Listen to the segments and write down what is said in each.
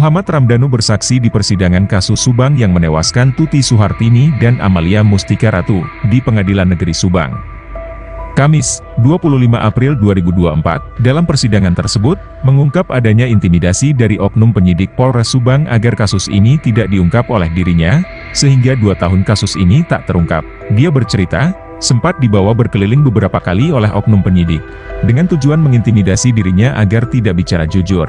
Muhammad Ramdhanu bersaksi di persidangan kasus Subang yang menewaskan Tuti Suhartini dan Amalia Mustika Ratu di Pengadilan Negeri Subang. Kamis, 25 April 2024, dalam persidangan tersebut, mengungkap adanya intimidasi dari oknum penyidik Polres Subang agar kasus ini tidak diungkap oleh dirinya, sehingga 2 tahun kasus ini tak terungkap. Dia bercerita, sempat dibawa berkeliling beberapa kali oleh oknum penyidik, dengan tujuan mengintimidasi dirinya agar tidak bicara jujur.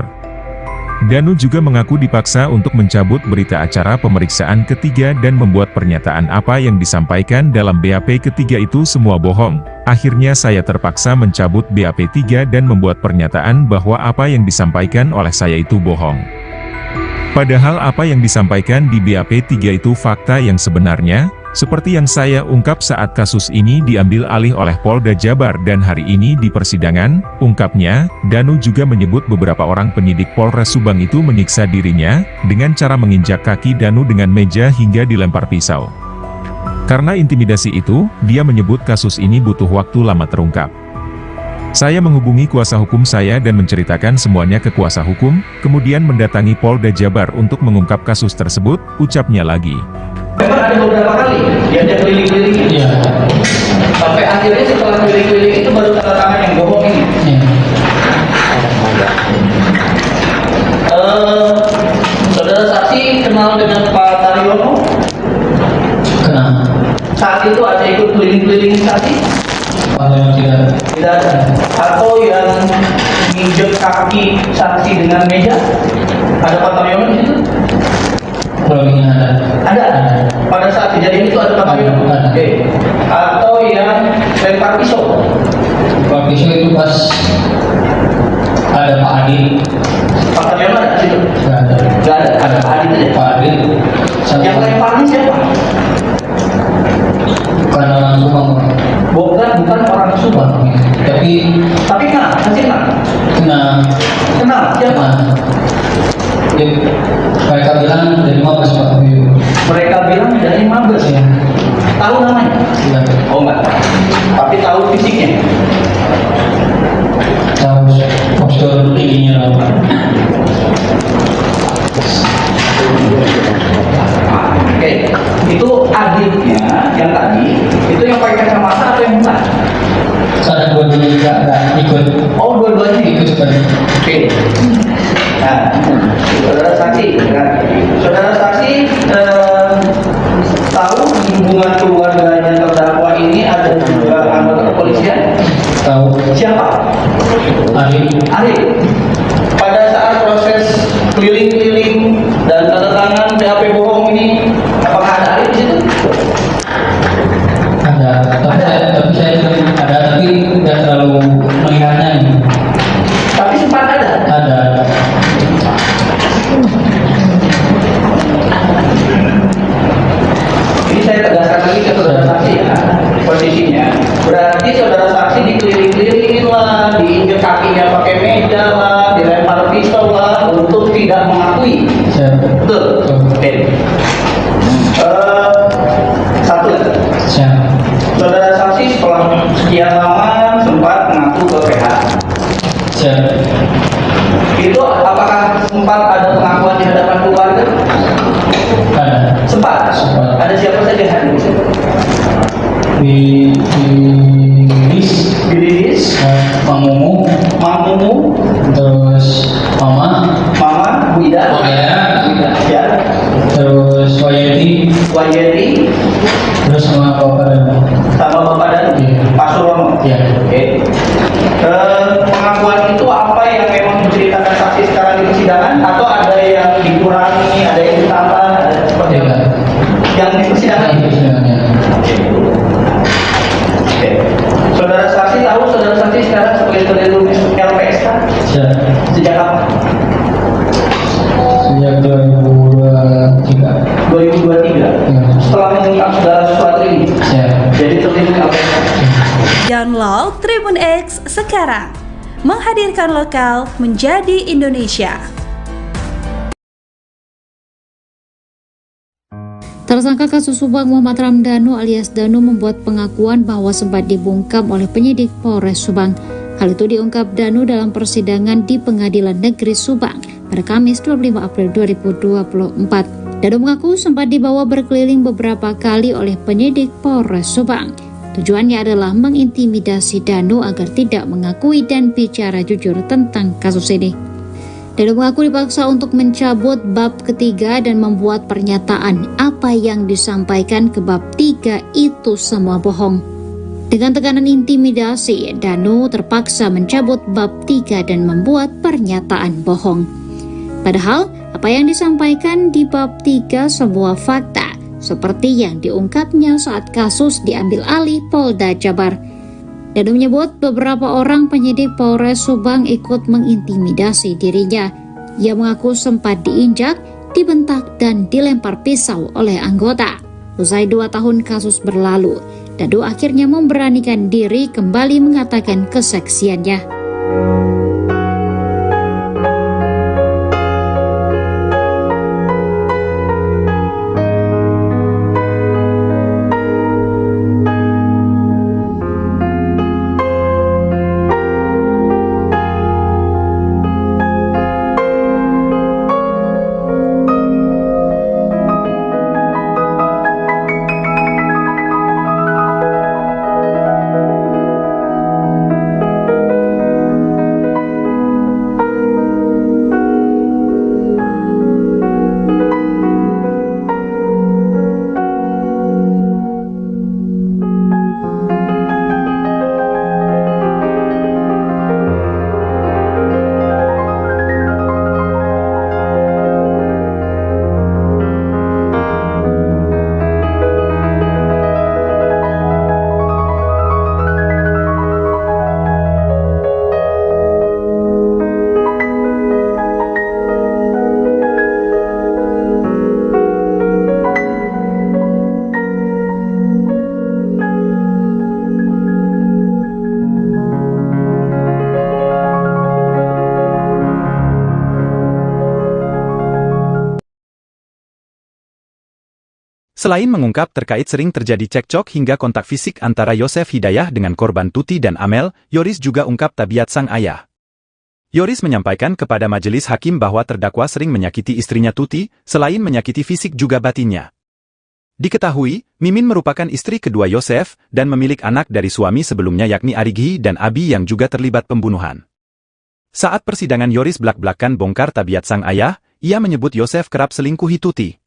Danu juga mengaku dipaksa untuk mencabut berita acara pemeriksaan ketiga dan membuat pernyataan apa yang disampaikan dalam BAP ketiga itu semua bohong. Akhirnya saya terpaksa mencabut BAP 3 dan membuat pernyataan bahwa apa yang disampaikan oleh saya itu bohong. Padahal apa yang disampaikan di BAP 3 itu fakta yang sebenarnya, seperti yang saya ungkap saat kasus ini diambil alih oleh Polda Jabar dan hari ini di persidangan, ungkapnya, Danu juga menyebut beberapa orang penyidik Polres Subang itu menyiksa dirinya, dengan cara menginjak kaki Danu dengan meja hingga dilempar pisau. Karena intimidasi itu, dia menyebut kasus ini butuh waktu lama terungkap. Saya menghubungi kuasa hukum saya dan menceritakan semuanya ke kuasa hukum, kemudian mendatangi Polda Jabar untuk mengungkap kasus tersebut, ucapnya lagi. Memang ada beberapa kali diajak keliling-keliling, ya. Sampai akhirnya setelah keliling-keliling itu baru tanda tangan yang bohong ini. Ya. Saudara saksi kenal dengan Pak Taryono? Kenal. Saat itu ada ikut keliling-keliling saksi? Tidak ada. Atau yang nginjek kaki saksi dengan meja? Ada Pak Taryono di situ? Ada. Pada saat kejadian itu ada Pak Taryono? Oke. Atau yang lempar pisau? Lempar pisau itu pas ada Pak Adi. Pak Taryono ada di situ? Nggak ada. Ada Pak Adi saja. Pak Adi. Yang lemparnya siapa? Bukan orang Subang. Bukan orang Subang. Tapi kenal, masih kenal. Kenal siapa? Ya, mereka bilang dari Mabes Pak. Mereka bilang dari Mabes ya. Tahu namanya? Tidak. Oh enggak. Tapi tahu fisiknya. Tahu postur tingginya. Oke, itu adiknya yang tadi, itu yang pakai kacamata atau yang bukan? Ada dua-duanya juga ada ikut. Oh, dua-duanya ikut sebenarnya. Oke. Nah, saudara saksi, kan? Saudara saksi tahu di hubungan keluarganya terdakwa ini ada juga anggota kepolisian? Tahu. Siapa? Ari. Pada saat proses keliling-keliling dan tanda tangan BAP bohong ini, apakah ada Ari di situ? Ada. Tapi saya ada, tapi tidak terlalu melihatnya ini. Tapi sempat ada. Ada. Ini saya tegaskan lagi ke saudara saksi ya, posisinya. Berarti saudara saksi dikeliling-kelilingin lah, diinjek kakinya pakai meja lah, dilempar pisau lah, untuk tidak mengakui. Betul? Oke. Satu lagi. Saudara saksi setelah sekian lama sempat mengaku ke PH. Itu apakah sempat ada pengakuan di hadapan keluarga? Ada. Sempat. Ada siapa saja hadir di situ? Di Lilis, Mang Mumu, terus Mama, Bu Ida, ya, terus Wayeti, terus sama Bapak dan Pak Surono. Ya. Oke. Pengakuan itu apa yang memang diceritakan saksi sekarang di persidangan, atau ada yang dikurangi, ada yang ditambah, ada seperti apa? Yang di persidangan itu. Oke. Saudara saksi tahu saudara saksi sekarang sebagai penduduk LPSK? Sejak kapan? Sejak 2023. 2023. Ya. Setelah mengungkap segala sesuatu ini. Jadi terlindung LPSK. Download Tribun X sekarang. Menghadirkan lokal menjadi Indonesia. Tersangka kasus Subang Muhammad Ramdhanu alias Danu membuat pengakuan bahwa sempat dibungkam oleh penyidik Polres Subang Hal itu diungkap Danu dalam persidangan di Pengadilan Negeri Subang pada Kamis 25 April 2024. Danu mengaku sempat dibawa berkeliling beberapa kali oleh penyidik Polres Subang. Tujuannya adalah mengintimidasi Danu agar tidak mengakui dan bicara jujur tentang kasus ini. Danu mengaku dipaksa untuk mencabut bab ketiga dan membuat pernyataan apa yang disampaikan ke bab 3 itu semua bohong. Dengan tekanan intimidasi, Danu terpaksa mencabut bab 3 dan membuat pernyataan bohong. Padahal, apa yang disampaikan di bab 3 sebuah fakta, seperti yang diungkapnya saat kasus diambil alih Polda Jabar. Danu menyebut beberapa orang penyidik Polres Subang ikut mengintimidasi dirinya. Ia mengaku sempat diinjak, dibentak, dan dilempar pisau oleh anggota. Usai 2 tahun kasus berlalu, Danu akhirnya memberanikan diri kembali mengatakan kesaksiannya. Selain mengungkap terkait sering terjadi cekcok hingga kontak fisik antara Yosef Hidayah dengan korban Tuti dan Amel, Yoris juga ungkap tabiat sang ayah. Yoris menyampaikan kepada majelis hakim bahwa terdakwa sering menyakiti istrinya Tuti, selain menyakiti fisik juga batinnya. Diketahui, Mimin merupakan istri kedua Yosef dan memiliki anak dari suami sebelumnya yakni Arigi dan Abi yang juga terlibat pembunuhan. Saat persidangan Yoris belak-belakan bongkar tabiat sang ayah, ia menyebut Yosef kerap selingkuhi Tuti.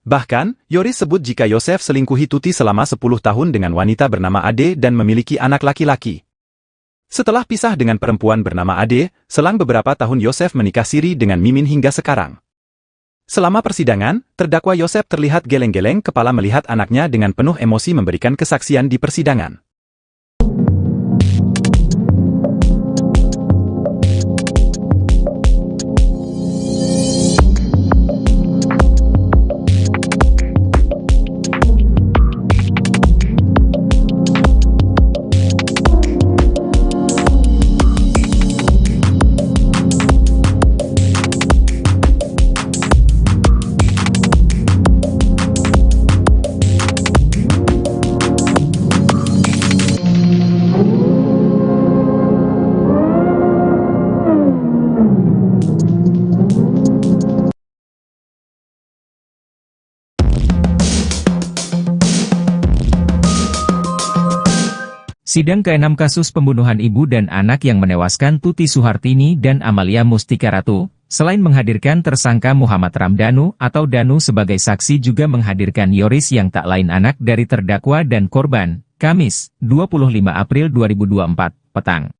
Bahkan, Yoris sebut jika Yosef selingkuhi Tuti selama 10 tahun dengan wanita bernama Ade dan memiliki anak laki-laki. Setelah pisah dengan perempuan bernama Ade, selang beberapa tahun Yosef menikah siri dengan Mimin hingga sekarang. Selama persidangan, terdakwa Yosef terlihat geleng-geleng kepala melihat anaknya dengan penuh emosi memberikan kesaksian di persidangan. Sidang ke-6 kasus pembunuhan ibu dan anak yang menewaskan Tuti Suhartini dan Amalia Mustika Ratu, selain menghadirkan tersangka Muhammad Ramdhanu atau Danu sebagai saksi juga menghadirkan Yoris yang tak lain anak dari terdakwa dan korban, Kamis, 25 April 2024, petang.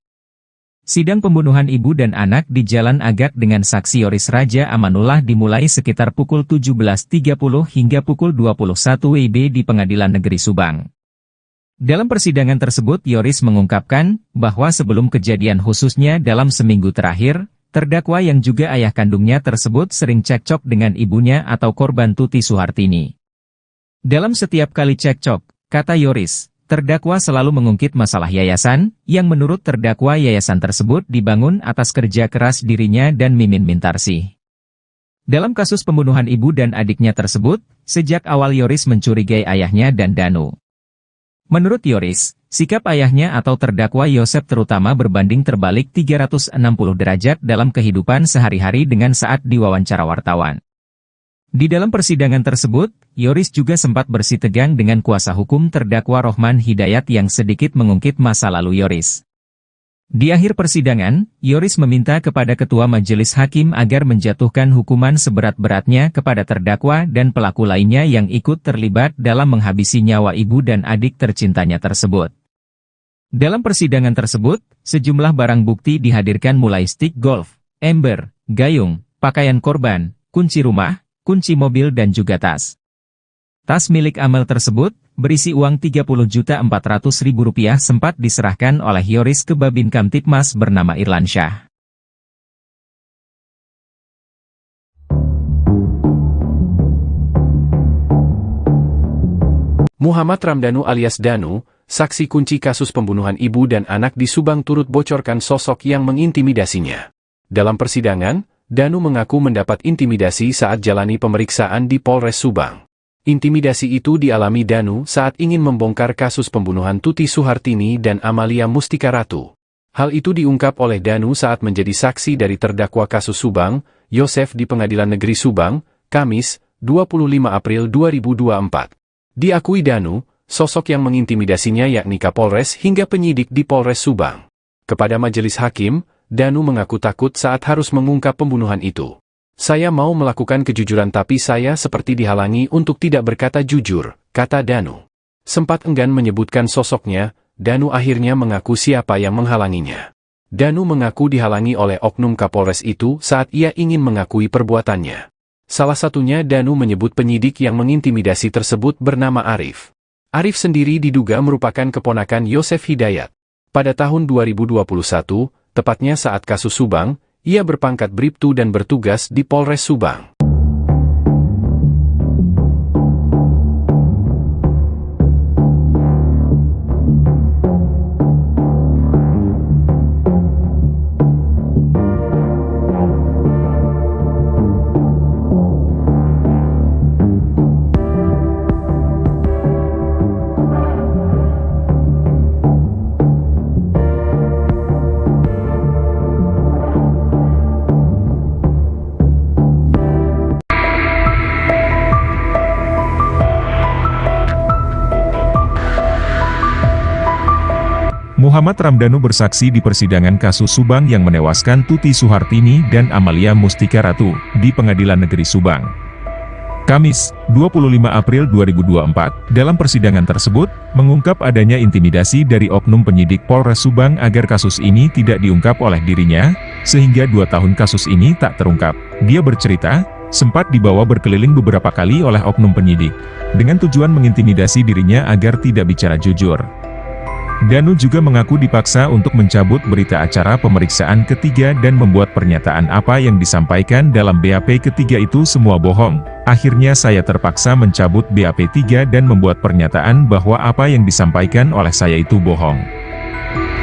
Sidang pembunuhan ibu dan anak di Jalan Agak dengan saksi Yoris Raja Amanullah dimulai sekitar pukul 17.30 hingga pukul 21 WIB di Pengadilan Negeri Subang. Dalam persidangan tersebut Yoris mengungkapkan bahwa sebelum kejadian khususnya dalam seminggu terakhir, terdakwa yang juga ayah kandungnya tersebut sering cekcok dengan ibunya atau korban Tuti Suhartini. Dalam setiap kali cekcok, kata Yoris, terdakwa selalu mengungkit masalah yayasan, yang menurut terdakwa yayasan tersebut dibangun atas kerja keras dirinya dan Mimin Mintarsih. Dalam kasus pembunuhan ibu dan adiknya tersebut, sejak awal Yoris mencurigai ayahnya dan Danu. Menurut Yoris, sikap ayahnya atau terdakwa Yosef terutama berbanding terbalik 360 derajat dalam kehidupan sehari-hari dengan saat diwawancara wartawan. Di dalam persidangan tersebut, Yoris juga sempat bersitegang dengan kuasa hukum terdakwa Rohman Hidayat yang sedikit mengungkit masa lalu Yoris. Di akhir persidangan, Yoris meminta kepada Ketua Majelis Hakim agar menjatuhkan hukuman seberat-beratnya kepada terdakwa dan pelaku lainnya yang ikut terlibat dalam menghabisi nyawa ibu dan adik tercintanya tersebut. Dalam persidangan tersebut, sejumlah barang bukti dihadirkan mulai stick golf, ember, gayung, pakaian korban, kunci rumah, kunci mobil dan juga tas. Tas milik Amel tersebut, berisi uang Rp30.400.000 sempat diserahkan oleh Yoris ke Babin Kamtipmas bernama Irlansyah. Muhammad Ramdhanu alias Danu, saksi kunci kasus pembunuhan ibu dan anak di Subang turut bocorkan sosok yang mengintimidasinya. Dalam persidangan, Danu mengaku mendapat intimidasi saat jalani pemeriksaan di Polres Subang. Intimidasi itu dialami Danu saat ingin membongkar kasus pembunuhan Tuti Suhartini dan Amalia Mustika Ratu. Hal itu diungkap oleh Danu saat menjadi saksi dari terdakwa kasus Subang, Yosef di Pengadilan Negeri Subang, Kamis, 25 April 2024. Diakui Danu, sosok yang mengintimidasinya yakni Kapolres hingga penyidik di Polres Subang. Kepada majelis hakim, Danu mengaku takut saat harus mengungkap pembunuhan itu. Saya mau melakukan kejujuran tapi saya seperti dihalangi untuk tidak berkata jujur, kata Danu. Sempat enggan menyebutkan sosoknya, Danu akhirnya mengaku siapa yang menghalanginya. Danu mengaku dihalangi oleh oknum Kapolres itu saat ia ingin mengakui perbuatannya. Salah satunya Danu menyebut penyidik yang mengintimidasi tersebut bernama Arif. Arif sendiri diduga merupakan keponakan Yosef Hidayat. Pada tahun 2021, tepatnya saat kasus Subang, ia berpangkat Bribtu dan bertugas di Polres Subang. Muhammad Ramdhanu bersaksi di persidangan kasus Subang yang menewaskan Tuti Suhartini dan Amalia Mustika Ratu di Pengadilan Negeri Subang. Kamis, 25 April 2024, dalam persidangan tersebut, mengungkap adanya intimidasi dari oknum penyidik Polres Subang agar kasus ini tidak diungkap oleh dirinya, sehingga 2 tahun kasus ini tak terungkap. Dia bercerita, sempat dibawa berkeliling beberapa kali oleh oknum penyidik, dengan tujuan mengintimidasi dirinya agar tidak bicara jujur. Danu juga mengaku dipaksa untuk mencabut berita acara pemeriksaan ketiga dan membuat pernyataan apa yang disampaikan dalam BAP ketiga itu semua bohong. Akhirnya saya terpaksa mencabut BAP 3 dan membuat pernyataan bahwa apa yang disampaikan oleh saya itu bohong.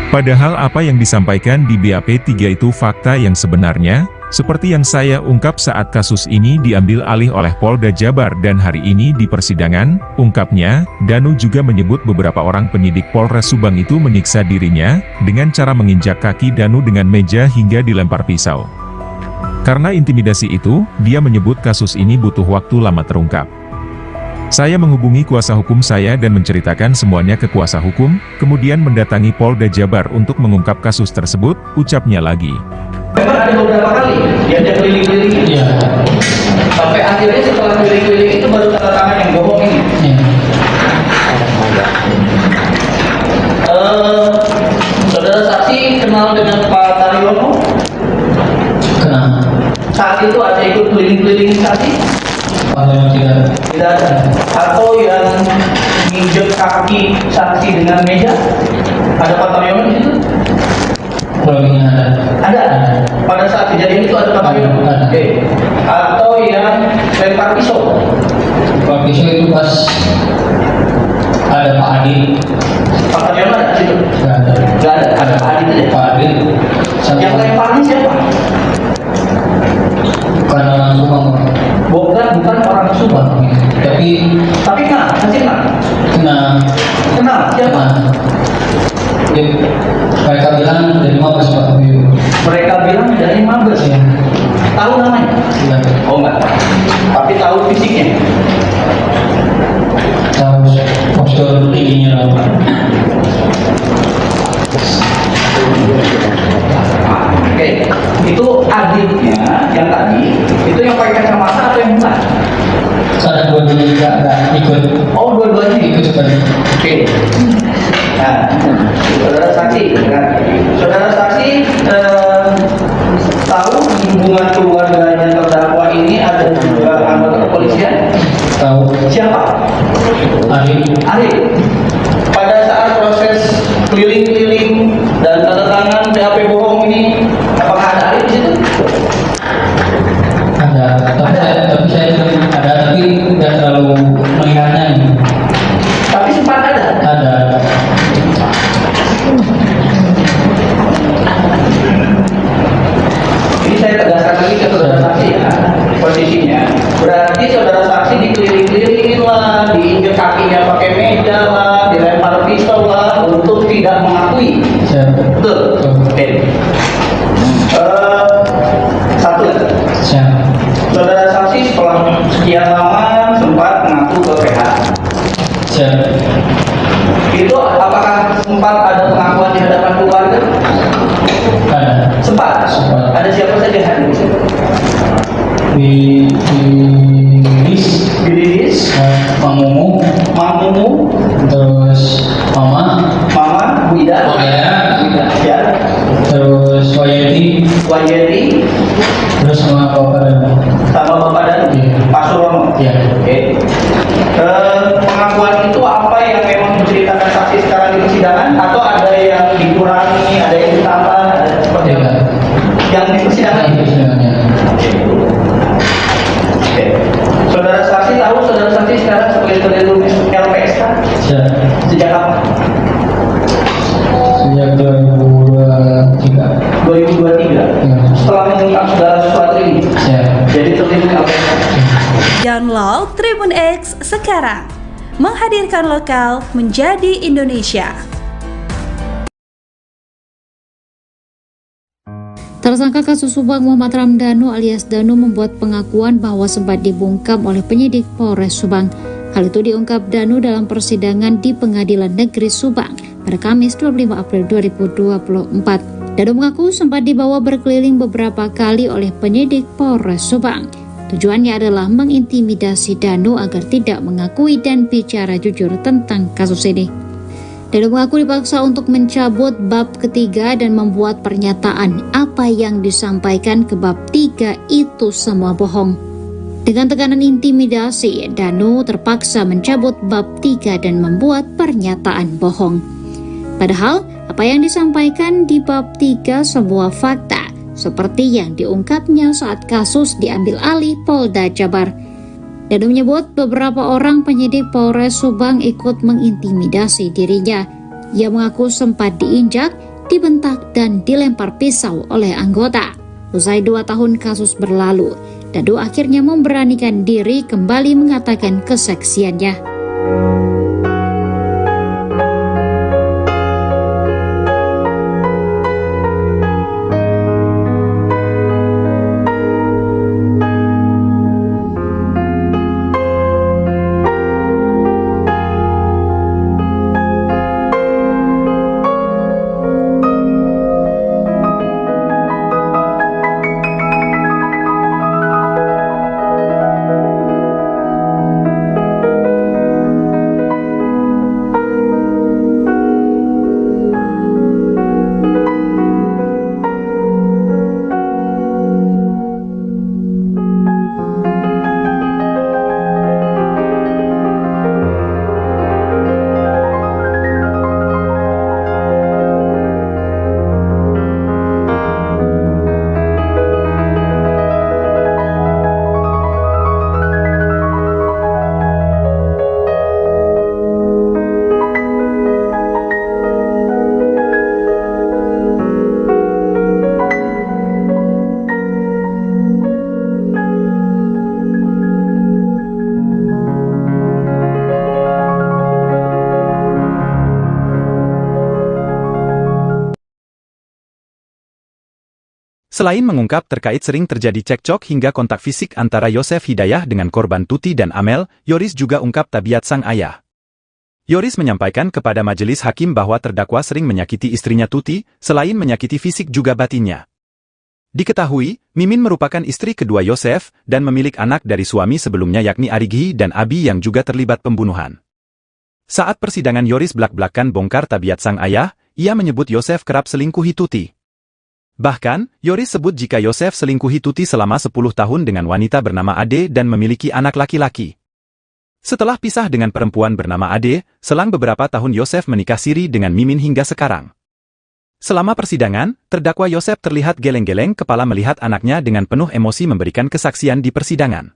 Padahal apa yang disampaikan di BAP 3 itu fakta yang sebenarnya, seperti yang saya ungkap saat kasus ini diambil alih oleh Polda Jabar dan hari ini di persidangan, ungkapnya, Danu juga menyebut beberapa orang penyidik Polres Subang itu menyiksa dirinya, dengan cara menginjak kaki Danu dengan meja hingga dilempar pisau. Karena intimidasi itu, dia menyebut kasus ini butuh waktu lama terungkap. Saya menghubungi kuasa hukum saya dan menceritakan semuanya ke kuasa hukum, kemudian mendatangi Polda Jabar untuk mengungkap kasus tersebut, ucapnya lagi. Memang ada beberapa kali yang dia keliling-keliling. Iya. Sampai akhirnya setelah keliling-keliling itu baru tanda tangan yang bohong ini. Iya. Saudara saksi kenal dengan Pak Taryono? Kenal. Saat itu ada ikut keliling-keliling saksi? Tidak. Tidak ada. Atau yang nginjek kaki saksi dengan meja? Ada Pak Taryono di situ? Kurangnya ada. Ada. Pada saat kejadian itu ada Pak Taryono? Ada. Oke. Atau yang lempar pisau? Pak pisau itu pas ada Pak Adi. Pak Taryono ada di situ? Nggak ada. Nggak ada. Ada Pak Adi saja. Pak Adi. Yang lemparnya siapa? Bukan orang Subang. Bukan orang Subang. Tapi kenal, masih kenal. kenal. Kenal siapa? Mereka bilang dari Mabes Pak. Mereka bilang dari Mabes. Ya. Tahu namanya? Iya. Oh enggak. Tapi tahu fisiknya. Tahu postur tingginya Pak. Oke, itu adiknya yang tadi, itu yang pakai kacamata atau yang bukan? Saya dua-duanya juga ada ikut. Oh, dua-duanya Ikut seperti. Oke. Nah, saudara saksi, kan? Saudara saksi tahu di hubungan keluarganya terdakwa ini ada juga anggota kepolisian? Tahu. Siapa? Ari. Pada saat proses keliling-keliling dan tanda tangan BAP bohong ini, apakah ada Ari di situ? Ada. Tapi saya ada, tapi tidak terlalu mengingatnya ini. Tapi sempat ada. Ada. Ini saya tegaskan lagi ke saudara saksi ya, posisinya. Berarti saudara saksi dikeliling-kelilingin lah, diinjek kakinya pakai meja lah, dilempar pistol lah, untuk tidak mengakui. Siap. Betul? Oke. Satu lagi. Siap. Saudara saksi setelah sekian lama sempat mengaku ke PH. Siap. Itu apakah sempat ada pengakuan di hadapan keluarga? Ada. Sempat. Ada siapa saja hadir di situ? Bilis, Mang Mumu, terus Mama, Bu Ida, ya, terus Wayeti, terus sama Bapak dan Pak Surono. Ya. Oke. Pengakuan itu apa yang memang diceritakan saksi sekarang di persidangan atau ada yang dikurangi, ada yang ditambah, ada seperti apa? Yang di persidangan itu. Oke. Saudara saksi tahu saudara saksi sekarang sebagai terlindung LPSK? Siap. Sejak kapan? Sejak 2023. 2023. Ya. Setelah mengungkap segala sesuatu ini. Siap. Jadi terlindung LPSK. Download Tribun X sekarang. Menghadirkan lokal menjadi Indonesia. Tersangka kasus Subang Muhammad Ramdhanu alias Danu membuat pengakuan bahwa sempat dibungkam oleh penyidik Polres Subang. Hal itu diungkap Danu dalam persidangan di Pengadilan Negeri Subang pada Kamis 25 April 2024. Danu mengaku sempat dibawa berkeliling beberapa kali oleh penyidik Polres Subang. Tujuannya adalah mengintimidasi Danu agar tidak mengakui dan bicara jujur tentang kasus ini. Danu mengaku dipaksa untuk mencabut bab ketiga dan membuat pernyataan apa yang disampaikan ke bab 3 itu semua bohong. Dengan tekanan intimidasi, Danu terpaksa mencabut bab 3 dan membuat pernyataan bohong. Padahal, apa yang disampaikan di bab 3 sebuah fakta, seperti yang diungkapnya saat kasus diambil alih Polda Jabar. Danu menyebut beberapa orang penyidik Polres Subang ikut mengintimidasi dirinya. Ia mengaku sempat diinjak, dibentak, dan dilempar pisau oleh anggota. Usai 2 tahun kasus berlalu, Danu akhirnya memberanikan diri kembali mengatakan kesaksiannya. Selain mengungkap terkait sering terjadi cekcok hingga kontak fisik antara Yosef Hidayah dengan korban Tuti dan Amel, Yoris juga ungkap tabiat sang ayah. Yoris menyampaikan kepada majelis hakim bahwa terdakwa sering menyakiti istrinya Tuti, selain menyakiti fisik juga batinnya. Diketahui, Mimin merupakan istri kedua Yosef, dan memiliki anak dari suami sebelumnya yakni Arigi dan Abi yang juga terlibat pembunuhan. Saat persidangan Yoris belak-belakan bongkar tabiat sang ayah, ia menyebut Yosef kerap selingkuhi Tuti. Bahkan, Yoris sebut jika Yosef selingkuhi Tuti selama 10 tahun dengan wanita bernama Ade dan memiliki anak laki-laki. Setelah pisah dengan perempuan bernama Ade, selang beberapa tahun Yosef menikah siri dengan Mimin hingga sekarang. Selama persidangan, terdakwa Yosef terlihat geleng-geleng kepala melihat anaknya dengan penuh emosi memberikan kesaksian di persidangan.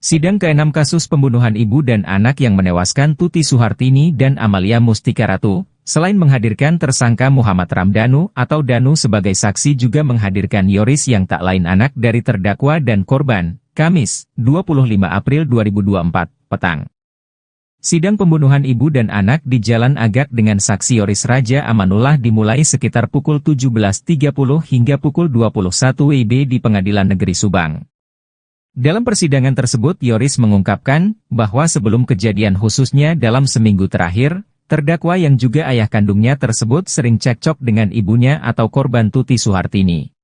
Sidang ke-6 kasus pembunuhan ibu dan anak yang menewaskan Tuti Suhartini dan Amalia Mustika Ratu, selain menghadirkan tersangka Muhammad Ramdhanu atau Danu sebagai saksi juga menghadirkan Yoris yang tak lain anak dari terdakwa dan korban, Kamis, 25 April 2024, petang. Sidang pembunuhan ibu dan anak di Jalan Agak dengan saksi Yoris Raja Amanullah dimulai sekitar pukul 17.30 hingga pukul 21 WIB di Pengadilan Negeri Subang. Dalam persidangan tersebut Yoris mengungkapkan bahwa sebelum kejadian khususnya dalam seminggu terakhir, terdakwa yang juga ayah kandungnya tersebut sering cekcok dengan ibunya atau korban Tuti Suhartini.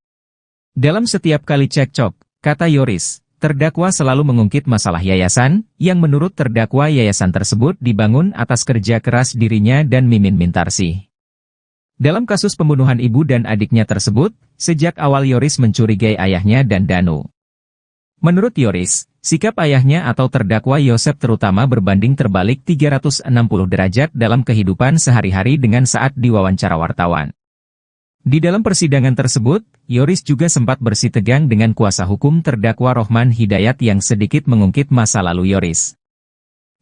Dalam setiap kali cekcok, kata Yoris, terdakwa selalu mengungkit masalah yayasan, yang menurut terdakwa yayasan tersebut dibangun atas kerja keras dirinya dan Mimin Mintarsih. Dalam kasus pembunuhan ibu dan adiknya tersebut, sejak awal Yoris mencurigai ayahnya dan Danu. Menurut Yoris, sikap ayahnya atau terdakwa Yosef terutama berbanding terbalik 360 derajat dalam kehidupan sehari-hari dengan saat diwawancara wartawan. Di dalam persidangan tersebut, Yoris juga sempat bersitegang dengan kuasa hukum terdakwa Rohman Hidayat yang sedikit mengungkit masa lalu Yoris.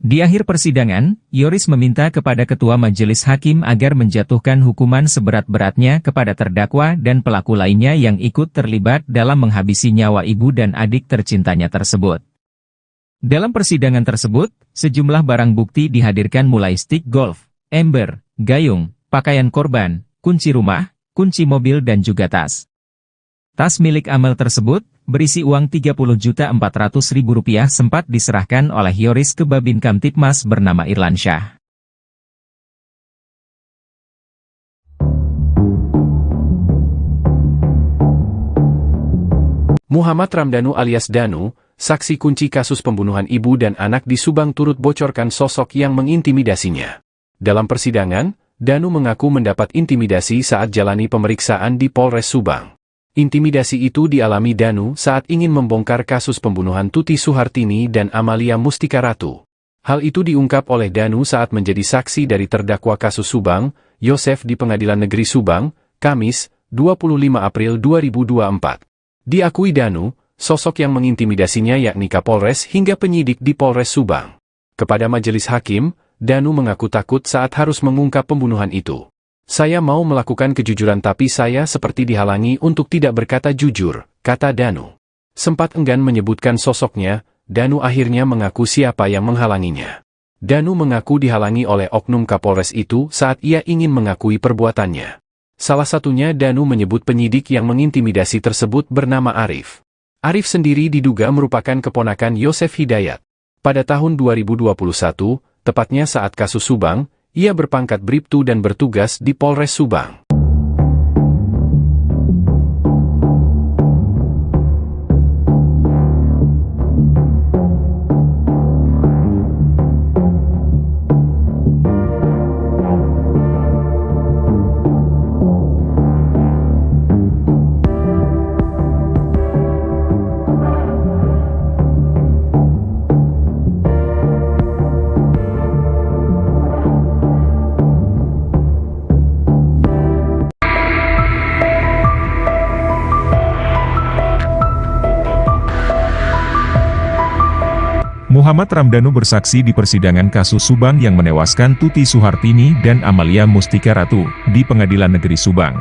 Di akhir persidangan, Yoris meminta kepada Ketua Majelis Hakim agar menjatuhkan hukuman seberat-beratnya kepada terdakwa dan pelaku lainnya yang ikut terlibat dalam menghabisi nyawa ibu dan adik tercintanya tersebut. Dalam persidangan tersebut, sejumlah barang bukti dihadirkan mulai stik golf, ember, gayung, pakaian korban, kunci rumah, kunci mobil dan juga tas. Tas milik Amel tersebut, berisi uang Rp30.400.000 sempat diserahkan oleh Yoris ke Babin Kamtipmas bernama Irlansyah. Muhammad Ramdhanu alias Danu, saksi kunci kasus pembunuhan ibu dan anak di Subang turut bocorkan sosok yang mengintimidasinya. Dalam persidangan, Danu mengaku mendapat intimidasi saat jalani pemeriksaan di Polres Subang. Intimidasi itu dialami Danu saat ingin membongkar kasus pembunuhan Tuti Suhartini dan Amalia Mustika Ratu. Hal itu diungkap oleh Danu saat menjadi saksi dari terdakwa kasus Subang, Yosef di Pengadilan Negeri Subang, Kamis, 25 April 2024. Diakui Danu, sosok yang mengintimidasinya yakni Kapolres hingga penyidik di Polres Subang. Kepada majelis hakim, Danu mengaku takut saat harus mengungkap pembunuhan itu. Saya mau melakukan kejujuran tapi saya seperti dihalangi untuk tidak berkata jujur, kata Danu. Sempat enggan menyebutkan sosoknya, Danu akhirnya mengaku siapa yang menghalanginya. Danu mengaku dihalangi oleh oknum Kapolres itu saat ia ingin mengakui perbuatannya. Salah satunya Danu menyebut penyidik yang mengintimidasi tersebut bernama Arif. Arif sendiri diduga merupakan keponakan Yosef Hidayat. Pada tahun 2021, tepatnya saat kasus Subang, ia berpangkat Bribtu dan bertugas di Polres Subang. Muhammad Ramdhanu bersaksi di persidangan kasus Subang yang menewaskan Tuti Suhartini dan Amalia Mustika Ratu di Pengadilan Negeri Subang.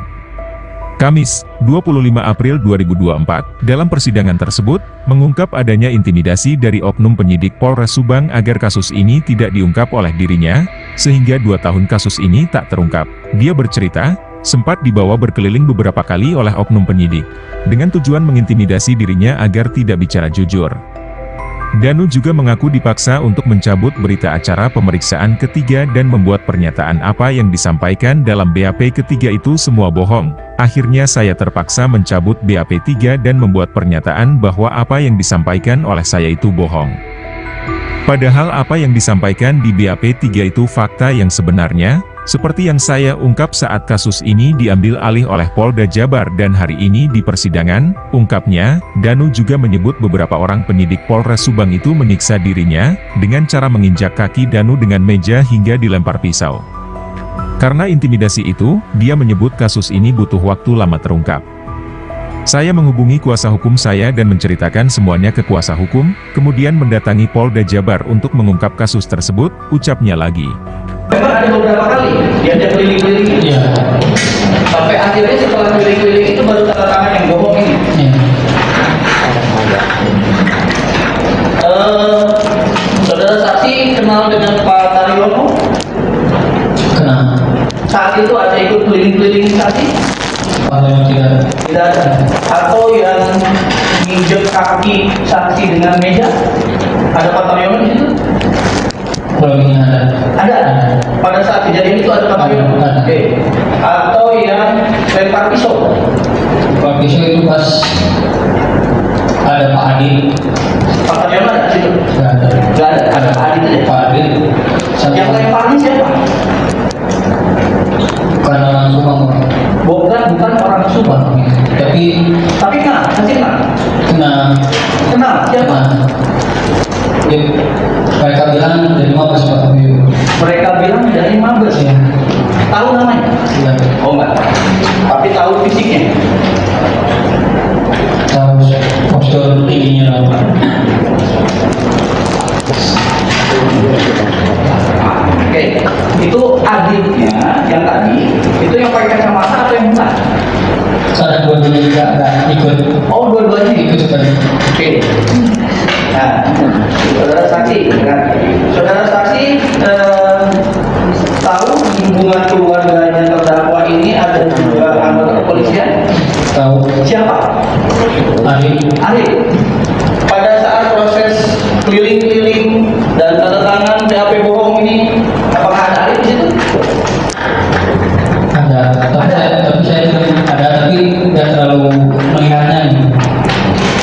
Kamis, 25 April 2024, dalam persidangan tersebut, mengungkap adanya intimidasi dari oknum penyidik Polres Subang agar kasus ini tidak diungkap oleh dirinya, sehingga 2 tahun kasus ini tak terungkap. Dia bercerita, sempat dibawa berkeliling beberapa kali oleh oknum penyidik, dengan tujuan mengintimidasi dirinya agar tidak bicara jujur. Danu juga mengaku dipaksa untuk mencabut berita acara pemeriksaan ketiga dan membuat pernyataan apa yang disampaikan dalam BAP ketiga itu semua bohong. Akhirnya saya terpaksa mencabut BAP 3 dan membuat pernyataan bahwa apa yang disampaikan oleh saya itu bohong. Padahal apa yang disampaikan di BAP 3 itu fakta yang sebenarnya, seperti yang saya ungkap saat kasus ini diambil alih oleh Polda Jabar dan hari ini di persidangan, ungkapnya, Danu juga menyebut beberapa orang penyidik Polres Subang itu menyiksa dirinya, dengan cara menginjak kaki Danu dengan meja hingga dilempar pisau. Karena intimidasi itu, dia menyebut kasus ini butuh waktu lama terungkap. Saya menghubungi kuasa hukum saya dan menceritakan semuanya ke kuasa hukum, kemudian mendatangi Polda Jabar untuk mengungkap kasus tersebut, ucapnya lagi. Memang ada beberapa kali diajak keliling-keliling, Iya. sampai akhirnya setelah keliling-keliling itu baru tanda tangan yang bohong ini. Iya. Saudara saksi kenal dengan Pak Taryono? Kenal. Saat itu ada ikut keliling-keliling saksi? Tidak. Tidak ada. Atau yang nginjek kaki saksi dengan meja? Ada Pak Taryono di situ? Belum ada. Ada. Pada saat kejadian itu ada Pak Taryono? Ada. Oke. Atau yang lempar pisau? Pak pisau itu pas ada Pak Adi. Pak Taryono ada di situ? Nggak ada. Nggak ada. Ada Pak Adi saja. Pak Adi. Yang lemparnya siapa? Bukan orang Subang. Bukan orang Subang. Tapi kenal, masih kenal. Kenal siapa? Mereka bilang dari Mabes Pak. Mereka bilang dari Mabes ya. Tahu namanya? Iya. Oh enggak. Tapi tahu fisiknya. Tahu postur tingginya apa? Oke, itu adiknya yang tadi, itu yang pakai kacamata atau yang bukan? Saya dua-duanya juga ada ikut. Oh, dua-duanya Ikut juga. Oke. Nah, saudara saksi, kan? Saudara saksi tahu hubungan keluarganya terdakwa ini ada juga anggota kepolisian? Tahu. Siapa? Ari. Pada saat proses keliling-keliling dan tanda tangan BAP bohong ini, apakah ada Arif di situ? Ada. Tapi saya ada, tapi tidak terlalu melihatnya ini.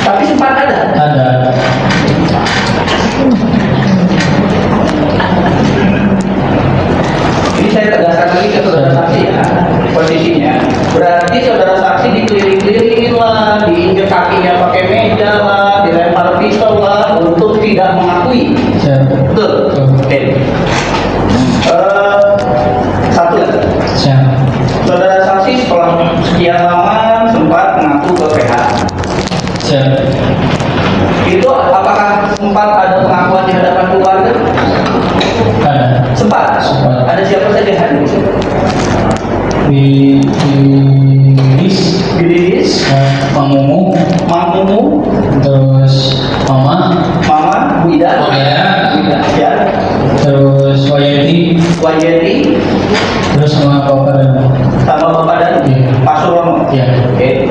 Tapi sempat ada. Ada. Ini saya tegaskan lagi ke saudara saksi ya, posisinya. Berarti saudara saksi dikeliling-kelilingin lah, diinjek kakinya pakai meja lah, dilempar pisau lah, untuk tidak mengakui. Betul? Oke. Satu lagi. Saudara saksi setelah sekian lama sempat mengaku ke PH. Itu apakah sempat ada pengakuan di hadapan keluarga? Ada. Sempat. Ada siapa saja yang hadir? Di Lilis, Mang Mumu, terus Mama, Bu Ida, ya, terus Wayeti, terus sama Bapak dan Pak Surono. Ya. Oke.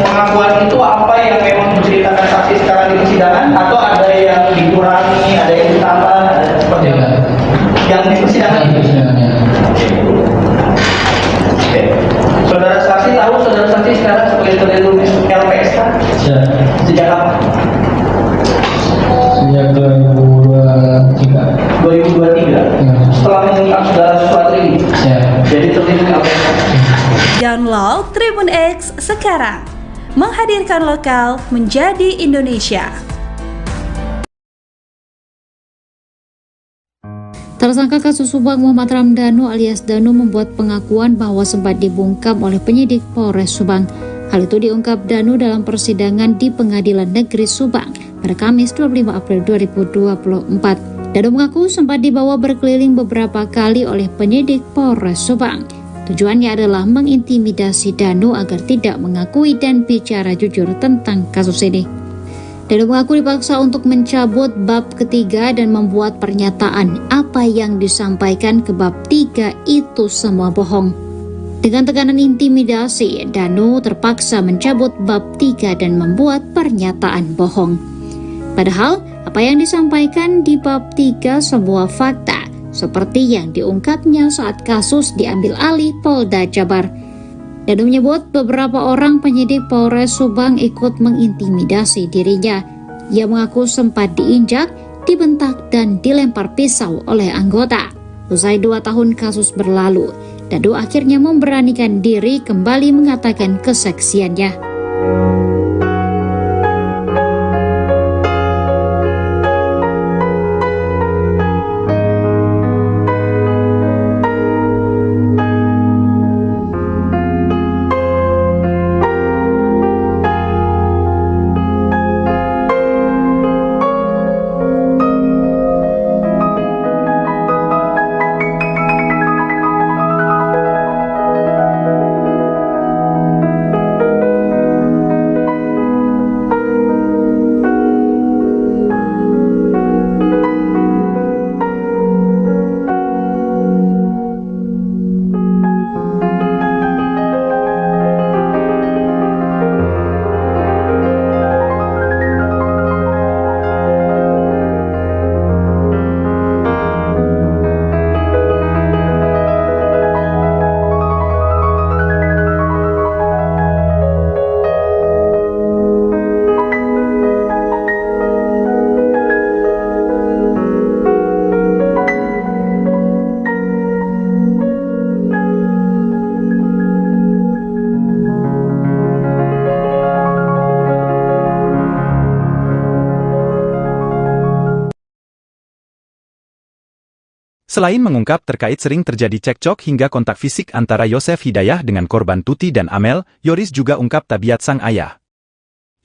Pengakuan itu apa yang memang diceritakan saksi sekarang di persidangan, atau ada yang dikurangi, ada yang ditambah, seperti apa? Yang di persidangan. Oke. Saudara saksi tahu saudara saksi sekarang sebagai terlindung LPSK? Sejak kapan? Sejak 2023. 2023. Setelah mengungkap segala sesuatu ini. Jadi terlindung LPSK. Download Tribun X sekarang. Menghadirkan lokal menjadi Indonesia. Tersangka kasus Subang Muhammad Ramdhanu alias Danu membuat pengakuan bahwa sempat dibungkam oleh penyidik Polres Subang. Hal itu diungkap Danu dalam persidangan di Pengadilan Negeri Subang pada Kamis 25 April 2024. Danu mengaku sempat dibawa berkeliling beberapa kali oleh penyidik Polres Subang. Tujuannya adalah mengintimidasi Danu agar tidak mengakui dan bicara jujur tentang kasus ini. Danu mengaku dipaksa untuk mencabut bab ketiga dan membuat pernyataan apa yang disampaikan ke bab 3 itu semua bohong. Dengan tekanan intimidasi, Danu terpaksa mencabut bab 3 dan membuat pernyataan bohong. Padahal, apa yang disampaikan di bab 3 semua fakta, seperti yang diungkapnya saat kasus diambil alih Polda Jabar. Danu menyebut beberapa orang penyidik Polres Subang ikut mengintimidasi dirinya. Ia mengaku sempat diinjak, dibentak, dan dilempar pisau oleh anggota. Usai 2 tahun kasus berlalu, Danu akhirnya memberanikan diri kembali mengatakan kesaksiannya. Selain mengungkap terkait sering terjadi cekcok hingga kontak fisik antara Yosef Hidayah dengan korban Tuti dan Amel, Yoris juga ungkap tabiat sang ayah.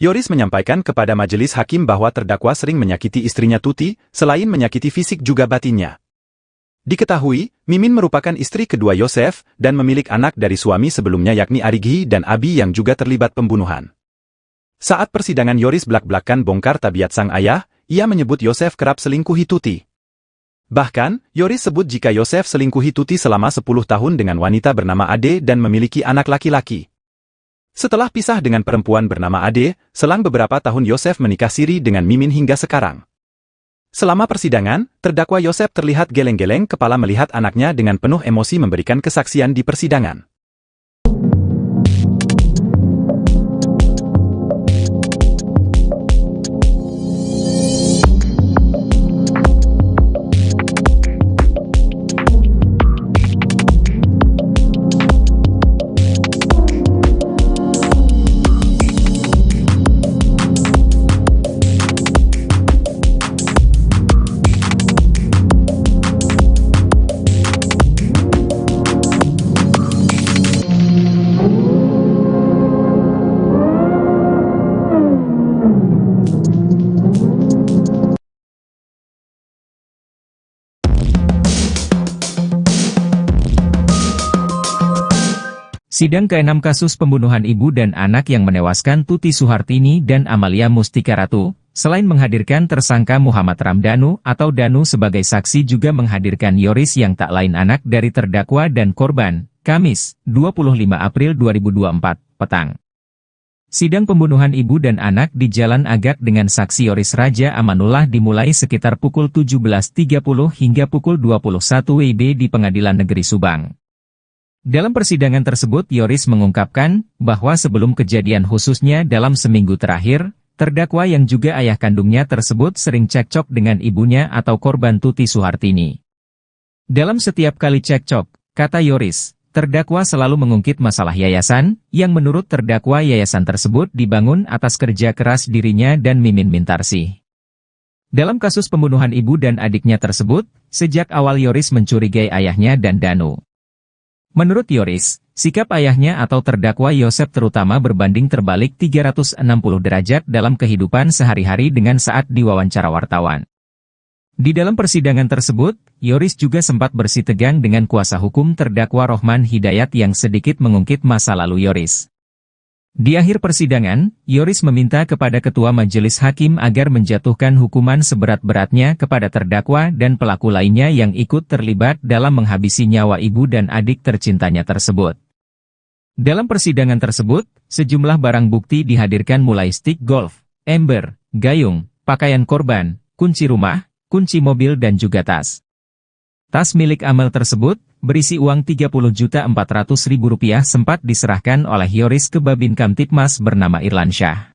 Yoris menyampaikan kepada majelis hakim bahwa terdakwa sering menyakiti istrinya Tuti, selain menyakiti fisik juga batinnya. Diketahui, Mimin merupakan istri kedua Yosef dan memiliki anak dari suami sebelumnya yakni Arighi dan Abi yang juga terlibat pembunuhan. Saat persidangan Yoris belak-belakan bongkar tabiat sang ayah, ia menyebut Yosef kerap selingkuhi Tuti. Bahkan, Yoris sebut jika Yosef selingkuhi Tuti selama 10 tahun dengan wanita bernama Ade dan memiliki anak laki-laki. Setelah pisah dengan perempuan bernama Ade, selang beberapa tahun Yosef menikah siri dengan Mimin hingga sekarang. Selama persidangan, terdakwa Yosef terlihat geleng-geleng kepala melihat anaknya dengan penuh emosi memberikan kesaksian di persidangan. Sidang ke-6 kasus pembunuhan ibu dan anak yang menewaskan Tuti Suhartini dan Amalia Mustika Ratu, selain menghadirkan tersangka Muhammad Ramdhanu atau Danu sebagai saksi juga menghadirkan Yoris yang tak lain anak dari terdakwa dan korban, Kamis, 25 April 2024, petang. Sidang pembunuhan ibu dan anak di Jalan Agak dengan saksi Yoris Raja Amanullah dimulai sekitar pukul 17.30 hingga pukul 21 WIB di Pengadilan Negeri Subang. Dalam persidangan tersebut Yoris mengungkapkan bahwa sebelum kejadian khususnya dalam seminggu terakhir, terdakwa yang juga ayah kandungnya tersebut sering cekcok dengan ibunya atau korban Tuti Suhartini. Dalam setiap kali cekcok, kata Yoris, terdakwa selalu mengungkit masalah yayasan, yang menurut terdakwa yayasan tersebut dibangun atas kerja keras dirinya dan Mimin Mintarsih. Dalam kasus pembunuhan ibu dan adiknya tersebut, sejak awal Yoris mencurigai ayahnya dan Danu. Menurut Yoris, Sikap ayahnya atau terdakwa Yosef terutama berbanding terbalik 360 derajat dalam kehidupan sehari-hari dengan saat diwawancara wartawan. Di dalam persidangan tersebut, Yoris juga sempat bersitegang dengan kuasa hukum terdakwa Rohman Hidayat yang sedikit mengungkit masa lalu Yoris. Di akhir persidangan, Yoris meminta kepada Ketua Majelis Hakim agar menjatuhkan hukuman seberat-beratnya kepada terdakwa dan pelaku lainnya yang ikut terlibat dalam menghabisi nyawa ibu dan adik tercintanya tersebut. Dalam persidangan tersebut, sejumlah barang bukti dihadirkan mulai stik golf, ember, gayung, pakaian korban, kunci rumah, kunci mobil dan juga tas. Tas milik Amel tersebut, berisi uang Rp30.400.000 sempat diserahkan oleh Yoris ke Babin Kamtipmas bernama Irlansyah.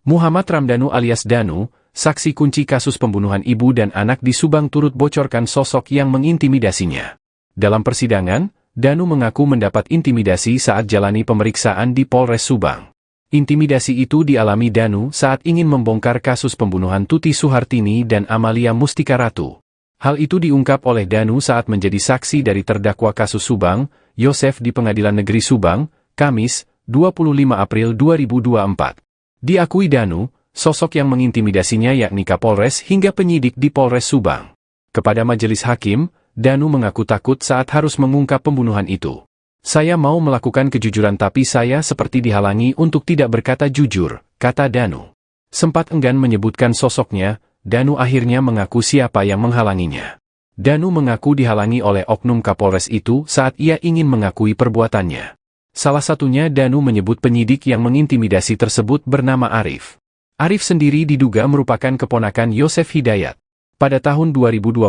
Muhammad Ramdhanu alias Danu, saksi kunci kasus pembunuhan ibu dan anak di Subang turut bocorkan sosok yang mengintimidasinya. Dalam persidangan, Danu mengaku mendapat intimidasi saat jalani pemeriksaan di Polres Subang. Intimidasi itu dialami Danu saat ingin membongkar kasus pembunuhan Tuti Suhartini dan Amalia Mustika Ratu. Hal itu diungkap oleh Danu saat menjadi saksi dari terdakwa kasus Subang, Yosef di Pengadilan Negeri Subang, Kamis, 25 April 2024. Diakui Danu, sosok yang mengintimidasinya yakni Kapolres hingga penyidik di Polres Subang. Kepada majelis hakim, Danu mengaku takut saat harus mengungkap pembunuhan itu. Saya mau melakukan kejujuran tapi saya seperti dihalangi untuk tidak berkata jujur, kata Danu. Sempat enggan menyebutkan sosoknya, Danu akhirnya mengaku siapa yang menghalanginya. Danu mengaku dihalangi oleh oknum Kapolres itu saat ia ingin mengakui perbuatannya. Salah satunya Danu menyebut penyidik yang mengintimidasi tersebut bernama Arif. Arif sendiri diduga merupakan keponakan Yosef Hidayat. Pada tahun 2021,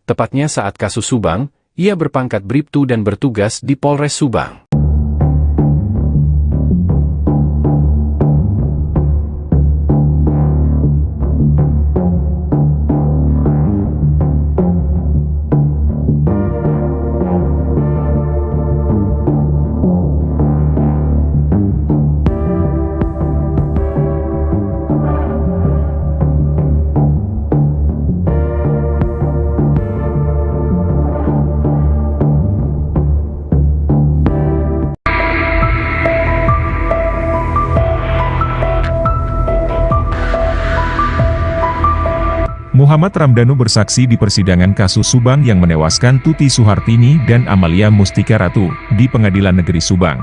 tepatnya saat kasus Subang, ia berpangkat Bribtu dan bertugas di Polres Subang. Muhammad Ramdhanu bersaksi di persidangan kasus Subang yang menewaskan Tuti Suhartini dan Amalia Mustika Ratu di Pengadilan Negeri Subang.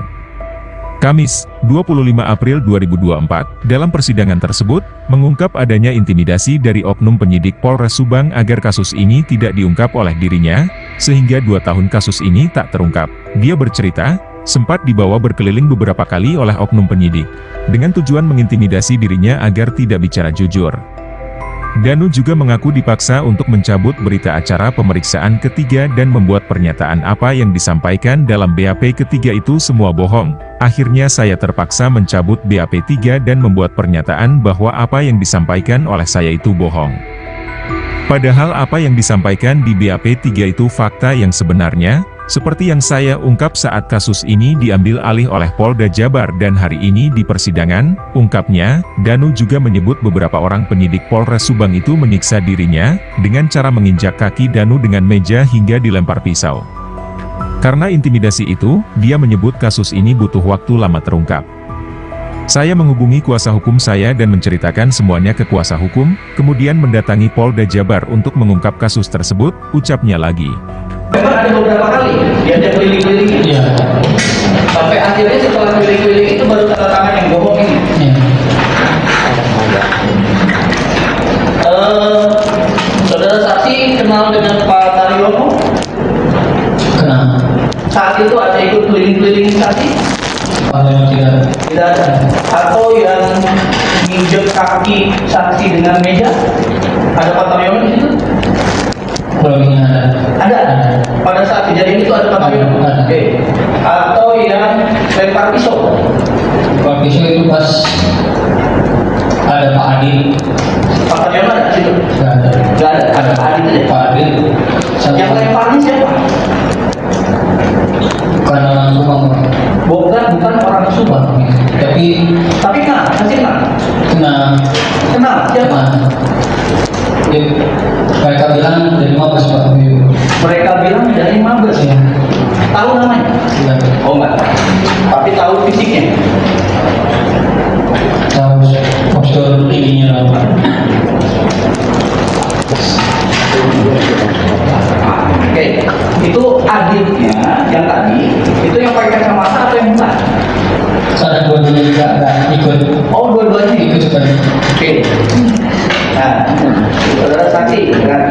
Kamis, 25 April 2024, dalam persidangan tersebut, mengungkap adanya intimidasi dari oknum penyidik Polres Subang agar kasus ini tidak diungkap oleh dirinya, sehingga 2 tahun kasus ini tak terungkap. Dia bercerita, sempat dibawa berkeliling beberapa kali oleh oknum penyidik, dengan tujuan mengintimidasi dirinya agar tidak bicara jujur. Danu juga mengaku dipaksa untuk mencabut berita acara pemeriksaan ketiga dan membuat pernyataan apa yang disampaikan dalam BAP ketiga itu semua bohong. Akhirnya saya terpaksa mencabut BAP 3 dan membuat pernyataan bahwa apa yang disampaikan oleh saya itu bohong. Padahal apa yang disampaikan di BAP 3 itu fakta yang sebenarnya, seperti yang saya ungkap saat kasus ini diambil alih oleh Polda Jabar dan hari ini di persidangan, ungkapnya. Danu juga menyebut beberapa orang penyidik Polres Subang itu menyiksa dirinya, dengan cara menginjak kaki Danu dengan meja hingga dilempar pisau. Karena intimidasi itu, dia menyebut kasus ini butuh waktu lama terungkap. Saya menghubungi kuasa hukum saya dan menceritakan semuanya ke kuasa hukum, kemudian mendatangi Polda Jabar untuk mengungkap kasus tersebut, ucapnya lagi. Memang ada beberapa kali diajak keliling-keliling ini. Iya. Sampai akhirnya setelah keliling-keliling itu baru tanda tangan yang bohong ini. Iya. Saudara saksi kenal dengan Pak Taryono? Kenal. Saat itu ada ikut keliling-keliling saksi? Tidak ada. Atau yang menginjak kaki saksi dengan meja? Ada Pak Taryono di situ? Belum ingat. Ada. Pada saat kejadian itu ada Pak Taryono? Ada. Oke. Atau yang lempar pisau? Pak pisau itu pas ada Pak Adi. Pak Taryono ada di situ? Nggak ada. Nggak ada. Ada Pak Adi saja. Pak Adi. Yang lemparnya siapa? Bukan orang Subang. Bukan orang Subang. Tapi kenal, masih kenal. kenal. Kenal siapa? Mereka bilang dari Mabes Pak. Mereka bilang dari Mabes. Ya. Tahu namanya? Ya. Oh enggak. Tapi tahu fisiknya. Tahu postur tingginya apa? Oke, itu adiknya yang tadi, itu yang pakai kacamata atau yang bukan? Ada dua-duanya juga ada ikut. Oh, dua-duanya Ikut juga. Oke. Nah, saudara saksi, kan?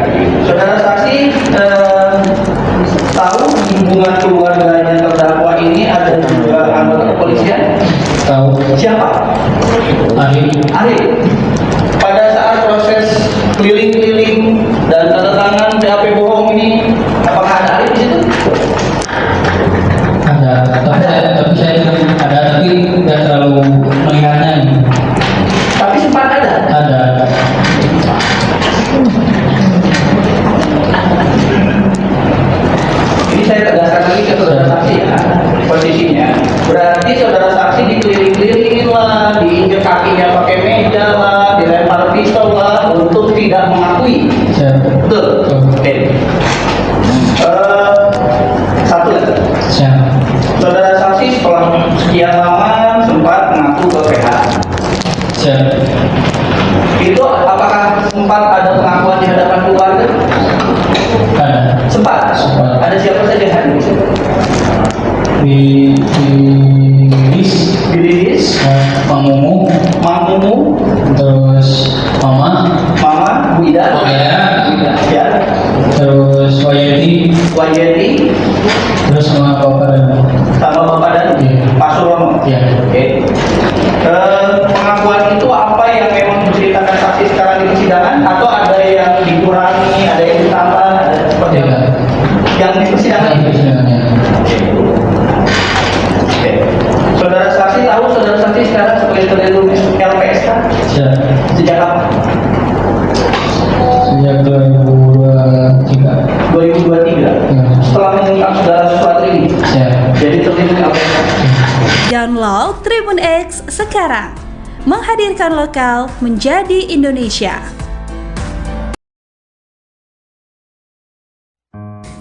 Saudara saksi tahu di hubungan keluarganya terdakwa ini ada juga anggota kepolisian? Tahu. Siapa? Ari. Ari. Pada saat proses keliling-keliling dan tanda tangan BAP bohong ini, apakah ada Ari di situ? Ada. Tapi saya ada tapi tidak terlalu mengingatnya ini. Tapi sempat ada. Ada. Ini saya tegaskan lagi ke saudara saksi ya, posisinya. Berarti saudara saksi dikeliling-kelilingin lah, diinjek kakinya pakai meja lah, dilempar pistol lah, untuk tidak mengakui. Siap. Betul? Oke. Satu lagi. Siap. Saudara saksi setelah sekian lama sempat mengaku ke PH. Siap. Itu apakah sempat ada pengakuan di hadapan keluarga? Ada. Sempat. Sempat. Ada siapa saja yang hadir? Di list. Bilis, Mang Mumu, Mang Mumu, terus Mama, Mama, Bu Ida, ya, terus Wayeti, Wayeti, terus sama Bapak dan sama Bapak dan Iya. Pak Surono. ya. Oke. Pengakuan itu apa yang memang diceritakan saksi sekarang di persidangan, atau ada yang dikurangi, ada yang ditambah, ada seperti apa? Yang di persidangan Itu ini. sebenarnya. Oke. Saudara saksi tahu saudara saksi sekarang sebagai terlindung LPSK Siap. sejak kapan? Sejak 2023. 2023. Ya. Setelah mengungkap saudara sesuatu ini, Siap. jadi terlindung LPSK. Download Tribun X sekarang. Menghadirkan lokal menjadi Indonesia.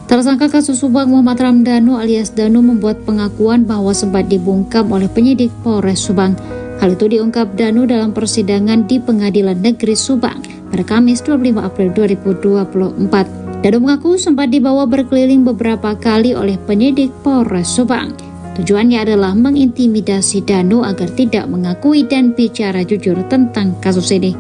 Tersangka kasus Subang Muhammad Ramdhanu alias Danu membuat pengakuan bahwa sempat dibungkam oleh penyidik Polres Subang. Hal itu diungkap Danu dalam persidangan di Pengadilan Negeri Subang pada Kamis 25 April 2024. Danu mengaku sempat dibawa berkeliling beberapa kali oleh penyidik Polres Subang. Tujuannya adalah mengintimidasi Danu agar tidak mengakui dan bicara jujur tentang kasus ini.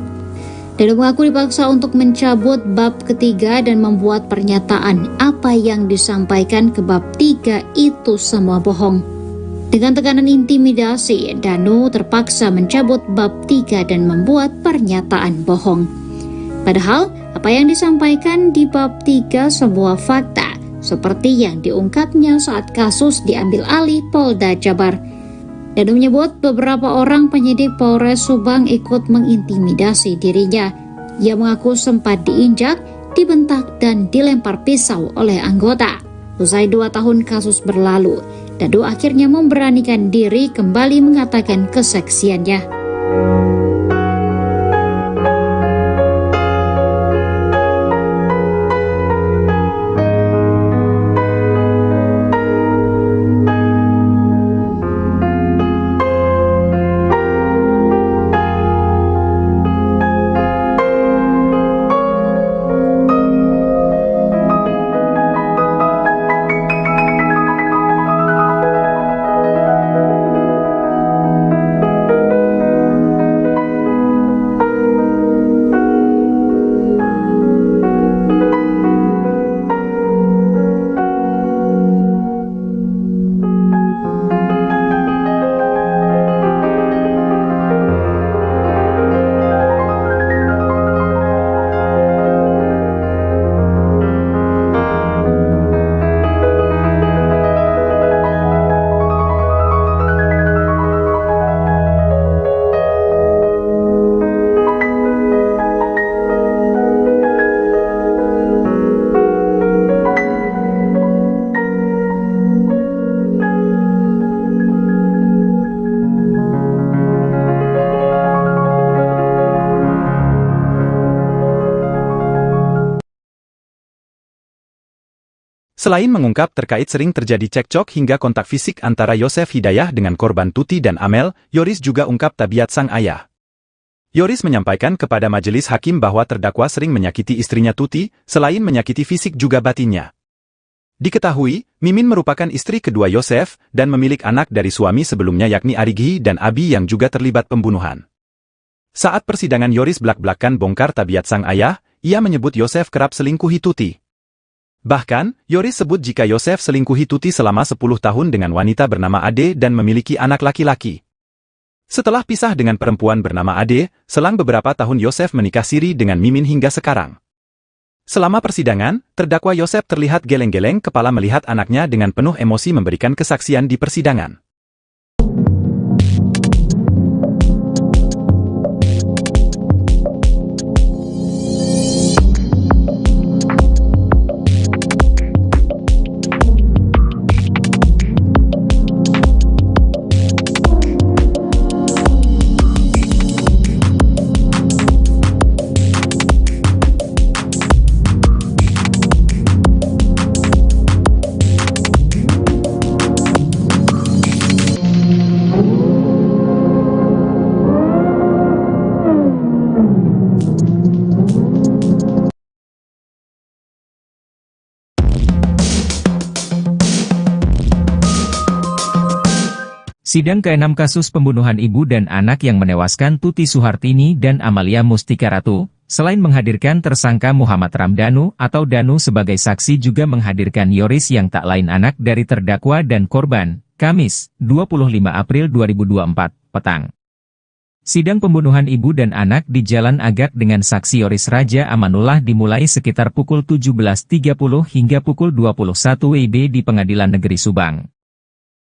Danu mengaku dipaksa untuk mencabut bab ketiga dan membuat pernyataan apa yang disampaikan ke bab 3 itu semua bohong. Dengan tekanan intimidasi, Danu terpaksa mencabut bab 3 dan membuat pernyataan bohong. Padahal apa yang disampaikan di bab 3 sebuah fakta, seperti yang diungkapnya saat kasus diambil alih Polda Jabar. Danu menyebut beberapa orang penyidik Polres Subang ikut mengintimidasi dirinya. Ia mengaku sempat diinjak, dibentak, dan dilempar pisau oleh anggota. Usai 2 tahun kasus berlalu, Danu akhirnya memberanikan diri kembali mengatakan kesaksiannya. Selain mengungkap terkait sering terjadi cekcok hingga kontak fisik antara Yosef Hidayah dengan korban Tuti dan Amel, Yoris juga ungkap tabiat sang ayah. Yoris menyampaikan kepada majelis hakim bahwa terdakwa sering menyakiti istrinya Tuti, selain menyakiti fisik juga batinnya. Diketahui, Mimin merupakan istri kedua Yosef dan memiliki anak dari suami sebelumnya yakni Arighi dan Abi yang juga terlibat pembunuhan. Saat persidangan Yoris belak-belakan bongkar tabiat sang ayah, ia menyebut Yosef kerap selingkuhi Tuti. Bahkan, Yoris sebut jika Yosef selingkuhi Tuti selama 10 tahun dengan wanita bernama Ade dan memiliki anak laki-laki. Setelah pisah dengan perempuan bernama Ade, selang beberapa tahun Yosef menikah siri dengan Mimin hingga sekarang. Selama persidangan, terdakwa Yosef terlihat geleng-geleng kepala melihat anaknya dengan penuh emosi memberikan kesaksian di persidangan. Sidang ke-6 kasus pembunuhan ibu dan anak yang menewaskan Tuti Suhartini dan Amalia Mustika Ratu, selain menghadirkan tersangka Muhammad Ramdhanu atau Danu sebagai saksi juga menghadirkan Yoris yang tak lain anak dari terdakwa dan korban, Kamis, 25 April 2024, petang. Sidang pembunuhan ibu dan anak di Jalan Agak dengan saksi Yoris Raja Amanullah dimulai sekitar pukul 17.30 hingga pukul 21 WIB di Pengadilan Negeri Subang.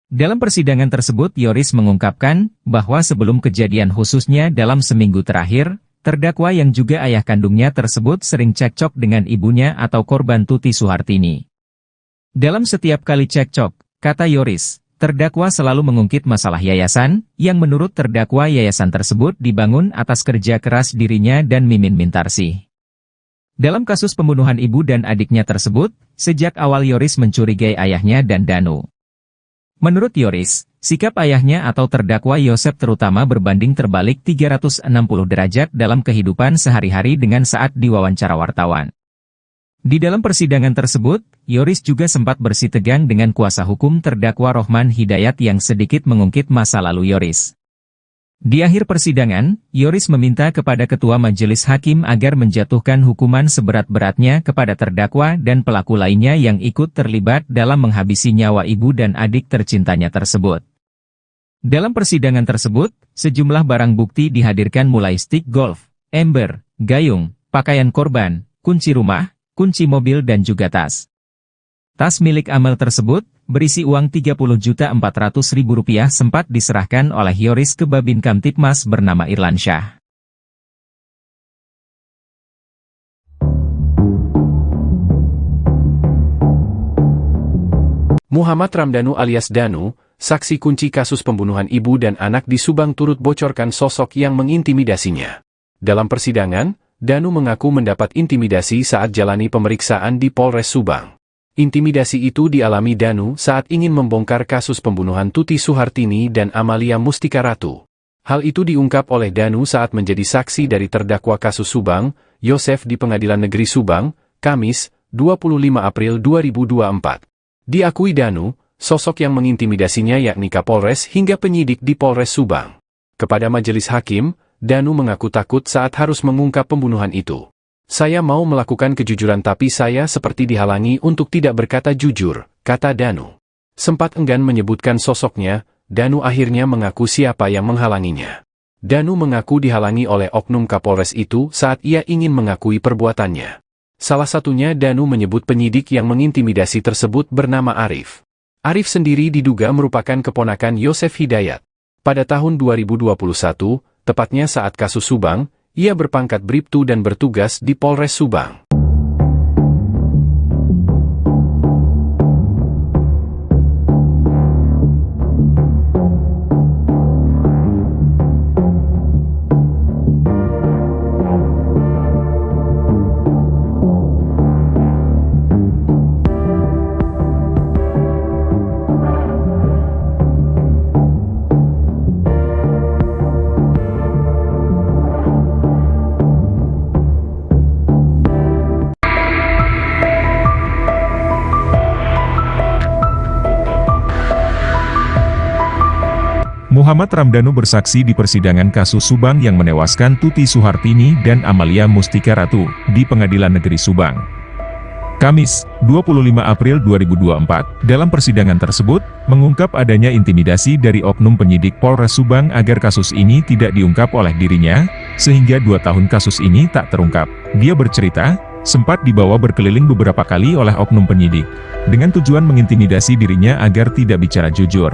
Dalam persidangan tersebut Yoris mengungkapkan bahwa sebelum kejadian khususnya dalam seminggu terakhir, terdakwa yang juga ayah kandungnya tersebut sering cekcok dengan ibunya atau korban Tuti Suhartini. Dalam setiap kali cekcok, kata Yoris, terdakwa selalu mengungkit masalah yayasan, yang menurut terdakwa yayasan tersebut dibangun atas kerja keras dirinya dan Mimin Mintarsih. Dalam kasus pembunuhan ibu dan adiknya tersebut, sejak awal Yoris mencurigai ayahnya dan Danu. Menurut Yoris, sikap ayahnya atau terdakwa Yosef terutama berbanding terbalik 360 derajat dalam kehidupan sehari-hari dengan saat diwawancara wartawan. Di dalam persidangan tersebut, Yoris juga sempat bersitegang dengan kuasa hukum terdakwa Rohman Hidayat yang sedikit mengungkit masa lalu Yoris. Di akhir persidangan, Yoris meminta kepada Ketua Majelis Hakim agar menjatuhkan hukuman seberat-beratnya kepada terdakwa dan pelaku lainnya yang ikut terlibat dalam menghabisi nyawa ibu dan adik tercintanya tersebut. Dalam persidangan tersebut, sejumlah barang bukti dihadirkan mulai stik golf, ember, gayung, pakaian korban, kunci rumah, kunci mobil dan juga tas. Tas milik Amel tersebut, berisi uang Rp30.400.000 sempat diserahkan oleh Yoris ke Babin Kamtipmas bernama Irlansyah. Muhammad Ramdhanu alias Danu, saksi kunci kasus pembunuhan ibu dan anak di Subang turut bocorkan sosok yang mengintimidasinya. Dalam persidangan, Danu mengaku mendapat intimidasi saat jalani pemeriksaan di Polres Subang. Intimidasi itu dialami Danu saat ingin membongkar kasus pembunuhan Tuti Suhartini dan Amalia Mustika Ratu. Hal itu diungkap oleh Danu saat menjadi saksi dari terdakwa kasus Subang, Yosef di Pengadilan Negeri Subang, Kamis, 25 April 2024. Diakui Danu, sosok yang mengintimidasinya yakni Kapolres hingga penyidik di Polres Subang. Kepada majelis hakim, Danu mengaku takut saat harus mengungkap pembunuhan itu. Saya mau melakukan kejujuran tapi saya seperti dihalangi untuk tidak berkata jujur, kata Danu. Sempat enggan menyebutkan sosoknya, Danu akhirnya mengaku siapa yang menghalanginya. Danu mengaku dihalangi oleh oknum Kapolres itu saat ia ingin mengakui perbuatannya. Salah satunya Danu menyebut penyidik yang mengintimidasi tersebut bernama Arif. Arif sendiri diduga merupakan keponakan Yosef Hidayat. Pada tahun 2021, tepatnya saat kasus Subang, ia berpangkat Bribtu dan bertugas di Polres Subang. Muhammad Ramdhanu bersaksi di persidangan kasus Subang yang menewaskan Tuti Suhartini dan Amalia Mustika Ratu di Pengadilan Negeri Subang. Kamis, 25 April 2024, dalam persidangan tersebut, mengungkap adanya intimidasi dari oknum penyidik Polres Subang agar kasus ini tidak diungkap oleh dirinya, sehingga 2 tahun kasus ini tak terungkap. Dia bercerita, sempat dibawa berkeliling beberapa kali oleh oknum penyidik, dengan tujuan mengintimidasi dirinya agar tidak bicara jujur.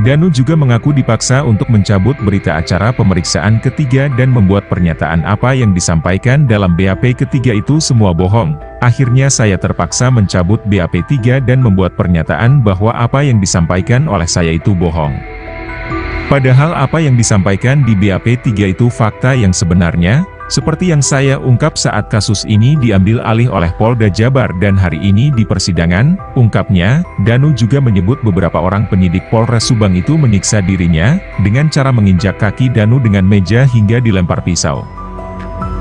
Danu juga mengaku dipaksa untuk mencabut berita acara pemeriksaan ketiga dan membuat pernyataan apa yang disampaikan dalam BAP ketiga itu semua bohong. Akhirnya saya terpaksa mencabut BAP 3 dan membuat pernyataan bahwa apa yang disampaikan oleh saya itu bohong. Padahal apa yang disampaikan di BAP 3 itu fakta yang sebenarnya, seperti yang saya ungkap saat kasus ini diambil alih oleh Polda Jabar dan hari ini di persidangan, ungkapnya. Danu juga menyebut beberapa orang penyidik Polres Subang itu menyiksa dirinya, dengan cara menginjak kaki Danu dengan meja hingga dilempar pisau.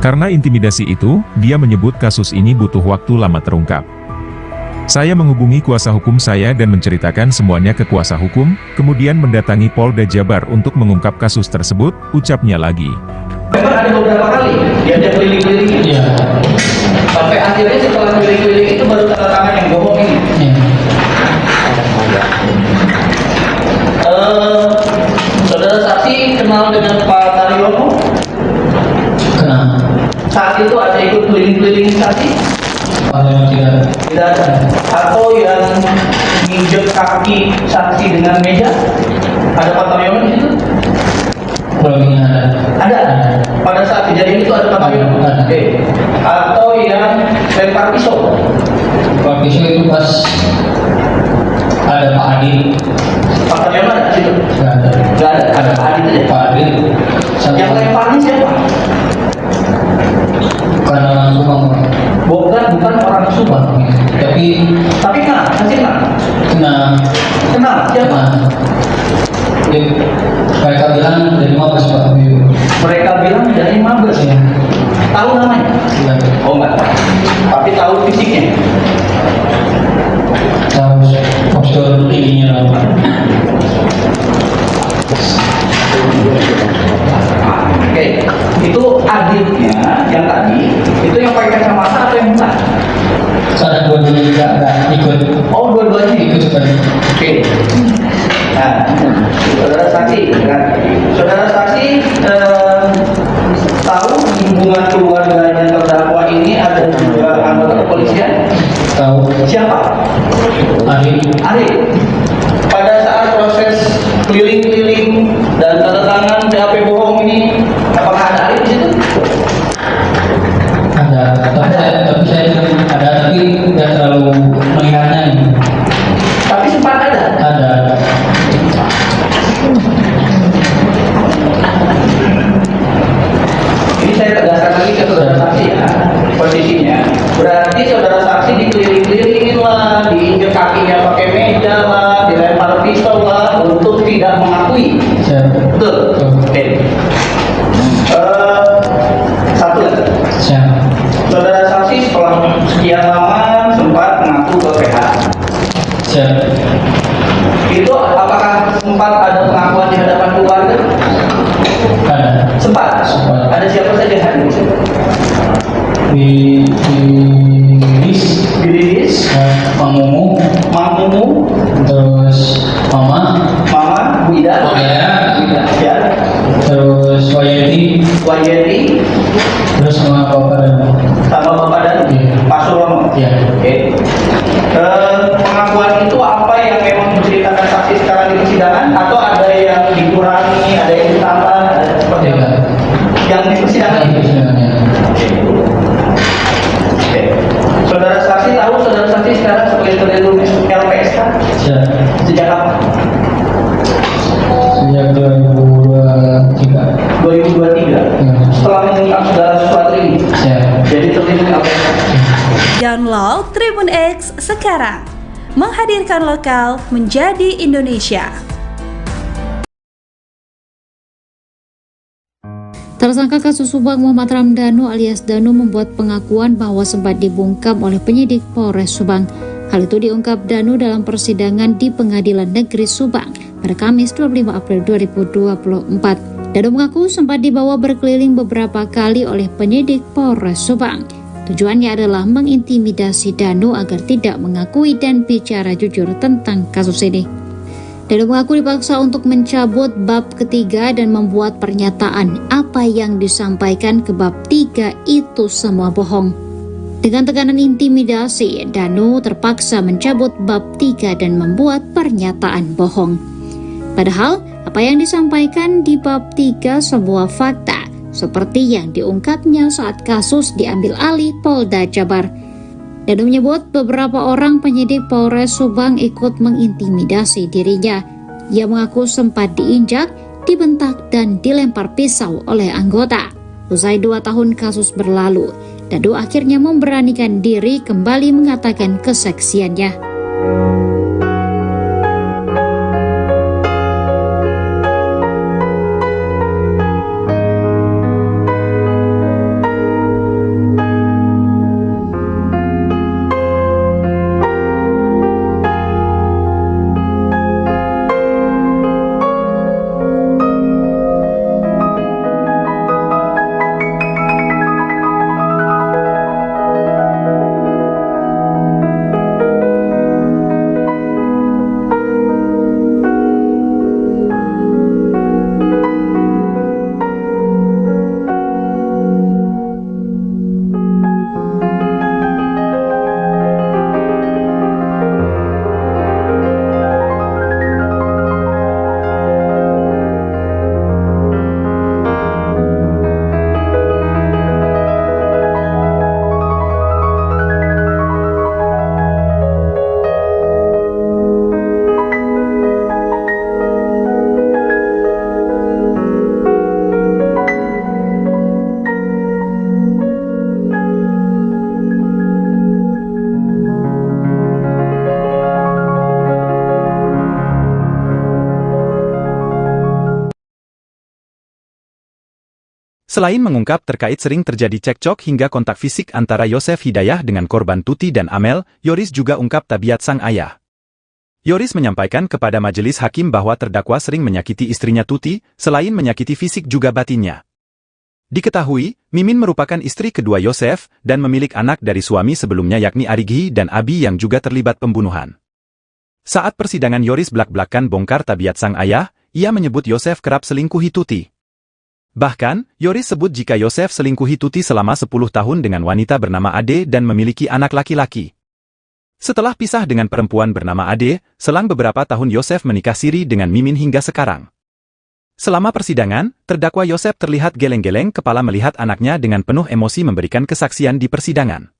Karena intimidasi itu, dia menyebut kasus ini butuh waktu lama terungkap. Saya menghubungi kuasa hukum saya dan menceritakan semuanya ke kuasa hukum, kemudian mendatangi Polda Jabar untuk mengungkap kasus tersebut, ucapnya lagi. Memang ada beberapa kali dia keliling-keliling. Iya. Sampai akhirnya setelah keliling-keliling itu baru tanda tangan yang bohong ini. Iya. Saudara saksi kenal dengan Pak Taryono? Kenal. Saat itu ada ikut keliling-keliling saksi? Tidak. Tidak ada. Atau yang nginjek kaki saksi dengan meja? Ada Pak Taryono di situ? Belum ada. Ada. Pada saat kejadian itu ada Pak Taryono? Ada. Oke. Atau yang lempar pisau? Pak pisau itu pas ada Pak Adi. Pak Taryono ada di situ? Nggak ada. Nggak ada. Ada Pak Adi saja. Pak Adi. Yang lemparnya siapa? Bukan orang Subang. Bukan orang Subang. Tapi kenal, masih kenal. Kenal siapa? Mereka bilang dari Mabes Pak. Mereka bilang dari Mabes. Ya. Tahu namanya? Iya. Oh enggak. Tapi tahu fisiknya. Tahu postur tingginya apa? Oke, itu adiknya yang tadi, itu yang pakai kacamata atau yang bukan? Saya dua-duanya juga ada ikut. Oh, dua-duanya Ikut sekali. Oke. Nah, saudara saksi, kan? Saudara saksi tahu hubungan keluarganya terdakwa ini ada juga anggota kepolisian? Tahu. Siapa? Ari. Pada saat proses keliling-keliling dan tanda tangan BAP bohong ini, apakah ada Ari di situ? Ada. Tapi saya ada tapi tidak terlalu melihatnya ini. Tapi sempat ada. Ada. Ini saya tegaskan lagi ke saudara saksi ya, posisinya. Berarti saudara saksi dikeliling-kelilingin lah, diinjek kakinya pakai meja lah, dilempar pisau lah, untuk tidak mengakui. Betul? Oke. Satu lagi. Saudara saksi setelah sekian lama sempat mengaku ke PH. Itu apakah sempat ada pengakuan di hadapan keluarga? Ada. Sempat. Ada siapa saja hadir? Di Lilis, Mang Mumu, terus Mama, Bu Ida, ya, terus Wayeti, terus sama Bapak dan Pak Surono. Iya. Oke. Pengakuan itu apa yang memang diceritakan saksi sekarang di persidangan, atau ada yang dikurangi, ada yang ditambah, ada seperti apa? Yang di persidangan itu. Oke. Saudara saksi tahu saudara saksi sekarang sebagai penduduk LPSK? Sejak kapan? Sejak 2023. 2023. Setelah mengungkap segala sesuatu ini. Jadi terlindung LPSK. Download Tribun X sekarang. Menghadirkan lokal menjadi Indonesia. Tersangka kasus Subang Muhammad Ramdhanu alias Danu membuat pengakuan bahwa sempat dibungkam oleh penyidik Polres Subang. Hal itu diungkap Danu dalam persidangan di Pengadilan Negeri Subang pada Kamis 25 April 2024. Danu mengaku sempat dibawa berkeliling beberapa kali oleh penyidik Polres Subang. Tujuannya adalah mengintimidasi Danu agar tidak mengakui dan bicara jujur tentang kasus ini. Danu mengaku dipaksa untuk mencabut bab ketiga dan membuat pernyataan apa yang disampaikan ke bab 3 itu semua bohong. Dengan tekanan intimidasi, Danu terpaksa mencabut bab 3 dan membuat pernyataan bohong. Padahal, apa yang disampaikan di bab 3 sebuah fakta, seperti yang diungkapnya saat kasus diambil alih Polda Jabar. Danu menyebut beberapa orang penyidik Polres Subang ikut mengintimidasi dirinya. Ia mengaku sempat diinjak, dibentak, dan dilempar pisau oleh anggota. Usai 2 tahun kasus berlalu, Danu akhirnya memberanikan diri kembali mengatakan kesaksiannya. Selain mengungkap terkait sering terjadi cekcok hingga kontak fisik antara Yosef Hidayah dengan korban Tuti dan Amel, Yoris juga ungkap tabiat sang ayah. Yoris menyampaikan kepada majelis hakim bahwa terdakwa sering menyakiti istrinya Tuti, selain menyakiti fisik juga batinnya. Diketahui, Mimin merupakan istri kedua Yosef dan memiliki anak dari suami sebelumnya yakni Arigi dan Abi yang juga terlibat pembunuhan. Saat persidangan Yoris blak-blakan bongkar tabiat sang ayah, ia menyebut Yosef kerap selingkuhi Tuti. Bahkan, Yoris sebut jika Yosef selingkuhi Tuti selama 10 tahun dengan wanita bernama Ade dan memiliki anak laki-laki. Setelah pisah dengan perempuan bernama Ade, selang beberapa tahun Yosef menikah siri dengan Mimin hingga sekarang. Selama persidangan, terdakwa Yosef terlihat geleng-geleng kepala melihat anaknya dengan penuh emosi memberikan kesaksian di persidangan.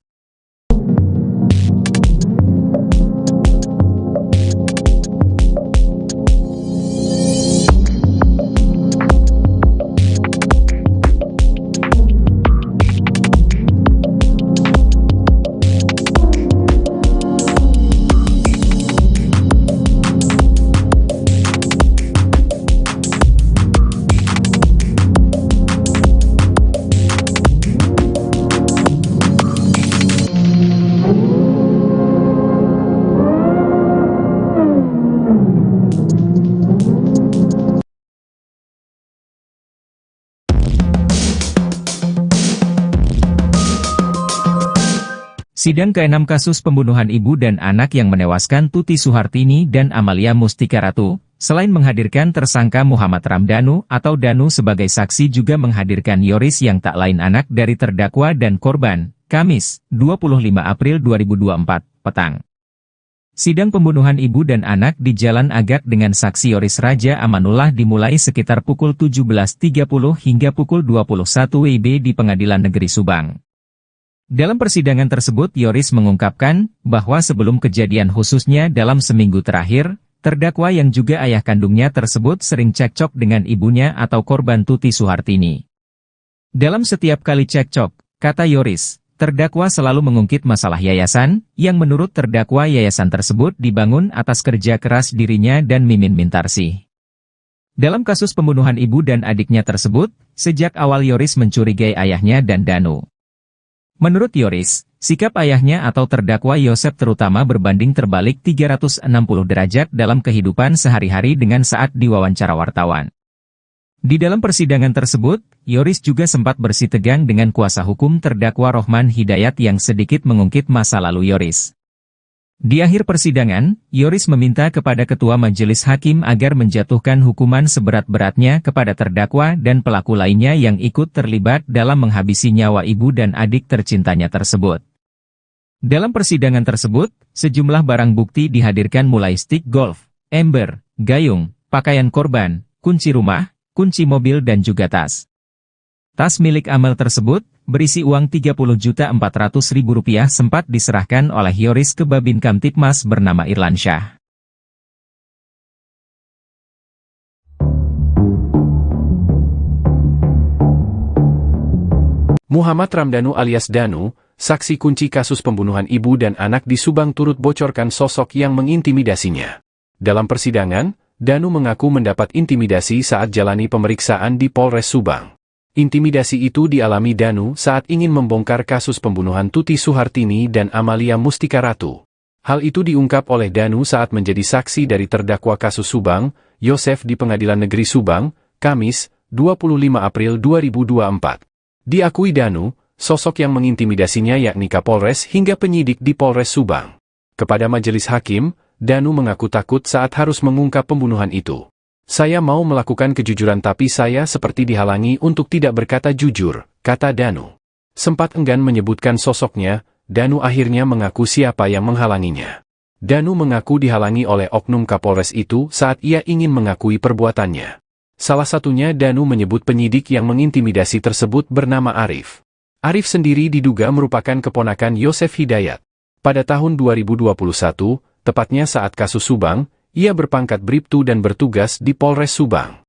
Sidang ke-6 kasus pembunuhan ibu dan anak yang menewaskan Tuti Suhartini dan Amalia Mustika Ratu, selain menghadirkan tersangka Muhammad Ramdhanu atau Danu sebagai saksi juga menghadirkan Yoris yang tak lain anak dari terdakwa dan korban, Kamis, 25 April 2024, petang. Sidang pembunuhan ibu dan anak di Jalan Agak dengan saksi Yoris Raja Amanullah dimulai sekitar pukul 17.30 hingga pukul 21 WIB di Pengadilan Negeri Subang. Dalam persidangan tersebut Yoris mengungkapkan bahwa sebelum kejadian khususnya dalam seminggu terakhir, terdakwa yang juga ayah kandungnya tersebut sering cekcok dengan ibunya atau korban Tuti Suhartini. Dalam setiap kali cekcok, kata Yoris, terdakwa selalu mengungkit masalah yayasan, yang menurut terdakwa yayasan tersebut dibangun atas kerja keras dirinya dan Mimin Mintarsih. Dalam kasus pembunuhan ibu dan adiknya tersebut, sejak awal Yoris mencurigai ayahnya dan Danu. Menurut Yoris, Sikap ayahnya atau terdakwa Yosef terutama berbanding terbalik 360 derajat dalam kehidupan sehari-hari dengan saat diwawancara wartawan. Di dalam persidangan tersebut, Yoris juga sempat bersitegang dengan kuasa hukum terdakwa Rohman Hidayat yang sedikit mengungkit masa lalu Yoris. Di akhir persidangan, Yoris meminta kepada Ketua Majelis Hakim agar menjatuhkan hukuman seberat-beratnya kepada terdakwa dan pelaku lainnya yang ikut terlibat dalam menghabisi nyawa ibu dan adik tercintanya tersebut. Dalam persidangan tersebut, sejumlah barang bukti dihadirkan mulai stik golf, ember, gayung, pakaian korban, kunci rumah, kunci mobil dan juga tas. Tas milik Amel tersebut, berisi uang Rp30.400.000 sempat diserahkan oleh Yoris ke Babin Kamtipmas bernama Irlansyah. Muhammad Ramdhanu alias Danu, saksi kunci kasus pembunuhan ibu dan anak di Subang turut bocorkan sosok yang mengintimidasinya. Dalam persidangan, Danu mengaku mendapat intimidasi saat jalani pemeriksaan di Polres Subang. Intimidasi itu dialami Danu saat ingin membongkar kasus pembunuhan Tuti Suhartini dan Amalia Mustika Ratu. Hal itu diungkap oleh Danu saat menjadi saksi dari terdakwa kasus Subang, Yosef di Pengadilan Negeri Subang, Kamis, 25 April 2024. Diakui Danu, sosok yang mengintimidasinya yakni Kapolres hingga penyidik di Polres Subang. Kepada majelis hakim, Danu mengaku takut saat harus mengungkap pembunuhan itu. Saya mau melakukan kejujuran tapi saya seperti dihalangi untuk tidak berkata jujur, kata Danu. Sempat enggan menyebutkan sosoknya, Danu akhirnya mengaku siapa yang menghalanginya. Danu mengaku dihalangi oleh oknum Kapolres itu saat ia ingin mengakui perbuatannya. Salah satunya Danu menyebut penyidik yang mengintimidasi tersebut bernama Arif. Arif sendiri diduga merupakan keponakan Yosef Hidayat. Pada tahun 2021, tepatnya saat kasus Subang, ia berpangkat Bribtu dan bertugas di Polres Subang.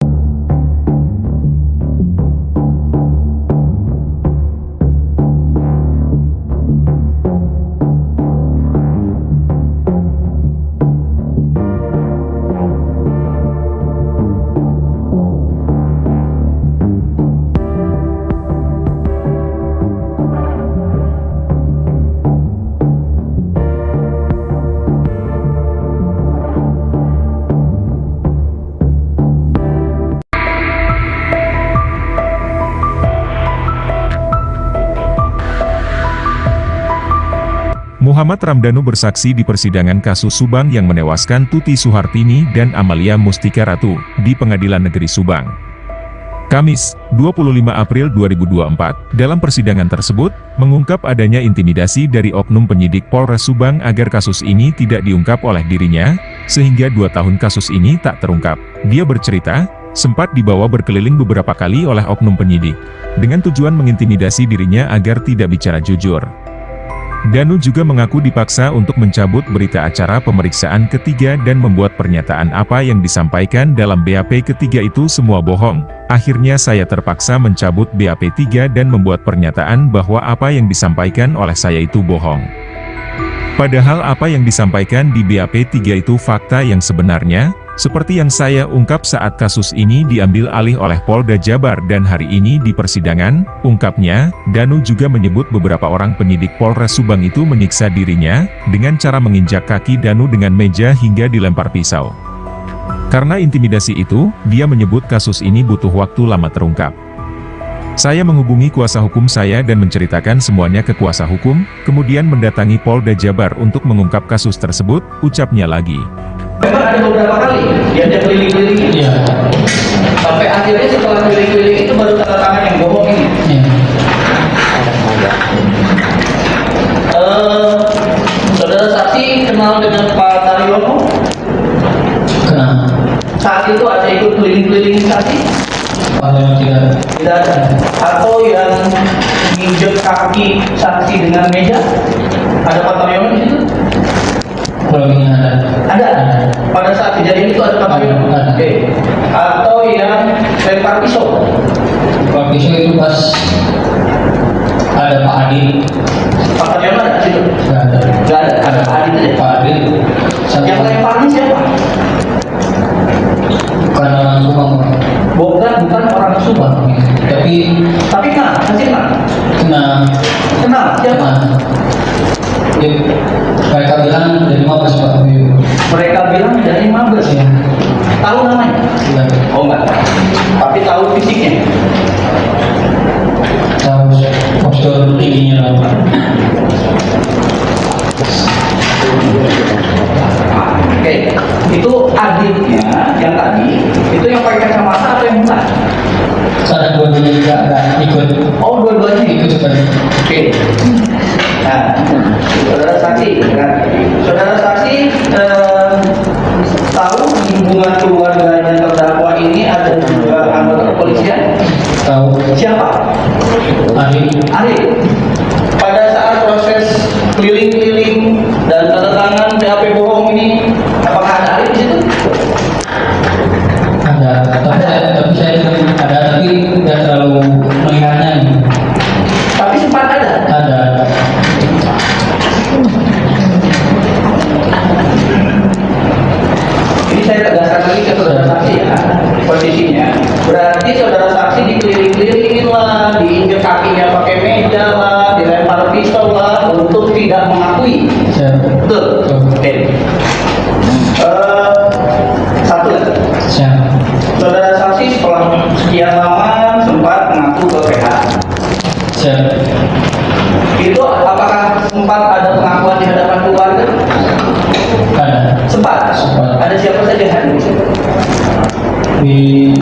Muhammad Ramdhanu bersaksi di persidangan kasus Subang yang menewaskan Tuti Suhartini dan Amalia Mustika Ratu di Pengadilan Negeri Subang. Kamis, 25 April 2024, dalam persidangan tersebut, mengungkap adanya intimidasi dari oknum penyidik Polres Subang agar kasus ini tidak diungkap oleh dirinya, sehingga 2 tahun kasus ini tak terungkap. Dia bercerita, sempat dibawa berkeliling beberapa kali oleh oknum penyidik, dengan tujuan mengintimidasi dirinya agar tidak bicara jujur. Danu juga mengaku dipaksa untuk mencabut berita acara pemeriksaan ketiga dan membuat pernyataan apa yang disampaikan dalam BAP ketiga itu semua bohong. Akhirnya saya terpaksa mencabut BAP 3 dan membuat pernyataan bahwa apa yang disampaikan oleh saya itu bohong. Padahal apa yang disampaikan di BAP 3 itu fakta yang sebenarnya, seperti yang saya ungkap saat kasus ini diambil alih oleh Polda Jabar dan hari ini di persidangan, ungkapnya. Danu juga menyebut beberapa orang penyidik Polres Subang itu menyiksa dirinya, dengan cara menginjak kaki Danu dengan meja hingga dilempar pisau. Karena intimidasi itu, dia menyebut kasus ini butuh waktu lama terungkap. Saya menghubungi kuasa hukum saya dan menceritakan semuanya ke kuasa hukum, kemudian mendatangi Polda Jabar untuk mengungkap kasus tersebut, ucapnya lagi. Memang ada beberapa kali dia keliling-keliling. Iya. Sampai akhirnya setelah keliling-keliling itu baru tanda tangan yang bohong ini. Iya. Saudara saksi kenal dengan Pak Taryono? Kenal. Saat itu ada ikut keliling-keliling saksi? Tidak. Tidak ada. Atau yang nginjek kaki saksi dengan meja? Ada Pak Taryono di situ? Kurangnya Ada? Pada saat kejadian itu ada Pak Taryono? Ada. Oke. Atau yang lempar pisau? Pak pisau itu pas ada Pak Adi. Pak Taryono ada di situ? Nggak ada. Nggak ada. Ada Pak Adi saja. Pak Adi. Yang lemparnya siapa? Bukan orang Subang. Bukan orang Subang. Tapi kenal, masih kenal. kenal. Kenal, siapa? Kenal. Oke, itu adiknya yang tadi, itu yang pakai kacamata atau yang bukan? Ada dua-duanya juga ada ikut. Oh, dua-duanya Ikut seperti. Oke. Nah, saudara saksi, kan? Saudara saksi tahu di hubungan keluarganya terdakwa ini ada juga anggota kepolisian? Tahu. Siapa? Ari. Pada saat proses keliling-keliling dan tanda tangan BAP bohong ini, apakah ada Ari di situ? Ada. Tapi saya ada tapi tidak terlalu mengingatnya. Tapi sempat ada. Ada. Ini saya tegaskan lagi ke saudara saksi ya, posisinya. Berarti saudara saksi dikeliling-kelilingin lah, diinjek kakinya pakai meja lah, dilempar pistol lah, untuk tidak mengakui. Siap. Betul? Oke. Satu lagi. Siap. Saudara saksi setelah sekian lama sempat mengaku ke PH. Siap. Itu apakah sempat ada pengakuan di hadapan keluarga? Ada. Sempat. Ada siapa saja hadir di situ? Di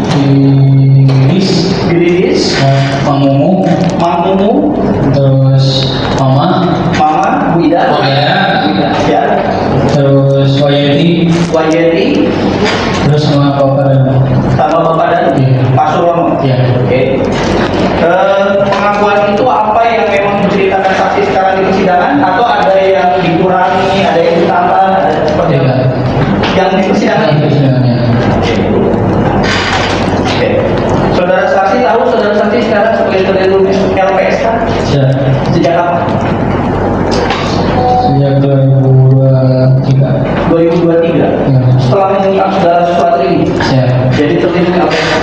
Mang Mumu, terus Mama, Bu Ida, ya, terus Wayeti, terus sama Bapak dan dan Pak Surono. Iya. Oke. Pengakuan itu apa yang memang diceritakan saksi sekarang di persidangan, atau ada yang dikurangi, ada yang ditambah, ada seperti Iya. apa? Yang di persidangan itu. persidangannya. Oke. Saudara saksi tahu saudara saksi sekarang sebagai terlindung LPSK Siap. sejak kapan? Sejak 2023. 2023. Ya. Setelah mengungkap segala sesuatu ini, Siap. jadi terlindung LPSK.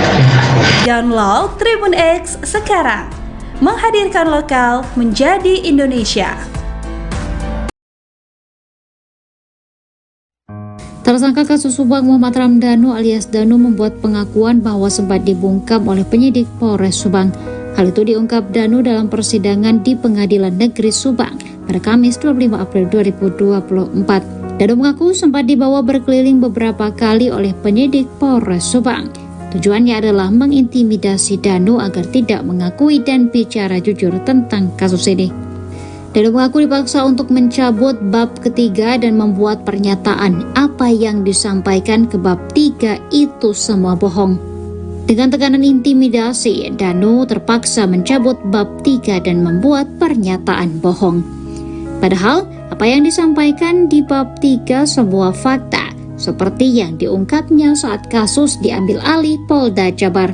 Download Tribun X sekarang. Menghadirkan lokal menjadi Indonesia. Tersangka kasus Subang Muhammad Ramdhanu alias Danu membuat pengakuan bahwa sempat dibungkam oleh penyidik Polres Subang. Hal itu diungkap Danu dalam persidangan di Pengadilan Negeri Subang pada Kamis 25 April 2024. Danu mengaku sempat dibawa berkeliling beberapa kali oleh penyidik Polres Subang. Tujuannya adalah mengintimidasi Danu agar tidak mengakui dan bicara jujur tentang kasus ini. Danu mengaku dipaksa untuk mencabut bab ketiga dan membuat pernyataan apa yang disampaikan ke bab 3 itu semua bohong. Dengan tekanan intimidasi, Danu terpaksa mencabut bab 3 dan membuat pernyataan bohong. Padahal, apa yang disampaikan di bab 3 sebuah fakta, seperti yang diungkapnya saat kasus diambil alih Polda Jabar.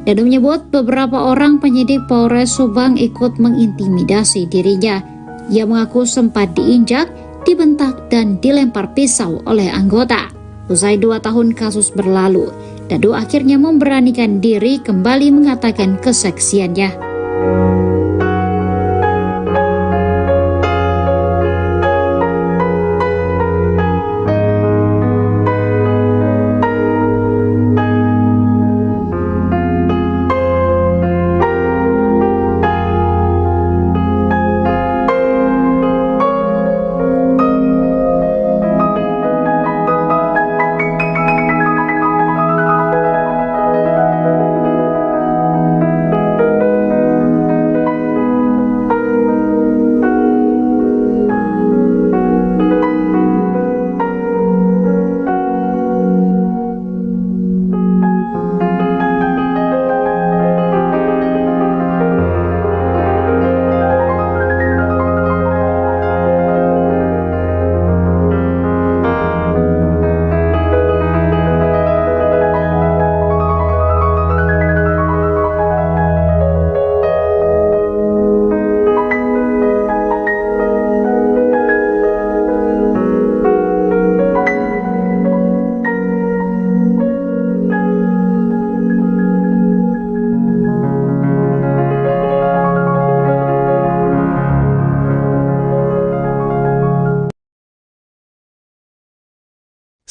Danu menyebut beberapa orang penyidik Polres Subang ikut mengintimidasi dirinya. Ia mengaku sempat diinjak, dibentak, dan dilempar pisau oleh anggota. Usai 2 tahun kasus berlalu, Danu akhirnya memberanikan diri kembali mengatakan kesaksiannya.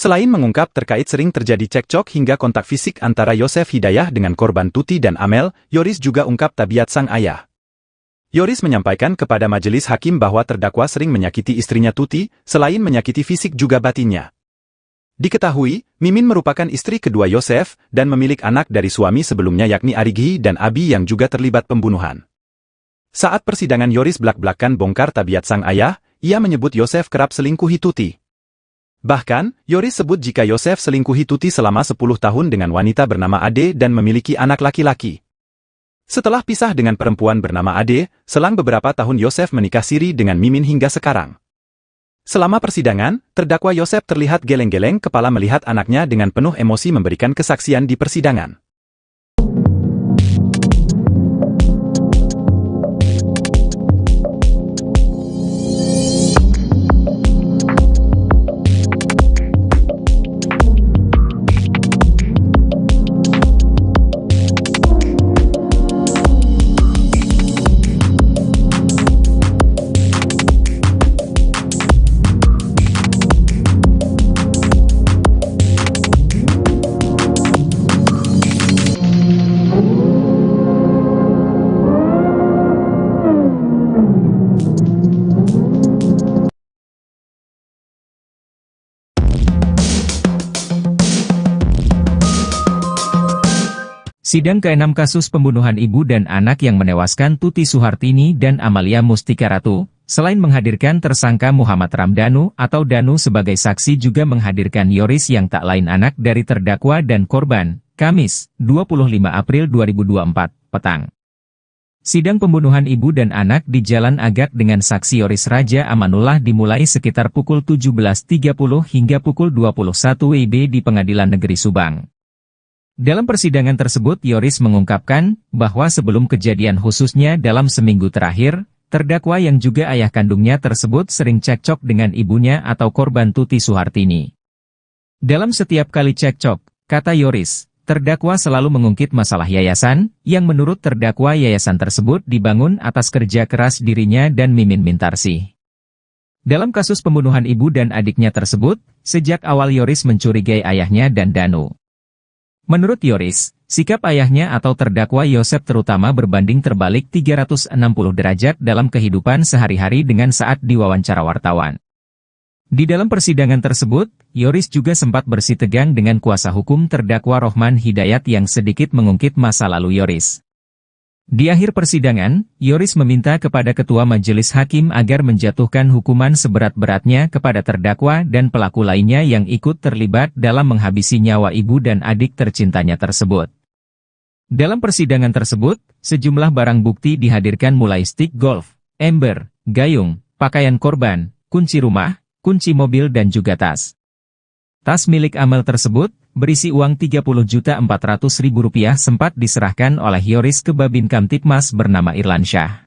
Selain mengungkap terkait sering terjadi cekcok hingga kontak fisik antara Yosef Hidayah dengan korban Tuti dan Amel, Yoris juga ungkap tabiat sang ayah. Yoris menyampaikan kepada majelis hakim bahwa terdakwa sering menyakiti istrinya Tuti, selain menyakiti fisik juga batinnya. Diketahui, Mimin merupakan istri kedua Yosef dan memiliki anak dari suami sebelumnya yakni Arigi dan Abi yang juga terlibat pembunuhan. Saat persidangan Yoris belak-belakan bongkar tabiat sang ayah, ia menyebut Yosef kerap selingkuhi Tuti. Bahkan, Yoris sebut jika Yosef selingkuhi Tuti selama 10 tahun dengan wanita bernama Ade dan memiliki anak laki-laki. Setelah pisah dengan perempuan bernama Ade, selang beberapa tahun Yosef menikah siri dengan Mimin hingga sekarang. Selama persidangan, terdakwa Yosef terlihat geleng-geleng kepala melihat anaknya dengan penuh emosi memberikan kesaksian di persidangan. Sidang ke-6 kasus pembunuhan ibu dan anak yang menewaskan Tuti Suhartini dan Amalia Mustika Ratu, selain menghadirkan tersangka Muhammad Ramdhanu atau Danu sebagai saksi juga menghadirkan Yoris yang tak lain anak dari terdakwa dan korban, Kamis, 25 April 2024, petang. Sidang pembunuhan ibu dan anak di Jalan Agak dengan saksi Yoris Raja Amanullah dimulai sekitar pukul 17.30 hingga pukul 21 WIB di Pengadilan Negeri Subang. Dalam persidangan tersebut Yoris mengungkapkan bahwa sebelum kejadian khususnya dalam seminggu terakhir, terdakwa yang juga ayah kandungnya tersebut sering cekcok dengan ibunya atau korban Tuti Suhartini. Dalam setiap kali cekcok, kata Yoris, terdakwa selalu mengungkit masalah yayasan, yang menurut terdakwa yayasan tersebut dibangun atas kerja keras dirinya dan Mimin Mintarsih. Dalam kasus pembunuhan ibu dan adiknya tersebut, sejak awal Yoris mencurigai ayahnya dan Danu. Menurut Yoris, sikap ayahnya atau terdakwa Yosef terutama berbanding terbalik 360 derajat dalam kehidupan sehari-hari dengan saat diwawancara wartawan. Di dalam persidangan tersebut, Yoris juga sempat bersitegang dengan kuasa hukum terdakwa Rohman Hidayat yang sedikit mengungkit masa lalu Yoris. Di akhir persidangan, Yoris meminta kepada Ketua Majelis Hakim agar menjatuhkan hukuman seberat-beratnya kepada terdakwa dan pelaku lainnya yang ikut terlibat dalam menghabisi nyawa ibu dan adik tercintanya tersebut. Dalam persidangan tersebut, sejumlah barang bukti dihadirkan mulai stik golf, ember, gayung, pakaian korban, kunci rumah, kunci mobil dan juga tas. Tas milik Amel tersebut, berisi uang Rp30.400.000 sempat diserahkan oleh Yoris ke Babin Kamtipmas bernama Irlansyah.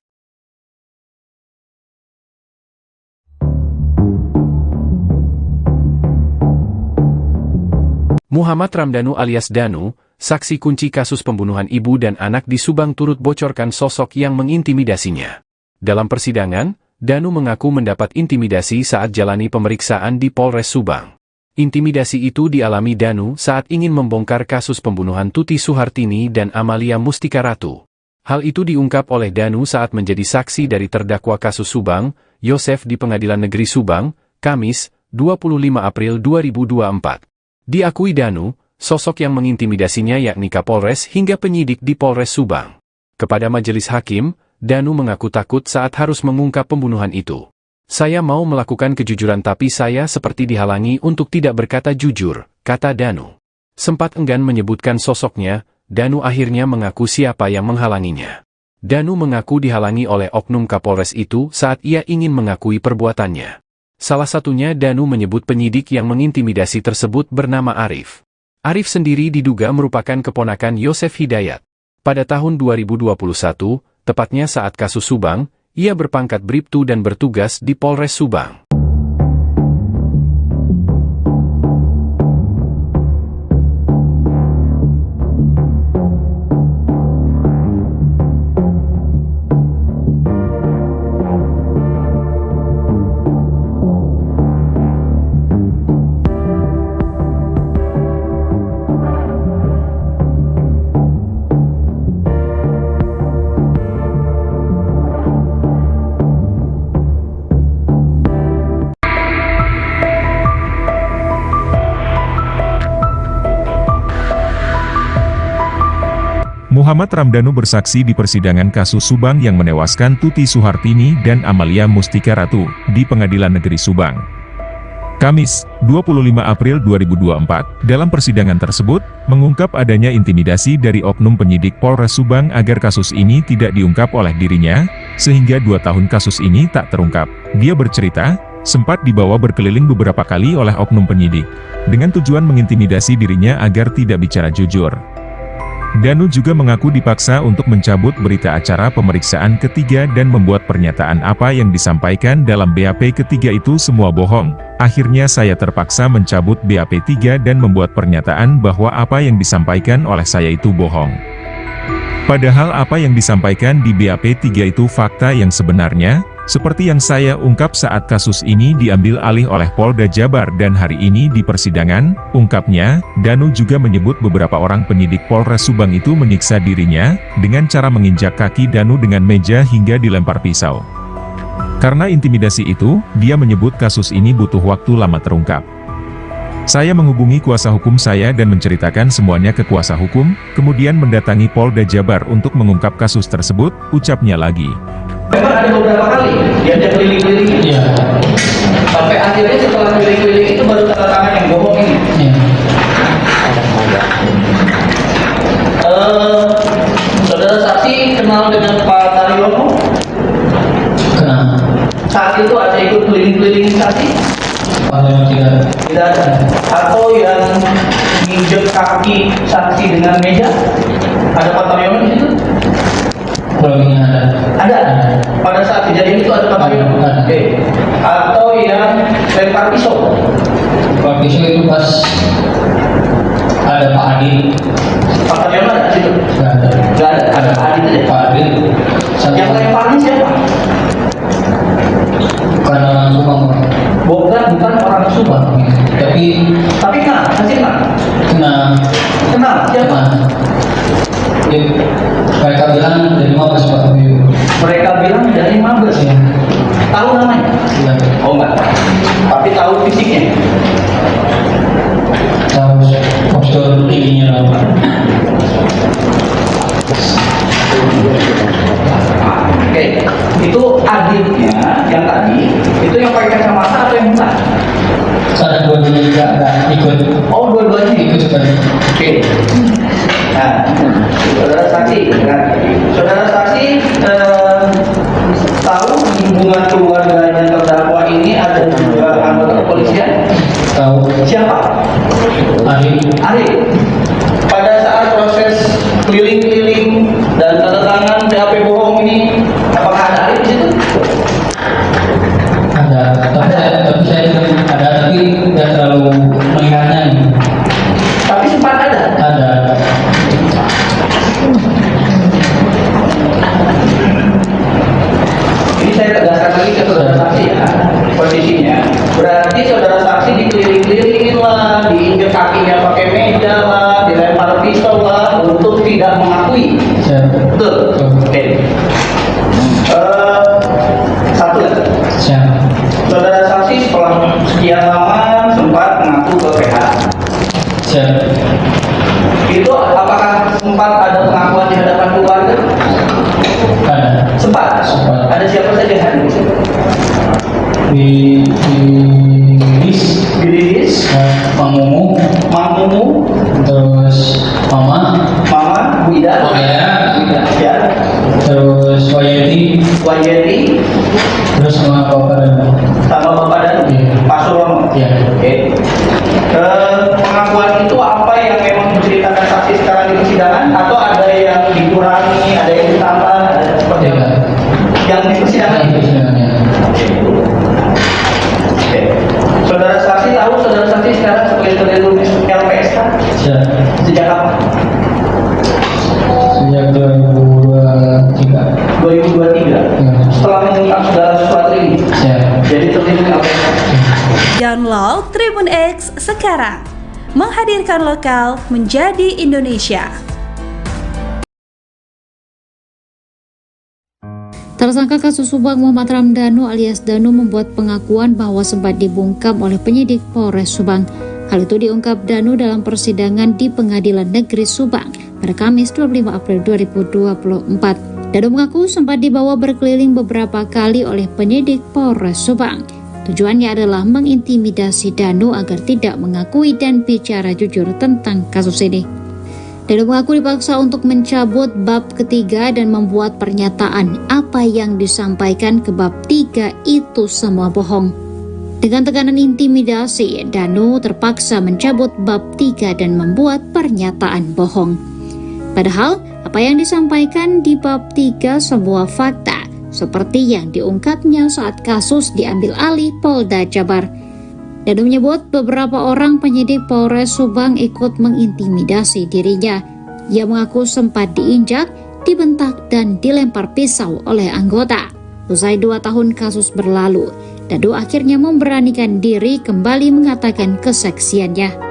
Muhammad Ramdhanu alias Danu, saksi kunci kasus pembunuhan ibu dan anak di Subang turut bocorkan sosok yang mengintimidasinya. Dalam persidangan, Danu mengaku mendapat intimidasi saat jalani pemeriksaan di Polres Subang. Intimidasi itu dialami Danu saat ingin membongkar kasus pembunuhan Tuti Suhartini dan Amalia Mustika Ratu. Hal itu diungkap oleh Danu saat menjadi saksi dari terdakwa kasus Subang, Yosef di Pengadilan Negeri Subang, Kamis, 25 April 2024. Diakui Danu, sosok yang mengintimidasinya yakni Kapolres hingga penyidik di Polres Subang. Kepada majelis hakim, Danu mengaku takut saat harus mengungkap pembunuhan itu. Saya mau melakukan kejujuran tapi saya seperti dihalangi untuk tidak berkata jujur, kata Danu. Sempat enggan menyebutkan sosoknya, Danu akhirnya mengaku siapa yang menghalanginya. Danu mengaku dihalangi oleh oknum Kapolres itu saat ia ingin mengakui perbuatannya. Salah satunya Danu menyebut penyidik yang mengintimidasi tersebut bernama Arif. Arif sendiri diduga merupakan keponakan Yosef Hidayat. Pada tahun 2021, tepatnya saat kasus Subang, ia berpangkat Bribtu dan bertugas di Polres Subang. Muhammad Ramdhanu bersaksi di persidangan kasus Subang yang menewaskan Tuti Suhartini dan Amalia Mustika Ratu di Pengadilan Negeri Subang. Kamis, 25 April 2024, dalam persidangan tersebut, mengungkap adanya intimidasi dari oknum penyidik Polres Subang agar kasus ini tidak diungkap oleh dirinya, sehingga 2 tahun kasus ini tak terungkap. Dia bercerita, sempat dibawa berkeliling beberapa kali oleh oknum penyidik, dengan tujuan mengintimidasi dirinya agar tidak bicara jujur. Danu juga mengaku dipaksa untuk mencabut berita acara pemeriksaan ketiga dan membuat pernyataan apa yang disampaikan dalam BAP ketiga itu semua bohong. Akhirnya saya terpaksa mencabut BAP 3 dan membuat pernyataan bahwa apa yang disampaikan oleh saya itu bohong. Padahal apa yang disampaikan di BAP 3 itu fakta yang sebenarnya, seperti yang saya ungkap saat kasus ini diambil alih oleh Polda Jabar dan hari ini di persidangan, ungkapnya, Danu juga menyebut beberapa orang penyidik Polres Subang itu menyiksa dirinya, dengan cara menginjak kaki Danu dengan meja hingga dilempar pisau. Karena intimidasi itu, dia menyebut kasus ini butuh waktu lama terungkap. Saya menghubungi kuasa hukum saya dan menceritakan semuanya ke kuasa hukum, kemudian mendatangi Polda Jabar untuk mengungkap kasus tersebut, ucapnya lagi. Memang ada beberapa kali diajak keliling-keliling. Iya. Sampai akhirnya setelah keliling-keliling itu baru tanda tangan yang bohong ini. Iya. Saudara saksi kenal dengan Pak Taryono? Kenal. Saat itu ada ikut keliling-keliling saksi? Tidak. Tidak ada. Atau yang nginjek kaki saksi dengan meja? Ada Pak Taryono di situ? Kurang ada. Ada. Pada saat kejadian itu ada Pak Taryono? Ada. Oke. Atau yang lempar pisau? Pak pisau itu pas ada Pak Adi. Pak Taryono ada di situ? Nggak ada. Nggak ada. Ada Pak Adi saja. Pak Adi. Yang lemparnya siapa? Bukan orang Subang. Bukan orang Subang. Tapi kenal, masih kenal. Kenal, siapa? Mereka bilang dari Mabes Pak. Mereka bilang dari Mabes. Ya. Tahu namanya? Iya. Oh enggak. Tapi tahu fisiknya. Tahu postur tingginya apa? Oke, itu adiknya yang tadi, itu yang pakai kacamata atau yang bukan? Ada dua-duanya juga ada ikut. Oh, dua-duanya Ikut seperti. Oke. Nah, saudara saksi, kan? Saudara saksi tahu hubungan keluarganya terdakwa ini ada juga anggota kepolisian? Tahu. Siapa? Ari. Pada saat proses keliling-keliling dan tanda tangan BAP bohong ini, apakah ada Ari di situ? Ada. Tapi saya ada tapi tidak terlalu mengingatnya ini. Tapi sempat ada. Ada. Ini saya tegaskan lagi ke saudara saksi ya, posisinya. Berarti saudara saksi dikeliling-kelilingin lah, diinjek kakinya pakai meja lah, dilempar pisau lah, untuk tidak mengakui. Betul? Oke. Satu lagi. Saudara saksi setelah sekian lama sempat mengaku ke PH. Itu apakah sempat ada pengakuan di hadapan keluarga? Ada. Sempat. Ada siapa saja hadir di situ? Di Lilis, Mang Mumu, terus Mama, Bu Ida, ya, terus Wayeti, terus sama Bapak dan Pak Surono. Ya. Oke. Pengakuan itu apa yang memang diceritakan saksi sekarang di persidangan, atau ada yang dikurangi, ada yang ditambah, ada seperti apa? Yang di persidangan itu. Oke. Saudara saksi tahu saudara saksi sekarang sebagai ketua LPSK? Sejak kapan? Sejak 2023. 2023. Setelah mengungkap segala sesuatu ini. Jadi terlibat LPSK. Download Tribun X sekarang. Menghadirkan lokal menjadi Indonesia. Tersangka kasus Subang Muhammad Ramdhanu alias Danu membuat pengakuan bahwa sempat dibungkam oleh penyidik Polres Subang. Hal itu diungkap Danu dalam persidangan di Pengadilan Negeri Subang pada Kamis 25 April 2024. Danu mengaku sempat dibawa berkeliling beberapa kali oleh penyidik Polres Subang. Tujuannya adalah mengintimidasi Danu agar tidak mengakui dan bicara jujur tentang kasus ini. Danu mengaku dipaksa untuk mencabut bab ketiga dan membuat pernyataan apa yang disampaikan ke bab 3 itu semua bohong. Dengan tekanan intimidasi, Danu terpaksa mencabut bab 3 dan membuat pernyataan bohong. Padahal, apa yang disampaikan di bab 3 sebuah fakta, seperti yang diungkapnya saat kasus diambil alih Polda Jabar. Danu menyebut beberapa orang penyidik Polres Subang ikut mengintimidasi dirinya. Ia mengaku sempat diinjak, dibentak, dan dilempar pisau oleh anggota. Usai 2 tahun kasus berlalu, Danu akhirnya memberanikan diri kembali mengatakan kesaksiannya.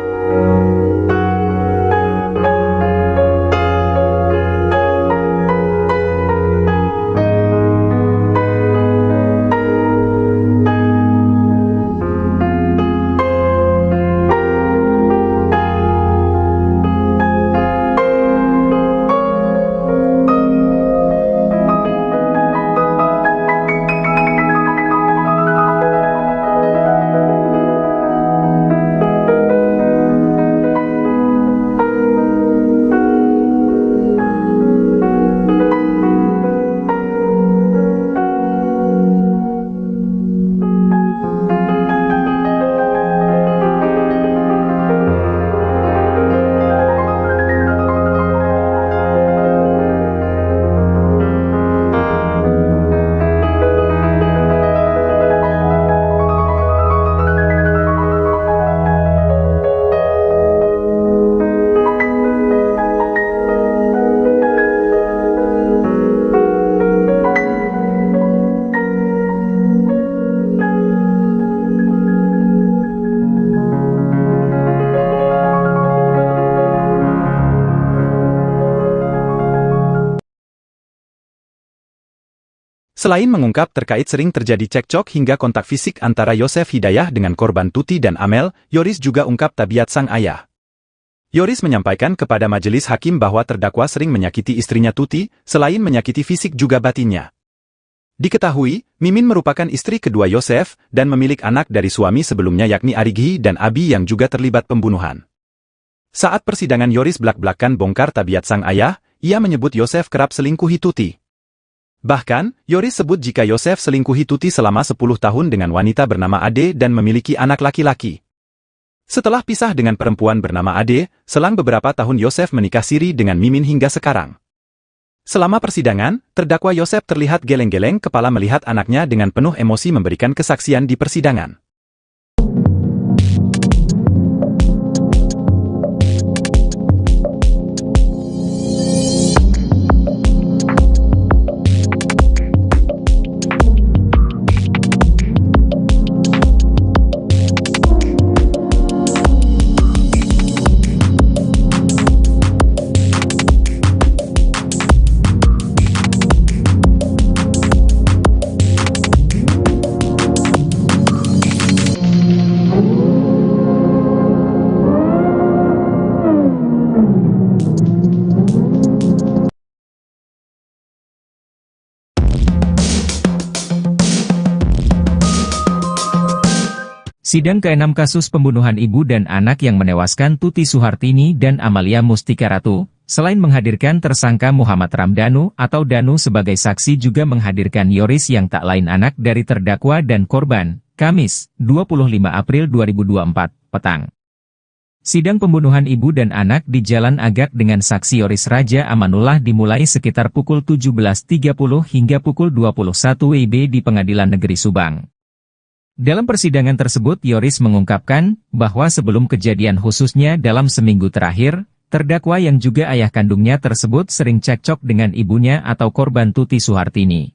Selain mengungkap terkait sering terjadi cekcok hingga kontak fisik antara Yosef Hidayah dengan korban Tuti dan Amel, Yoris juga ungkap tabiat sang ayah. Yoris menyampaikan kepada majelis hakim bahwa terdakwa sering menyakiti istrinya Tuti, selain menyakiti fisik juga batinnya. Diketahui, Mimin merupakan istri kedua Yosef dan memiliki anak dari suami sebelumnya yakni Arigi dan Abi yang juga terlibat pembunuhan. Saat persidangan Yoris belak-belakan bongkar tabiat sang ayah, ia menyebut Yosef kerap selingkuhi Tuti. Bahkan, Yoris sebut jika Yosef selingkuhi Tuti selama 10 tahun dengan wanita bernama Ade dan memiliki anak laki-laki. Setelah pisah dengan perempuan bernama Ade, selang beberapa tahun Yosef menikah siri dengan Mimin hingga sekarang. Selama persidangan, terdakwa Yosef terlihat geleng-geleng kepala melihat anaknya dengan penuh emosi memberikan kesaksian di persidangan. Sidang ke-6 kasus pembunuhan ibu dan anak yang menewaskan Tuti Suhartini dan Amalia Mustika Ratu, selain menghadirkan tersangka Muhammad Ramdhanu atau Danu sebagai saksi juga menghadirkan Yoris yang tak lain anak dari terdakwa dan korban, Kamis, 25 April 2024, petang. Sidang pembunuhan ibu dan anak di Jalan Agak dengan saksi Yoris Raja Amanullah dimulai sekitar pukul 17.30 hingga pukul 21 WIB di Pengadilan Negeri Subang. Dalam persidangan tersebut Yoris mengungkapkan bahwa sebelum kejadian khususnya dalam seminggu terakhir, terdakwa yang juga ayah kandungnya tersebut sering cekcok dengan ibunya atau korban Tuti Suhartini.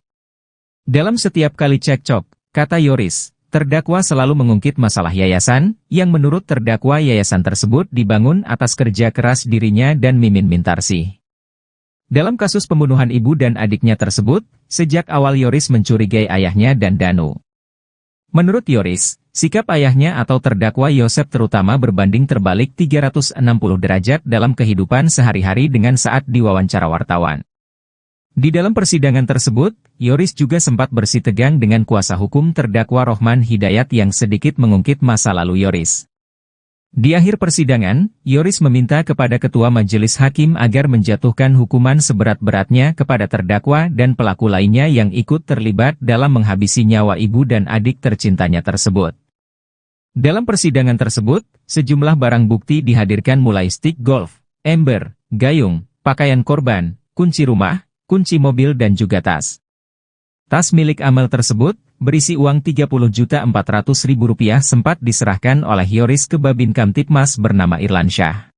Dalam setiap kali cekcok, kata Yoris, terdakwa selalu mengungkit masalah yayasan, yang menurut terdakwa yayasan tersebut dibangun atas kerja keras dirinya dan Mimin Mintarsih. Dalam kasus pembunuhan ibu dan adiknya tersebut, sejak awal Yoris mencurigai ayahnya dan Danu. Menurut Yoris, Sikap ayahnya atau terdakwa Yosef terutama berbanding terbalik 360 derajat dalam kehidupan sehari-hari dengan saat diwawancara wartawan. Di dalam persidangan tersebut, Yoris juga sempat bersitegang dengan kuasa hukum terdakwa Rohman Hidayat yang sedikit mengungkit masa lalu Yoris. Di akhir persidangan, Yoris meminta kepada Ketua Majelis Hakim agar menjatuhkan hukuman seberat-beratnya kepada terdakwa dan pelaku lainnya yang ikut terlibat dalam menghabisi nyawa ibu dan adik tercintanya tersebut. Dalam persidangan tersebut, sejumlah barang bukti dihadirkan mulai stick golf, ember, gayung, pakaian korban, kunci rumah, kunci mobil dan juga tas. Tas milik Amel tersebut, berisi uang Rp30.400.000 sempat diserahkan oleh Yoris ke Babin Kamtipmas bernama Irlansyah.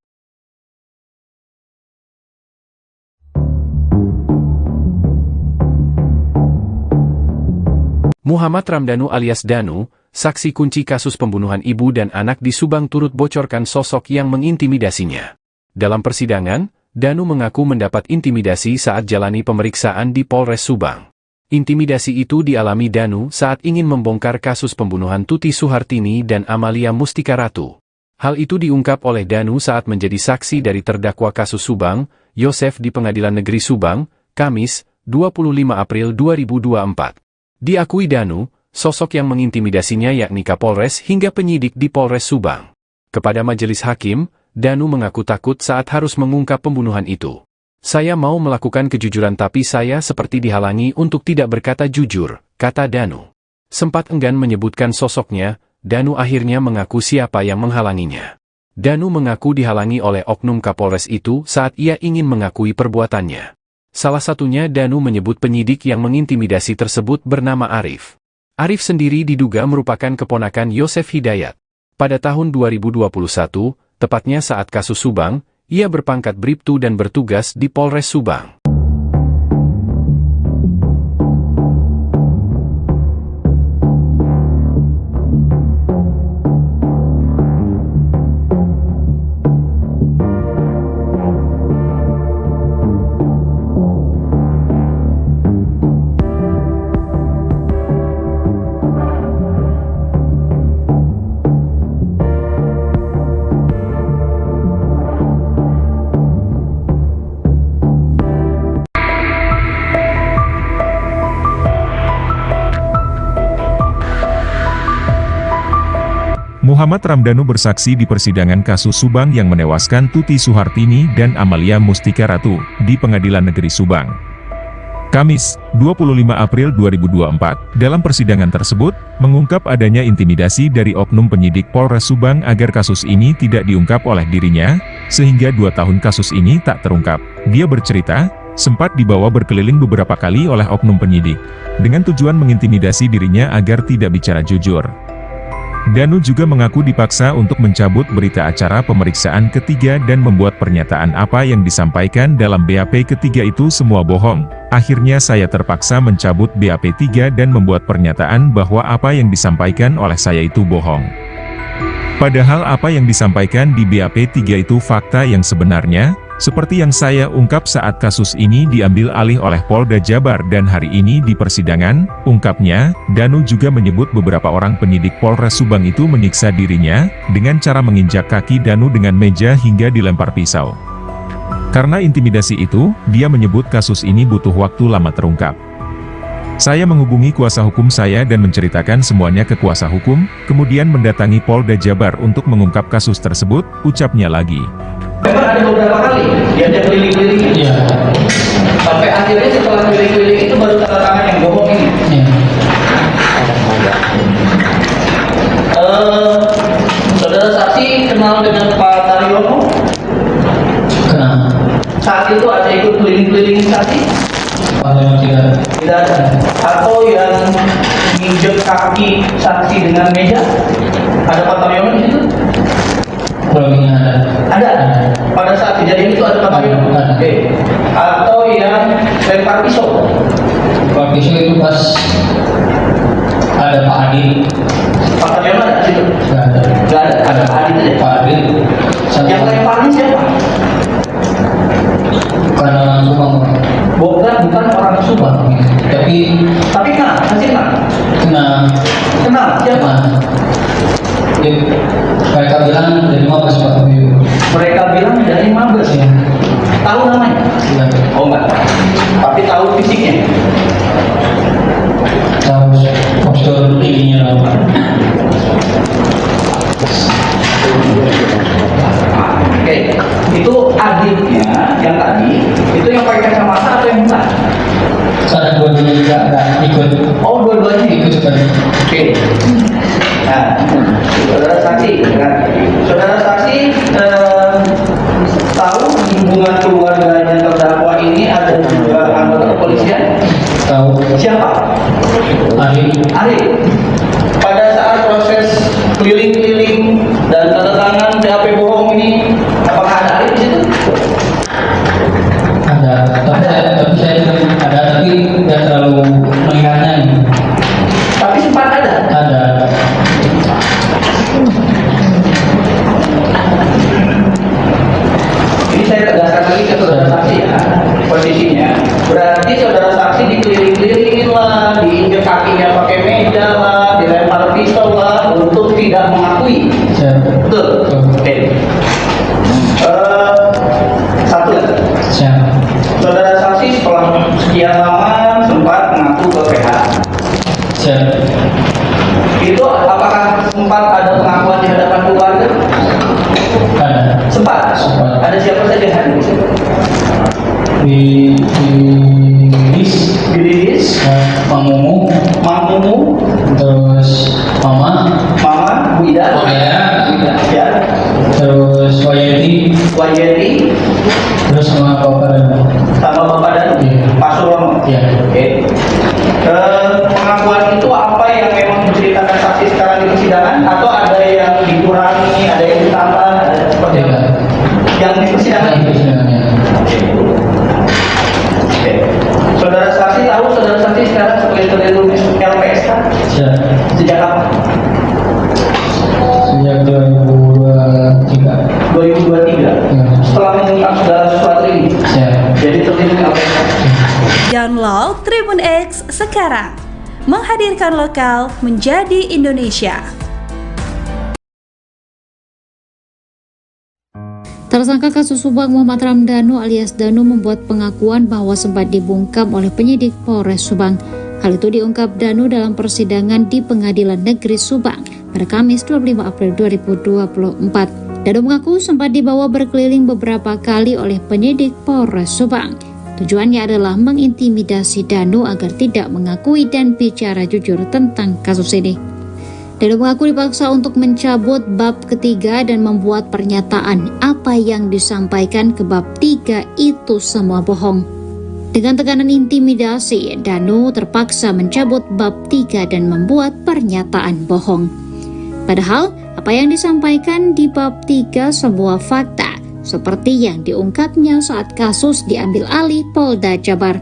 Muhammad Ramdhanu alias Danu, saksi kunci kasus pembunuhan ibu dan anak di Subang turut bocorkan sosok yang mengintimidasinya. Dalam persidangan, Danu mengaku mendapat intimidasi saat jalani pemeriksaan di Polres Subang. Intimidasi itu dialami Danu saat ingin membongkar kasus pembunuhan Tuti Suhartini dan Amalia Mustika Ratu. Hal itu diungkap oleh Danu saat menjadi saksi dari terdakwa kasus Subang, Yosef di Pengadilan Negeri Subang, Kamis, 25 April 2024. Diakui Danu, sosok yang mengintimidasinya yakni Kapolres hingga penyidik di Polres Subang. Kepada majelis hakim, Danu mengaku takut saat harus mengungkap pembunuhan itu. Saya mau melakukan kejujuran tapi saya seperti dihalangi untuk tidak berkata jujur, kata Danu. Sempat enggan menyebutkan sosoknya, Danu akhirnya mengaku siapa yang menghalanginya. Danu mengaku dihalangi oleh oknum Kapolres itu saat ia ingin mengakui perbuatannya. Salah satunya Danu menyebut penyidik yang mengintimidasi tersebut bernama Arif. Arif sendiri diduga merupakan keponakan Yosef Hidayat. Pada tahun 2021, tepatnya saat kasus Subang, ia berpangkat Bribtu dan bertugas di Polres Subang. Muhammad Ramdhanu bersaksi di persidangan kasus Subang yang menewaskan Tuti Suhartini dan Amalia Mustika Ratu di Pengadilan Negeri Subang. Kamis, 25 April 2024, dalam persidangan tersebut, mengungkap adanya intimidasi dari oknum penyidik Polres Subang agar kasus ini tidak diungkap oleh dirinya, sehingga 2 tahun kasus ini tak terungkap. Dia bercerita, sempat dibawa berkeliling beberapa kali oleh oknum penyidik, dengan tujuan mengintimidasi dirinya agar tidak bicara jujur. Danu juga mengaku dipaksa untuk mencabut berita acara pemeriksaan ketiga dan membuat pernyataan apa yang disampaikan dalam BAP ketiga itu semua bohong. Akhirnya saya terpaksa mencabut BAP 3 dan membuat pernyataan bahwa apa yang disampaikan oleh saya itu bohong. Padahal apa yang disampaikan di BAP 3 itu fakta yang sebenarnya, seperti yang saya ungkap saat kasus ini diambil alih oleh Polda Jabar dan hari ini di persidangan, ungkapnya. Danu juga menyebut beberapa orang penyidik Polres Subang itu menyiksa dirinya, dengan cara menginjak kaki Danu dengan meja hingga dilempar pisau. Karena intimidasi itu, dia menyebut kasus ini butuh waktu lama terungkap. Saya menghubungi kuasa hukum saya dan menceritakan semuanya ke kuasa hukum, kemudian mendatangi Polda Jabar untuk mengungkap kasus tersebut, ucapnya lagi. Memang ada beberapa kali diajak keliling-keliling. Iya. Sampai akhirnya setelah keliling-keliling itu baru tanda tangan yang bohong ini. Iya. Saudara saksi kenal dengan Pak Taryono? Kenal. Saat itu ada ikut keliling-keliling saksi? Tidak ada. Atau yang nginjek kaki saksi dengan meja? Ada Pak Taryono di situ? Ada. Pada saat kejadian itu ada Pak Taryono? Oke. Atau yang lempar pisau? Lempar pisau itu pas ada Pak Adi. Pak Taryono ada di situ? Nggak ada. Ada Pak Adi saja. Pak Adi. Yang lemparnya siapa? Bukan orang Subang. Bukan orang Subang. Tapi kenal, masih kenal? kenal. Kenal, siapa? Mereka bilang dari Mabes Pak. Mereka bilang dari Mabes. Ya. Tahu namanya? Ya. Oh enggak. Tapi tahu fisiknya. Tahu postur tingginya apa? Oke, itu adiknya yang tadi, itu yang pakai kacamata atau yang bukan? Ada dua-duanya juga ada ikut. Oh, dua-duanya Ikut juga. Oke. Nah, saudara saksi, kan? Saudara saksi tahu di hubungan keluarganya terdakwa ini ada juga anggota kepolisian? Tahu. Siapa? Ari. Pada saat proses keliling-keliling dan tanda tangan BAP bohong ini, apakah ada Ari di situ? Ada. Tapi saya ada tapi tidak terlalu mengingatnya ini. Tapi sempat ada. Ada. Ini saya tegaskan lagi ke saudara saksi ya, posisinya. Berarti saudara saksi dikeliling-kelilingin lah, diinjek kakinya pakai meja lah, dilempar pistol lah, untuk tidak mengakui. Siap. Betul? Oke. Satu ya. Siap. Saudara saksi setelah sekian lama sempat mengaku ke PH. Siap. Itu apakah sempat ada pengakuan di hadapan keluarga? Ada. Sempat. Ada siapa saja yang hadir? Di Lis, Bilis, Mang Mumu, terus Mama, Mama, Bu Ida, ya, terus Wayeti, terus sama Bapak dan sama Bapak dan Iya. Pak Surono. Iya. Oke. Pengakuan itu apa yang memang diceritakan saksi sekarang di persidangan, atau ada yang dikurangi, ada yang ditambah, ada seperti apa? Yang di persidangan itu. persidangannya. Oke. Saudara saksi tahu saudara saksi sekarang sebagai terlindung LPSK Siap. sejak kapan? Sejak 2023. 2023. Ya. Setelah mengungkap segala sesuatu ini, Siap. jadi terlindung LPSK. Download Tribun X sekarang. Menghadirkan lokal menjadi Indonesia. Tersangka kasus Subang Muhammad Ramdhanu alias Danu membuat pengakuan bahwa sempat dibungkam oleh penyidik Polres Subang. Hal itu diungkap Danu dalam persidangan di Pengadilan Negeri Subang pada Kamis 25 April 2024. Danu mengaku sempat dibawa berkeliling beberapa kali oleh penyidik Polres Subang. Tujuannya adalah mengintimidasi Danu agar tidak mengakui dan bicara jujur tentang kasus ini. Danu mengaku dipaksa untuk mencabut bab ketiga dan membuat pernyataan apa yang disampaikan ke bab 3 itu semua bohong. Dengan tekanan intimidasi, Danu terpaksa mencabut bab 3 dan membuat pernyataan bohong. Padahal, apa yang disampaikan di bab 3 semua fakta, seperti yang diungkapnya saat kasus diambil alih Polda Jabar.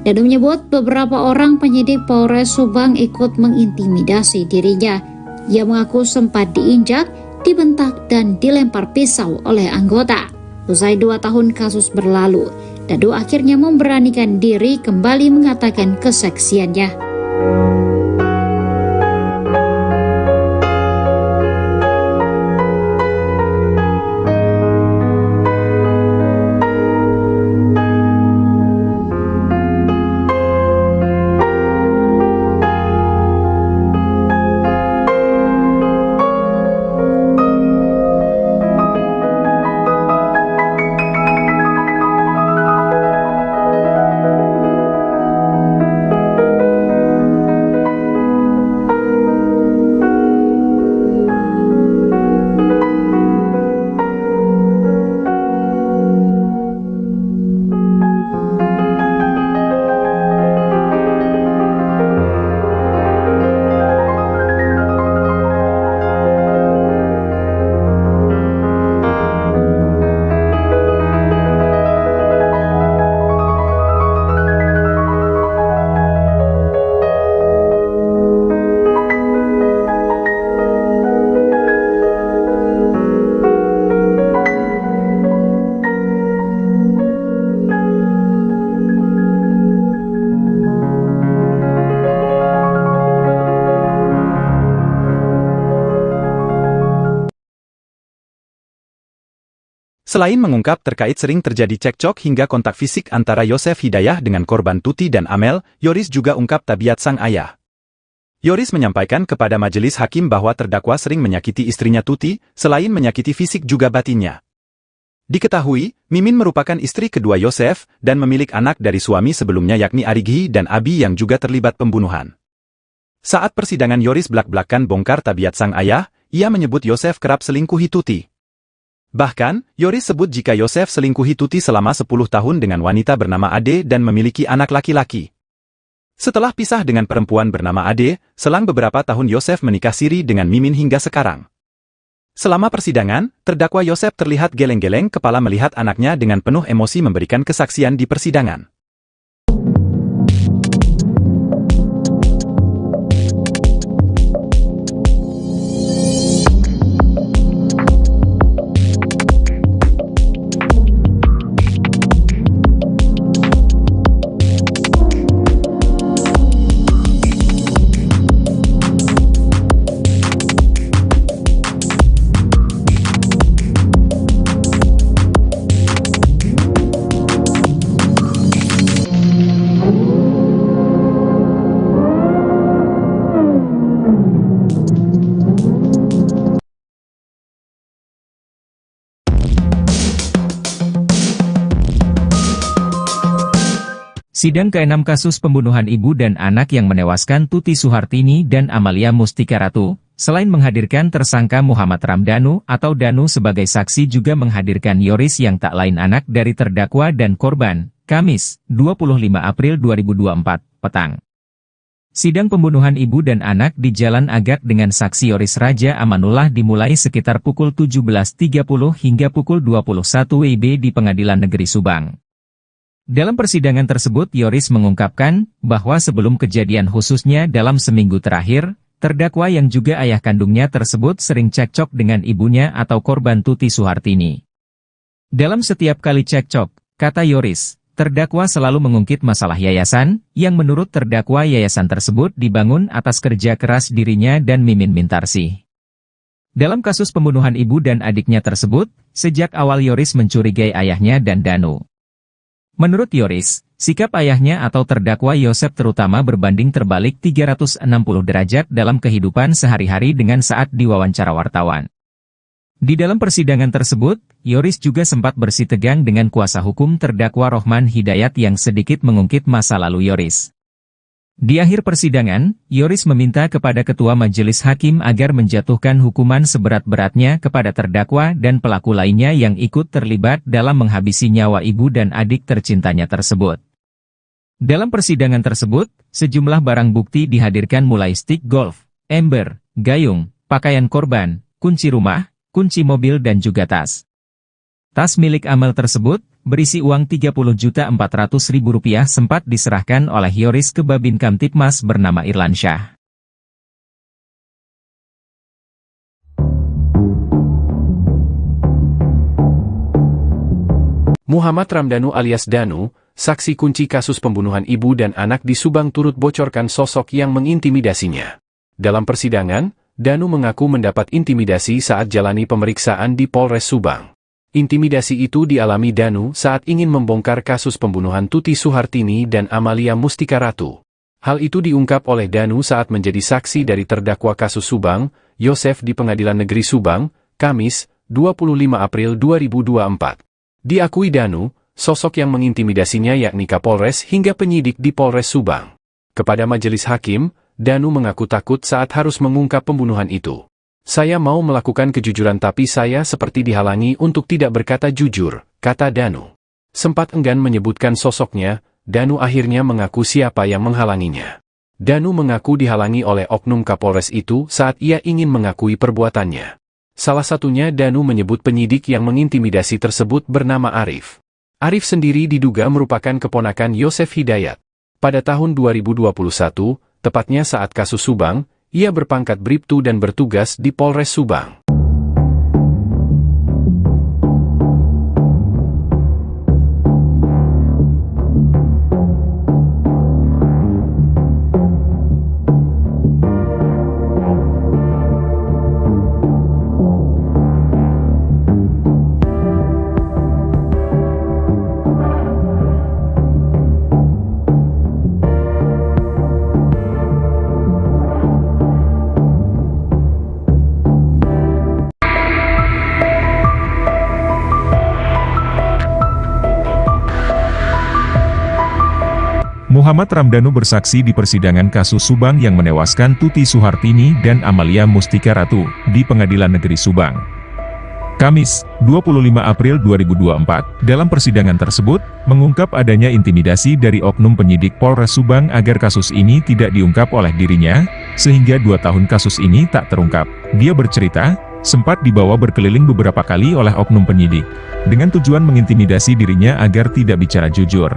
Danu menyebut beberapa orang penyidik Polres Subang ikut mengintimidasi dirinya. Ia mengaku sempat diinjak, dibentak, dan dilempar pisau oleh anggota. Usai 2 tahun kasus berlalu, Danu akhirnya memberanikan diri kembali mengatakan kesaksiannya. Selain mengungkap terkait sering terjadi cekcok hingga kontak fisik antara Yosef Hidayah dengan korban Tuti dan Amel, Yoris juga ungkap tabiat sang ayah. Yoris menyampaikan kepada majelis hakim bahwa terdakwa sering menyakiti istrinya Tuti, selain menyakiti fisik juga batinnya. Diketahui, Mimin merupakan istri kedua Yosef dan memiliki anak dari suami sebelumnya yakni Arighi dan Abi yang juga terlibat pembunuhan. Saat persidangan Yoris belak-belakan bongkar tabiat sang ayah, ia menyebut Yosef kerap selingkuhi Tuti. Bahkan, Yoris sebut jika Yosef selingkuhi Tuti selama 10 tahun dengan wanita bernama Ade dan memiliki anak laki-laki. Setelah pisah dengan perempuan bernama Ade, selang beberapa tahun Yosef menikah siri dengan Mimin hingga sekarang. Selama persidangan, terdakwa Yosef terlihat geleng-geleng kepala melihat anaknya dengan penuh emosi memberikan kesaksian di persidangan. Sidang ke-6 kasus pembunuhan ibu dan anak yang menewaskan Tuti Suhartini dan Amalia Mustika Ratu, selain menghadirkan tersangka Muhammad Ramdhanu atau Danu sebagai saksi juga menghadirkan Yoris yang tak lain anak dari terdakwa dan korban, Kamis, 25 April 2024, petang. Sidang pembunuhan ibu dan anak di Jalan Agak dengan saksi Yoris Raja Amanullah dimulai sekitar pukul 17.30 hingga pukul 21 WIB di Pengadilan Negeri Subang. Dalam persidangan tersebut Yoris mengungkapkan bahwa sebelum kejadian khususnya dalam seminggu terakhir, terdakwa yang juga ayah kandungnya tersebut sering cekcok dengan ibunya atau korban Tuti Suhartini. Dalam setiap kali cekcok, kata Yoris, terdakwa selalu mengungkit masalah yayasan, yang menurut terdakwa yayasan tersebut dibangun atas kerja keras dirinya dan Mimin Mintarsih. Dalam kasus pembunuhan ibu dan adiknya tersebut, sejak awal Yoris mencurigai ayahnya dan Danu. Menurut Yoris, sikap ayahnya atau terdakwa Yosef terutama berbanding terbalik 360 derajat dalam kehidupan sehari-hari dengan saat diwawancara wartawan. Di dalam persidangan tersebut, Yoris juga sempat bersitegang dengan kuasa hukum terdakwa Rohman Hidayat yang sedikit mengungkit masa lalu Yoris. Di akhir persidangan, Yoris meminta kepada Ketua Majelis Hakim agar menjatuhkan hukuman seberat-beratnya kepada terdakwa dan pelaku lainnya yang ikut terlibat dalam menghabisi nyawa ibu dan adik tercintanya tersebut. Dalam persidangan tersebut, sejumlah barang bukti dihadirkan mulai stik golf, ember, gayung, pakaian korban, kunci rumah, kunci mobil dan juga tas. Tas milik Amel tersebut, berisi uang Rp30.400.000 sempat diserahkan oleh Yoris ke Babin Kamtipmas bernama Irlansyah. Muhammad Ramdhanu alias Danu, saksi kunci kasus pembunuhan ibu dan anak di Subang turut bocorkan sosok yang mengintimidasinya. Dalam persidangan, Danu mengaku mendapat intimidasi saat jalani pemeriksaan di Polres Subang. Intimidasi itu dialami Danu saat ingin membongkar kasus pembunuhan Tuti Suhartini dan Amalia Mustika Ratu. Hal itu diungkap oleh Danu saat menjadi saksi dari terdakwa kasus Subang, Yosef di Pengadilan Negeri Subang, Kamis, 25 April 2024. Diakui Danu, sosok yang mengintimidasinya yakni Kapolres hingga penyidik di Polres Subang. Kepada majelis hakim, Danu mengaku takut saat harus mengungkap pembunuhan itu. Saya mau melakukan kejujuran tapi saya seperti dihalangi untuk tidak berkata jujur, kata Danu. Sempat enggan menyebutkan sosoknya, Danu akhirnya mengaku siapa yang menghalanginya. Danu mengaku dihalangi oleh oknum Kapolres itu saat ia ingin mengakui perbuatannya. Salah satunya Danu menyebut penyidik yang mengintimidasi tersebut bernama Arif. Arif sendiri diduga merupakan keponakan Yosef Hidayat. Pada tahun 2021, tepatnya saat kasus Subang, ia berpangkat Bribtu dan bertugas di Polres Subang. Muhammad Ramdhanu bersaksi di persidangan kasus Subang yang menewaskan Tuti Suhartini dan Amalia Mustika Ratu di Pengadilan Negeri Subang. Kamis, 25 April 2024, dalam persidangan tersebut, mengungkap adanya intimidasi dari oknum penyidik Polres Subang agar kasus ini tidak diungkap oleh dirinya, sehingga 2 tahun kasus ini tak terungkap. Dia bercerita, sempat dibawa berkeliling beberapa kali oleh oknum penyidik, dengan tujuan mengintimidasi dirinya agar tidak bicara jujur.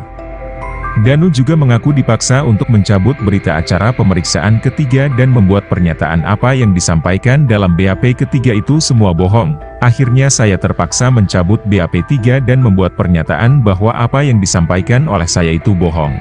Danu juga mengaku dipaksa untuk mencabut berita acara pemeriksaan ketiga dan membuat pernyataan apa yang disampaikan dalam BAP ketiga itu semua bohong. Akhirnya saya terpaksa mencabut BAP 3 dan membuat pernyataan bahwa apa yang disampaikan oleh saya itu bohong.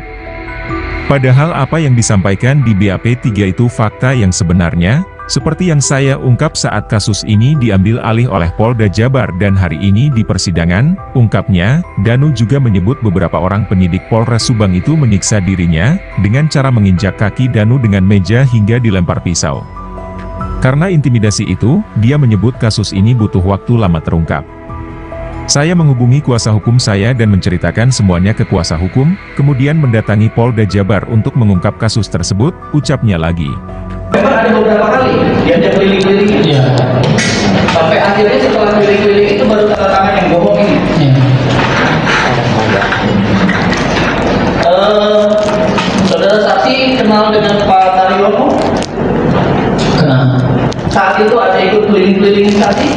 Padahal apa yang disampaikan di BAP 3 itu fakta yang sebenarnya, seperti yang saya ungkap saat kasus ini diambil alih oleh Polda Jabar dan hari ini di persidangan, ungkapnya, Danu juga menyebut beberapa orang penyidik Polres Subang itu menyiksa dirinya, dengan cara menginjak kaki Danu dengan meja hingga dilempar pisau. Karena intimidasi itu, dia menyebut kasus ini butuh waktu lama terungkap. Saya menghubungi kuasa hukum saya dan menceritakan semuanya ke kuasa hukum, kemudian mendatangi Polda Jabar untuk mengungkap kasus tersebut, ucapnya lagi. Memang ada beberapa kali diajak keliling-keliling, Iya. sampai akhirnya setelah keliling-keliling itu baru tanda tangan yang bohong ini. Iya. Saudara saksi kenal dengan Pak Taryono? Kenal. Saat itu ada ikut keliling-keliling saksi?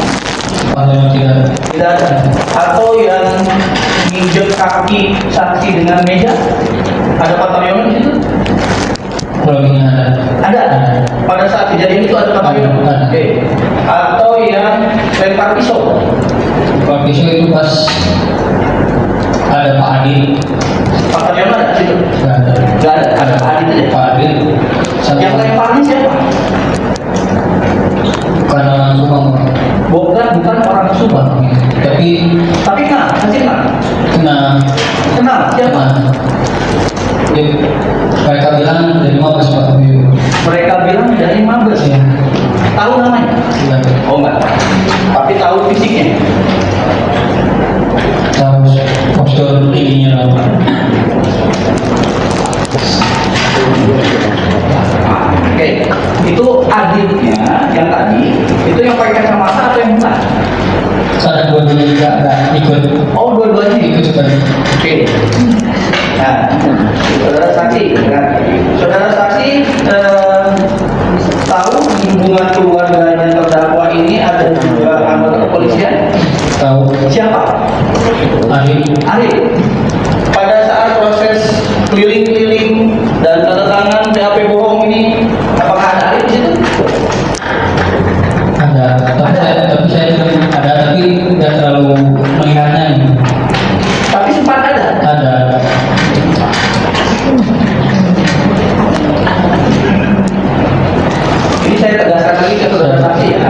Tidak. Tidak ada. Atau yang nginjek kaki saksi dengan meja? Ada Pak Taryono di situ? Belum ingat. Ada. Pada saat kejadian itu ada Pak Taryono? Ada. Oke. Atau yang lempar pisau? Kalau pisau itu pas ada Pak Adi. Pak Taryono ada di situ? Nggak ada. Nggak ada. Ada Pak Adi saja. Pak Adi. Yang lemparnya siapa? Bukan orang Subang. Bukan orang Subang. Tapi kenal, masih kenal. Kenal, siapa? Mereka bilang dari Mabes Pak. Mereka bilang dari Mabes ya. Tahu namanya? Iya. Oh enggak. Tapi tahu fisiknya. Tahu postur tingginya apa? Oke, itu adiknya yang tadi, itu yang pakai kacamata atau yang bukan? Saya dua-duanya juga ada ikut. Oh, dua-duanya Ikut juga. Oke. Nah, saudara saksi, kan? Saudara saksi tahu di hubungan keluarganya terdakwa ini ada juga anggota kepolisian? Tahu. Siapa? Ari. Pada saat proses keliling-keliling dan tanda tangan BAP bohong ini, apakah ada Arif di situ? Ada. Tapi saya ada, tapi tidak terlalu mengingatnya ini. Tapi sempat ada. Ada. Ini saya tegaskan lagi ke saudara saksi ya,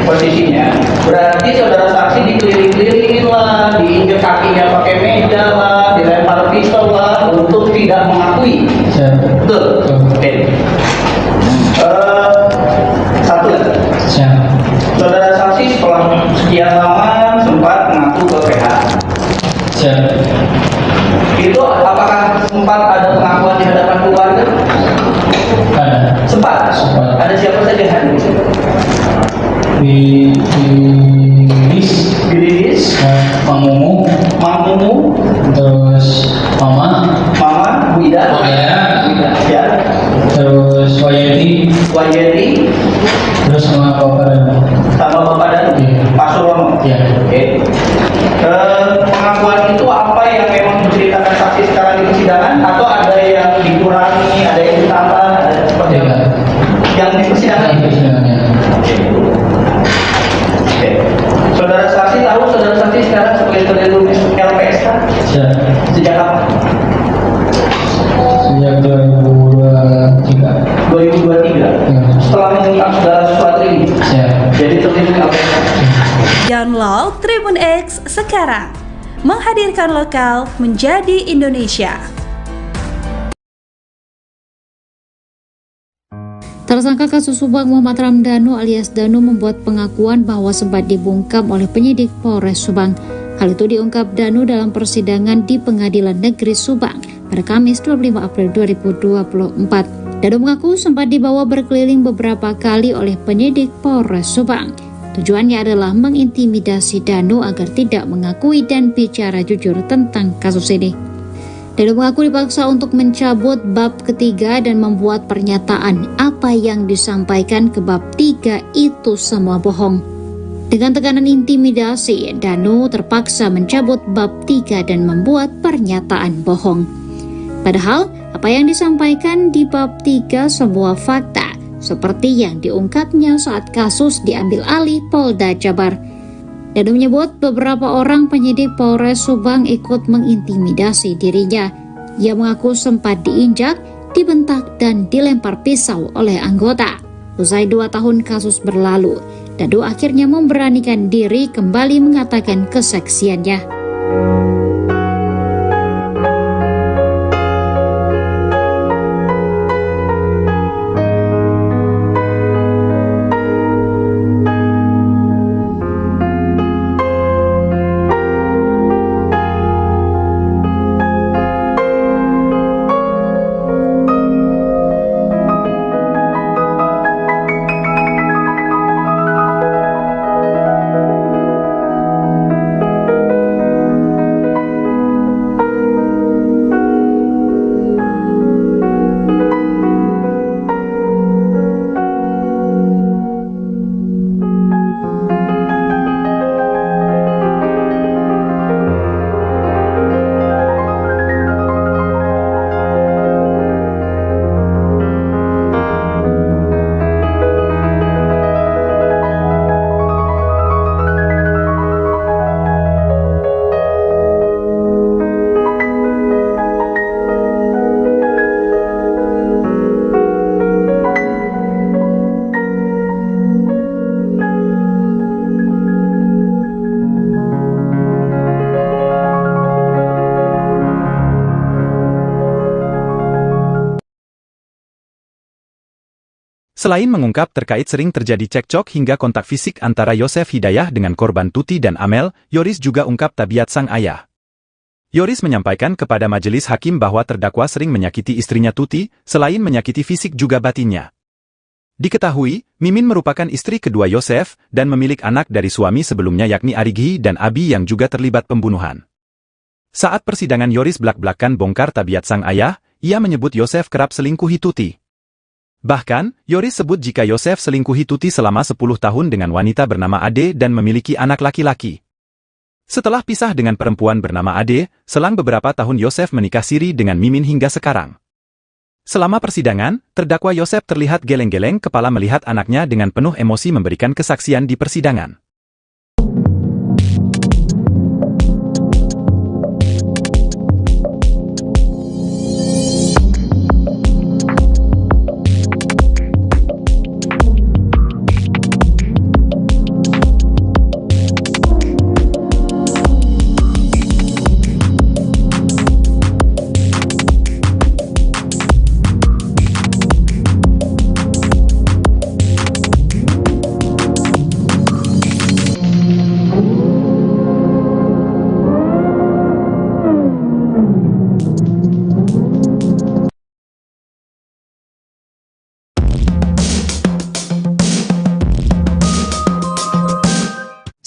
posisinya. Berarti saudara saksi dikeliling-kelilingin lah, diinjek kakinya pakai meja lah, dilempar pisau lah, untuk tidak mengakui. Betul? Oke. Satu lagi. Saudara saksi setelah sekian lama sempat mengaku ke PH. Itu apakah sempat ada pengakuan di hadapan keluarga? Ada. Sempat. Ada siapa saja yang hadir? Di Lilis, Mang Mumu, terus Mama, Mama, Bu Ida, ya, terus Wayeti, terus sama Bapak dan Pak Surono. Iya. Oke. Pengakuan itu apa yang memang diceritakan saksi sekarang di persidangan, atau ada yang dikurangi, ada yang ditambah, ada seperti apa? Yang di persidangan ini. Oke. Saudara saksi tahu saudara saksi sekarang sebagai terlindung LPSK? Sejak kapan? Sejak 2023. 2023. Setelah mengungkap segala sesuatu ini. Jadi terlindung LPSK. Download Tribun X sekarang. Menghadirkan lokal menjadi Indonesia. Tersangka kasus Subang Muhammad Ramdhanu alias Danu membuat pengakuan bahwa sempat dibungkam oleh penyidik Polres Subang. Hal itu diungkap Danu dalam persidangan di Pengadilan Negeri Subang pada Kamis 25 April 2024. Danu mengaku sempat dibawa berkeliling beberapa kali oleh penyidik Polres Subang. Tujuannya adalah mengintimidasi Danu agar tidak mengakui dan bicara jujur tentang kasus ini. Danu mengaku dipaksa untuk mencabut bab ketiga dan membuat pernyataan apa yang disampaikan ke bab 3 itu semua bohong. Dengan tekanan intimidasi, Danu terpaksa mencabut bab 3 dan membuat pernyataan bohong. Padahal, apa yang disampaikan di bab 3 semua fakta, seperti yang diungkapnya saat kasus diambil alih Polda Jabar. Danu menyebut beberapa orang penyidik Polres Subang ikut mengintimidasi dirinya. Ia mengaku sempat diinjak, dibentak, dan dilempar pisau oleh anggota. Usai 2 tahun kasus berlalu, Danu akhirnya memberanikan diri kembali mengatakan kesaksiannya. Selain mengungkap terkait sering terjadi cekcok hingga kontak fisik antara Yosef Hidayah dengan korban Tuti dan Amel, Yoris juga ungkap tabiat sang ayah. Yoris menyampaikan kepada majelis hakim bahwa terdakwa sering menyakiti istrinya Tuti, selain menyakiti fisik juga batinnya. Diketahui, Mimin merupakan istri kedua Yosef dan memiliki anak dari suami sebelumnya yakni Arighi dan Abi yang juga terlibat pembunuhan. Saat persidangan Yoris belak-belakan bongkar tabiat sang ayah, ia menyebut Yosef kerap selingkuhi Tuti. Bahkan, Yoris sebut jika Yosef selingkuhi Tuti selama 10 tahun dengan wanita bernama Ade dan memiliki anak laki-laki. Setelah pisah dengan perempuan bernama Ade, selang beberapa tahun Yosef menikah siri dengan Mimin hingga sekarang. Selama persidangan, terdakwa Yosef terlihat geleng-geleng kepala melihat anaknya dengan penuh emosi memberikan kesaksian di persidangan.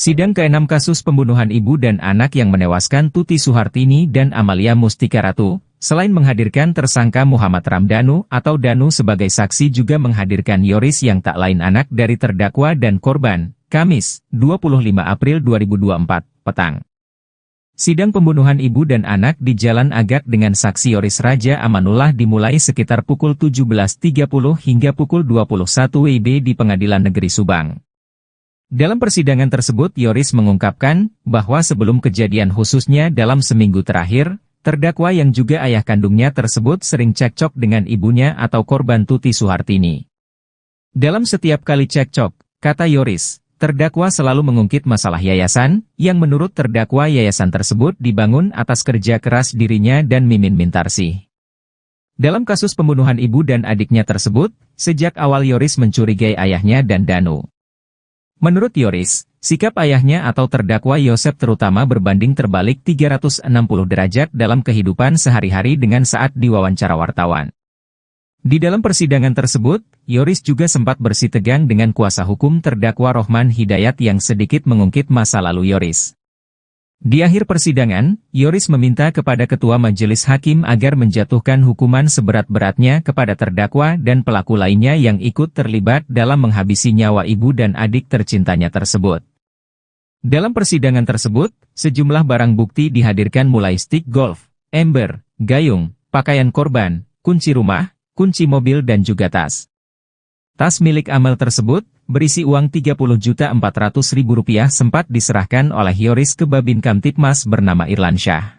Sidang ke-6 kasus pembunuhan ibu dan anak yang menewaskan Tuti Suhartini dan Amalia Mustika Ratu, selain menghadirkan tersangka Muhammad Ramdhanu atau Danu sebagai saksi juga menghadirkan Yoris yang tak lain anak dari terdakwa dan korban, Kamis, 25 April 2024, petang. Sidang pembunuhan ibu dan anak di Jalan Agak dengan saksi Yoris Raja Amanullah dimulai sekitar pukul 17.30 hingga pukul 21 WIB di Pengadilan Negeri Subang. Dalam persidangan tersebut Yoris mengungkapkan bahwa sebelum kejadian khususnya dalam seminggu terakhir, terdakwa yang juga ayah kandungnya tersebut sering cekcok dengan ibunya atau korban Tuti Suhartini. Dalam setiap kali cekcok, kata Yoris, terdakwa selalu mengungkit masalah yayasan, yang menurut terdakwa yayasan tersebut dibangun atas kerja keras dirinya dan Mimin Mintarsih. Dalam kasus pembunuhan ibu dan adiknya tersebut, sejak awal Yoris mencurigai ayahnya dan Danu. Menurut Yoris, sikap ayahnya atau terdakwa Yosef terutama berbanding terbalik 360 derajat dalam kehidupan sehari-hari dengan saat diwawancara wartawan. Di dalam persidangan tersebut, Yoris juga sempat bersitegang dengan kuasa hukum terdakwa Rohman Hidayat yang sedikit mengungkit masa lalu Yoris. Di akhir persidangan, Yoris meminta kepada Ketua Majelis Hakim agar menjatuhkan hukuman seberat-beratnya kepada terdakwa dan pelaku lainnya yang ikut terlibat dalam menghabisi nyawa ibu dan adik tercintanya tersebut. Dalam persidangan tersebut, sejumlah barang bukti dihadirkan mulai stik golf, ember, gayung, pakaian korban, kunci rumah, kunci mobil dan juga tas. Tas milik Amel tersebut, berisi uang Rp30.400.000 sempat diserahkan oleh Yoris ke Babin Kamtipmas bernama Irlansyah.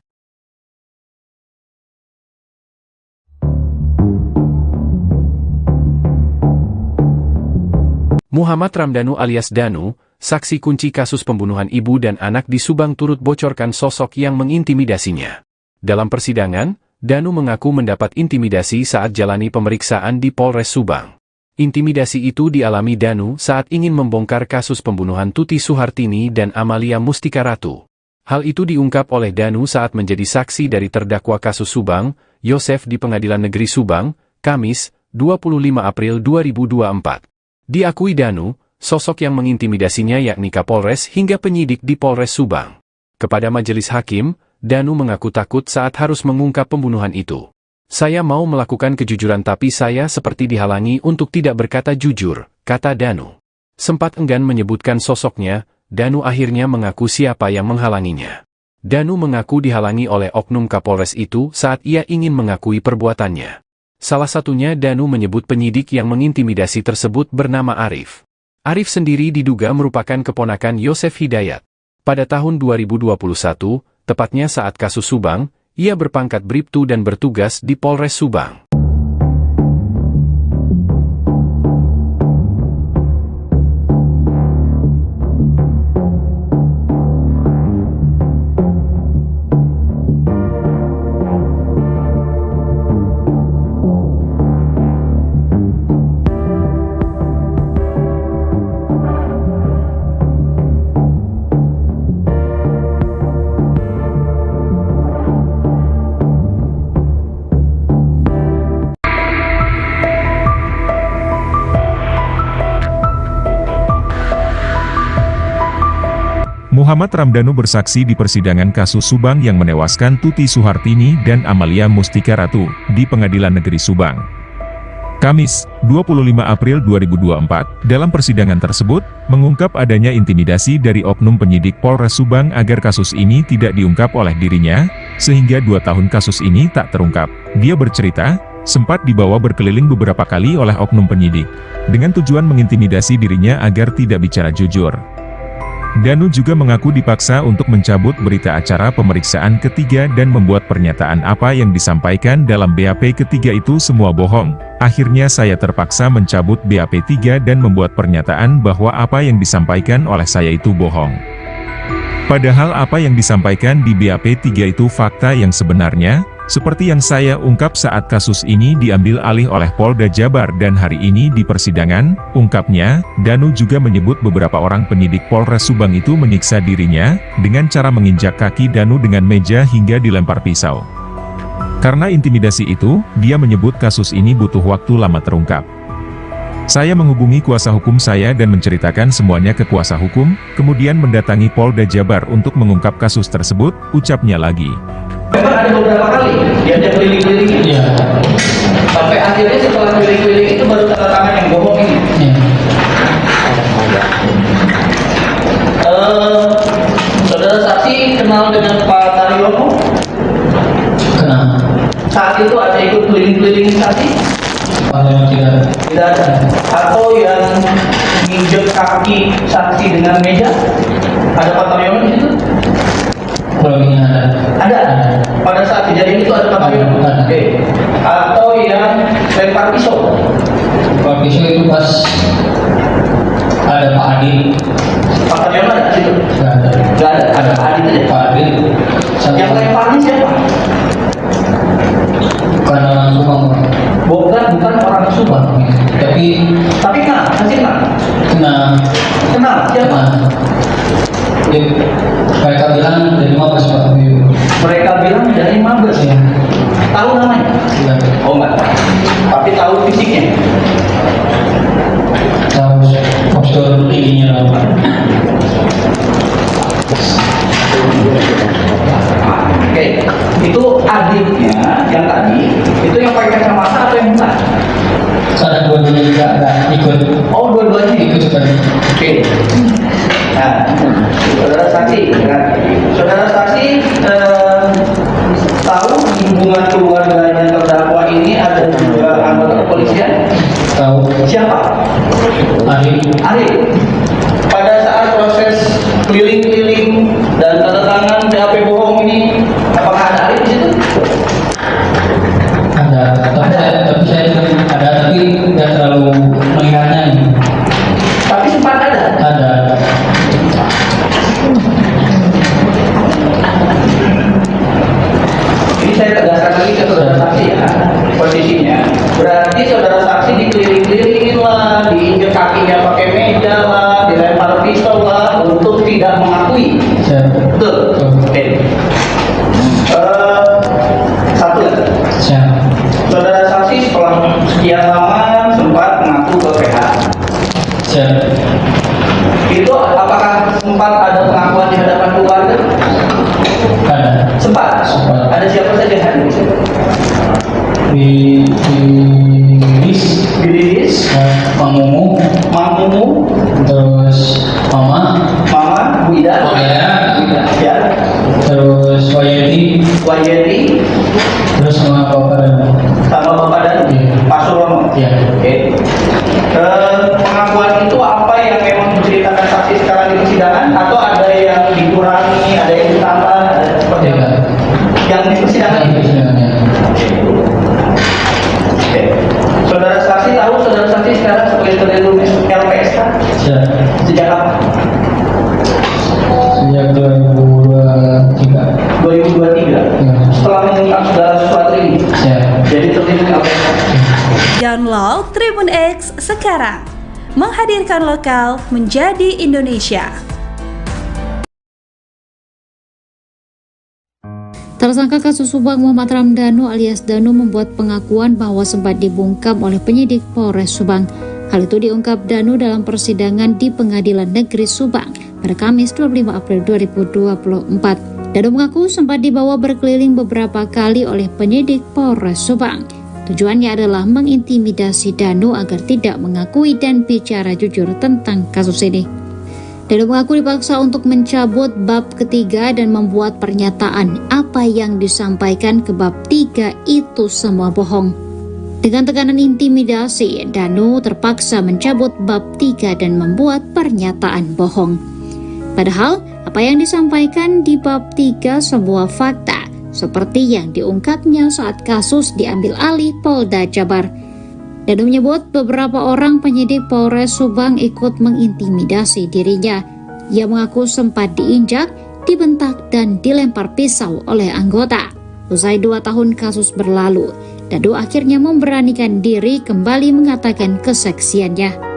Muhammad Ramdhanu alias Danu, saksi kunci kasus pembunuhan ibu dan anak di Subang turut bocorkan sosok yang mengintimidasinya. Dalam persidangan, Danu mengaku mendapat intimidasi saat jalani pemeriksaan di Polres Subang. Intimidasi itu dialami Danu saat ingin membongkar kasus pembunuhan Tuti Suhartini dan Amalia Mustika Ratu. Hal itu diungkap oleh Danu saat menjadi saksi dari terdakwa kasus Subang, Yosef di Pengadilan Negeri Subang, Kamis, 25 April 2024. Diakui Danu, sosok yang mengintimidasinya yakni Kapolres hingga penyidik di Polres Subang. Kepada majelis hakim, Danu mengaku takut saat harus mengungkap pembunuhan itu. Saya mau melakukan kejujuran tapi saya seperti dihalangi untuk tidak berkata jujur, kata Danu. Sempat enggan menyebutkan sosoknya, Danu akhirnya mengaku siapa yang menghalanginya. Danu mengaku dihalangi oleh oknum Kapolres itu saat ia ingin mengakui perbuatannya. Salah satunya Danu menyebut penyidik yang mengintimidasi tersebut bernama Arif. Arif sendiri diduga merupakan keponakan Yosef Hidayat. Pada tahun 2021, tepatnya saat kasus Subang, ia berpangkat Bribtu dan bertugas di Polres Subang. Muhammad Ramdhanu bersaksi di persidangan kasus Subang yang menewaskan Tuti Suhartini dan Amalia Mustika Ratu di Pengadilan Negeri Subang. Kamis, 25 April 2024, dalam persidangan tersebut, mengungkap adanya intimidasi dari oknum penyidik Polres Subang agar kasus ini tidak diungkap oleh dirinya, sehingga 2 tahun kasus ini tak terungkap. Dia bercerita, sempat dibawa berkeliling beberapa kali oleh oknum penyidik, dengan tujuan mengintimidasi dirinya agar tidak bicara jujur. Danu juga mengaku dipaksa untuk mencabut berita acara pemeriksaan ketiga dan membuat pernyataan apa yang disampaikan dalam BAP ketiga itu semua bohong. Akhirnya saya terpaksa mencabut BAP 3 dan membuat pernyataan bahwa apa yang disampaikan oleh saya itu bohong. Padahal apa yang disampaikan di BAP 3 itu fakta yang sebenarnya, seperti yang saya ungkap saat kasus ini diambil alih oleh Polda Jabar dan hari ini di persidangan, ungkapnya. Danu juga menyebut beberapa orang penyidik Polres Subang itu menyiksa dirinya, dengan cara menginjak kaki Danu dengan meja hingga dilempar pisau. Karena intimidasi itu, dia menyebut kasus ini butuh waktu lama terungkap. Saya menghubungi kuasa hukum saya dan menceritakan semuanya ke kuasa hukum, kemudian mendatangi Polda Jabar untuk mengungkap kasus tersebut, ucapnya lagi. Memang ada beberapa kali diajak keliling-keliling. Iya. Sampai akhirnya setelah keliling-keliling itu baru tanda tangan yang bohong ini. Iya. Saudara saksi kenal dengan Pak Taryono? Kenal. Saat itu ada ikut keliling-keliling saksi? Tidak. Tidak ada. Atau yang menginjak kaki saksi dengan meja? Ada Pak Taryono di situ? Kurangnya Ada. Pada saat kejadian itu ada Pak Taryono? Ada. Oke. Atau yang lempar pisau? Kalau pisau itu pas ada Pak Adi. Pak Taryono ada di situ? Nggak ada. Nggak ada. Ada Pak Adi saja. Pak Adi. Yang lemparnya siapa? Bukan orang Subang. Bukan orang Subang. Tapi Tapi kenal, masih kenal. kenal. Kenal. bilang dari Mabes Pak. Mereka bilang dari Mabes. Ya. Tahu namanya? Ya. Oh enggak. Tapi tahu fisiknya. Tahu postur tingginya Pak. Oke, itu adiknya yang tadi, itu yang pakai kacamata atau yang bukan? Saat dua-duanya juga ada ikut. Oh, dua-duanya Ikut seperti. Oke. Nah, saudara saksi, kan? Saudara saksi tahu di hubungan keluarganya terdakwa ini ada juga anggota kepolisian? Tahu. Siapa? Ari. Pada saat proses keliling-keliling dan tanda tangan BAP bohong ini, apakah ada Arif di situ? Ada. Tapi saya ada tapi tidak terlalu melihatnya ini. Tapi sempat ada. Ada. Ini saya tegaskan lagi ke saudara saksi ya, posisinya. Berarti saudara saksi dikeliling-kelilingin lah, diinjek kakinya pakai meja lah, dilempar pistol lah, untuk tidak mengakui. Saya. Betul? Oke. Satu lagi. Saya. Saudara saksi setelah sekian lama sempat mengaku ke PH. Saya. Itu apakah sempat ada pengakuan di hadapan keluarga? Ada. Sempat. Sempat. Ada siapa saja hadir? Di Bilis, Mang Mumu, Mamumu, terus Mama, Mama, Bu Ida, ya, terus Wayeti, terus sama Bapak dan sama Bapak dan Pak Surono. Iya. Oke. Pengakuan itu apa yang memang diceritakan saksi sekarang di persidangan atau ada yang dikurangi, ada yang ditambah, ada seperti apa? Yang di persidangan itu. persidangannya. Oke. Saudara saksi tahu saudara saksi sekarang sebagai terlindung LPSK Saya. sejak apa? Sejak 2023. 2023. Ya. Setelah mengungkap segala sesuatu ini, Saya. jadi terlindung LPSK. Download Tribun X sekarang. Menghadirkan lokal menjadi Indonesia. Tersangka kasus Subang Muhammad Ramdhanu alias Danu membuat pengakuan bahwa sempat dibungkam oleh penyidik Polres Subang. Hal itu diungkap Danu dalam persidangan di Pengadilan Negeri Subang pada Kamis 25 April 2024. Danu mengaku sempat dibawa berkeliling beberapa kali oleh penyidik Polres Subang. Tujuannya adalah mengintimidasi Danu agar tidak mengakui dan bicara jujur tentang kasus ini. Danu mengaku dipaksa untuk mencabut bab ketiga dan membuat pernyataan apa yang disampaikan ke bab 3 itu semua bohong. Dengan tekanan intimidasi, Danu terpaksa mencabut bab 3 dan membuat pernyataan bohong. Padahal, apa yang disampaikan di bab 3 sebuah fakta, seperti yang diungkapnya saat kasus diambil alih Polda Jabar. Danu menyebut beberapa orang penyidik Polres Subang ikut mengintimidasi dirinya. Ia mengaku sempat diinjak, dibentak, dan dilempar pisau oleh anggota. Usai 2 tahun kasus berlalu, Danu akhirnya memberanikan diri kembali mengatakan kesaksiannya.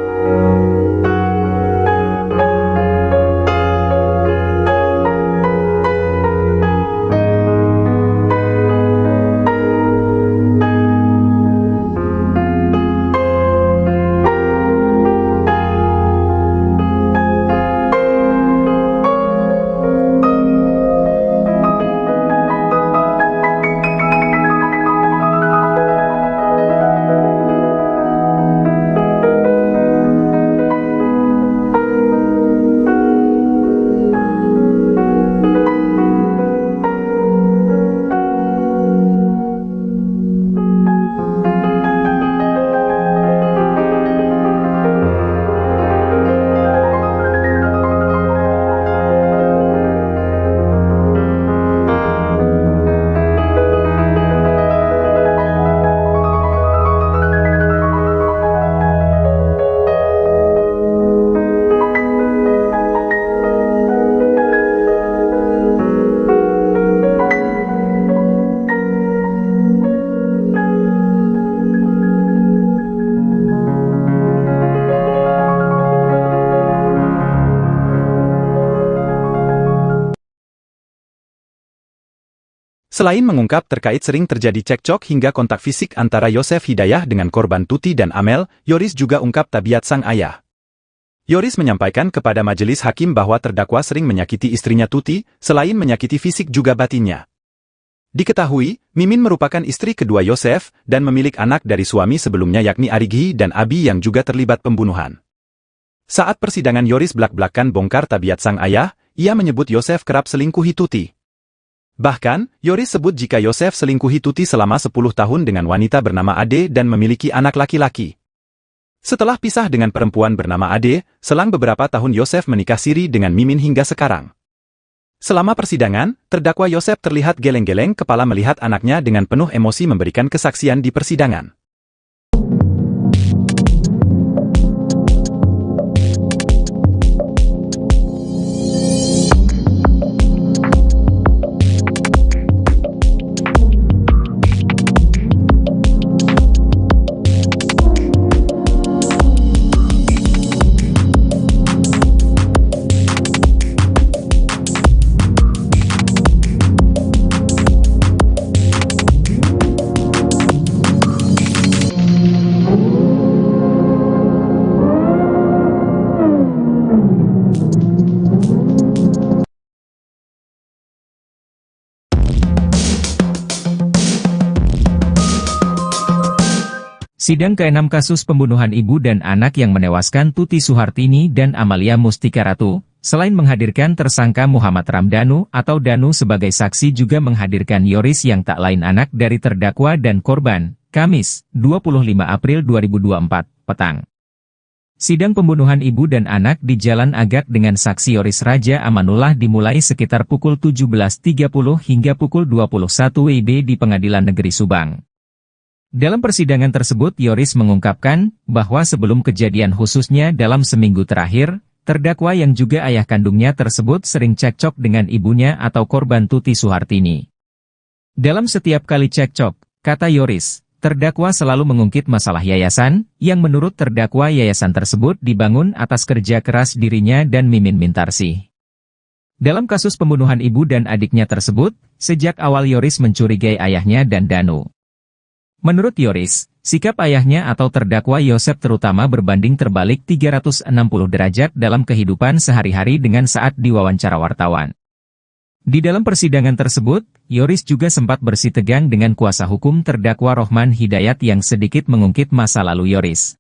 Selain mengungkap terkait sering terjadi cekcok hingga kontak fisik antara Yosef Hidayah dengan korban Tuti dan Amel, Yoris juga ungkap tabiat sang ayah. Yoris menyampaikan kepada majelis hakim bahwa terdakwa sering menyakiti istrinya Tuti, selain menyakiti fisik juga batinnya. Diketahui, Mimin merupakan istri kedua Yosef dan memiliki anak dari suami sebelumnya yakni Arigi dan Abi yang juga terlibat pembunuhan. Saat persidangan Yoris blak-blakan bongkar tabiat sang ayah, ia menyebut Yosef kerap selingkuhi Tuti. Bahkan, Yoris sebut jika Yosef selingkuhi Tuti selama 10 tahun dengan wanita bernama Ade dan memiliki anak laki-laki. Setelah pisah dengan perempuan bernama Ade, selang beberapa tahun Yosef menikah siri dengan Mimin hingga sekarang. Selama persidangan, terdakwa Yosef terlihat geleng-geleng kepala melihat anaknya dengan penuh emosi memberikan kesaksian di persidangan. Sidang ke-6 kasus pembunuhan ibu dan anak yang menewaskan Tuti Suhartini dan Amalia Mustika Ratu, selain menghadirkan tersangka Muhammad Ramdhanu atau Danu sebagai saksi juga menghadirkan Yoris yang tak lain anak dari terdakwa dan korban, Kamis, 25 April 2024, petang. Sidang pembunuhan ibu dan anak di Jalan Agak dengan saksi Yoris Raja Amanullah dimulai sekitar pukul 17.30 hingga pukul 21 WIB di Pengadilan Negeri Subang. Dalam persidangan tersebut Yoris mengungkapkan bahwa sebelum kejadian khususnya dalam seminggu terakhir, terdakwa yang juga ayah kandungnya tersebut sering cekcok dengan ibunya atau korban Tuti Suhartini. Dalam setiap kali cekcok, kata Yoris, terdakwa selalu mengungkit masalah yayasan, yang menurut terdakwa yayasan tersebut dibangun atas kerja keras dirinya dan Mimin Mintarsih. Dalam kasus pembunuhan ibu dan adiknya tersebut, sejak awal Yoris mencurigai ayahnya dan Danu. Menurut Yoris, sikap ayahnya atau terdakwa Yosef terutama berbanding terbalik 360 derajat dalam kehidupan sehari-hari dengan saat diwawancara wartawan. Di dalam persidangan tersebut, Yoris juga sempat bersitegang dengan kuasa hukum terdakwa Rohman Hidayat yang sedikit mengungkit masa lalu Yoris.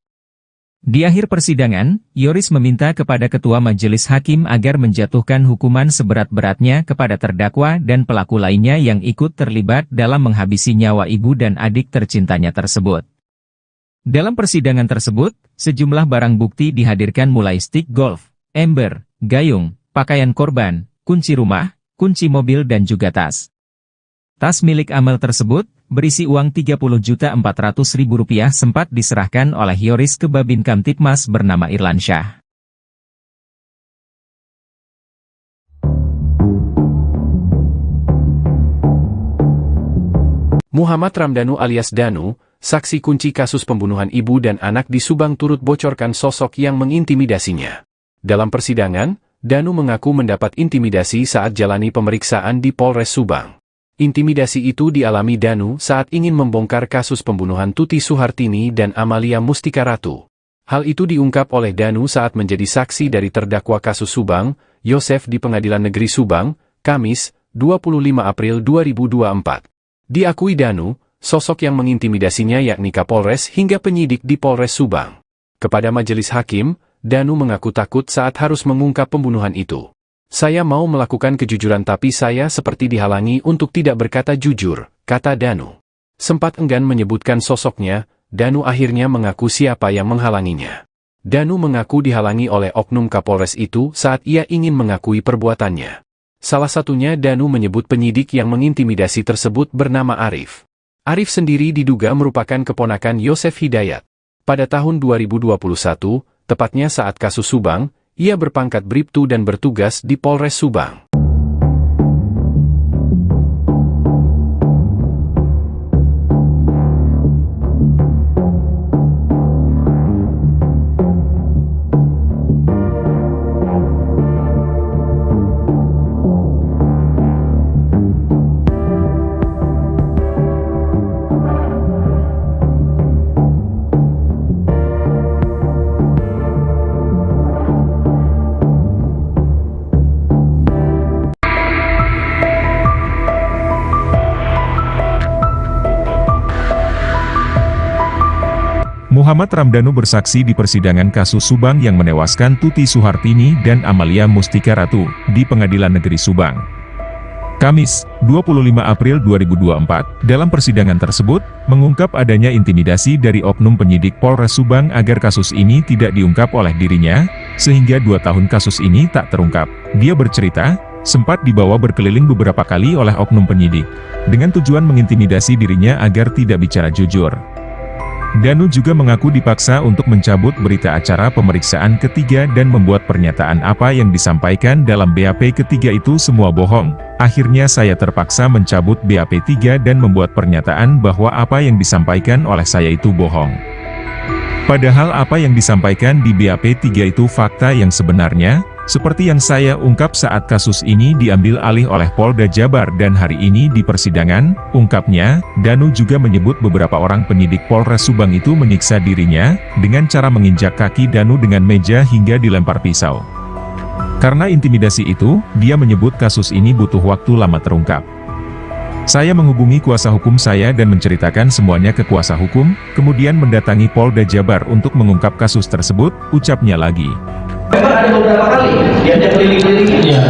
Di akhir persidangan, Yoris meminta kepada Ketua Majelis Hakim agar menjatuhkan hukuman seberat-beratnya kepada terdakwa dan pelaku lainnya yang ikut terlibat dalam menghabisi nyawa ibu dan adik tercintanya tersebut. Dalam persidangan tersebut, sejumlah barang bukti dihadirkan mulai stik golf, ember, gayung, pakaian korban, kunci rumah, kunci mobil dan juga tas. Tas milik Amel tersebut, berisi uang Rp30.400.000 sempat diserahkan oleh Yoris ke Babin Kamtipmas bernama Irlansyah. Muhammad Ramdhanu alias Danu, saksi kunci kasus pembunuhan ibu dan anak di Subang turut bocorkan sosok yang mengintimidasinya. Dalam persidangan, Danu mengaku mendapat intimidasi saat jalani pemeriksaan di Polres Subang. Intimidasi itu dialami Danu saat ingin membongkar kasus pembunuhan Tuti Suhartini dan Amalia Mustika Ratu. Hal itu diungkap oleh Danu saat menjadi saksi dari terdakwa kasus Subang, Yosef di Pengadilan Negeri Subang, Kamis, 25 April 2024. Diakui Danu, sosok yang mengintimidasinya yakni Kapolres hingga penyidik di Polres Subang. Kepada majelis hakim, Danu mengaku takut saat harus mengungkap pembunuhan itu. Saya mau melakukan kejujuran tapi saya seperti dihalangi untuk tidak berkata jujur, kata Danu. Sempat enggan menyebutkan sosoknya, Danu akhirnya mengaku siapa yang menghalanginya. Danu mengaku dihalangi oleh oknum Kapolres itu saat ia ingin mengakui perbuatannya. Salah satunya Danu menyebut penyidik yang mengintimidasi tersebut bernama Arif. Arif sendiri diduga merupakan keponakan Yosef Hidayat. Pada tahun 2021, tepatnya saat kasus Subang, ia berpangkat Bribtu dan bertugas di Polres Subang. Muhammad Ramdhanu bersaksi di persidangan kasus Subang yang menewaskan Tuti Suhartini dan Amalia Mustika Ratu di Pengadilan Negeri Subang. Kamis, 25 April 2024, dalam persidangan tersebut, mengungkap adanya intimidasi dari oknum penyidik Polres Subang agar kasus ini tidak diungkap oleh dirinya, sehingga 2 tahun kasus ini tak terungkap. Dia bercerita, sempat dibawa berkeliling beberapa kali oleh oknum penyidik, dengan tujuan mengintimidasi dirinya agar tidak bicara jujur. Danu juga mengaku dipaksa untuk mencabut berita acara pemeriksaan ketiga dan membuat pernyataan apa yang disampaikan dalam BAP ketiga itu semua bohong. Akhirnya saya terpaksa mencabut BAP 3 dan membuat pernyataan bahwa apa yang disampaikan oleh saya itu bohong. Padahal apa yang disampaikan di BAP 3 itu fakta yang sebenarnya, seperti yang saya ungkap saat kasus ini diambil alih oleh Polda Jabar dan hari ini di persidangan, ungkapnya, Danu juga menyebut beberapa orang penyidik Polres Subang itu menyiksa dirinya, dengan cara menginjak kaki Danu dengan meja hingga dilempar pisau. Karena intimidasi itu, dia menyebut kasus ini butuh waktu lama terungkap. Saya menghubungi kuasa hukum saya dan menceritakan semuanya ke kuasa hukum, kemudian mendatangi Polda Jabar untuk mengungkap kasus tersebut, ucapnya lagi. Memang ada beberapa kali diajak keliling-keliling, Iya.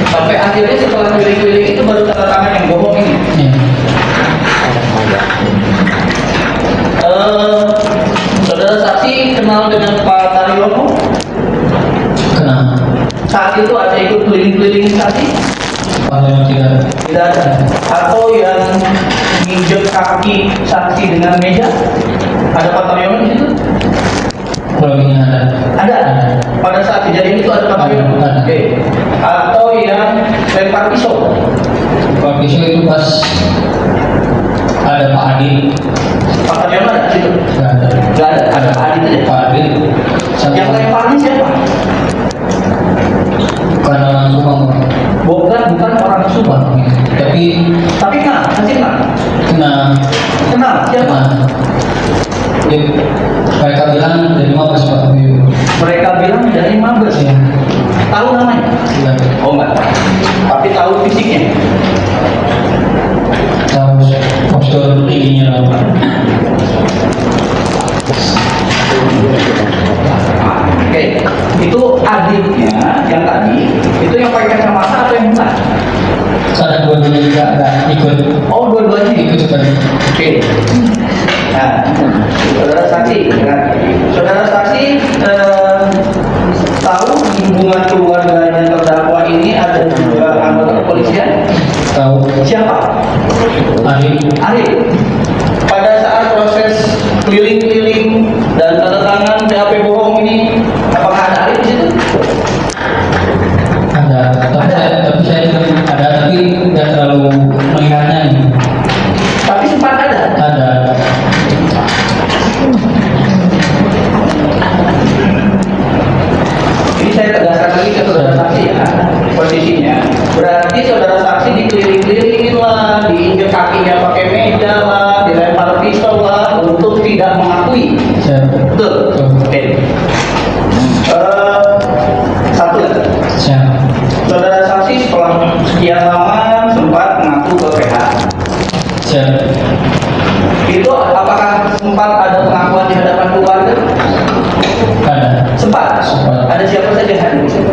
sampai akhirnya setelah keliling-keliling itu baru tanda tangan yang bohong ini. Iya. Saudara saksi kenal dengan Pak Taryono? Kenal. Saat itu ada ikut keliling-keliling saksi? Kalau tidak Tidak ada. Atau yang nginjek kaki saksi dengan meja? Ada Pak Taryono di situ? kurang ada. Ada. Pada saat kejadian itu ada Pak Taryono? Ada. Oke. Atau yang lempar pisau? Kalau pisau itu pas ada Pak Adi. Pak Taryono ada di situ? Nggak ada. Nggak ada. Ada Pak Adi saja. Pak Adi. Yang lemparnya siapa? Bukan orang Subang. Bukan orang Subang. Tapi kenal, masih kenal. Kenal, siapa? Ya, mereka bilang dari Mabes Pak. Mereka bilang dari Mabes. Ya. Tahu namanya? Iya. Oh enggak. Tapi tahu fisiknya. Tahu postur tingginya apa? Oke, itu adiknya yang tadi, itu yang pakai kacamata atau yang bukan? Ada dua-duanya juga ada ikut. Oh, dua-duanya Ikut seperti. Oke. Nah, saudara saksi, saudara saksi tahu di hubungan keluarganya terdakwa ini ada juga anggota kepolisian? Tahu. Siapa? Arif. Pada saat proses keliling-keliling dan tanda tangan BAP bohong ini, apakah ada Arif di situ? Ada. Tapi saya ada tapi tidak terlalu mengingatnya ini. Tapi sempat ada. Ada. Ini saya tegaskan lagi ke saudara saksi ya, posisinya. Berarti saudara saksi dikeliling-kelilingin lah, diinjek kakinya pakai meja lah, dilempar pisau lah, untuk tidak mengakui. Betul? Oke. Satu lagi. Saudara saksi setelah sekian lama sempat mengaku ke PH. Itu apakah sempat ada pengakuan di hadapan keluarga? Ada. Sempat. Ada siapa saja hadir di situ?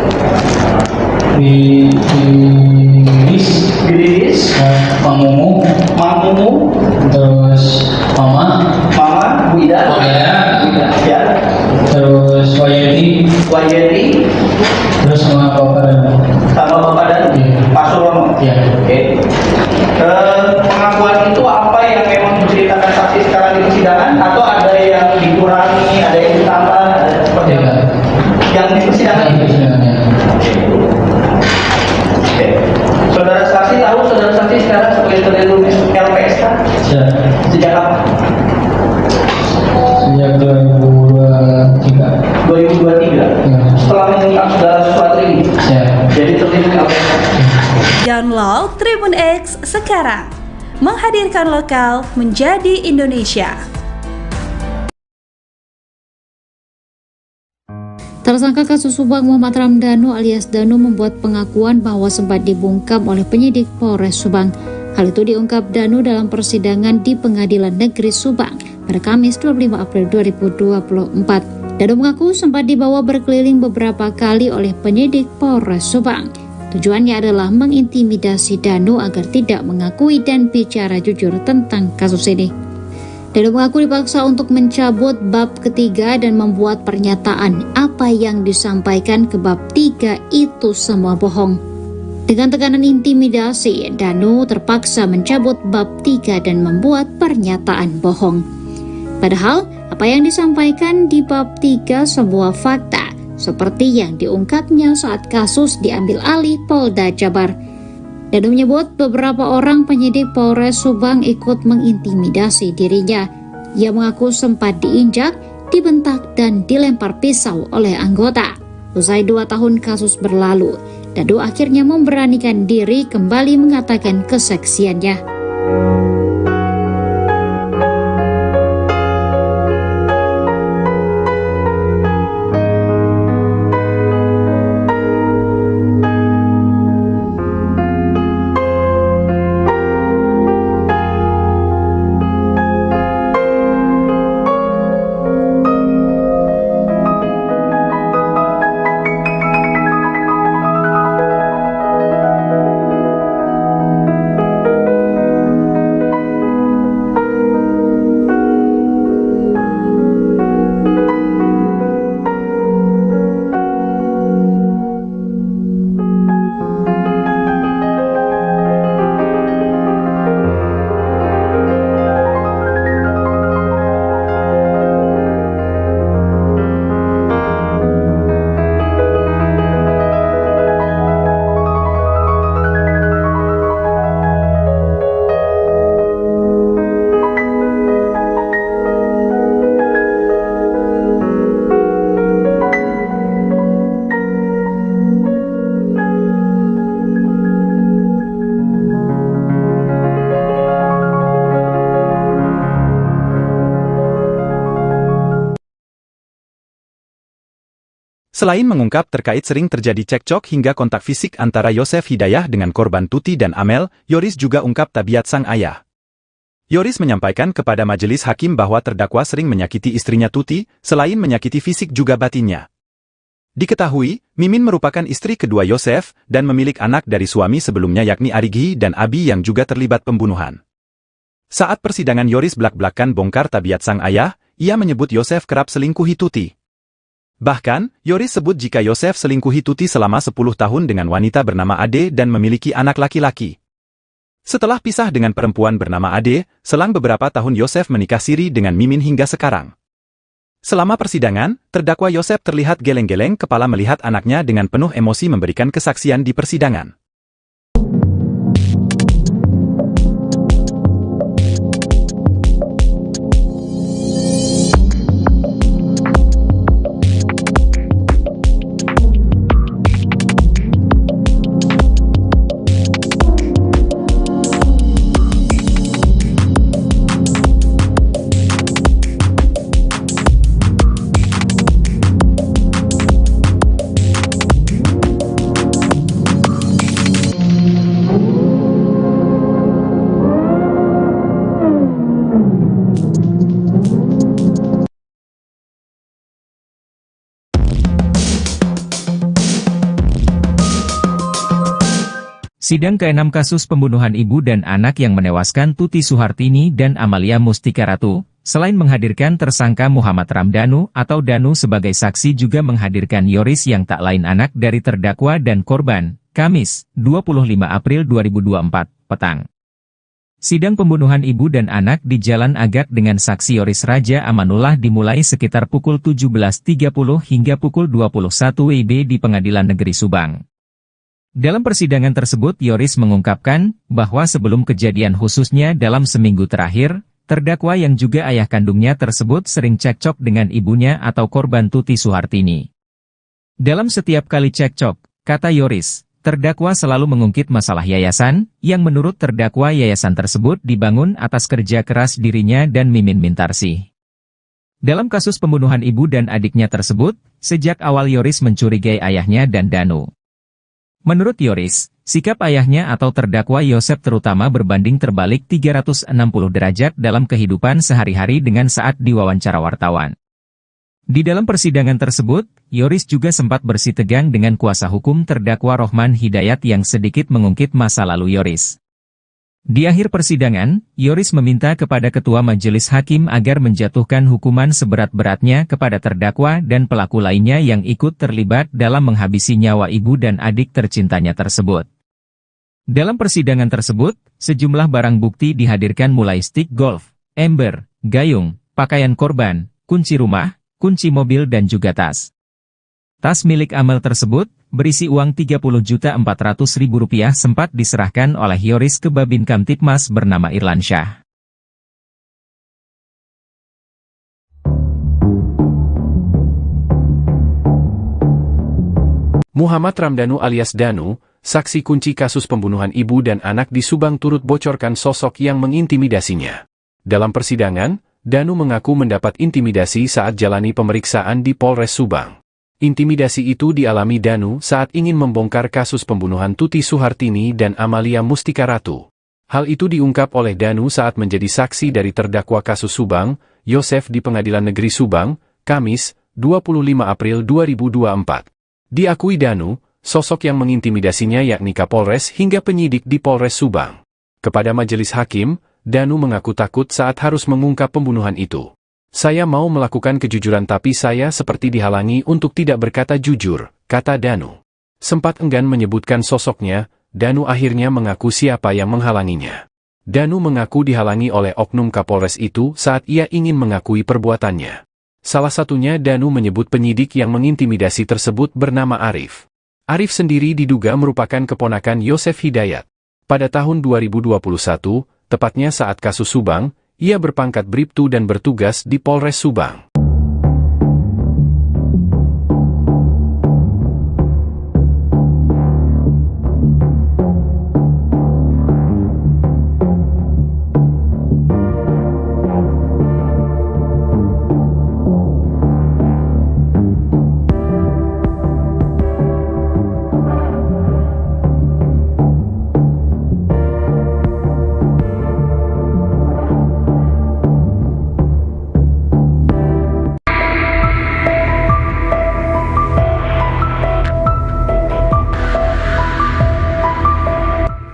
Lilis, Mang Mumu, terus Mama, Bu Ida, ya, terus Wayeti, terus sama Bapak dan Pak Surono. Ya. Oke. Pengakuan itu apa yang memang diceritakan saksi sekarang di persidangan atau ada yang dikurangi, ada yang ditambah, seperti apa? Yang di persidangan itu. Oke. Saudara saksi tahu saudara saksi sekarang sebagai ketua LPSK? Sejak kapan? Sejak 2023. 2023. Ya. Setelah mengungkap segala sesuatu ini. Ya. Jadi terlibat LPSK. Download Tribun X sekarang. Menghadirkan lokal menjadi Indonesia. Tersangka kasus Subang Muhammad Ramdhanu alias Danu membuat pengakuan bahwa sempat dibungkam oleh penyidik Polres Subang. Hal itu diungkap Danu dalam persidangan di Pengadilan Negeri Subang pada Kamis 25 April 2024. Danu mengaku sempat dibawa berkeliling beberapa kali oleh penyidik Polres Subang. Tujuannya adalah mengintimidasi Danu agar tidak mengakui dan bicara jujur tentang kasus ini. Danu mengaku dipaksa untuk mencabut bab ketiga dan membuat pernyataan apa yang disampaikan ke bab 3 itu semua bohong. Dengan tekanan intimidasi, Danu terpaksa mencabut bab 3 dan membuat pernyataan bohong. Padahal, apa yang disampaikan di bab 3 sebuah fakta, seperti yang diungkapnya saat kasus diambil alih Polda Jabar. Danu menyebut beberapa orang penyidik Polres Subang ikut mengintimidasi dirinya. Ia mengaku sempat diinjak, dibentak, dan dilempar pisau oleh anggota. Usai 2 tahun kasus berlalu, Danu akhirnya memberanikan diri kembali mengatakan kesaksiannya. Selain mengungkap terkait sering terjadi cekcok hingga kontak fisik antara Yosef Hidayah dengan korban Tuti dan Amel, Yoris juga ungkap tabiat sang ayah. Yoris menyampaikan kepada majelis hakim bahwa terdakwa sering menyakiti istrinya Tuti, selain menyakiti fisik juga batinnya. Diketahui, Mimin merupakan istri kedua Yosef dan memiliki anak dari suami sebelumnya yakni Arigi dan Abi yang juga terlibat pembunuhan. Saat persidangan Yoris belak-belakan bongkar tabiat sang ayah, ia menyebut Yosef kerap selingkuhi Tuti. Bahkan, Yoris sebut jika Yosef selingkuhi Tuti selama 10 tahun dengan wanita bernama Ade dan memiliki anak laki-laki. Setelah pisah dengan perempuan bernama Ade, selang beberapa tahun Yosef menikah siri dengan Mimin hingga sekarang. Selama persidangan, terdakwa Yosef terlihat geleng-geleng kepala melihat anaknya dengan penuh emosi memberikan kesaksian di persidangan. Sidang ke-6 kasus pembunuhan ibu dan anak yang menewaskan Tuti Suhartini dan Amalia Mustika Ratu, selain menghadirkan tersangka Muhammad Ramdhanu atau Danu sebagai saksi juga menghadirkan Yoris yang tak lain anak dari terdakwa dan korban, Kamis, 25 April 2024, petang. Sidang pembunuhan ibu dan anak di Jalan Agak dengan saksi Yoris Raja Amanullah dimulai sekitar pukul 17.30 hingga pukul 21 WIB di Pengadilan Negeri Subang. Dalam persidangan tersebut Yoris mengungkapkan bahwa sebelum kejadian khususnya dalam seminggu terakhir, terdakwa yang juga ayah kandungnya tersebut sering cekcok dengan ibunya atau korban Tuti Suhartini. Dalam setiap kali cekcok, kata Yoris, terdakwa selalu mengungkit masalah yayasan, yang menurut terdakwa yayasan tersebut dibangun atas kerja keras dirinya dan Mimin Mintarsih. Dalam kasus pembunuhan ibu dan adiknya tersebut, sejak awal Yoris mencurigai ayahnya dan Danu. Menurut Yoris, Sikap ayahnya atau terdakwa Yosef terutama berbanding terbalik 360 derajat dalam kehidupan sehari-hari dengan saat diwawancara wartawan. Di dalam persidangan tersebut, Yoris juga sempat bersitegang dengan kuasa hukum terdakwa Rohman Hidayat yang sedikit mengungkit masa lalu Yoris. Di akhir persidangan, Yoris meminta kepada Ketua Majelis Hakim agar menjatuhkan hukuman seberat-beratnya kepada terdakwa dan pelaku lainnya yang ikut terlibat dalam menghabisi nyawa ibu dan adik tercintanya tersebut. Dalam persidangan tersebut, sejumlah barang bukti dihadirkan mulai stick golf, ember, gayung, pakaian korban, kunci rumah, kunci mobil dan juga tas. Tas milik Amel tersebut, berisi uang Rp30.400.000 sempat diserahkan oleh Yoris ke Babin Kamtipmas bernama Irlansyah. Muhammad Ramdhanu alias Danu, saksi kunci kasus pembunuhan ibu dan anak di Subang turut bocorkan sosok yang mengintimidasinya. Dalam persidangan, Danu mengaku mendapat intimidasi saat jalani pemeriksaan di Polres Subang. Intimidasi itu dialami Danu saat ingin membongkar kasus pembunuhan Tuti Suhartini dan Amalia Mustika Ratu. Hal itu diungkap oleh Danu saat menjadi saksi dari terdakwa kasus Subang, Yosef di Pengadilan Negeri Subang, Kamis, 25 April 2024. Diakui Danu, sosok yang mengintimidasinya yakni Kapolres hingga penyidik di Polres Subang. Kepada majelis hakim, Danu mengaku takut saat harus mengungkap pembunuhan itu. Saya mau melakukan kejujuran tapi saya seperti dihalangi untuk tidak berkata jujur, kata Danu. Sempat enggan menyebutkan sosoknya, Danu akhirnya mengaku siapa yang menghalanginya. Danu mengaku dihalangi oleh oknum Kapolres itu saat ia ingin mengakui perbuatannya. Salah satunya Danu menyebut penyidik yang mengintimidasi tersebut bernama Arif. Arif sendiri diduga merupakan keponakan Yosef Hidayat. Pada tahun 2021, tepatnya saat kasus Subang, ia berpangkat Bribtu dan bertugas di Polres Subang.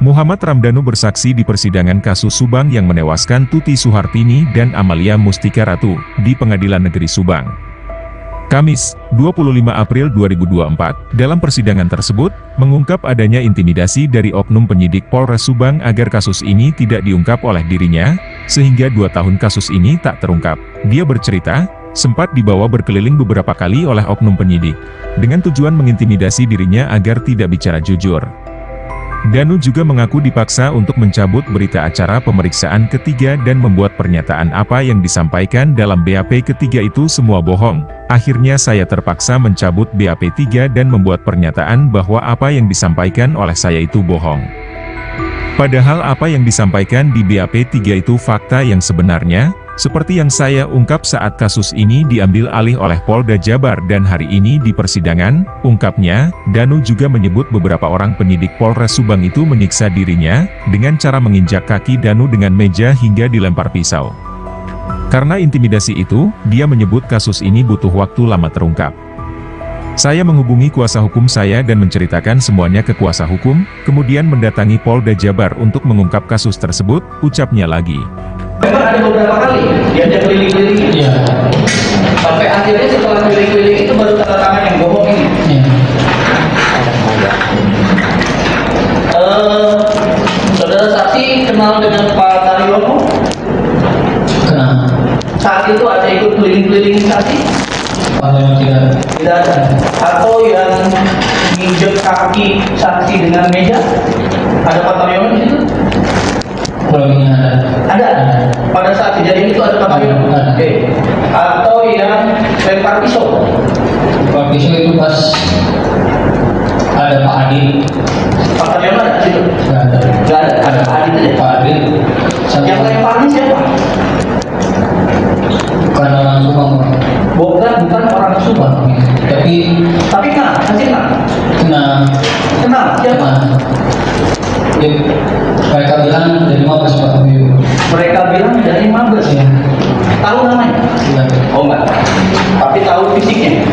Muhammad Ramdhanu bersaksi di persidangan kasus Subang yang menewaskan Tuti Suhartini dan Amalia Mustika Ratu di Pengadilan Negeri Subang. Kamis, 25 April 2024, dalam persidangan tersebut, mengungkap adanya intimidasi dari oknum penyidik Polres Subang agar kasus ini tidak diungkap oleh dirinya, sehingga 2 tahun kasus ini tak terungkap. Dia bercerita, sempat dibawa berkeliling beberapa kali oleh oknum penyidik, dengan tujuan mengintimidasi dirinya agar tidak bicara jujur. Danu juga mengaku dipaksa untuk mencabut berita acara pemeriksaan ketiga dan membuat pernyataan apa yang disampaikan dalam BAP ketiga itu semua bohong. Akhirnya saya terpaksa mencabut BAP 3 dan membuat pernyataan bahwa apa yang disampaikan oleh saya itu bohong. Padahal apa yang disampaikan di BAP 3 itu fakta yang sebenarnya, seperti yang saya ungkap saat kasus ini diambil alih oleh Polda Jabar dan hari ini di persidangan, ungkapnya, Danu juga menyebut beberapa orang penyidik Polres Subang itu menyiksa dirinya, dengan cara menginjak kaki Danu dengan meja hingga dilempar pisau. Karena intimidasi itu, dia menyebut kasus ini butuh waktu lama terungkap. Saya menghubungi kuasa hukum saya dan menceritakan semuanya ke kuasa hukum, kemudian mendatangi Polda Jabar untuk mengungkap kasus tersebut, ucapnya lagi. Memang ada beberapa kali dia keliling-keliling. Iya. Sampai akhirnya setelah keliling-keliling itu baru tanda tangan yang bohong ini. Iya. Saudara saksi kenal dengan Pak Taryono? Kenal. Saat itu ada ikut keliling-keliling saksi? Tidak ada. Atau yang nginjek kaki saksi dengan meja? Ada Pak Taryono di situ? Ada. Pada saat kejadian itu ada Pak Taryono? Oke. Atau yang lempar pisau? Lempar pisau itu pas ada Pak Adil. Pak Taryono ada di situ? Nggak ada. Ada Pak Adil aja. Pak Adil. Yang lemparnya siapa? Bukan orang Subang. Bukan orang Subang. Tapi kenal? Masih kenal? Kenal. Kenal? Siapa? Ya, mereka bilang dari Mabes Pak. Mereka bilang dari Mabes. Ya. Tahu namanya? Iya. Oh enggak. Tapi tahu fisiknya.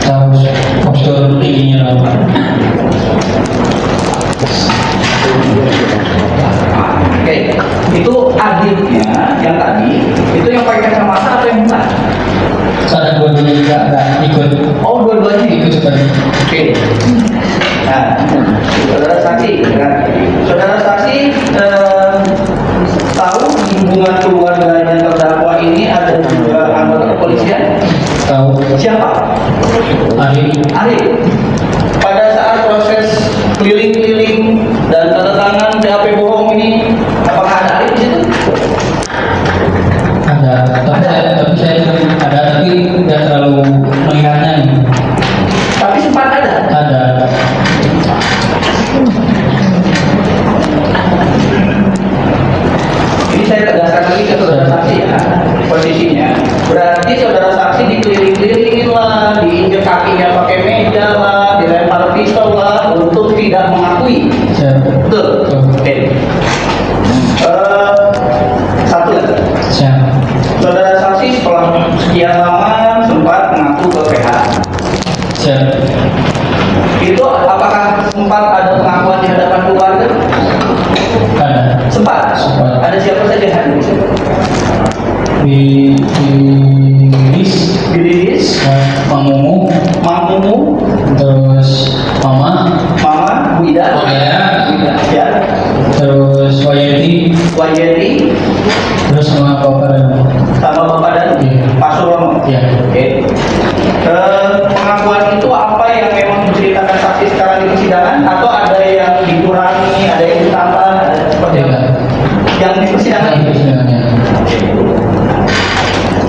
Tahu postur tingginya Pak. Oke, itu adiknya yang tadi, itu yang pakai kacamata atau yang bukan? Saya dua-duanya juga ada ikut. Oh, dua-duanya Ikut seperti. Oke. Nah, saudara saksi, kan? Saudara saksi tahu di hubungan keluarganya terdakwa ini ada juga anggota kepolisian? Tahu. Siapa? Ari. Ari. Pada saat proses keliling-keliling dan tanda tangan BAP bohong ini, apakah ada Ari di situ? Ada. Tapi saya ada tapi tidak terlalu melihatnya nih. Tapi sempat ada. Ada. Ini saya tegaskan lagi ke saudara saksi ya, posisinya. Berarti saudara saksi dikeliling-kelilingin lah, diinjek kakinya pakai meja lah, dilempar pistol lah, untuk tidak mengakui. Siap. Betul? Oke. Satu lagi. Siap. Saudara saksi setelah sekian lama sempat mengaku ke PH. Siap. Itu apakah sempat ada pengakuan di hadapan keluarga? Ada. Sempat. Sempat. Ada siapa saja hadir? Di Bilis, Mang Mumu, Mang Mumu, terus Mama, Mama, Bu Ida, Oh ya, ya, terus Wayeti, Wayeti, terus sama Bapak dan sama Bapak dan Iya. Pak Surono. ya. Oke. Pengakuan itu apa yang memang diceritakan saksi sekarang di persidangan atau ada yang dikurangi, ada yang ditambah, ada seperti apa? Yang di persidangan itu. Persidangannya.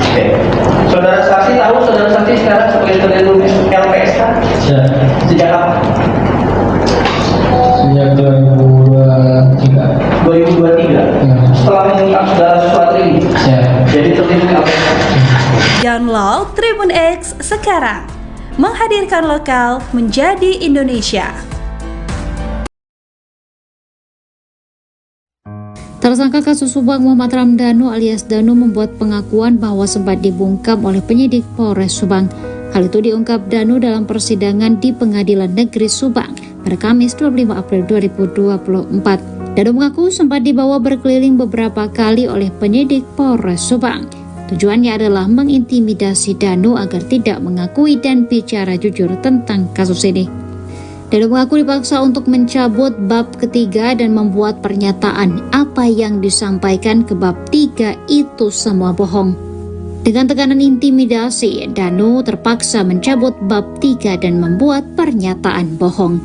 Oke. Saudara saksi tahu saudara saksi sekarang sebagai terlindung LPSK Siap. sejak kapan? Sejak 2023. 2023. Ya. Setelah mengungkap segala sesuatu ini, Siap. jadi terlindung LPSK. Download Tribun X sekarang. Menghadirkan lokal menjadi Indonesia. Tersangka kasus Subang Muhammad Ramdhanu alias Danu membuat pengakuan bahwa sempat dibungkam oleh penyidik Polres Subang. Hal itu diungkap Danu dalam persidangan di Pengadilan Negeri Subang pada Kamis 25 April 2024. Danu mengaku sempat dibawa berkeliling beberapa kali oleh penyidik Polres Subang. Tujuannya adalah mengintimidasi Danu agar tidak mengakui dan bicara jujur tentang kasus ini. Danu mengaku dipaksa untuk mencabut bab ketiga dan membuat pernyataan apa yang disampaikan ke bab 3 itu semua bohong. Dengan tekanan intimidasi, Danu terpaksa mencabut bab 3 dan membuat pernyataan bohong.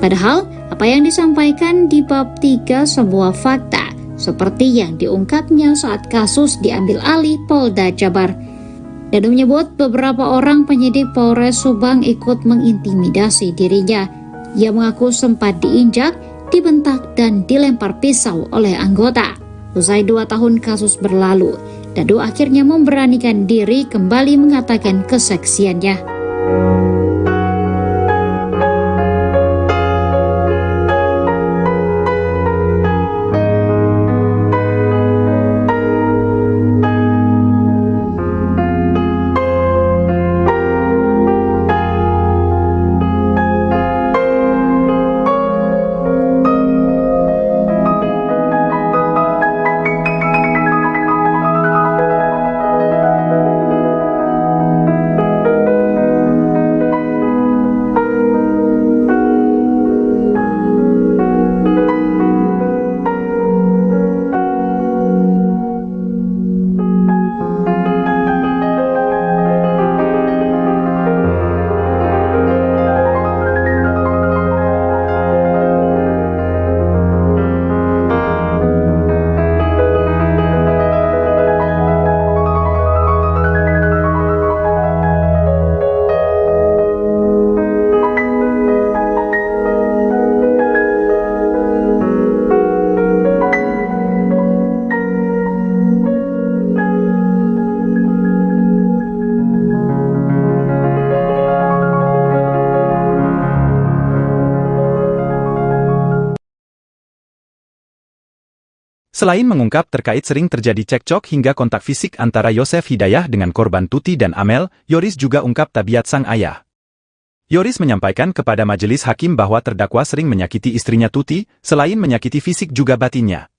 Padahal, apa yang disampaikan di bab 3 sebuah fakta, seperti yang diungkapnya saat kasus diambil alih Polda Jabar. Danu menyebut beberapa orang penyidik Polres Subang ikut mengintimidasi dirinya. Ia mengaku sempat diinjak, dibentak, dan dilempar pisau oleh anggota. Usai 2 tahun kasus berlalu, Danu akhirnya memberanikan diri kembali mengatakan kesaksiannya. Selain mengungkap terkait sering terjadi cekcok hingga kontak fisik antara Yosef Hidayah dengan korban Tuti dan Amel, Yoris juga ungkap tabiat sang ayah. Yoris menyampaikan kepada majelis hakim bahwa terdakwa sering menyakiti istrinya Tuti, selain menyakiti fisik juga batinnya.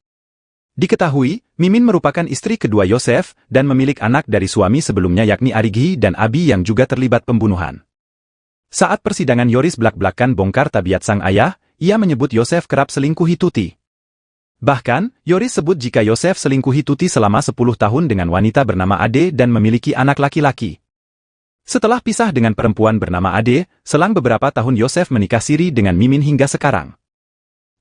Diketahui, Mimin merupakan istri kedua Yosef dan memiliki anak dari suami sebelumnya yakni Arigi dan Abi yang juga terlibat pembunuhan. Saat persidangan Yoris belak-belakan bongkar tabiat sang ayah, ia menyebut Yosef kerap selingkuhi Tuti. Bahkan, Yoris sebut jika Yosef selingkuhi Tuti selama 10 tahun dengan wanita bernama Ade dan memiliki anak laki-laki. Setelah pisah dengan perempuan bernama Ade, selang beberapa tahun Yosef menikah siri dengan Mimin hingga sekarang.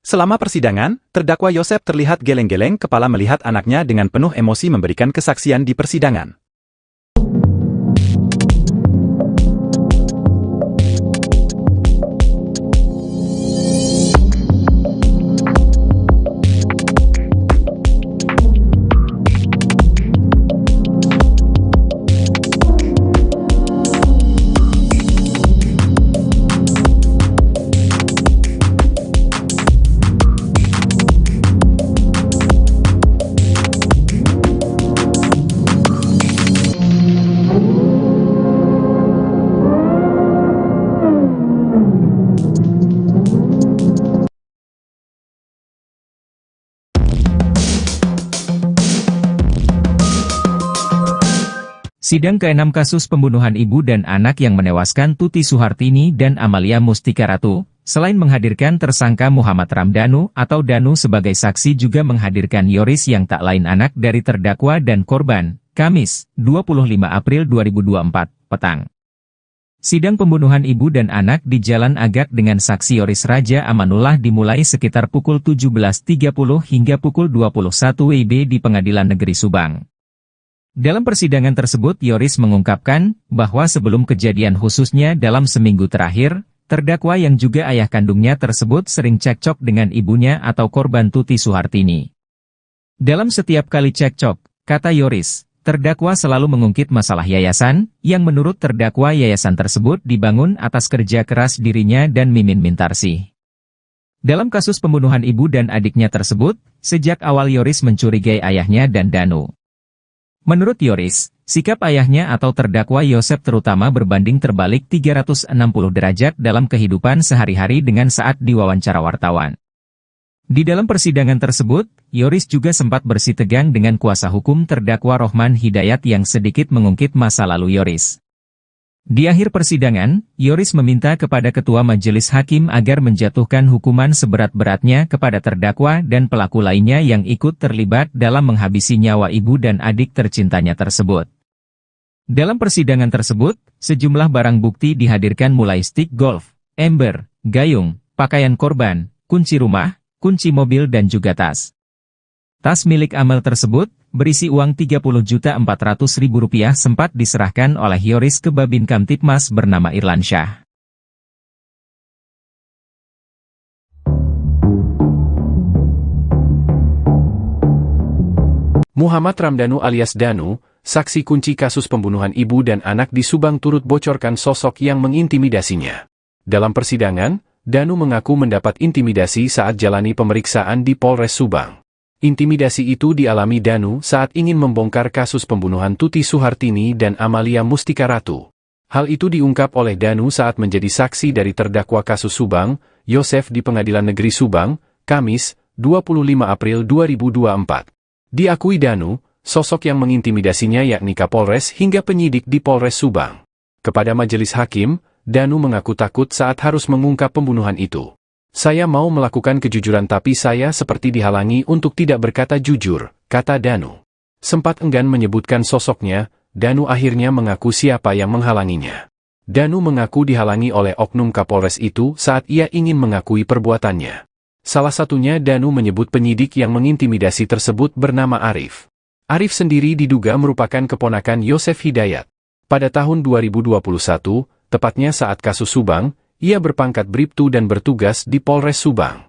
Selama persidangan, terdakwa Yosef terlihat geleng-geleng kepala melihat anaknya dengan penuh emosi memberikan kesaksian di persidangan. Sidang ke-6 kasus pembunuhan ibu dan anak yang menewaskan Tuti Suhartini dan Amalia Mustika Ratu, selain menghadirkan tersangka Muhammad Ramdhanu atau Danu sebagai saksi juga menghadirkan Yoris yang tak lain anak dari terdakwa dan korban, Kamis, 25 April 2024, petang. Sidang pembunuhan ibu dan anak di Jalan Agak dengan saksi Yoris Raja Amanullah dimulai sekitar pukul 17.30 hingga pukul 21 WIB di Pengadilan Negeri Subang. Dalam persidangan tersebut Yoris mengungkapkan bahwa sebelum kejadian khususnya dalam seminggu terakhir, terdakwa yang juga ayah kandungnya tersebut sering cekcok dengan ibunya atau korban Tuti Suhartini. Dalam setiap kali cekcok, kata Yoris, terdakwa selalu mengungkit masalah yayasan, yang menurut terdakwa yayasan tersebut dibangun atas kerja keras dirinya dan Mimin Mintarsih. Dalam kasus pembunuhan ibu dan adiknya tersebut, sejak awal Yoris mencurigai ayahnya dan Danu. Menurut Yoris, sikap ayahnya atau terdakwa Yosef terutama berbanding terbalik 360 derajat dalam kehidupan sehari-hari dengan saat diwawancara wartawan. Di dalam persidangan tersebut, Yoris juga sempat bersitegang dengan kuasa hukum terdakwa Rohman Hidayat yang sedikit mengungkit masa lalu Yoris. Di akhir persidangan, Yoris meminta kepada Ketua Majelis Hakim agar menjatuhkan hukuman seberat-beratnya kepada terdakwa dan pelaku lainnya yang ikut terlibat dalam menghabisi nyawa ibu dan adik tercintanya tersebut. Dalam persidangan tersebut, sejumlah barang bukti dihadirkan mulai stik golf, ember, gayung, pakaian korban, kunci rumah, kunci mobil dan juga tas. Tas milik Amel tersebut, berisi uang Rp30.400.000 sempat diserahkan oleh Yoris ke Babin Kamtipmas bernama Irlansyah. Muhammad Ramdhanu alias Danu, saksi kunci kasus pembunuhan ibu dan anak di Subang turut bocorkan sosok yang mengintimidasinya. Dalam persidangan, Danu mengaku mendapat intimidasi saat jalani pemeriksaan di Polres Subang. Intimidasi itu dialami Danu saat ingin membongkar kasus pembunuhan Tuti Suhartini dan Amalia Mustika Ratu. Hal itu diungkap oleh Danu saat menjadi saksi dari terdakwa kasus Subang, Yosef di Pengadilan Negeri Subang, Kamis, 25 April 2024. Diakui Danu, sosok yang mengintimidasinya yakni Kapolres hingga penyidik di Polres Subang. Kepada majelis hakim, Danu mengaku takut saat harus mengungkap pembunuhan itu. Saya mau melakukan kejujuran tapi saya seperti dihalangi untuk tidak berkata jujur, kata Danu. Sempat enggan menyebutkan sosoknya, Danu akhirnya mengaku siapa yang menghalanginya. Danu mengaku dihalangi oleh oknum Kapolres itu saat ia ingin mengakui perbuatannya. Salah satunya Danu menyebut penyidik yang mengintimidasi tersebut bernama Arif. Arif sendiri diduga merupakan keponakan Yosef Hidayat. Pada tahun 2021, tepatnya saat kasus Subang, ia berpangkat Bribtu dan bertugas di Polres Subang.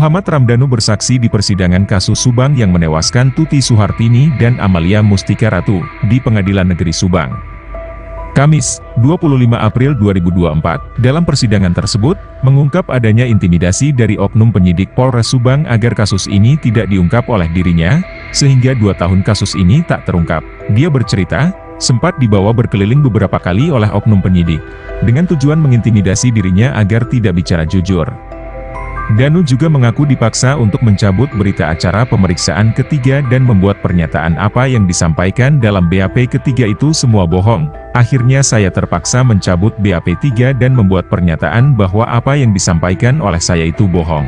Muhammad Ramdhanu bersaksi di persidangan kasus Subang yang menewaskan Tuti Suhartini dan Amalia Mustika Ratu di Pengadilan Negeri Subang. Kamis, 25 April 2024, dalam persidangan tersebut, mengungkap adanya intimidasi dari oknum penyidik Polres Subang agar kasus ini tidak diungkap oleh dirinya, sehingga 2 tahun kasus ini tak terungkap. Dia bercerita, sempat dibawa berkeliling beberapa kali oleh oknum penyidik, dengan tujuan mengintimidasi dirinya agar tidak bicara jujur. Danu juga mengaku dipaksa untuk mencabut berita acara pemeriksaan ketiga dan membuat pernyataan apa yang disampaikan dalam BAP ketiga itu semua bohong. Akhirnya saya terpaksa mencabut BAP 3 dan membuat pernyataan bahwa apa yang disampaikan oleh saya itu bohong.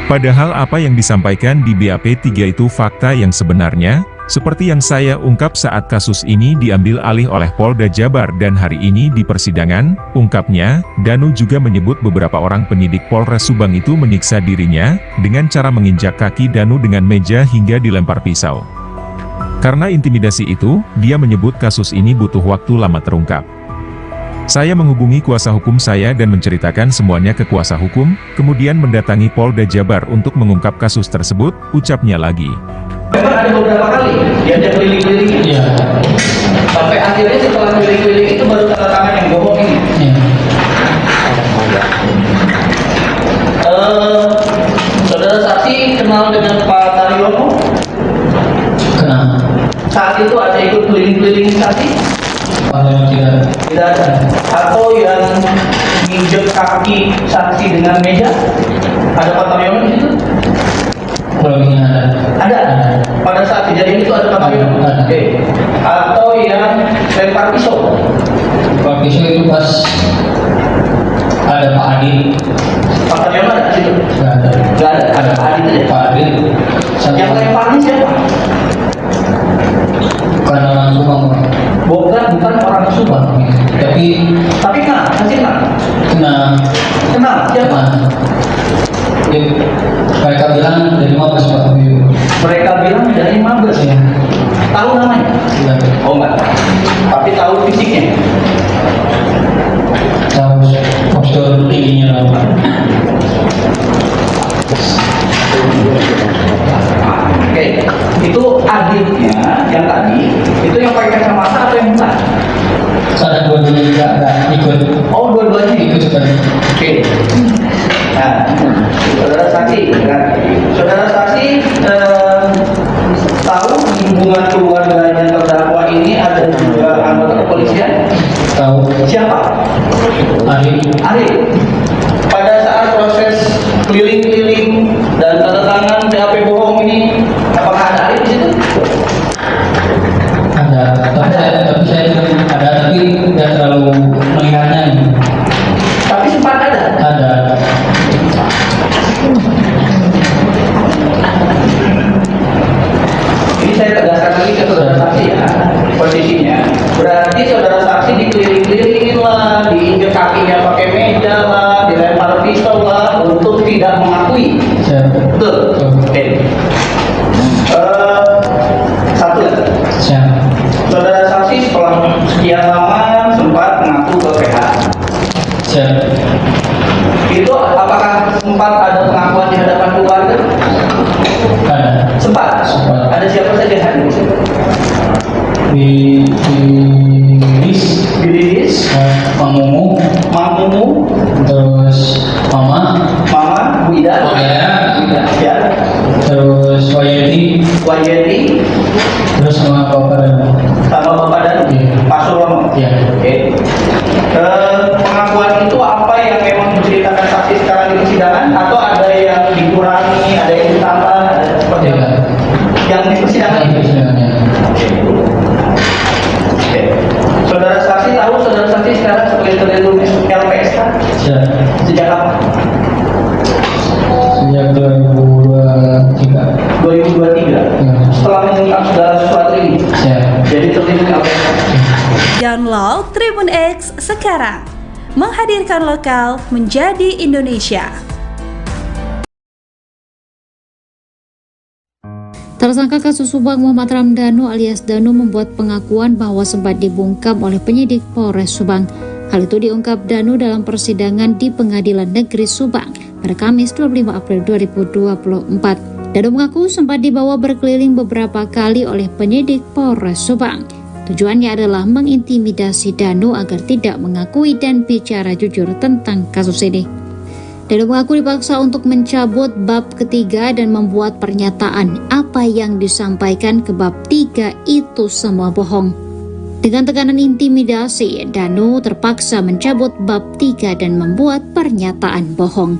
Padahal apa yang disampaikan di BAP 3 itu fakta yang sebenarnya, seperti yang saya ungkap saat kasus ini diambil alih oleh Polda Jabar dan hari ini di persidangan, ungkapnya, Danu juga menyebut beberapa orang penyidik Polres Subang itu menyiksa dirinya, dengan cara menginjak kaki Danu dengan meja hingga dilempar pisau. Karena intimidasi itu, dia menyebut kasus ini butuh waktu lama terungkap. Saya menghubungi kuasa hukum saya dan menceritakan semuanya ke kuasa hukum, kemudian mendatangi Polda Jabar untuk mengungkap kasus tersebut, ucapnya lagi. Memang ada beberapa kali dia keliling-keliling, sampai akhirnya setelah keliling-keliling itu baru tanda tangan yang bohong ini. Saudara saksi kenal dengan Pak Taryono? Kenal. Saat itu ada ikut keliling-keliling saksi? Tidak ada. Atau yang nginjek kaki saksi dengan meja? Ada Pak Taryono di situ? Ada. Pada saat kejadian itu ada Pak Taryono? Oke. Atau yang lempar pisau? Lempar pisau itu pas ada Pak Adi. Pak Taryono ada di situ? Nggak ada. Ada Pak Adi saja. Pak Adi. Yang lemparnya siapa? Bukan orang Subang. Bukan orang Subang. Tapi kenal, masih kenal. Kenal siapa? Mereka bilang dari Mabes Pak. Mereka bilang dari Mabes ya. Tahu namanya? Tidak. Oh enggak. Tapi tahu fisiknya. Tahu postur tingginya Pak. Oke, itu adiknya yang tadi, itu yang pakai kacamata atau yang bukan? Saya dua-duanya juga ada ikut. Oh, dua-duanya ikut juga. Oke. Nah, saudara saksi, kan? Saudara saksi tahu di hubungan keluarganya terdakwa ini ada juga anggota kepolisian? Tahu. Siapa? Ari. Pada saat proses keliling-keliling dan tanda tangan BAP bohong ini, apakah ada Ari di situ? Ada. Tapi saya tidak terlalu melihatnya. Tapi sempat ada. Ada. Ini saya tegaskan lagi ke saudara saksi ya, posisinya. Berarti saudara saksi dikeliling-kelilingin lah, diinjek kakinya pakai meja lah, dilempar pisau lah, untuk tidak mengakui. Betul? Oke. Satu lagi. Saudara saksi setelah sekian lama sempat mengaku ke PH. Itu apakah sempat ada pengakuan di hadapan keluarga? Ada. Sempat. Ada siapa saja hadir? Di Lilis, Mang Mumu, terus Mama, Bu Ida, ya, terus Wayeti, terus sama Bapak dan Pak Surono. Ya. Oke. Pengakuan itu apa yang memang diceritakan saksi sekarang di persidangan atau ada yang dikurangi, ada yang ditambah, ada seperti apa? Yang di persidangan. Oke. Saudara saksi tahu saudara saksi sekarang sebagai terlindung LPSK? Sejak kapan? Sejak 2023. 2023. Setelah mengungkap segala sesuatu ini. Jadi terlindung LPSK. Download Tribun X sekarang. Menghadirkan lokal menjadi Indonesia. Tersangka kasus Subang Muhammad Ramdhanu alias Danu membuat pengakuan bahwa sempat dibungkam oleh penyidik Polres Subang. Hal itu diungkap Danu dalam persidangan di Pengadilan Negeri Subang pada Kamis 25 April 2024. Danu mengaku sempat dibawa berkeliling beberapa kali oleh penyidik Polres Subang. Tujuannya adalah mengintimidasi Danu agar tidak mengakui dan bicara jujur tentang kasus ini. Danu mengaku dipaksa untuk mencabut bab ketiga dan membuat pernyataan apa yang disampaikan ke bab 3 itu semua bohong. Dengan tekanan intimidasi, Danu terpaksa mencabut bab 3 dan membuat pernyataan bohong.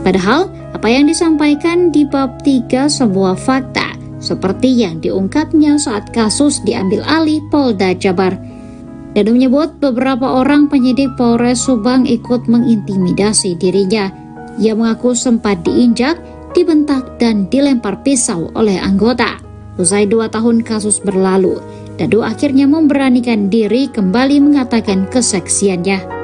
Padahal, apa yang disampaikan di bab 3 sebuah fakta, seperti yang diungkapnya saat kasus diambil alih Polda Jabar. Danu menyebut beberapa orang penyidik Polres Subang ikut mengintimidasi dirinya. Ia mengaku sempat diinjak, dibentak, dan dilempar pisau oleh anggota. Usai 2 tahun kasus berlalu, Danu akhirnya memberanikan diri kembali mengatakan kesaksiannya.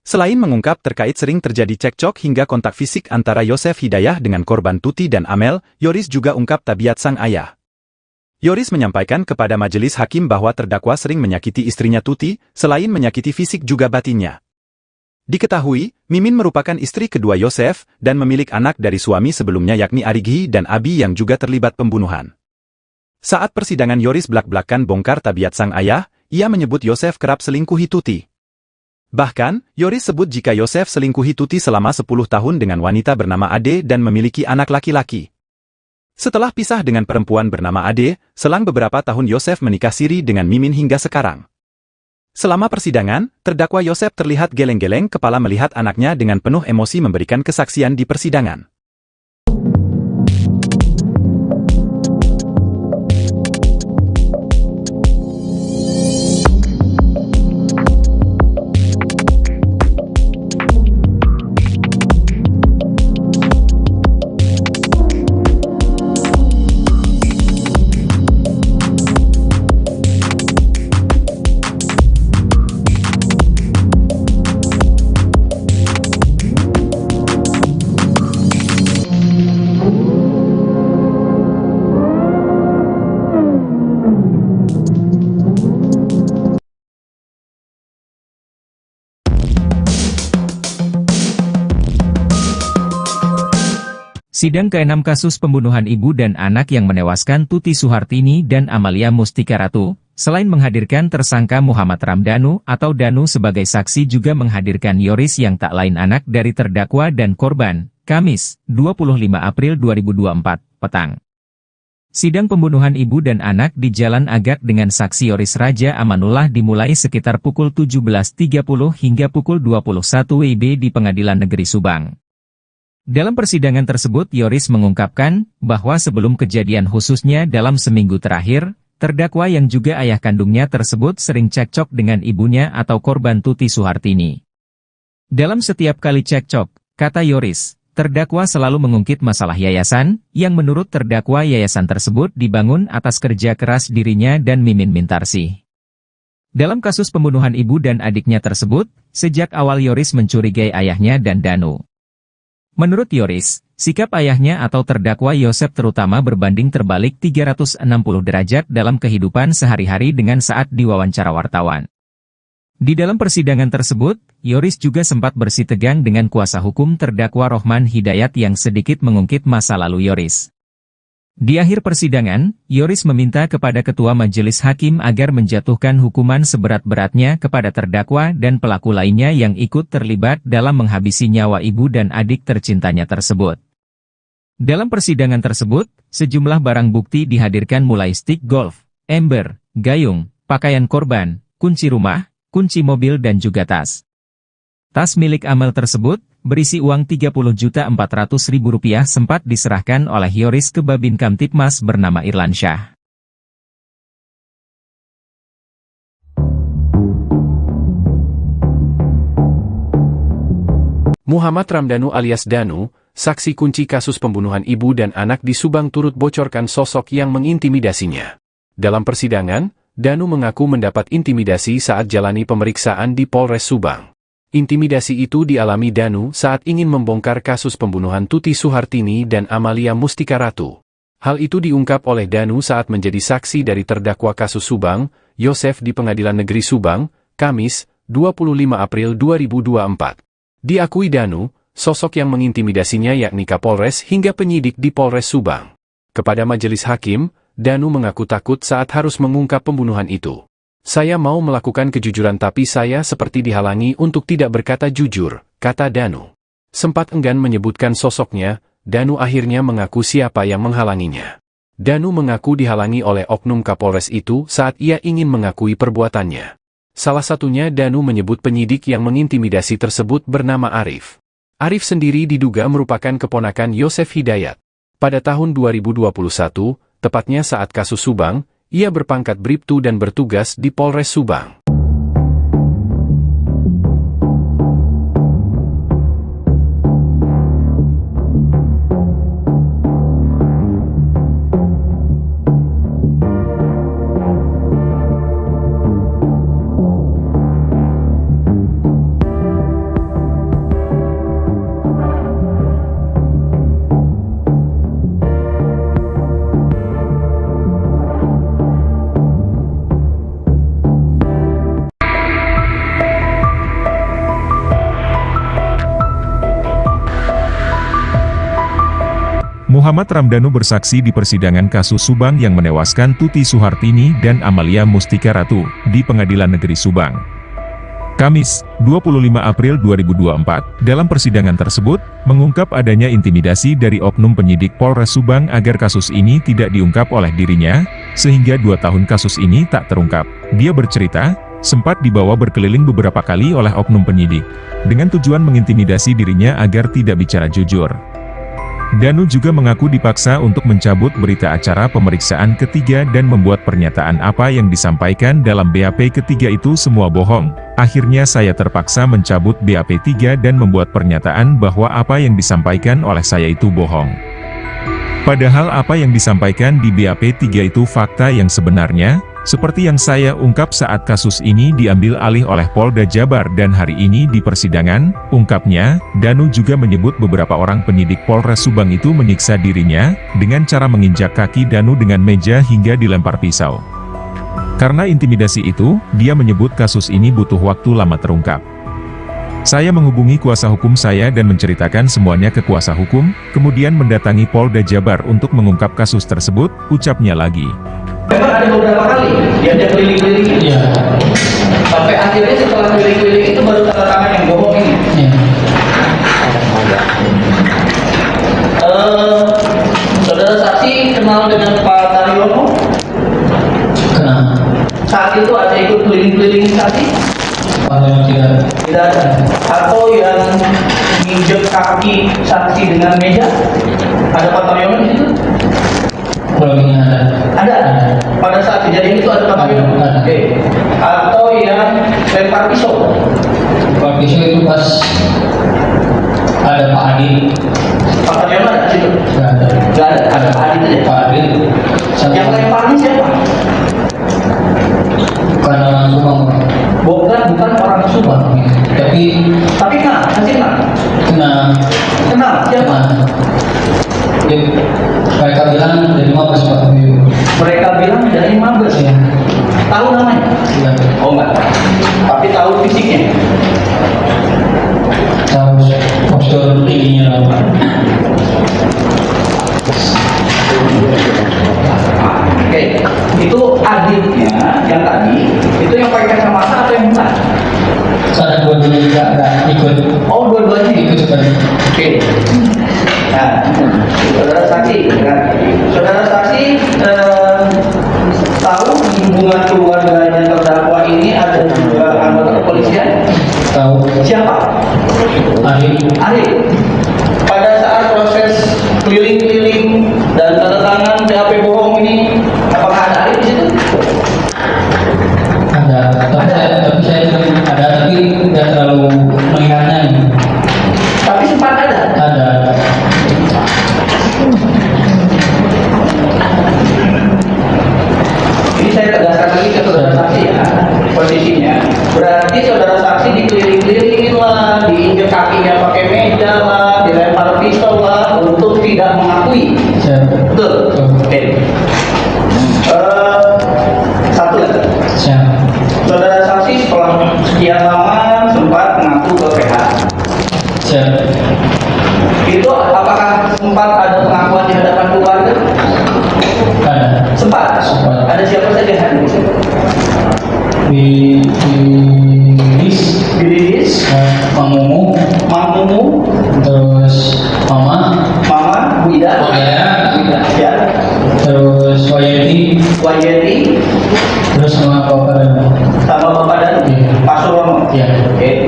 Selain mengungkap terkait sering terjadi cekcok hingga kontak fisik antara Yosef Hidayah dengan korban Tuti dan Amel, Yoris juga ungkap tabiat sang ayah. Yoris menyampaikan kepada majelis hakim bahwa terdakwa sering menyakiti istrinya Tuti, selain menyakiti fisik juga batinnya. Diketahui, Mimin merupakan istri kedua Yosef dan memiliki anak dari suami sebelumnya yakni Arighi dan Abi yang juga terlibat pembunuhan. Saat persidangan Yoris belak-belakan bongkar tabiat sang ayah, ia menyebut Yosef kerap selingkuhi Tuti. Bahkan, Yoris sebut jika Yosef selingkuhi Tuti selama 10 tahun dengan wanita bernama Ade dan memiliki anak laki-laki. Setelah pisah dengan perempuan bernama Ade, selang beberapa tahun Yosef menikah siri dengan Mimin hingga sekarang. Selama persidangan, terdakwa Yosef terlihat geleng-geleng kepala melihat anaknya dengan penuh emosi memberikan kesaksian di persidangan. Sidang ke-6 kasus pembunuhan ibu dan anak yang menewaskan Tuti Suhartini dan Amalia Mustika Ratu, selain menghadirkan tersangka Muhammad Ramdhanu atau Danu sebagai saksi juga menghadirkan Yoris yang tak lain anak dari terdakwa dan korban, Kamis, 25 April 2024, petang. Sidang pembunuhan ibu dan anak di Jalan Agak dengan saksi Yoris Raja Amanullah dimulai sekitar pukul 17.30 hingga pukul 21 WIB di Pengadilan Negeri Subang. Dalam persidangan tersebut Yoris mengungkapkan bahwa sebelum kejadian khususnya dalam seminggu terakhir, terdakwa yang juga ayah kandungnya tersebut sering cekcok dengan ibunya atau korban Tuti Suhartini. Dalam setiap kali cekcok, kata Yoris, terdakwa selalu mengungkit masalah yayasan, yang menurut terdakwa yayasan tersebut dibangun atas kerja keras dirinya dan Mimin Mintarsih. Dalam kasus pembunuhan ibu dan adiknya tersebut, sejak awal Yoris mencurigai ayahnya dan Danu. Menurut Yoris, Sikap ayahnya atau terdakwa Yosef terutama berbanding terbalik 360 derajat dalam kehidupan sehari-hari dengan saat diwawancara wartawan. Di dalam persidangan tersebut, Yoris juga sempat bersitegang dengan kuasa hukum terdakwa Rohman Hidayat yang sedikit mengungkit masa lalu Yoris. Di akhir persidangan, Yoris meminta kepada Ketua Majelis Hakim agar menjatuhkan hukuman seberat-beratnya kepada terdakwa dan pelaku lainnya yang ikut terlibat dalam menghabisi nyawa ibu dan adik tercintanya tersebut. Dalam persidangan tersebut, sejumlah barang bukti dihadirkan mulai stik golf, ember, gayung, pakaian korban, kunci rumah, kunci mobil dan juga tas. Tas milik Amel tersebut, berisi uang Rp30.400.000 sempat diserahkan oleh Yoris ke Babin Kamtipmas bernama Irlansyah. Muhammad Ramdhanu alias Danu, saksi kunci kasus pembunuhan ibu dan anak di Subang turut bocorkan sosok yang mengintimidasinya. Dalam persidangan, Danu mengaku mendapat intimidasi saat jalani pemeriksaan di Polres Subang. Intimidasi itu dialami Danu saat ingin membongkar kasus pembunuhan Tuti Suhartini dan Amalia Mustika Ratu. Hal itu diungkap oleh Danu saat menjadi saksi dari terdakwa kasus Subang, Yosef di Pengadilan Negeri Subang, Kamis, 25 April 2024. Diakui Danu, sosok yang mengintimidasinya yakni Kapolres hingga penyidik di Polres Subang. Kepada majelis hakim, Danu mengaku takut saat harus mengungkap pembunuhan itu. Saya mau melakukan kejujuran tapi saya seperti dihalangi untuk tidak berkata jujur, kata Danu. Sempat enggan menyebutkan sosoknya, Danu akhirnya mengaku siapa yang menghalanginya. Danu mengaku dihalangi oleh oknum Kapolres itu saat ia ingin mengakui perbuatannya. Salah satunya Danu menyebut penyidik yang mengintimidasi tersebut bernama Arif. Arif sendiri diduga merupakan keponakan Yosef Hidayat. Pada tahun 2021, tepatnya saat kasus Subang, ia berpangkat Bribtu dan bertugas di Polres Subang. Muhammad Ramdhanu bersaksi di persidangan kasus Subang yang menewaskan Tuti Suhartini dan Amalia Mustika Ratu di Pengadilan Negeri Subang. Kamis, 25 April 2024, dalam persidangan tersebut, mengungkap adanya intimidasi dari oknum penyidik Polres Subang agar kasus ini tidak diungkap oleh dirinya, sehingga 2 tahun kasus ini tak terungkap. Dia bercerita, sempat dibawa berkeliling beberapa kali oleh oknum penyidik, dengan tujuan mengintimidasi dirinya agar tidak bicara jujur. Danu juga mengaku dipaksa untuk mencabut berita acara pemeriksaan ketiga dan membuat pernyataan apa yang disampaikan dalam BAP ketiga itu semua bohong. Akhirnya saya terpaksa mencabut BAP 3 dan membuat pernyataan bahwa apa yang disampaikan oleh saya itu bohong. Padahal apa yang disampaikan di BAP 3 itu fakta yang sebenarnya, seperti yang saya ungkap saat kasus ini diambil alih oleh Polda Jabar dan hari ini di persidangan, ungkapnya, Danu juga menyebut beberapa orang penyidik Polres Subang itu menyiksa dirinya, dengan cara menginjak kaki Danu dengan meja hingga dilempar pisau. Karena intimidasi itu, dia menyebut kasus ini butuh waktu lama terungkap. Saya menghubungi kuasa hukum saya dan menceritakan semuanya ke kuasa hukum, kemudian mendatangi Polda Jabar untuk mengungkap kasus tersebut, ucapnya lagi. Memang ada beberapa kali dia keliling-keliling. Iya. Sampai akhirnya setelah keliling-keliling itu baru tanda tangan yang bohong ini. Iya. Saudara saksi kenal dengan Pak Taryono? Kenal. Saat itu ada ikut keliling-keliling saksi? Tidak. Tidak ada. Atau yang nginjek kaki saksi dengan meja? Ada Pak Taryono di situ? Kurangnya ada. Ada. Pada saat kejadian itu ada Pak Taryono? Ada. Oke. Atau yang lempar pisau? Lempar pisau itu pas ada Pak Adi. Pak Taryono ada di situ? Tidak ada. Nggak ada. Ada Pak Adi saja. Pak Adi. Yang lemparnya siapa? Bukan orang Subang. Bukan orang Subang. Tapi kenal, masih kenal. kenal. Kenal siapa? Mereka bilang dari 15 Pak. Mereka bilang dari 15 ya. Tahu namanya? Iya. Oh enggak. Tapi tahu fisiknya. Tahu postur tingginya Pak. Oke, itu adiknya yang tadi, itu yang pakai kacamata atau yang bukan? Saya dua-duanya juga ada ikut. Oh, dua-duanya Ikut juga. Oke. Nah, saudara saksi, kan? Saudara saksi tahu di hubungan keluarganya terdakwa ini ada juga anggota kepolisian? Tahu. Siapa? Arif. Pada saat proses keliling-keliling dan tanda tangan BAP bohong ini, apakah ada Arif di situ? Ada. Tapi saya ada, tapi tidak terlalu mengingatnya ini. Tapi sempat ada. Ada. Ini saya tegaskan lagi ke saudara saksi ya, posisinya. Berarti saudara saksi dikeliling-kelilingin lah, diinjek kakinya pakai meja lah, dilempar pistol lah, untuk tidak mengakui. Siap. Betul? Oke. Satu lagi. Siap. Saudara saksi setelah sekian lama sempat mengaku ke PH. Siap. Itu apakah sempat ada pengakuan di hadapan keluarga? Ada. Sempat. Sempat. Ada siapa saja hadir? Di Bilis, Mang Mumu, terus Mama, Mama, Bu Ida, ya, terus Wayeti, terus sama Bapak dan Iya. Pak Surono. Iya. Oke.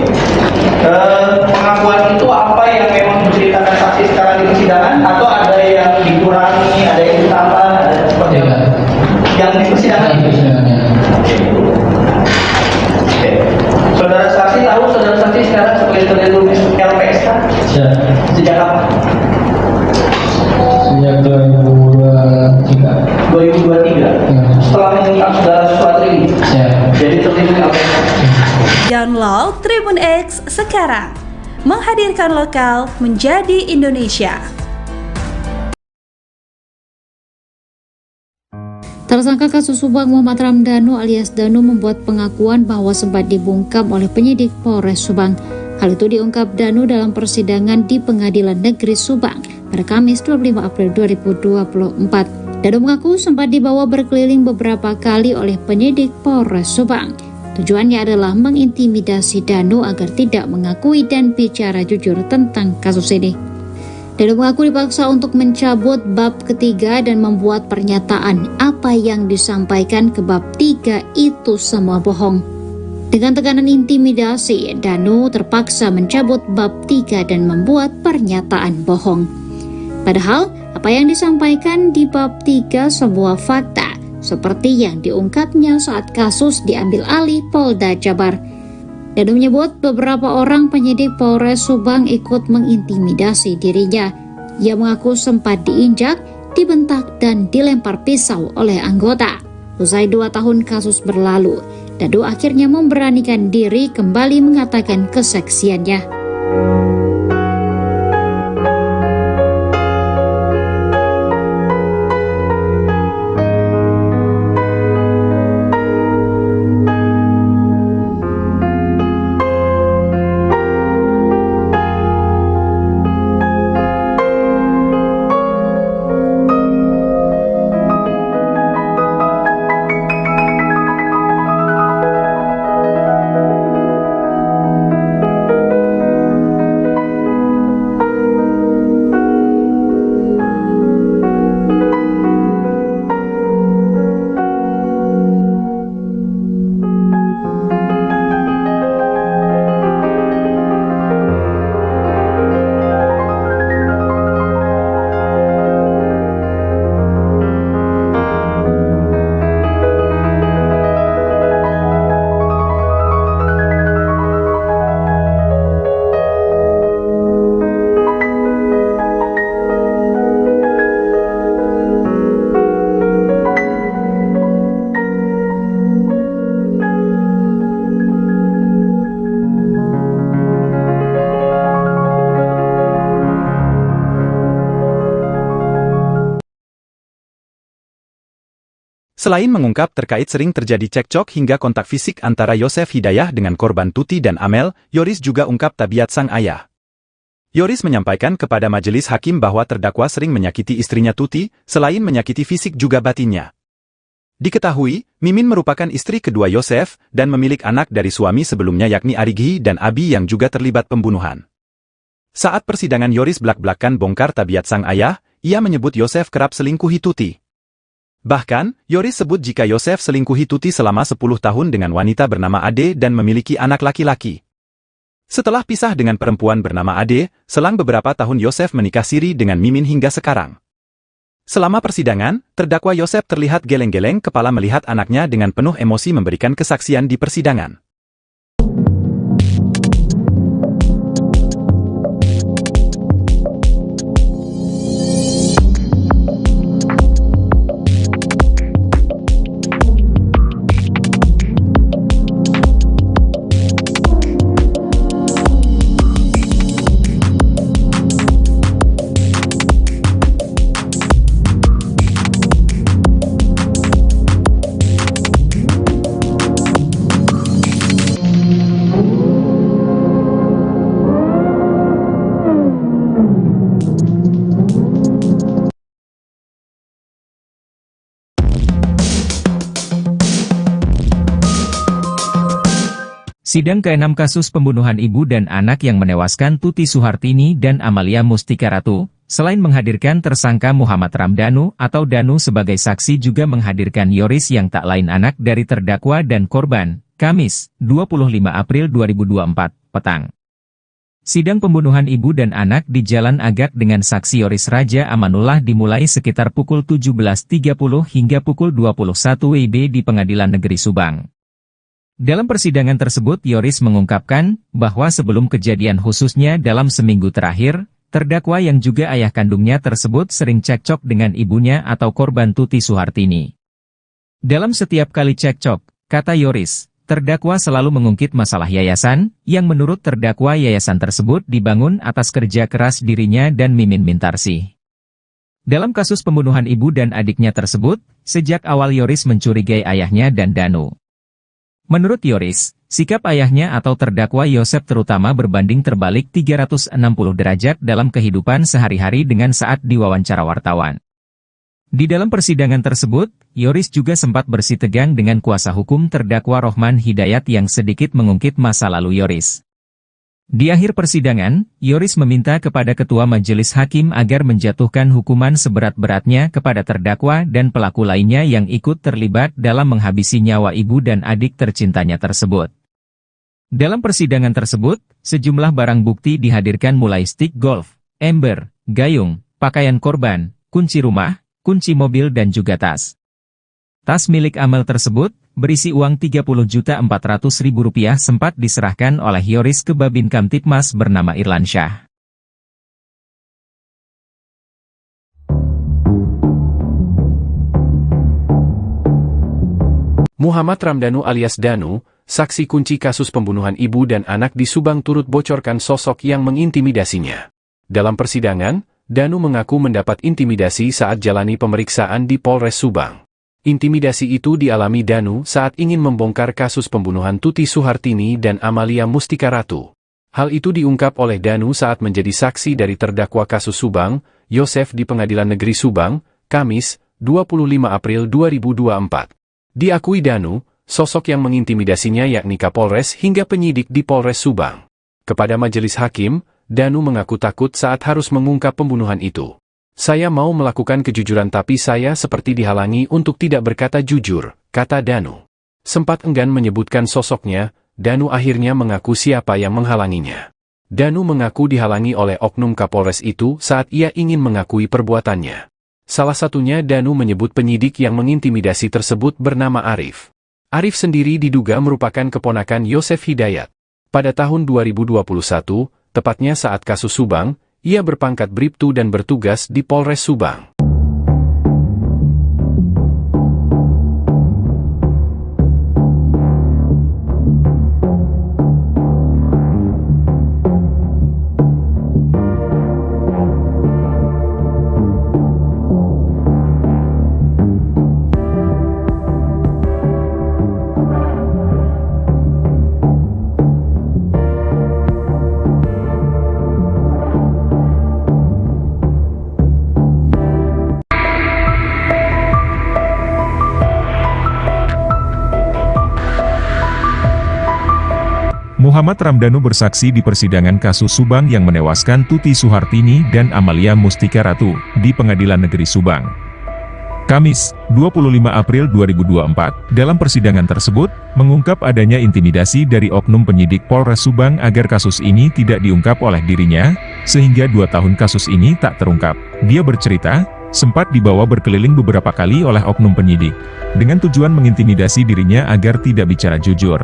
Pengakuan itu apa yang memang diceritakan saksi sekarang di persidangan atau ada yang dikurangi, ada yang ditambah, ada seperti apa? Yang di persidangan. Oke. Saudara saksi tahu saudara saksi sekarang sebagai terlindung LPSK Siap. sejak kapan? Sejak 2023. 2023. Ya. Setelah mengungkap saudara sesuatu ini, Siap. jadi terlindung LPSK. Download Tribun X sekarang. Menghadirkan lokal menjadi Indonesia. Tersangka kasus Subang Muhammad Ramdhanu alias Danu membuat pengakuan bahwa sempat dibungkam oleh penyidik Polres Subang. Hal itu diungkap Danu dalam persidangan di Pengadilan Negeri Subang pada Kamis 25 April 2024. Danu mengaku sempat dibawa berkeliling beberapa kali oleh penyidik Polres Subang. Tujuannya adalah mengintimidasi Danu agar tidak mengakui dan bicara jujur tentang kasus ini. Danu mengaku dipaksa untuk mencabut bab ketiga dan membuat pernyataan apa yang disampaikan ke bab 3 itu semua bohong. Dengan tekanan intimidasi, Danu terpaksa mencabut bab 3 dan membuat pernyataan bohong. Padahal, apa yang disampaikan di bab 3 sebuah fakta, seperti yang diungkapnya saat kasus diambil alih Polda Jabar. Danu menyebut beberapa orang penyidik Polres Subang ikut mengintimidasi dirinya. Ia mengaku sempat diinjak, dibentak, dan dilempar pisau oleh anggota. Usai 2 tahun kasus berlalu, Danu akhirnya memberanikan diri kembali mengatakan kesaksiannya. Selain mengungkap terkait sering terjadi cekcok hingga kontak fisik antara Yosef Hidayah dengan korban Tuti dan Amel, Yoris juga ungkap tabiat sang ayah. Yoris menyampaikan kepada majelis hakim bahwa terdakwa sering menyakiti istrinya Tuti, selain menyakiti fisik juga batinnya. Diketahui, Mimin merupakan istri kedua Yosef, dan memiliki anak dari suami sebelumnya yakni Arighi dan Abi yang juga terlibat pembunuhan. Saat persidangan Yoris belak-belakan bongkar tabiat sang ayah, ia menyebut Yosef kerap selingkuhi Tuti. Bahkan, Yoris sebut jika Yosef selingkuhi Tuti selama 10 tahun dengan wanita bernama Ade dan memiliki anak laki-laki. Setelah pisah dengan perempuan bernama Ade, selang beberapa tahun Yosef menikah siri dengan Mimin hingga sekarang. Selama persidangan, terdakwa Yosef terlihat geleng-geleng kepala melihat anaknya dengan penuh emosi memberikan kesaksian di persidangan. Sidang ke-6 kasus pembunuhan ibu dan anak yang menewaskan Tuti Suhartini dan Amalia Mustika Ratu, selain menghadirkan tersangka Muhammad Ramdhanu atau Danu sebagai saksi juga menghadirkan Yoris yang tak lain anak dari terdakwa dan korban, Kamis, 25 April 2024, petang. Sidang pembunuhan ibu dan anak di Jalan Agak dengan saksi Yoris Raja Amanullah dimulai sekitar pukul 17.30 hingga pukul 21 WIB di Pengadilan Negeri Subang. Dalam persidangan tersebut Yoris mengungkapkan bahwa sebelum kejadian khususnya dalam seminggu terakhir, terdakwa yang juga ayah kandungnya tersebut sering cekcok dengan ibunya atau korban Tuti Suhartini. Dalam setiap kali cekcok, kata Yoris, terdakwa selalu mengungkit masalah yayasan, yang menurut terdakwa yayasan tersebut dibangun atas kerja keras dirinya dan Mimin Mintarsih. Dalam kasus pembunuhan ibu dan adiknya tersebut, sejak awal Yoris mencurigai ayahnya dan Danu. Menurut Yoris, sikap ayahnya atau terdakwa Yosef terutama berbanding terbalik 360 derajat dalam kehidupan sehari-hari dengan saat diwawancara wartawan. Di dalam persidangan tersebut, Yoris juga sempat bersitegang dengan kuasa hukum terdakwa Rohman Hidayat yang sedikit mengungkit masa lalu Yoris. Di akhir persidangan, Yoris meminta kepada Ketua Majelis Hakim agar menjatuhkan hukuman seberat-beratnya kepada terdakwa dan pelaku lainnya yang ikut terlibat dalam menghabisi nyawa ibu dan adik tercintanya tersebut. Dalam persidangan tersebut, sejumlah barang bukti dihadirkan mulai stik golf, ember, gayung, pakaian korban, kunci rumah, kunci mobil dan juga tas. Tas milik Amel tersebut, berisi uang Rp30.400.000 sempat diserahkan oleh Yoris ke Babin Kamtipmas bernama Irlansyah. Muhammad Ramdhanu alias Danu, saksi kunci kasus pembunuhan ibu dan anak di Subang turut bocorkan sosok yang mengintimidasinya. Dalam persidangan, Danu mengaku mendapat intimidasi saat jalani pemeriksaan di Polres Subang. Intimidasi itu dialami Danu saat ingin membongkar kasus pembunuhan Tuti Suhartini dan Amalia Mustika Ratu. Hal itu diungkap oleh Danu saat menjadi saksi dari terdakwa kasus Subang, Yosef di Pengadilan Negeri Subang, Kamis, 25 April 2024. Diakui Danu, sosok yang mengintimidasinya yakni Kapolres hingga penyidik di Polres Subang. Kepada majelis hakim, Danu mengaku takut saat harus mengungkap pembunuhan itu. Saya mau melakukan kejujuran tapi saya seperti dihalangi untuk tidak berkata jujur, kata Danu. Sempat enggan menyebutkan sosoknya, Danu akhirnya mengaku siapa yang menghalanginya. Danu mengaku dihalangi oleh oknum Kapolres itu saat ia ingin mengakui perbuatannya. Salah satunya Danu menyebut penyidik yang mengintimidasi tersebut bernama Arif. Arif sendiri diduga merupakan keponakan Yosef Hidayat. Pada tahun 2021, tepatnya saat kasus Subang, ia berpangkat Bribtu dan bertugas di Polres Subang. Muhammad Ramdhanu bersaksi di persidangan kasus Subang yang menewaskan Tuti Suhartini dan Amalia Mustika Ratu di Pengadilan Negeri Subang. Kamis, 25 April 2024, dalam persidangan tersebut, mengungkap adanya intimidasi dari oknum penyidik Polres Subang agar kasus ini tidak diungkap oleh dirinya, sehingga 2 tahun kasus ini tak terungkap. Dia bercerita, sempat dibawa berkeliling beberapa kali oleh oknum penyidik, dengan tujuan mengintimidasi dirinya agar tidak bicara jujur.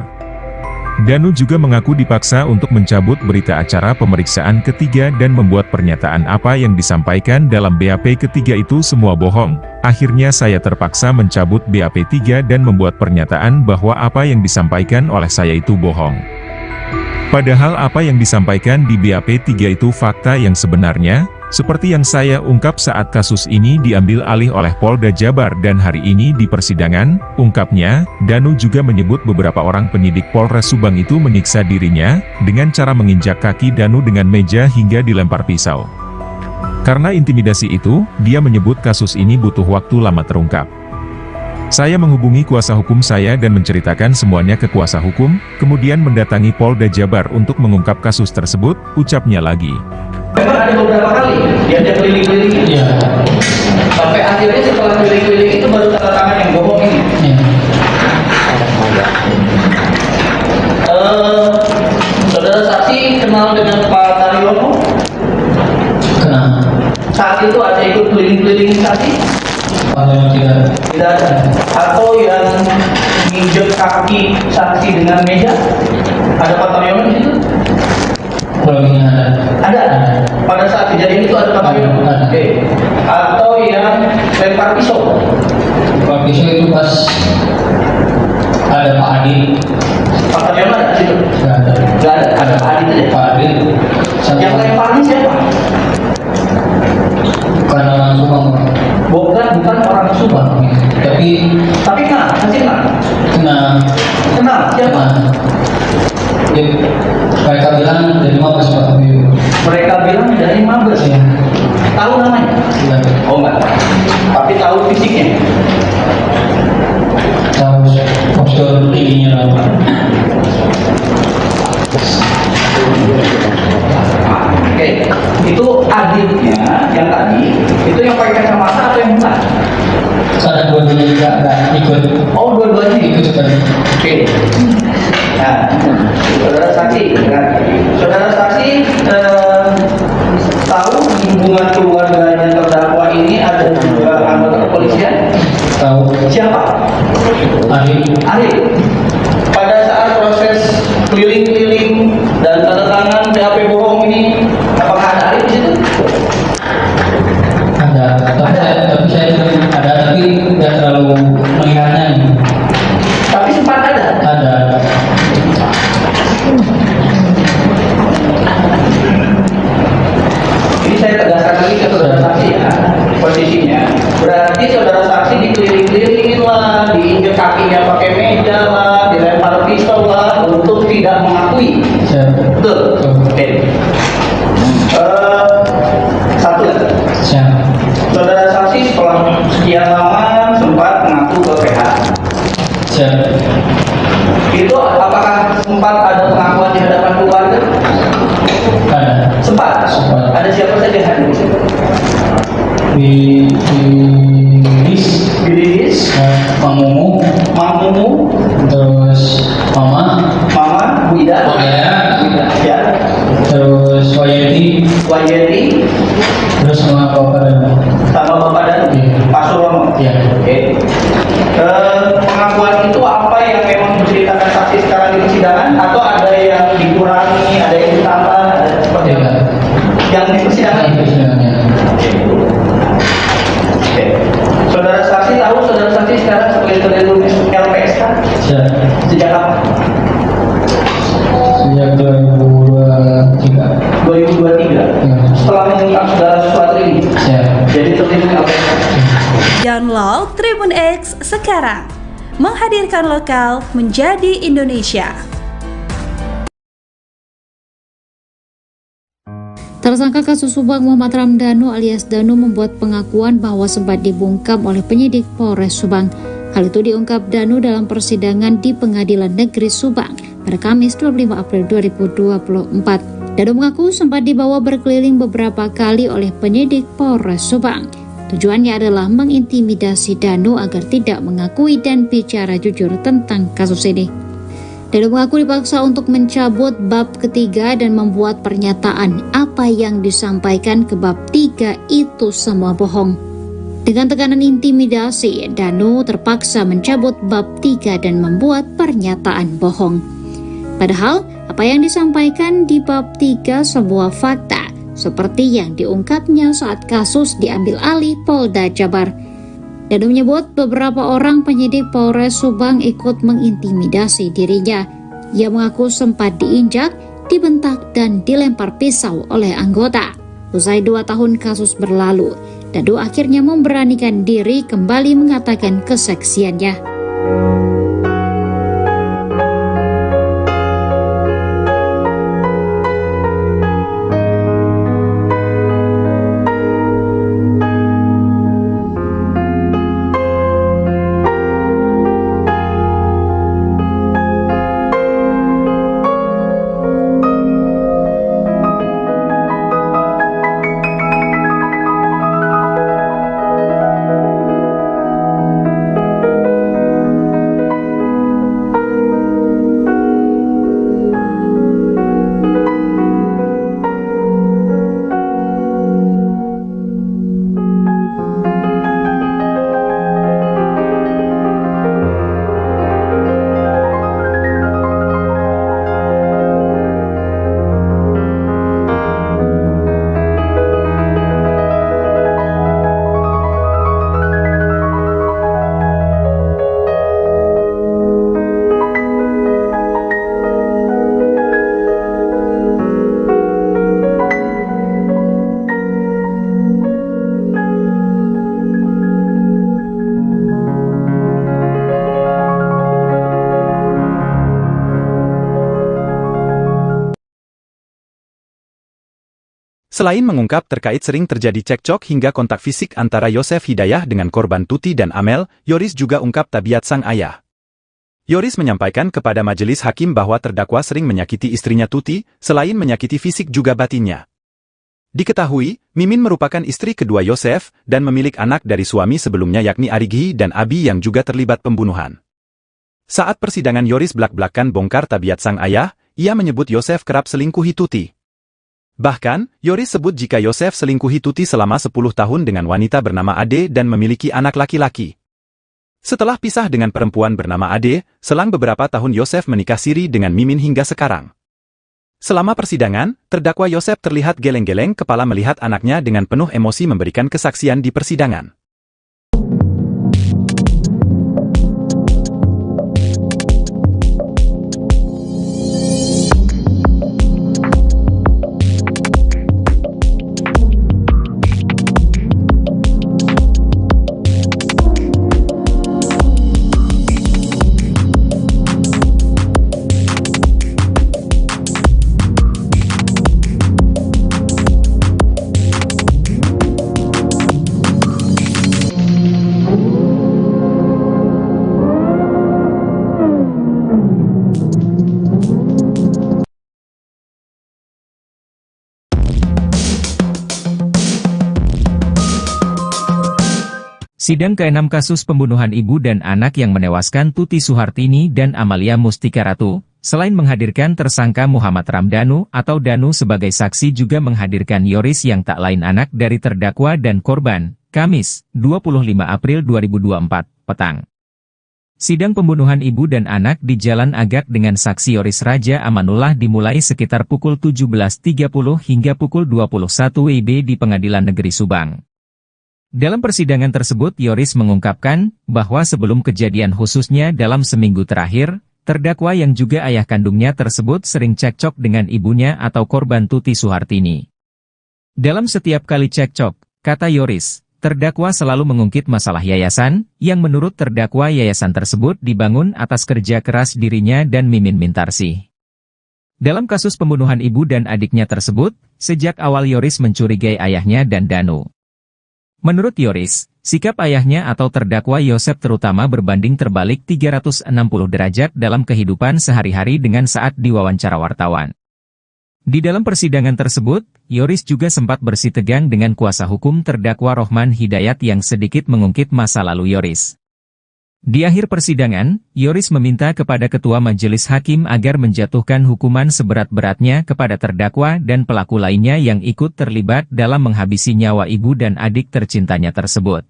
Danu juga mengaku dipaksa untuk mencabut berita acara pemeriksaan ketiga dan membuat pernyataan apa yang disampaikan dalam BAP ketiga itu semua bohong. Akhirnya saya terpaksa mencabut BAP 3 dan membuat pernyataan bahwa apa yang disampaikan oleh saya itu bohong. Padahal apa yang disampaikan di BAP 3 itu fakta yang sebenarnya, seperti yang saya ungkap saat kasus ini diambil alih oleh Polda Jabar dan hari ini di persidangan, ungkapnya, Danu juga menyebut beberapa orang penyidik Polres Subang itu menyiksa dirinya, dengan cara menginjak kaki Danu dengan meja hingga dilempar pisau. Karena intimidasi itu, dia menyebut kasus ini butuh waktu lama terungkap. Saya menghubungi kuasa hukum saya dan menceritakan semuanya ke kuasa hukum, kemudian mendatangi Polda Jabar untuk mengungkap kasus tersebut, ucapnya lagi. Memang ada beberapa kali diajak keliling-keliling. Iya. Sampai akhirnya setelah keliling-keliling itu baru tanda tangan yang bohong ini. Iya. Saudara saksi kenal dengan Pak Taryono? Kenal. Saat itu ada ikut keliling-keliling saksi? Tidak. Tidak ada. Atau yang nginjek kaki saksi dengan meja? Ada Pak Taryono di situ? Kurang ingat. Ada. Pada saat kejadian itu ada Pak Taryono? Ada. Oke. Atau yang lempar pisau? Pak pisau itu pas ada Pak Adi. Pak Taryono ada di situ? Nggak ada. Nggak ada. Ada Pak Adi saja. Pak Adi. Yang lemparnya siapa? Bukan orang Subang. Bukan orang Subang. Tapi kenal, masih kenal. Kenal siapa? Mereka bilang dari Mabes Pak. Mereka bilang dari Mabes. Ya. Tahu namanya? Tidak. Oh enggak. Tapi tahu fisiknya. Tahu postur tingginya apa? Oke, itu adiknya yang tadi, itu yang pakai kacamata atau yang bukan? Sana dua-duanya juga ada ikut. Oh, dua-duanya Ikut juga. Oke. Nah, saudara saksi, kan? Saudara saksi tahu hubungan keluarganya terdakwa ini ada juga anggota kepolisian? Tahu. Siapa? Ari. Pada saat proses keliling-keliling dan tanda tangan BAP bohong ini, apakah ada Ari di situ? Ada. Tapi saya ada, tapi tidak terlalu melihatnya. Tapi sempat ada. Ada. Ini saya tegaskan lagi ke saudara saksi ya, posisinya. Berarti saudara saksi dikeliling-kelilingin lah, diinjek kakinya pakai meja lah, dilempar pisau lah, untuk tidak mengakui. Betul? Oke. Satu lagi. Saudara saksi setelah sekian lama sempat mengaku ke PH. Itu apakah sempat ada pengakuan di hadapan keluarga? Ada. Sempat. Ada siapa saja yang hadir di situ? Bilis, Mang Mumu, terus Mama, Bu Ida, ya, terus Wayeti, terus sama Bapak dan Pak Surono. Ya. Oke. Pengakuan itu apa yang memang diceritakan saksi sekarang di persidangan, atau ada yang dikurangi, ada yang ditambah, ada seperti apa? Yang di persidangan. Oke. Saudara saksi tahu saudara saksi sekarang sebagai terlindung LPSK? Sejak kapan? Sejak 2023. 2023. Setelah mengungkap segala sesuatu ini. Jadi terlindung LPSK. Download Tribun X sekarang. Menghadirkan lokal menjadi Indonesia. Tersangka kasus Subang Muhammad Ramdhanu alias Danu membuat pengakuan bahwa sempat dibungkam oleh penyidik Polres Subang. Hal itu diungkap Danu dalam persidangan di Pengadilan Negeri Subang pada Kamis 25 April 2024. Danu mengaku sempat dibawa berkeliling beberapa kali oleh penyidik Polres Subang. Tujuannya adalah mengintimidasi Danu agar tidak mengakui dan bicara jujur tentang kasus ini. Danu mengaku dipaksa untuk mencabut bab ketiga dan membuat pernyataan apa yang disampaikan ke bab 3 itu semua bohong. Dengan tekanan intimidasi, Danu terpaksa mencabut bab 3 dan membuat pernyataan bohong. Padahal, apa yang disampaikan di bab 3 sebuah fakta, seperti yang diungkapnya saat kasus diambil alih Polda Jabar. Danu menyebut beberapa orang penyidik Polres Subang ikut mengintimidasi dirinya. Ia mengaku sempat diinjak, dibentak, dan dilempar pisau oleh anggota. Usai 2 tahun kasus berlalu, Danu akhirnya memberanikan diri kembali mengatakan kesaksiannya. Selain mengungkap terkait sering terjadi cekcok hingga kontak fisik antara Yosef Hidayah dengan korban Tuti dan Amel, Yoris juga ungkap tabiat sang ayah. Yoris menyampaikan kepada majelis hakim bahwa terdakwa sering menyakiti istrinya Tuti, selain menyakiti fisik juga batinnya. Diketahui, Mimin merupakan istri kedua Yosef dan memiliki anak dari suami sebelumnya yakni Arighi dan Abi yang juga terlibat pembunuhan. Saat persidangan Yoris belak-belakan bongkar tabiat sang ayah, ia menyebut Yosef kerap selingkuhi Tuti. Bahkan, Yoris sebut jika Yosef selingkuhi Tuti selama 10 tahun dengan wanita bernama Ade dan memiliki anak laki-laki. Setelah pisah dengan perempuan bernama Ade, selang beberapa tahun Yosef menikah siri dengan Mimin hingga sekarang. Selama persidangan, terdakwa Yosef terlihat geleng-geleng kepala melihat anaknya dengan penuh emosi memberikan kesaksian di persidangan. Sidang ke-6 kasus pembunuhan ibu dan anak yang menewaskan Tuti Suhartini dan Amalia Mustika Ratu, selain menghadirkan tersangka Muhammad Ramdhanu atau Danu sebagai saksi juga menghadirkan Yoris yang tak lain anak dari terdakwa dan korban, Kamis, 25 April 2024, petang. Sidang pembunuhan ibu dan anak di Jalan Agak dengan saksi Yoris Raja Amanullah dimulai sekitar pukul 17.30 hingga pukul 21 WIB di Pengadilan Negeri Subang. Dalam persidangan tersebut Yoris mengungkapkan bahwa sebelum kejadian khususnya dalam seminggu terakhir, terdakwa yang juga ayah kandungnya tersebut sering cekcok dengan ibunya atau korban Tuti Suhartini. Dalam setiap kali cekcok, kata Yoris, terdakwa selalu mengungkit masalah yayasan, yang menurut terdakwa yayasan tersebut dibangun atas kerja keras dirinya dan Mimin Mintarsih. Dalam kasus pembunuhan ibu dan adiknya tersebut, sejak awal Yoris mencurigai ayahnya dan Danu. Menurut Yoris, Sikap ayahnya atau terdakwa Yosef terutama berbanding terbalik 360 derajat dalam kehidupan sehari-hari dengan saat diwawancara wartawan. Di dalam persidangan tersebut, Yoris juga sempat bersitegang dengan kuasa hukum terdakwa Rohman Hidayat yang sedikit mengungkit masa lalu Yoris. Di akhir persidangan, Yoris meminta kepada Ketua Majelis Hakim agar menjatuhkan hukuman seberat-beratnya kepada terdakwa dan pelaku lainnya yang ikut terlibat dalam menghabisi nyawa ibu dan adik tercintanya tersebut.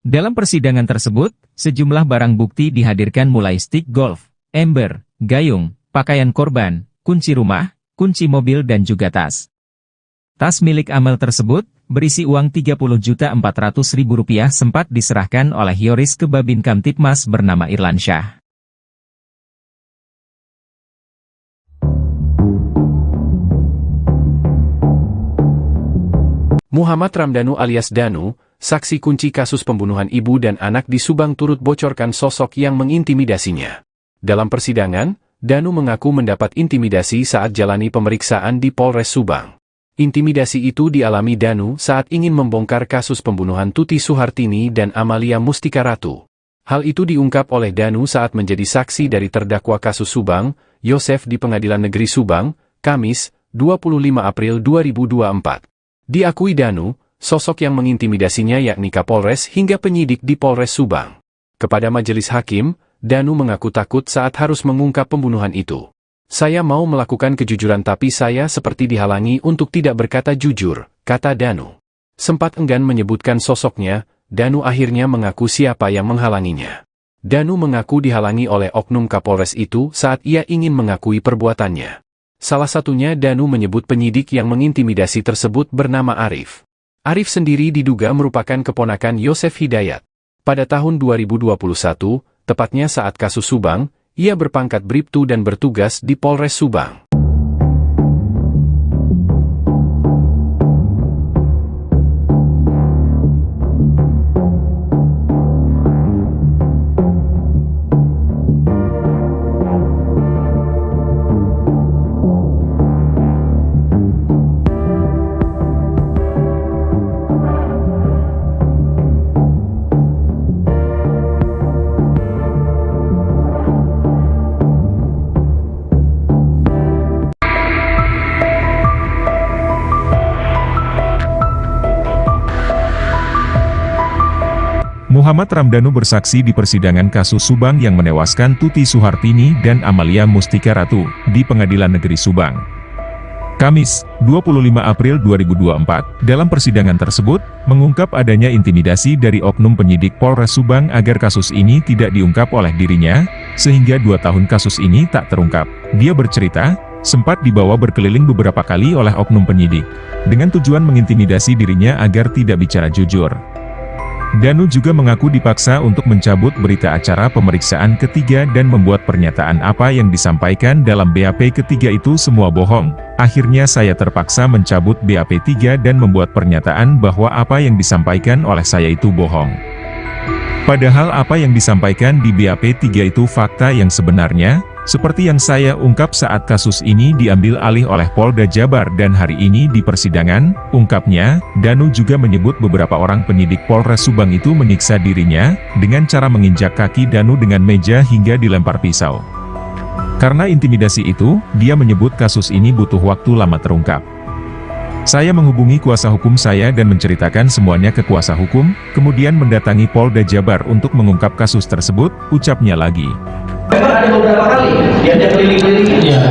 Dalam persidangan tersebut, sejumlah barang bukti dihadirkan mulai stik golf, ember, gayung, pakaian korban, kunci rumah, kunci mobil dan juga tas. Tas milik Amel tersebut, berisi uang Rp30.400.000 sempat diserahkan oleh Yoris ke Babin Kamtipmas bernama Irlansyah. Muhammad Ramdhanu alias Danu, saksi kunci kasus pembunuhan ibu dan anak di Subang turut bocorkan sosok yang mengintimidasinya. Dalam persidangan, Danu mengaku mendapat intimidasi saat jalani pemeriksaan di Polres Subang. Intimidasi itu dialami Danu saat ingin membongkar kasus pembunuhan Tuti Suhartini dan Amalia Mustika Ratu. Hal itu diungkap oleh Danu saat menjadi saksi dari terdakwa kasus Subang, Yosef di Pengadilan Negeri Subang, Kamis, 25 April 2024. Diakui Danu, sosok yang mengintimidasinya yakni Kapolres hingga penyidik di Polres Subang. Kepada majelis hakim, Danu mengaku takut saat harus mengungkap pembunuhan itu. Saya mau melakukan kejujuran tapi saya seperti dihalangi untuk tidak berkata jujur, kata Danu. Sempat enggan menyebutkan sosoknya, Danu akhirnya mengaku siapa yang menghalanginya. Danu mengaku dihalangi oleh oknum Kapolres itu saat ia ingin mengakui perbuatannya. Salah satunya Danu menyebut penyidik yang mengintimidasi tersebut bernama Arif. Arif sendiri diduga merupakan keponakan Yosef Hidayat. Pada tahun 2021, tepatnya saat kasus Subang, ia berpangkat Bribtu dan bertugas di Polres Subang. Muhammad Ramdhanu bersaksi di persidangan kasus Subang yang menewaskan Tuti Suhartini dan Amalia Mustika Ratu di Pengadilan Negeri Subang. Kamis, 25 April 2024, dalam persidangan tersebut, mengungkap adanya intimidasi dari oknum penyidik Polres Subang agar kasus ini tidak diungkap oleh dirinya, sehingga 2 tahun kasus ini tak terungkap. Dia bercerita, sempat dibawa berkeliling beberapa kali oleh oknum penyidik, dengan tujuan mengintimidasi dirinya agar tidak bicara jujur. Danu juga mengaku dipaksa untuk mencabut berita acara pemeriksaan ketiga dan membuat pernyataan apa yang disampaikan dalam BAP ketiga itu semua bohong. Akhirnya saya terpaksa mencabut BAP 3 dan membuat pernyataan bahwa apa yang disampaikan oleh saya itu bohong. Padahal apa yang disampaikan di BAP 3 itu fakta yang sebenarnya, seperti yang saya ungkap saat kasus ini diambil alih oleh Polda Jabar dan hari ini di persidangan, ungkapnya. Danu juga menyebut beberapa orang penyidik Polres Subang itu menyiksa dirinya, dengan cara menginjak kaki Danu dengan meja hingga dilempar pisau. Karena intimidasi itu, dia menyebut kasus ini butuh waktu lama terungkap. Saya menghubungi kuasa hukum saya dan menceritakan semuanya ke kuasa hukum, kemudian mendatangi Polda Jabar untuk mengungkap kasus tersebut, ucapnya lagi. Memang ada beberapa kali diajak keliling-keliling. Iya.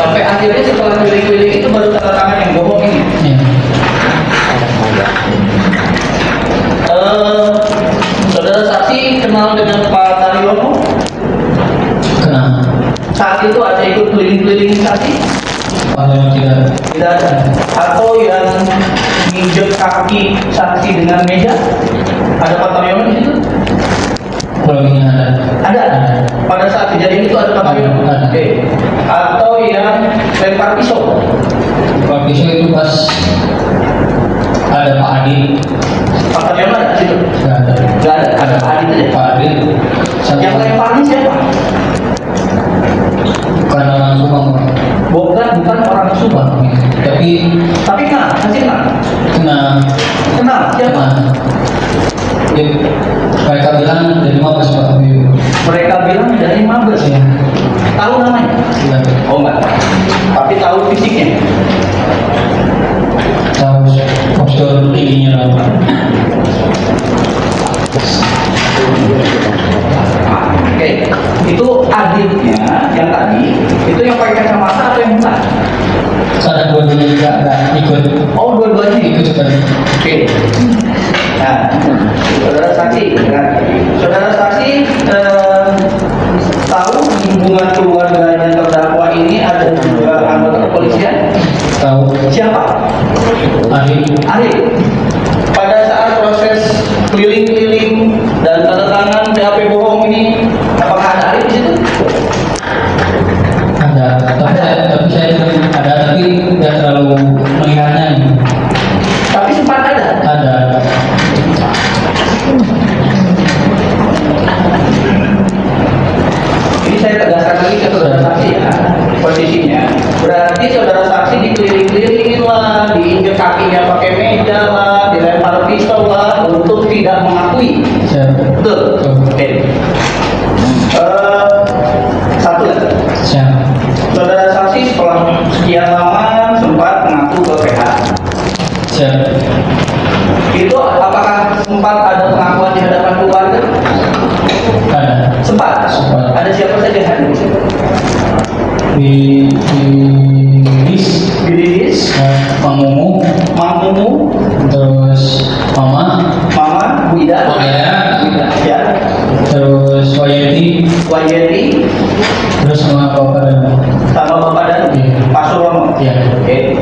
Sampai akhirnya setelah keliling-keliling itu baru tanda tangan yang bohong ini. Iya. Saudara saksi kenal dengan Pak Taryono? Kenal. Saat itu ada ikut keliling-keliling saksi? Tidak. Tidak ada. Atau yang nginjek kaki saksi dengan meja? Ada Pak Taryono di situ? Kurangnya Ada. Pada saat kejadian itu ada Pak Taryono? Ada. Oke. Atau yang lempar pisau? Pak pisau itu pas ada Pak Adi. Pak Taryono ada di situ? Nggak ada. Nggak ada. Ada Pak Adi saja. Pak Adi. Yang lemparnya siapa? Karena langsung ngomong. Bukan bukan orang Subang. tapi Kenal, masih kenal. kena Siapa? ya, mereka bilang dari Mabes Pak. Mereka bilang dari Mabes. Ya. Tahu namanya? Ya. Oh enggak. Tapi tahu fisiknya. Tahu postur tingginya lah. Oke, itu adiknya yang tadi, itu yang pakai kacamata atau yang bukan? Ada dua-duanya juga ada ikut. Oh, dua-duanya Ikut sekali. Oke. Nah, saudara saksi, kan? Saudara saksi tahu di hubungan keluarganya terdakwa ini ada juga anggota kepolisian? Tahu. Siapa? Arif. Pada saat proses keliling-keliling dan tanda tangan BAP bohong ini, apakah ada Arif di situ? Ada. Tapi saya ada tapi tidak terlalu melihatnya ini. Tapi sempat ada. Ada. Ini saya tegaskan lagi ke saudara saksi ya, posisinya. Berarti saudara saksi dikeliling-kelilingin lah, diinjek kakinya pakai meja lah, dilempar pistol lah, untuk tidak mengakui. Siap. Betul? Oke. Satu lagi. Siap. Saudara saksi setelah sekian lama sempat mengaku ke PH. Siap. Itu apakah sempat ada pengakuan di hadapan keluarga? Ada. Sempat. Ada siapa saja hadir di situ? Didis, Mang Mumu, terus Mama, Bu Ida, ya, terus Wayeti, terus sama Bapak dan Iya. Pak Surono. Iya. Oke.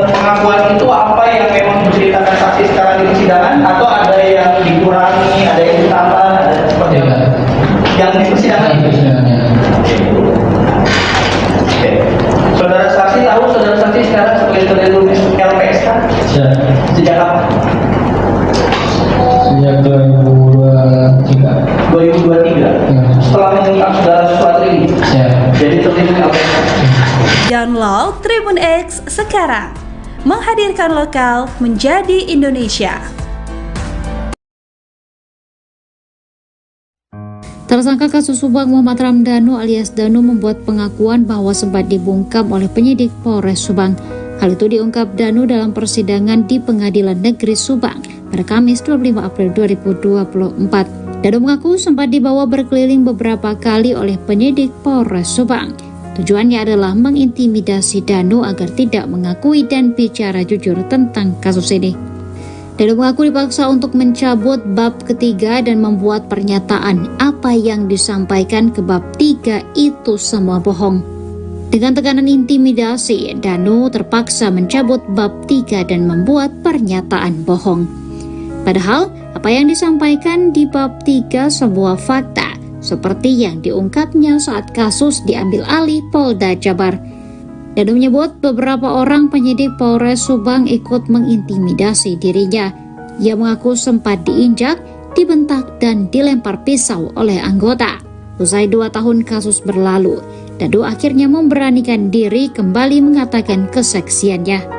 Pengakuan itu apa yang memang diceritakan saksi sekarang di persidangan atau ada yang dikurangi, ada yang ditambah, ada seperti apa? Yang di persidangan itu. persidangannya. Oke. Saudara saksi tahu saudara saksi sekarang sebagai terlindung LPSK Siap. sejak kapan? Sejak 2023. 2023. Ya. Setelah mengungkap segala sesuatu ini, Siap. jadi terlindung LPSK. Download Tribun X sekarang. Menghadirkan lokal menjadi Indonesia. Tersangka kasus Subang Muhammad Ramdhanu alias Danu membuat pengakuan bahwa sempat dibungkam oleh penyidik Polres Subang. Hal itu diungkap Danu dalam persidangan di Pengadilan Negeri Subang pada Kamis 25 April 2024. Danu mengaku sempat dibawa berkeliling beberapa kali oleh penyidik Polres Subang. Tujuannya adalah mengintimidasi Danu agar tidak mengakui dan bicara jujur tentang kasus ini. Danu mengaku dipaksa untuk mencabut bab ketiga dan membuat pernyataan apa yang disampaikan ke bab 3 itu semua bohong. Dengan tekanan intimidasi, Danu terpaksa mencabut bab 3 dan membuat pernyataan bohong. Padahal, apa yang disampaikan di bab 3 sebuah fakta, seperti yang diungkapnya saat kasus diambil alih Polda Jabar. Danu menyebut beberapa orang penyidik Polres Subang ikut mengintimidasi dirinya. Ia mengaku sempat diinjak, dibentak, dan dilempar pisau oleh anggota. Usai 2 tahun kasus berlalu, Danu akhirnya memberanikan diri kembali mengatakan kesaksiannya.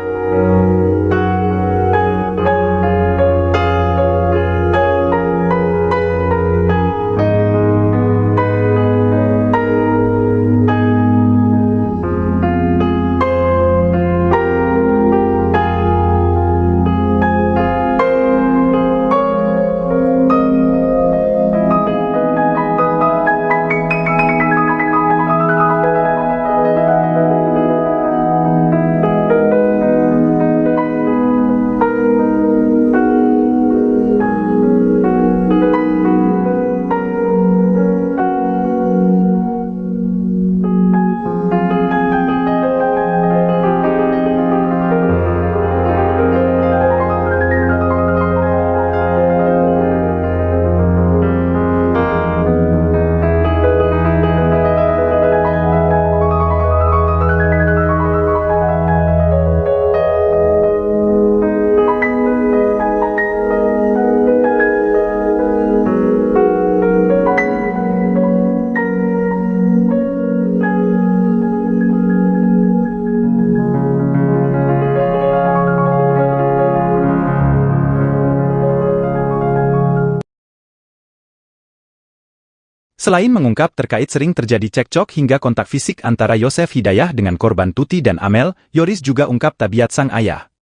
Selain mengungkap terkait sering terjadi cekcok hingga kontak fisik antara Yosef Hidayah dengan korban Tuti dan Amel, Yoris juga ungkap tabiat sang ayah.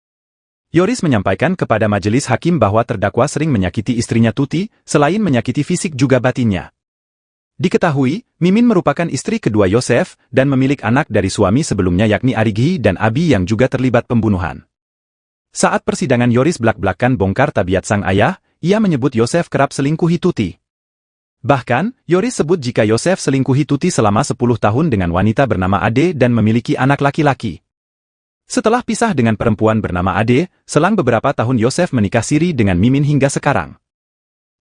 Yoris menyampaikan kepada majelis hakim bahwa terdakwa sering menyakiti istrinya Tuti, selain menyakiti fisik juga batinnya. Diketahui, Mimin merupakan istri kedua Yosef dan memiliki anak dari suami sebelumnya yakni Arigi dan Abi yang juga terlibat pembunuhan. Saat persidangan Yoris belak-belakan bongkar tabiat sang ayah, ia menyebut Yosef kerap selingkuhi Tuti. Bahkan, Yoris sebut jika Yosef selingkuhi Tuti selama 10 tahun dengan wanita bernama Ade dan memiliki anak laki-laki. Setelah pisah dengan perempuan bernama Ade, selang beberapa tahun Yosef menikah siri dengan Mimin hingga sekarang.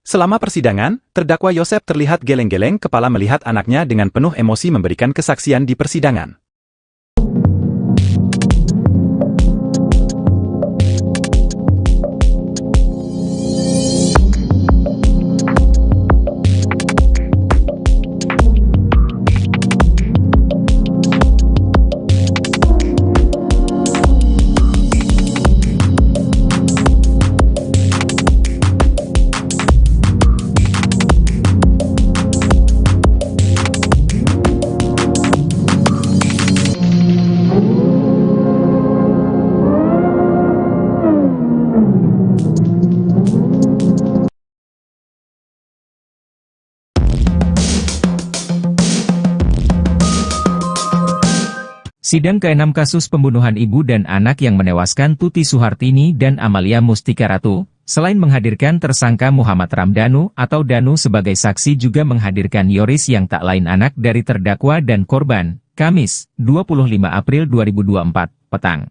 Selama persidangan, terdakwa Yosef terlihat geleng-geleng kepala melihat anaknya dengan penuh emosi memberikan kesaksian di persidangan. Sidang ke-6 kasus pembunuhan ibu dan anak yang menewaskan Tuti Suhartini dan Amalia Mustika Ratu, selain menghadirkan tersangka Muhammad Ramdhanu atau Danu sebagai saksi juga menghadirkan Yoris yang tak lain anak dari terdakwa dan korban, Kamis, 25 April 2024, petang.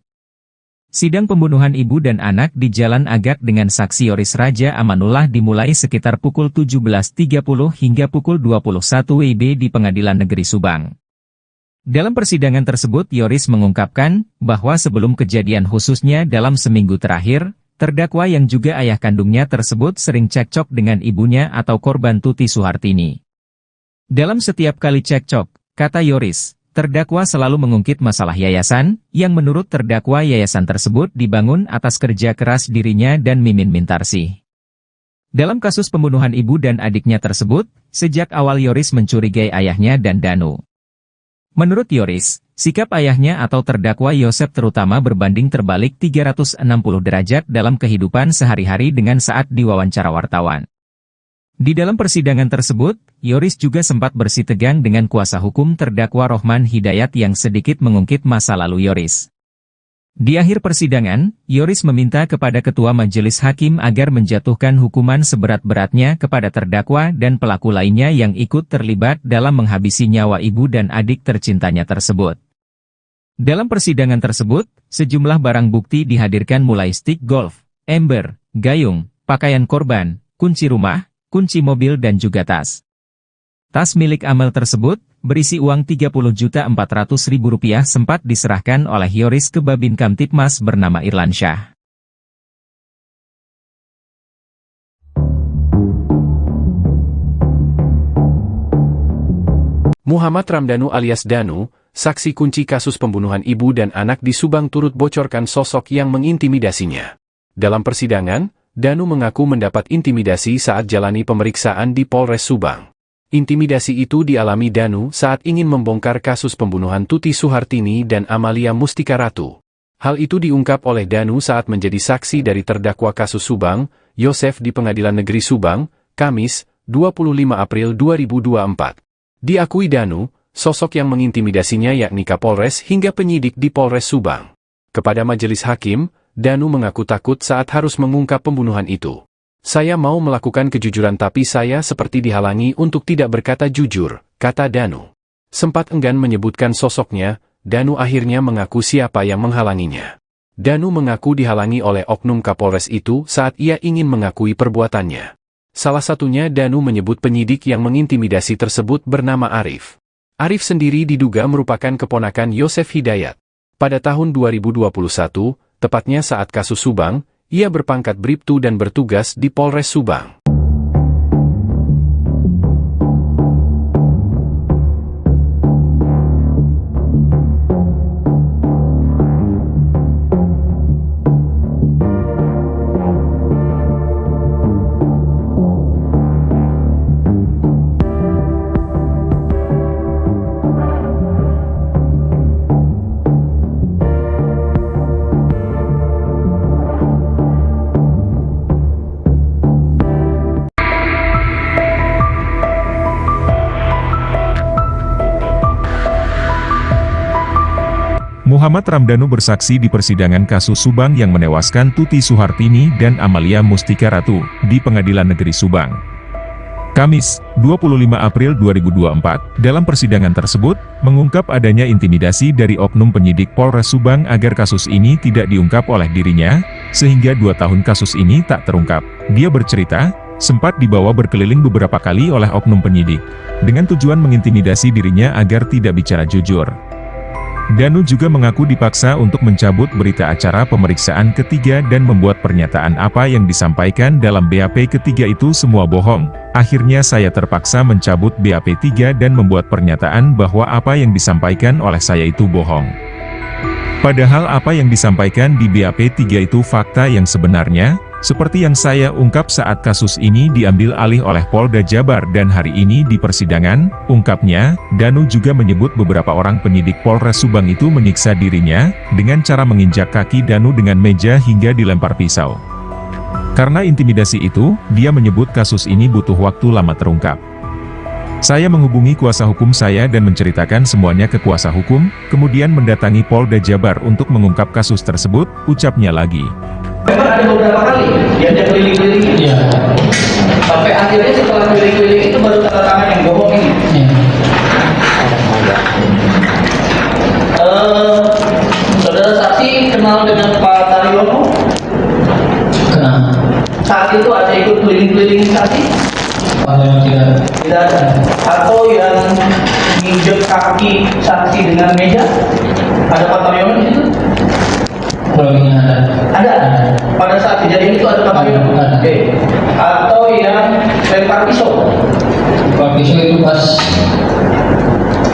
Sidang pembunuhan ibu dan anak di Jalan Agak dengan saksi Yoris Raja Amanullah dimulai sekitar pukul 17.30 hingga pukul 21 WIB di Pengadilan Negeri Subang. Dalam persidangan tersebut Yoris mengungkapkan bahwa sebelum kejadian khususnya dalam seminggu terakhir, terdakwa yang juga ayah kandungnya tersebut sering cekcok dengan ibunya atau korban Tuti Suhartini. Dalam setiap kali cekcok, kata Yoris, terdakwa selalu mengungkit masalah yayasan, yang menurut terdakwa yayasan tersebut dibangun atas kerja keras dirinya dan Mimin Mintarsih. Dalam kasus pembunuhan ibu dan adiknya tersebut, sejak awal Yoris mencurigai ayahnya dan Danu. Menurut Yoris, sikap ayahnya atau terdakwa Yosef terutama berbanding terbalik 360 derajat dalam kehidupan sehari-hari dengan saat diwawancara wartawan. Di dalam persidangan tersebut, Yoris juga sempat bersitegang dengan kuasa hukum terdakwa Rohman Hidayat yang sedikit mengungkit masa lalu Yoris. Di akhir persidangan, Yoris meminta kepada Ketua Majelis Hakim agar menjatuhkan hukuman seberat-beratnya kepada terdakwa dan pelaku lainnya yang ikut terlibat dalam menghabisi nyawa ibu dan adik tercintanya tersebut. Dalam persidangan tersebut, sejumlah barang bukti dihadirkan mulai stik golf, ember, gayung, pakaian korban, kunci rumah, kunci mobil dan juga tas. Tas milik Amel tersebut, berisi uang Rp30.400.000 sempat diserahkan oleh Yoris ke Babin Kamtipmas bernama Irlansyah. Muhammad Ramdhanu alias Danu, saksi kunci kasus pembunuhan ibu dan anak di Subang turut bocorkan sosok yang mengintimidasinya. Dalam persidangan, Danu mengaku mendapat intimidasi saat jalani pemeriksaan di Polres Subang. Intimidasi itu dialami Danu saat ingin membongkar kasus pembunuhan Tuti Suhartini dan Amalia Mustika Ratu. Hal itu diungkap oleh Danu saat menjadi saksi dari terdakwa kasus Subang, Yosef di Pengadilan Negeri Subang, Kamis, 25 April 2024. Diakui Danu, sosok yang mengintimidasinya yakni Kapolres hingga penyidik di Polres Subang. Kepada majelis hakim, Danu mengaku takut saat harus mengungkap pembunuhan itu. Saya mau melakukan kejujuran tapi saya seperti dihalangi untuk tidak berkata jujur, kata Danu. Sempat enggan menyebutkan sosoknya, Danu akhirnya mengaku siapa yang menghalanginya. Danu mengaku dihalangi oleh oknum Kapolres itu saat ia ingin mengakui perbuatannya. Salah satunya Danu menyebut penyidik yang mengintimidasi tersebut bernama Arif. Arif sendiri diduga merupakan keponakan Yosef Hidayat. Pada tahun 2021, tepatnya saat kasus Subang, ia berpangkat Bribtu dan bertugas di Polres Subang. Muhammad Ramdhanu bersaksi di persidangan kasus Subang yang menewaskan Tuti Suhartini dan Amalia Mustika Ratu di Pengadilan Negeri Subang. Kamis, 25 April 2024, dalam persidangan tersebut, mengungkap adanya intimidasi dari oknum penyidik Polres Subang agar kasus ini tidak diungkap oleh dirinya, sehingga 2 tahun kasus ini tak terungkap. Dia bercerita, sempat dibawa berkeliling beberapa kali oleh oknum penyidik, dengan tujuan mengintimidasi dirinya agar tidak bicara jujur. Danu juga mengaku dipaksa untuk mencabut berita acara pemeriksaan ketiga dan membuat pernyataan apa yang disampaikan dalam BAP ketiga itu semua bohong. Akhirnya saya terpaksa mencabut BAP 3 dan membuat pernyataan bahwa apa yang disampaikan oleh saya itu bohong. Padahal apa yang disampaikan di BAP 3 itu fakta yang sebenarnya, seperti yang saya ungkap saat kasus ini diambil alih oleh Polda Jabar dan hari ini di persidangan, ungkapnya, Danu juga menyebut beberapa orang penyidik Polres Subang itu menyiksa dirinya, dengan cara menginjak kaki Danu dengan meja hingga dilempar pisau. Karena intimidasi itu, dia menyebut kasus ini butuh waktu lama terungkap. Saya menghubungi kuasa hukum saya dan menceritakan semuanya ke kuasa hukum, kemudian mendatangi Polda Jabar untuk mengungkap kasus tersebut, ucapnya lagi. Memang ada beberapa kali diajak keliling-keliling, Iya. sampai akhirnya setelah keliling-keliling itu baru tanda tangan yang bohong ini. Iya. Saudara saksi kenal dengan Pak Taryono? Kenal. Saat itu ada ikut keliling-keliling saksi? Kalau yang tidak Tidak ada. Atau yang nginjek kaki saksi dengan meja? Ada Pak Taryono di situ? kurang ada. Ada. Pada saat kejadian itu ada Pak Taryono? Ada. Oke. Atau yang lempar pisau? Kalau pisau itu pas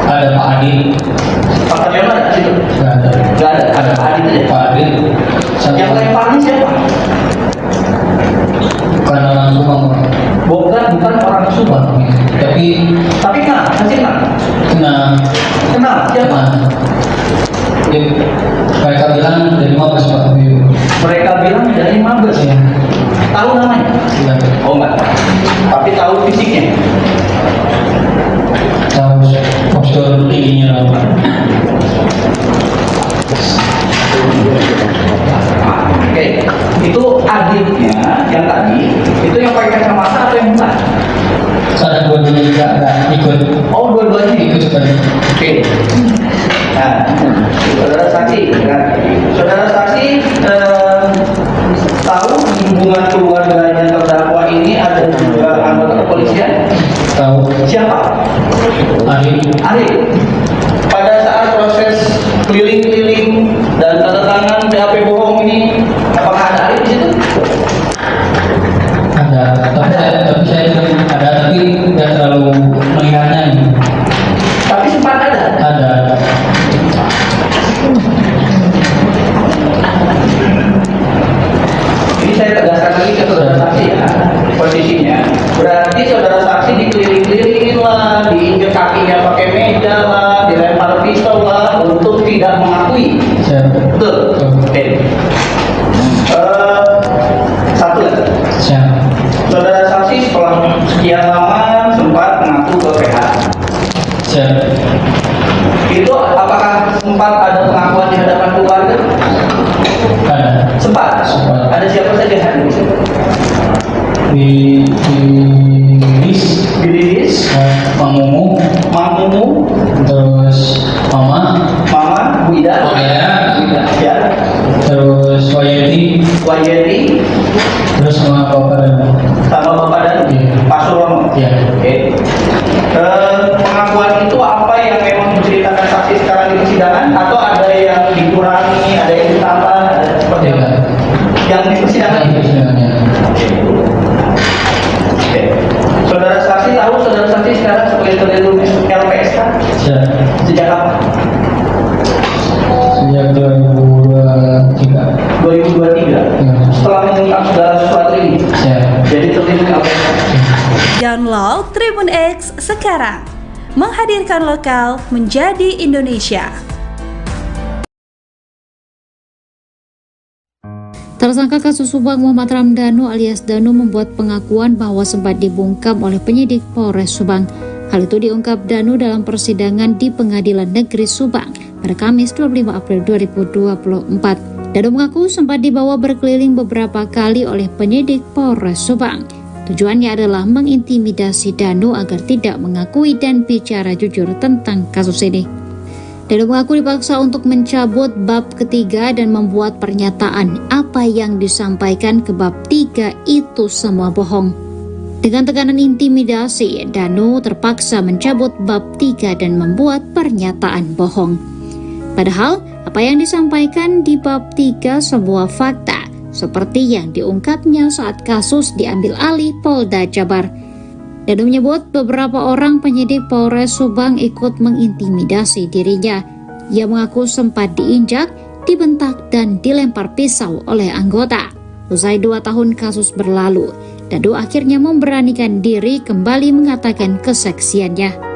ada Pak Adi. Pak Taryono ada di situ? Nggak ada. Nggak ada. Ada Pak Adi saja. Pak Adi. Yang lemparnya siapa? Bukan orang Subang. Bukan orang Subang. Tapi kenal, masih kenal. Kenal, siapa? Ya, mereka bilang dari Mabes Pak. Mereka bilang dari Mabes. Ya. Tahu namanya? Tidak. Oh enggak. Tapi tahu fisiknya. Tahu postur tingginya apa? Oke, itu adiknya yang tadi, itu yang pakai kacamata atau yang bukan? Ada dua-duanya juga ada ikut. Oh, dua-duanya Ikut seperti itu. Oke. Nah, saudara saksi, kan? Saudara saksi tahu di hubungan keluarganya terdakwa ini ada juga anggota kepolisian? Tahu. Siapa? Ari. Pada saat proses keliling-keliling dan tanda tangan BAP bohong ini, apakah ada Ari di situ? Ada. Tapi saya ada tapi tidak terlalu melihatnya ini. Tapi sempat ada. Ada. Ini saya tegaskan lagi ke saudara saksi ya, posisinya. Berarti saudara saksi dikeliling-kelilingin lah, diinjek kakinya pakai meja lah, dilempar pisau lah, untuk tidak mengakui. Saya. Betul. Oke. Satu lagi. Saya. Saudara saksi setelah sekian lama sempat mengaku ke PH. Saya. Itu apakah sempat ada pengakuan di hadapan keluarga? Ada. Sempat. Ada siapa saja hadir di situ? Di Lilis, Mang Mumu, terus Mama, Bu Ida, ya, terus Wayeti, terus sama Bapak dan Pak Surono. Ya. Oke. Pengakuan itu apa yang memang diceritakan saksi sekarang di persidangan atau ada yang dikurangi, ada yang ditambah, ada seperti apa? Yang di persidangan itu. Oke. Saudara saksi tahu saudara saksi sekarang sebagai terlindung LPSK? Sejak kapan? Sejak 2023. 2023. Ya. Setelah mengungkap segala sesuatu ini, jadi terlindung LPSK. Download Tribun X sekarang. Menghadirkan lokal menjadi Indonesia. Tersangka kasus Subang Muhammad Ramdhanu alias Danu membuat pengakuan bahwa sempat dibungkam oleh penyidik Polres Subang. Hal itu diungkap Danu dalam persidangan di Pengadilan Negeri Subang pada Kamis 25 April 2024. Danu mengaku sempat dibawa berkeliling beberapa kali oleh penyidik Polres Subang. Tujuannya adalah mengintimidasi Danu agar tidak mengakui dan bicara jujur tentang kasus ini. Danu mengaku dipaksa untuk mencabut bab ketiga dan membuat pernyataan apa yang disampaikan ke bab 3 itu semua bohong. Dengan tekanan intimidasi, Danu terpaksa mencabut bab 3 dan membuat pernyataan bohong. Padahal, apa yang disampaikan di bab 3 sebuah fakta, seperti yang diungkapnya saat kasus diambil alih Polda Jabar. Danu menyebut beberapa orang penyidik Polres Subang ikut mengintimidasi dirinya. Ia mengaku sempat diinjak, dibentak, dan dilempar pisau oleh anggota. Usai 2 tahun kasus berlalu, Danu akhirnya memberanikan diri kembali mengatakan kesaksiannya.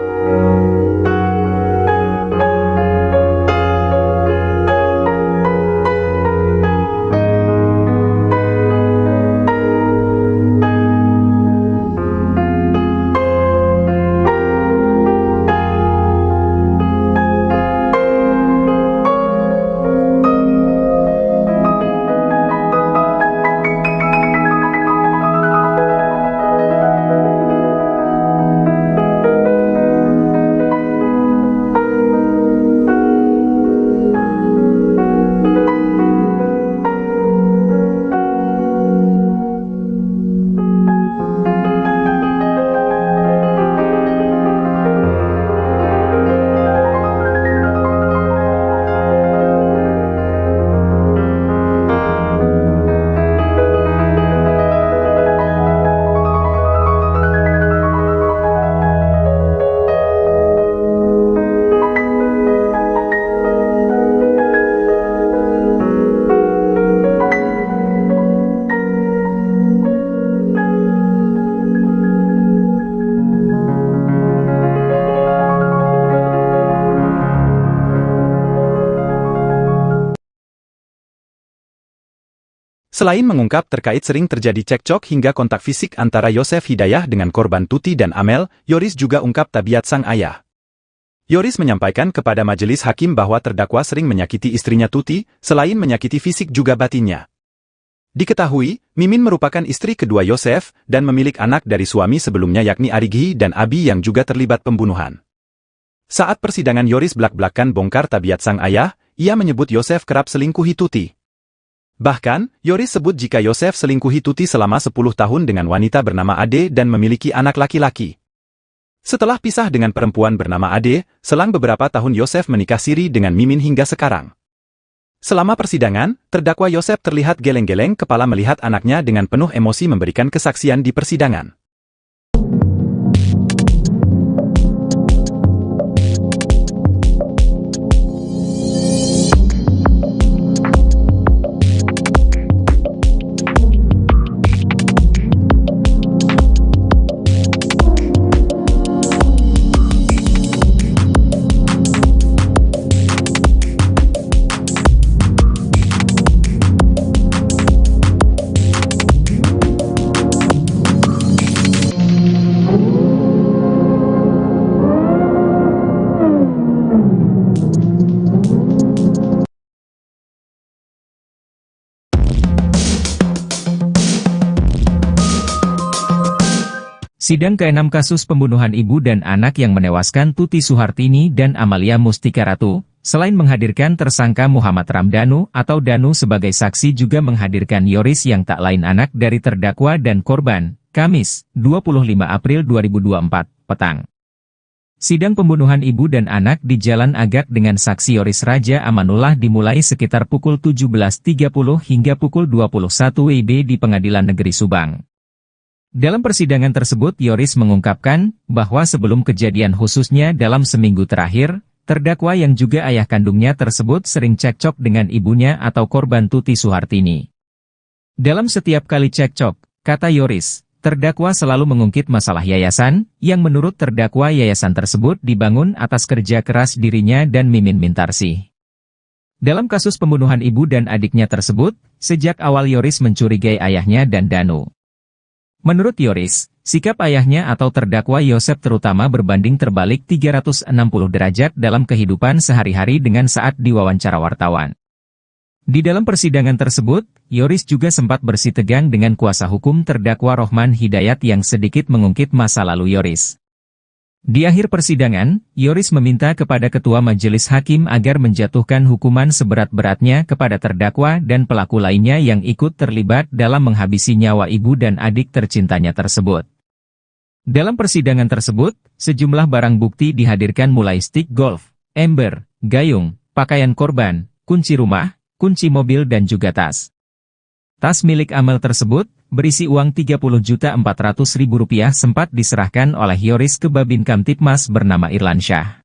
Selain mengungkap terkait sering terjadi cekcok hingga kontak fisik antara Yosef Hidayah dengan korban Tuti dan Amel, Yoris juga ungkap tabiat sang ayah. Yoris menyampaikan kepada majelis hakim bahwa terdakwa sering menyakiti istrinya Tuti, selain menyakiti fisik juga batinnya. Diketahui, Mimin merupakan istri kedua Yosef dan memiliki anak dari suami sebelumnya yakni Arigi dan Abi yang juga terlibat pembunuhan. Saat persidangan Yoris belak-belakan bongkar tabiat sang ayah, ia menyebut Yosef kerap selingkuhi Tuti. Bahkan, Yoris sebut jika Yosef selingkuhi Tuti selama 10 tahun dengan wanita bernama Ade dan memiliki anak laki-laki. Setelah pisah dengan perempuan bernama Ade, selang beberapa tahun Yosef menikah siri dengan Mimin hingga sekarang. Selama persidangan, terdakwa Yosef terlihat geleng-geleng kepala melihat anaknya dengan penuh emosi memberikan kesaksian di persidangan. Sidang ke-6 kasus pembunuhan ibu dan anak yang menewaskan Tuti Suhartini dan Amalia Mustika Ratu, selain menghadirkan tersangka Muhammad Ramdhanu atau Danu sebagai saksi juga menghadirkan Yoris yang tak lain anak dari terdakwa dan korban, Kamis, 25 April 2024, petang. Sidang pembunuhan ibu dan anak di Jalan Agak dengan saksi Yoris Raja Amanullah dimulai sekitar pukul 17.30 hingga pukul 21 WIB di Pengadilan Negeri Subang. Dalam persidangan tersebut Yoris mengungkapkan bahwa sebelum kejadian khususnya dalam seminggu terakhir, terdakwa yang juga ayah kandungnya tersebut sering cekcok dengan ibunya atau korban Tuti Suhartini. Dalam setiap kali cekcok, kata Yoris, terdakwa selalu mengungkit masalah yayasan, yang menurut terdakwa yayasan tersebut dibangun atas kerja keras dirinya dan Mimin Mintarsih. Dalam kasus pembunuhan ibu dan adiknya tersebut, sejak awal Yoris mencurigai ayahnya dan Danu. Menurut Yoris, sikap ayahnya atau terdakwa Yosef terutama berbanding terbalik 360 derajat dalam kehidupan sehari-hari dengan saat diwawancara wartawan. Di dalam persidangan tersebut, Yoris juga sempat bersitegang dengan kuasa hukum terdakwa Rohman Hidayat yang sedikit mengungkit masa lalu Yoris. Di akhir persidangan, Yoris meminta kepada Ketua Majelis Hakim agar menjatuhkan hukuman seberat-beratnya kepada terdakwa dan pelaku lainnya yang ikut terlibat dalam menghabisi nyawa ibu dan adik tercintanya tersebut. Dalam persidangan tersebut, sejumlah barang bukti dihadirkan mulai stick golf, ember, gayung, pakaian korban, kunci rumah, kunci mobil dan juga tas. Tas milik Amel tersebut, berisi uang Rp30.400.000 sempat diserahkan oleh Yoris ke Babin Kamtipmas bernama Irlansyah.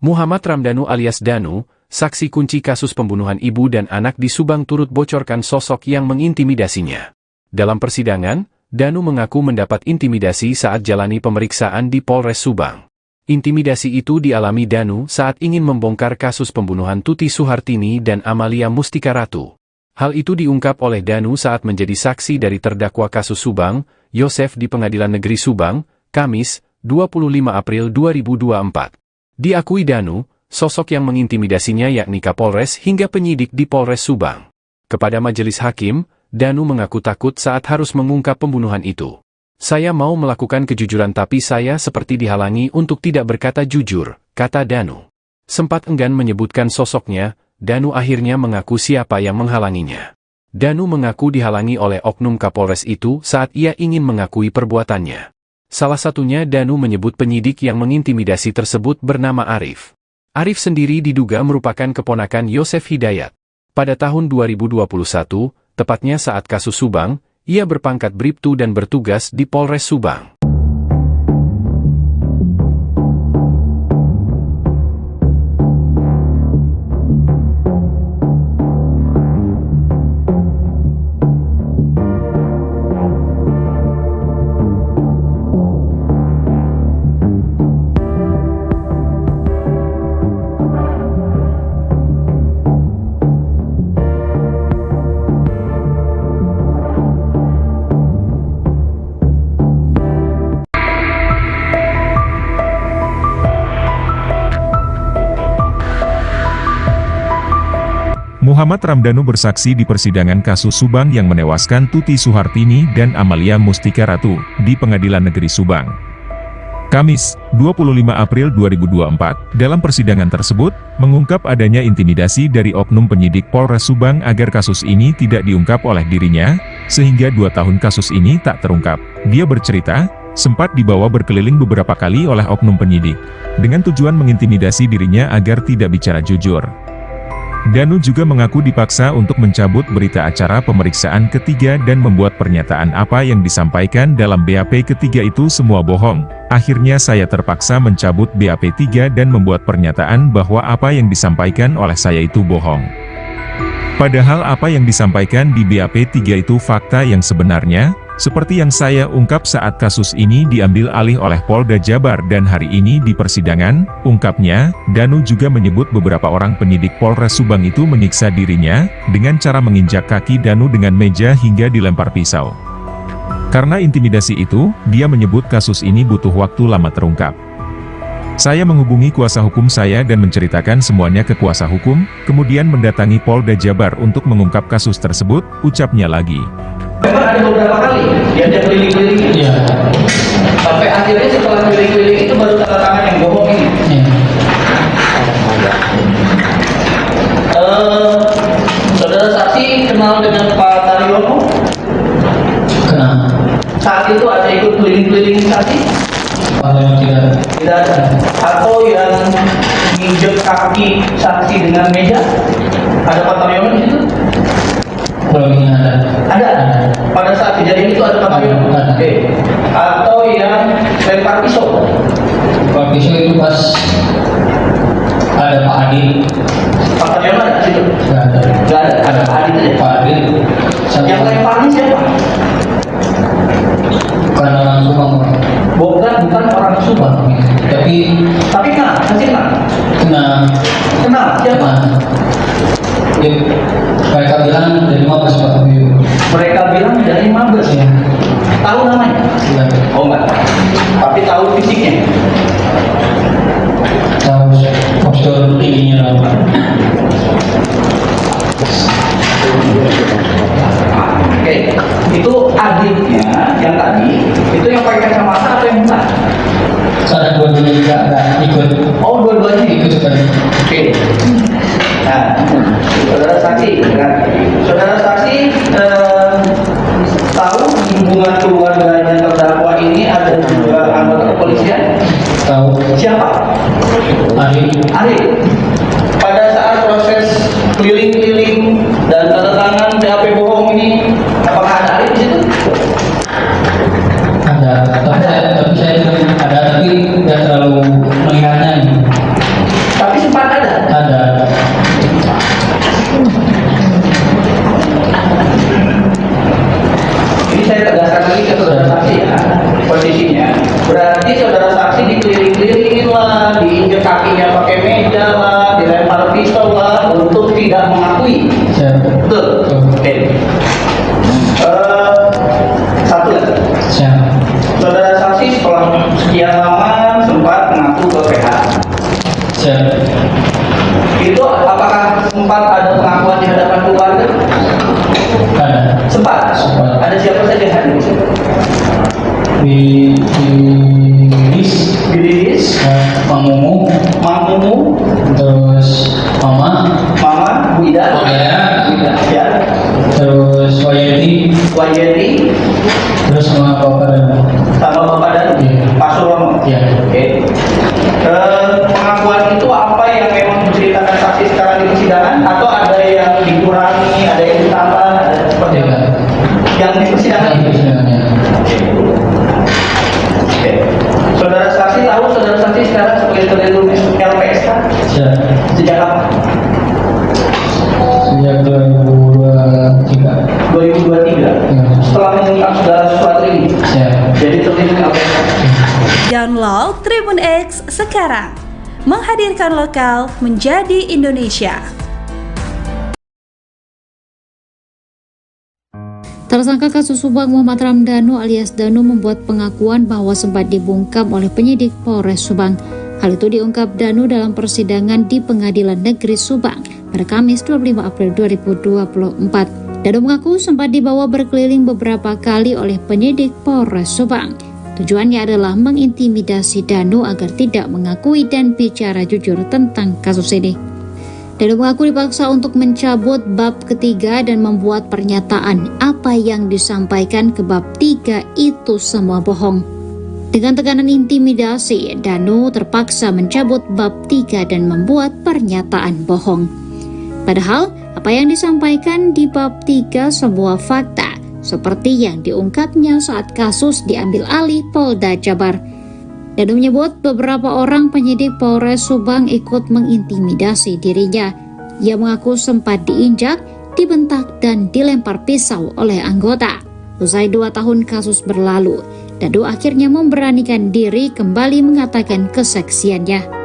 Muhammad Ramdhanu alias Danu, saksi kunci kasus pembunuhan ibu dan anak di Subang turut bocorkan sosok yang mengintimidasinya. Dalam persidangan, Danu mengaku mendapat intimidasi saat jalani pemeriksaan di Polres Subang. Intimidasi itu dialami Danu saat ingin membongkar kasus pembunuhan Tuti Suhartini dan Amalia Mustika Ratu. Hal itu diungkap oleh Danu saat menjadi saksi dari terdakwa kasus Subang, Yosef di Pengadilan Negeri Subang, Kamis, 25 April 2024. Diakui Danu, sosok yang mengintimidasinya yakni Kapolres hingga penyidik di Polres Subang. Kepada majelis hakim, Danu mengaku takut saat harus mengungkap pembunuhan itu. Saya mau melakukan kejujuran tapi saya seperti dihalangi untuk tidak berkata jujur, kata Danu. Sempat enggan menyebutkan sosoknya, Danu akhirnya mengaku siapa yang menghalanginya. Danu mengaku dihalangi oleh oknum Kapolres itu saat ia ingin mengakui perbuatannya. Salah satunya Danu menyebut penyidik yang mengintimidasi tersebut bernama Arif. Arif sendiri diduga merupakan keponakan Yosef Hidayat. Pada tahun 2021, tepatnya saat kasus Subang, ia berpangkat Bribtu dan bertugas di Polres Subang. Muhammad Ramdhanu bersaksi di persidangan kasus Subang yang menewaskan Tuti Suhartini dan Amalia Mustika Ratu di Pengadilan Negeri Subang. Kamis, 25 April 2024, dalam persidangan tersebut, mengungkap adanya intimidasi dari oknum penyidik Polres Subang agar kasus ini tidak diungkap oleh dirinya, sehingga 2 tahun kasus ini tak terungkap. Dia bercerita, sempat dibawa berkeliling beberapa kali oleh oknum penyidik, dengan tujuan mengintimidasi dirinya agar tidak bicara jujur. Danu juga mengaku dipaksa untuk mencabut berita acara pemeriksaan ketiga dan membuat pernyataan apa yang disampaikan dalam BAP ketiga itu semua bohong. Akhirnya saya terpaksa mencabut BAP 3 dan membuat pernyataan bahwa apa yang disampaikan oleh saya itu bohong. Padahal apa yang disampaikan di BAP 3 itu fakta yang sebenarnya, seperti yang saya ungkap saat kasus ini diambil alih oleh Polda Jabar dan hari ini di persidangan, ungkapnya, Danu juga menyebut beberapa orang penyidik Polres Subang itu menyiksa dirinya, dengan cara menginjak kaki Danu dengan meja hingga dilempar pisau. Karena intimidasi itu, dia menyebut kasus ini butuh waktu lama terungkap. Saya menghubungi kuasa hukum saya dan menceritakan semuanya ke kuasa hukum, kemudian mendatangi Polda Jabar untuk mengungkap kasus tersebut, ucapnya lagi. Memang ada beberapa kali yang dia keliling-keliling. Iya. Sampai akhirnya setelah keliling-keliling itu baru tanda tangan yang bohong ini. Iya. Saudara saksi kenal dengan Pak Taryono? Kenal. Saat itu ada ikut keliling-keliling saksi? Tidak ada. Atau yang nginjek kaki saksi dengan meja? Ada Pak Taryono di situ? Kurang ada. Ada? Pada saat kejadian itu ada Pak Taryono? Ada. Oke. Atau yang lempar pisau? Pak pisau itu pas ada Pak Adi. Pak Taryono ada di situ? Nggak ada. Nggak ada? Ada Pak Adi saja? Pak Adi. Yang lemparnya siapa? Bukan orang Subang. Bukan orang Subang. Tapi kenal? Saksi kenal? Nah, Kenal? Siapa? ya, mereka bilang dari Mabes Pak. Mereka bilang dari Mabes. Ya, Tahu namanya? ya, Oh enggak. Tapi tahu fisiknya. tahu postur tingginya Pak. Oke, itu adiknya yang tadi, itu yang pakai kacamata atau yang bukan? Saya dua-duanya juga ada ikut. Oh, dua-duanya Ikut juga. Oke. Nah, saudara saksi, kan? Saudara saksi tahu di hubungan keluarganya terdakwa ini ada juga anggota kepolisian? Tahu. Siapa? Ari. Pada saat proses keliling-keliling dan tanda tangan BAP bohong ini, apakah ada Ari di situ? Ada. Tapi saya ada, tapi tidak terlalu mengingatnya ini. Tapi sempat ada. Ada. Ini saya tegaskan lagi ke saudara saksi ya, posisinya. Berarti saudara saksi dikeliling-kelilingin lah, diinjek kakinya pakai meja lah, dilempar pistol lah, untuk tidak mengakui. Siap. Betul? Oke. Satu lagi. Siap. Saudara saksi setelah sekian lama sempat mengaku ke PH. Siap. Itu apakah sempat ada pengakuan di hadapan keluarga? Ada. Sempat. Sempat. Ada siapa saja yang hadir? Di Lis, Bilis, Mang Mumu, Mang Mumu, terus Mama, Mama, Bu Ida, Oh, ya. Bu Ida, ya, terus Wayeti, Wayeti, terus sama Bapak dan sama Bapak dan Iya. Pak Surono. Iya. Oke. Pengakuan itu apa yang memang diceritakan saksi sekarang di persidangan atau ada yang dikurangi, ada yang ditambah, ada seperti apa? Yang di persidangan. Oke. Saudara saksi tahu saudara saksi sekarang sebagai terlindung LPSK Siap. sejak kapan? Sejak 2023. 2023. Ya. Setelah mengungkap segala sesuatu ini, Siap. jadi terlindung LPSK. Download Tribun X sekarang. Menghadirkan lokal menjadi Indonesia. Tersangka kasus Subang Muhammad Ramdhanu alias Danu membuat pengakuan bahwa sempat dibungkam oleh penyidik Polres Subang. Hal itu diungkap Danu dalam persidangan di Pengadilan Negeri Subang pada Kamis 25 April 2024. Danu mengaku sempat dibawa berkeliling beberapa kali oleh penyidik Polres Subang. Tujuannya adalah mengintimidasi Danu agar tidak mengakui dan bicara jujur tentang kasus ini. Danu mengaku dipaksa untuk mencabut bab ketiga dan membuat pernyataan apa yang disampaikan ke bab 3 itu semua bohong. Dengan tekanan intimidasi, Danu terpaksa mencabut bab 3 dan membuat pernyataan bohong. Padahal, apa yang disampaikan di bab 3 sebuah fakta, seperti yang diungkapnya saat kasus diambil alih Polda Jabar. Danu menyebut beberapa orang penyidik Polres Subang ikut mengintimidasi dirinya. Ia mengaku sempat diinjak, dibentak, dan dilempar pisau oleh anggota. Usai 2 tahun kasus berlalu, Danu akhirnya memberanikan diri kembali mengatakan kesaksiannya.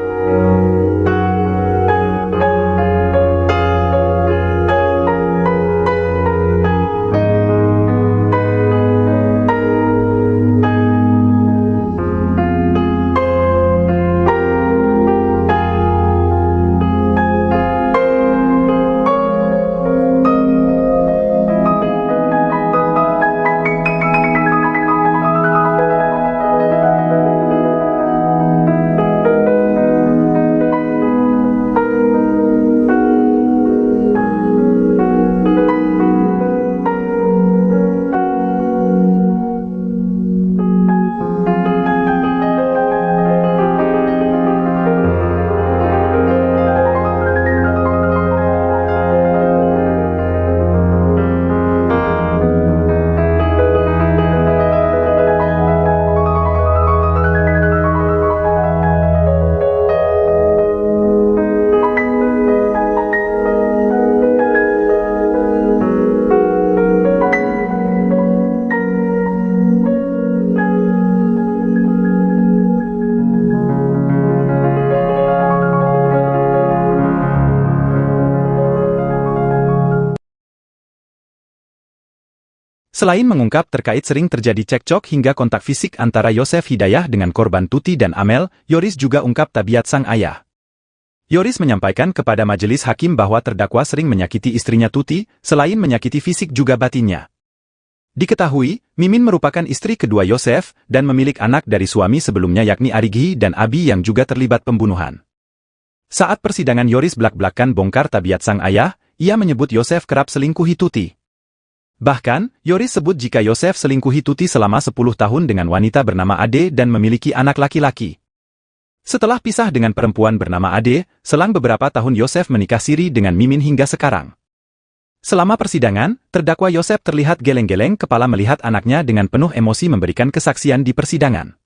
Selain mengungkap terkait sering terjadi cekcok hingga kontak fisik antara Yosef Hidayah dengan korban Tuti dan Amel, Yoris juga ungkap tabiat sang ayah. Yoris menyampaikan kepada majelis hakim bahwa terdakwa sering menyakiti istrinya Tuti, selain menyakiti fisik juga batinnya. Diketahui, Mimin merupakan istri kedua Yosef, dan memiliki anak dari suami sebelumnya yakni Arigi dan Abi yang juga terlibat pembunuhan. Saat persidangan Yoris belak-belakan bongkar tabiat sang ayah, ia menyebut Yosef kerap selingkuhi Tuti. Bahkan, Yoris sebut jika Yosef selingkuhi Tuti selama 10 tahun dengan wanita bernama Ade dan memiliki anak laki-laki. Setelah pisah dengan perempuan bernama Ade, selang beberapa tahun Yosef menikah siri dengan Mimin hingga sekarang. Selama persidangan, terdakwa Yosef terlihat geleng-geleng kepala melihat anaknya dengan penuh emosi memberikan kesaksian di persidangan.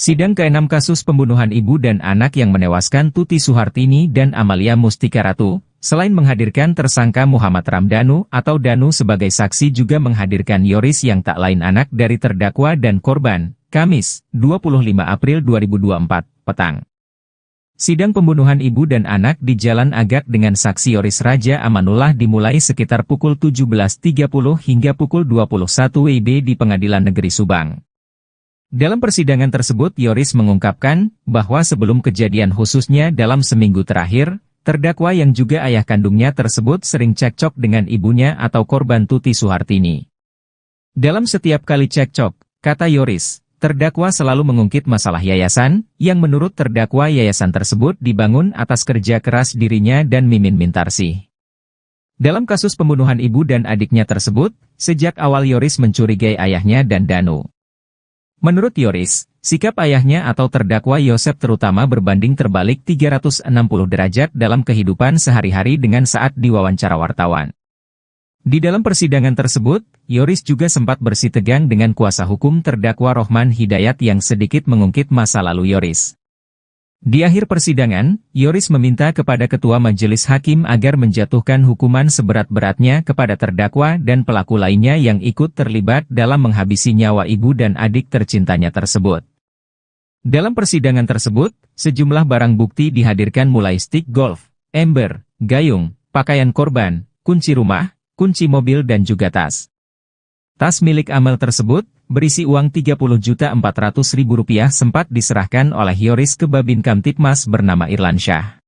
Sidang ke-6 kasus pembunuhan ibu dan anak yang menewaskan Tuti Suhartini dan Amalia Mustika Ratu, selain menghadirkan tersangka Muhammad Ramdhanu atau Danu sebagai saksi juga menghadirkan Yoris yang tak lain anak dari terdakwa dan korban, Kamis, 25 April 2024, petang. Sidang pembunuhan ibu dan anak di Jalan Agak dengan saksi Yoris Raja Amanullah dimulai sekitar pukul 17.30 hingga pukul 21 WIB di Pengadilan Negeri Subang. Dalam persidangan tersebut Yoris mengungkapkan bahwa sebelum kejadian khususnya dalam seminggu terakhir, terdakwa yang juga ayah kandungnya tersebut sering cekcok dengan ibunya atau korban Tuti Suhartini. Dalam setiap kali cekcok, kata Yoris, terdakwa selalu mengungkit masalah yayasan, yang menurut terdakwa yayasan tersebut dibangun atas kerja keras dirinya dan Mimin Mintarsih. Dalam kasus pembunuhan ibu dan adiknya tersebut, sejak awal Yoris mencurigai ayahnya dan Danu. Menurut Yoris, sikap ayahnya atau terdakwa Yosef terutama berbanding terbalik 360 derajat dalam kehidupan sehari-hari dengan saat diwawancara wartawan. Di dalam persidangan tersebut, Yoris juga sempat bersitegang dengan kuasa hukum terdakwa Rohman Hidayat yang sedikit mengungkit masa lalu Yoris. Di akhir persidangan, Yoris meminta kepada Ketua Majelis Hakim agar menjatuhkan hukuman seberat-beratnya kepada terdakwa dan pelaku lainnya yang ikut terlibat dalam menghabisi nyawa ibu dan adik tercintanya tersebut. Dalam persidangan tersebut, sejumlah barang bukti dihadirkan mulai stik golf, ember, gayung, pakaian korban, kunci rumah, kunci mobil dan juga tas. Tas milik Amel tersebut, berisi uang Rp30.400.000 sempat diserahkan oleh Yoris ke Babin Kamtipmas bernama Irlansyah.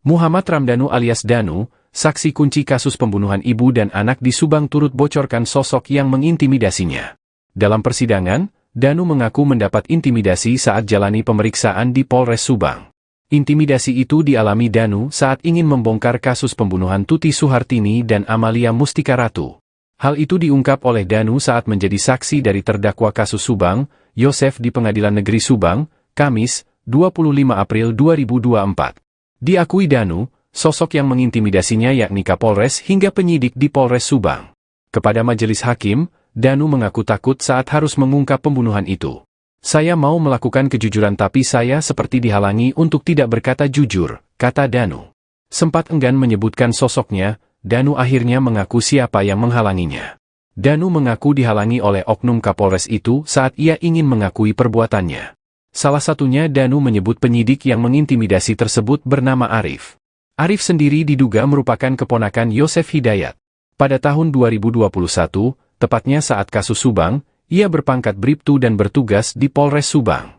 Muhammad Ramdhanu alias Danu, saksi kunci kasus pembunuhan ibu dan anak di Subang turut bocorkan sosok yang mengintimidasinya. Dalam persidangan, Danu mengaku mendapat intimidasi saat jalani pemeriksaan di Polres Subang. Intimidasi itu dialami Danu saat ingin membongkar kasus pembunuhan Tuti Suhartini dan Amalia Mustika Ratu. Hal itu diungkap oleh Danu saat menjadi saksi dari terdakwa kasus Subang, Yosef di Pengadilan Negeri Subang, Kamis, 25 April 2024. Diakui Danu, sosok yang mengintimidasinya yakni Kapolres hingga penyidik di Polres Subang. Kepada majelis hakim, Danu mengaku takut saat harus mengungkap pembunuhan itu. Saya mau melakukan kejujuran tapi saya seperti dihalangi untuk tidak berkata jujur, kata Danu. Sempat enggan menyebutkan sosoknya, Danu akhirnya mengaku siapa yang menghalanginya. Danu mengaku dihalangi oleh oknum Kapolres itu saat ia ingin mengakui perbuatannya. Salah satunya Danu menyebut penyidik yang mengintimidasi tersebut bernama Arif. Arif sendiri diduga merupakan keponakan Yosef Hidayat. Pada tahun 2021, tepatnya saat kasus Subang, ia berpangkat Bribtu dan bertugas di Polres Subang.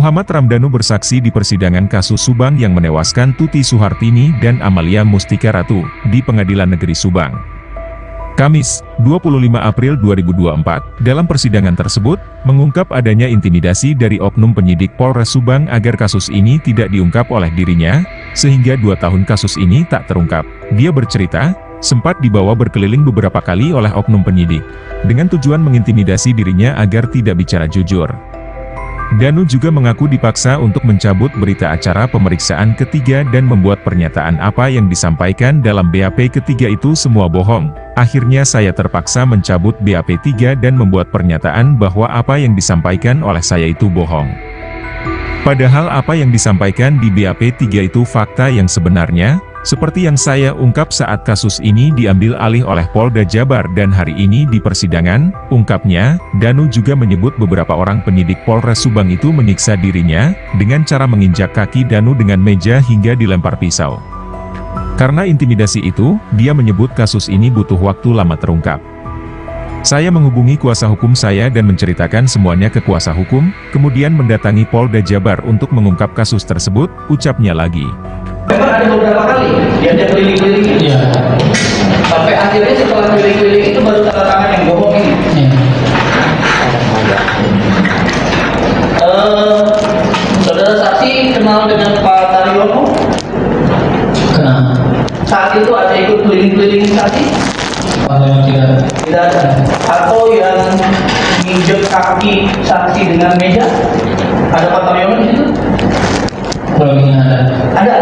Muhammad Ramdhanu bersaksi di persidangan kasus Subang yang menewaskan Tuti Suhartini dan Amalia Mustika Ratu di Pengadilan Negeri Subang. Kamis, 25 April 2024, dalam persidangan tersebut, mengungkap adanya intimidasi dari oknum penyidik Polres Subang agar kasus ini tidak diungkap oleh dirinya, sehingga 2 tahun kasus ini tak terungkap. Dia bercerita, sempat dibawa berkeliling beberapa kali oleh oknum penyidik, dengan tujuan mengintimidasi dirinya agar tidak bicara jujur. Danu juga mengaku dipaksa untuk mencabut berita acara pemeriksaan ketiga dan membuat pernyataan apa yang disampaikan dalam BAP ketiga itu semua bohong. Akhirnya saya terpaksa mencabut BAP 3 dan membuat pernyataan bahwa apa yang disampaikan oleh saya itu bohong. Padahal apa yang disampaikan di BAP 3 itu fakta yang sebenarnya, seperti yang saya ungkap saat kasus ini diambil alih oleh Polda Jabar dan hari ini di persidangan, ungkapnya. Danu juga menyebut beberapa orang penyidik Polres Subang itu menyiksa dirinya, dengan cara menginjak kaki Danu dengan meja hingga dilempar pisau. Karena intimidasi itu, dia menyebut kasus ini butuh waktu lama terungkap. Saya menghubungi kuasa hukum saya dan menceritakan semuanya ke kuasa hukum, kemudian mendatangi Polda Jabar untuk mengungkap kasus tersebut, ucapnya lagi. Memang ada beberapa kali dia keliling-keliling. Iya. Sampai akhirnya setelah keliling-keliling itu baru tanda tangan yang bohong ini. Iya. Saudara saksi kenal dengan Pak Taryono? Kenal. Saat itu ada ikut keliling-keliling saksi? Tidak. Tidak ada. Atau yang nginjek kaki saksi dengan meja? Ada Pak Taryono di situ? Belum ada. Ada.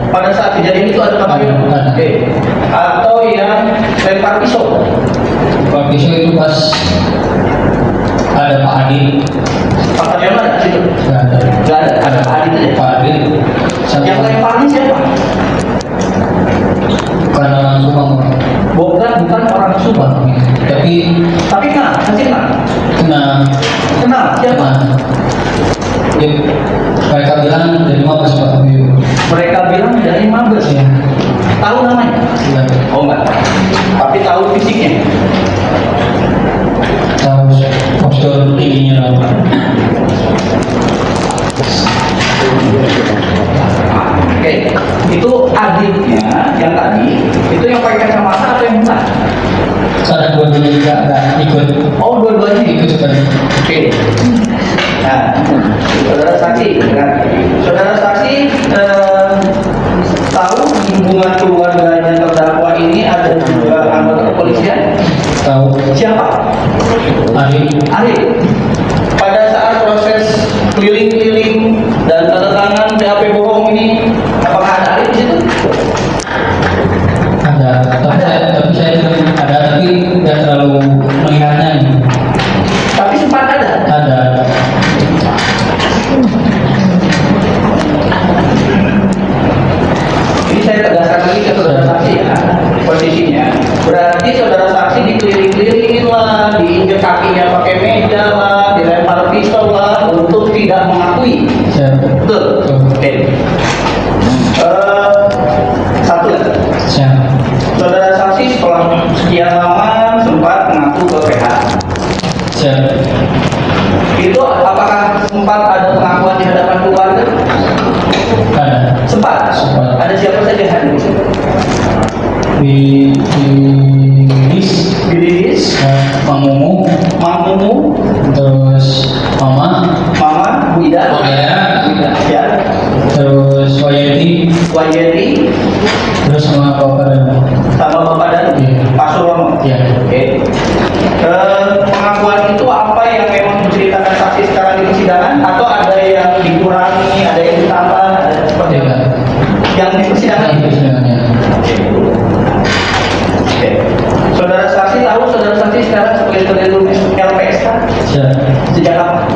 Pada saat kejadian itu ada Pak Taryono? Ada. Oke. Atau yang lempar pisau? Pak pisau itu pas ada Pak Adi. Pak Taryono ada di situ? Nggak ada. Nggak ada. Ada Pak Adi saja. Pak Adi. Yang lemparnya siapa? Bukan orang Subang. Bukan orang Subang. Tapi kenal, masih kenal. Kenal siapa? Mereka bilang dari Mabes Pak. Mereka bilang dari Mabes ya. Tahu namanya? Tidak. Oh enggak. Tapi tahu fisiknya. Tahu postur tingginya. Oke, itu adiknya yang tadi, itu yang pakai kacamata atau yang bukan? Karena dua-duanya juga ada ikut. Oh, dua-duanya Ikut sekali. Oke. Nah, saudara saksi, kan? Saudara saksi tahu hubungan keluarganya terdakwa ini ada juga anggota kepolisian? Tahu. Siapa? Ari. Pada saat proses keliling-keliling dan tanda tangan BAP bohong ini, apakah ada Ari di situ? Ada. Tapi saya ada, tapi tidak terlalu melihatnya. Tapi sempat ada. Ada. Ini saya tegaskan lagi ke saudara saksi ya, posisinya. Berarti saudara saksi dikeliling-kelilingin lah, diinjek kakinya pakai meja lah, dilempar pisau lah, untuk tidak mengakui. Betul? Oke. Satu lagi. Saudara saksi setelah sekian lama sempat mengaku ke PH. Itu apakah sempat ada pengakuan di hadapan keluarga? Ada. Sempat. Ada siapa saja hadir? Di Lilis, Mang Mumu, terus Mama, Bu Ida, ya, terus Wayeti, terus sama Bapak dan Pak Surono. Ya. Oke. Pengakuan itu apa yang memang diceritakan saksi sekarang di persidangan, atau ada yang dikurangi, ada yang ditambah, ada seperti apa? Yang di persidangan itu. Oke. Saudara saksi tahu saudara saksi sekarang sebagai terlindung LPSK? Sejak apa?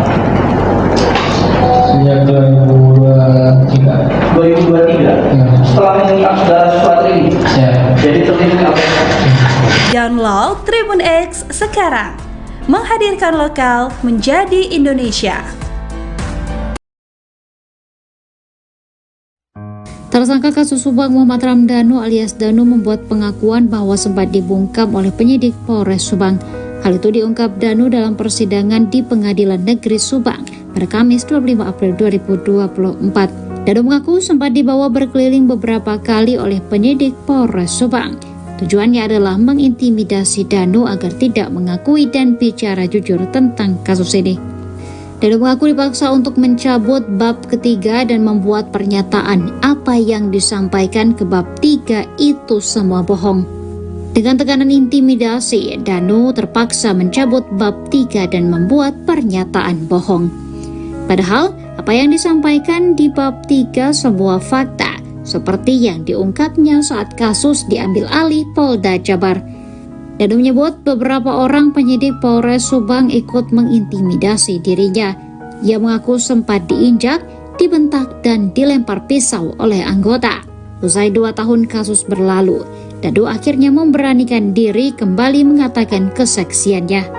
Sejak 2023. 2023. Setelah mengungkap segala sesuatu ini. Jadi terlindung LPSK. Download Tribun X sekarang. Menghadirkan lokal menjadi Indonesia. Tersangka kasus Subang Muhammad Ramdhanu alias Danu membuat pengakuan bahwa sempat dibungkam oleh penyidik Polres Subang. Hal itu diungkap Danu dalam persidangan di Pengadilan Negeri Subang pada Kamis 25 April 2024. Danu mengaku sempat dibawa berkeliling beberapa kali oleh penyidik Polres Subang. Tujuannya adalah mengintimidasi Danu agar tidak mengakui dan bicara jujur tentang kasus ini. Danu mengaku dipaksa untuk mencabut bab ketiga dan membuat pernyataan apa yang disampaikan ke bab 3 itu semua bohong. Dengan tekanan intimidasi, Danu terpaksa mencabut bab 3 dan membuat pernyataan bohong. Padahal, apa yang disampaikan di bab 3 sebuah fakta, seperti yang diungkapnya saat kasus diambil alih Polda Jabar. Danu menyebut beberapa orang penyidik Polres Subang ikut mengintimidasi dirinya. Ia mengaku sempat diinjak, dibentak, dan dilempar pisau oleh anggota. Usai 2 tahun kasus berlalu, Danu akhirnya memberanikan diri kembali mengatakan kesaksiannya.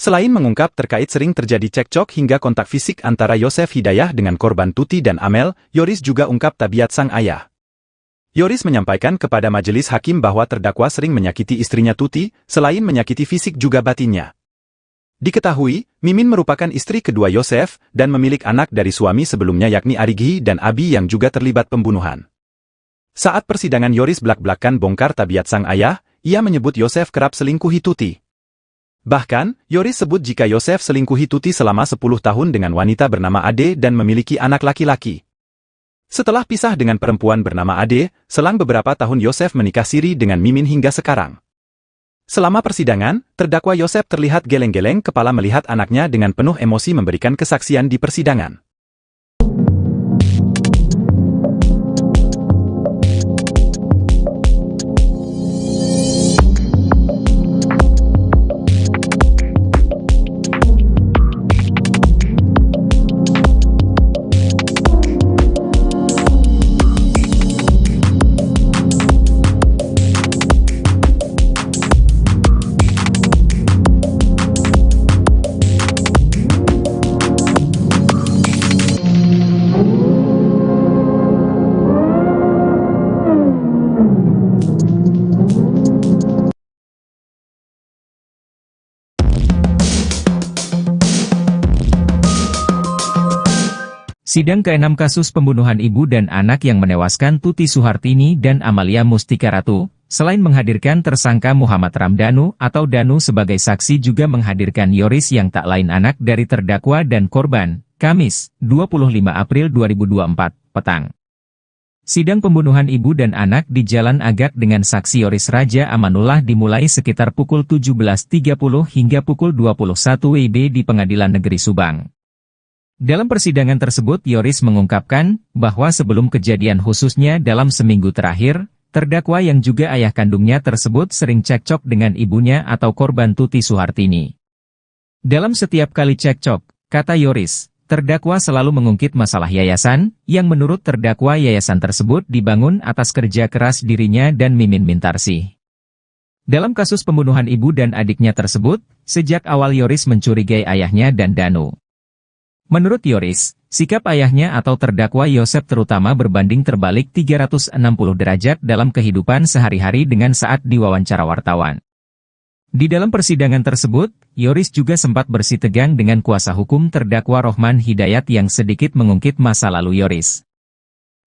Selain mengungkap terkait sering terjadi cekcok hingga kontak fisik antara Yosef Hidayah dengan korban Tuti dan Amel, Yoris juga ungkap tabiat sang ayah. Yoris menyampaikan kepada majelis hakim bahwa terdakwa sering menyakiti istrinya Tuti, selain menyakiti fisik juga batinnya. Diketahui, Mimin merupakan istri kedua Yosef dan memiliki anak dari suami sebelumnya yakni Arigi dan Abi yang juga terlibat pembunuhan. Saat persidangan Yoris belak-belakan bongkar tabiat sang ayah, ia menyebut Yosef kerap selingkuhi Tuti. Bahkan, Yoris sebut jika Yosef selingkuhi Tuti selama 10 tahun dengan wanita bernama Ade dan memiliki anak laki-laki. Setelah pisah dengan perempuan bernama Ade, selang beberapa tahun Yosef menikah siri dengan Mimin hingga sekarang. Selama persidangan, terdakwa Yosef terlihat geleng-geleng kepala melihat anaknya dengan penuh emosi memberikan kesaksian di persidangan. Sidang ke-6 kasus pembunuhan ibu dan anak yang menewaskan Tuti Suhartini dan Amalia Mustika Ratu, selain menghadirkan tersangka Muhammad Ramdhanu atau Danu sebagai saksi juga menghadirkan Yoris yang tak lain anak dari terdakwa dan korban, Kamis, 25 April 2024, petang. Sidang pembunuhan ibu dan anak di Jalan Agak dengan saksi Yoris Raja Amanullah dimulai sekitar pukul 17.30 hingga pukul 21 WIB di Pengadilan Negeri Subang. Dalam persidangan tersebut Yoris mengungkapkan bahwa sebelum kejadian khususnya dalam seminggu terakhir, terdakwa yang juga ayah kandungnya tersebut sering cekcok dengan ibunya atau korban Tuti Suhartini. Dalam setiap kali cekcok, kata Yoris, terdakwa selalu mengungkit masalah yayasan, yang menurut terdakwa yayasan tersebut dibangun atas kerja keras dirinya dan Mimin Mintarsih. Dalam kasus pembunuhan ibu dan adiknya tersebut, sejak awal Yoris mencurigai ayahnya dan Danu. Menurut Yoris, sikap ayahnya atau terdakwa Yosef terutama berbanding terbalik 360 derajat dalam kehidupan sehari-hari dengan saat diwawancara wartawan. Di dalam persidangan tersebut, Yoris juga sempat bersitegang dengan kuasa hukum terdakwa Rohman Hidayat yang sedikit mengungkit masa lalu Yoris.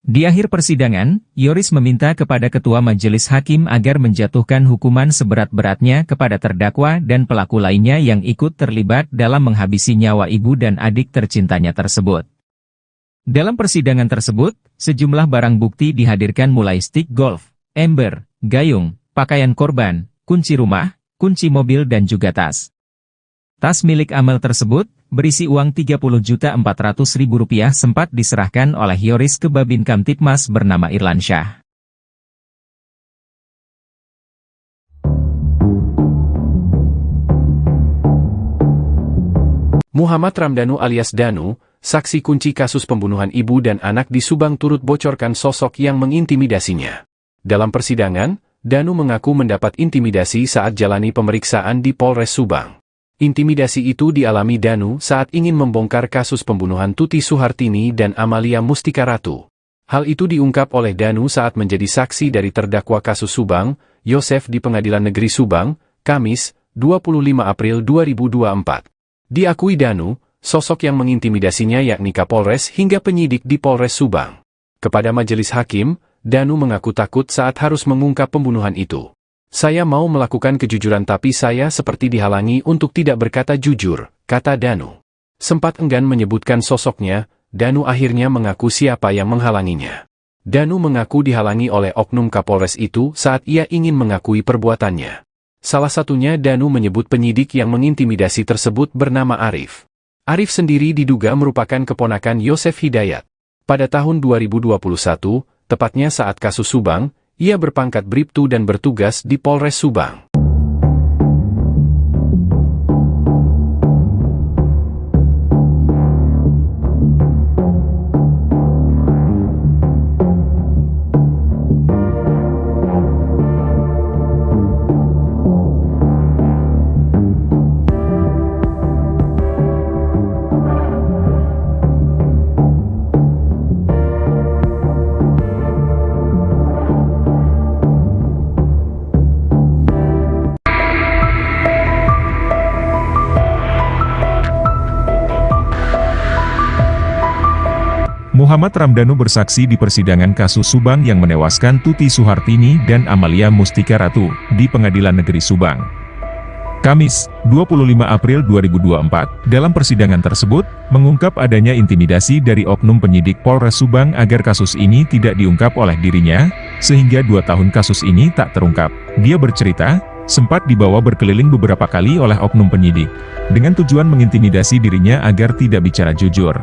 Di akhir persidangan, Yoris meminta kepada Ketua Majelis Hakim agar menjatuhkan hukuman seberat-beratnya kepada terdakwa dan pelaku lainnya yang ikut terlibat dalam menghabisi nyawa ibu dan adik tercintanya tersebut. Dalam persidangan tersebut, sejumlah barang bukti dihadirkan mulai stik golf, ember, gayung, pakaian korban, kunci rumah, kunci mobil dan juga tas. Tas milik Amel tersebut, berisi uang Rp30.400.000 sempat diserahkan oleh Yoris ke Babin Kamtipmas bernama Irlansyah. Muhammad Ramdhanu alias Danu, saksi kunci kasus pembunuhan ibu dan anak di Subang turut bocorkan sosok yang mengintimidasinya. Dalam persidangan, Danu mengaku mendapat intimidasi saat jalani pemeriksaan di Polres Subang. Intimidasi itu dialami Danu saat ingin membongkar kasus pembunuhan Tuti Suhartini dan Amalia Mustika Ratu. Hal itu diungkap oleh Danu saat menjadi saksi dari terdakwa kasus Subang, Yosef di Pengadilan Negeri Subang, Kamis, 25 April 2024. Diakui Danu, sosok yang mengintimidasinya yakni Kapolres hingga penyidik di Polres Subang. Kepada majelis hakim, Danu mengaku takut saat harus mengungkap pembunuhan itu. Saya mau melakukan kejujuran tapi saya seperti dihalangi untuk tidak berkata jujur, kata Danu. Sempat enggan menyebutkan sosoknya, Danu akhirnya mengaku siapa yang menghalanginya. Danu mengaku dihalangi oleh oknum Kapolres itu saat ia ingin mengakui perbuatannya. Salah satunya Danu menyebut penyidik yang mengintimidasi tersebut bernama Arif. Arif sendiri diduga merupakan keponakan Yosef Hidayat. Pada tahun 2021, tepatnya saat kasus Subang, ia berpangkat Bribtu dan bertugas di Polres Subang. Muhammad Ramdhanu bersaksi di persidangan kasus Subang yang menewaskan Tuti Suhartini dan Amalia Mustika Ratu di Pengadilan Negeri Subang. Kamis, 25 April 2024, dalam persidangan tersebut, mengungkap adanya intimidasi dari oknum penyidik Polres Subang agar kasus ini tidak diungkap oleh dirinya, sehingga 2 tahun kasus ini tak terungkap. Dia bercerita, sempat dibawa berkeliling beberapa kali oleh oknum penyidik, dengan tujuan mengintimidasi dirinya agar tidak bicara jujur.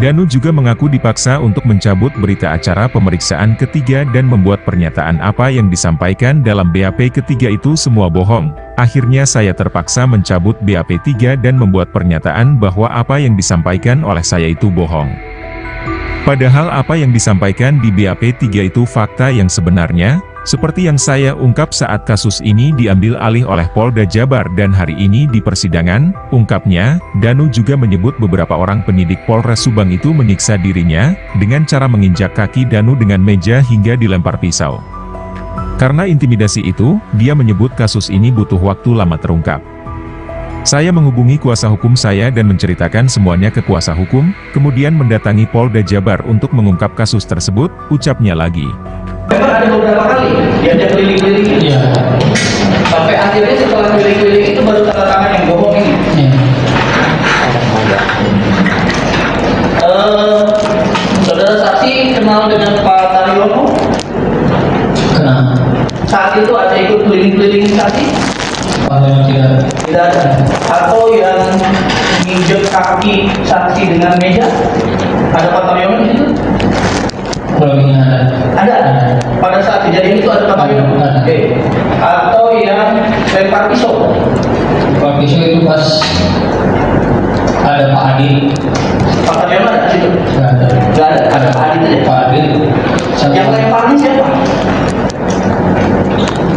Danu juga mengaku dipaksa untuk mencabut berita acara pemeriksaan ketiga dan membuat pernyataan apa yang disampaikan dalam BAP ketiga itu semua bohong. Akhirnya saya terpaksa mencabut BAP 3 dan membuat pernyataan bahwa apa yang disampaikan oleh saya itu bohong. Padahal apa yang disampaikan di BAP 3 itu fakta yang sebenarnya, seperti yang saya ungkap saat kasus ini diambil alih oleh Polda Jabar dan hari ini di persidangan, ungkapnya. Danu juga menyebut beberapa orang penyidik Polres Subang itu menyiksa dirinya, dengan cara menginjak kaki Danu dengan meja hingga dilempar pisau. Karena intimidasi itu, dia menyebut kasus ini butuh waktu lama terungkap. Saya menghubungi kuasa hukum saya dan menceritakan semuanya ke kuasa hukum, kemudian mendatangi Polda Jabar untuk mengungkap kasus tersebut, ucapnya lagi. Memang ada beberapa kali diajak keliling-keliling. Iya. Sampai akhirnya setelah keliling-keliling itu baru tanda tangan yang bohong ini. Iya. Saudara saksi kenal dengan Pak Taryono? Kenal. Saat itu ada ikut keliling-keliling saksi? Tidak. Tidak ada. Atau yang nginjek kaki saksi dengan meja? Ada Pak Taryono di situ? Kurangnya Ada. Pada saat kejadian itu ada Pak Taryono? Ada. Oke. Atau yang lempar pisau? Pak Pisau itu pas ada Pak Adi. Pak Taryono ada di situ? Nggak ada. Nggak ada. Ada Pak Adi saja. Pak Adi. Yang lemparnya siapa?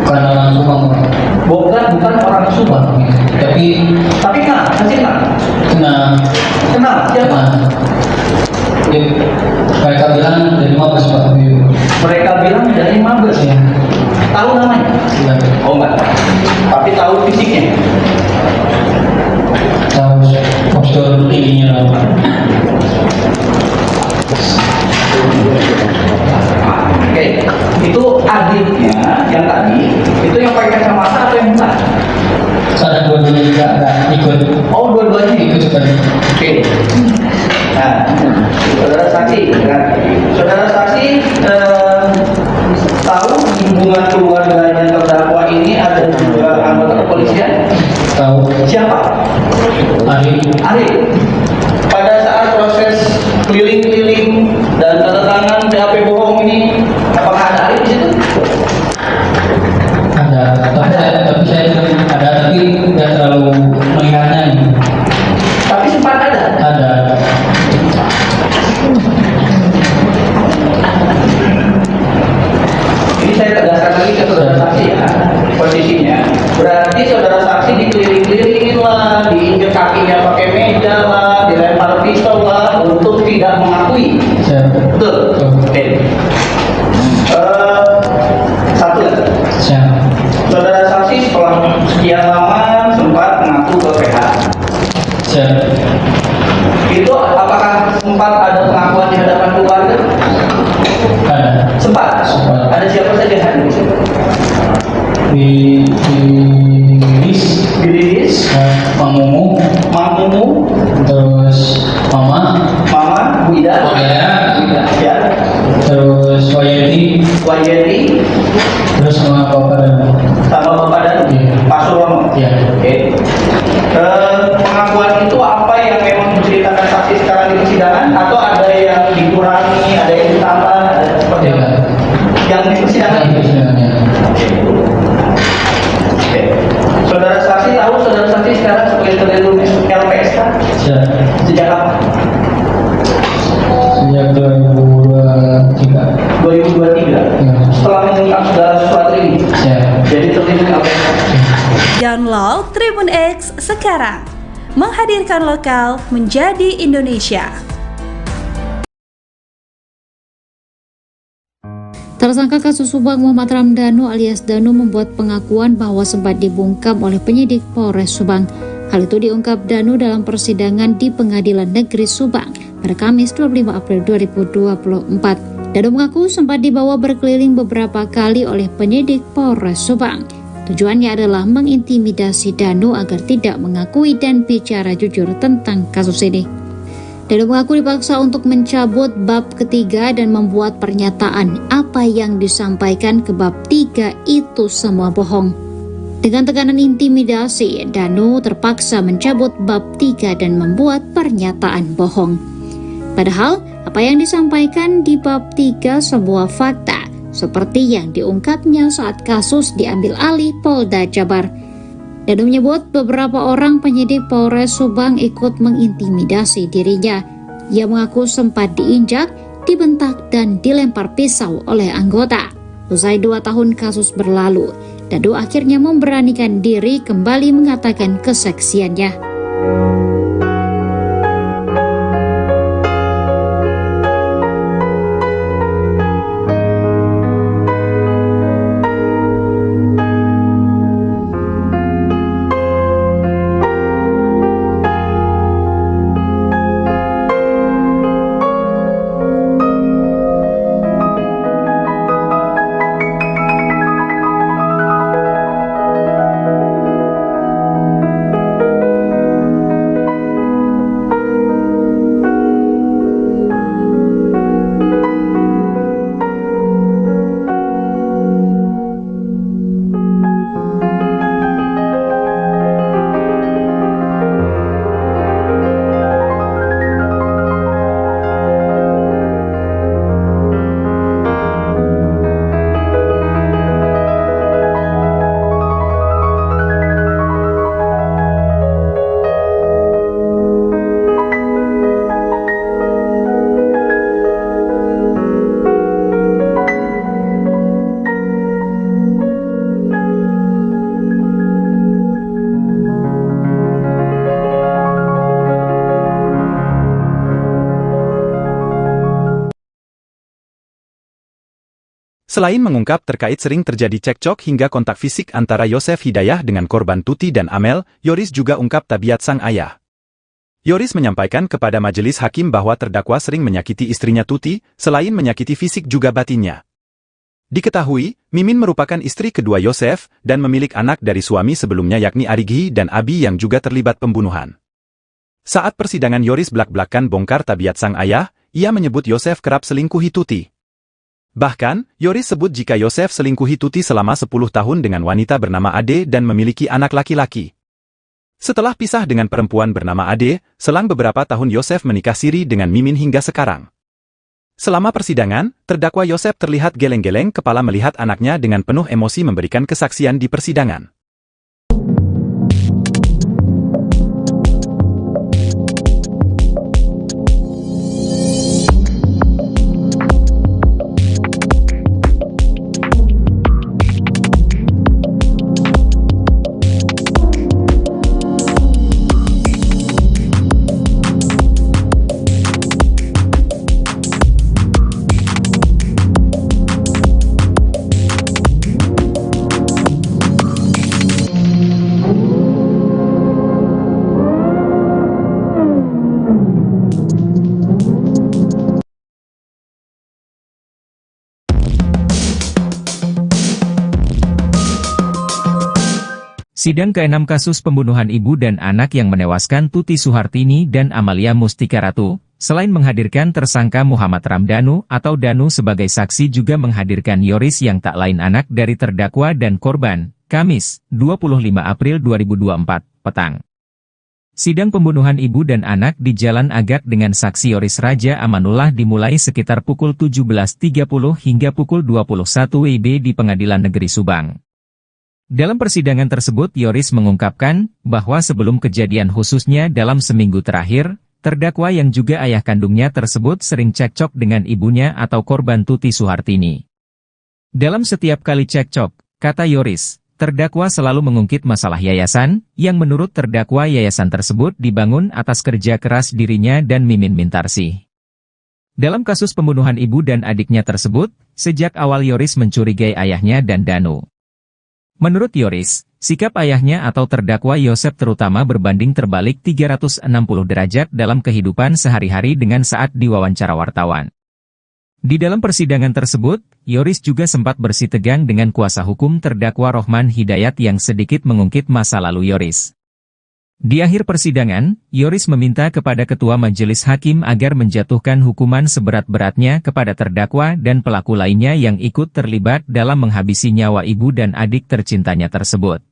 Bukan orang Subang, Pak. Bukan orang Subang. Tapi Tapi masih kenal siapa? Ya, mereka bilang dari Mabes, Pak. Mereka bilang dari Mabes. Ya. Tahu namanya? Ya. Oh enggak. Tapi tahu fisiknya. Tahu postur tingginya lah, Pak. Oke, itu adiknya yang tadi, itu yang pakai kacamata atau yang bukan? Ada dua-duanya juga ada ikut. Oh, dua-duanya Ikut sekali. Oke. Nah, saudara saksi, kan? Saudara saksi tahu di hubungan keluarganya terdakwa ini ada juga anggota kepolisian? Tahu. Siapa? Arif. Pada saat proses keliling-keliling dan tanda tangan BAP bohong ini, apakah ada Arif di situ? Tapi saya tapi tidak terlalu melihatnya ini. Tapi sempat ada. Ada. Ini saya tegaskan lagi ke saudara saksi ya, posisinya. Berarti saudara saksi dikeliling-kelilingin lah, diinjek kakinya pakai meja lah, dilempar pistol lah, untuk tidak mengakui. Betul? Oke. Satu. Saudara saksi setelah sekian lama sempat mengaku ke PH. Itu apakah sempat ada pengakuan di hadapan keluarga? Ada. Sempat. Ada siapa saja hadir di situ? Di Lilis, Mang Mumu, terus Mama, Bu Ida, ya, terus Wayeti, terus sama Bapak dan Iya. Pak Surono. Iya. Oke. Pengakuan itu apa yang memang diceritakan saksi sekarang di persidangan, atau ada yang dikurangi, ada yang ditambah, ada seperti apa? Iya. Yang di persidangan. Persidangannya. Oke. Saudara saksi tahu saudara saksi sekarang sebagai terlindung LPSK sejak kapan? Sejak 2023. 2023. Ya. Setelah mengungkap segala sesuatu ini, Ya. jadi terlindung LPSK. Download Tribun X sekarang. Menghadirkan lokal menjadi Indonesia. Tersangka kasus Subang Muhammad Ramdhanu alias Danu membuat pengakuan bahwa sempat dibungkam oleh penyidik Polres Subang. Hal itu diungkap Danu dalam persidangan di Pengadilan Negeri Subang pada Kamis 25 April 2024. Danu mengaku sempat dibawa berkeliling beberapa kali oleh penyidik Polres Subang. Tujuannya adalah mengintimidasi Danu agar tidak mengakui dan bicara jujur tentang kasus ini. Danu mengaku dipaksa untuk mencabut bab ketiga dan membuat pernyataan apa yang disampaikan ke bab 3 itu semua bohong. Dengan tekanan intimidasi, Danu terpaksa mencabut bab 3 dan membuat pernyataan bohong. Padahal, apa yang disampaikan di bab 3 sebuah fakta, seperti yang diungkapnya saat kasus diambil alih Polda Jabar. Danu menyebut beberapa orang penyidik Polres Subang ikut mengintimidasi dirinya. Ia mengaku sempat diinjak, dibentak, dan dilempar pisau oleh anggota. Usai 2 tahun kasus berlalu, Danu akhirnya memberanikan diri kembali mengatakan kesaksiannya. Selain mengungkap terkait sering terjadi cekcok hingga kontak fisik antara Yosef Hidayah dengan korban Tuti dan Amel, Yoris juga ungkap tabiat sang ayah. Yoris menyampaikan kepada majelis hakim bahwa terdakwa sering menyakiti istrinya Tuti, selain menyakiti fisik juga batinnya. Diketahui, Mimin merupakan istri kedua Yosef dan memiliki anak dari suami sebelumnya yakni Arigi dan Abi yang juga terlibat pembunuhan. Saat persidangan Yoris belak-belakan bongkar tabiat sang ayah, ia menyebut Yosef kerap selingkuhi Tuti. Bahkan, Yoris sebut jika Yosef selingkuhi Tuti selama 10 tahun dengan wanita bernama Ade dan memiliki anak laki-laki. Setelah pisah dengan perempuan bernama Ade, selang beberapa tahun Yosef menikah siri dengan Mimin hingga sekarang. Selama persidangan, terdakwa Yosef terlihat geleng-geleng kepala melihat anaknya dengan penuh emosi memberikan kesaksian di persidangan. Sidang ke-6 kasus pembunuhan ibu dan anak yang menewaskan Tuti Suhartini dan Amalia Mustika Ratu, selain menghadirkan tersangka Muhammad Ramdhanu atau Danu sebagai saksi juga menghadirkan Yoris yang tak lain anak dari terdakwa dan korban, Kamis, 25 April 2024, petang. Sidang pembunuhan ibu dan anak di Jalan Agak dengan saksi Yoris Raja Amanullah dimulai sekitar pukul 17.30 hingga pukul 21 WIB di Pengadilan Negeri Subang. Dalam persidangan tersebut Yoris mengungkapkan bahwa sebelum kejadian khususnya dalam seminggu terakhir, terdakwa yang juga ayah kandungnya tersebut sering cekcok dengan ibunya atau korban Tuti Suhartini. Dalam setiap kali cekcok, kata Yoris, terdakwa selalu mengungkit masalah yayasan, yang menurut terdakwa yayasan tersebut dibangun atas kerja keras dirinya dan Mimin Mintarsih. Dalam kasus pembunuhan ibu dan adiknya tersebut, sejak awal Yoris mencurigai ayahnya dan Danu. Menurut Yoris, sikap ayahnya atau terdakwa Yosef terutama berbanding terbalik 360 derajat dalam kehidupan sehari-hari dengan saat diwawancara wartawan. Di dalam persidangan tersebut, Yoris juga sempat bersitegang dengan kuasa hukum terdakwa Rohman Hidayat yang sedikit mengungkit masa lalu Yoris. Di akhir persidangan, Yoris meminta kepada Ketua Majelis Hakim agar menjatuhkan hukuman seberat-beratnya kepada terdakwa dan pelaku lainnya yang ikut terlibat dalam menghabisi nyawa ibu dan adik tercintanya tersebut.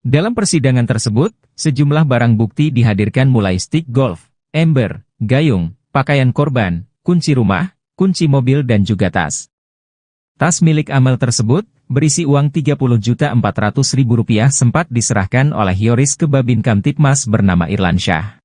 Dalam persidangan tersebut, sejumlah barang bukti dihadirkan mulai stik golf, ember, gayung, pakaian korban, kunci rumah, kunci mobil dan juga tas. Tas milik Amel tersebut, berisi uang Rp30.400.000 sempat diserahkan oleh Yoris ke Babin Kamtipmas bernama Irlansyah.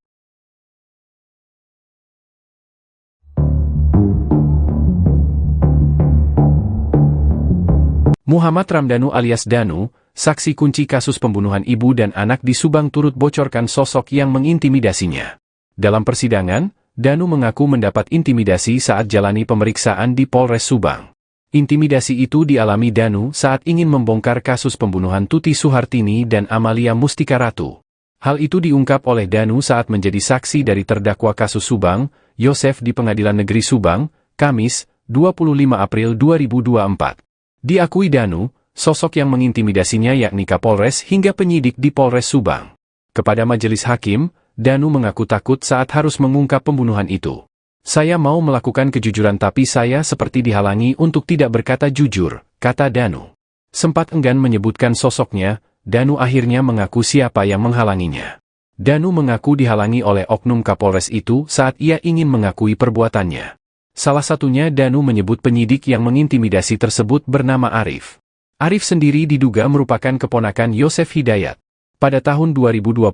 Muhammad Ramdhanu alias Danu, saksi kunci kasus pembunuhan ibu dan anak di Subang turut bocorkan sosok yang mengintimidasinya. Dalam persidangan, Danu mengaku mendapat intimidasi saat jalani pemeriksaan di Polres Subang. Intimidasi itu dialami Danu saat ingin membongkar kasus pembunuhan Tuti Suhartini dan Amalia Mustika Ratu. Hal itu diungkap oleh Danu saat menjadi saksi dari terdakwa kasus Subang, Yosef di Pengadilan Negeri Subang, Kamis, 25 April 2024. Diakui Danu, sosok yang mengintimidasinya yakni Kapolres hingga penyidik di Polres Subang. Kepada majelis hakim, Danu mengaku takut saat harus mengungkap pembunuhan itu. Saya mau melakukan kejujuran tapi saya seperti dihalangi untuk tidak berkata jujur, kata Danu. Sempat enggan menyebutkan sosoknya, Danu akhirnya mengaku siapa yang menghalanginya. Danu mengaku dihalangi oleh oknum Kapolres itu saat ia ingin mengakui perbuatannya. Salah satunya Danu menyebut penyidik yang mengintimidasi tersebut bernama Arif. Arif sendiri diduga merupakan keponakan Yosef Hidayat. Pada tahun 2021,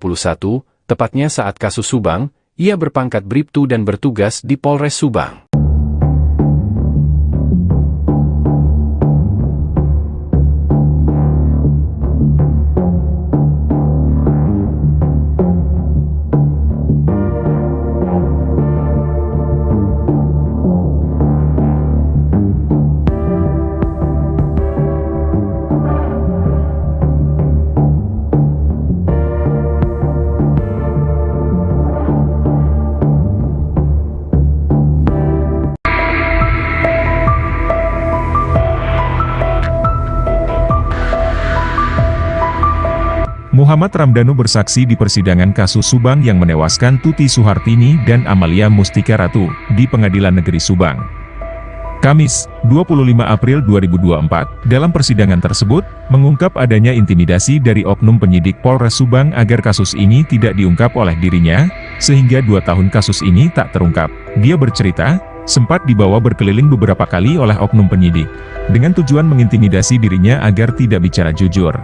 tepatnya saat kasus Subang, ia berpangkat Bribtu dan bertugas di Polres Subang. Muhammad Ramdhanu bersaksi di persidangan kasus Subang yang menewaskan Tuti Suhartini dan Amalia Mustika Ratu di Pengadilan Negeri Subang. Kamis, 25 April 2024, dalam persidangan tersebut, mengungkap adanya intimidasi dari oknum penyidik Polres Subang agar kasus ini tidak diungkap oleh dirinya, sehingga 2 tahun kasus ini tak terungkap. Dia bercerita, sempat dibawa berkeliling beberapa kali oleh oknum penyidik, dengan tujuan mengintimidasi dirinya agar tidak bicara jujur.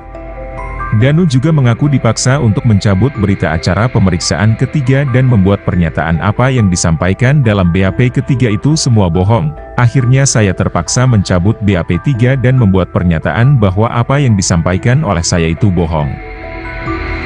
Danu juga mengaku dipaksa untuk mencabut berita acara pemeriksaan ketiga dan membuat pernyataan apa yang disampaikan dalam BAP ketiga itu semua bohong. Akhirnya saya terpaksa mencabut BAP 3 dan membuat pernyataan bahwa apa yang disampaikan oleh saya itu bohong.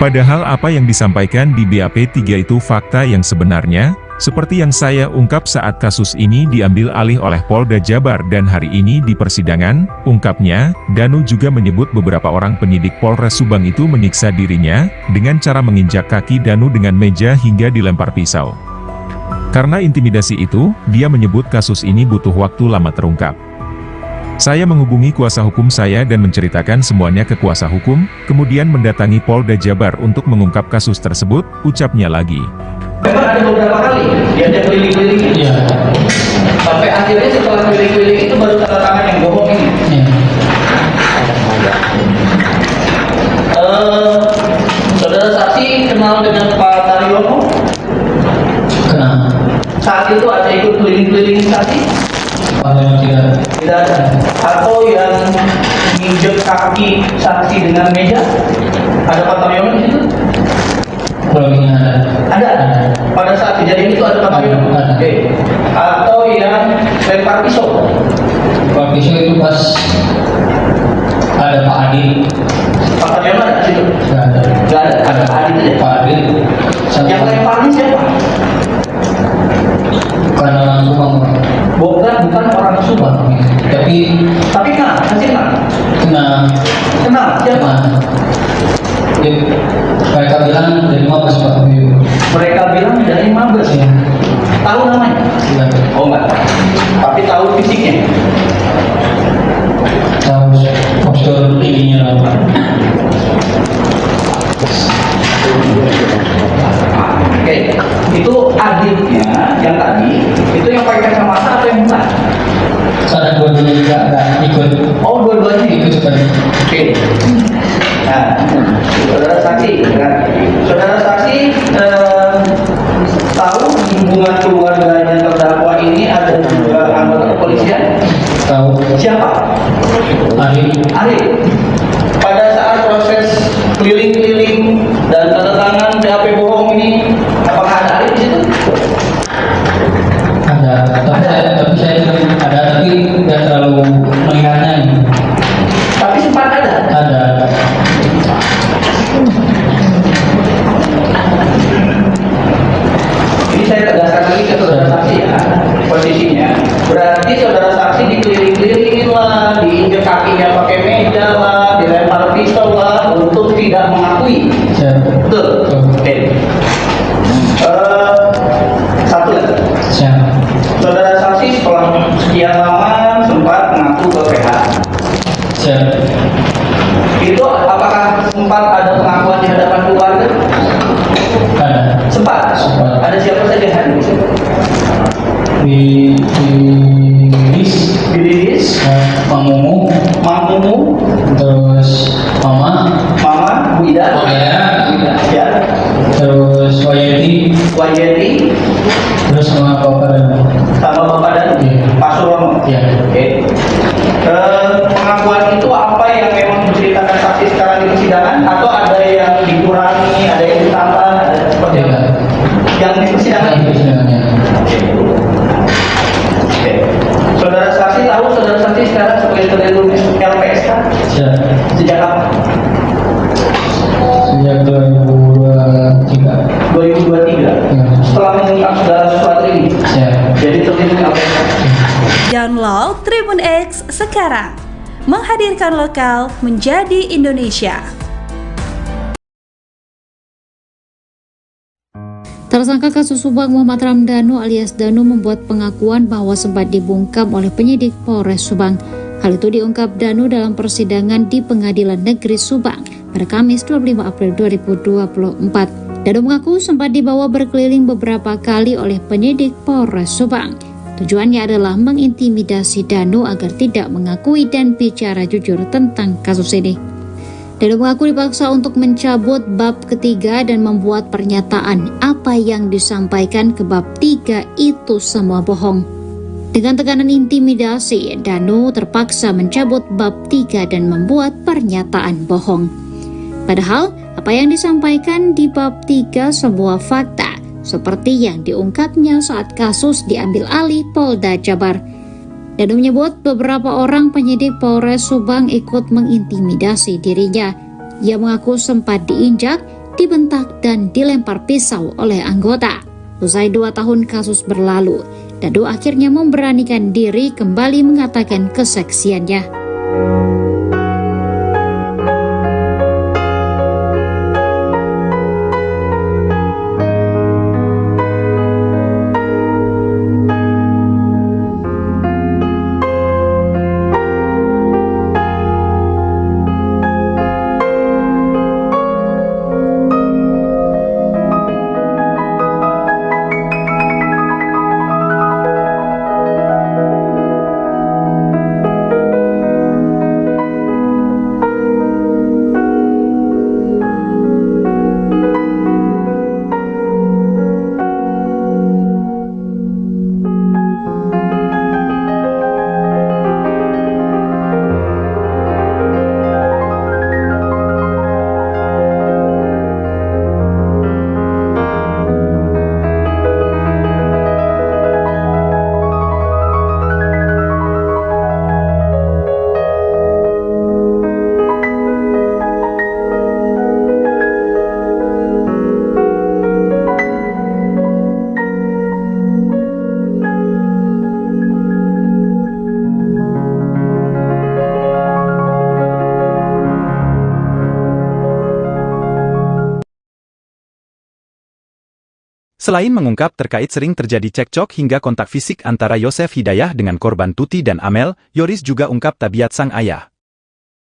Padahal apa yang disampaikan di BAP 3 itu fakta yang sebenarnya, seperti yang saya ungkap saat kasus ini diambil alih oleh Polda Jabar dan hari ini di persidangan, ungkapnya, Danu juga menyebut beberapa orang penyidik Polres Subang itu menyiksa dirinya, dengan cara menginjak kaki Danu dengan meja hingga dilempar pisau. Karena intimidasi itu, dia menyebut kasus ini butuh waktu lama terungkap. Saya menghubungi kuasa hukum saya dan menceritakan semuanya ke kuasa hukum, kemudian mendatangi Polda Jabar untuk mengungkap kasus tersebut, ucapnya lagi. Memang ada beberapa kali diajak keliling-keliling, sampai akhirnya setelah keliling-keliling itu baru tanda tangan yang bohong ini. Saudara saksi kenal dengan Pak Taryono? Kenal. Saat itu ada ikut keliling-keliling saksi? Tidak ada. Atau yang nginjek kaki saksi dengan meja? Ada Pak Taryono di situ? Ada. Pada saat kejadian itu ada Pak Taryono? Oke. Atau yang lempar pisau? Lempar pisau itu pas ada Pak Adi. Pak Taryono ada di situ? Nggak ada. Ada Pak Adi saja. Pak Adi. Yang lemparnya siapa? Bukan orang Subang. Bukan orang Subang. Tapi kenal, masih kenal. Kenal siapa? Mereka bilang dari Mabes Pak. Mereka bilang dari Mabes. Ya. Tahu namanya? Tidak. Oh enggak. Tapi tahu fisiknya. Tahu postur tingginya apa? Oke, itu adiknya yang tadi, itu yang pakai kacamata atau yang bukan? Ada dua-duanya juga ada ikut. Oh, dua-duanya ikut seperti. Oke. Nah, saudara saksi, kan? Saudara saksi tahu hubungan keluarganya terdakwa ini ada juga anggota kepolisian? Tahu. Siapa? Ari. Pada saat proses keliling-keliling dan tanda tangan BAP bohong ini, apakah ada Ari di situ? Ada. Tapi saya ada, tapi tidak terlalu melihatnya ini. Tapi sempat ada. Ada. Ini saya tegaskan lagi ke saudara saksi ya, posisinya. Berarti saudara saksi dikeliling-kelilingin lah, diinjek kakinya pakai meja lah, dilempar pisau lah, untuk tidak mengakui. Betul. Oke. Satu lagi. Saudara saksi setelah sekian lama sempat mengaku ke PH. Itu apakah sempat ada pengakuan di hadapan keluarga? Ada. Sempat. Ada siapa saja hadir di situ? Di Lilis, Mang Mumu, terus Mama, Bu Ida, ya, terus Wayeti, terus sama Bapak dan Pak Surono. Ya. Oke. Pengakuan itu apa yang memang diceritakan saksi sekarang di persidangan, atau ada yang dikurangi, ada yang ditambah, ada seperti apa? Yang di persidangan itu. Oke. Saudara saksi tahu saudara saksi sekarang sebagai terlindung LPSK? Sejak kapan? Sejak 2023. 2023. Ya. Setelah mengungkap segala sesuatu ini. Ya. Jadi terlindung LPSK. Download Tribun X sekarang. Menghadirkan lokal menjadi Indonesia. Tersangka kasus Subang Muhammad Ramdhanu alias Danu membuat pengakuan bahwa sempat dibungkam oleh penyidik Polres Subang. Hal itu diungkap Danu dalam persidangan di Pengadilan Negeri Subang pada Kamis 25 April 2024. Danu mengaku sempat dibawa berkeliling beberapa kali oleh penyidik Polres Subang. Tujuannya adalah mengintimidasi Danu agar tidak mengakui dan bicara jujur tentang kasus ini. Danu mengaku dipaksa untuk mencabut bab ketiga dan membuat pernyataan apa yang disampaikan ke bab 3 itu semua bohong. Dengan tekanan intimidasi, Danu terpaksa mencabut bab 3 dan membuat pernyataan bohong. Padahal, apa yang disampaikan di bab 3 sebuah fakta, seperti yang diungkapnya saat kasus diambil alih Polda Jabar. Danu menyebut beberapa orang penyidik Polres Subang ikut mengintimidasi dirinya. Ia mengaku sempat diinjak, dibentak, dan dilempar pisau oleh anggota. Usai 2 tahun kasus berlalu, Danu akhirnya memberanikan diri kembali mengatakan kesaksiannya. Selain mengungkap terkait sering terjadi cekcok hingga kontak fisik antara Yosef Hidayah dengan korban Tuti dan Amel, Yoris juga ungkap tabiat sang ayah.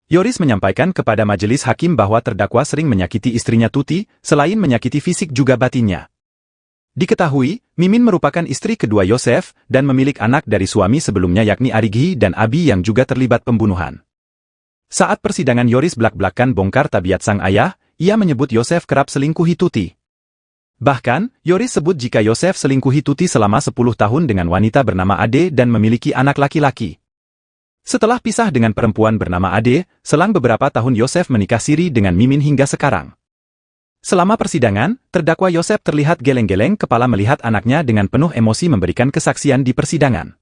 Yoris menyampaikan kepada majelis hakim bahwa terdakwa sering menyakiti istrinya Tuti, selain menyakiti fisik juga batinnya. Diketahui, Mimin merupakan istri kedua Yosef dan memiliki anak dari suami sebelumnya yakni Arigi dan Abi yang juga terlibat pembunuhan. Saat persidangan Yoris belak-belakan bongkar tabiat sang ayah, ia menyebut Yosef kerap selingkuhi Tuti. Bahkan, Yoris sebut jika Yosef selingkuhi Tuti selama 10 tahun dengan wanita bernama Ade dan memiliki anak laki-laki. Setelah pisah dengan perempuan bernama Ade, selang beberapa tahun Yosef menikah siri dengan Mimin hingga sekarang. Selama persidangan, terdakwa Yosef terlihat geleng-geleng kepala melihat anaknya dengan penuh emosi memberikan kesaksian di persidangan.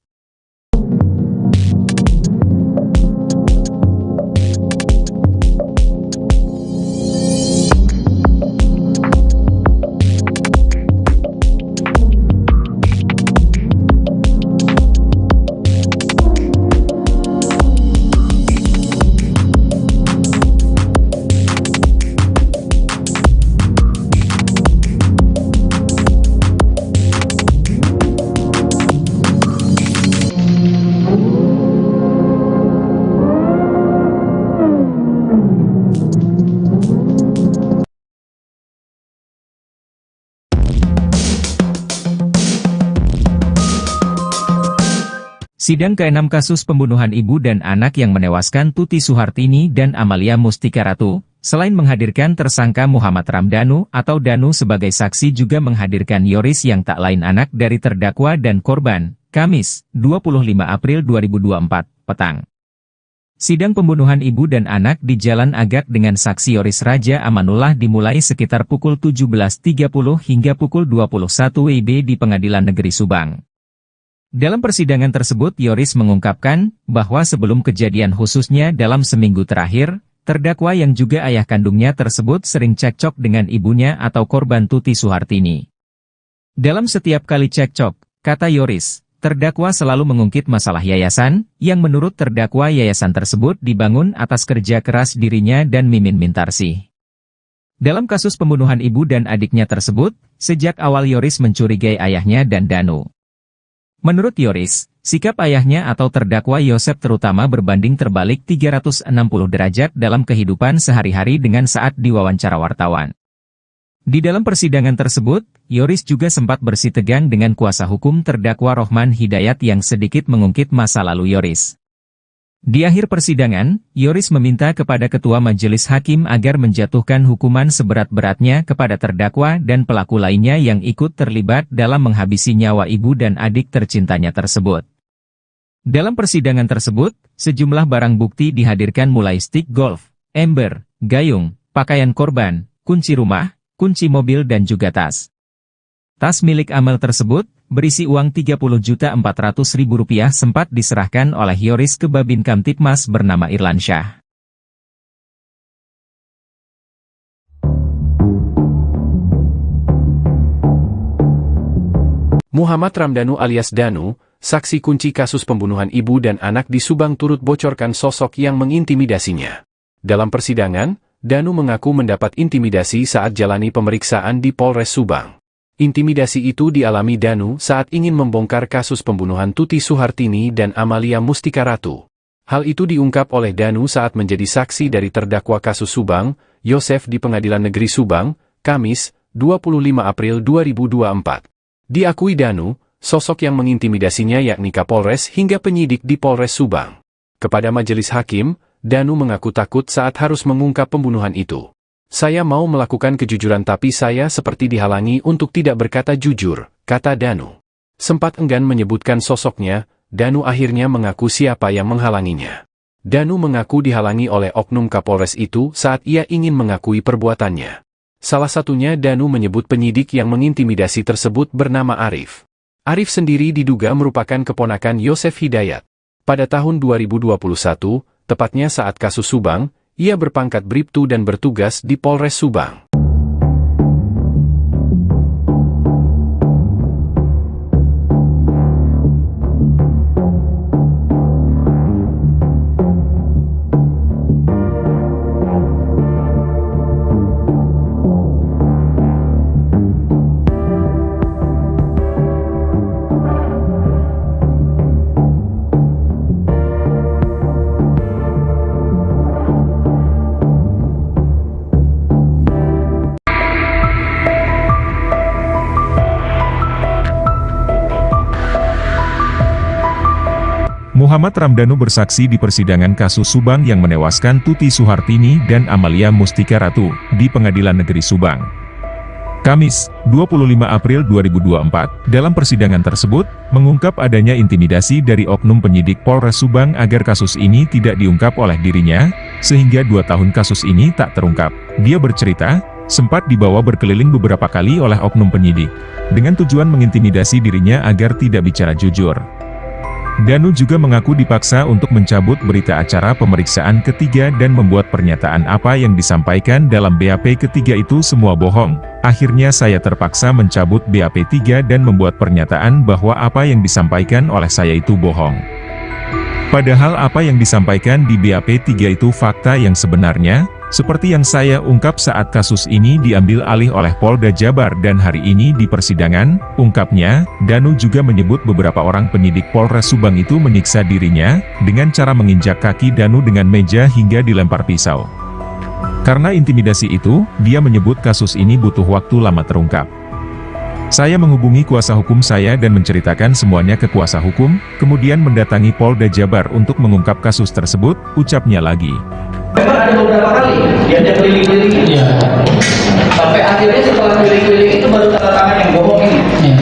Sidang ke-6 kasus pembunuhan ibu dan anak yang menewaskan Tuti Suhartini dan Amalia Mustika Ratu, selain menghadirkan tersangka Muhammad Ramdhanu atau Danu sebagai saksi juga menghadirkan Yoris yang tak lain anak dari terdakwa dan korban, Kamis, 25 April 2024, petang. Sidang pembunuhan ibu dan anak di Jalan Agak dengan saksi Yoris Raja Amanullah dimulai sekitar pukul 17.30 hingga pukul 21 WIB di Pengadilan Negeri Subang. Dalam persidangan tersebut Yoris mengungkapkan bahwa sebelum kejadian khususnya dalam seminggu terakhir, terdakwa yang juga ayah kandungnya tersebut sering cekcok dengan ibunya atau korban Tuti Suhartini. Dalam setiap kali cekcok, kata Yoris, terdakwa selalu mengungkit masalah yayasan, yang menurut terdakwa yayasan tersebut dibangun atas kerja keras dirinya dan Mimin Mintarsih. Dalam kasus pembunuhan ibu dan adiknya tersebut, sejak awal Yoris mencurigai ayahnya dan Danu. Menurut Yoris, sikap ayahnya atau terdakwa Yosef terutama berbanding terbalik 360 derajat dalam kehidupan sehari-hari dengan saat diwawancara wartawan. Di dalam persidangan tersebut, Yoris juga sempat bersitegang dengan kuasa hukum terdakwa Rohman Hidayat yang sedikit mengungkit masa lalu Yoris. Di akhir persidangan, Yoris meminta kepada Ketua Majelis Hakim agar menjatuhkan hukuman seberat-beratnya kepada terdakwa dan pelaku lainnya yang ikut terlibat dalam menghabisi nyawa ibu dan adik tercintanya tersebut. Dalam persidangan tersebut, sejumlah barang bukti dihadirkan mulai stick golf, ember, gayung, pakaian korban, kunci rumah, kunci mobil dan juga tas. Tas milik Amel tersebut, berisi uang Rp30.400.000 sempat diserahkan oleh Yoris ke Babin Kamtipmas bernama Irlansyah. Muhammad Ramdhanu alias Danu, saksi kunci kasus pembunuhan ibu dan anak di Subang turut bocorkan sosok yang mengintimidasinya. Dalam persidangan, Danu mengaku mendapat intimidasi saat jalani pemeriksaan di Polres Subang. Intimidasi itu dialami Danu saat ingin membongkar kasus pembunuhan Tuti Suhartini dan Amalia Mustika Ratu. Hal itu diungkap oleh Danu saat menjadi saksi dari terdakwa kasus Subang, Yosef di Pengadilan Negeri Subang, Kamis, 25 April 2024. Diakui Danu, sosok yang mengintimidasinya yakni Kapolres hingga penyidik di Polres Subang. Kepada majelis hakim, Danu mengaku takut saat harus mengungkap pembunuhan itu. Saya mau melakukan kejujuran tapi saya seperti dihalangi untuk tidak berkata jujur, kata Danu. Sempat enggan menyebutkan sosoknya, Danu akhirnya mengaku siapa yang menghalanginya. Danu mengaku dihalangi oleh oknum Kapolres itu saat ia ingin mengakui perbuatannya. Salah satunya Danu menyebut penyidik yang mengintimidasi tersebut bernama Arif. Arif sendiri diduga merupakan keponakan Yosef Hidayat. Pada tahun 2021, tepatnya saat kasus Subang, ia berpangkat Bribtu dan bertugas di Polres Subang. Muhammad Ramdhanu bersaksi di persidangan kasus Subang yang menewaskan Tuti Suhartini dan Amalia Mustika Ratu di Pengadilan Negeri Subang. Kamis, 25 April 2024, dalam persidangan tersebut, mengungkap adanya intimidasi dari oknum penyidik Polres Subang agar kasus ini tidak diungkap oleh dirinya, sehingga 2 tahun kasus ini tak terungkap. Dia bercerita, sempat dibawa berkeliling beberapa kali oleh oknum penyidik, dengan tujuan mengintimidasi dirinya agar tidak bicara jujur. Danu juga mengaku dipaksa untuk mencabut berita acara pemeriksaan ketiga dan membuat pernyataan apa yang disampaikan dalam BAP ketiga itu semua bohong. Akhirnya saya terpaksa mencabut BAP 3 dan membuat pernyataan bahwa apa yang disampaikan oleh saya itu bohong. Padahal apa yang disampaikan di BAP 3 itu fakta yang sebenarnya, seperti yang saya ungkap saat kasus ini diambil alih oleh Polda Jabar dan hari ini di persidangan, ungkapnya, Danu juga menyebut beberapa orang penyidik Polres Subang itu menyiksa dirinya, dengan cara menginjak kaki Danu dengan meja hingga dilempar pisau. Karena intimidasi itu, dia menyebut kasus ini butuh waktu lama terungkap. Saya menghubungi kuasa hukum saya dan menceritakan semuanya ke kuasa hukum, kemudian mendatangi Polda Jabar untuk mengungkap kasus tersebut, ucapnya lagi. Memang ada beberapa kali diajak keliling-keliling, Iya. sampai akhirnya setelah keliling-keliling itu baru tanda tangan yang bohong ini. Iya.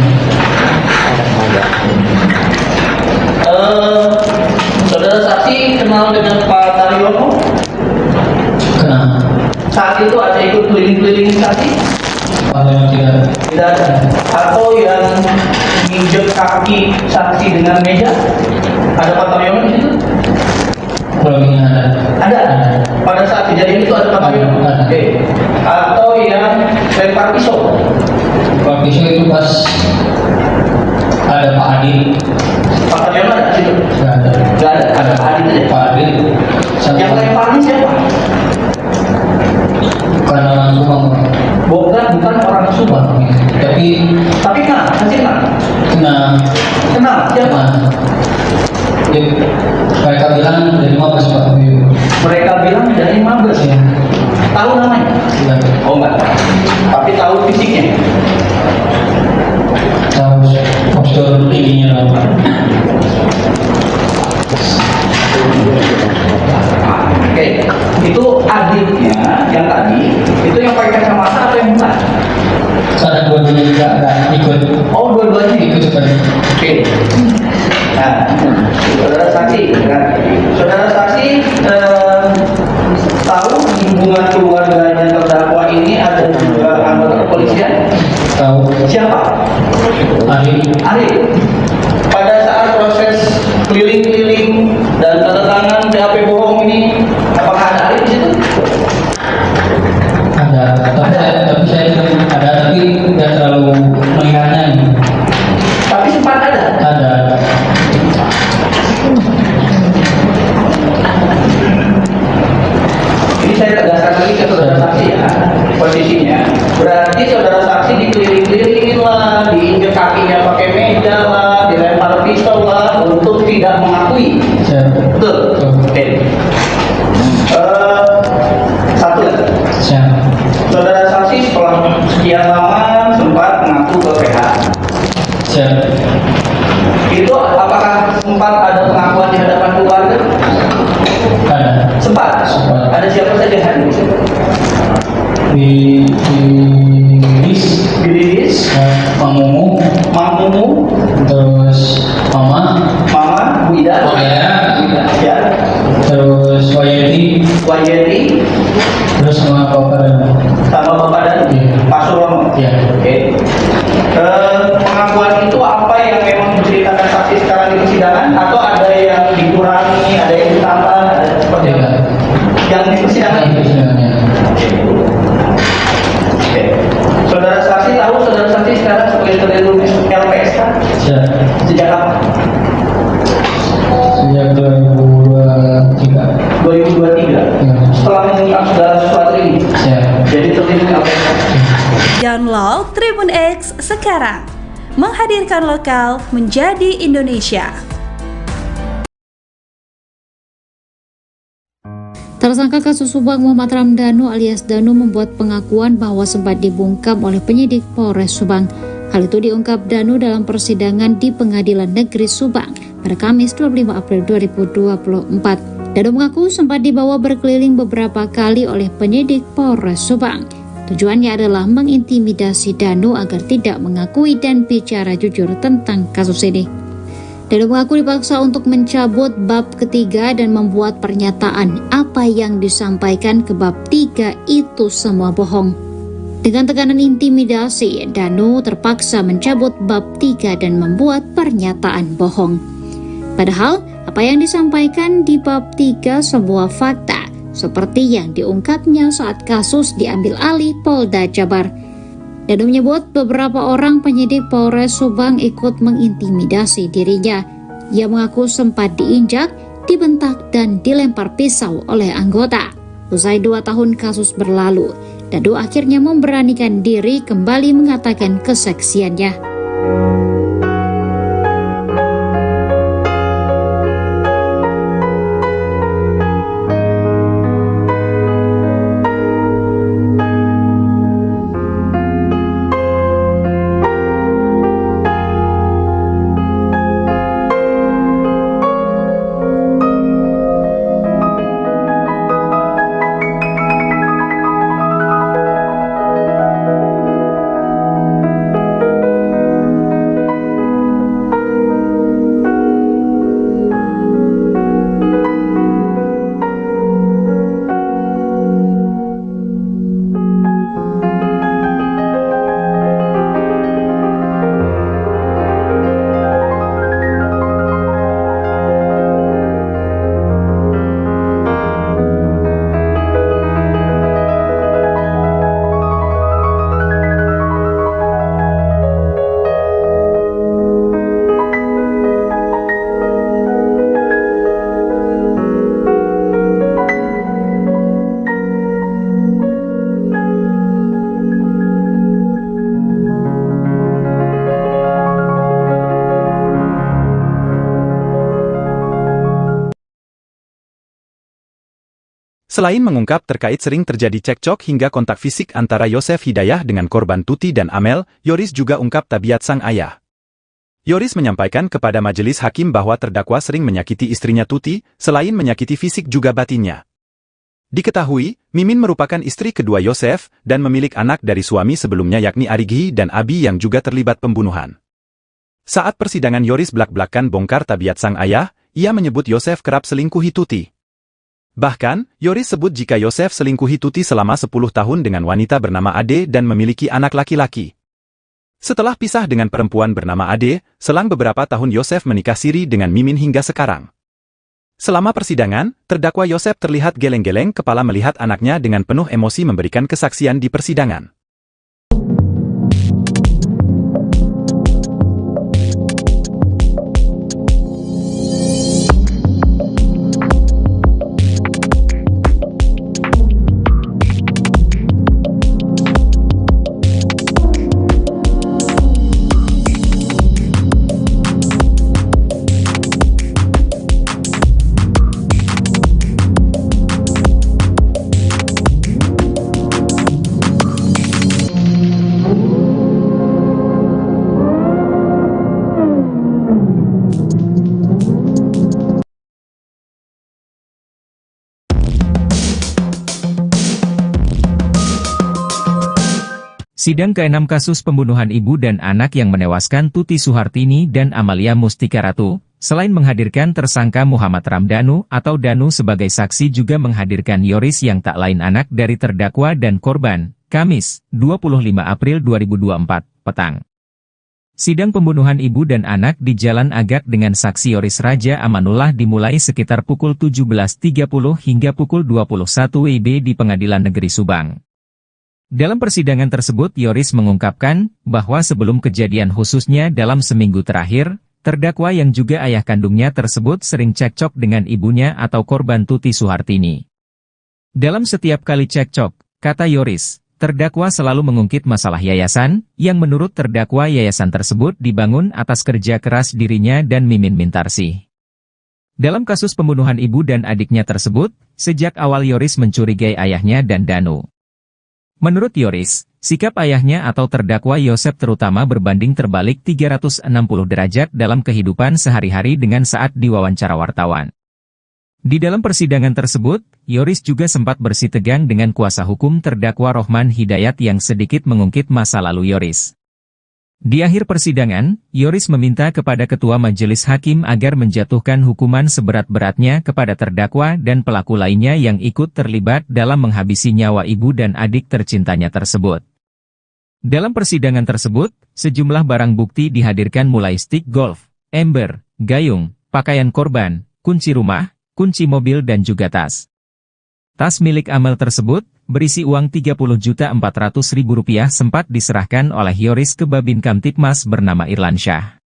Saudara saksi kenal dengan Pak Taryono? Kenal. Saat itu ada ikut keliling-keliling saksi? Ada yang tidak. Tidak ada. Atau yang nginjek kaki saksi dengan meja? Ada Pak Taryono di situ? Kurang ada. Ada. Pada saat kejadian itu ada Pak Taryono? Ada. Oke. Atau yang lempar pisau? Pak Pisau itu pas ada Pak Adi. Pak Taryono ada di situ? Nggak ada. Nggak ada. Ada Pak Adi saja. Pak Adi. Yang lemparnya siapa? Bukan orang Subang. Bukan orang Subang. Tapi Tapi kenal, masih kenal. kena kenal siapa? Ya, mereka bilang dari Mabes Pak. Mereka bilang dari Mabes. Ya. Tahu namanya? Ya. Oh enggak. Tapi tahu fisiknya. Tahu postur tingginya Pak. Oke, itu adiknya yang tadi, itu yang pakai kacamata atau yang bukan? Ada dua-duanya juga ada ikut. Oh, dua-duanya Ikut seperti. Oke. Nah, saudara saksi, kan? Saudara saksi tahu di hubungan keluarganya terdakwa ini ada juga anggota kepolisian? Tahu. Siapa? Ari. Pada saat proses keliling-keliling dan tanda tangan BAP bohong ini, apakah ada Ari di situ? Ada. Tapi saya ada tapi tidak terlalu mengingatnya ini. Tapi sempat ada. Ada. Ini saya tegaskan lagi ke saudara saksi ya, posisinya. Berarti saudara saksi dikeliling-kelilingin lah, diinjek kakinya pakai meja lah, dilempar pistol lah, untuk tidak mengakui. Saya. Betul. Oke. Satu lagi. Saya. Saudara saksi setelah sekian lama sempat mengaku ke PH. Saya. Itu apakah sempat ada pengakuan di hadapan keluarga? Ada. Sempat. Sempat. Ada siapa saja hadir di situ? Di Lilis, Mang Mumu, Mang Mumu, terus Mama, Mama, Bu Ida, ya, terus Wayeti, terus sama Bapak dan sama Bapak dan Iya. Pak Surono. Iya. Oke. Pengakuan itu apa yang memang diceritakan saksi sekarang di persidangan atau ada yang dikurangi, ada yang ditambah, ada seperti Iya. apa? Yang di persidangan itu sebenarnya. Oke. Saudara saksi tahu saudara saksi sekarang sebagai terlindung LPSK Saya. sejak kapan? Sejak 2023. 2023. Ya. Setelah mengungkap segala sesuatu ini, Saya. jadi terlindung LPSK. Download Tribun X sekarang. Menghadirkan lokal menjadi Indonesia. Tersangka kasus Subang Muhammad Ramdhanu alias Danu membuat pengakuan bahwa sempat dibungkam oleh penyidik Polres Subang. Hal itu diungkap Danu dalam persidangan di Pengadilan Negeri Subang pada Kamis 25 April 2024. Danu mengaku sempat dibawa berkeliling beberapa kali oleh penyidik Polres Subang. Tujuannya adalah mengintimidasi Danu agar tidak mengakui dan bicara jujur tentang kasus ini. Danu mengaku dipaksa untuk mencabut bab ketiga dan membuat pernyataan apa yang disampaikan ke bab 3 itu semua bohong. Dengan tekanan intimidasi, Danu terpaksa mencabut bab 3 dan membuat pernyataan bohong. Padahal, apa yang disampaikan di bab 3 sebuah fakta, seperti yang diungkapnya saat kasus diambil alih Polda Jabar. Danu menyebut beberapa orang penyidik Polres Subang ikut mengintimidasi dirinya. Ia mengaku sempat diinjak, dibentak, dan dilempar pisau oleh anggota. Usai 2 tahun kasus berlalu, Danu akhirnya memberanikan diri kembali mengatakan kesaksiannya. Selain mengungkap terkait sering terjadi cekcok hingga kontak fisik antara Yosef Hidayah dengan korban Tuti dan Amel, Yoris juga ungkap tabiat sang ayah. Yoris menyampaikan kepada majelis hakim bahwa terdakwa sering menyakiti istrinya Tuti, selain menyakiti fisik juga batinnya. Diketahui, Mimin merupakan istri kedua Yosef dan memiliki anak dari suami sebelumnya yakni Arigi dan Abi yang juga terlibat pembunuhan. Saat persidangan Yoris belak-belakan bongkar tabiat sang ayah, ia menyebut Yosef kerap selingkuhi Tuti. Bahkan, Yoris sebut jika Yosef selingkuhi Tuti selama 10 tahun dengan wanita bernama Ade dan memiliki anak laki-laki. Setelah pisah dengan perempuan bernama Ade, selang beberapa tahun Yosef menikah siri dengan Mimin hingga sekarang. Selama persidangan, terdakwa Yosef terlihat geleng-geleng kepala melihat anaknya dengan penuh emosi memberikan kesaksian di persidangan. Sidang ke-6 kasus pembunuhan ibu dan anak yang menewaskan Tuti Suhartini dan Amalia Mustika Ratu, selain menghadirkan tersangka Muhammad Ramdhanu atau Danu sebagai saksi juga menghadirkan Yoris yang tak lain anak dari terdakwa dan korban, Kamis, 25 April 2024, petang. Sidang pembunuhan ibu dan anak di Jalan Agak dengan saksi Yoris Raja Amanullah dimulai sekitar pukul 17.30 hingga pukul 21 WIB di Pengadilan Negeri Subang. Dalam persidangan tersebut Yoris mengungkapkan bahwa sebelum kejadian khususnya dalam seminggu terakhir, terdakwa yang juga ayah kandungnya tersebut sering cekcok dengan ibunya atau korban Tuti Suhartini. Dalam setiap kali cekcok, kata Yoris, terdakwa selalu mengungkit masalah yayasan, yang menurut terdakwa yayasan tersebut dibangun atas kerja keras dirinya dan Mimin Mintarsih. Dalam kasus pembunuhan ibu dan adiknya tersebut, sejak awal Yoris mencurigai ayahnya dan Danu. Menurut Yoris, sikap ayahnya atau terdakwa Yosef terutama berbanding terbalik 360 derajat dalam kehidupan sehari-hari dengan saat diwawancara wartawan. Di dalam persidangan tersebut, Yoris juga sempat bersitegang dengan kuasa hukum terdakwa Rohman Hidayat yang sedikit mengungkit masa lalu Yoris. Di akhir persidangan, Yoris meminta kepada Ketua Majelis Hakim agar menjatuhkan hukuman seberat-beratnya kepada terdakwa dan pelaku lainnya yang ikut terlibat dalam menghabisi nyawa ibu dan adik tercintanya tersebut. Dalam persidangan tersebut, sejumlah barang bukti dihadirkan mulai stik golf, ember, gayung, pakaian korban, kunci rumah, kunci mobil dan juga tas. Tas milik Amel tersebut, berisi uang Rp30.400.000 sempat diserahkan oleh Yoris ke Babin Kamtipmas bernama Irlansyah.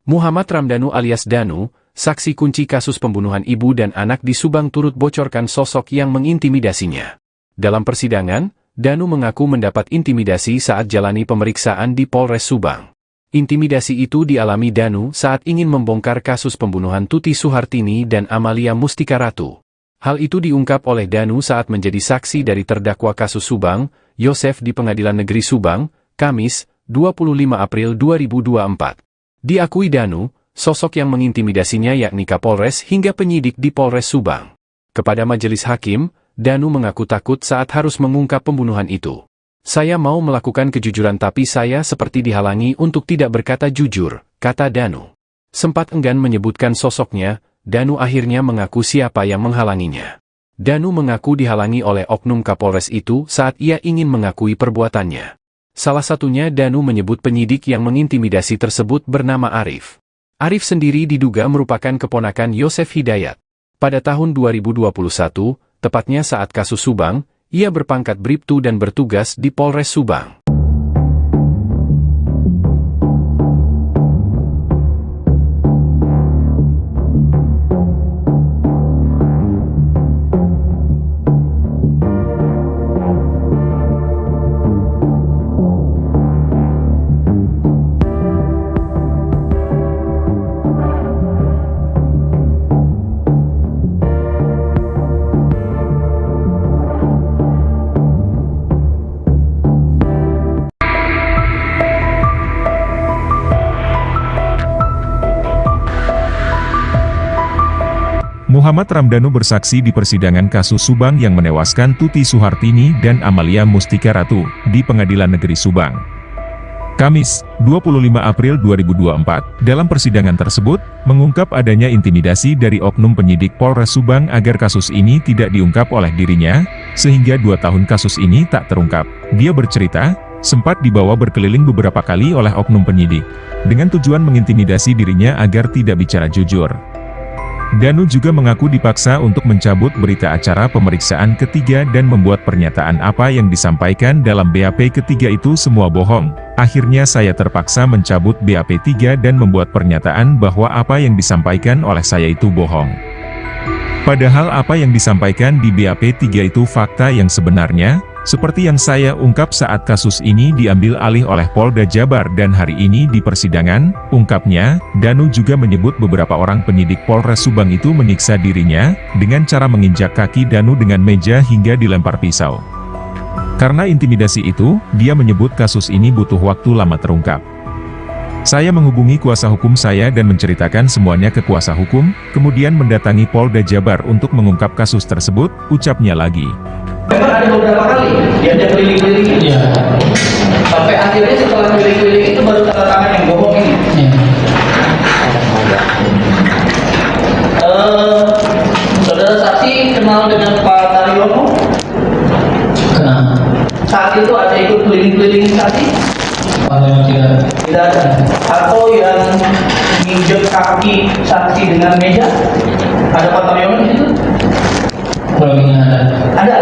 Muhammad Ramdhanu alias Danu, saksi kunci kasus pembunuhan ibu dan anak di Subang turut bocorkan sosok yang mengintimidasinya. Dalam persidangan, Danu mengaku mendapat intimidasi saat jalani pemeriksaan di Polres Subang. Intimidasi itu dialami Danu saat ingin membongkar kasus pembunuhan Tuti Suhartini dan Amalia Mustika Ratu. Hal itu diungkap oleh Danu saat menjadi saksi dari terdakwa kasus Subang, Yosef di Pengadilan Negeri Subang, Kamis, 25 April 2024. Diakui Danu, sosok yang mengintimidasinya yakni Kapolres hingga penyidik di Polres Subang. Kepada majelis hakim, Danu mengaku takut saat harus mengungkap pembunuhan itu. Saya mau melakukan kejujuran tapi saya seperti dihalangi untuk tidak berkata jujur, kata Danu. Sempat enggan menyebutkan sosoknya, Danu akhirnya mengaku siapa yang menghalanginya. Danu mengaku dihalangi oleh oknum Kapolres itu saat ia ingin mengakui perbuatannya. Salah satunya Danu menyebut penyidik yang mengintimidasi tersebut bernama Arif. Arif sendiri diduga merupakan keponakan Yosef Hidayat. Pada tahun 2021, tepatnya saat kasus Subang, ia berpangkat Bribtu dan bertugas di Polres Subang. Muhammad Ramdhanu bersaksi di persidangan kasus Subang yang menewaskan Tuti Suhartini dan Amalia Mustika Ratu di Pengadilan Negeri Subang. Kamis, 25 April 2024, dalam persidangan tersebut, mengungkap adanya intimidasi dari oknum penyidik Polres Subang agar kasus ini tidak diungkap oleh dirinya, sehingga 2 tahun kasus ini tak terungkap. Dia bercerita, sempat dibawa berkeliling beberapa kali oleh oknum penyidik, dengan tujuan mengintimidasi dirinya agar tidak bicara jujur. Danu juga mengaku dipaksa untuk mencabut berita acara pemeriksaan ketiga dan membuat pernyataan apa yang disampaikan dalam BAP ketiga itu semua bohong. Akhirnya saya terpaksa mencabut BAP 3 dan membuat pernyataan bahwa apa yang disampaikan oleh saya itu bohong. Padahal apa yang disampaikan di BAP 3 itu fakta yang sebenarnya, seperti yang saya ungkap saat kasus ini diambil alih oleh Polda Jabar dan hari ini di persidangan, ungkapnya, Danu juga menyebut beberapa orang penyidik Polres Subang itu menyiksa dirinya, dengan cara menginjak kaki Danu dengan meja hingga dilempar pisau. Karena intimidasi itu, dia menyebut kasus ini butuh waktu lama terungkap. Saya menghubungi kuasa hukum saya dan menceritakan semuanya ke kuasa hukum, kemudian mendatangi Polda Jabar untuk mengungkap kasus tersebut, ucapnya lagi. Memang ada beberapa kali diajak keliling-keliling, sampai akhirnya setelah keliling-keliling itu baru tanda tangan yang bohong ini. Saudara saksi kenal dengan Pak Taryono? Kenal. Saat itu ada ikut keliling-keliling saksi? Tidak ada. Atau yang nginjek kaki saksi dengan meja? Ada Pak Taryono di situ? Ada.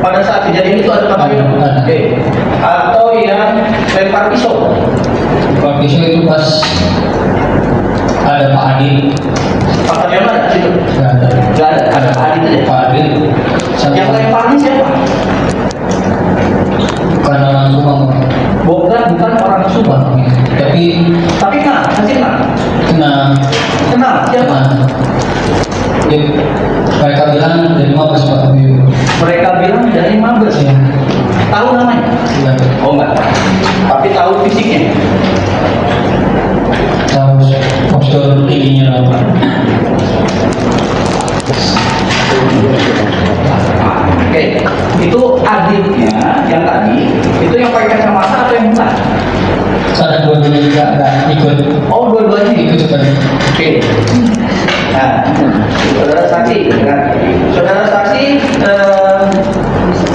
Pada saat kejadian itu ada Pak Taryono? Oke. Atau yang lempar pisau? Lempar pisau itu pas ada Pak Adi. Pak Taryono ada di situ? Nggak ada. Ada Pak Adi saja. Pak Adi. Yang lemparnya siapa? Bukan orang Subang. Bukan orang Subang. Tapi kenal, masih kenal. Kenal siapa? Mereka bilang dari Mabes Pak. Mereka bilang dari Mabes. Ya. Tahu namanya? Ya. Oh enggak. Tapi tahu fisiknya. Tahu postur tingginya apa? Oke, itu adiknya yang tadi, itu yang pakai kacamata atau yang bukan? Ada dua-duanya juga ada ikut. Oh, dua-duanya ikut sebenarnya. Oke. Nah, saudara saksi, kan? Saudara saksi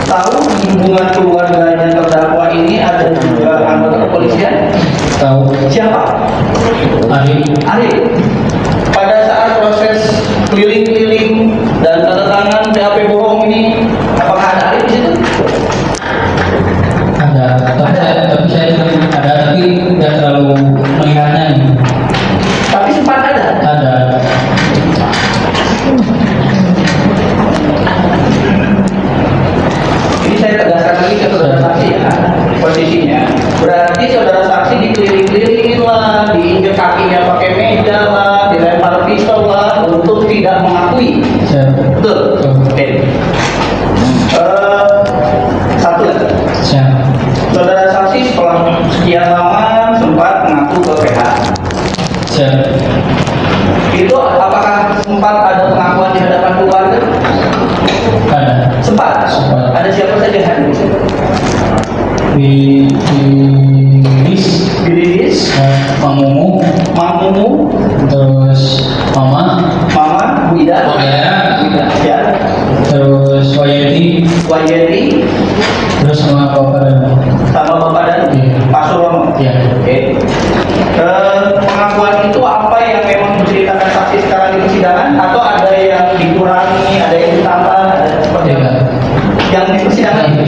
tahu hubungan keluarganya terdakwa ini ada juga anggota kepolisian? Tahu. Siapa? Ari. Pada saat proses keliling-keliling dan tanda tangan BAP bohong ini, apakah ada Ari di situ? Ada. Tapi saya ada, tapi tidak terlalu melihatnya ini. Tapi sempat ada. Ada. Ini saya tegaskan lagi ke saudara saksi ya, posisinya. Berarti saudara saksi dikeliling-kelilingin lah, diinjek kakinya pakai meja lah, dilempar pisau lah, untuk tidak mengakui. Betul? Oke. Satu lagi. Saudara saksi setelah sekian lama sempat mengaku ke PH. Itu apakah sempat ada pengakuan di hadapan keluarga? Ada. Sempat. Ada siapa saja hadir di situ? Lilis, Mang Mumu, terus Mama, Bu Ida, ya, terus Wayeti, terus sama Bapak dan Pak Surono. Ya. Oke. Pengakuan itu apa yang memang diceritakan saksi sekarang di persidangan, atau ada yang dikurangi, ada yang ditambah, ada seperti apa? Yang di persidangan itu.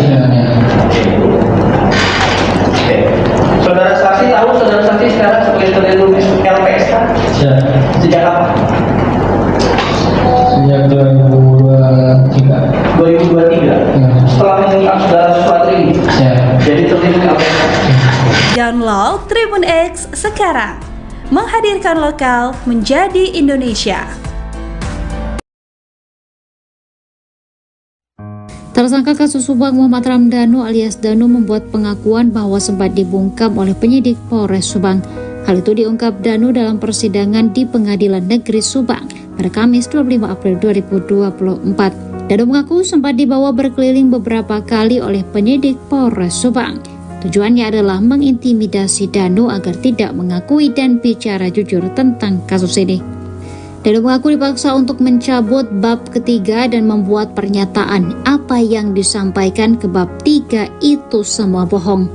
Oke. Saudara saksi tahu saudara saksi sekarang sebagai terlindung LPSK? Sejak kapan? Sejak 2023. 2023. Setelah mengungkap segala sesuatu ini. Jadi terlindung LPSK. Download Tribun X sekarang. Menghadirkan lokal menjadi Indonesia. Tersangka kasus Subang Muhammad Ramdhanu alias Danu membuat pengakuan bahwa sempat dibungkam oleh penyidik Polres Subang. Hal itu diungkap Danu dalam persidangan di Pengadilan Negeri Subang pada Kamis 25 April 2024. Danu mengaku sempat dibawa berkeliling beberapa kali oleh penyidik Polres Subang. Tujuannya adalah mengintimidasi Danu agar tidak mengakui dan bicara jujur tentang kasus ini. Danu mengaku dipaksa untuk mencabut bab ketiga dan membuat pernyataan apa yang disampaikan ke bab 3 itu semua bohong.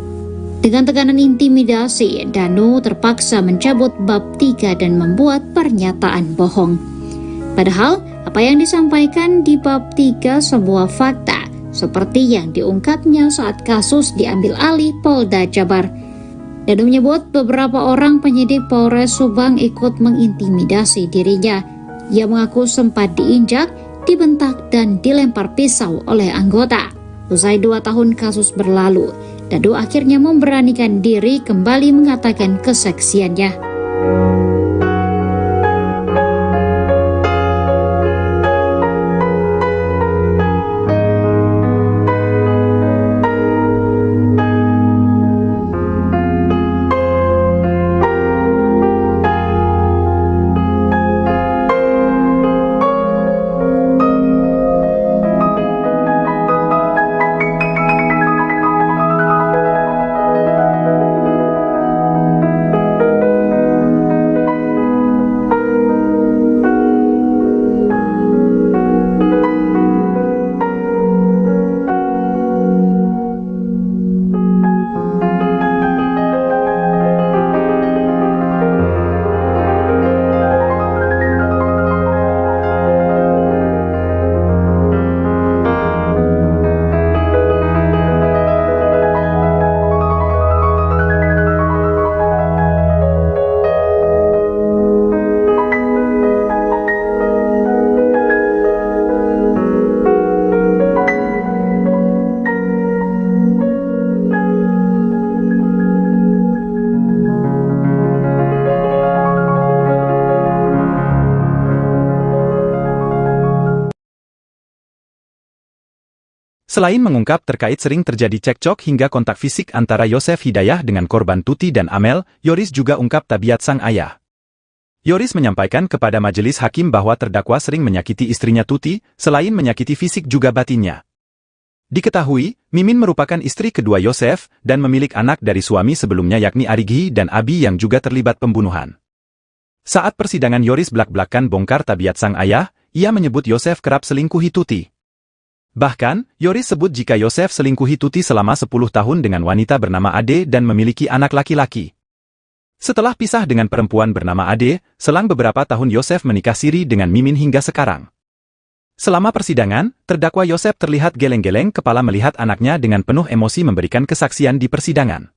Dengan tekanan intimidasi, Danu terpaksa mencabut bab 3 dan membuat pernyataan bohong. Padahal, apa yang disampaikan di bab 3 sebuah fakta, seperti yang diungkapnya saat kasus diambil alih Polda Jabar. Danu menyebut beberapa orang penyidik Polres Subang ikut mengintimidasi dirinya. Ia mengaku sempat diinjak, dibentak, dan dilempar pisau oleh anggota. Usai 2 tahun kasus berlalu, Danu akhirnya memberanikan diri kembali mengatakan kesaksiannya. Selain mengungkap terkait sering terjadi cekcok hingga kontak fisik antara Yosef Hidayah dengan korban Tuti dan Amel, Yoris juga ungkap tabiat sang ayah. Yoris menyampaikan kepada majelis hakim bahwa terdakwa sering menyakiti istrinya Tuti, selain menyakiti fisik juga batinnya. Diketahui, Mimin merupakan istri kedua Yosef dan memiliki anak dari suami sebelumnya yakni Arigi dan Abi yang juga terlibat pembunuhan. Saat persidangan Yoris belak-belakan bongkar tabiat sang ayah, ia menyebut Yosef kerap selingkuhi Tuti. Bahkan, Yoris sebut jika Yosef selingkuhi Tuti selama 10 tahun dengan wanita bernama Ade dan memiliki anak laki-laki. Setelah pisah dengan perempuan bernama Ade, selang beberapa tahun Yosef menikah siri dengan Mimin hingga sekarang. Selama persidangan, terdakwa Yosef terlihat geleng-geleng kepala melihat anaknya dengan penuh emosi memberikan kesaksian di persidangan.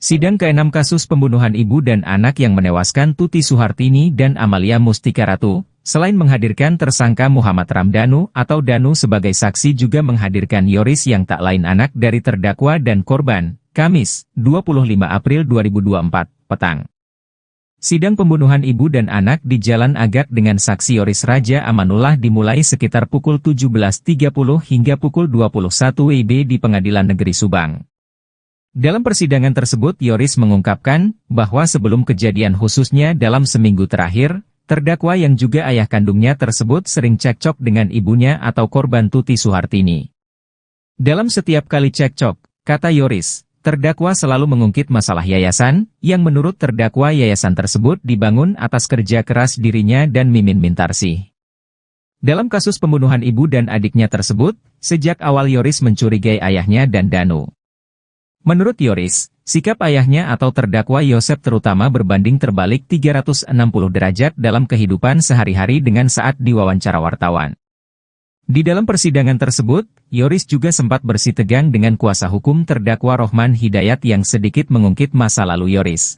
Sidang ke-6 kasus pembunuhan ibu dan anak yang menewaskan Tuti Suhartini dan Amalia Mustika Ratu, selain menghadirkan tersangka Muhammad Ramdhanu atau Danu sebagai saksi juga menghadirkan Yoris yang tak lain anak dari terdakwa dan korban, Kamis, 25 April 2024, petang. Sidang pembunuhan ibu dan anak di Jalan Agak dengan saksi Yoris Raja Amanullah dimulai sekitar pukul 17.30 hingga pukul 21 WIB di Pengadilan Negeri Subang. Dalam persidangan tersebut Yoris mengungkapkan bahwa sebelum kejadian khususnya dalam seminggu terakhir, terdakwa yang juga ayah kandungnya tersebut sering cekcok dengan ibunya atau korban Tuti Suhartini. Dalam setiap kali cekcok, kata Yoris, terdakwa selalu mengungkit masalah yayasan, yang menurut terdakwa yayasan tersebut dibangun atas kerja keras dirinya dan Mimin Mintarsih. Dalam kasus pembunuhan ibu dan adiknya tersebut, sejak awal Yoris mencurigai ayahnya dan Danu. Menurut Yoris, Sikap ayahnya atau terdakwa Yosef terutama berbanding terbalik 360 derajat dalam kehidupan sehari-hari dengan saat diwawancara wartawan. Di dalam persidangan tersebut, Yoris juga sempat bersitegang dengan kuasa hukum terdakwa Rohman Hidayat yang sedikit mengungkit masa lalu Yoris.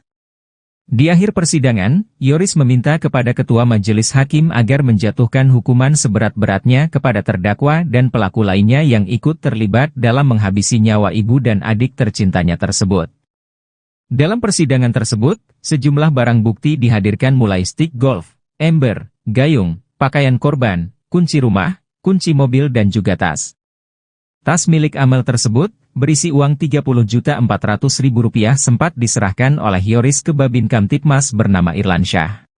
Di akhir persidangan, Yoris meminta kepada Ketua Majelis Hakim agar menjatuhkan hukuman seberat-beratnya kepada terdakwa dan pelaku lainnya yang ikut terlibat dalam menghabisi nyawa ibu dan adik tercintanya tersebut. Dalam persidangan tersebut, sejumlah barang bukti dihadirkan mulai stick golf, ember, gayung, pakaian korban, kunci rumah, kunci mobil dan juga tas. Tas milik Amel tersebut, berisi uang Rp30.400.000 sempat diserahkan oleh Yoris ke Babin Kamtipmas bernama Irlansyah.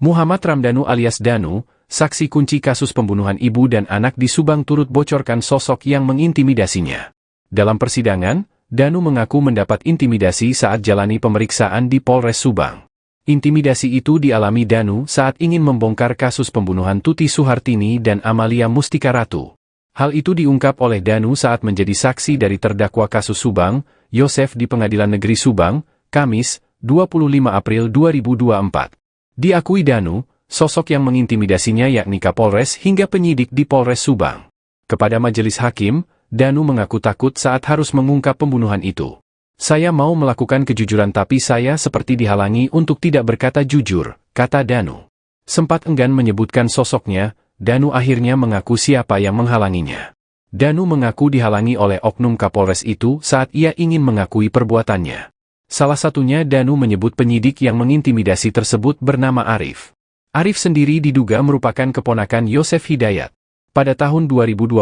Muhammad Ramdhanu alias Danu, saksi kunci kasus pembunuhan ibu dan anak di Subang turut bocorkan sosok yang mengintimidasinya. Dalam persidangan, Danu mengaku mendapat intimidasi saat jalani pemeriksaan di Polres Subang. Intimidasi itu dialami Danu saat ingin membongkar kasus pembunuhan Tuti Suhartini dan Amalia Mustika Ratu. Hal itu diungkap oleh Danu saat menjadi saksi dari terdakwa kasus Subang, Yosef di Pengadilan Negeri Subang, Kamis, 25 April 2024. Diakui Danu, sosok yang mengintimidasinya yakni Kapolres hingga penyidik di Polres Subang. Kepada majelis hakim, Danu mengaku takut saat harus mengungkap pembunuhan itu. Saya mau melakukan kejujuran tapi saya seperti dihalangi untuk tidak berkata jujur, kata Danu. Sempat enggan menyebutkan sosoknya, Danu akhirnya mengaku siapa yang menghalanginya. Danu mengaku dihalangi oleh oknum Kapolres itu saat ia ingin mengakui perbuatannya. Salah satunya Danu menyebut penyidik yang mengintimidasi tersebut bernama Arif. Arif sendiri diduga merupakan keponakan Yosef Hidayat. Pada tahun 2021,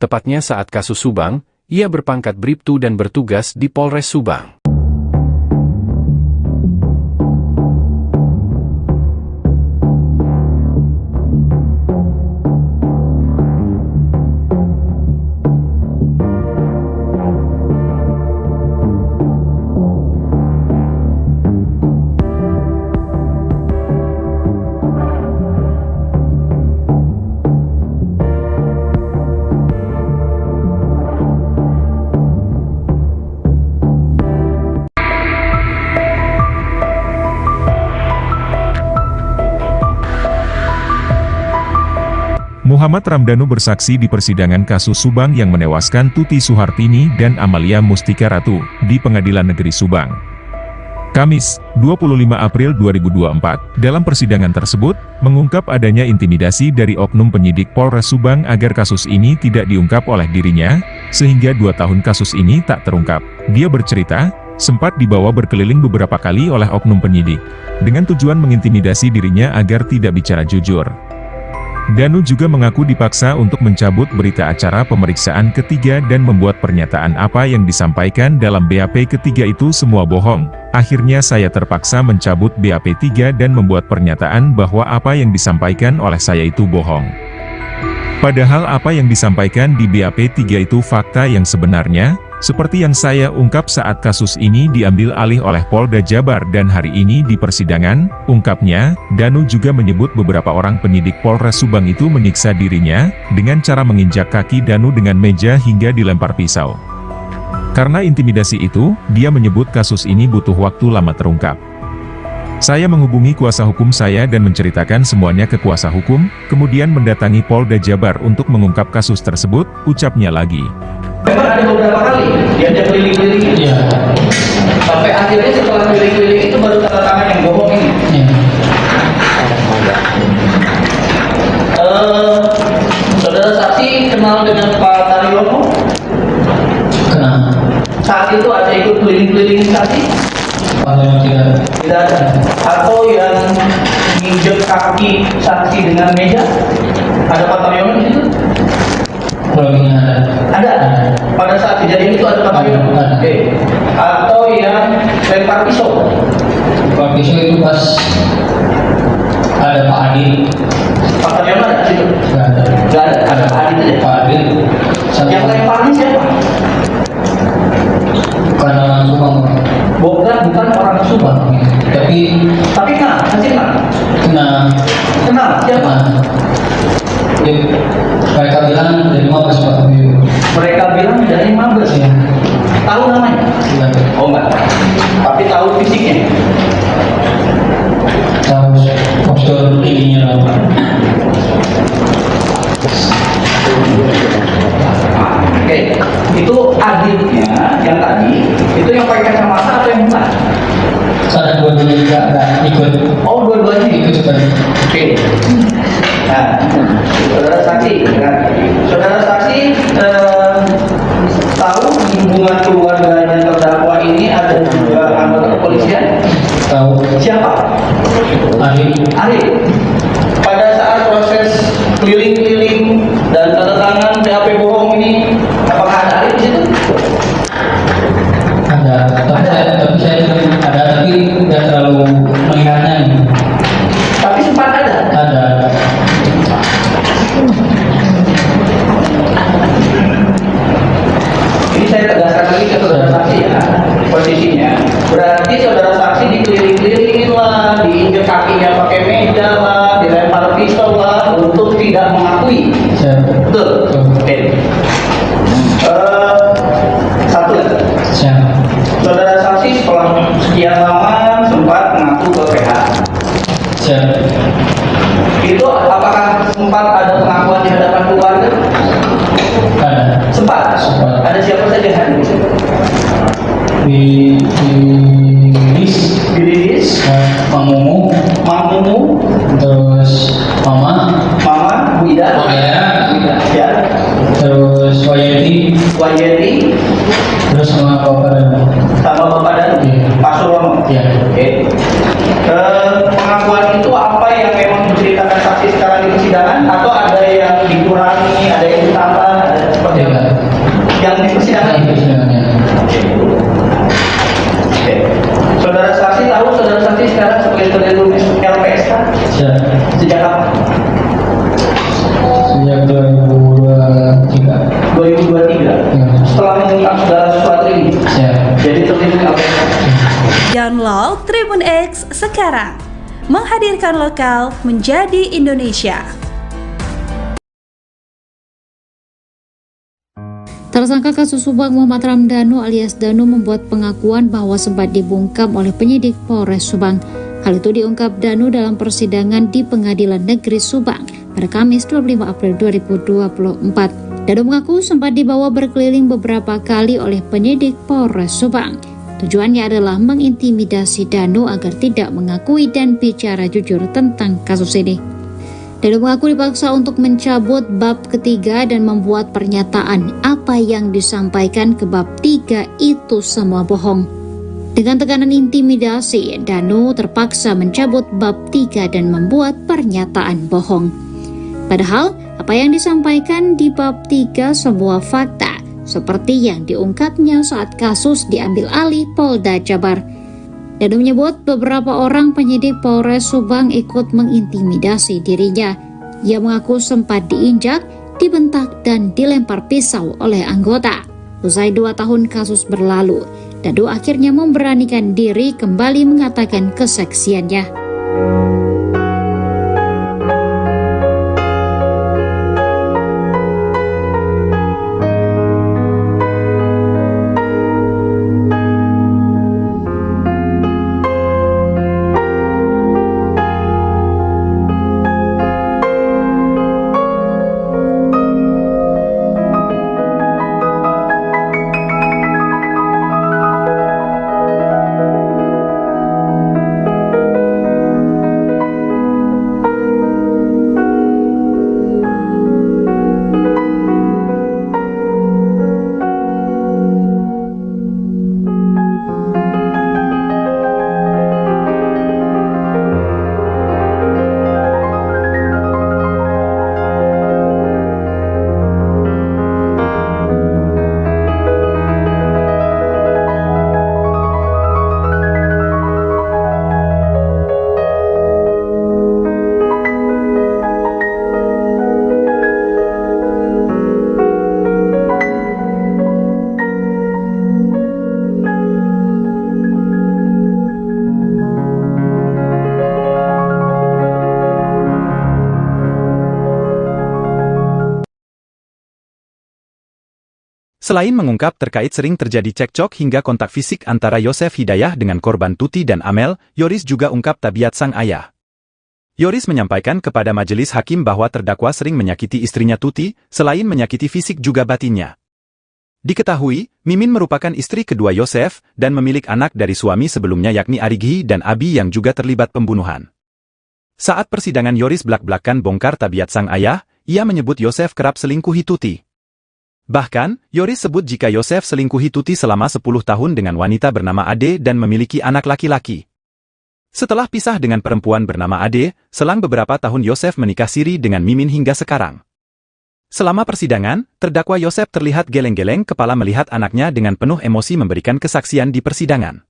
tepatnya saat kasus Subang, ia berpangkat Bribtu dan bertugas di Polres Subang. Muhammad Ramdhanu bersaksi di persidangan kasus Subang yang menewaskan Tuti Suhartini dan Amalia Mustika Ratu di Pengadilan Negeri Subang. Kamis, 25 April 2024, dalam persidangan tersebut, mengungkap adanya intimidasi dari oknum penyidik Polres Subang agar kasus ini tidak diungkap oleh dirinya, sehingga 2 tahun kasus ini tak terungkap. Dia bercerita, sempat dibawa berkeliling beberapa kali oleh oknum penyidik, dengan tujuan mengintimidasi dirinya agar tidak bicara jujur. Danu juga mengaku dipaksa untuk mencabut berita acara pemeriksaan ketiga dan membuat pernyataan apa yang disampaikan dalam BAP ketiga itu semua bohong. Akhirnya saya terpaksa mencabut BAP 3 dan membuat pernyataan bahwa apa yang disampaikan oleh saya itu bohong. Padahal apa yang disampaikan di BAP 3 itu fakta yang sebenarnya, seperti yang saya ungkap saat kasus ini diambil alih oleh Polda Jabar dan hari ini di persidangan, ungkapnya, Danu juga menyebut beberapa orang penyidik Polres Subang itu menyiksa dirinya, dengan cara menginjak kaki Danu dengan meja hingga dilempar pisau. Karena intimidasi itu, dia menyebut kasus ini butuh waktu lama terungkap. Saya menghubungi kuasa hukum saya dan menceritakan semuanya ke kuasa hukum, kemudian mendatangi Polda Jabar untuk mengungkap kasus tersebut, ucapnya lagi. Memang ada beberapa kali diajak keliling-keliling, sampai akhirnya setelah keliling-keliling itu baru tanda tangan yang bohong ini. Saudara saksi kenal dengan Pak Taryono? Kenal. Saat itu ada ikut keliling-keliling saksi? Tidak ada. Atau yang nginjek kaki saksi dengan meja? Ada Pak Taryono di situ? Ada. Pada saat kejadian itu ada Pak Taryono? Oke. Atau yang lempar pisau? Lempar pisau itu pas ada Pak Adil. Pak Taryono ada di situ? Nggak ada. Ada Pak Adil aja. Pak Adil. Yang lemparnya siapa? Bukan orang Subang. Bukan orang Subang. Tapi kenal, masih kenal. kenal Kenal siapa? Mereka bilang dari Mabes Pak. Mereka bilang dari Mabes. Ya. Tahu namanya? Iya. Oh enggak. Tapi tahu fisiknya. Tahu postur tingginya Pak. Oke, itu adiknya yang tadi, itu yang pakai kacamata atau yang bukan? Saya dua-duanya juga ada ikut. Oh, dua-duanya Ikut juga. Oke. Nah, saudara saksi, kan? Saudara saksi tahu di hubungan keluarganya terdakwa ini ada juga anggota kepolisian? Tahu. Siapa? Ari. Pada saat proses keliling-keliling dan tanda tangan BAP bohong ini, apakah ada Ari di situ? Ada. Tapi saya ada, tapi tidak terlalu mengingatnya. Tapi sempat ada. Ada. Ini saya tegaskan lagi ke saudara saksi ya, posisinya. Berarti saudara saksi dikeliling-kelilingin lah, diinjek kakinya pakai meja lah, dilempar pistol lah, untuk tidak mengakui. Siap. Betul? Oke. Satu lagi. Siap. Saudara saksi setelah sekian lama sempat mengaku ke PH. Siap. Itu apakah sempat ada pengakuan di hadapan keluarga? Ada. Sempat. Sempat. Ada siapa saja yang hadir? Di list. Mang Mumu, terus Mama, Bu Ida, ya, terus Wayeti, terus sama Bapak dan dan Pak Surono. ya. Oke. Pengakuan itu apa yang memang diceritakan saksi sekarang di persidangan atau ada yang dikurangi, ada yang ditambah, ada seperti apa? Yang di persidangan. Oke. Saudara saksi tahu saudara saksi sekarang sebagai terlindung LPSK Siap. sejak kapan? Sejak 2023. 2023. Ya. Setelah mengungkap saudara sesuatu ini, Siap. jadi terlindung LPSK. Download Tribun X sekarang. Menghadirkan lokal menjadi Indonesia. Tersangka kasus Subang Muhammad Ramdhanu alias Danu membuat pengakuan bahwa sempat dibungkam oleh penyidik Polres Subang. Hal itu diungkap Danu dalam persidangan di Pengadilan Negeri Subang pada Kamis 25 April 2024. Danu mengaku sempat dibawa berkeliling beberapa kali oleh penyidik Polres Subang. Tujuannya adalah mengintimidasi Danu agar tidak mengakui dan bicara jujur tentang kasus ini. Danu mengaku dipaksa untuk mencabut bab ketiga dan membuat pernyataan apa yang disampaikan ke bab 3 itu semua bohong. Dengan tekanan intimidasi, Danu terpaksa mencabut bab 3 dan membuat pernyataan bohong. Padahal, apa yang disampaikan di bab 3 sebuah fakta, seperti yang diungkapnya saat kasus diambil alih Polda Jabar. Danu menyebut beberapa orang penyidik Polres Subang ikut mengintimidasi dirinya. Ia mengaku sempat diinjak, dibentak, dan dilempar pisau oleh anggota. Usai 2 tahun kasus berlalu, Danu akhirnya memberanikan diri kembali mengatakan kesaksiannya. Selain mengungkap terkait sering terjadi cekcok hingga kontak fisik antara Yosef Hidayah dengan korban Tuti dan Amel, Yoris juga ungkap tabiat sang ayah. Yoris menyampaikan kepada majelis hakim bahwa terdakwa sering menyakiti istrinya Tuti, selain menyakiti fisik juga batinnya. Diketahui, Mimin merupakan istri kedua Yosef, dan memiliki anak dari suami sebelumnya yakni Arighi dan Abi yang juga terlibat pembunuhan. Saat persidangan Yoris belak-belakan bongkar tabiat sang ayah, ia menyebut Yosef kerap selingkuhi Tuti. Bahkan, Yoris sebut jika Yosef selingkuhi Tuti selama 10 tahun dengan wanita bernama Ade dan memiliki anak laki-laki. Setelah pisah dengan perempuan bernama Ade, selang beberapa tahun Yosef menikah siri dengan Mimin hingga sekarang. Selama persidangan, terdakwa Yosef terlihat geleng-geleng kepala melihat anaknya dengan penuh emosi memberikan kesaksian di persidangan.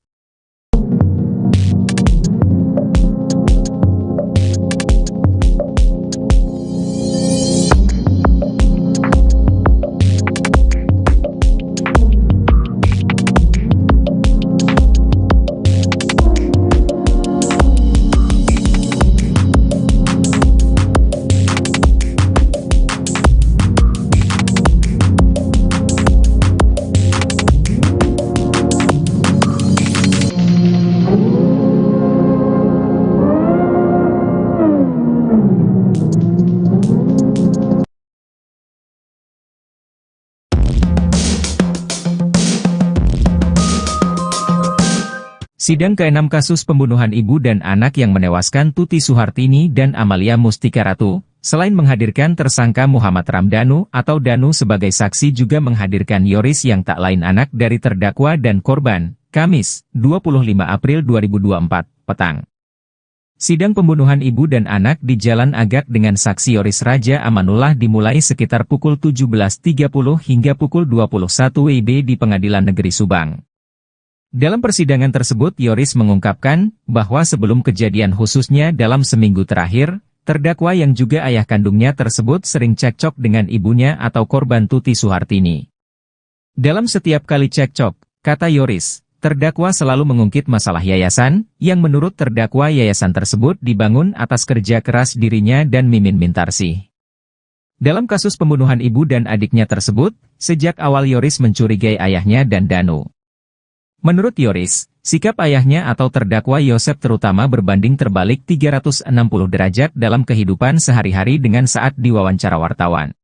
Sidang ke-6 kasus pembunuhan ibu dan anak yang menewaskan Tuti Suhartini dan Amalia Mustika Ratu, selain menghadirkan tersangka Muhammad Ramdhanu atau Danu sebagai saksi juga menghadirkan Yoris yang tak lain anak dari terdakwa dan korban, Kamis, 25 April 2024, petang. Sidang pembunuhan ibu dan anak di Jalan Agak dengan saksi Yoris Raja Amanullah dimulai sekitar pukul 17.30 hingga pukul 21 WIB di Pengadilan Negeri Subang. Dalam persidangan tersebut Yoris mengungkapkan bahwa sebelum kejadian khususnya dalam seminggu terakhir, terdakwa yang juga ayah kandungnya tersebut sering cekcok dengan ibunya atau korban Tuti Suhartini. Dalam setiap kali cekcok, kata Yoris, terdakwa selalu mengungkit masalah yayasan, yang menurut terdakwa yayasan tersebut dibangun atas kerja keras dirinya dan Mimin Mintarsih. Dalam kasus pembunuhan ibu dan adiknya tersebut, sejak awal Yoris mencurigai ayahnya dan Danu. Menurut Yoris, sikap ayahnya atau terdakwa Yosef terutama berbanding terbalik 360 derajat dalam kehidupan sehari-hari dengan saat diwawancara wartawan.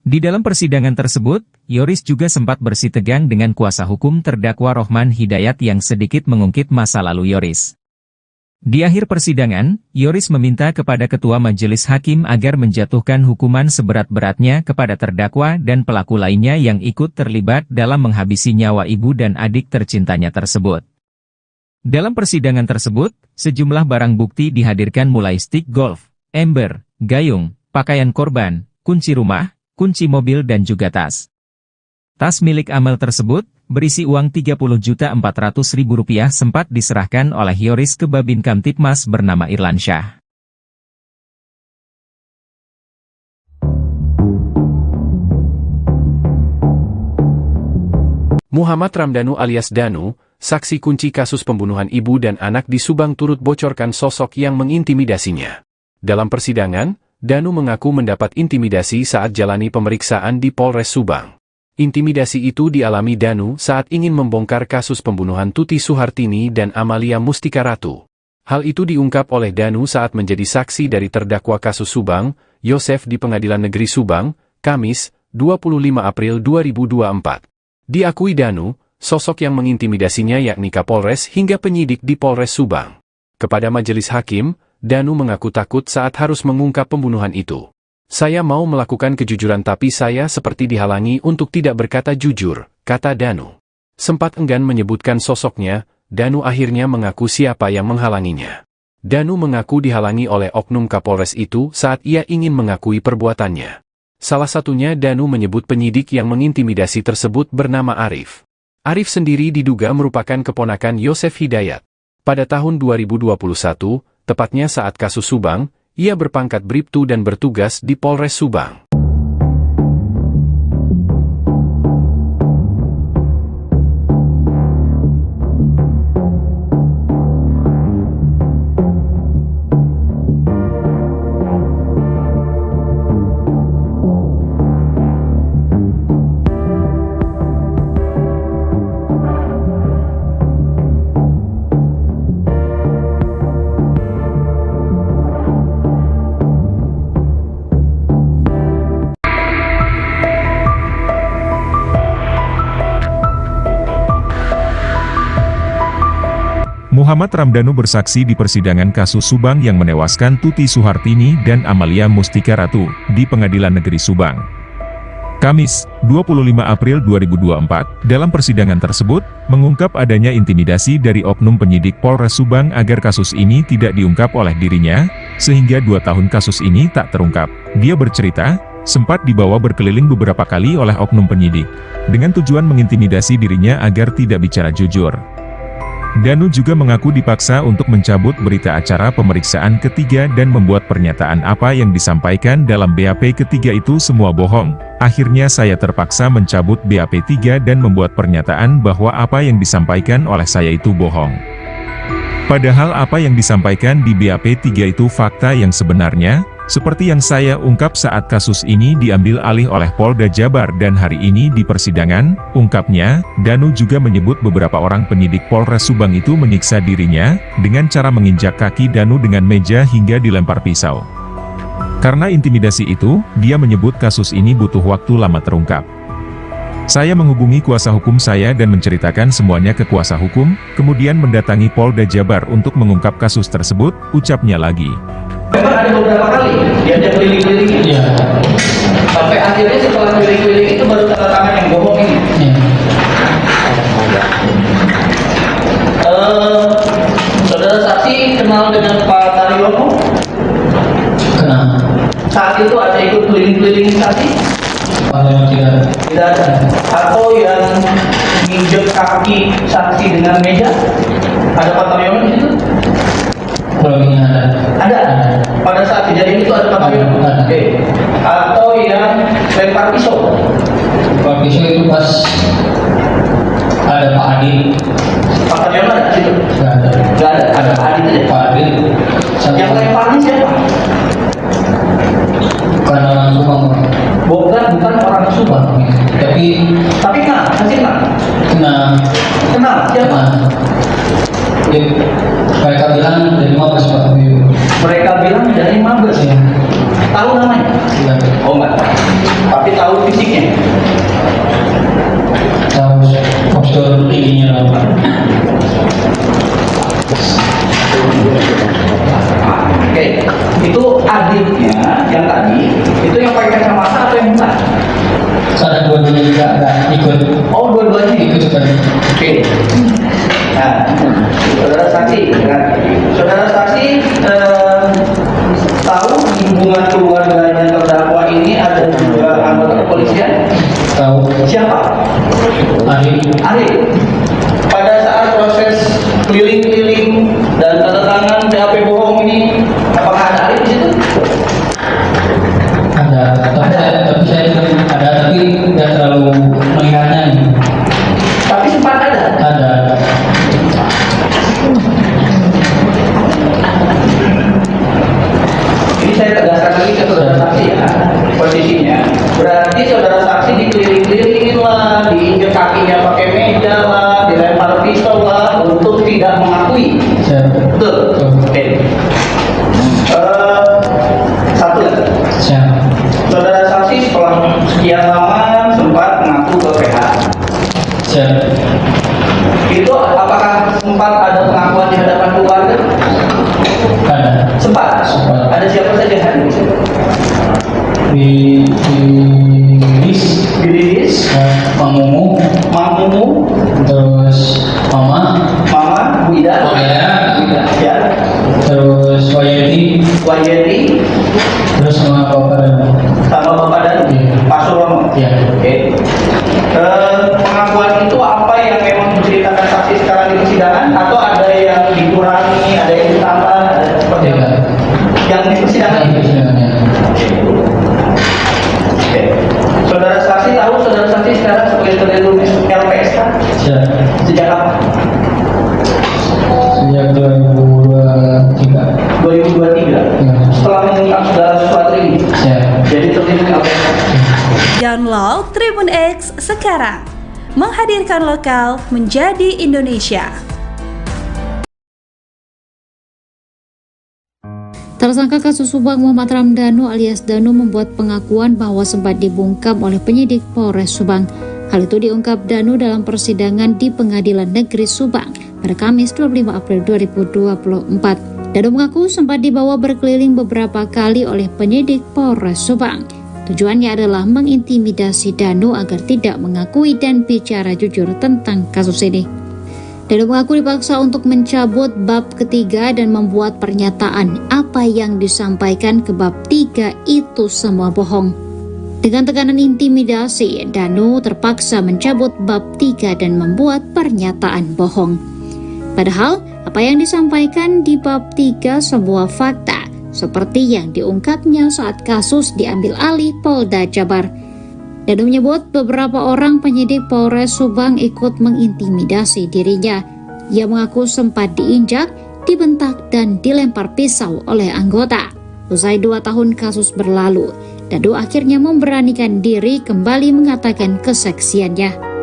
Di dalam persidangan tersebut, Yoris juga sempat bersitegang dengan kuasa hukum terdakwa Rohman Hidayat yang sedikit mengungkit masa lalu Yoris. Di akhir persidangan, Yoris meminta kepada Ketua Majelis Hakim agar menjatuhkan hukuman seberat-beratnya kepada terdakwa dan pelaku lainnya yang ikut terlibat dalam menghabisi nyawa ibu dan adik tercintanya tersebut. Dalam persidangan tersebut, sejumlah barang bukti dihadirkan mulai stik golf, ember, gayung, pakaian korban, kunci rumah, kunci mobil dan juga tas. Tas milik Amel tersebut, berisi uang Rp30.400.000 sempat diserahkan oleh Yoris ke Babin Kamtipmas bernama Irlansyah. Muhammad Ramdhanu alias Danu, saksi kunci kasus pembunuhan ibu dan anak di Subang turut bocorkan sosok yang mengintimidasinya. Dalam persidangan, Danu mengaku mendapat intimidasi saat jalani pemeriksaan di Polres Subang. Intimidasi itu dialami Danu saat ingin membongkar kasus pembunuhan Tuti Suhartini dan Amalia Mustika Ratu. Hal itu diungkap oleh Danu saat menjadi saksi dari terdakwa kasus Subang, Yosef di Pengadilan Negeri Subang, Kamis, 25 April 2024. Diakui Danu, sosok yang mengintimidasinya yakni Kapolres hingga penyidik di Polres Subang. Kepada majelis hakim, Danu mengaku takut saat harus mengungkap pembunuhan itu. Saya mau melakukan kejujuran tapi saya seperti dihalangi untuk tidak berkata jujur, kata Danu. Sempat enggan menyebutkan sosoknya, Danu akhirnya mengaku siapa yang menghalanginya. Danu mengaku dihalangi oleh oknum Kapolres itu saat ia ingin mengakui perbuatannya. Salah satunya Danu menyebut penyidik yang mengintimidasi tersebut bernama Arif. Arif sendiri diduga merupakan keponakan Yosef Hidayat. Pada tahun 2021, tepatnya saat kasus Subang, ia berpangkat Bribtu dan bertugas di Polres Subang. Muhammad Ramdhanu bersaksi di persidangan kasus Subang yang menewaskan Tuti Suhartini dan Amalia Mustika Ratu di Pengadilan Negeri Subang. Kamis, 25 April 2024, dalam persidangan tersebut, mengungkap adanya intimidasi dari oknum penyidik Polres Subang agar kasus ini tidak diungkap oleh dirinya, sehingga 2 tahun kasus ini tak terungkap. Dia bercerita, sempat dibawa berkeliling beberapa kali oleh oknum penyidik, dengan tujuan mengintimidasi dirinya agar tidak bicara jujur. Danu juga mengaku dipaksa untuk mencabut berita acara pemeriksaan ketiga dan membuat pernyataan apa yang disampaikan dalam BAP ketiga itu semua bohong. Akhirnya saya terpaksa mencabut BAP 3 dan membuat pernyataan bahwa apa yang disampaikan oleh saya itu bohong. Padahal apa yang disampaikan di BAP 3 itu fakta yang sebenarnya, seperti yang saya ungkap saat kasus ini diambil alih oleh Polda Jabar dan hari ini di persidangan, ungkapnya, Danu juga menyebut beberapa orang penyidik Polres Subang itu menyiksa dirinya, dengan cara menginjak kaki Danu dengan meja hingga dilempar pisau. Karena intimidasi itu, dia menyebut kasus ini butuh waktu lama terungkap. Saya menghubungi kuasa hukum saya dan menceritakan semuanya ke kuasa hukum, kemudian mendatangi Polda Jabar untuk mengungkap kasus tersebut, ucapnya lagi. Memang ada beberapa kali diajak keliling-keliling, Iya. sampai akhirnya setelah keliling-keliling itu baru tanda tangan yang bohong ini. Iya. Saudara saksi kenal dengan Pak Taryono? Kenal. Saat itu ada ikut keliling-keliling saksi? Tidak. Tidak ada. Atau yang nginjek kaki saksi dengan meja? Ada Pak Taryono di situ? Kalau ini ada. Ada. Pada saat kejadian itu ada Pak Taryono? Ada. Oke. Atau yang lempar pisau? Kalau pisau itu pas ada Pak Adi. Pak Taryono ada di situ? Nggak ada. Nggak ada. Ada Pak Adi saja. Pak Adi. Yang lemparnya siapa? Bukan orang Subang. Bukan orang Subang. Tapi kenal, masih kenal. Kenal siapa? Mereka bilang dari Mabes Pak. Mereka bilang dari Mabes. Iya. Tahu namanya? Iya. Oh enggak. Tapi tahu fisiknya. Tahu postur tingginya apa? Oke, itu adiknya yang tadi, itu yang pakai kacamata atau yang bukan? Ada dua-duanya juga ada ikut. Oh, dua-duanya Ikut juga. Oke. Nah, saudara saksi, kan? Saudara saksi tahu di hubungan keluarganya terdakwa ini ada juga anggota kepolisian? Tahu. Siapa? Ari. Pada saat proses keliling-keliling dan tanda tangan BAP bohong ini, apakah ada Ari di situ? Ada. Tapi saya ada, tapi tidak terlalu melihatnya. Tapi sempat ada. Ada. Ini saya tegaskan lagi ke saudara saksi ya, posisinya. Berarti saudara saksi dikeliling-kelilingin lah, diinjek kakinya pakai meja lah, dilempar pisau lah, untuk tidak mengakui. Betul? Oke. Satu lagi. Saudara saksi setelah sekian lama sempat mengaku ke PH. Itu apakah sempat ada pengakuan di hadapan keluarga? Ada. Sempat. Ada siapa saja yang hadir? Bilis, Mang Mumu, terus Mama, Bu Ida, ya, terus Wayeti, terus sama Bapak dan Pak Surono. Ya. Oke. Pengakuan itu apa yang memang diceritakan saksi sekarang di persidangan, atau ada yang dikurangi, ada yang ditambah, ada seperti apa? Yang di persidangan ini. Oke. Saudara saksi tahu saudara saksi sekarang sebagai terlindung LPSK? Sejak kapan? Sejak 2023. 2023. Setelah mengungkap segala sesuatu ini. Jadi terlindung LPSK. Download Tribun X sekarang. Menghadirkan lokal menjadi Indonesia. Tersangka kasus Subang Muhammad Ramdhanu alias Danu membuat pengakuan bahwa sempat dibungkam oleh penyidik Polres Subang. Hal itu diungkap Danu dalam persidangan di Pengadilan Negeri Subang pada Kamis 25 April 2024. Danu mengaku sempat dibawa berkeliling beberapa kali oleh penyidik Polres Subang. Tujuannya adalah mengintimidasi Danu agar tidak mengakui dan bicara jujur tentang kasus ini. Danu mengaku dipaksa untuk mencabut bab ketiga dan membuat pernyataan apa yang disampaikan ke bab 3 itu semua bohong. Dengan tekanan intimidasi, Danu terpaksa mencabut bab 3 dan membuat pernyataan bohong. Padahal, apa yang disampaikan di bab 3 sebuah fakta, seperti yang diungkapnya saat kasus diambil alih Polda Jabar. Danu menyebut beberapa orang penyidik Polres Subang ikut mengintimidasi dirinya. Ia mengaku sempat diinjak, dibentak, dan dilempar pisau oleh anggota. Usai 2 tahun kasus berlalu, Danu akhirnya memberanikan diri kembali mengatakan kesaksiannya.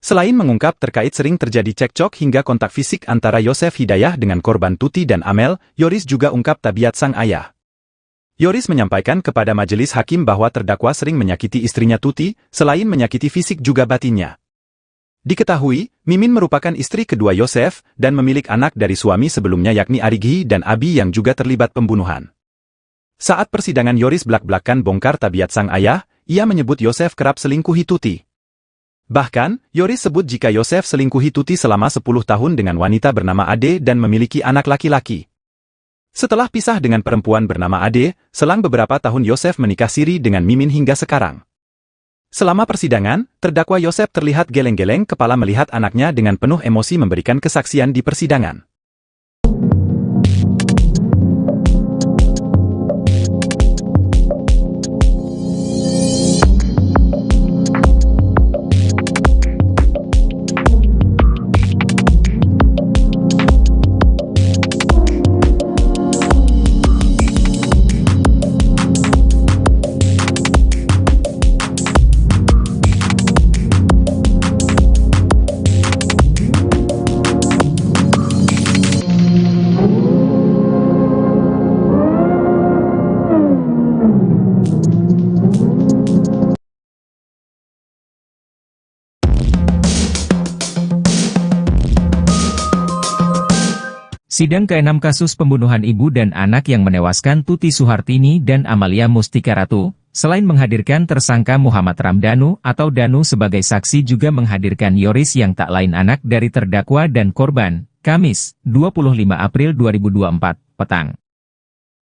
Selain mengungkap terkait sering terjadi cekcok hingga kontak fisik antara Yosef Hidayah dengan korban Tuti dan Amel, Yoris juga ungkap tabiat sang ayah. Yoris menyampaikan kepada majelis hakim bahwa terdakwa sering menyakiti istrinya Tuti, selain menyakiti fisik juga batinnya. Diketahui, Mimin merupakan istri kedua Yosef dan memiliki anak dari suami sebelumnya yakni Arighi dan Abi yang juga terlibat pembunuhan. Saat persidangan Yoris belak-belakan bongkar tabiat sang ayah, ia menyebut Yosef kerap selingkuhi Tuti. Bahkan, Yoris sebut jika Yosef selingkuhi Tuti selama 10 tahun dengan wanita bernama Ade dan memiliki anak laki-laki. Setelah pisah dengan perempuan bernama Ade, selang beberapa tahun Yosef menikah siri dengan Mimin hingga sekarang. Selama persidangan, terdakwa Yosef terlihat geleng-geleng kepala melihat anaknya dengan penuh emosi memberikan kesaksian di persidangan. Sidang ke-6 kasus pembunuhan ibu dan anak yang menewaskan Tuti Suhartini dan Amalia Mustika Ratu, selain menghadirkan tersangka Muhammad Ramdhanu atau Danu sebagai saksi juga menghadirkan Yoris yang tak lain anak dari terdakwa dan korban, Kamis, 25 April 2024, petang.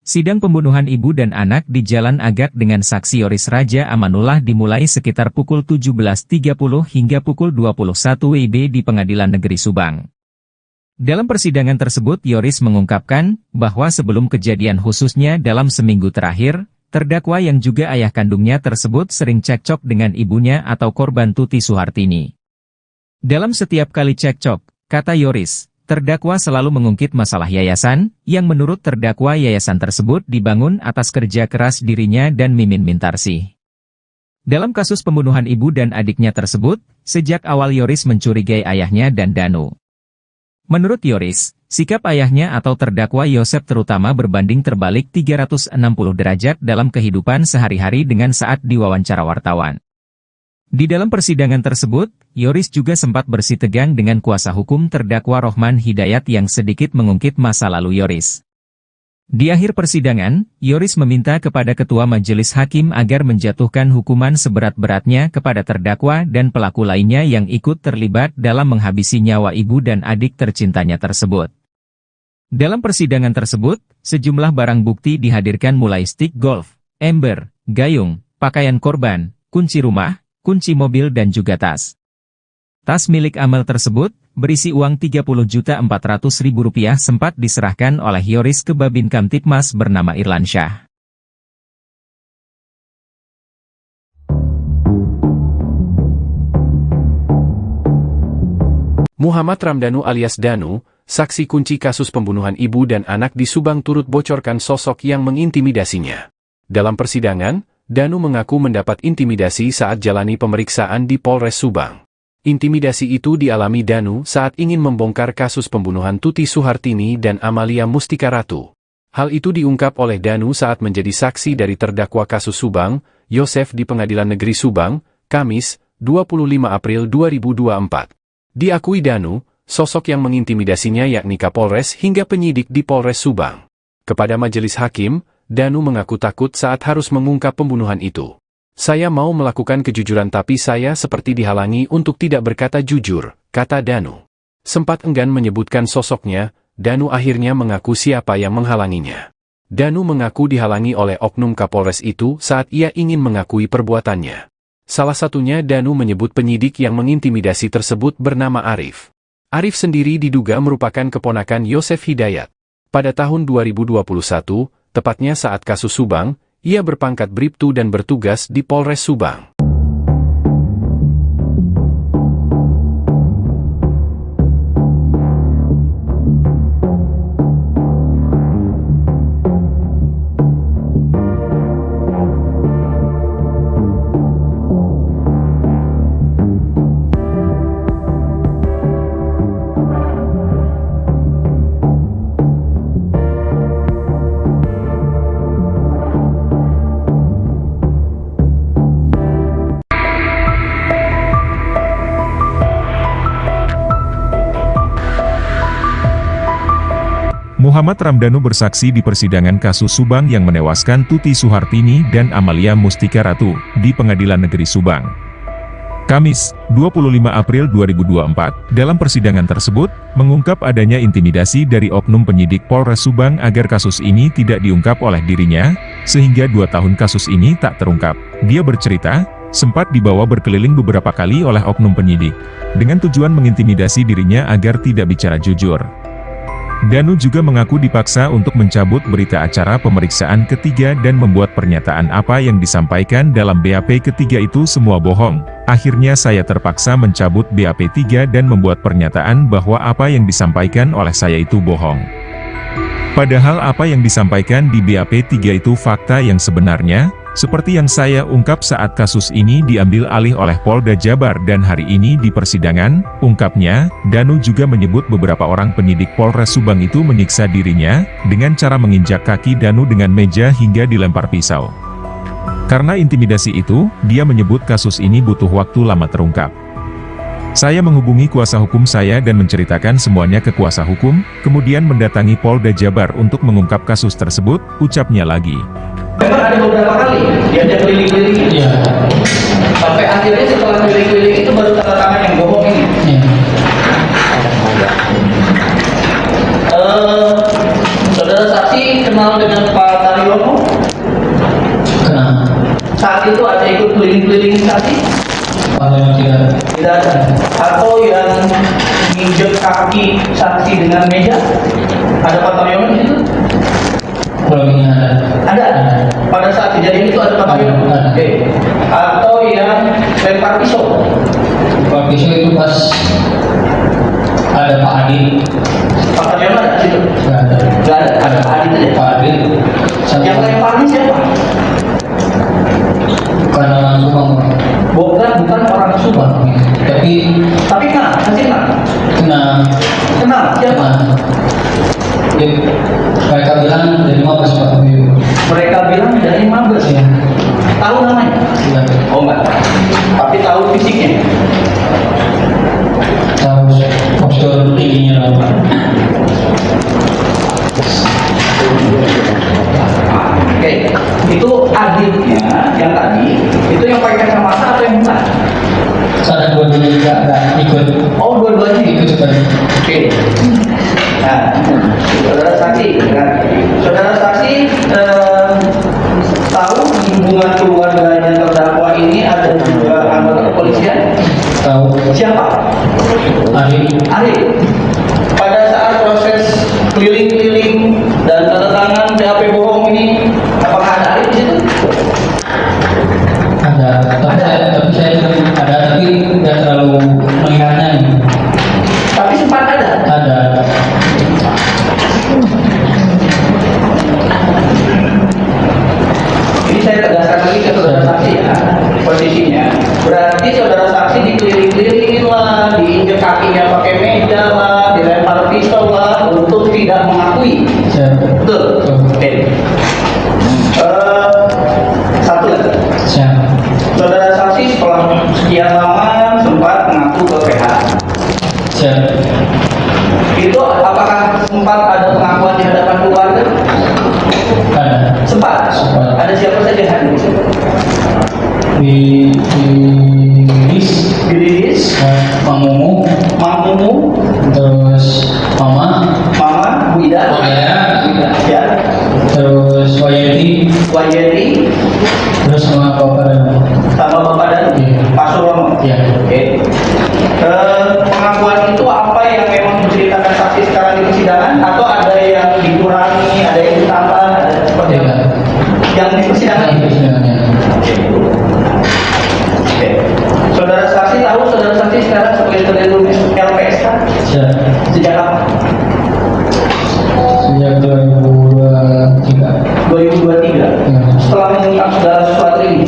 Sidang pembunuhan ibu dan anak di Jalan Agak dengan saksi Yoris Raja Amanullah dimulai sekitar pukul 17.30 hingga pukul 21 WIB di Pengadilan Negeri Subang. Dalam persidangan tersebut Yoris mengungkapkan bahwa sebelum kejadian khususnya dalam seminggu terakhir, terdakwa yang juga ayah kandungnya tersebut sering cekcok dengan ibunya atau korban Tuti Suhartini. Dalam setiap kali cekcok, kata Yoris, terdakwa selalu mengungkit masalah yayasan, yang menurut terdakwa yayasan tersebut dibangun atas kerja keras dirinya dan Mimin Mintarsih. Dalam kasus pembunuhan ibu dan adiknya tersebut, sejak awal Yoris mencurigai ayahnya dan Danu. Menurut Yoris, Sikap ayahnya atau terdakwa Yosef terutama berbanding terbalik 360 derajat dalam kehidupan sehari-hari dengan saat diwawancara wartawan. Di dalam persidangan tersebut, Yoris juga sempat bersitegang dengan kuasa hukum terdakwa Rohman Hidayat yang sedikit mengungkit masa lalu Yoris. Di akhir persidangan, Yoris meminta kepada Ketua Majelis Hakim agar menjatuhkan hukuman seberat-beratnya kepada terdakwa dan pelaku lainnya yang ikut terlibat dalam menghabisi nyawa ibu dan adik tercintanya tersebut. Dalam persidangan tersebut, sejumlah barang bukti dihadirkan mulai stik golf, ember, gayung, pakaian korban, kunci rumah, kunci mobil dan juga tas. Tas milik Amel tersebut, berisi uang Rp30.400.000 sempat diserahkan oleh Yoris ke Babin Kamtipmas bernama Irlansyah. Muhammad Ramdhanu alias Danu, saksi kunci kasus pembunuhan ibu dan anak di Subang turut bocorkan sosok yang mengintimidasinya. Dalam persidangan, Danu mengaku mendapat intimidasi saat jalani pemeriksaan di Polres Subang. Intimidasi itu dialami Danu saat ingin membongkar kasus pembunuhan Tuti Suhartini dan Amalia Mustika Ratu. Hal itu diungkap oleh Danu saat menjadi saksi dari terdakwa kasus Subang, Yosef di Pengadilan Negeri Subang, Kamis, 25 April 2024. Diakui Danu, sosok yang mengintimidasinya yakni Kapolres hingga penyidik di Polres Subang. Kepada majelis hakim, Danu mengaku takut saat harus mengungkap pembunuhan itu. Saya mau melakukan kejujuran tapi saya seperti dihalangi untuk tidak berkata jujur, kata Danu. Sempat enggan menyebutkan sosoknya, Danu akhirnya mengaku siapa yang menghalanginya. Danu mengaku dihalangi oleh oknum Kapolres itu saat ia ingin mengakui perbuatannya. Salah satunya Danu menyebut penyidik yang mengintimidasi tersebut bernama Arif. Arif sendiri diduga merupakan keponakan Yosef Hidayat. Pada tahun 2021, tepatnya saat kasus Subang, ia berpangkat Bribtu dan bertugas di Polres Subang. Muhammad Ramdhanu bersaksi di persidangan kasus Subang yang menewaskan Tuti Suhartini dan Amalia Mustika Ratu di Pengadilan Negeri Subang. Kamis, 25 April 2024, dalam persidangan tersebut, mengungkap adanya intimidasi dari oknum penyidik Polres Subang agar kasus ini tidak diungkap oleh dirinya, sehingga 2 tahun kasus ini tak terungkap. Dia bercerita, sempat dibawa berkeliling beberapa kali oleh oknum penyidik, dengan tujuan mengintimidasi dirinya agar tidak bicara jujur. Danu juga mengaku dipaksa untuk mencabut berita acara pemeriksaan ketiga dan membuat pernyataan apa yang disampaikan dalam BAP ketiga itu semua bohong. Akhirnya saya terpaksa mencabut BAP 3 dan membuat pernyataan bahwa apa yang disampaikan oleh saya itu bohong. Padahal apa yang disampaikan di BAP 3 itu fakta yang sebenarnya, seperti yang saya ungkap saat kasus ini diambil alih oleh Polda Jabar dan hari ini di persidangan, ungkapnya. Danu juga menyebut beberapa orang penyidik Polres Subang itu menyiksa dirinya, dengan cara menginjak kaki Danu dengan meja hingga dilempar pisau. Karena intimidasi itu, dia menyebut kasus ini butuh waktu lama terungkap. Saya menghubungi kuasa hukum saya dan menceritakan semuanya ke kuasa hukum, kemudian mendatangi Polda Jabar untuk mengungkap kasus tersebut, ucapnya lagi. Memang ada beberapa kali diajak keliling-keliling. Iya. Sampai akhirnya setelah keliling-keliling itu baru tanda tangan yang bohong ini. Iya. Saudara saksi kenal dengan Pak Taryono? Kenal. Saat itu ada ikut keliling-keliling saksi? Tidak. Tidak ada. Atau yang menginjak kaki saksi dengan meja? Ada Pak Taryono di situ? Kalau ini Ada. Pada saat kejadian itu ada Pak Taryono? Ada. Oke. Atau yang lempar pisau? Kalau pisau itu pas ada Pak Adi. Pak Taryono ada di situ? Nggak ada. Nggak ada. Ada Pak Adi saja. Pak Adi. Yang lemparnya siapa? Bukan orang Subang. Bukan orang Subang. Tapi kenal, masih kenal. kenal. Kenal siapa? Kenal. terdakwa ini ada juga anggota kepolisian. Tahu. Siapa? Ari. Pada saat proses keliling-keliling dan tanda tangan BAP bohong ini, apakah ada Arif di situ? Ada. Tapi saya sering ada, tapi tidak terlalu melihatnya. Tapi sempat ada. Ada. Ini saya tegaskan lagi ke saudara saksi ya, posisinya. Berarti saudara saksi dikeliling-kelilingin lah, diinjek kakinya pakai meja lah, dilempar pistol lah, untuk tidak mengakui. Siap. Betul. Oke. Satu lagi. Siap. Saudara saksi setelah sekian lama sempat mengaku ke PH. Siap. Itu apakah sempat ada pengakuan di hadapan keluarga? Ada. Sempat. Ada siapa saja hadir? Di Dilis, Mang Mumu, terus Mama, Mama, Bu Ida, ya, terus Wayeti, terus sama Bapak dan Pak Surono. Iya. Oke. Pengakuan itu apa yang memang diceritakan saksi sekarang di persidangan, atau ada yang dikurangi, ada yang ditambah, ada seperti apa? Yang di persidangan ini. Oke. Saudara saksi tahu saudara saksi sekarang sebagai terlindung LPSK sejak kapan? Sejak 2023. 2023. Ya. Setelah mengungkap segala sesuatu ini,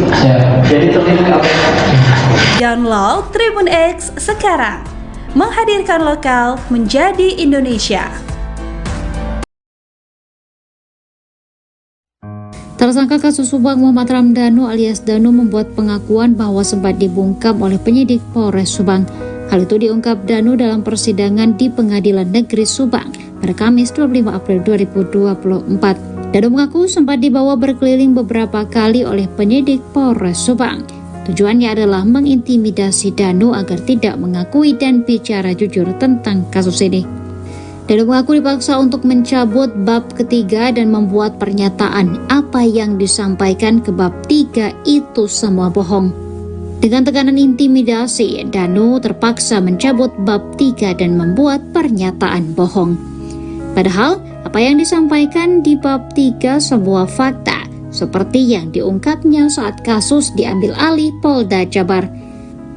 jadi terlindung LPSK. Download Tribun X sekarang. Menghadirkan lokal menjadi Indonesia. Tersangka kasus Subang Muhammad Ramdhanu alias Danu membuat pengakuan bahwa sempat dibungkam oleh penyidik Polres Subang. Hal itu diungkap Danu dalam persidangan di Pengadilan Negeri Subang pada Kamis 25 April 2024. Danu mengaku sempat dibawa berkeliling beberapa kali oleh penyidik Polres Subang. Tujuannya adalah mengintimidasi Danu agar tidak mengakui dan bicara jujur tentang kasus ini. Danu mengaku dipaksa untuk mencabut bab ketiga dan membuat pernyataan apa yang disampaikan ke bab 3 itu semua bohong. Dengan tekanan intimidasi, Danu terpaksa mencabut bab 3 dan membuat pernyataan bohong. Padahal, apa yang disampaikan di bab 3 sebuah fakta, seperti yang diungkapnya saat kasus diambil alih Polda Jabar.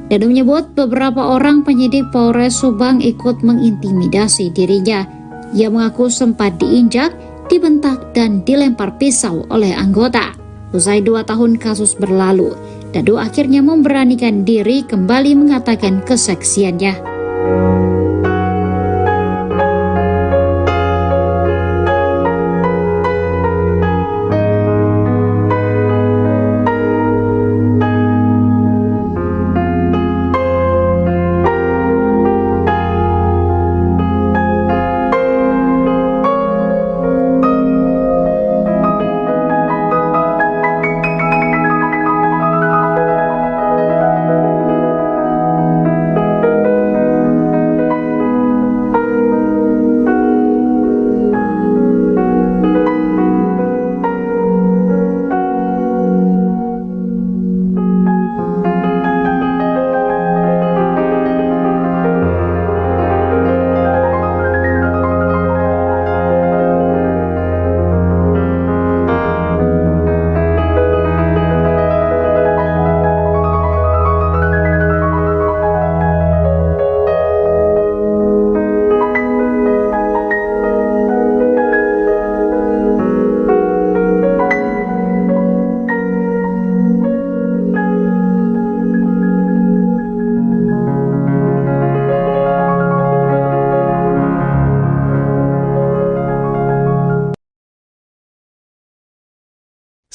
Danu menyebut beberapa orang penyidik Polres Subang ikut mengintimidasi dirinya. Ia mengaku sempat diinjak, dibentak, dan dilempar pisau oleh anggota. Usai 2 tahun kasus berlalu, Danu akhirnya memberanikan diri kembali mengatakan kesaksiannya.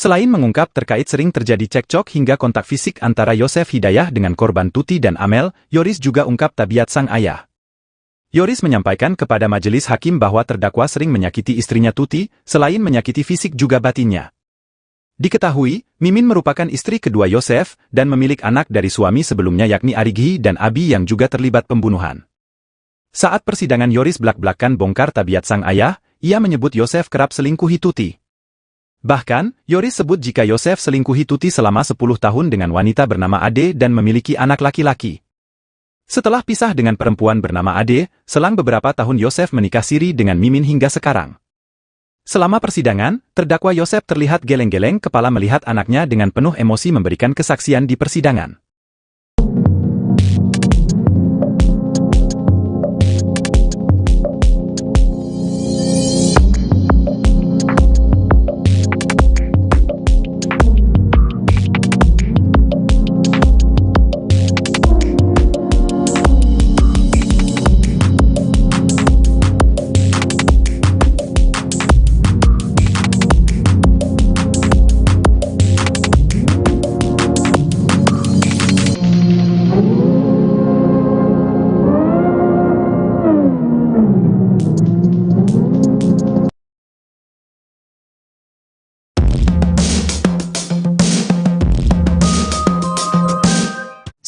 Selain mengungkap terkait sering terjadi cekcok hingga kontak fisik antara Yosef Hidayah dengan korban Tuti dan Amel, Yoris juga ungkap tabiat sang ayah. Yoris menyampaikan kepada majelis hakim bahwa terdakwa sering menyakiti istrinya Tuti, selain menyakiti fisik juga batinnya. Diketahui, Mimin merupakan istri kedua Yosef dan memiliki anak dari suami sebelumnya yakni Arighi dan Abi yang juga terlibat pembunuhan. Saat persidangan Yoris belak-belakan bongkar tabiat sang ayah, ia menyebut Yosef kerap selingkuhi Tuti. Bahkan, Yoris sebut jika Yosef selingkuhi Tuti selama 10 tahun dengan wanita bernama Ade dan memiliki anak laki-laki. Setelah pisah dengan perempuan bernama Ade, selang beberapa tahun Yosef menikah siri dengan Mimin hingga sekarang. Selama persidangan, terdakwa Yosef terlihat geleng-geleng kepala melihat anaknya dengan penuh emosi memberikan kesaksian di persidangan.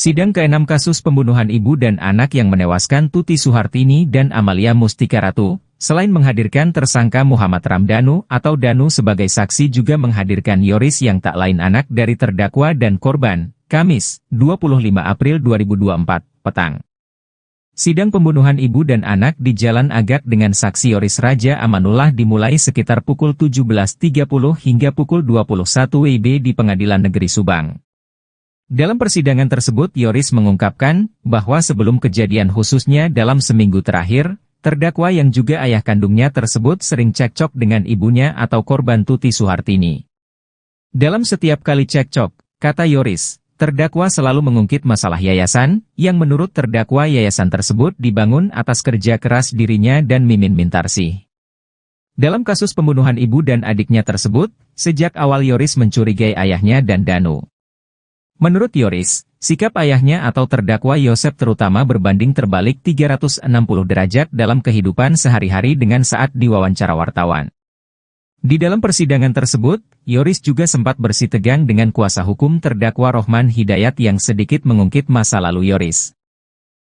Sidang ke-6 kasus pembunuhan ibu dan anak yang menewaskan Tuti Suhartini dan Amalia Mustika Ratu, selain menghadirkan tersangka Muhammad Ramdhanu atau Danu sebagai saksi juga menghadirkan Yoris yang tak lain anak dari terdakwa dan korban, Kamis, 25 April 2024, petang. Sidang pembunuhan ibu dan anak di Jalan Agak dengan saksi Yoris Raja Amanullah dimulai sekitar pukul 17.30 hingga pukul 21 WIB di Pengadilan Negeri Subang. Dalam persidangan tersebut Yoris mengungkapkan bahwa sebelum kejadian khususnya dalam seminggu terakhir, terdakwa yang juga ayah kandungnya tersebut sering cekcok dengan ibunya atau korban Tuti Suhartini. Dalam setiap kali cekcok, kata Yoris, terdakwa selalu mengungkit masalah yayasan, yang menurut terdakwa yayasan tersebut dibangun atas kerja keras dirinya dan Mimin Mintarsih. Dalam kasus pembunuhan ibu dan adiknya tersebut, sejak awal Yoris mencurigai ayahnya dan Danu. Menurut Yoris, sikap ayahnya atau terdakwa Yosef terutama berbanding terbalik 360 derajat dalam kehidupan sehari-hari dengan saat diwawancara wartawan. Di dalam persidangan tersebut, Yoris juga sempat bersitegang dengan kuasa hukum terdakwa Rohman Hidayat yang sedikit mengungkit masa lalu Yoris.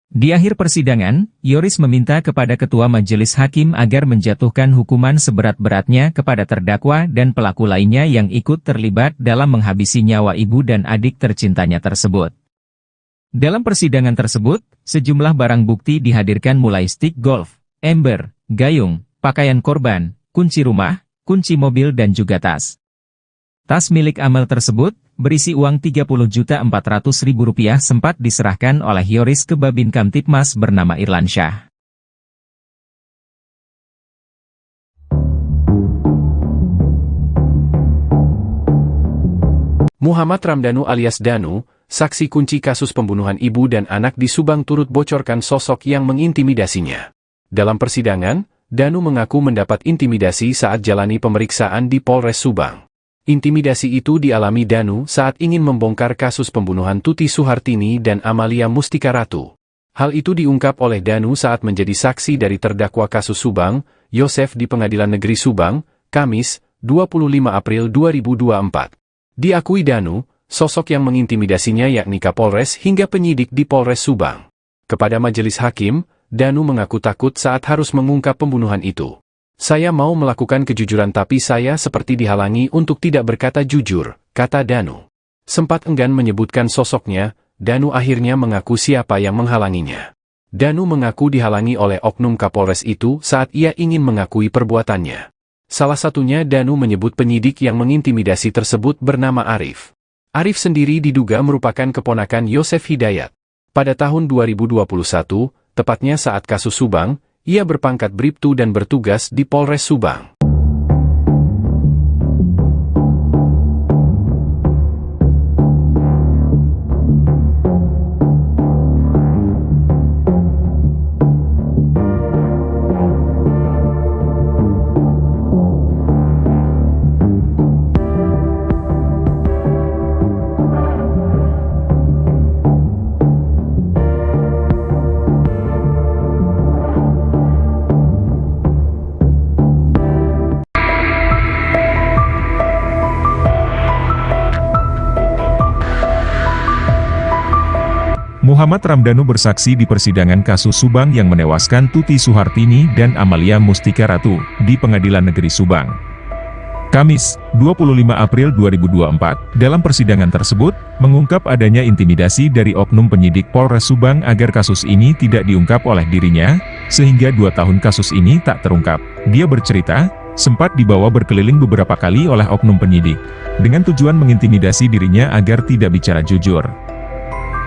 Di akhir persidangan, Yoris meminta kepada Ketua Majelis Hakim agar menjatuhkan hukuman seberat-beratnya kepada terdakwa dan pelaku lainnya yang ikut terlibat dalam menghabisi nyawa ibu dan adik tercintanya tersebut. Dalam persidangan tersebut, sejumlah barang bukti dihadirkan mulai stik golf, ember, gayung, pakaian korban, kunci rumah, kunci mobil dan juga tas. Tas milik Amel tersebut, berisi uang Rp30.400.000 sempat diserahkan oleh Yoris ke Babin Kamtipmas bernama Irlansyah. Muhammad Ramdhanu alias Danu, saksi kunci kasus pembunuhan ibu dan anak di Subang turut bocorkan sosok yang mengintimidasinya. Dalam persidangan, Danu mengaku mendapat intimidasi saat jalani pemeriksaan di Polres Subang. Intimidasi itu dialami Danu saat ingin membongkar kasus pembunuhan Tuti Suhartini dan Amalia Mustika Ratu. Hal itu diungkap oleh Danu saat menjadi saksi dari terdakwa kasus Subang, Yosef di Pengadilan Negeri Subang, Kamis, 25 April 2024. Diakui Danu, sosok yang mengintimidasinya yakni Kapolres hingga penyidik di Polres Subang. Kepada majelis hakim, Danu mengaku takut saat harus mengungkap pembunuhan itu. Saya mau melakukan kejujuran tapi saya seperti dihalangi untuk tidak berkata jujur, kata Danu. Sempat enggan menyebutkan sosoknya, Danu akhirnya mengaku siapa yang menghalanginya. Danu mengaku dihalangi oleh oknum Kapolres itu saat ia ingin mengakui perbuatannya. Salah satunya Danu menyebut penyidik yang mengintimidasi tersebut bernama Arif. Arif sendiri diduga merupakan keponakan Yosef Hidayat. Pada tahun 2021, tepatnya saat kasus Subang, ia berpangkat Bribtu dan bertugas di Polres Subang. Muhammad Ramdhanu bersaksi di persidangan kasus Subang yang menewaskan Tuti Suhartini dan Amalia Mustika Ratu di Pengadilan Negeri Subang. Kamis, 25 April 2024, dalam persidangan tersebut, mengungkap adanya intimidasi dari oknum penyidik Polres Subang agar kasus ini tidak diungkap oleh dirinya, sehingga 2 tahun kasus ini tak terungkap. Dia bercerita, sempat dibawa berkeliling beberapa kali oleh oknum penyidik, dengan tujuan mengintimidasi dirinya agar tidak bicara jujur.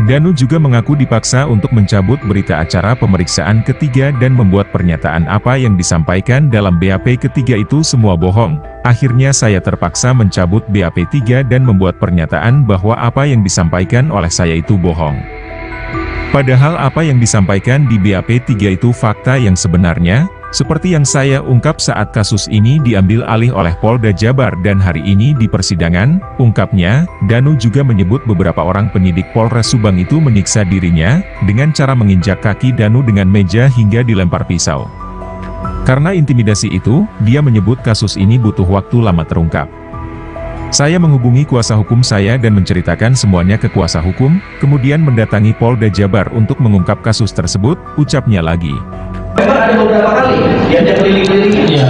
Danu juga mengaku dipaksa untuk mencabut berita acara pemeriksaan ketiga dan membuat pernyataan apa yang disampaikan dalam BAP ketiga itu semua bohong. Akhirnya saya terpaksa mencabut BAP 3 dan membuat pernyataan bahwa apa yang disampaikan oleh saya itu bohong. Padahal apa yang disampaikan di BAP 3 itu fakta yang sebenarnya, seperti yang saya ungkap saat kasus ini diambil alih oleh Polda Jabar dan hari ini di persidangan, ungkapnya, Danu juga menyebut beberapa orang penyidik Polres Subang itu menyiksa dirinya, dengan cara menginjak kaki Danu dengan meja hingga dilempar pisau. Karena intimidasi itu, dia menyebut kasus ini butuh waktu lama terungkap. Saya menghubungi kuasa hukum saya dan menceritakan semuanya ke kuasa hukum, kemudian mendatangi Polda Jabar untuk mengungkap kasus tersebut, ucapnya lagi. Memang ada beberapa kali dia keliling-keliling. Iya.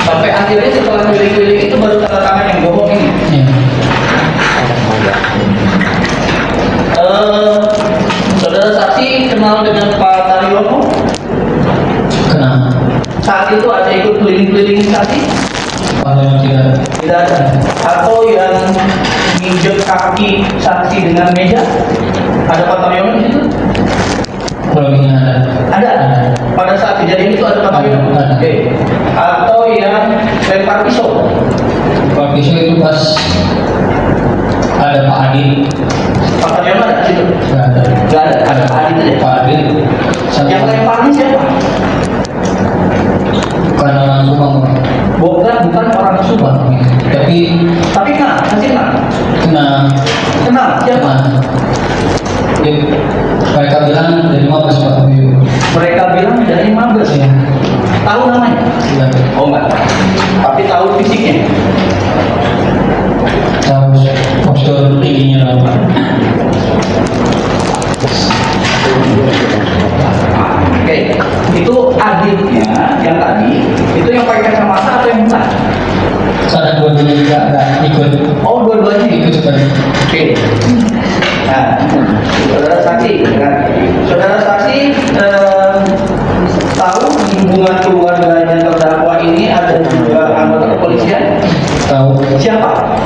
Sampai akhirnya setelah keliling-keliling itu baru tanda tangan yang bohong ini. Iya. Saudara saksi kenal dengan Pak Taryono? Kenal. Saat itu ada ikut keliling-keliling saksi? Tidak. Tidak ada. Atau yang menginjek kaki saksi dengan meja? Ada Pak Taryono di situ? Kurangnya ada. Ada. Pada saat kejadian itu ada Pak Taryono? Ada. Oke. Atau yang lempar pisau? Kalau pisau itu pas ada Pak Adi. Pak Taryono ada di situ? Nggak ada. Nggak ada. Ada Pak Adi saja. Pak Adi. Yang lemparnya siapa? Bukan orang Subang. Bukan orang Subang. Tapi kenal siapa? Mereka bilang dari Mabes Pak. Mereka bilang dari Mabes. Ya. Tahu namanya? Tidak. Oh enggak. Tapi tahu fisiknya. Tahu postur tingginya apa? Oke, itu adiknya yang tadi, itu yang pakai kacamata atau yang bukan? Sana dua-duanya juga ada ikut. Oh, dua-duanya Ikut sekali. Oke. Nah, saudara saksi, kan? Saudara saksi tahu di hubungan keluarganya terdakwa ini ada juga anggota kepolisian? Tahu. Siapa?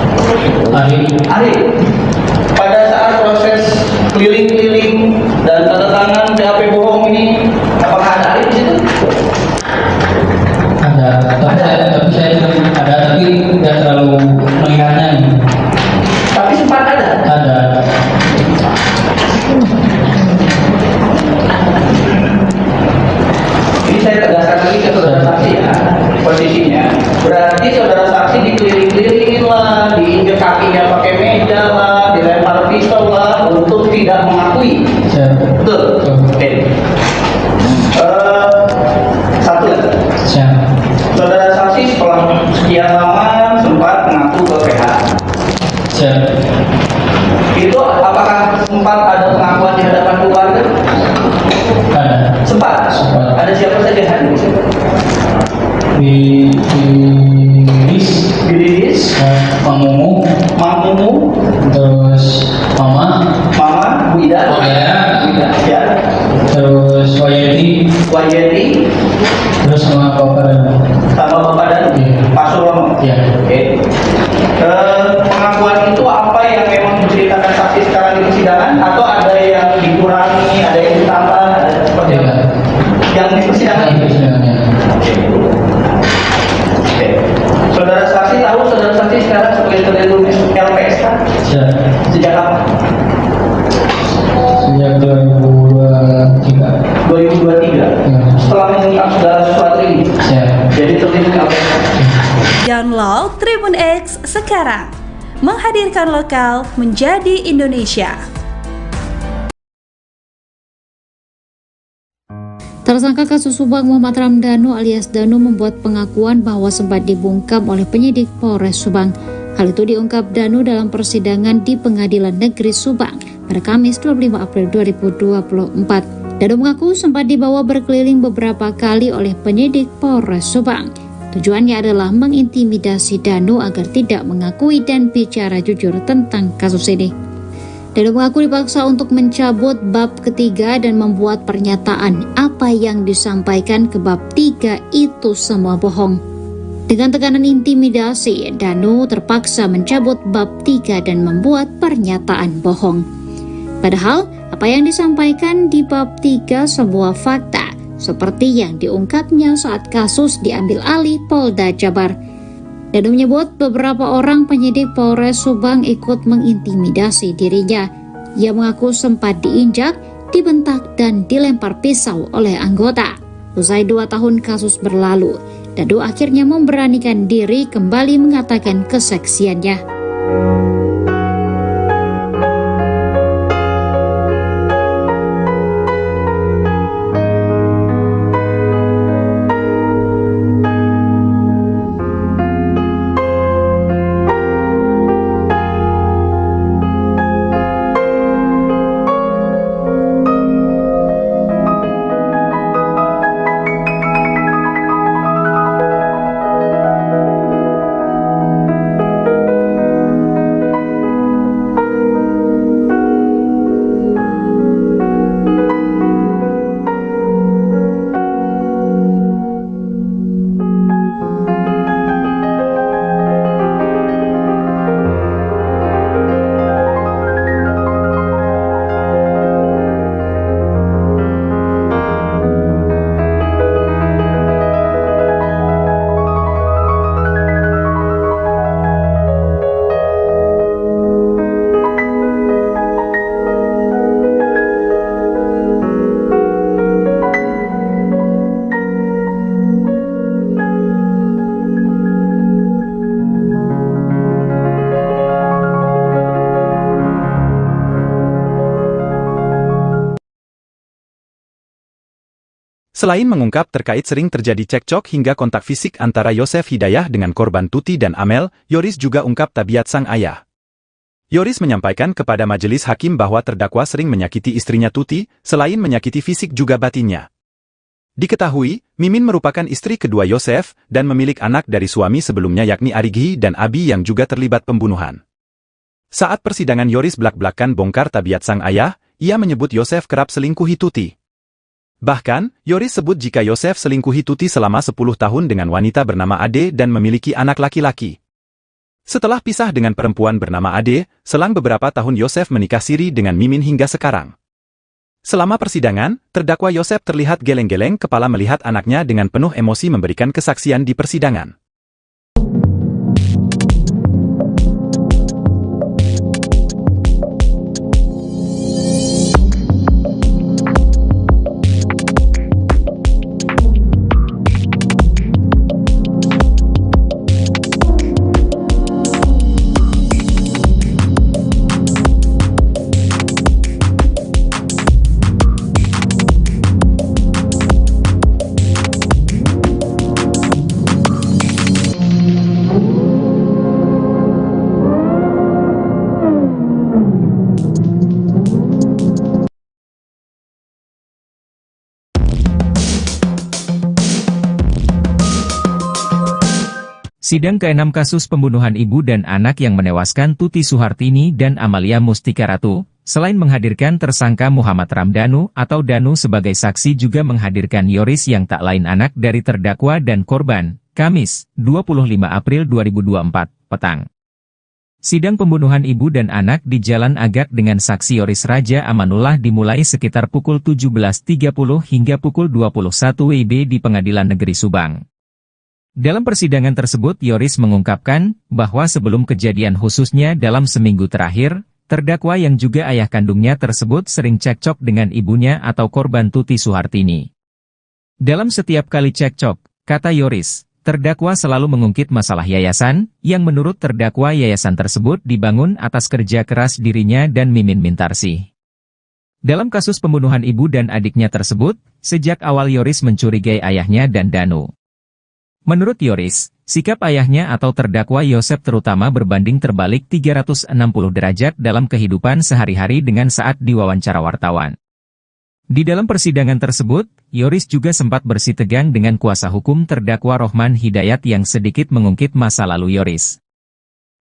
Ari. Pada saat proses keliling-keliling dan tanda tangan BAP bohong ini, apakah ada Ari di situ? Ada. Tapi saya ada tapi tidak terlalu melihatnya. Tapi sempat ada. Ada. Ini saya tegaskan lagi ke saudara saksi ya, posisinya. Berarti saudara saksi dikeliling-kelilingin lah, diinjek kakinya pakai meja lah, dilempar pisau lah, untuk tidak mengakui. Betul? Oke. Satu lagi. Saudara saksi setelah sekian lama sempat mengaku ke PH. Itu apakah sempat ada pengakuan di hadapan keluarga? Ada. Sempat. Ada siapa saja hadir? Di Lilis, Mang Mumu, terus Mama, Bu Ida, ya, terus Wayeti, terus sama Bapak dan Pak Surono. Iya. Oke. Pengakuan itu apa yang memang diceritakan saksi sekarang di persidangan, atau ada yang dikurangi, ada yang ditambah, ada seperti apa? Yang di persidangan itu. Oke. Saudara saksi tahu saudara saksi sekarang sebagai terlindung LPSK? Sejak kapan? Sejak 2023. 2023. Setelah mengungkap segala sesuatu ini. Jadi terlindung LPSK. Download Tribun X sekarang. Menghadirkan lokal menjadi Indonesia. Tersangka kasus Subang Muhammad Ramdhanu alias Danu membuat pengakuan bahwa sempat dibungkam oleh penyidik Polres Subang. Hal itu diungkap Danu dalam persidangan di Pengadilan Negeri Subang pada Kamis 25 April 2024. Danu mengaku sempat dibawa berkeliling beberapa kali oleh penyidik Polres Subang. Tujuannya adalah mengintimidasi Danu agar tidak mengakui dan bicara jujur tentang kasus ini. Danu mengaku dipaksa untuk mencabut bab ketiga dan membuat pernyataan apa yang disampaikan ke bab 3 itu semua bohong. Dengan tekanan intimidasi, Danu terpaksa mencabut bab 3 dan membuat pernyataan bohong. Padahal, apa yang disampaikan di bab 3 sebuah fakta, seperti yang diungkapnya saat kasus diambil alih Polda Jabar. Danu menyebut beberapa orang penyidik Polres Subang ikut mengintimidasi dirinya. Ia mengaku sempat diinjak, dibentak, dan dilempar pisau oleh anggota. Usai 2 tahun kasus berlalu, Danu akhirnya memberanikan diri kembali mengatakan kesaksiannya. Selain mengungkap terkait sering terjadi cekcok hingga kontak fisik antara Yosef Hidayah dengan korban Tuti dan Amel, Yoris juga ungkap tabiat sang ayah. Yoris menyampaikan kepada majelis hakim bahwa terdakwa sering menyakiti istrinya Tuti, selain menyakiti fisik juga batinnya. Diketahui, Mimin merupakan istri kedua Yosef dan memiliki anak dari suami sebelumnya yakni Arigi dan Abi yang juga terlibat pembunuhan. Saat persidangan Yoris belak-belakan bongkar tabiat sang ayah, ia menyebut Yosef kerap selingkuhi Tuti. Bahkan, Yoris sebut jika Yosef selingkuhi Tuti selama 10 tahun dengan wanita bernama Ade dan memiliki anak laki-laki. Setelah pisah dengan perempuan bernama Ade, selang beberapa tahun Yosef menikah siri dengan Mimin hingga sekarang. Selama persidangan, terdakwa Yosef terlihat geleng-geleng kepala melihat anaknya dengan penuh emosi memberikan kesaksian di persidangan. Sidang ke-6 kasus pembunuhan ibu dan anak yang menewaskan Tuti Suhartini dan Amalia Mustika Ratu, selain menghadirkan tersangka Muhammad Ramdhanu atau Danu sebagai saksi juga menghadirkan Yoris yang tak lain anak dari terdakwa dan korban, Kamis, 25 April 2024, petang. Sidang pembunuhan ibu dan anak di Jalan Agak dengan saksi Yoris Raja Amanullah dimulai sekitar pukul 17.30 hingga pukul 21 WIB di Pengadilan Negeri Subang. Dalam persidangan tersebut Yoris mengungkapkan bahwa sebelum kejadian khususnya dalam seminggu terakhir, terdakwa yang juga ayah kandungnya tersebut sering cekcok dengan ibunya atau korban Tuti Suhartini. Dalam setiap kali cekcok, kata Yoris, terdakwa selalu mengungkit masalah yayasan, yang menurut terdakwa yayasan tersebut dibangun atas kerja keras dirinya dan Mimin Mintarsih. Dalam kasus pembunuhan ibu dan adiknya tersebut, sejak awal Yoris mencurigai ayahnya dan Danu. Menurut Yoris, sikap ayahnya atau terdakwa Yosef terutama berbanding terbalik 360 derajat dalam kehidupan sehari-hari dengan saat diwawancara wartawan. Di dalam persidangan tersebut, Yoris juga sempat bersitegang dengan kuasa hukum terdakwa Rohman Hidayat yang sedikit mengungkit masa lalu Yoris.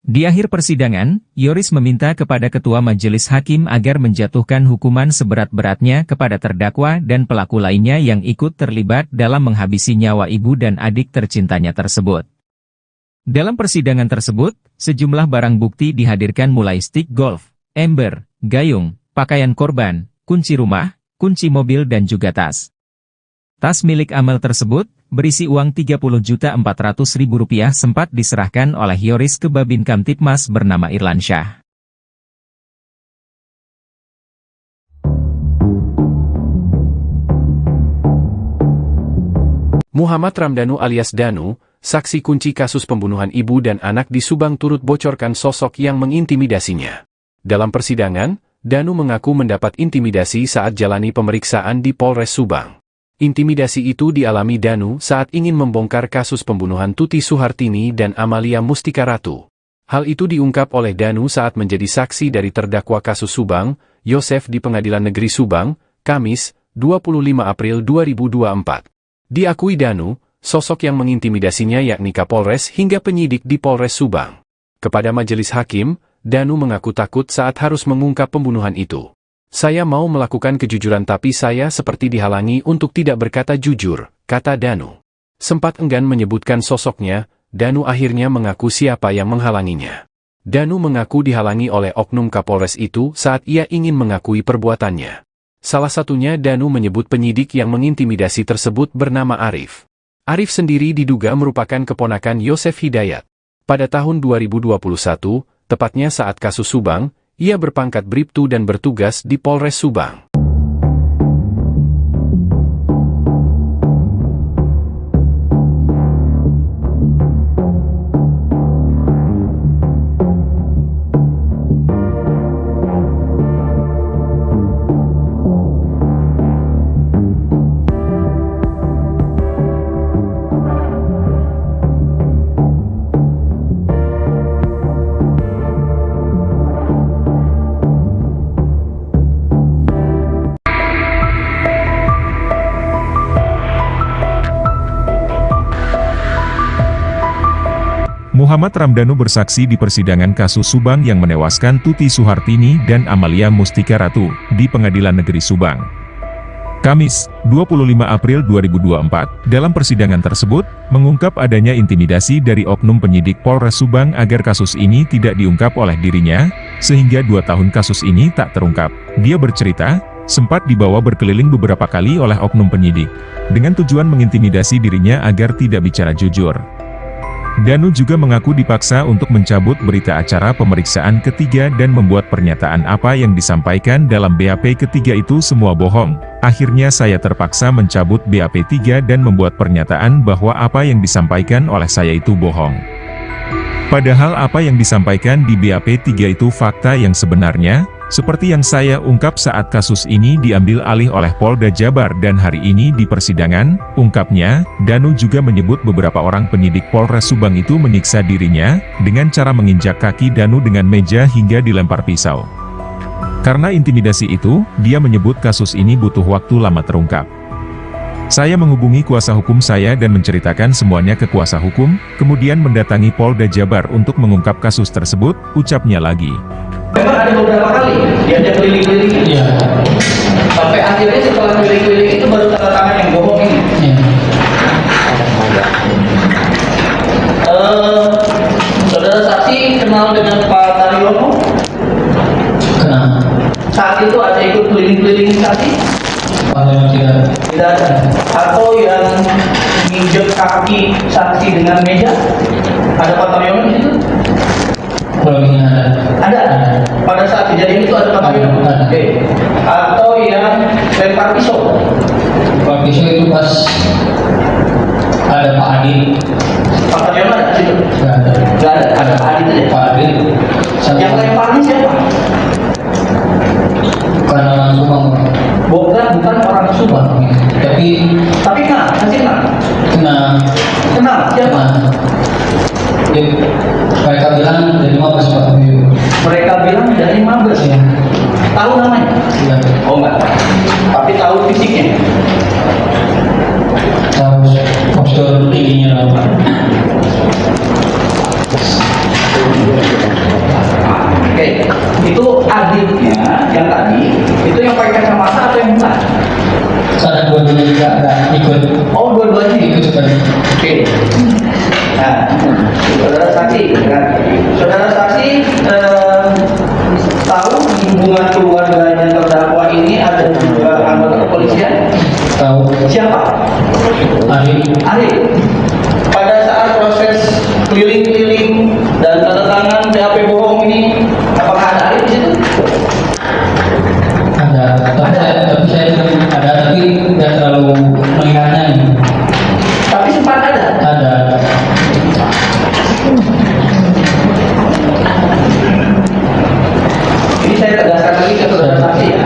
Di akhir persidangan, Yoris meminta kepada Ketua Majelis Hakim agar menjatuhkan hukuman seberat-beratnya kepada terdakwa dan pelaku lainnya yang ikut terlibat dalam menghabisi nyawa ibu dan adik tercintanya tersebut. Dalam persidangan tersebut, sejumlah barang bukti dihadirkan mulai stik golf, ember, gayung, pakaian korban, kunci rumah, kunci mobil dan juga tas. Tas milik Amel tersebut, berisi uang Rp30.400.000 sempat diserahkan oleh Yoris ke Babin Kamtipmas bernama Irlansyah. Muhammad Ramdhanu alias Danu, saksi kunci kasus pembunuhan ibu dan anak di Subang turut bocorkan sosok yang mengintimidasinya. Dalam persidangan, Danu mengaku mendapat intimidasi saat jalani pemeriksaan di Polres Subang. Intimidasi itu dialami Danu saat ingin membongkar kasus pembunuhan Tuti Suhartini dan Amalia Mustika Ratu. Hal itu diungkap oleh Danu saat menjadi saksi dari terdakwa kasus Subang, Yosef di Pengadilan Negeri Subang, Kamis, 25 April 2024. Diakui Danu, sosok yang mengintimidasinya yakni Kapolres hingga penyidik di Polres Subang. Kepada majelis hakim, Danu mengaku takut saat harus mengungkap pembunuhan itu. Saya mau melakukan kejujuran tapi saya seperti dihalangi untuk tidak berkata jujur, kata Danu. Sempat enggan menyebutkan sosoknya, Danu akhirnya mengaku siapa yang menghalanginya. Danu mengaku dihalangi oleh oknum Kapolres itu saat ia ingin mengakui perbuatannya. Salah satunya Danu menyebut penyidik yang mengintimidasi tersebut bernama Arif. Arif sendiri diduga merupakan keponakan Yosef Hidayat. Pada tahun 2021, tepatnya saat kasus Subang, ia berpangkat Bribtu dan bertugas di Polres Subang. Muhammad Ramdhanu bersaksi di persidangan kasus Subang yang menewaskan Tuti Suhartini dan Amalia Mustika Ratu di Pengadilan Negeri Subang. Kamis, 25 April 2024, dalam persidangan tersebut, mengungkap adanya intimidasi dari oknum penyidik Polres Subang agar kasus ini tidak diungkap oleh dirinya, sehingga 2 tahun kasus ini tak terungkap. Dia bercerita, sempat dibawa berkeliling beberapa kali oleh oknum penyidik, dengan tujuan mengintimidasi dirinya agar tidak bicara jujur. Danu juga mengaku dipaksa untuk mencabut berita acara pemeriksaan ketiga dan membuat pernyataan apa yang disampaikan dalam BAP ketiga itu semua bohong. Akhirnya saya terpaksa mencabut BAP 3 dan membuat pernyataan bahwa apa yang disampaikan oleh saya itu bohong. Padahal apa yang disampaikan di BAP 3 itu fakta yang sebenarnya, seperti yang saya ungkap saat kasus ini diambil alih oleh Polda Jabar dan hari ini di persidangan, ungkapnya. Danu juga menyebut beberapa orang penyidik Polres Subang itu menyiksa dirinya, dengan cara menginjak kaki Danu dengan meja hingga dilempar pisau. Karena intimidasi itu, dia menyebut kasus ini butuh waktu lama terungkap. Saya menghubungi kuasa hukum saya dan menceritakan semuanya ke kuasa hukum, kemudian mendatangi Polda Jabar untuk mengungkap kasus tersebut, ucapnya lagi. Memang ada beberapa kali diajak keliling-keliling. Iya. Sampai akhirnya setelah keliling-keliling itu baru tanda tangan yang bohong ini. Iya. Saudara saksi kenal dengan Pak Taryono? Kenal. Saat itu ada ikut keliling-keliling saksi? Tidak. Tidak ada. Atau yang nginjek kaki saksi dengan meja? Ada Pak Taryono di situ? Kurangnya Ada? Pada saat kejadian itu ada Pak Taryono? Ada. Oke. Atau yang lempar pisau? Pak pisau itu pas ada Pak Adil. Pak Taryono ada di situ? Nggak ada. Nggak ada. Ada Pak Adit aja. Pak Adil. Yang lemparnya siapa? Bukan orang Subang. Bukan orang Subang. Tapi kenal, masih kenal. Kenal siapa? Ya, mereka bilang dari Mabes Pak. Mereka bilang dari Mabes. Ya. Tahu namanya? Ya. Oh enggak. Tapi tahu fisiknya? Tahu postur tingginya berapa? Oke, itu adiknya yang tadi, itu yang pakai kacamata atau yang bukan? Ada dua-duanya juga ada ikut. Oh, dua-duanya Ikut sekali. Oke. Nah, saudara saksi, kan? Saudara saksi tahu di hubungan keluarganya terdakwa ini ada juga anggota kepolisian? Tahu. Siapa? Arif. Pada saat proses keliling-keliling dan tanda tangan BAP bohong ini, apakah ada Arif di situ? Tapi saya ada tapi tidak terlalu mengingatnya ini. Tapi sempat ada. Ada. Ini saya tegaskan lagi ke saudara saksi ya,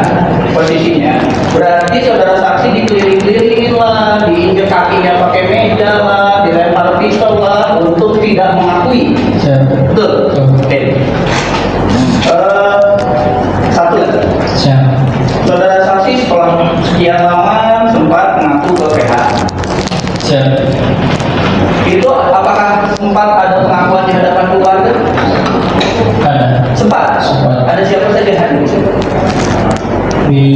posisinya. Berarti saudara saksi dikeliling-kelilingin lah, diinjek kakinya pakai meja lah, dilempar pistol lah, untuk tidak mengakui. Siap. Betul? Oke. Satu lagi. Siap. Saudara saksi setelah sekian lama sempat mengaku ke PH. Siap. Itu apakah sempat ada pengakuan di hadapan keluarga? Ada. Sempat. Sempat. Ada siapa saja hadir di situ? Di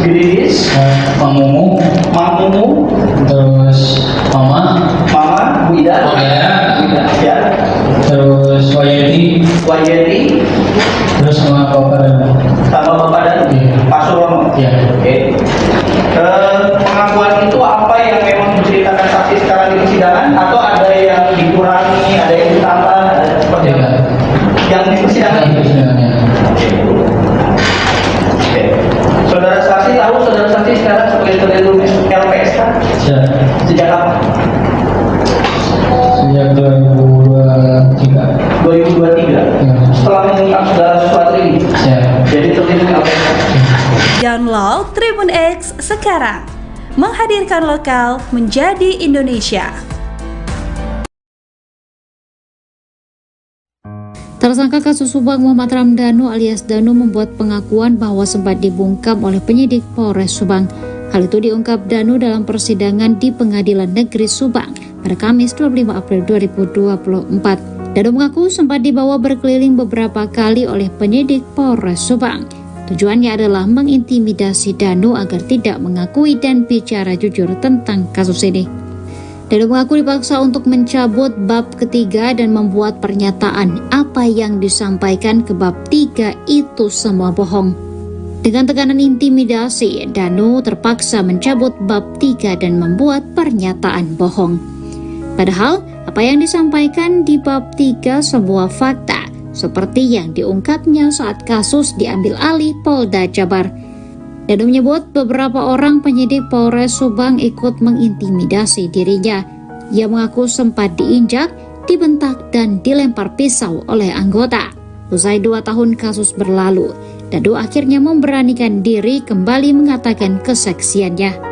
Gidis, Mang Mumu, terus Mama, Mama, Bu Ida, ya, terus Wayeti, terus sama Bapak dan sama Bapak dan Iya. Pak Surono. Iya. Oke. Pengakuan itu apa yang memang diceritakan saksi sekarang di persidangan atau ada yang dikurangi, ada yang ditambah, ada seperti Iya. apa? Yang di persidangan Itu persidangannya. Oke. Saudara saksi tahu saudara saksi sekarang sebagai terlindung LPSK Siap. sejak kapan? Sejak 2023. 2023. Ya. Setelah mengungkap segala sesuatu ini, Siap. jadi terlindung LPSK. Download Tribun X sekarang. Menghadirkan lokal menjadi Indonesia. Tersangka kasus Subang Muhammad Ramdhanu alias Danu membuat pengakuan bahwa sempat dibungkam oleh penyidik Polres Subang. Hal itu diungkap Danu dalam persidangan di Pengadilan Negeri Subang pada Kamis 25 April 2024. Danu mengaku sempat dibawa berkeliling beberapa kali oleh penyidik Polres Subang. Tujuannya adalah mengintimidasi Danu agar tidak mengakui dan bicara jujur tentang kasus ini. Danu mengaku dipaksa untuk mencabut bab ketiga dan membuat pernyataan apa yang disampaikan ke bab 3 itu semua bohong. Dengan tekanan intimidasi, Danu terpaksa mencabut bab 3 dan membuat pernyataan bohong. Padahal, apa yang disampaikan di bab 3 sebuah fakta, seperti yang diungkapnya saat kasus diambil alih Polda Jabar. Danu menyebut beberapa orang penyidik Polres Subang ikut mengintimidasi dirinya. Ia mengaku sempat diinjak, dibentak, dan dilempar pisau oleh anggota. Usai 2 tahun kasus berlalu, Danu akhirnya memberanikan diri kembali mengatakan kesaksiannya.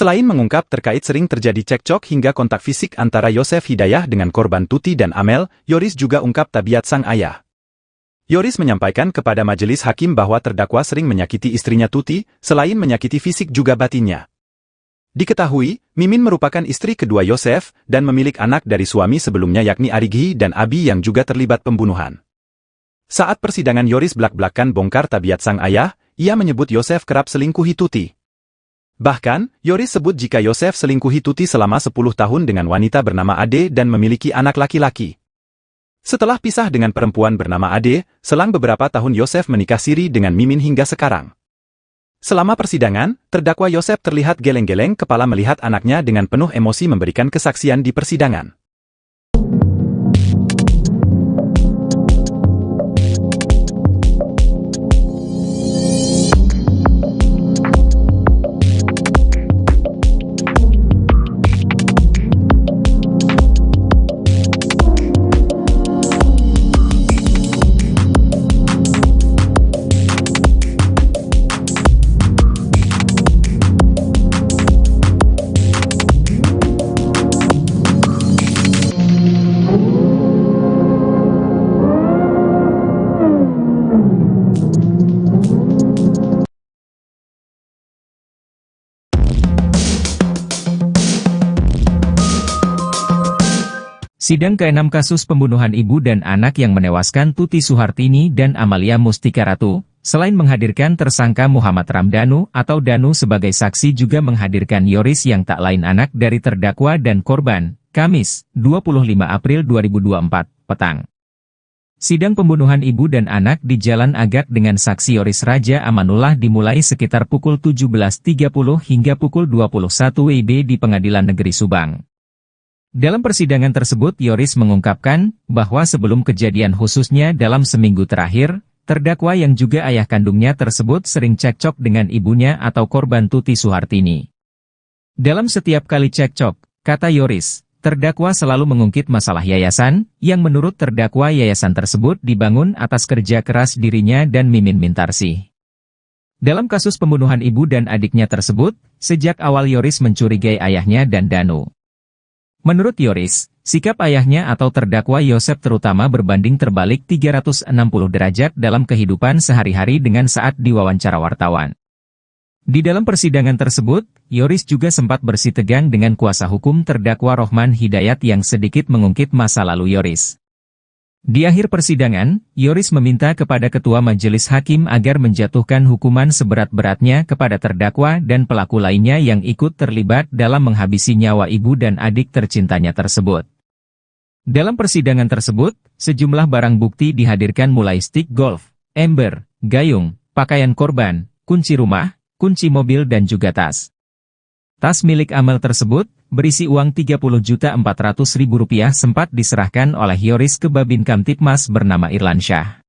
Selain mengungkap terkait sering terjadi cekcok hingga kontak fisik antara Yosef Hidayah dengan korban Tuti dan Amel, Yoris juga ungkap tabiat sang ayah. Yoris menyampaikan kepada majelis hakim bahwa terdakwa sering menyakiti istrinya Tuti, selain menyakiti fisik juga batinnya. Diketahui, Mimin merupakan istri kedua Yosef dan memiliki anak dari suami sebelumnya yakni Arighi dan Abi yang juga terlibat pembunuhan. Saat persidangan Yoris belak-belakan bongkar tabiat sang ayah, ia menyebut Yosef kerap selingkuhi Tuti. Bahkan, Yoris sebut jika Yosef selingkuhi Tuti selama 10 tahun dengan wanita bernama Ade dan memiliki anak laki-laki. Setelah pisah dengan perempuan bernama Ade, selang beberapa tahun Yosef menikah siri dengan Mimin hingga sekarang. Selama persidangan, terdakwa Yosef terlihat geleng-geleng kepala melihat anaknya dengan penuh emosi memberikan kesaksian di persidangan. Sidang ke-6 kasus pembunuhan ibu dan anak yang menewaskan Tuti Suhartini dan Amalia Mustika Ratu, selain menghadirkan tersangka Muhammad Ramdhanu atau Danu sebagai saksi juga menghadirkan Yoris yang tak lain anak dari terdakwa dan korban, Kamis, 25 April 2024, petang. Sidang pembunuhan ibu dan anak di Jalan Agak dengan saksi Yoris Raja Amanullah dimulai sekitar pukul 17.30 hingga pukul 21 WIB di Pengadilan Negeri Subang. Dalam persidangan tersebut Yoris mengungkapkan bahwa sebelum kejadian khususnya dalam seminggu terakhir, terdakwa yang juga ayah kandungnya tersebut sering cekcok dengan ibunya atau korban Tuti Suhartini. Dalam setiap kali cekcok, kata Yoris, terdakwa selalu mengungkit masalah yayasan, yang menurut terdakwa yayasan tersebut dibangun atas kerja keras dirinya dan Mimin Mintarsih. Dalam kasus pembunuhan ibu dan adiknya tersebut, sejak awal Yoris mencurigai ayahnya dan Danu. Menurut Yoris, sikap ayahnya atau terdakwa Yosef terutama berbanding terbalik 360 derajat dalam kehidupan sehari-hari dengan saat diwawancara wartawan. Di dalam persidangan tersebut, Yoris juga sempat bersitegang dengan kuasa hukum terdakwa Rohman Hidayat yang sedikit mengungkit masa lalu Yoris. Di akhir persidangan, Yoris meminta kepada Ketua Majelis Hakim agar menjatuhkan hukuman seberat-beratnya kepada terdakwa dan pelaku lainnya yang ikut terlibat dalam menghabisi nyawa ibu dan adik tercintanya tersebut. Dalam persidangan tersebut, sejumlah barang bukti dihadirkan mulai stik golf, ember, gayung, pakaian korban, kunci rumah, kunci mobil dan juga tas. Tas milik Amel tersebut, berisi uang Rp30.400.000 sempat diserahkan oleh Yoris ke Babin Kamtipmas bernama Irlansyah.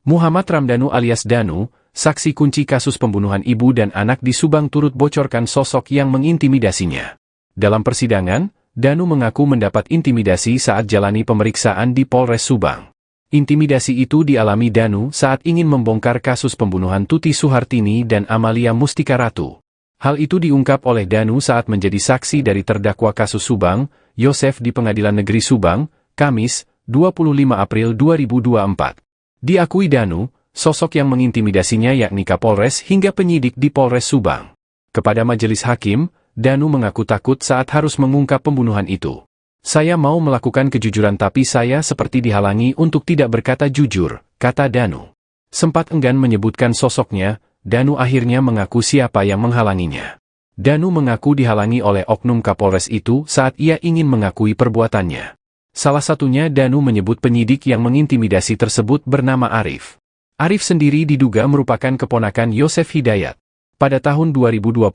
Muhammad Ramdhanu alias Danu, saksi kunci kasus pembunuhan ibu dan anak di Subang turut bocorkan sosok yang mengintimidasinya. Dalam persidangan, Danu mengaku mendapat intimidasi saat jalani pemeriksaan di Polres Subang. Intimidasi itu dialami Danu saat ingin membongkar kasus pembunuhan Tuti Suhartini dan Amalia Mustika Ratu. Hal itu diungkap oleh Danu saat menjadi saksi dari terdakwa kasus Subang, Yosef di Pengadilan Negeri Subang, Kamis, 25 April 2024. Diakui Danu, sosok yang mengintimidasinya yakni Kapolres hingga penyidik di Polres Subang. Kepada majelis hakim, Danu mengaku takut saat harus mengungkap pembunuhan itu. Saya mau melakukan kejujuran tapi saya seperti dihalangi untuk tidak berkata jujur, kata Danu. Sempat enggan menyebutkan sosoknya, Danu akhirnya mengaku siapa yang menghalanginya. Danu mengaku dihalangi oleh oknum Kapolres itu saat ia ingin mengakui perbuatannya. Salah satunya Danu menyebut penyidik yang mengintimidasi tersebut bernama Arif. Arif sendiri diduga merupakan keponakan Yosef Hidayat. Pada tahun 2021,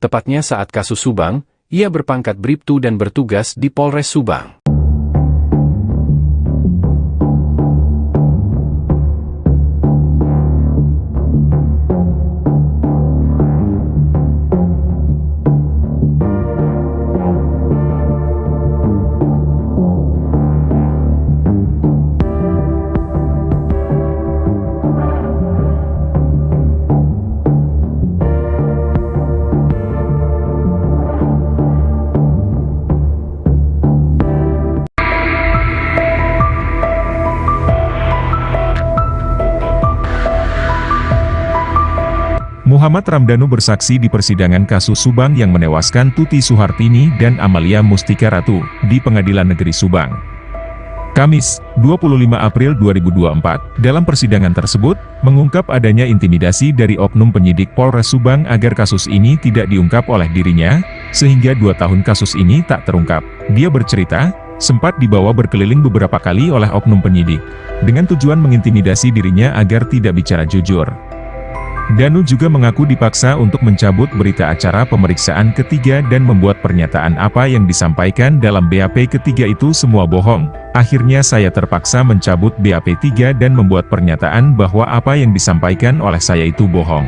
tepatnya saat kasus Subang, ia berpangkat Bribtu dan bertugas di Polres Subang. Muhammad Ramdhanu bersaksi di persidangan kasus Subang yang menewaskan Tuti Suhartini dan Amalia Mustika Ratu di Pengadilan Negeri Subang. Kamis, 25 April 2024, dalam persidangan tersebut, mengungkap adanya intimidasi dari oknum penyidik Polres Subang agar kasus ini tidak diungkap oleh dirinya, sehingga 2 tahun kasus ini tak terungkap. Dia bercerita, sempat dibawa berkeliling beberapa kali oleh oknum penyidik, dengan tujuan mengintimidasi dirinya agar tidak bicara jujur. Danu juga mengaku dipaksa untuk mencabut berita acara pemeriksaan ketiga dan membuat pernyataan apa yang disampaikan dalam BAP ketiga itu semua bohong. Akhirnya saya terpaksa mencabut BAP 3 dan membuat pernyataan bahwa apa yang disampaikan oleh saya itu bohong.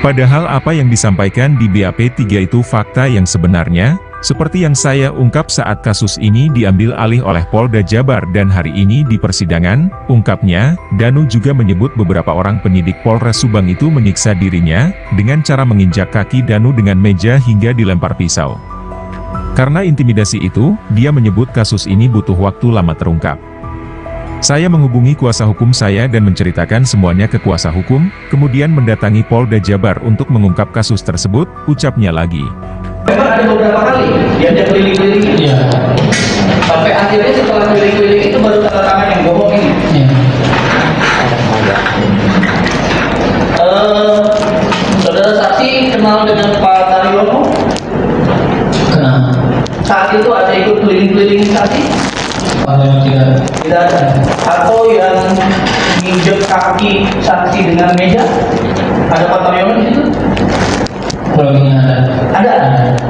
Padahal apa yang disampaikan di BAP 3 itu fakta yang sebenarnya, seperti yang saya ungkap saat kasus ini diambil alih oleh Polda Jabar dan hari ini di persidangan, ungkapnya, Danu juga menyebut beberapa orang penyidik Polres Subang itu menyiksa dirinya, dengan cara menginjak kaki Danu dengan meja hingga dilempar pisau. Karena intimidasi itu, dia menyebut kasus ini butuh waktu lama terungkap. Saya menghubungi kuasa hukum saya dan menceritakan semuanya ke kuasa hukum, kemudian mendatangi Polda Jabar untuk mengungkap kasus tersebut, ucapnya lagi. Memang ada beberapa kali diajak keliling-keliling, Iya. sampai akhirnya setelah keliling-keliling itu baru tanda tangan yang bohong ini. Iya. Saudara saksi kenal dengan Pak Taryono? Kenal. Saat itu ada ikut keliling-keliling saksi? Kalau tidak. Tidak ada. Atau yang nginjek kaki saksi dengan meja? Ada Pak Taryono di situ? Kurangnya ada. Ada.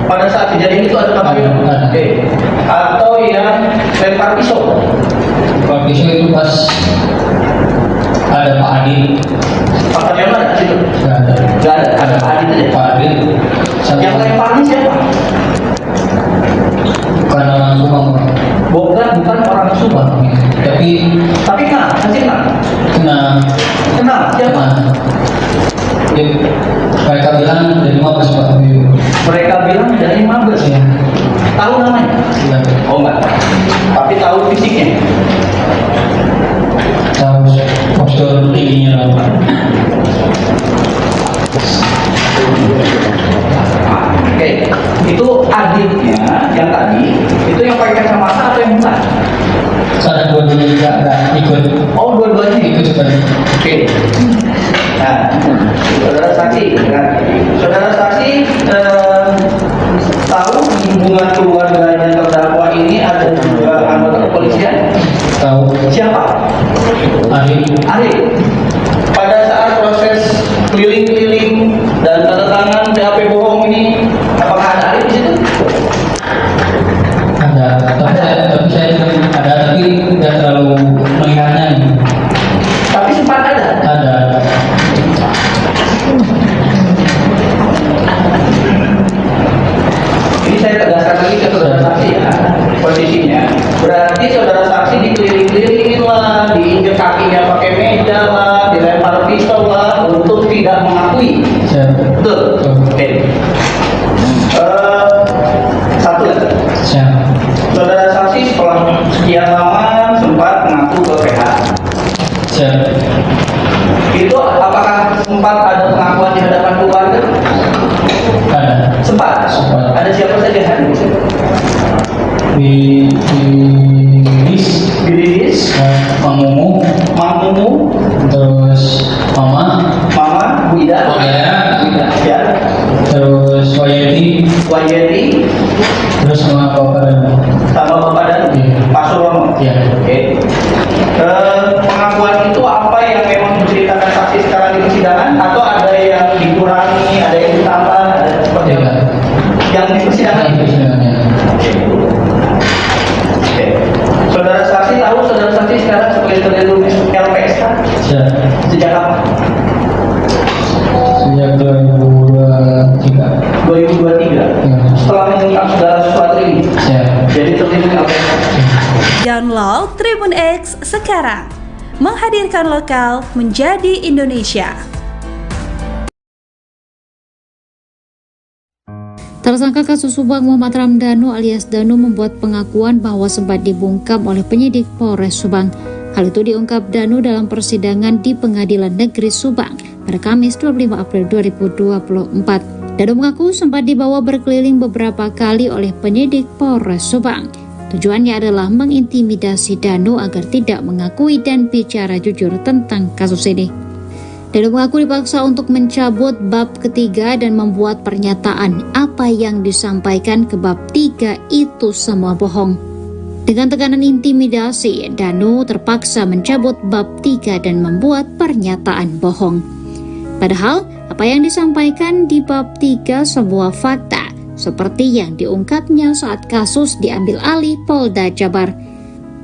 Pada saat kejadian itu ada Pak Taryono? Ada. Oke. Atau yang lempar pisau? Kalau pisau itu pas ada Pak Adi. Pak Taryono ada di situ? Nggak ada. Nggak ada. Ada Pak Adi saja. Pak Adi. Yang lemparnya siapa? Bukan orang Subang. Bukan orang Subang. Tapi kenal, masih kenal. Kenal, siapa? Mereka bilang dari Mabes Pak. Mereka bilang dari Mabes. Iya. Tahu namanya? Iya. Oh enggak. Tapi tahu fisiknya. Tahu postur tingginya Pak. Oke, itu adiknya yang tadi, itu yang pakai kacamata atau yang bukan? Karena dua-duanya juga ada ikut. Oh, dua-duanya Ikut sebenarnya. Oke. Nah, saudara saksi, kan? Saudara saksi tahu hubungan keluarganya terdakwa ini ada juga anggota kepolisian? Tahu. Siapa? Ari. Pada saat proses keliling-keliling dan tanda tangan BAP bohong ini, apakah ada Ari di situ? Ada. Tapi saya ada, tapi tidak terlalu melihatnya. Tapi sempat ada. Ada. Ini saya tegaskan lagi ke saudara saksi ya, posisinya. Berarti saudara saksi dikeliling-kelilingin lah, diinjek kakinya pakai meja lah, dilempar pisau lah, untuk tidak mengakui. Betul? Oke. Satu lagi. Saudara saksi setelah sekian lama sempat mengaku ke PH. Itu apakah sempat ada pengakuan di hadapan keluarga? Ada. Sempat. Ada siapa saja hadir di situ? Bilis, Mang Mumu, terus Mama, Bu Ida, ya, terus Wayeti, terus sama Bapak dan Pak Surono. Ya. Oke. Pengakuan itu apa yang memang diceritakan saksi sekarang di persidangan, atau ada yang dikurangi, ada yang ditambah, ada seperti apa? Yang di persidangan itu. Oke. Saudara saksi tahu saudara saksi sekarang sebagai terlindung LPSK? Sejak kapan? Sejak 2023. 2023. Setelah mengungkap segala sesuatu ini. Jadi terlindung LPSK. Download Tribun X sekarang. Menghadirkan lokal menjadi Indonesia. Tersangka kasus Subang Muhammad Ramdhanu alias Danu membuat pengakuan bahwa sempat dibungkam oleh penyidik Polres Subang. Hal itu diungkap Danu dalam persidangan di Pengadilan Negeri Subang pada Kamis 25 April 2024. Danu mengaku sempat dibawa berkeliling beberapa kali oleh penyidik Polres Subang. Tujuannya adalah mengintimidasi Danu agar tidak mengakui dan bicara jujur tentang kasus ini. Danu mengaku dipaksa untuk mencabut bab ketiga dan membuat pernyataan apa yang disampaikan ke bab 3 itu semua bohong. Dengan tekanan intimidasi, Danu terpaksa mencabut bab 3 dan membuat pernyataan bohong. Padahal, apa yang disampaikan di bab 3 sebuah fakta, seperti yang diungkapnya saat kasus diambil alih Polda Jabar.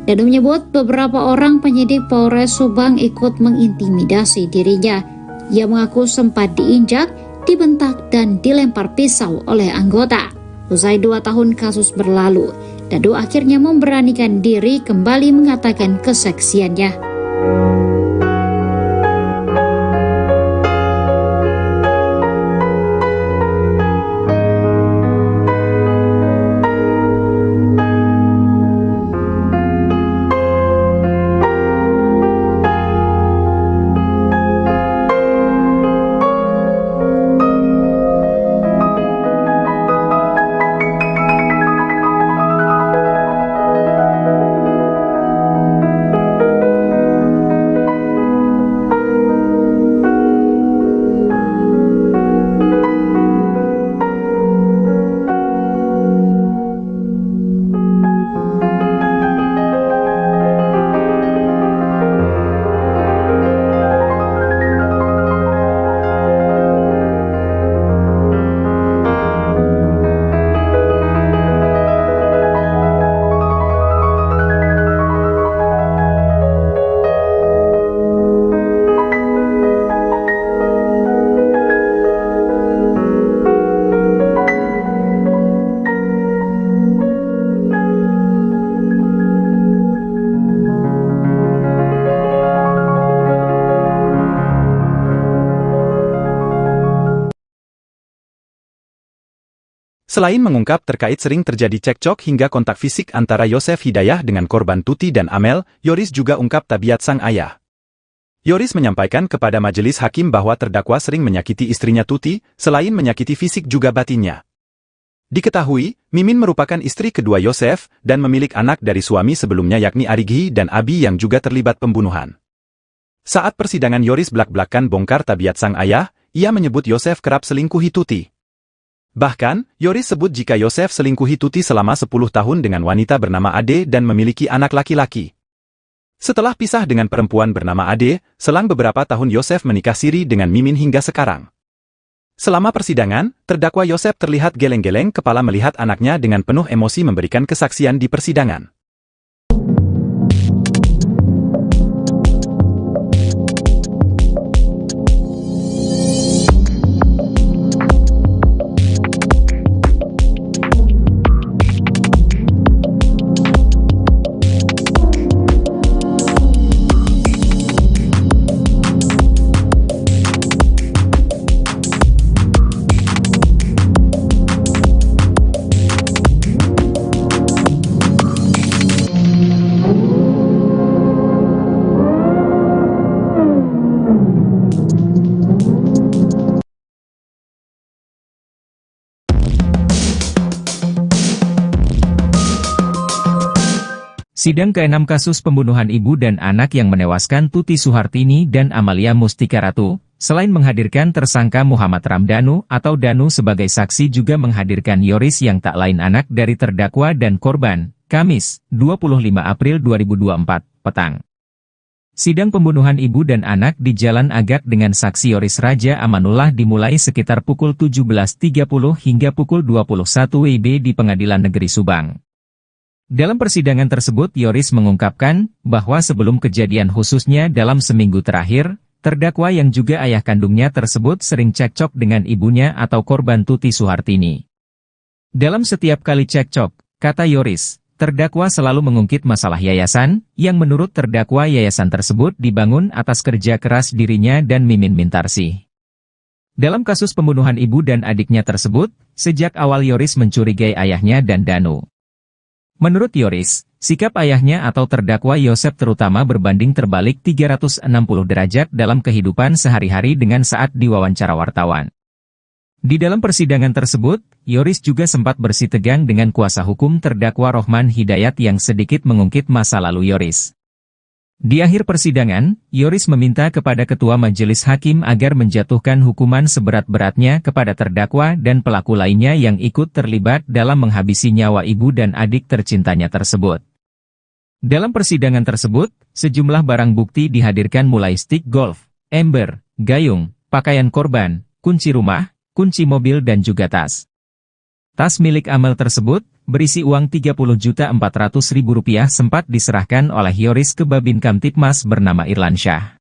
Danu menyebut beberapa orang penyidik Polres Subang ikut mengintimidasi dirinya. Ia mengaku sempat diinjak, dibentak, dan dilempar pisau oleh anggota. Usai 2 tahun kasus berlalu, Danu akhirnya memberanikan diri kembali mengatakan kesaksiannya. Selain mengungkap terkait sering terjadi cekcok hingga kontak fisik antara Yosef Hidayah dengan korban Tuti dan Amel, Yoris juga ungkap tabiat sang ayah. Yoris menyampaikan kepada majelis hakim bahwa terdakwa sering menyakiti istrinya Tuti, selain menyakiti fisik juga batinnya. Diketahui, Mimin merupakan istri kedua Yosef dan memiliki anak dari suami sebelumnya yakni Arigi dan Abi yang juga terlibat pembunuhan. Saat persidangan Yoris belak-belakan bongkar tabiat sang ayah, ia menyebut Yosef kerap selingkuhi Tuti. Bahkan, Yoris sebut jika Yosef selingkuhi Tuti selama 10 tahun dengan wanita bernama Ade dan memiliki anak laki-laki. Setelah pisah dengan perempuan bernama Ade, selang beberapa tahun Yosef menikah siri dengan Mimin hingga sekarang. Selama persidangan, terdakwa Yosef terlihat geleng-geleng kepala melihat anaknya dengan penuh emosi memberikan kesaksian di persidangan. Sidang ke-6 kasus pembunuhan ibu dan anak yang menewaskan Tuti Suhartini dan Amalia Mustika Ratu, selain menghadirkan tersangka Muhammad Ramdhanu atau Danu sebagai saksi juga menghadirkan Yoris yang tak lain anak dari terdakwa dan korban, Kamis, 25 April 2024, petang. Sidang pembunuhan ibu dan anak di Jalan Agak dengan saksi Yoris Raja Amanullah dimulai sekitar pukul 17.30 hingga pukul 21 WIB di Pengadilan Negeri Subang. Dalam persidangan tersebut Yoris mengungkapkan bahwa sebelum kejadian khususnya dalam seminggu terakhir, terdakwa yang juga ayah kandungnya tersebut sering cekcok dengan ibunya atau korban Tuti Suhartini. Dalam setiap kali cekcok, kata Yoris, terdakwa selalu mengungkit masalah yayasan, yang menurut terdakwa yayasan tersebut dibangun atas kerja keras dirinya dan Mimin Mintarsih. Dalam kasus pembunuhan ibu dan adiknya tersebut, sejak awal Yoris mencurigai ayahnya dan Danu. Menurut Yoris, Sikap ayahnya atau terdakwa Yosef terutama berbanding terbalik 360 derajat dalam kehidupan sehari-hari dengan saat diwawancara wartawan. Di dalam persidangan tersebut, Yoris juga sempat bersitegang dengan kuasa hukum terdakwa Rohman Hidayat yang sedikit mengungkit masa lalu Yoris. Di akhir persidangan, Yoris meminta kepada Ketua Majelis Hakim agar menjatuhkan hukuman seberat-beratnya kepada terdakwa dan pelaku lainnya yang ikut terlibat dalam menghabisi nyawa ibu dan adik tercintanya tersebut. Dalam persidangan tersebut, sejumlah barang bukti dihadirkan mulai stick golf, ember, gayung, pakaian korban, kunci rumah, kunci mobil dan juga tas. Tas milik Amel tersebut, berisi uang Rp30.400.000 sempat diserahkan oleh Yoris ke Babin Kamtipmas bernama Irlansyah.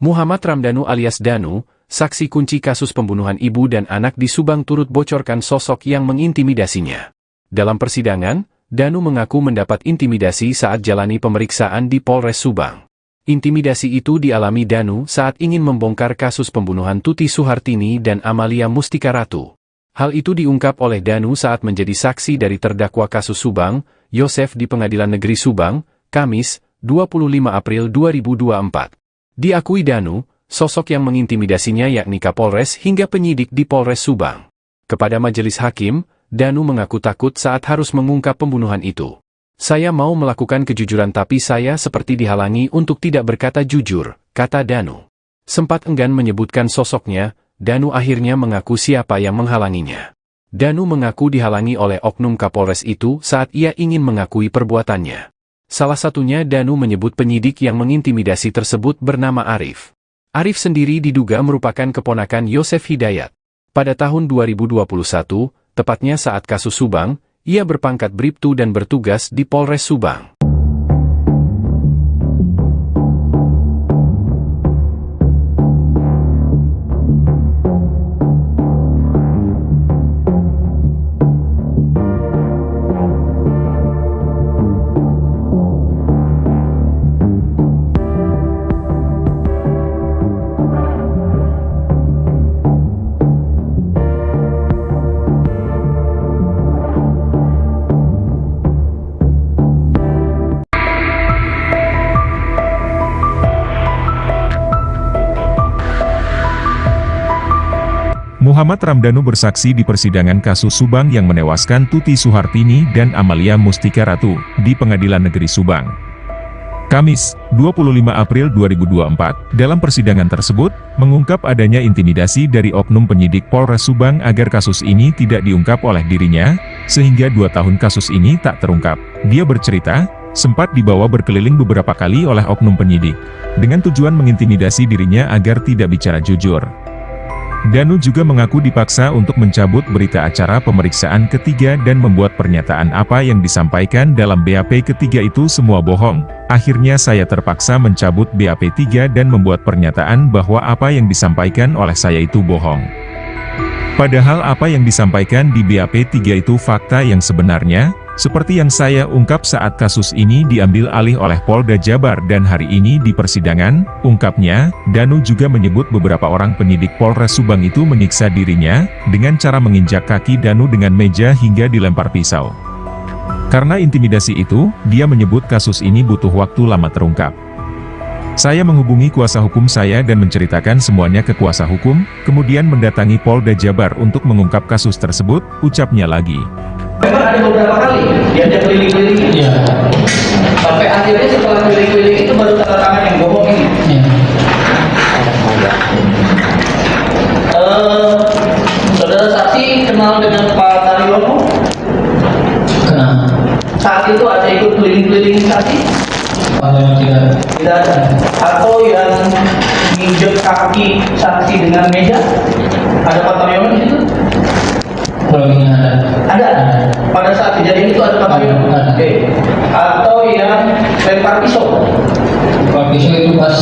Muhammad Ramdhanu alias Danu, saksi kunci kasus pembunuhan ibu dan anak di Subang turut bocorkan sosok yang mengintimidasinya. Dalam persidangan, Danu mengaku mendapat intimidasi saat jalani pemeriksaan di Polres Subang. Intimidasi itu dialami Danu saat ingin membongkar kasus pembunuhan Tuti Suhartini dan Amalia Mustika Ratu. Hal itu diungkap oleh Danu saat menjadi saksi dari terdakwa kasus Subang, Yosef di Pengadilan Negeri Subang, Kamis, 25 April 2024. Diakui Danu, sosok yang mengintimidasinya yakni Kapolres hingga penyidik di Polres Subang. Kepada majelis hakim, Danu mengaku takut saat harus mengungkap pembunuhan itu. Saya mau melakukan kejujuran tapi saya seperti dihalangi untuk tidak berkata jujur, kata Danu. Sempat enggan menyebutkan sosoknya, Danu akhirnya mengaku siapa yang menghalanginya. Danu mengaku dihalangi oleh oknum Kapolres itu saat ia ingin mengakui perbuatannya. Salah satunya Danu menyebut penyidik yang mengintimidasi tersebut bernama Arif. Arif sendiri diduga merupakan keponakan Yosef Hidayat. Pada tahun 2021, tepatnya saat kasus Subang, ia berpangkat Bribtu dan bertugas di Polres Subang. Muhammad Ramdhanu bersaksi di persidangan kasus Subang yang menewaskan Tuti Suhartini dan Amalia Mustika Ratu di Pengadilan Negeri Subang. Kamis, 25 April 2024, dalam persidangan tersebut, mengungkap adanya intimidasi dari oknum penyidik Polres Subang agar kasus ini tidak diungkap oleh dirinya, sehingga 2 tahun kasus ini tak terungkap. Dia bercerita, sempat dibawa berkeliling beberapa kali oleh oknum penyidik, dengan tujuan mengintimidasi dirinya agar tidak bicara jujur. Danu juga mengaku dipaksa untuk mencabut berita acara pemeriksaan ketiga dan membuat pernyataan apa yang disampaikan dalam BAP ketiga itu semua bohong. Akhirnya saya terpaksa mencabut BAP 3 dan membuat pernyataan bahwa apa yang disampaikan oleh saya itu bohong. Padahal apa yang disampaikan di BAP 3 itu fakta yang sebenarnya, seperti yang saya ungkap saat kasus ini diambil alih oleh Polda Jabar dan hari ini di persidangan, ungkapnya, Danu juga menyebut beberapa orang penyidik Polres Subang itu menyiksa dirinya, dengan cara menginjak kaki Danu dengan meja hingga dilempar pisau. Karena intimidasi itu, dia menyebut kasus ini butuh waktu lama terungkap. Saya menghubungi kuasa hukum saya dan menceritakan semuanya ke kuasa hukum, kemudian mendatangi Polda Jabar untuk mengungkap kasus tersebut, ucapnya lagi. Memang ada beberapa kali diajak keliling-keliling, Iya. sampai akhirnya setelah keliling-keliling itu baru tanda tangan yang bohong ini. Iya. Saudara saksi kenal dengan Pak Taryono? Kenal. Saat itu ada ikut keliling-keliling saksi? Tidak. Tidak ada. Atau yang nginjek kaki saksi dengan meja? Ada Pak Taryono di situ? Kurang Ada. Pada saat kejadian itu ada Pak Taryono? Ada. Oke. Atau yang lempar pisau? Pak Pisau itu pas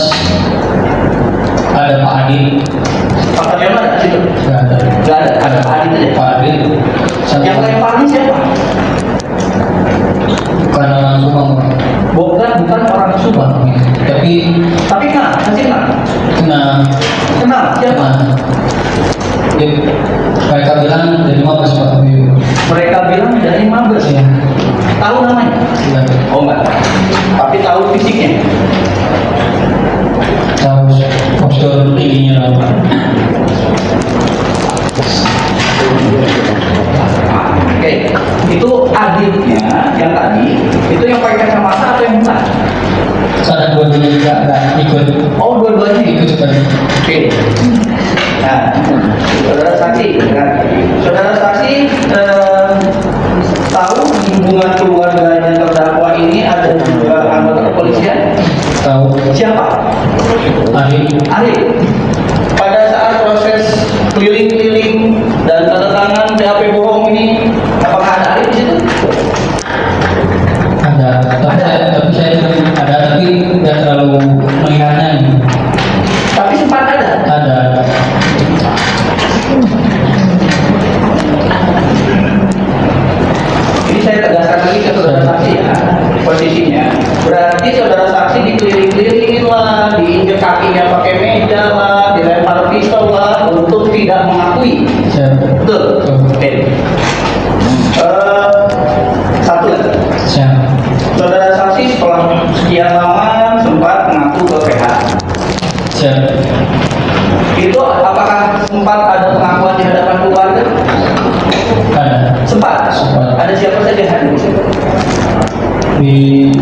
ada Pak Adil. Pak Taryono ada di situ? Nggak ada. Nggak ada. Ada Pak Adi saja. Pak Adil. Yang lemparnya siapa? Bukan orang Subang. Bukan orang Subang. Tapi Tapi kenal, masih kenal. kenal. Kenal, siapa? Kenal. Tahu namanya? Enggak. Oh enggak. Tapi tahu fisiknya. Tahu postur tingginya berapa? Oke, itu adiknya yang tadi, itu yang pakai kacamata atau yang bukan? Saat dua-duanya juga enggak ikut. Oh, dua-duanya Ikut seperti Oke. Nah, saudara saksi, kan? Saudara saksi tahu di hubungan keluarganya terdakwa ini ada juga anggota kepolisian? tahu Siapa? Ari. Pada saat proses keliling-keliling dan tanda tangan BAP bohong ini, apakah ada Ari di situ? Ada, tapi saya ada, tapi tidak terlalu melihatnya ini. Tapi sempat ada. Ada. Ini saya tegaskan lagi ke saudara saksi ya, posisinya. Berarti saudara saksi dikeliling-kelilingin lah, diinjek kakinya pakai meja lah, dilempar pistol lah, untuk tidak mengakui. Siap. Betul. Oke. Satu lagi. Siap. Saudara saksi setelah sekian lama sempat mengaku ke PH. Siap. Itu apakah sempat ada pengakuan di hadapan keluarga? Ada. Sempat. Sempat. Ada siapa saja hadir? Di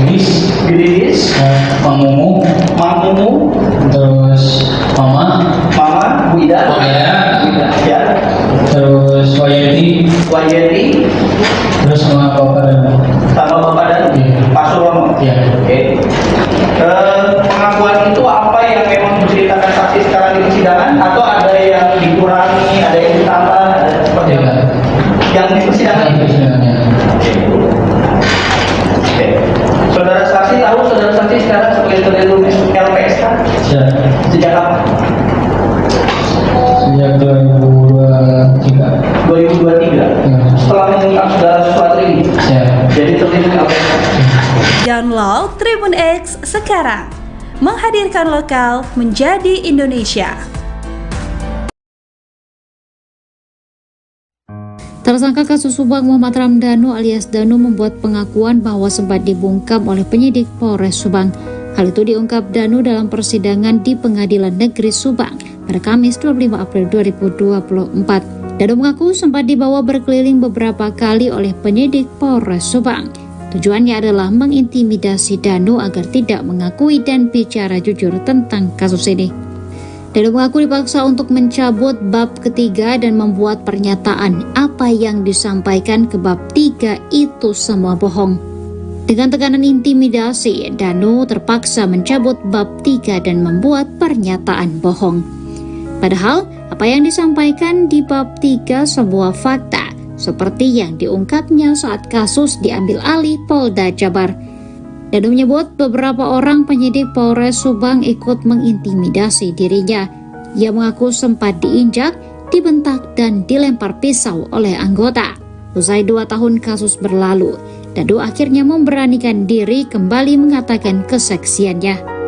Lis, Bilis, Mang Mumu, Mang Mumu, terus Mama, Mama, Bu Ida, ya, terus Wayeti, Wayeti, terus sama Bapak dan sama Bapak dan Iya. Pak Surono. Iya. Oke. Pengakuan itu apa yang memang diceritakan saksi sekarang di persidangan atau ada yang dikurangi, ada yang ditambah, ada seperti apa? Yang di persidangan. Oke. Saudara saksi tahu saudara saksi sekarang sebagai terlindung LPSK Siap. sejak kapan? Sejak 2023. 2023. Ya. Setelah mengungkap segala sesuatu ini, Siap. jadi terlindung LPSK. Download Tribun X sekarang. Menghadirkan lokal menjadi Indonesia. Tersangka kasus Subang Muhammad Ramdhanu alias Danu membuat pengakuan bahwa sempat dibungkam oleh penyidik Polres Subang. Hal itu diungkap Danu dalam persidangan di Pengadilan Negeri Subang pada Kamis 25 April 2024. Danu mengaku sempat dibawa berkeliling beberapa kali oleh penyidik Polres Subang. Tujuannya adalah mengintimidasi Danu agar tidak mengakui dan bicara jujur tentang kasus ini. Danu mengaku dipaksa untuk mencabut bab ketiga dan membuat pernyataan apa yang disampaikan ke bab 3 itu semua bohong. Dengan tekanan intimidasi, Danu terpaksa mencabut bab 3 dan membuat pernyataan bohong. Padahal, apa yang disampaikan di bab 3 sebuah fakta, seperti yang diungkapnya saat kasus diambil alih Polda Jabar. Danu menyebut beberapa orang penyidik Polres Subang ikut mengintimidasi dirinya. Ia mengaku sempat diinjak, dibentak, dan dilempar pisau oleh anggota. Usai 2 tahun kasus berlalu, Danu akhirnya memberanikan diri kembali mengatakan kesaksiannya.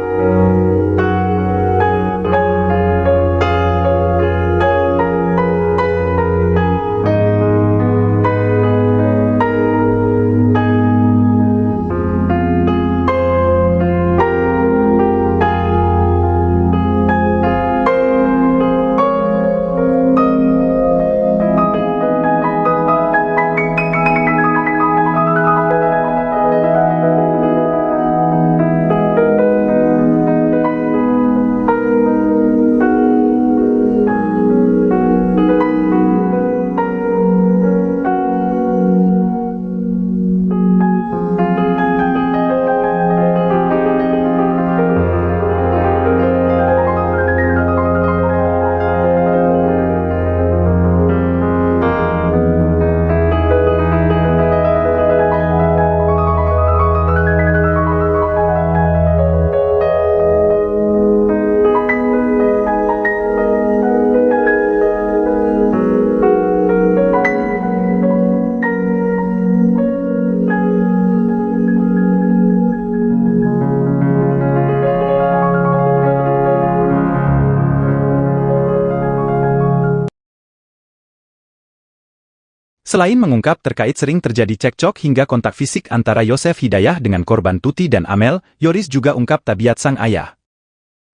Selain mengungkap terkait sering terjadi cekcok hingga kontak fisik antara Yosef Hidayah dengan korban Tuti dan Amel, Yoris juga ungkap tabiat sang ayah.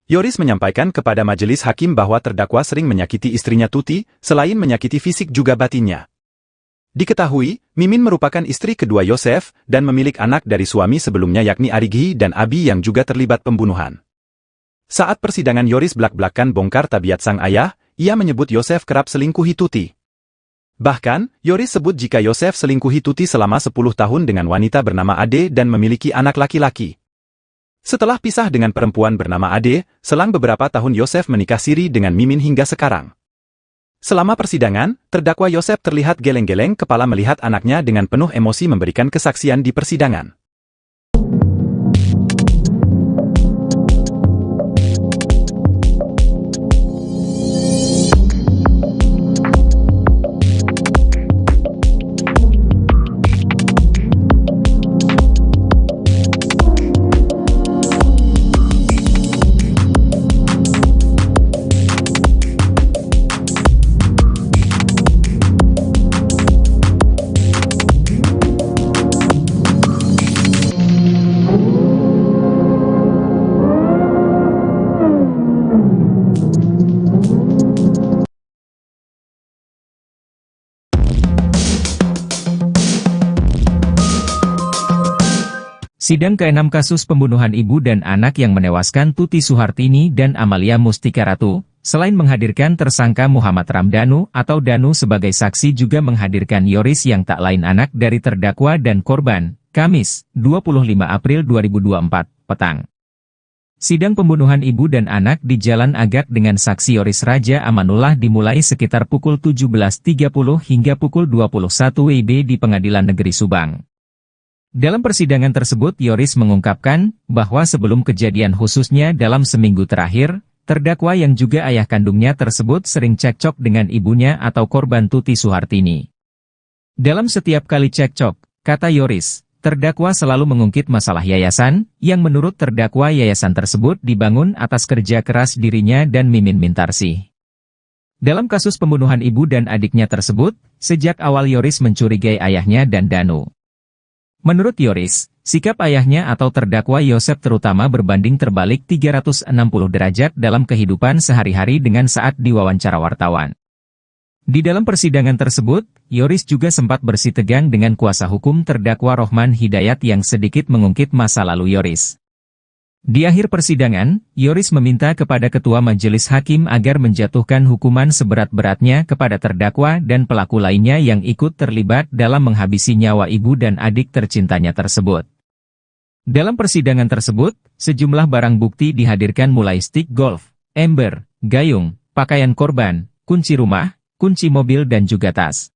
Yoris menyampaikan kepada majelis hakim bahwa terdakwa sering menyakiti istrinya Tuti, selain menyakiti fisik juga batinnya. Diketahui, Mimin merupakan istri kedua Yosef, dan memiliki anak dari suami sebelumnya yakni Arighi dan Abi yang juga terlibat pembunuhan. Saat persidangan Yoris belak-belakan bongkar tabiat sang ayah, ia menyebut Yosef kerap selingkuhi Tuti. Bahkan, Yoris sebut jika Yosef selingkuhi Tuti selama 10 tahun dengan wanita bernama Ade dan memiliki anak laki-laki. Setelah pisah dengan perempuan bernama Ade, selang beberapa tahun Yosef menikah siri dengan Mimin hingga sekarang. Selama persidangan, terdakwa Yosef terlihat geleng-geleng kepala melihat anaknya dengan penuh emosi memberikan kesaksian di persidangan. Sidang ke-6 kasus pembunuhan ibu dan anak yang menewaskan Tuti Suhartini dan Amalia Mustika Ratu, selain menghadirkan tersangka Muhammad Ramdhanu atau Danu sebagai saksi juga menghadirkan Yoris yang tak lain anak dari terdakwa dan korban, Kamis, 25 April 2024, petang. Sidang pembunuhan ibu dan anak di Jalan Agak dengan saksi Yoris Raja Amanullah dimulai sekitar pukul 17.30 hingga pukul 21 WIB di Pengadilan Negeri Subang. Dalam persidangan tersebut Yoris mengungkapkan bahwa sebelum kejadian khususnya dalam seminggu terakhir, terdakwa yang juga ayah kandungnya tersebut sering cekcok dengan ibunya atau korban Tuti Suhartini. Dalam setiap kali cekcok, kata Yoris, terdakwa selalu mengungkit masalah yayasan, yang menurut terdakwa yayasan tersebut dibangun atas kerja keras dirinya dan Mimin Mintarsih. Dalam kasus pembunuhan ibu dan adiknya tersebut, sejak awal Yoris mencurigai ayahnya dan Danu. Menurut Yoris, sikap ayahnya atau terdakwa Yosef terutama berbanding terbalik 360 derajat dalam kehidupan sehari-hari dengan saat diwawancara wartawan. Di dalam persidangan tersebut, Yoris juga sempat bersitegang dengan kuasa hukum terdakwa Rohman Hidayat yang sedikit mengungkit masa lalu Yoris. Di akhir persidangan, Yoris meminta kepada Ketua Majelis Hakim agar menjatuhkan hukuman seberat-beratnya kepada terdakwa dan pelaku lainnya yang ikut terlibat dalam menghabisi nyawa ibu dan adik tercintanya tersebut. Dalam persidangan tersebut, sejumlah barang bukti dihadirkan mulai stik golf, ember, gayung, pakaian korban, kunci rumah, kunci mobil dan juga tas.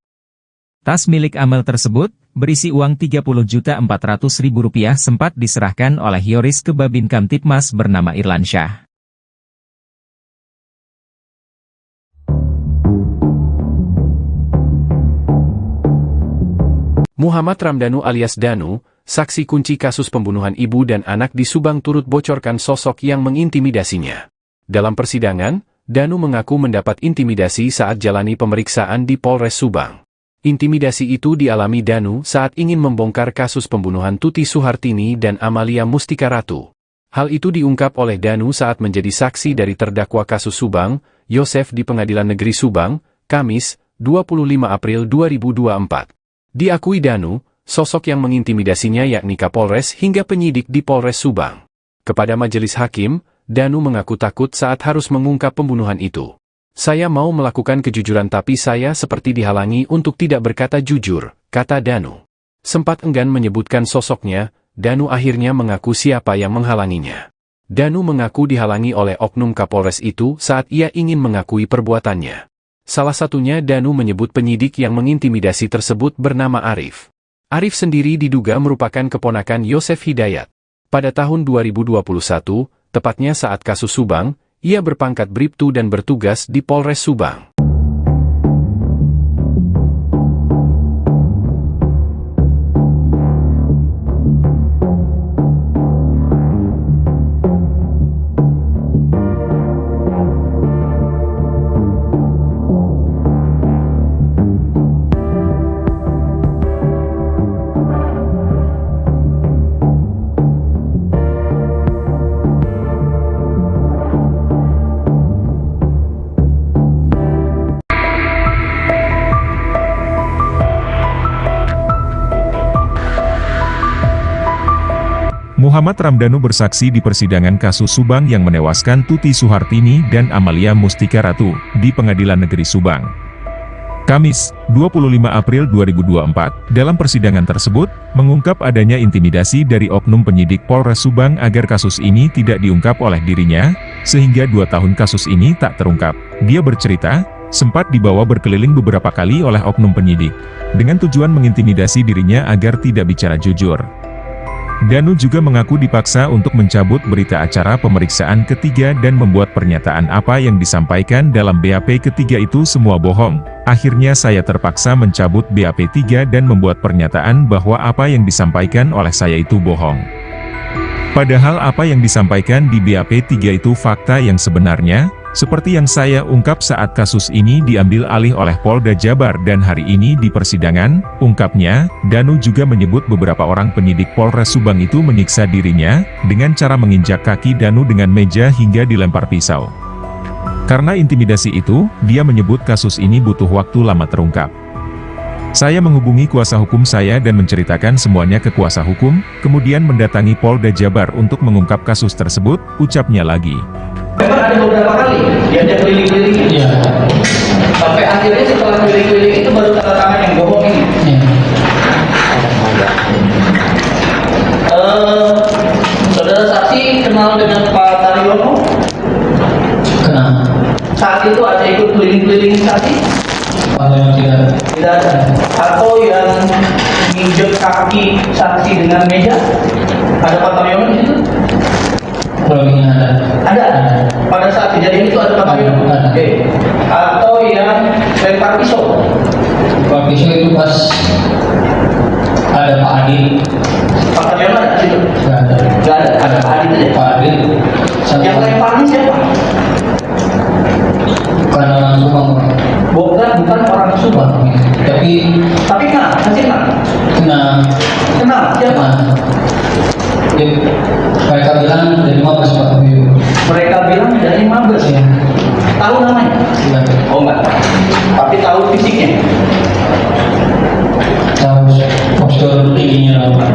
Tas milik Amel tersebut, berisi uang Rp30.400.000 sempat diserahkan oleh Yoris ke Babin Kamtipmas bernama Irlansyah. Muhammad Ramdhanu alias Danu, saksi kunci kasus pembunuhan ibu dan anak di Subang turut bocorkan sosok yang mengintimidasinya. Dalam persidangan, Danu mengaku mendapat intimidasi saat jalani pemeriksaan di Polres Subang. Intimidasi itu dialami Danu saat ingin membongkar kasus pembunuhan Tuti Suhartini dan Amalia Mustika Ratu. Hal itu diungkap oleh Danu saat menjadi saksi dari terdakwa kasus Subang, Yosef di Pengadilan Negeri Subang, Kamis, 25 April 2024. Diakui Danu, sosok yang mengintimidasinya yakni Kapolres hingga penyidik di Polres Subang. Kepada majelis hakim, Danu mengaku takut saat harus mengungkap pembunuhan itu. Saya mau melakukan kejujuran tapi saya seperti dihalangi untuk tidak berkata jujur, kata Danu. Sempat enggan menyebutkan sosoknya, Danu akhirnya mengaku siapa yang menghalanginya. Danu mengaku dihalangi oleh oknum Kapolres itu saat ia ingin mengakui perbuatannya. Salah satunya Danu menyebut penyidik yang mengintimidasi tersebut bernama Arif. Arif sendiri diduga merupakan keponakan Yosef Hidayat. Pada tahun 2021, tepatnya saat kasus Subang, ia berpangkat Bribtu dan bertugas di Polres Subang. Muhammad Ramdhanu bersaksi di persidangan kasus Subang yang menewaskan Tuti Suhartini dan Amalia Mustika Ratu di Pengadilan Negeri Subang. Kamis, 25 April 2024, dalam persidangan tersebut, mengungkap adanya intimidasi dari oknum penyidik Polres Subang agar kasus ini tidak diungkap oleh dirinya, sehingga 2 tahun kasus ini tak terungkap. Dia bercerita, sempat dibawa berkeliling beberapa kali oleh oknum penyidik, dengan tujuan mengintimidasi dirinya agar tidak bicara jujur. Danu juga mengaku dipaksa untuk mencabut berita acara pemeriksaan ketiga dan membuat pernyataan apa yang disampaikan dalam BAP ketiga itu semua bohong. Akhirnya saya terpaksa mencabut BAP 3 dan membuat pernyataan bahwa apa yang disampaikan oleh saya itu bohong. Padahal apa yang disampaikan di BAP 3 itu fakta yang sebenarnya, seperti yang saya ungkap saat kasus ini diambil alih oleh Polda Jabar dan hari ini di persidangan, ungkapnya, Danu juga menyebut beberapa orang penyidik Polres Subang itu menyiksa dirinya, dengan cara menginjak kaki Danu dengan meja hingga dilempar pisau. Karena intimidasi itu, dia menyebut kasus ini butuh waktu lama terungkap. Saya menghubungi kuasa hukum saya dan menceritakan semuanya ke kuasa hukum, kemudian mendatangi Polda Jabar untuk mengungkap kasus tersebut, ucapnya lagi. Memang ada beberapa kali diajak keliling-keliling. Iya. Sampai akhirnya setelah keliling-keliling itu baru tanda tangan yang bohong ini. Iya. Saudara saksi kenal dengan Pak Taryono? Kenal. Saat itu ada ikut keliling-keliling saksi? Tidak. Tidak ada. Atau yang nginjek kaki saksi dengan meja? Ada Pak Taryono di situ? Kalau ini ada. Ada. Pada saat kejadian itu ada Pak Taryono? Ada. Oke. Atau yang lempar pisau? Pak pisau itu pas ada Pak Adi. Pak Taryono ada di situ? Nggak ada. Nggak ada. Ada Pak Adi saja. Pak Adi. Yang lemparnya siapa? Bukan orang Subang. Bukan orang Subang. Tapi kenal, masih kenal. Kenal siapa? Mereka bilang dari Mabes Pak. Mereka bilang dari Mabes ya. Tahu namanya? Iya. Oh enggak. Tapi tahu fisiknya. Tahu postur tingginya apa?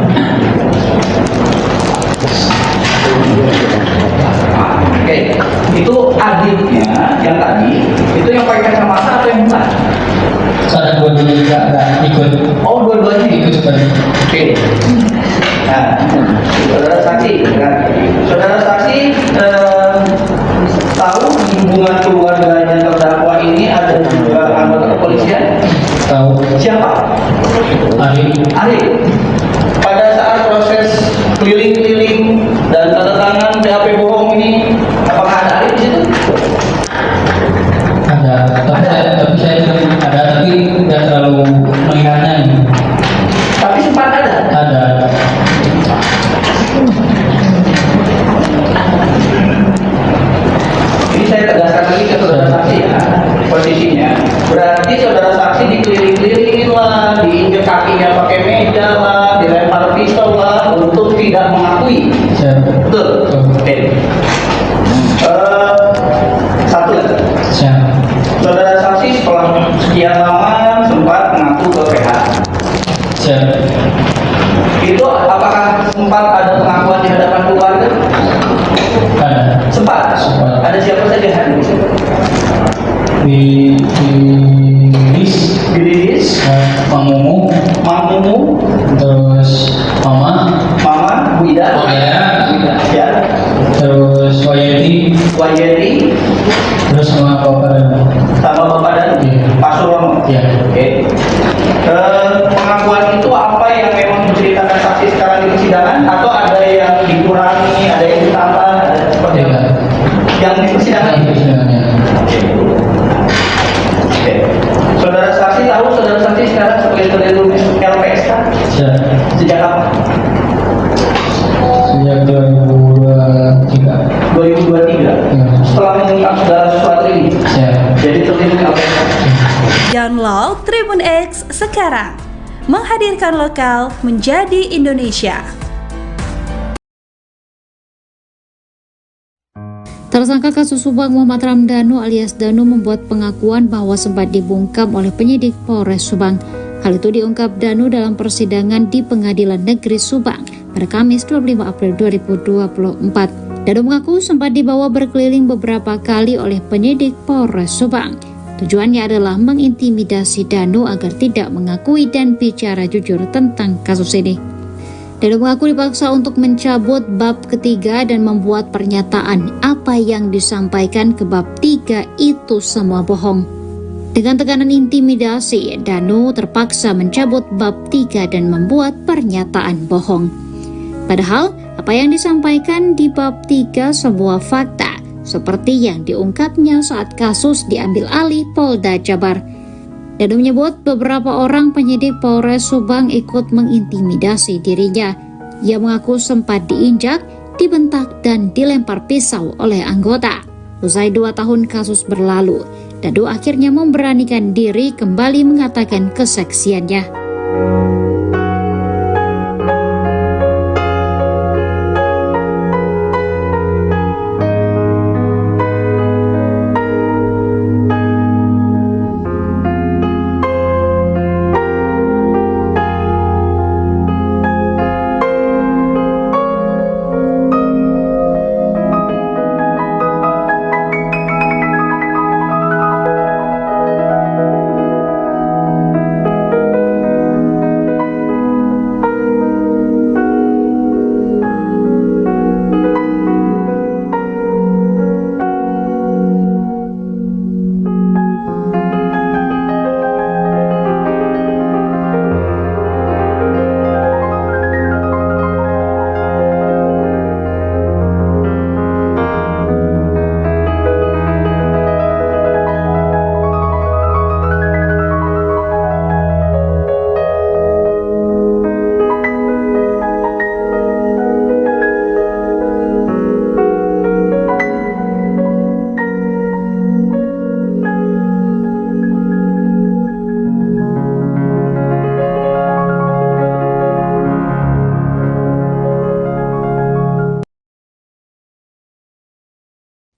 Oke, itu adiknya yang tadi, itu yang pakai kacamata atau yang bukan? Saya dua-duanya juga ada ikut. Oh, dua-duanya Ikut sebenarnya. Oke. Nah, saudara saksi, kan? Saudara saksi tahu di hubungan keluarganya terdakwa ini ada juga anggota kepolisian? Tahu. Siapa? Ari. Pada saat proses keliling-keliling dan tanda tangan BAP bohong ini, apakah ada Ari di situ? Ada. Tapi saya ada, tapi tidak terlalu melihatnya ini. Tapi sempat ada. Ada. Ini saya tegaskan lagi ke saudara saksi ya, posisinya. Berarti saudara saksi dikeliling-kelilingin lah, diinjek kakinya pakai meja lah, dilempar pisau lah, untuk tidak mengakui. Betul? Oke. Satu lagi. Saudara saksi setelah sekian lama sempat mengaku ke PH. Itu apakah sempat ada pengakuan di hadapan keluarga? Ada. Sempat. Ada siapa saja hadir? Di Lilis, Mang Mumu, terus Mama, Bu Ida, ya, terus Wayeti, terus sama Bapak dan Pak Surono. Iya. Oke. Pengakuan itu apa yang memang diceritakan saksi sekarang di persidangan, atau ada yang dikurangi, ada yang ditambah, ada seperti apa? Yang di persidangan. Oke. Saudara saksi tahu saudara saksi sekarang sebagai terlindung LPSK? Sejak kapan? Sejak 2023. 2023. Setelah mengungkap segala sesuatu ini, jadi terlindung LPSK. Download Tribun X sekarang. Menghadirkan lokal menjadi Indonesia. Tersangka kasus Subang Muhammad Ramdhanu alias Danu membuat pengakuan bahwa sempat dibungkam oleh penyidik Polres Subang. Hal itu diungkap Danu dalam persidangan di Pengadilan Negeri Subang pada Kamis 25 April 2024. Danu mengaku sempat dibawa berkeliling beberapa kali oleh penyidik Polres Subang. Tujuannya adalah mengintimidasi Danu agar tidak mengakui dan bicara jujur tentang kasus ini. Danu mengaku dipaksa untuk mencabut bab ketiga dan membuat pernyataan apa yang disampaikan ke bab 3 itu semua bohong. Dengan tekanan intimidasi, Danu terpaksa mencabut bab 3 dan membuat pernyataan bohong. Padahal, apa yang disampaikan di bab 3 sebuah fakta, seperti yang diungkapnya saat kasus diambil alih Polda Jabar. Danu menyebut beberapa orang penyidik Polres Subang ikut mengintimidasi dirinya. Ia mengaku sempat diinjak, dibentak, dan dilempar pisau oleh anggota. Usai 2 tahun kasus berlalu, Danu akhirnya memberanikan diri kembali mengatakan kesaksiannya.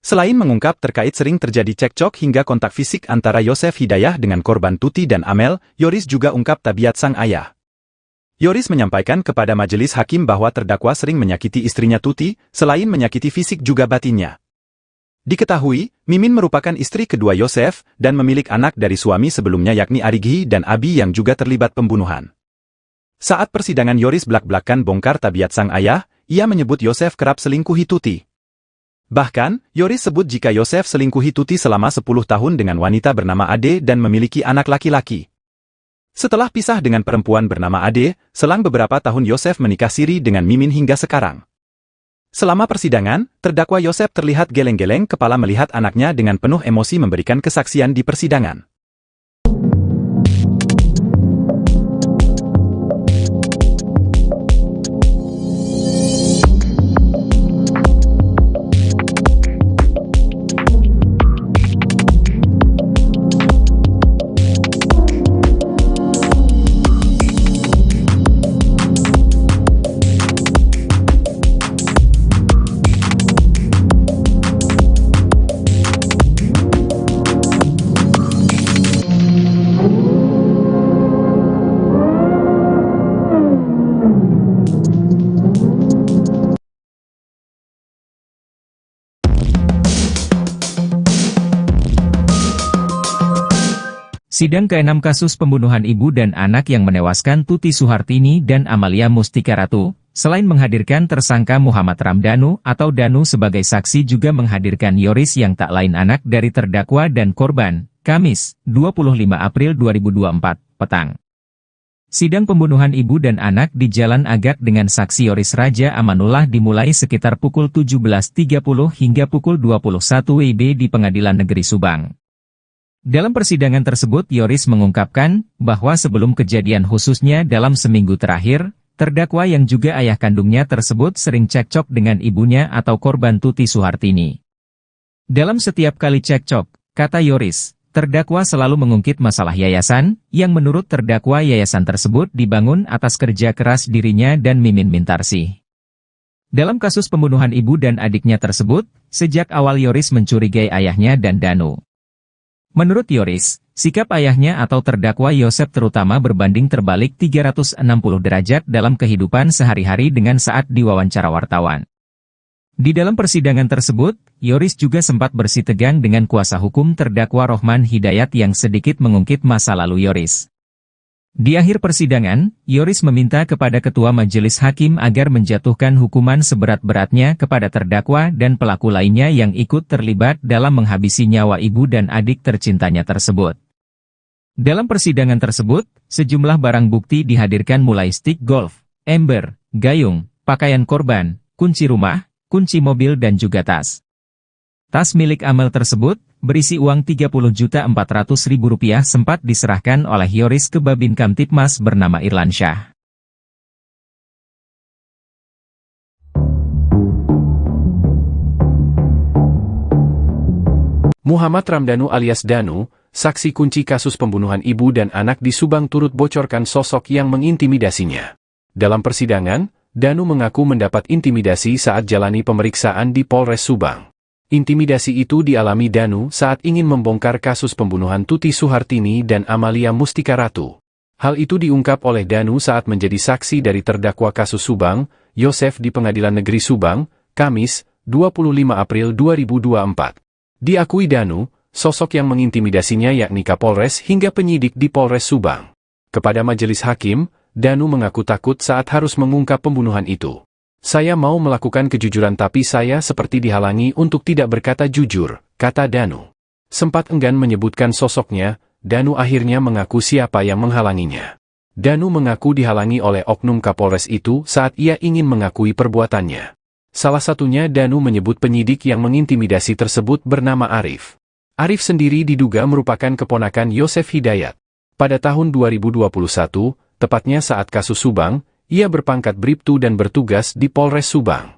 Selain mengungkap terkait sering terjadi cekcok hingga kontak fisik antara Yosef Hidayah dengan korban Tuti dan Amel, Yoris juga ungkap tabiat sang ayah. Yoris menyampaikan kepada majelis hakim bahwa terdakwa sering menyakiti istrinya Tuti, selain menyakiti fisik juga batinnya. Diketahui, Mimin merupakan istri kedua Yosef dan memiliki anak dari suami sebelumnya yakni Arighi dan Abi yang juga terlibat pembunuhan. Saat persidangan Yoris belak-belakan bongkar tabiat sang ayah, ia menyebut Yosef kerap selingkuhi Tuti. Bahkan, Yoris sebut jika Yosef selingkuhi Tuti selama 10 tahun dengan wanita bernama Ade dan memiliki anak laki-laki. Setelah pisah dengan perempuan bernama Ade, selang beberapa tahun Yosef menikah siri dengan Mimin hingga sekarang. Selama persidangan, terdakwa Yosef terlihat geleng-geleng kepala melihat anaknya dengan penuh emosi memberikan kesaksian di persidangan. Sidang ke-6 kasus pembunuhan ibu dan anak yang menewaskan Tuti Suhartini dan Amalia Mustika Ratu, selain menghadirkan tersangka Muhammad Ramdhanu atau Danu sebagai saksi juga menghadirkan Yoris yang tak lain anak dari terdakwa dan korban, Kamis, 25 April 2024, petang. Sidang pembunuhan ibu dan anak di Jalan Agak dengan saksi Yoris Raja Amanullah dimulai sekitar pukul 17.30 hingga pukul 21 WIB di Pengadilan Negeri Subang. Dalam persidangan tersebut Yoris mengungkapkan bahwa sebelum kejadian khususnya dalam seminggu terakhir, terdakwa yang juga ayah kandungnya tersebut sering cekcok dengan ibunya atau korban Tuti Suhartini. Dalam setiap kali cekcok, kata Yoris, terdakwa selalu mengungkit masalah yayasan, yang menurut terdakwa yayasan tersebut dibangun atas kerja keras dirinya dan Mimin Mintarsih. Dalam kasus pembunuhan ibu dan adiknya tersebut, sejak awal Yoris mencurigai ayahnya dan Danu. Menurut Yoris, sikap ayahnya atau terdakwa Yosef terutama berbanding terbalik 360 derajat dalam kehidupan sehari-hari dengan saat diwawancara wartawan. Di dalam persidangan tersebut, Yoris juga sempat bersitegang dengan kuasa hukum terdakwa Rohman Hidayat yang sedikit mengungkit masa lalu Yoris. Di akhir persidangan, Yoris meminta kepada Ketua Majelis Hakim agar menjatuhkan hukuman seberat-beratnya kepada terdakwa dan pelaku lainnya yang ikut terlibat dalam menghabisi nyawa ibu dan adik tercintanya tersebut. Dalam persidangan tersebut, sejumlah barang bukti dihadirkan mulai stick golf, ember, gayung, pakaian korban, kunci rumah, kunci mobil dan juga tas. Tas milik Amel tersebut, berisi uang Rp30.400.000 sempat diserahkan oleh Yoris ke Babin Kamtipmas bernama Irlansyah. Muhammad Ramdhanu alias Danu, saksi kunci kasus pembunuhan ibu dan anak di Subang turut bocorkan sosok yang mengintimidasinya. Dalam persidangan, Danu mengaku mendapat intimidasi saat jalani pemeriksaan di Polres Subang. Intimidasi itu dialami Danu saat ingin membongkar kasus pembunuhan Tuti Suhartini dan Amalia Mustika Ratu. Hal itu diungkap oleh Danu saat menjadi saksi dari terdakwa kasus Subang, Yosef di Pengadilan Negeri Subang, Kamis, 25 April 2024. Diakui Danu, sosok yang mengintimidasinya yakni Kapolres hingga penyidik di Polres Subang. Kepada majelis hakim, Danu mengaku takut saat harus mengungkap pembunuhan itu. Saya mau melakukan kejujuran tapi saya seperti dihalangi untuk tidak berkata jujur, kata Danu. Sempat enggan menyebutkan sosoknya, Danu akhirnya mengaku siapa yang menghalanginya. Danu mengaku dihalangi oleh oknum Kapolres itu saat ia ingin mengakui perbuatannya. Salah satunya Danu menyebut penyidik yang mengintimidasi tersebut bernama Arif. Arif sendiri diduga merupakan keponakan Yosef Hidayat. Pada tahun 2021, tepatnya saat kasus Subang, ia berpangkat Bribtu dan bertugas di Polres Subang.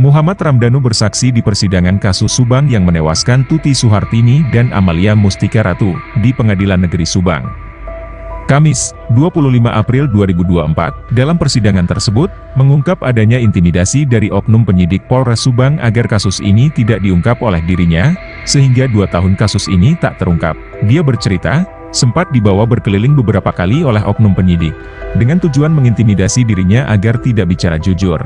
Muhammad Ramdhanu bersaksi di persidangan kasus Subang yang menewaskan Tuti Suhartini dan Amalia Mustika Ratu di Pengadilan Negeri Subang. Kamis, 25 April 2024, dalam persidangan tersebut, mengungkap adanya intimidasi dari oknum penyidik Polres Subang agar kasus ini tidak diungkap oleh dirinya, sehingga 2 tahun kasus ini tak terungkap. Dia bercerita, sempat dibawa berkeliling beberapa kali oleh oknum penyidik, dengan tujuan mengintimidasi dirinya agar tidak bicara jujur.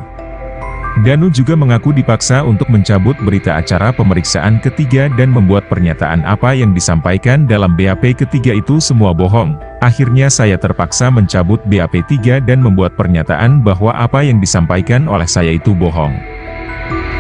Danu juga mengaku dipaksa untuk mencabut berita acara pemeriksaan ketiga dan membuat pernyataan apa yang disampaikan dalam BAP ketiga itu semua bohong. Akhirnya saya terpaksa mencabut BAP 3 dan membuat pernyataan bahwa apa yang disampaikan oleh saya itu bohong.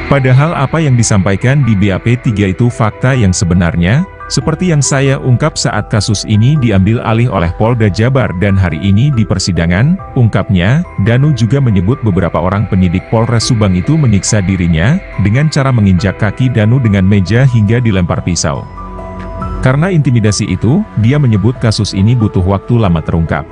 Padahal apa yang disampaikan di BAP 3 itu fakta yang sebenarnya, seperti yang saya ungkap saat kasus ini diambil alih oleh Polda Jabar dan hari ini di persidangan, ungkapnya. Danu juga menyebut beberapa orang penyidik Polres Subang itu menyiksa dirinya, dengan cara menginjak kaki Danu dengan meja hingga dilempar pisau. Karena intimidasi itu, dia menyebut kasus ini butuh waktu lama terungkap.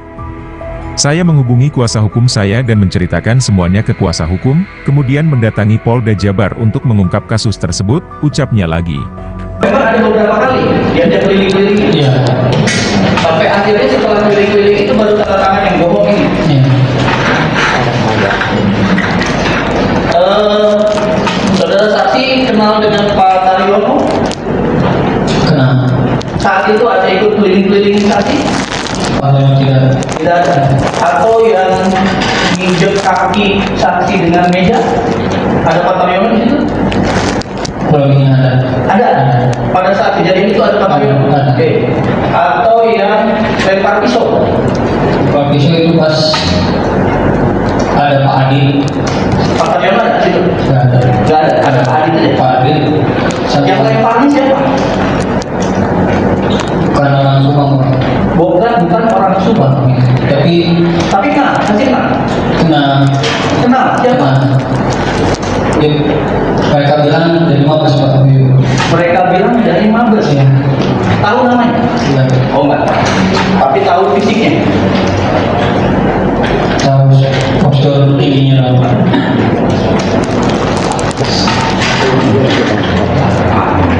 Saya menghubungi kuasa hukum saya dan menceritakan semuanya ke kuasa hukum, kemudian mendatangi Polda Jabar untuk mengungkap kasus tersebut, ucapnya lagi. Memang ada beberapa kali dia keliling-keliling. Iya. Sampai akhirnya setelah keliling-keliling itu baru tanda tangan yang bohong ini. Iya. Saudara saksi kenal dengan Pak Taryono? Kenal. Saat itu ada ikut keliling-keliling saksi? Tidak. Tidak ada. Atau yang menginjek kaki saksi dengan meja? Ada Pak Taryono di situ? Belum ini ada. Ada. Pada saat kejadian itu ada Pak Taryono? Ada. Oke. Atau yang lempar pisau? Kalau pisau itu pas ada Pak Adi. Pak Taryono ada di situ? Tidak ada. Nggak ada. Ada Pak Adi saja. Pak Adi. Yang lemparnya siapa? Bukan orang Subang. Bukan orang Subang. Tapi Tapi kenal, masih kenal. kenal. Kenal. Tahu namanya? Tidak. Oh enggak. Tapi tahu fisiknya. Tahu postur tingginya berapa?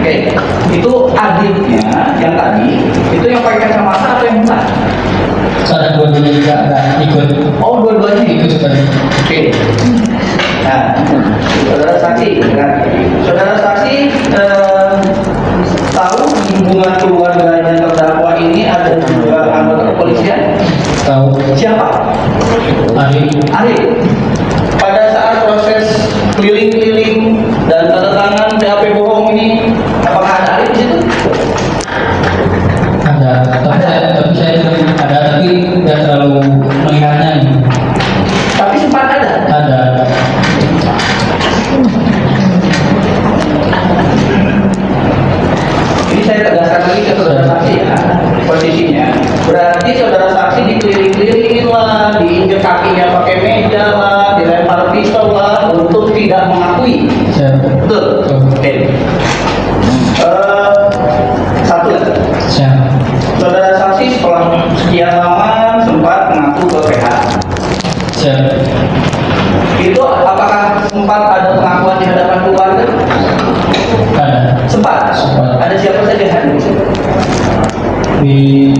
Oke, itu adiknya yang tadi, itu yang pakai kacamata atau yang bukan? Ada dua-duanya juga ada ikut. Oh, dua-duanya Ikut seperti. Oke. Nah, saudara saksi, kan? Saudara saksi tahu di hubungan keluarganya terdakwa ini ada juga anggota kepolisian? Tahu. Siapa? Ari. Pada saat proses keliling-keliling dan tanda tangan BAP bohong ini, apakah ada Arif di situ? Ada. Tapi saya ada tapi tidak terlalu melihatnya ini. Tapi sempat ada. Ada. Ini saya tegaskan lagi ke saudara saksi ya, posisinya. Berarti saudara saksi dikeliling-kelilingin lah, diinjek kakinya pakai meja lah, dilempar pistol lah, untuk tidak mengakui. Siap. Betul? Oke. Satu lagi. Siap. Saudara saksi setelah sekian lama sempat mengaku ke PH. Siap. Itu apakah sempat ada pengakuan di hadapan keluarga? Ada. Sempat. Sempat. Ada siapa saja hadir? Di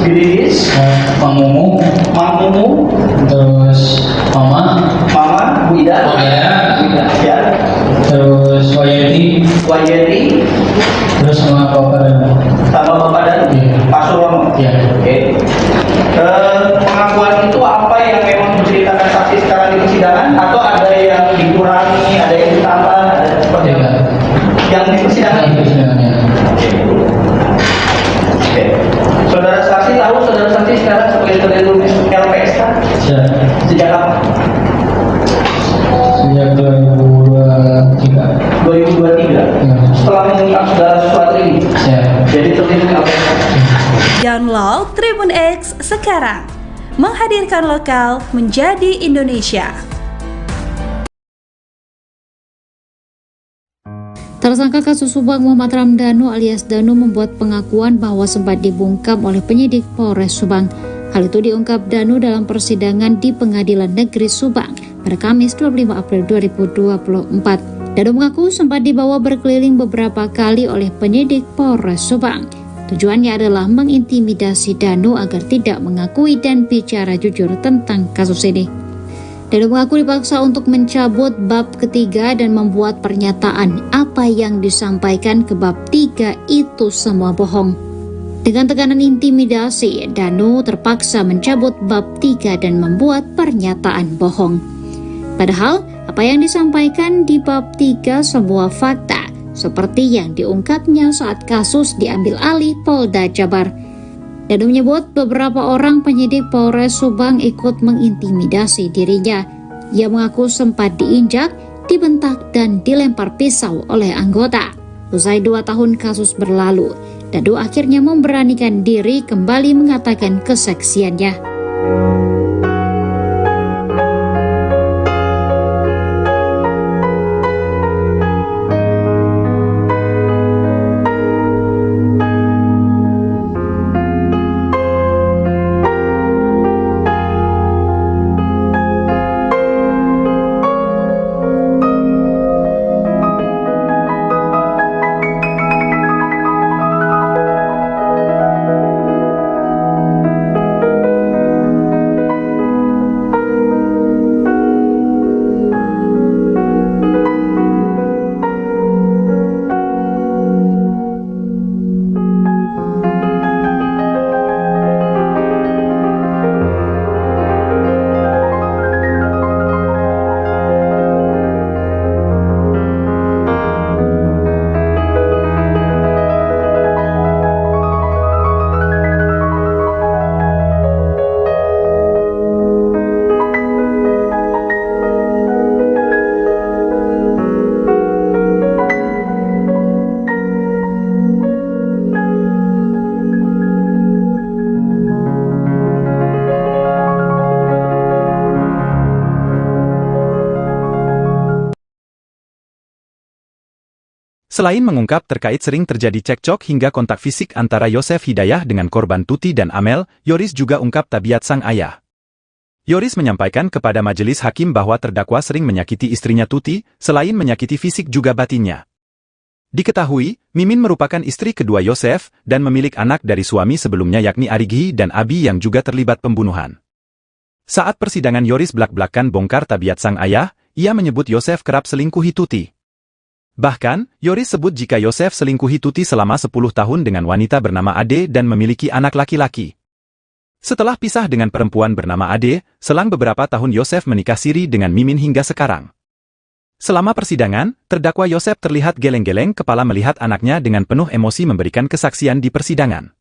Bilis, Mang Mumu, terus Mama, Mama, Bu Ida, ya, terus Wayeti, terus sama Bapak dan sama Bapak dan Iya. Pak Surono. Iya. Oke. Pengakuan itu apa yang memang diceritakan saksi sekarang di persidangan, atau ada yang dikurangi, ada yang ditambah, ada seperti apa? Yang di persidangan Iya, itu. persidangannya. Oke. Saudara saksi tahu saudara saksi sekarang sebagai terlindung LPSK Siap. sejak apa? Sejak 2023. 2023. Ya. Setelah mengungkap segala sesuatu ini, Siap. jadi terlindung LPSK. Download Tribun X sekarang. Menghadirkan lokal menjadi Indonesia. Tersangka kasus Subang Muhammad Ramdhanu alias Danu membuat pengakuan bahwa sempat dibungkam oleh penyidik Polres Subang. Hal itu diungkap Danu dalam persidangan di Pengadilan Negeri Subang pada Kamis 25 April 2024. Danu mengaku sempat dibawa berkeliling beberapa kali oleh penyidik Polres Subang. Tujuannya adalah mengintimidasi Danu agar tidak mengakui dan bicara jujur tentang kasus ini. Danu mengaku dipaksa untuk mencabut bab ketiga dan membuat pernyataan apa yang disampaikan ke bab 3 itu semua bohong. Dengan tekanan intimidasi, Danu terpaksa mencabut bab 3 dan membuat pernyataan bohong. Padahal apa yang disampaikan di bab 3 semua fakta, seperti yang diungkapnya saat kasus diambil alih Polda Jabar. Danu menyebut beberapa orang penyidik Polres Subang ikut mengintimidasi dirinya. Ia mengaku sempat diinjak, dibentak, dan dilempar pisau oleh anggota. Usai 2 tahun kasus berlalu, Danu akhirnya memberanikan diri kembali mengatakan kesaksiannya. Selain mengungkap terkait sering terjadi cekcok hingga kontak fisik antara Yosef Hidayah dengan korban Tuti dan Amel, Yoris juga ungkap tabiat sang ayah. Yoris menyampaikan kepada majelis hakim bahwa terdakwa sering menyakiti istrinya Tuti, selain menyakiti fisik juga batinnya. Diketahui, Mimin merupakan istri kedua Yosef dan memiliki anak dari suami sebelumnya yakni Arigi dan Abi yang juga terlibat pembunuhan. Saat persidangan Yoris belak-belakan bongkar tabiat sang ayah, ia menyebut Yosef kerap selingkuhi Tuti. Bahkan, Yoris sebut jika Yosef selingkuhi Tuti selama 10 tahun dengan wanita bernama Ade dan memiliki anak laki-laki. Setelah pisah dengan perempuan bernama Ade, selang beberapa tahun Yosef menikah siri dengan Mimin hingga sekarang. Selama persidangan, terdakwa Yosef terlihat geleng-geleng kepala melihat anaknya dengan penuh emosi memberikan kesaksian di persidangan.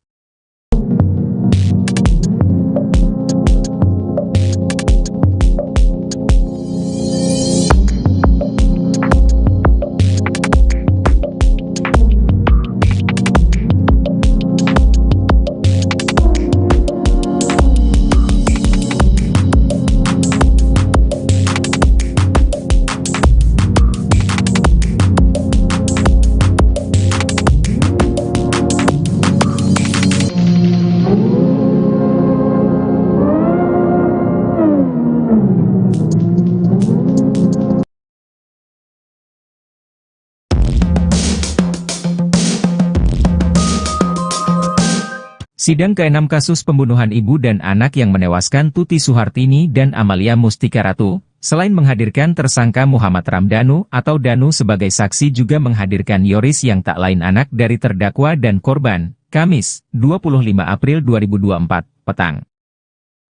Sidang ke-6 kasus pembunuhan ibu dan anak yang menewaskan Tuti Suhartini dan Amalia Mustika Ratu, selain menghadirkan tersangka Muhammad Ramdhanu atau Danu sebagai saksi juga menghadirkan Yoris yang tak lain anak dari terdakwa dan korban, Kamis, 25 April 2024, petang.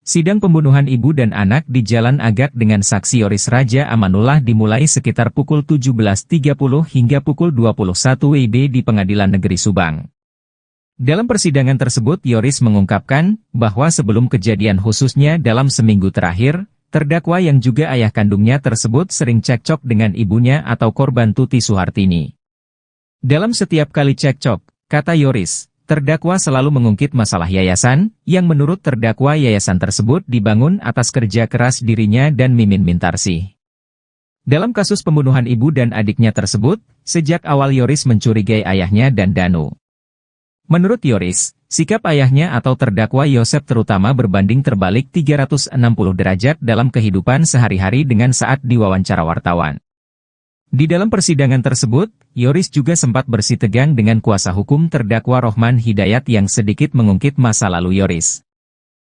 Sidang pembunuhan ibu dan anak di Jalan Agak dengan saksi Yoris Raja Amanullah dimulai sekitar pukul 17.30 hingga pukul 21 WIB di Pengadilan Negeri Subang. Dalam persidangan tersebut Yoris mengungkapkan bahwa sebelum kejadian khususnya dalam seminggu terakhir, terdakwa yang juga ayah kandungnya tersebut sering cekcok dengan ibunya atau korban Tuti Suhartini. Dalam setiap kali cekcok, kata Yoris, terdakwa selalu mengungkit masalah yayasan, yang menurut terdakwa yayasan tersebut dibangun atas kerja keras dirinya dan Mimin Mintarsih. Dalam kasus pembunuhan ibu dan adiknya tersebut, sejak awal Yoris mencurigai ayahnya dan Danu. Menurut Yoris, sikap ayahnya atau terdakwa Yosef terutama berbanding terbalik 360 derajat dalam kehidupan sehari-hari dengan saat diwawancara wartawan. Di dalam persidangan tersebut, Yoris juga sempat bersitegang dengan kuasa hukum terdakwa Rohman Hidayat yang sedikit mengungkit masa lalu Yoris.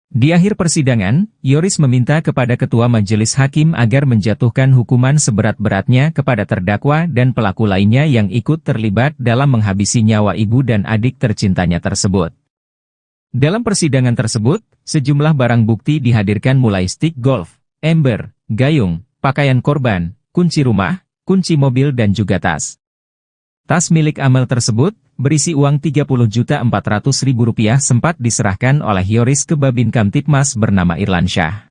Di akhir persidangan, Yoris meminta kepada Ketua Majelis Hakim agar menjatuhkan hukuman seberat-beratnya kepada terdakwa dan pelaku lainnya yang ikut terlibat dalam menghabisi nyawa ibu dan adik tercintanya tersebut. Dalam persidangan tersebut, sejumlah barang bukti dihadirkan mulai stik golf, ember, gayung, pakaian korban, kunci rumah, kunci mobil dan juga tas. Tas milik Amel tersebut, berisi uang Rp30.400.000 sempat diserahkan oleh Yoris ke Babin Kamtipmas bernama Irlansyah.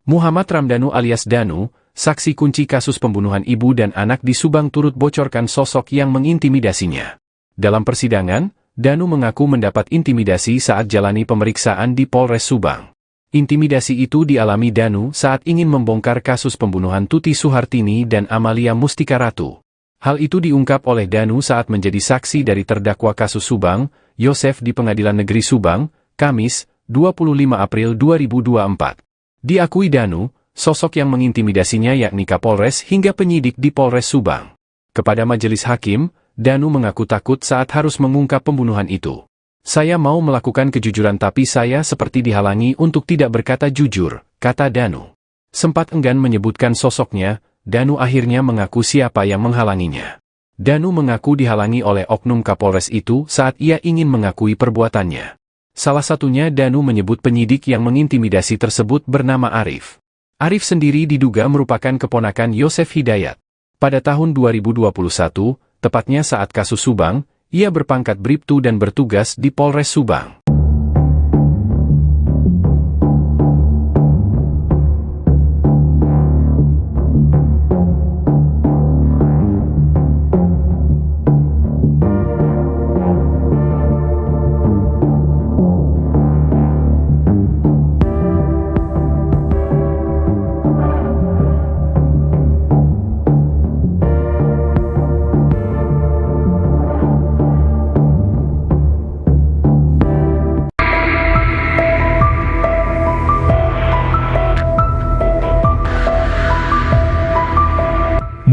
Muhammad Ramdhanu alias Danu, saksi kunci kasus pembunuhan ibu dan anak di Subang turut bocorkan sosok yang mengintimidasinya. Dalam persidangan, Danu mengaku mendapat intimidasi saat jalani pemeriksaan di Polres Subang. Intimidasi itu dialami Danu saat ingin membongkar kasus pembunuhan Tuti Suhartini dan Amalia Mustika Ratu. Hal itu diungkap oleh Danu saat menjadi saksi dari terdakwa kasus Subang, Yosef di Pengadilan Negeri Subang, Kamis, 25 April 2024. Diakui Danu, sosok yang mengintimidasinya yakni Kapolres hingga penyidik di Polres Subang. Kepada majelis hakim, Danu mengaku takut saat harus mengungkap pembunuhan itu. Saya mau melakukan kejujuran tapi saya seperti dihalangi untuk tidak berkata jujur, kata Danu. Sempat enggan menyebutkan sosoknya, Danu akhirnya mengaku siapa yang menghalanginya. Danu mengaku dihalangi oleh oknum Kapolres itu saat ia ingin mengakui perbuatannya. Salah satunya Danu menyebut penyidik yang mengintimidasi tersebut bernama Arif. Arif sendiri diduga merupakan keponakan Yosef Hidayat. Pada tahun 2021, tepatnya saat kasus Subang, ia berpangkat Bribtu dan bertugas di Polres Subang.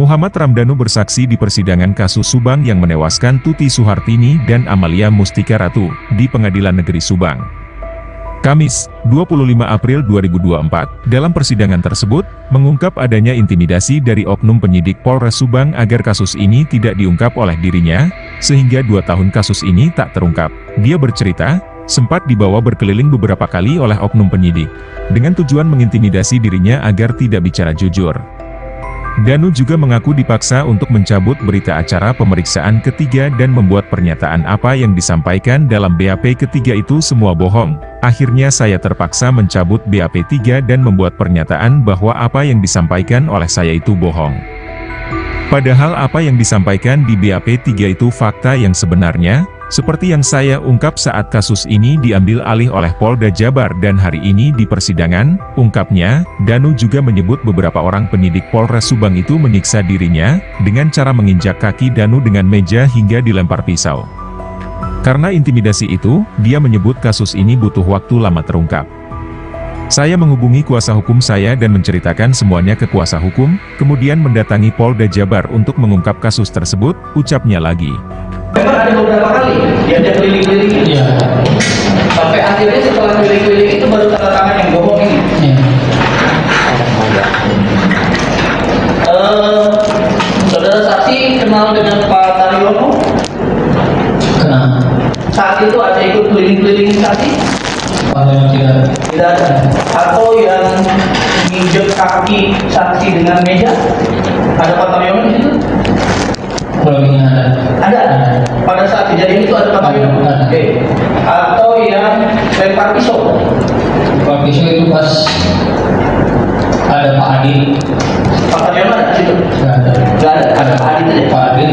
Muhammad Ramdhanu bersaksi di persidangan kasus Subang yang menewaskan Tuti Suhartini dan Amalia Mustika Ratu di Pengadilan Negeri Subang. Kamis, 25 April 2024, dalam persidangan tersebut, mengungkap adanya intimidasi dari oknum penyidik Polres Subang agar kasus ini tidak diungkap oleh dirinya, sehingga 2 tahun kasus ini tak terungkap. Dia bercerita, sempat dibawa berkeliling beberapa kali oleh oknum penyidik, dengan tujuan mengintimidasi dirinya agar tidak bicara jujur. Danu juga mengaku dipaksa untuk mencabut berita acara pemeriksaan ketiga dan membuat pernyataan apa yang disampaikan dalam BAP ketiga itu semua bohong. Akhirnya saya terpaksa mencabut BAP 3 dan membuat pernyataan bahwa apa yang disampaikan oleh saya itu bohong. Padahal apa yang disampaikan di BAP 3 itu fakta yang sebenarnya, seperti yang saya ungkap saat kasus ini diambil alih oleh Polda Jabar dan hari ini di persidangan, ungkapnya, Danu juga menyebut beberapa orang penyidik Polres Subang itu menyiksa dirinya, dengan cara menginjak kaki Danu dengan meja hingga dilempar pisau. Karena intimidasi itu, dia menyebut kasus ini butuh waktu lama terungkap. Saya menghubungi kuasa hukum saya dan menceritakan semuanya ke kuasa hukum, kemudian mendatangi Polda Jabar untuk mengungkap kasus tersebut, ucapnya lagi. Memang ada beberapa kali diajak keliling-keliling. Iya. Sampai akhirnya setelah keliling-keliling itu baru tanda tangan yang bohong ini. Iya. Saudara saksi kenal dengan Pak Taryono? Kenal. Saat itu ada ikut keliling-keliling saksi? Tidak. Tidak ada. Atau yang nginjek kaki saksi dengan meja? Ada Pak Taryono di situ? Belum ada. Ada. Pada saat kejadian itu ada Pak Taryono? Ada. Oke. Atau yang lempar pisau? Pak pisau itu pas ada Pak Adil. Pak Taryono ada di situ? Nggak ada. Nggak ada. Ada Pak Adil aja. Pak Adil.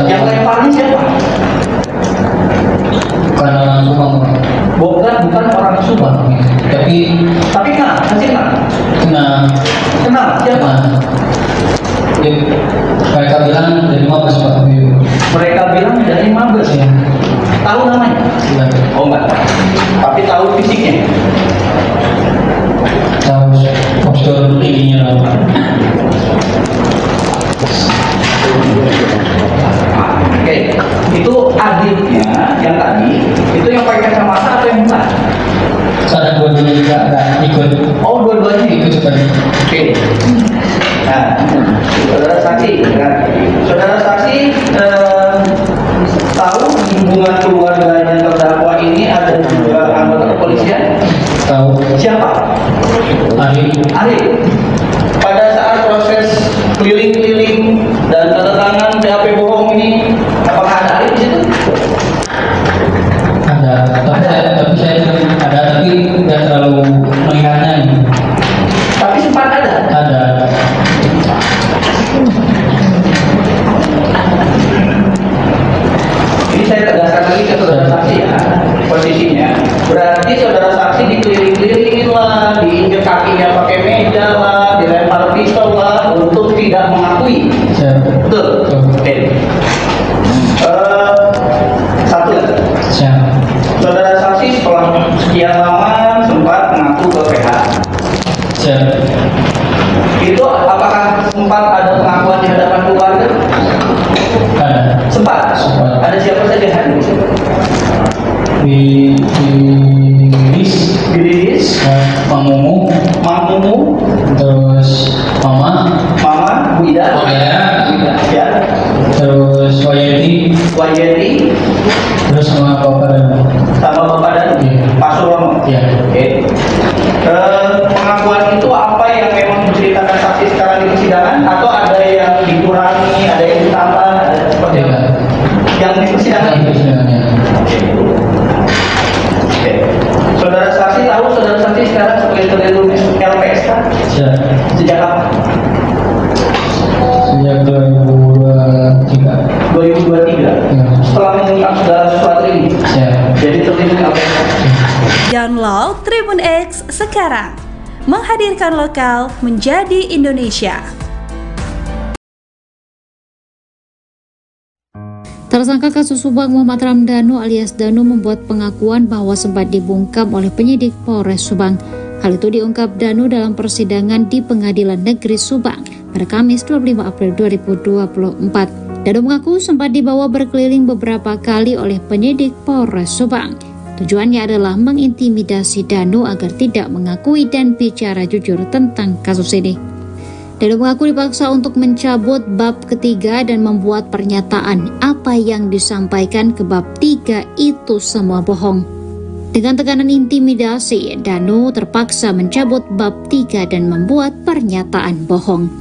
Yang lemparnya siapa? Bukan orang Subang. Bukan orang Subang. Tapi kenal, masih kenal. Kenal siapa? Ya, mereka bilang dari Mabes Pak. Mereka bilang dari Mabes. Ya. Tahu namanya? Ya. Oh enggak. Tapi tahu fisiknya. Tahu postur tingginya lah. Oke, itu adiknya yang tadi, itu yang pakai kacamata atau yang bukan? Ada dua-duanya juga ada ikut. Oh, dua-duanya Ikut sekali. Oke. Nah, saudara saksi, kan? Saudara saksi tahu di hubungan keluarganya terdakwa ini ada juga anggota kepolisian? Tahu. Siapa? Arif. Pada saat proses keliling-keliling dan tanda tangan BAP bohong ini, apakah ada Arif di situ? Ada. Tapi saya tidak terlalu melihatnya ini. Tapi sempat ada. Ada. Ini saya tegaskan lagi ke saudara saksi ya, posisinya. Berarti saudara saksi dikeliling-kelilingin lah, diinjek kakinya pakai meja lah, dilempar pisau lah, untuk tidak mengakui. Betul? Oke. Satu. Saudara saksi setelah sekian lama sempat mengaku ke PH. Itu apakah sempat ada pengakuan di hadapan keluarga? Ada. Sempat. Ada siapa saja hadir? Di Lilis, Mang Mumu, terus Mama, Bu Ida, ya, terus Wayeti, terus sama Bapak dan Iya. Pak Surono. Iya. Oke. Pengakuan itu apa yang memang diceritakan saksi sekarang di persidangan, atau ada yang dikurangi, ada yang ditambah, ada seperti apa? Yang di persidangan itu. Oke. Saudara saksi tahu saudara saksi sekarang sebagai terlindung LPSK? Sejak kapan? Sejak 2023. 2023. Ya. Setelah mengungkap segala sesuatu ini. Jadi terlindung LPSK. Download Tribun X sekarang. Menghadirkan lokal menjadi Indonesia. Tersangka kasus Subang Muhammad Ramdhanu alias Danu membuat pengakuan bahwa sempat dibungkam oleh penyidik Polres Subang. Hal itu diungkap Danu dalam persidangan di Pengadilan Negeri Subang pada Kamis 25 April 2024. Danu mengaku sempat dibawa berkeliling beberapa kali oleh penyidik Polres Subang. Tujuannya adalah mengintimidasi Danu agar tidak mengakui dan bicara jujur tentang kasus ini. Danu mengaku dipaksa untuk mencabut bab ketiga dan membuat pernyataan apa yang disampaikan ke bab 3 itu semua bohong. Dengan tekanan intimidasi, Danu terpaksa mencabut bab 3 dan membuat pernyataan bohong.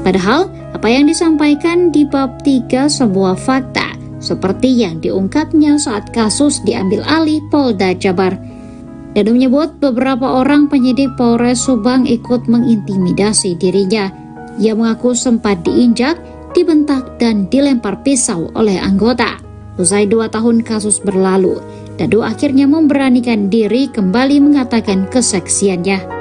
Padahal, apa yang disampaikan di bab 3 sebuah fakta, seperti yang diungkapnya saat kasus diambil alih Polda Jabar. Danu menyebut beberapa orang penyidik Polres Subang ikut mengintimidasi dirinya. Ia mengaku sempat diinjak, dibentak, dan dilempar pisau oleh anggota. Usai 2 tahun kasus berlalu, Danu akhirnya memberanikan diri kembali mengatakan kesaksiannya.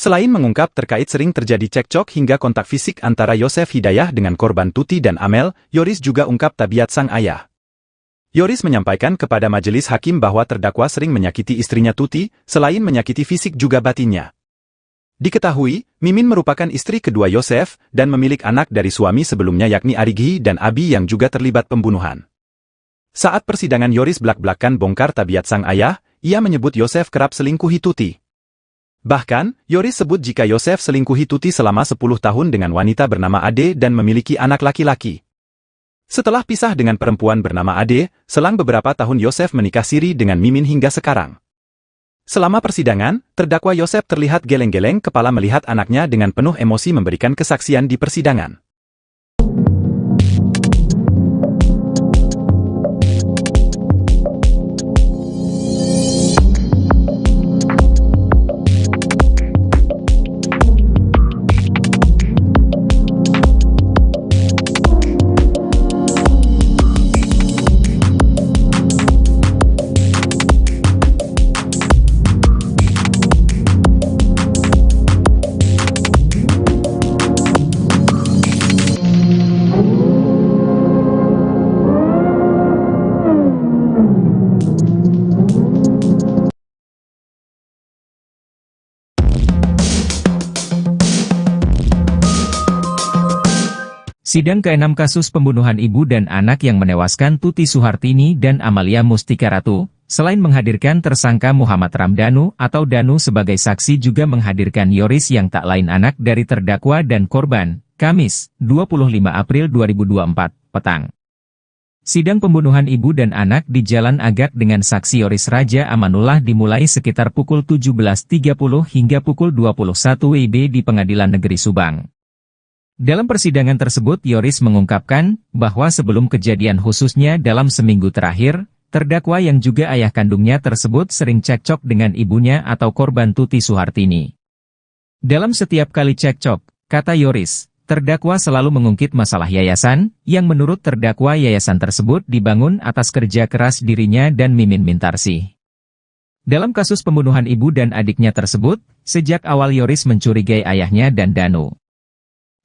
Selain mengungkap terkait sering terjadi cekcok hingga kontak fisik antara Yosef Hidayah dengan korban Tuti dan Amel, Yoris juga ungkap tabiat sang ayah. Yoris menyampaikan kepada majelis hakim bahwa terdakwa sering menyakiti istrinya Tuti, selain menyakiti fisik juga batinnya. Diketahui, Mimin merupakan istri kedua Yosef dan memiliki anak dari suami sebelumnya yakni Arigi dan Abi yang juga terlibat pembunuhan. Saat persidangan Yoris belak-belakan bongkar tabiat sang ayah, ia menyebut Yosef kerap selingkuhi Tuti. Bahkan, Yoris sebut jika Yosef selingkuhi Tuti selama 10 tahun dengan wanita bernama Ade dan memiliki anak laki-laki. Setelah pisah dengan perempuan bernama Ade, selang beberapa tahun Yosef menikah siri dengan Mimin hingga sekarang. Selama persidangan, terdakwa Yosef terlihat geleng-geleng kepala melihat anaknya dengan penuh emosi memberikan kesaksian di persidangan. Sidang ke-6 kasus pembunuhan ibu dan anak yang menewaskan Tuti Suhartini dan Amalia Mustika Ratu, selain menghadirkan tersangka Muhammad Ramdhanu atau Danu sebagai saksi juga menghadirkan Yoris yang tak lain anak dari terdakwa dan korban, Kamis, 25 April 2024, petang. Sidang pembunuhan ibu dan anak di Jalan Agak dengan saksi Yoris Raja Amanullah dimulai sekitar pukul 17.30 hingga pukul 21 WIB di Pengadilan Negeri Subang. Dalam persidangan tersebut Yoris mengungkapkan bahwa sebelum kejadian khususnya dalam seminggu terakhir, terdakwa yang juga ayah kandungnya tersebut sering cekcok dengan ibunya atau korban Tuti Suhartini. Dalam setiap kali cekcok, kata Yoris, terdakwa selalu mengungkit masalah yayasan, yang menurut terdakwa yayasan tersebut dibangun atas kerja keras dirinya dan Mimin Mintarsih. Dalam kasus pembunuhan ibu dan adiknya tersebut, sejak awal Yoris mencurigai ayahnya dan Danu.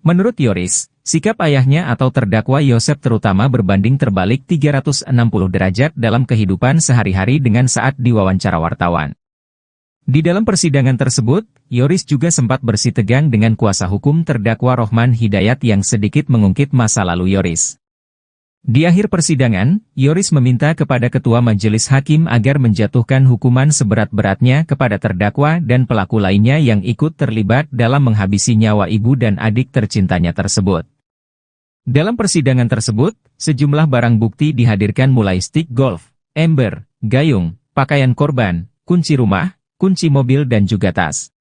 Menurut Yoris, sikap ayahnya atau terdakwa Yosef terutama berbanding terbalik 360 derajat dalam kehidupan sehari-hari dengan saat diwawancara wartawan. Di dalam persidangan tersebut, Yoris juga sempat bersitegang dengan kuasa hukum terdakwa Rohman Hidayat yang sedikit mengungkit masa lalu Yoris. Di akhir persidangan, Yoris meminta kepada Ketua Majelis Hakim agar menjatuhkan hukuman seberat-beratnya kepada terdakwa dan pelaku lainnya yang ikut terlibat dalam menghabisi nyawa ibu dan adik tercintanya tersebut. Dalam persidangan tersebut, sejumlah barang bukti dihadirkan mulai stick golf, ember, gayung, pakaian korban, kunci rumah, kunci mobil dan juga tas.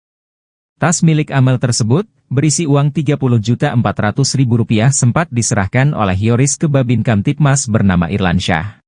Tas milik Amel tersebut, berisi uang Rp30.400.000 sempat diserahkan oleh Yoris ke Babin Kamtipmas bernama Irlansyah.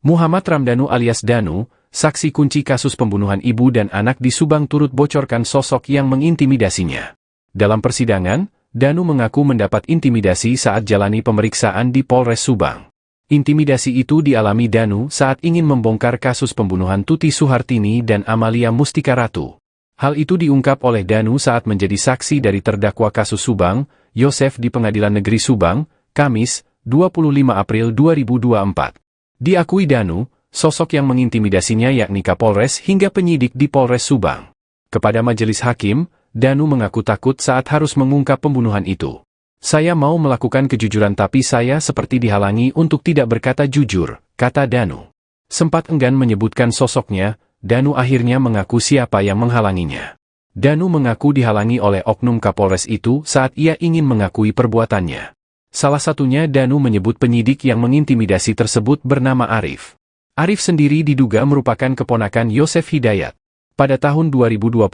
Muhammad Ramdhanu alias Danu, saksi kunci kasus pembunuhan ibu dan anak di Subang turut bocorkan sosok yang mengintimidasinya. Dalam persidangan, Danu mengaku mendapat intimidasi saat jalani pemeriksaan di Polres Subang. Intimidasi itu dialami Danu saat ingin membongkar kasus pembunuhan Tuti Suhartini dan Amalia Mustika Ratu. Hal itu diungkap oleh Danu saat menjadi saksi dari terdakwa kasus Subang, Yosef di Pengadilan Negeri Subang, Kamis, 25 April 2024. Diakui Danu, sosok yang mengintimidasinya yakni Kapolres hingga penyidik di Polres Subang. Kepada majelis hakim, Danu mengaku takut saat harus mengungkap pembunuhan itu. Saya mau melakukan kejujuran tapi saya seperti dihalangi untuk tidak berkata jujur, kata Danu. Sempat enggan menyebutkan sosoknya, Danu akhirnya mengaku siapa yang menghalanginya. Danu mengaku dihalangi oleh oknum Kapolres itu saat ia ingin mengakui perbuatannya. Salah satunya Danu menyebut penyidik yang mengintimidasi tersebut bernama Arif. Arif sendiri diduga merupakan keponakan Yosef Hidayat. Pada tahun 2021,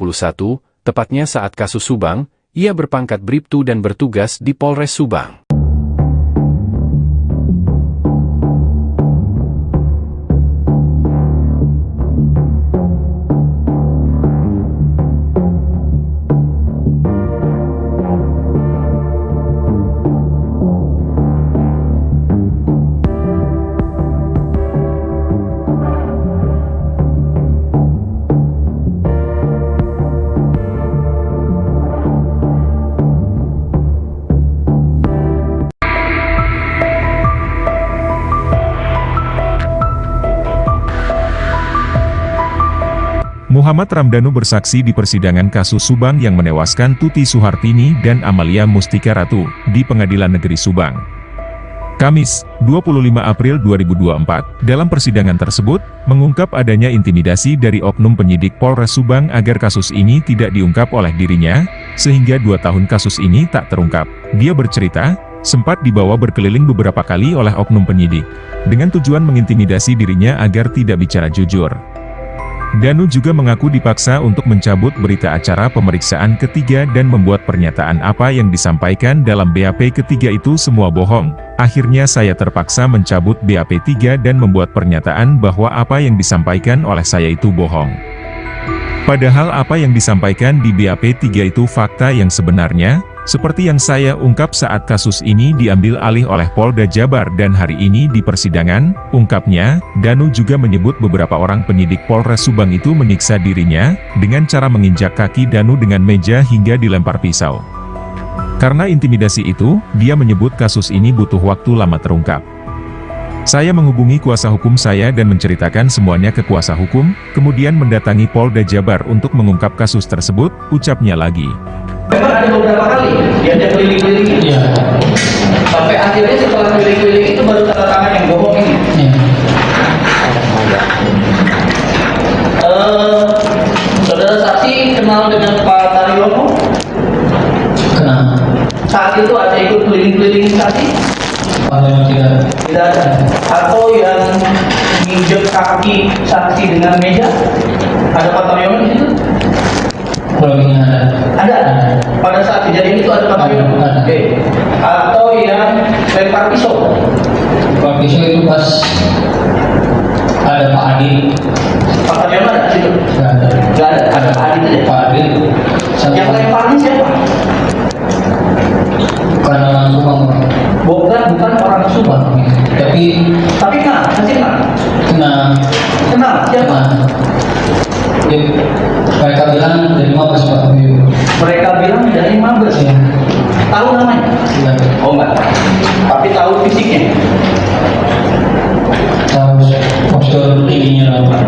tepatnya saat kasus Subang, ia berpangkat Bribtu dan bertugas di Polres Subang. Muhammad Ramdhanu bersaksi di persidangan kasus Subang yang menewaskan Tuti Suhartini dan Amalia Mustika Ratu di Pengadilan Negeri Subang. Kamis, 25 April 2024, dalam persidangan tersebut, mengungkap adanya intimidasi dari oknum penyidik Polres Subang agar kasus ini tidak diungkap oleh dirinya, sehingga 2 tahun kasus ini tak terungkap. Dia bercerita, sempat dibawa berkeliling beberapa kali oleh oknum penyidik, dengan tujuan mengintimidasi dirinya agar tidak bicara jujur. Danu juga mengaku dipaksa untuk mencabut berita acara pemeriksaan ketiga dan membuat pernyataan apa yang disampaikan dalam BAP ketiga itu semua bohong. Akhirnya saya terpaksa mencabut BAP 3 dan membuat pernyataan bahwa apa yang disampaikan oleh saya itu bohong. Padahal apa yang disampaikan di BAP 3 itu fakta yang sebenarnya, seperti yang saya ungkap saat kasus ini diambil alih oleh Polda Jabar dan hari ini di persidangan, ungkapnya, Danu juga menyebut beberapa orang penyidik Polres Subang itu menyiksa dirinya, dengan cara menginjak kaki Danu dengan meja hingga dilempar pisau. Karena intimidasi itu, dia menyebut kasus ini butuh waktu lama terungkap. Saya menghubungi kuasa hukum saya dan menceritakan semuanya ke kuasa hukum, kemudian mendatangi Polda Jabar untuk mengungkap kasus tersebut, ucapnya lagi. Memang ada beberapa kali diajak keliling-keliling. Iya. Sampai akhirnya setelah keliling-keliling itu baru tanda tangan yang bohong ini. Iya. Saudara saksi kenal dengan Pak Taryono? Kenal. Saat itu ada ikut keliling-keliling saksi? Tidak. Tidak ada. Atau yang nginjek kaki saksi dengan meja? Ada Pak Taryono di situ? Kurangnya ada. Ada. Pada saat kejadian itu ada Pak Taryono? Ada. Oke. Atau yang lempar pisau? Pak pisau itu pas ada Pak Adi. Pak Taryono ada di situ? Nggak ada. Nggak ada. Ada Pak Adi saja. Pak Adi. Yang lemparnya siapa? Bukan orang Subang. Bukan orang Subang. Tapi kenal, masih kenal. kena Kenal. siapa? Ya, mereka bilang dari Mabes Pak. Mereka bilang dari Mabes. Ya. Tahu namanya? Ya. Oh enggak. Tapi tahu fisiknya. Tahu postur tingginya Pak.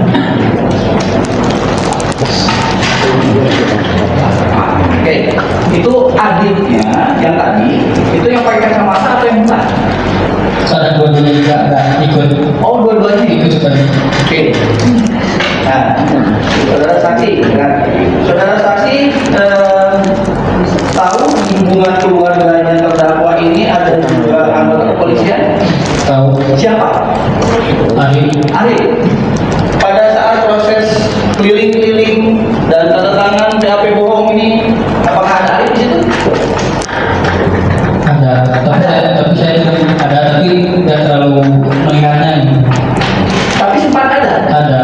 Oke, itu adiknya yang tadi, itu yang pakai kacamata atau yang bukan? Ada dua-duanya juga ada ikut. Oh, dua-duanya Ikut seperti. Oke. Nah, saudara saksi, kan? Saudara saksi tahu di hubungan keluarganya terdakwa ini ada juga anggota kepolisian? Tahu. Siapa? Ari. Pada saat proses keliling-keliling dan tanda tangan BAP bohong ini, apakah ada Ari di situ? Ada. Tapi saya ada tapi tidak terlalu mengingatnya ini. Tapi sempat ada. Ada.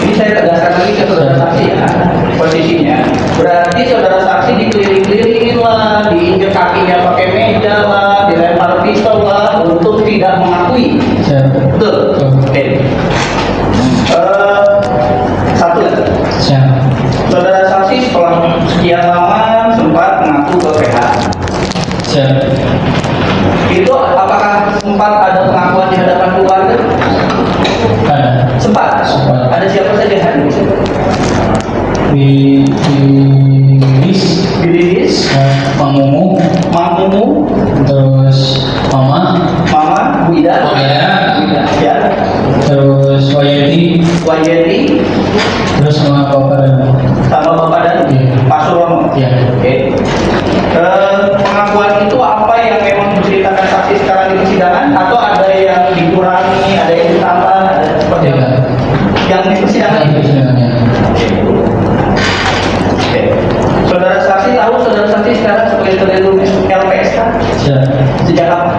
Ini saya tegaskan lagi ke saudara saksi ya, posisinya. Berarti saudara saksi dikeliling-kelilingin lah, diinjek kakinya pakai meja lah, dilempar pistol lah, untuk tidak mengakui. Saya. Betul. Oke. Satu lagi. Saya. Saudara saksi setelah sekian lama sempat mengaku ke PH. Saya. Itu apakah sempat ada pengakuan di hadapan keluarga? Ada. Sempat. Ada siapa saja hadir di situ? Di Lilis, Mang Mumu, terus Mama, Bu Ida, ya, terus Wayeti, terus sama Bapak dan Iya. Pak Surono. Iya. Oke. Pengakuan itu apa yang memang diceritakan saksi sekarang di persidangan atau ada yang dikurangi, ada yang ditambah, ada seperti apa? Yang di persidangan itu. Oke. Saudara saksi tahu saudara saksi sekarang sebagai terlindung LPSK Saya. sejak kapan?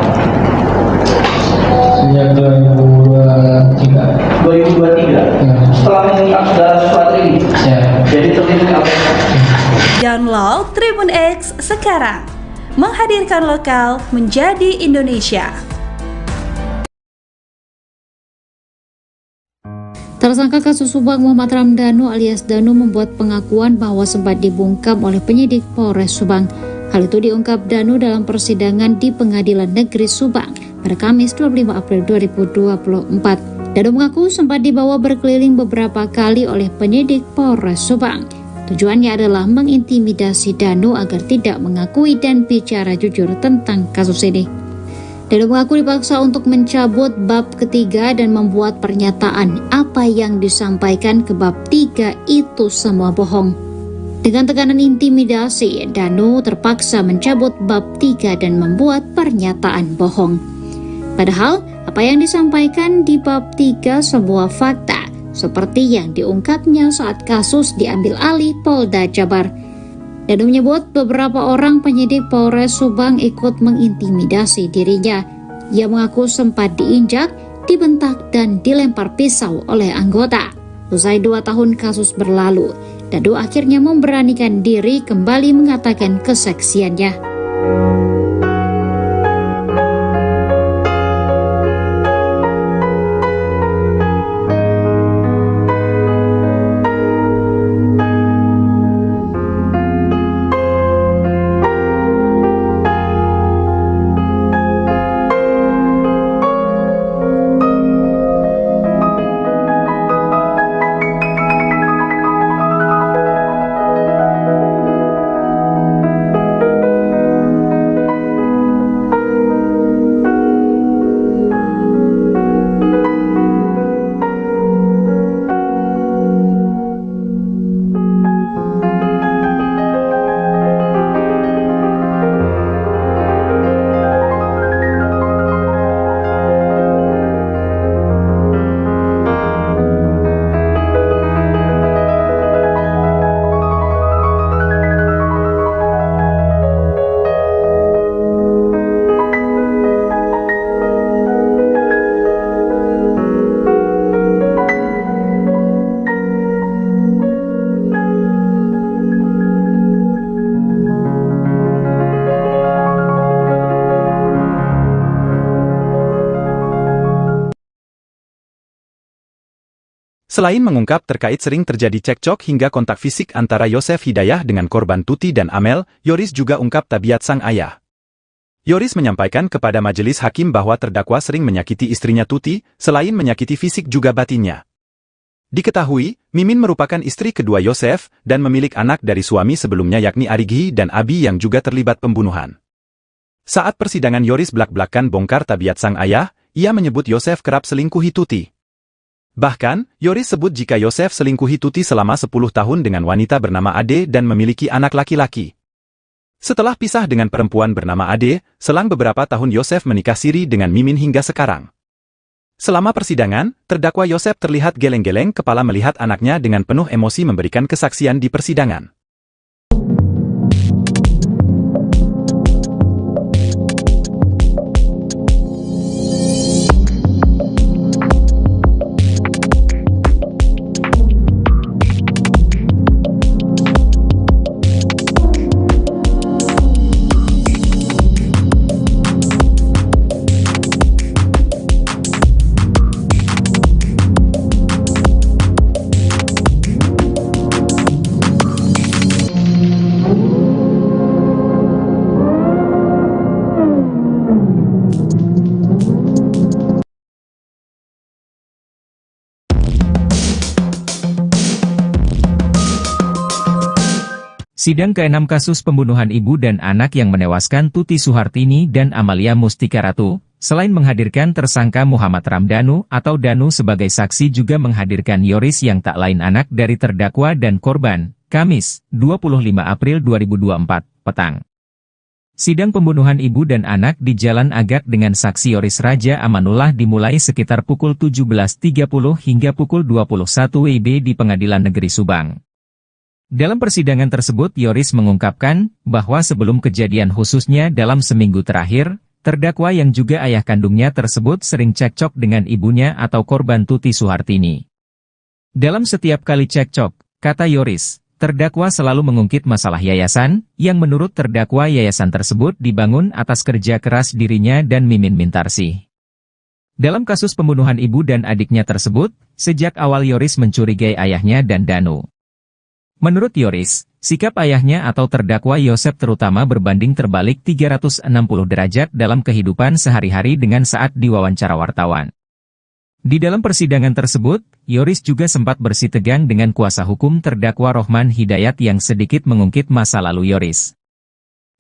Sejak 2023. 2023. Ya. Setelah mengungkap segala sesuatu ini, Saya. jadi terlindung LPSK. Download Tribun X sekarang. Menghadirkan lokal menjadi Indonesia. Tersangka kasus Subang Muhammad Ramdhanu alias Danu membuat pengakuan bahwa sempat dibungkam oleh penyidik Polres Subang. Hal itu diungkap Danu dalam persidangan di Pengadilan Negeri Subang pada Kamis 25 April 2024. Danu mengaku sempat dibawa berkeliling beberapa kali oleh penyidik Polres Subang. Tujuannya adalah mengintimidasi Danu agar tidak mengakui dan bicara jujur tentang kasus ini. Danu mengaku dipaksa untuk mencabut bab ketiga dan membuat pernyataan apa yang disampaikan ke bab 3 itu semua bohong. Dengan tekanan intimidasi, Danu terpaksa mencabut bab 3 dan membuat pernyataan bohong. Padahal, apa yang disampaikan di bab 3 sebuah fakta, seperti yang diungkapnya saat kasus diambil alih Polda Jabar. Danu menyebut beberapa orang penyidik Polres Subang ikut mengintimidasi dirinya. Ia mengaku sempat diinjak, dibentak, dan dilempar pisau oleh anggota. Usai 2 tahun kasus berlalu, Danu akhirnya memberanikan diri kembali mengatakan kesaksiannya. Selain mengungkap terkait sering terjadi cekcok hingga kontak fisik antara Yosef Hidayah dengan korban Tuti dan Amel, Yoris juga ungkap tabiat sang ayah. Yoris menyampaikan kepada majelis hakim bahwa terdakwa sering menyakiti istrinya Tuti, selain menyakiti fisik juga batinnya. Diketahui, Mimin merupakan istri kedua Yosef dan memiliki anak dari suami sebelumnya yakni Arigi dan Abi yang juga terlibat pembunuhan. Saat persidangan Yoris belak-belakan bongkar tabiat sang ayah, ia menyebut Yosef kerap selingkuhi Tuti. Bahkan, Yoris sebut jika Yosef selingkuhi Tuti selama 10 tahun dengan wanita bernama Ade dan memiliki anak laki-laki. Setelah pisah dengan perempuan bernama Ade, selang beberapa tahun Yosef menikah siri dengan Mimin hingga sekarang. Selama persidangan, terdakwa Yosef terlihat geleng-geleng kepala melihat anaknya dengan penuh emosi memberikan kesaksian di persidangan. Sidang ke-6 kasus pembunuhan ibu dan anak yang menewaskan Tuti Suhartini dan Amalia Mustika Ratu, selain menghadirkan tersangka Muhammad Ramdhanu atau Danu sebagai saksi juga menghadirkan Yoris yang tak lain anak dari terdakwa dan korban, Kamis, 25 April 2024, petang. Sidang pembunuhan ibu dan anak di Jalan Agak dengan saksi Yoris Raja Amanullah dimulai sekitar pukul 17.30 hingga pukul 21 WIB di Pengadilan Negeri Subang. Dalam persidangan tersebut Yoris mengungkapkan bahwa sebelum kejadian khususnya dalam seminggu terakhir, terdakwa yang juga ayah kandungnya tersebut sering cekcok dengan ibunya atau korban Tuti Suhartini. Dalam setiap kali cekcok, kata Yoris, terdakwa selalu mengungkit masalah yayasan, yang menurut terdakwa yayasan tersebut dibangun atas kerja keras dirinya dan Mimin Mintarsih. Dalam kasus pembunuhan ibu dan adiknya tersebut, sejak awal Yoris mencurigai ayahnya dan Danu. Menurut Yoris, sikap ayahnya atau terdakwa Yosef terutama berbanding terbalik 360 derajat dalam kehidupan sehari-hari dengan saat diwawancara wartawan. Di dalam persidangan tersebut, Yoris juga sempat bersitegang dengan kuasa hukum terdakwa Rohman Hidayat yang sedikit mengungkit masa lalu Yoris.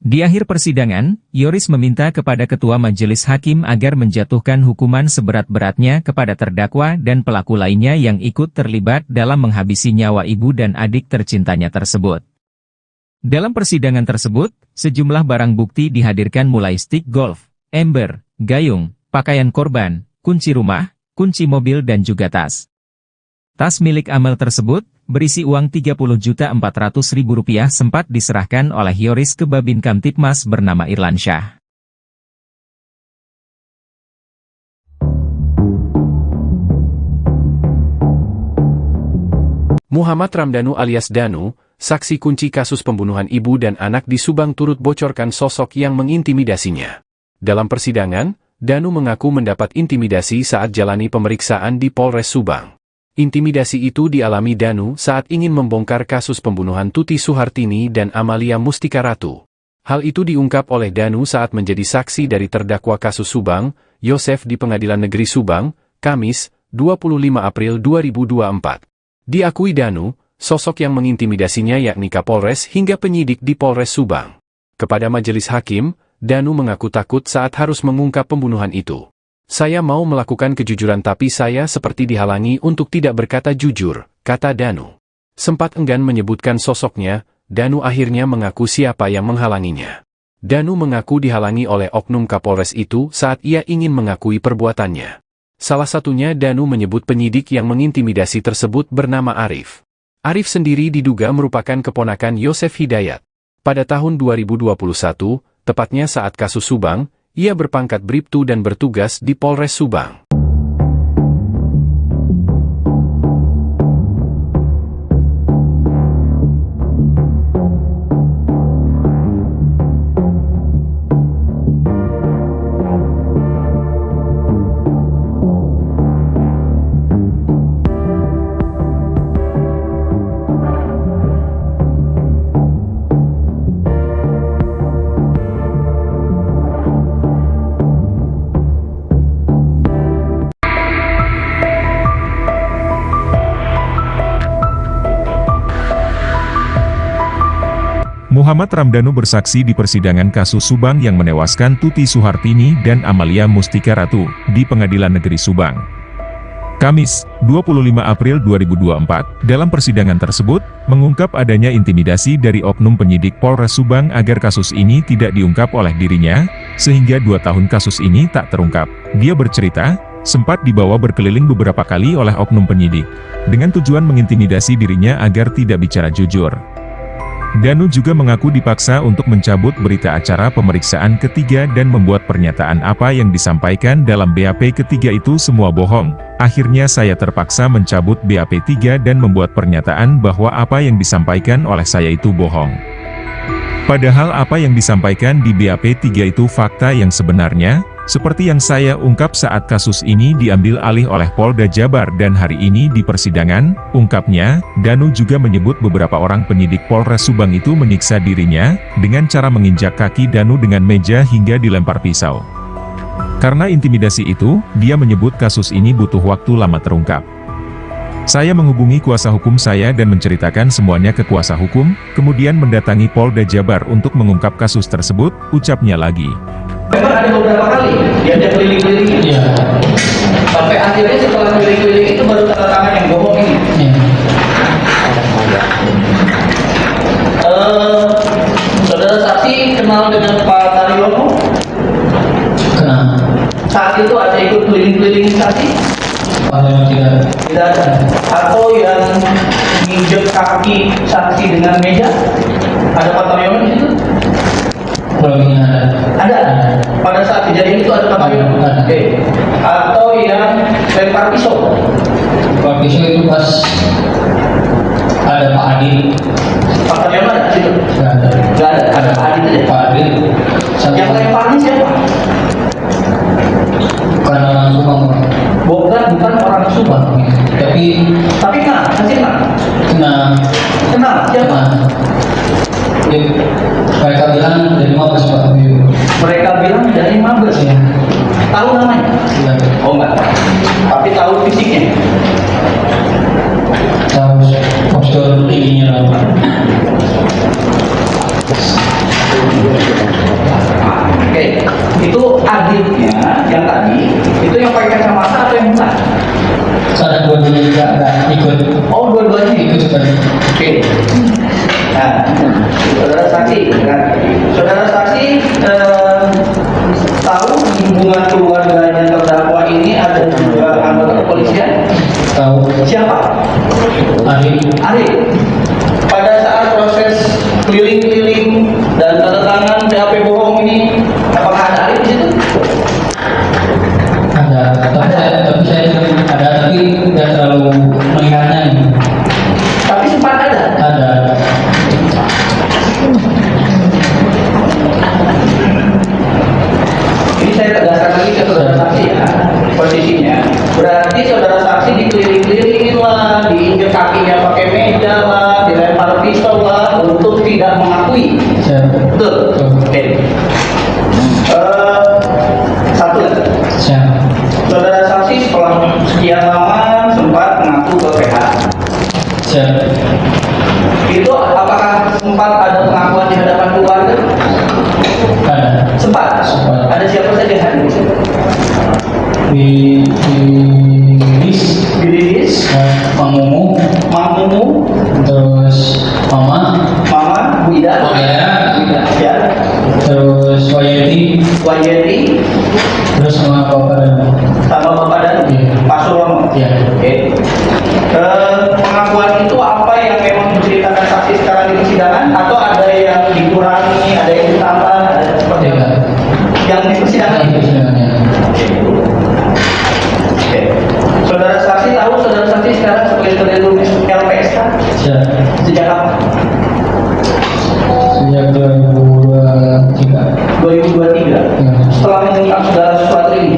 Di akhir persidangan, Yoris meminta kepada Ketua Majelis Hakim agar menjatuhkan hukuman seberat-beratnya kepada terdakwa dan pelaku lainnya yang ikut terlibat dalam menghabisi nyawa ibu dan adik tercintanya tersebut. Dalam persidangan tersebut, sejumlah barang bukti dihadirkan mulai stik golf, ember, gayung, pakaian korban, kunci rumah, kunci mobil dan juga tas. Tas milik Amel tersebut, berisi uang Rp30.400.000 sempat diserahkan oleh Yoris ke Babin Kamtipmas bernama Irlansyah. Muhammad Ramdhanu alias Danu, saksi kunci kasus pembunuhan ibu dan anak di Subang turut bocorkan sosok yang mengintimidasinya. Dalam persidangan, Danu mengaku mendapat intimidasi saat jalani pemeriksaan di Polres Subang. Intimidasi itu dialami Danu saat ingin membongkar kasus pembunuhan Tuti Suhartini dan Amalia Mustika Ratu. Hal itu diungkap oleh Danu saat menjadi saksi dari terdakwa kasus Subang, Yosef di Pengadilan Negeri Subang, Kamis, 25 April 2024. Diakui Danu, sosok yang mengintimidasinya yakni Kapolres hingga penyidik di Polres Subang. Kepada majelis hakim, Danu mengaku takut saat harus mengungkap pembunuhan itu. Saya mau melakukan kejujuran tapi saya seperti dihalangi untuk tidak berkata jujur, kata Danu. Sempat enggan menyebutkan sosoknya, Danu akhirnya mengaku siapa yang menghalanginya. Danu mengaku dihalangi oleh oknum Kapolres itu saat ia ingin mengakui perbuatannya. Salah satunya Danu menyebut penyidik yang mengintimidasi tersebut bernama Arif. Arif sendiri diduga merupakan keponakan Yosef Hidayat. Pada tahun 2021, tepatnya saat kasus Subang, ia berpangkat Bribtu dan bertugas di Polres Subang. Muhammad Ramdhanu bersaksi di persidangan kasus Subang yang menewaskan Tuti Suhartini dan Amalia Mustika Ratu di Pengadilan Negeri Subang. Kamis, 25 April 2024, dalam persidangan tersebut, mengungkap adanya intimidasi dari oknum penyidik Polres Subang agar kasus ini tidak diungkap oleh dirinya, sehingga 2 tahun kasus ini tak terungkap. Dia bercerita, sempat dibawa berkeliling beberapa kali oleh oknum penyidik, dengan tujuan mengintimidasi dirinya agar tidak bicara jujur. Danu juga mengaku dipaksa untuk mencabut berita acara pemeriksaan ketiga dan membuat pernyataan apa yang disampaikan dalam BAP ketiga itu semua bohong. Akhirnya saya terpaksa mencabut BAP 3 dan membuat pernyataan bahwa apa yang disampaikan oleh saya itu bohong. Padahal apa yang disampaikan di BAP 3 itu fakta yang sebenarnya, seperti yang saya ungkap saat kasus ini diambil alih oleh Polda Jabar dan hari ini di persidangan, ungkapnya, Danu juga menyebut beberapa orang penyidik Polres Subang itu menyiksa dirinya, dengan cara menginjak kaki Danu dengan meja hingga dilempar pisau. Karena intimidasi itu, dia menyebut kasus ini butuh waktu lama terungkap. Saya menghubungi kuasa hukum saya dan menceritakan semuanya ke kuasa hukum, kemudian mendatangi Polda Jabar untuk mengungkap kasus tersebut, ucapnya lagi. Memang ada beberapa kali dia keliling-keliling. Iya. Sampai akhirnya setelah keliling-keliling itu baru tanda tangan yang bohong ini. Iya. Saudara saksi kenal dengan Pak Taryono? Kenal. Saat itu ada ikut keliling-keliling saksi? Tidak. Tidak ada. Atau yang nginjek kaki saksi dengan meja? Ada Pak Taryono di situ? Kurangnya Ada? Pada saat kejadian itu ada Pak Taryono? Ada. Oke. Atau yang lempar pisau? Pak pisau itu pas ada Pak Adi. Pak Taryono ada di situ? Nggak ada. Nggak ada. Ada Pak Adi saja. Pak Adi. Yang lemparnya siapa? Bukan orang Subang. Bukan orang Subang. Tapi kenal, masih kenal. Kenal, siapa? Mereka bilang dari Mabes Pak. Mereka bilang dari Mabes ya. Tahu namanya? Iya. Oh enggak. Tapi tahu fisiknya. Tahu postur tingginya. Oke, itu adiknya yang tadi, itu yang pakai kacamata atau yang bukan? Saat dua-duanya juga nggak ikut. Oh, dua-duanya Ikut sekali. Oke. Nah, saudara saksi, kan? Saudara saksi tahu di hubungan keluarganya terdakwa ini ada juga anggota kepolisian? Tahu. Siapa? Ari. Pada saat proses keliling-keliling dan tanda tangan BAP bohong ini, apakah ada Ari di situ? Ada. Tapi saya ada, tapi tidak terlalu mengingatnya ini. Tapi sempat ada. Ada. Ini saya tegaskan lagi ke saudara saksi ya, posisinya. Berarti saudara saksi dikeliling-kelilingin lah, diinjek kakinya pakai meja lah, dilempar pisau lah, untuk tidak mengakui. Betul? Oke. Satu lagi. Saudara saksi setelah sekian lama sempat mengaku ke PH. Itu apakah sempat ada pengakuan di hadapan keluarga? Ada. Sempat. Ada siapa saja hadir di situ? Di Lilis, Mang Mumu, terus Mama, Bu Ida, ya, terus Wayeti, terus sama Bapak dan Pak Surono. ya. Oke. Pengakuan itu apa yang memang diceritakan saksi sekarang di persidangan, atau ada yang dikurangi, ada yang ditambah, ada seperti apa? Yang di persidangan. Oke. Saudara saksi tahu saudara saksi sekarang sebagai terlindung LPSK? Sejak kapan? Sejak 2023. 2023. Setelah mengungkap saudara sesuatu ini,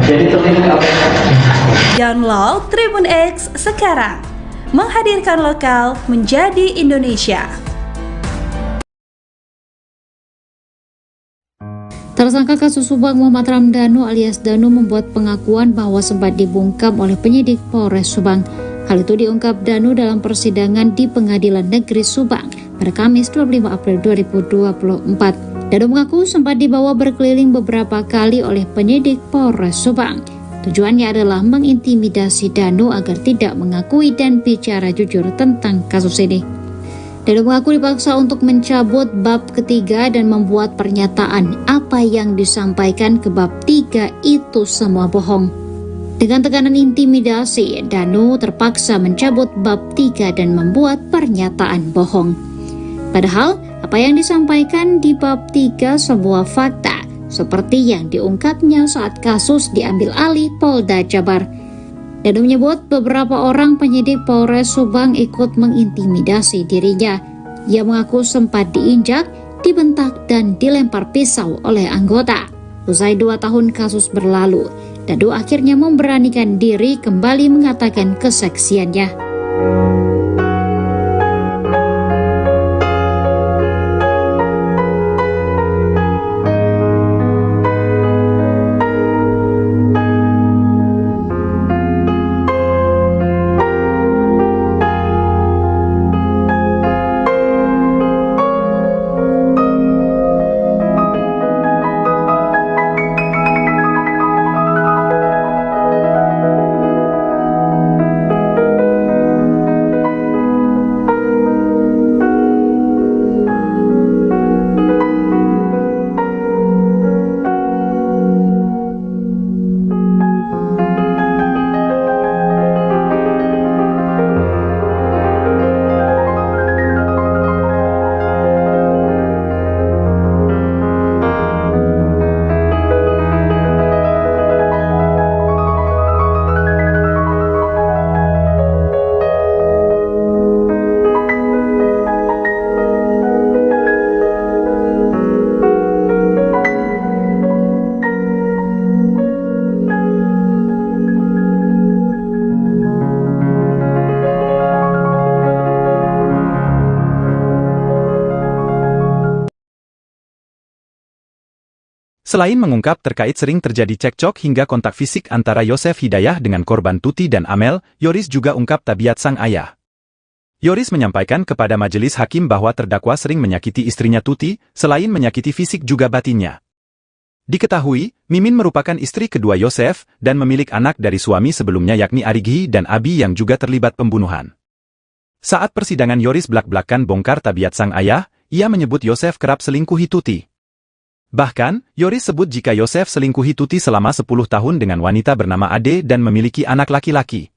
jadi terlindung LPSK. Download Tribun X sekarang. Menghadirkan lokal menjadi Indonesia. Tersangka kasus Subang Muhammad Ramdhanu alias Danu membuat pengakuan bahwa sempat dibungkam oleh penyidik Polres Subang. Hal itu diungkap Danu dalam persidangan di Pengadilan Negeri Subang pada Kamis 25 April 2024. Danu mengaku sempat dibawa berkeliling beberapa kali oleh penyidik Polres Subang. Tujuannya adalah mengintimidasi Danu agar tidak mengakui dan bicara jujur tentang kasus ini. Danu mengaku dipaksa untuk mencabut bab ketiga dan membuat pernyataan apa yang disampaikan ke bab 3 itu semua bohong. Dengan tekanan intimidasi, Danu terpaksa mencabut bab 3 dan membuat pernyataan bohong. Padahal, apa yang disampaikan di bab 3 sebuah fakta, seperti yang diungkapnya saat kasus diambil alih Polda Jabar. Danu menyebut beberapa orang penyidik Polres Subang ikut mengintimidasi dirinya. Ia mengaku sempat diinjak, dibentak, dan dilempar pisau oleh anggota. Usai 2 tahun kasus berlalu, Danu akhirnya memberanikan diri kembali mengatakan kesaksiannya. Selain mengungkap terkait sering terjadi cekcok hingga kontak fisik antara Yosef Hidayah dengan korban Tuti dan Amel, Yoris juga ungkap tabiat sang ayah. Yoris menyampaikan kepada majelis hakim bahwa terdakwa sering menyakiti istrinya Tuti, selain menyakiti fisik juga batinnya. Diketahui, Mimin merupakan istri kedua Yosef dan memiliki anak dari suami sebelumnya yakni Arigi dan Abi yang juga terlibat pembunuhan. Saat persidangan Yoris belak-belakan bongkar tabiat sang ayah, ia menyebut Yosef kerap selingkuhi Tuti. Bahkan, Yoris sebut jika Yosef selingkuhi Tuti selama 10 tahun dengan wanita bernama Ade dan memiliki anak laki-laki.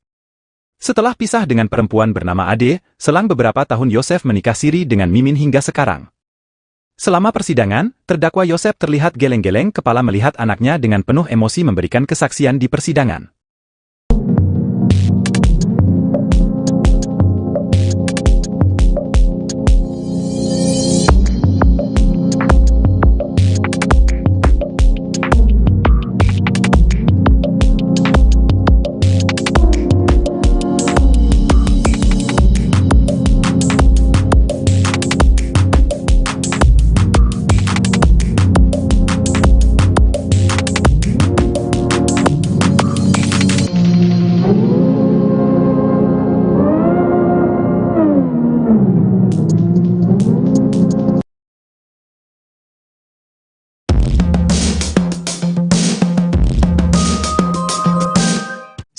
Setelah pisah dengan perempuan bernama Ade, selang beberapa tahun Yosef menikah siri dengan Mimin hingga sekarang. Selama persidangan, terdakwa Yosef terlihat geleng-geleng kepala melihat anaknya dengan penuh emosi memberikan kesaksian di persidangan.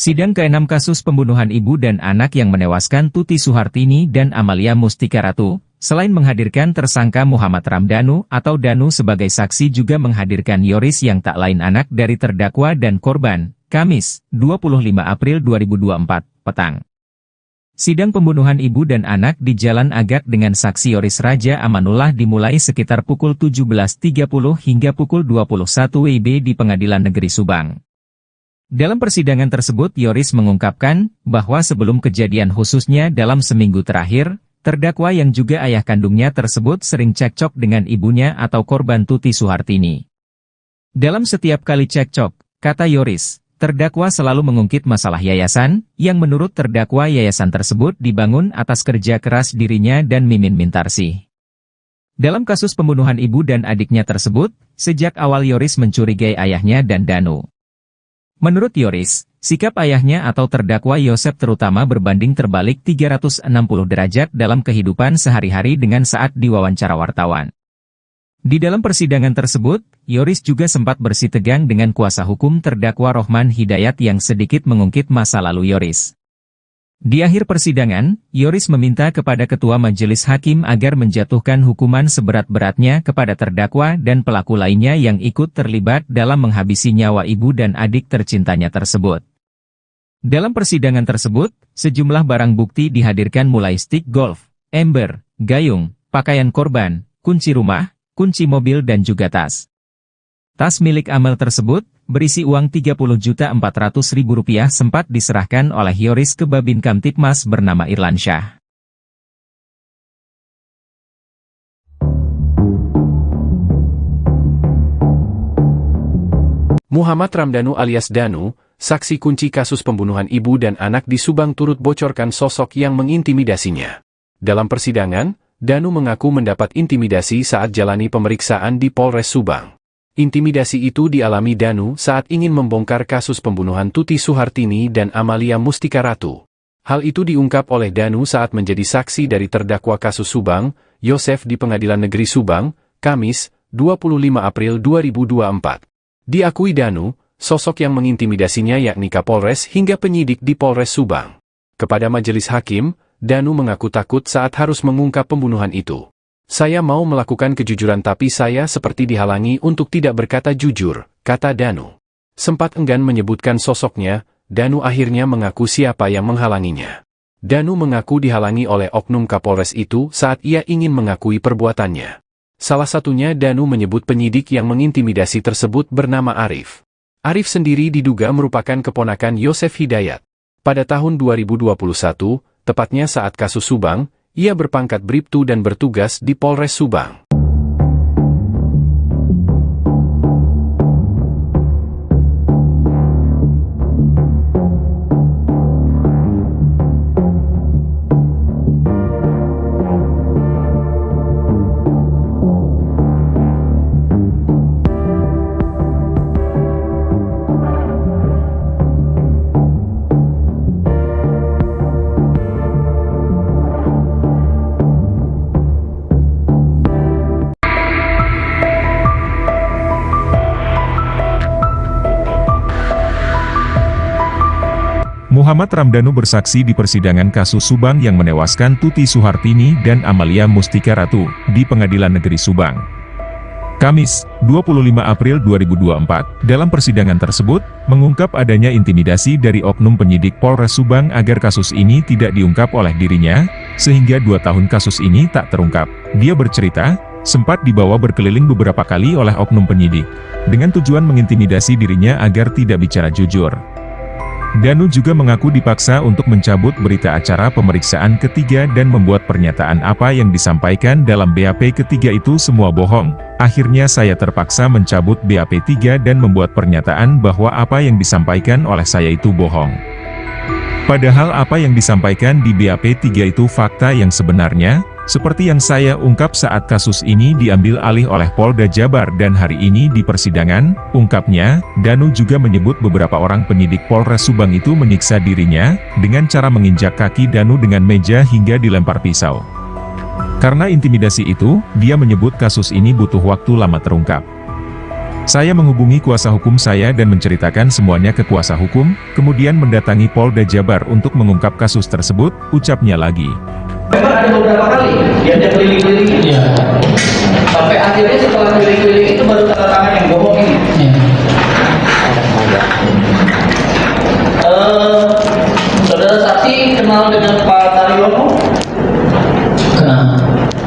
Sidang ke-6 kasus pembunuhan ibu dan anak yang menewaskan Tuti Suhartini dan Amalia Mustika Ratu, selain menghadirkan tersangka Muhammad Ramdhanu atau Danu sebagai saksi juga menghadirkan Yoris yang tak lain anak dari terdakwa dan korban, Kamis, 25 April 2024, petang. Sidang pembunuhan ibu dan anak di Jalan Agak dengan saksi Yoris Raja Amanullah dimulai sekitar pukul 17.30 hingga pukul 21 WIB di Pengadilan Negeri Subang. Dalam persidangan tersebut Yoris mengungkapkan bahwa sebelum kejadian khususnya dalam seminggu terakhir, terdakwa yang juga ayah kandungnya tersebut sering cekcok dengan ibunya atau korban Tuti Suhartini. Dalam setiap kali cekcok, kata Yoris, terdakwa selalu mengungkit masalah yayasan, yang menurut terdakwa yayasan tersebut dibangun atas kerja keras dirinya dan Mimin Mintarsih. Dalam kasus pembunuhan ibu dan adiknya tersebut, sejak awal Yoris mencurigai ayahnya dan Danu. Menurut Yoris, Sikap ayahnya atau terdakwa Yosef terutama berbanding terbalik 360 derajat dalam kehidupan sehari-hari dengan saat diwawancara wartawan. Di dalam persidangan tersebut, Yoris juga sempat bersitegang dengan kuasa hukum terdakwa Rohman Hidayat yang sedikit mengungkit masa lalu Yoris. Di akhir persidangan, Yoris meminta kepada Ketua Majelis Hakim agar menjatuhkan hukuman seberat-beratnya kepada terdakwa dan pelaku lainnya yang ikut terlibat dalam menghabisi nyawa ibu dan adik tercintanya tersebut. Dalam persidangan tersebut, sejumlah barang bukti dihadirkan mulai stik golf, ember, gayung, pakaian korban, kunci rumah, kunci mobil dan juga tas. Tas milik Amel tersebut, berisi uang Rp30.400.000 sempat diserahkan oleh Yoris ke Babin Kamtipmas bernama Irlansyah. Muhammad Ramdhanu alias Danu, saksi kunci kasus pembunuhan ibu dan anak di Subang turut bocorkan sosok yang mengintimidasinya. Dalam persidangan, Danu mengaku mendapat intimidasi saat jalani pemeriksaan di Polres Subang. Intimidasi itu dialami Danu saat ingin membongkar kasus pembunuhan Tuti Suhartini dan Amalia Mustika Ratu. Hal itu diungkap oleh Danu saat menjadi saksi dari terdakwa kasus Subang, Yosef di Pengadilan Negeri Subang, Kamis, 25 April 2024. Diakui Danu, sosok yang mengintimidasinya yakni Kapolres hingga penyidik di Polres Subang. Kepada majelis hakim, Danu mengaku takut saat harus mengungkap pembunuhan itu. Saya mau melakukan kejujuran tapi saya seperti dihalangi untuk tidak berkata jujur, kata Danu. Sempat enggan menyebutkan sosoknya, Danu akhirnya mengaku siapa yang menghalanginya. Danu mengaku dihalangi oleh oknum Kapolres itu saat ia ingin mengakui perbuatannya. Salah satunya Danu menyebut penyidik yang mengintimidasi tersebut bernama Arif. Arif sendiri diduga merupakan keponakan Yosef Hidayat. Pada tahun 2021, tepatnya saat kasus Subang, ia berpangkat Bribtu dan bertugas di Polres Subang. Muhammad Ramdhanu bersaksi di persidangan kasus Subang yang menewaskan Tuti Suhartini dan Amalia Mustika Ratu di Pengadilan Negeri Subang. Kamis, 25 April 2024, dalam persidangan tersebut, mengungkap adanya intimidasi dari oknum penyidik Polres Subang agar kasus ini tidak diungkap oleh dirinya, sehingga 2 tahun kasus ini tak terungkap. Dia bercerita, sempat dibawa berkeliling beberapa kali oleh oknum penyidik, dengan tujuan mengintimidasi dirinya agar tidak bicara jujur. Danu juga mengaku dipaksa untuk mencabut berita acara pemeriksaan ketiga dan membuat pernyataan apa yang disampaikan dalam BAP ketiga itu semua bohong. Akhirnya saya terpaksa mencabut BAP 3 dan membuat pernyataan bahwa apa yang disampaikan oleh saya itu bohong. Padahal apa yang disampaikan di BAP 3 itu fakta yang sebenarnya, seperti yang saya ungkap saat kasus ini diambil alih oleh Polda Jabar dan hari ini di persidangan, ungkapnya. Danu juga menyebut beberapa orang penyidik Polres Subang itu menyiksa dirinya, dengan cara menginjak kaki Danu dengan meja hingga dilempar pisau. Karena intimidasi itu, dia menyebut kasus ini butuh waktu lama terungkap. Saya menghubungi kuasa hukum saya dan menceritakan semuanya ke kuasa hukum, kemudian mendatangi Polda Jabar untuk mengungkap kasus tersebut, ucapnya lagi. Memang ada beberapa kali diajak keliling-keliling ini. Iya. Sampai akhirnya setelah keliling-keliling itu baru tanda tangan yang bohong ini. Iya. Saudara saksi kenal dengan Pak Taryono? Kenal.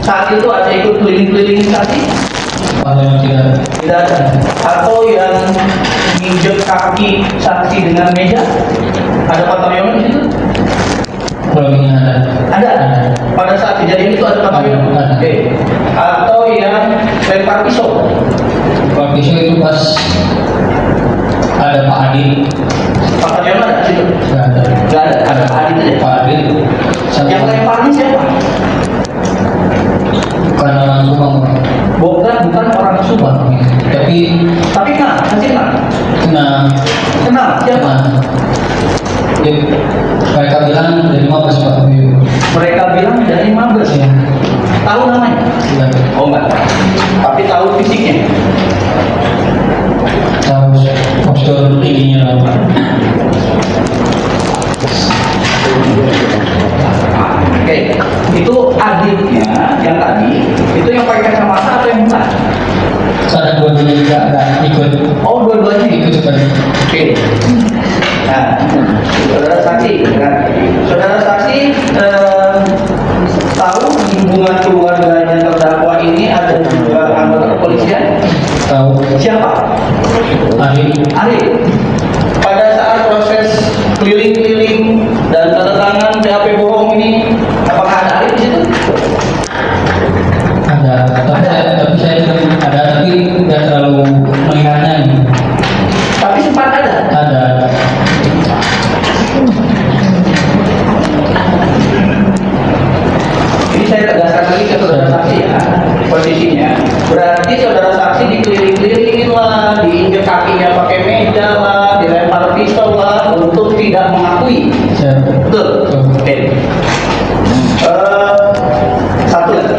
Saat itu ada ikut keliling-keliling saksi? Tidak ada. Atau yang nginjek kaki saksi dengan meja? Ada Pak Taryono di situ? Ada. Pada saat kejadian itu ada Pak Taryono? Ada. Oke. Atau yang lempar pisau? Lempar pisau itu pas ada Pak Adi. Pak Taryono ada di situ? Nggak ada. Ada Pak Adi aja. Pak Adi. Yang lemparnya siapa? Bukan orang Subang. Bukan orang Subang. Tapi kenal, kenal. kenal. Kenal, siapa? Oke, itu adiknya yang tadi itu yang pakai kacamata atau yang bukan? Ada dua-duanya juga ada ikut. Oh, dua-duanya Ikut seperti. Oke. Nah, saudara saksi, kan? Saudara saksi tahu di hubungan keluarganya terdakwa ini ada juga anggota kepolisian? Tahu. Siapa? Ari. Pada saat proses keliling-keliling dan tanda tangan BAP bohong ini, apakah ada Ari di situ? Ada. Tapi saya ada tapi tidak terlalu mengingatnya ini. Tapi sempat ada. Ada. Ini saya tegaskan lagi ke saudara saksi ya, posisinya. Berarti saudara saksi dikeliling-kelilingin lah, diinjek kakinya pakai meja lah, dilempar pistol lah, untuk tidak mengakui. Betul? Oke. Satu lagi.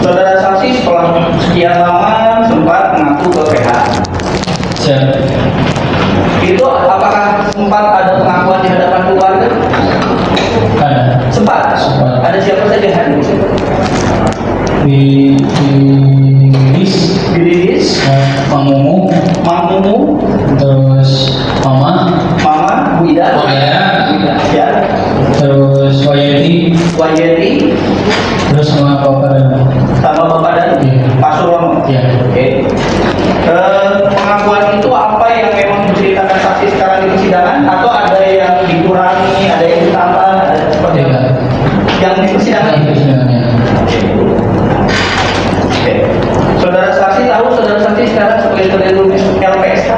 Saudara saksi setelah sekian lama sempat mengaku ke PH. Itu apakah sempat ada pengakuan di hadapan keluarga? Ada. Sempat. Ada siapa saja hadir? Di Lilis, Mang Mumu, terus Mama, Bu Ida, ya, terus Wayeti, terus sama Bapak dan Pak Surono. Iya. Oke. Pengakuan itu apa yang memang diceritakan saksi sekarang di persidangan, atau ada yang dikurangi, ada yang ditambah, ada seperti apa? Yang di persidangan itu. Oke. Saudara saksi tahu saudara saksi sekarang sebagai terlindung LPSK?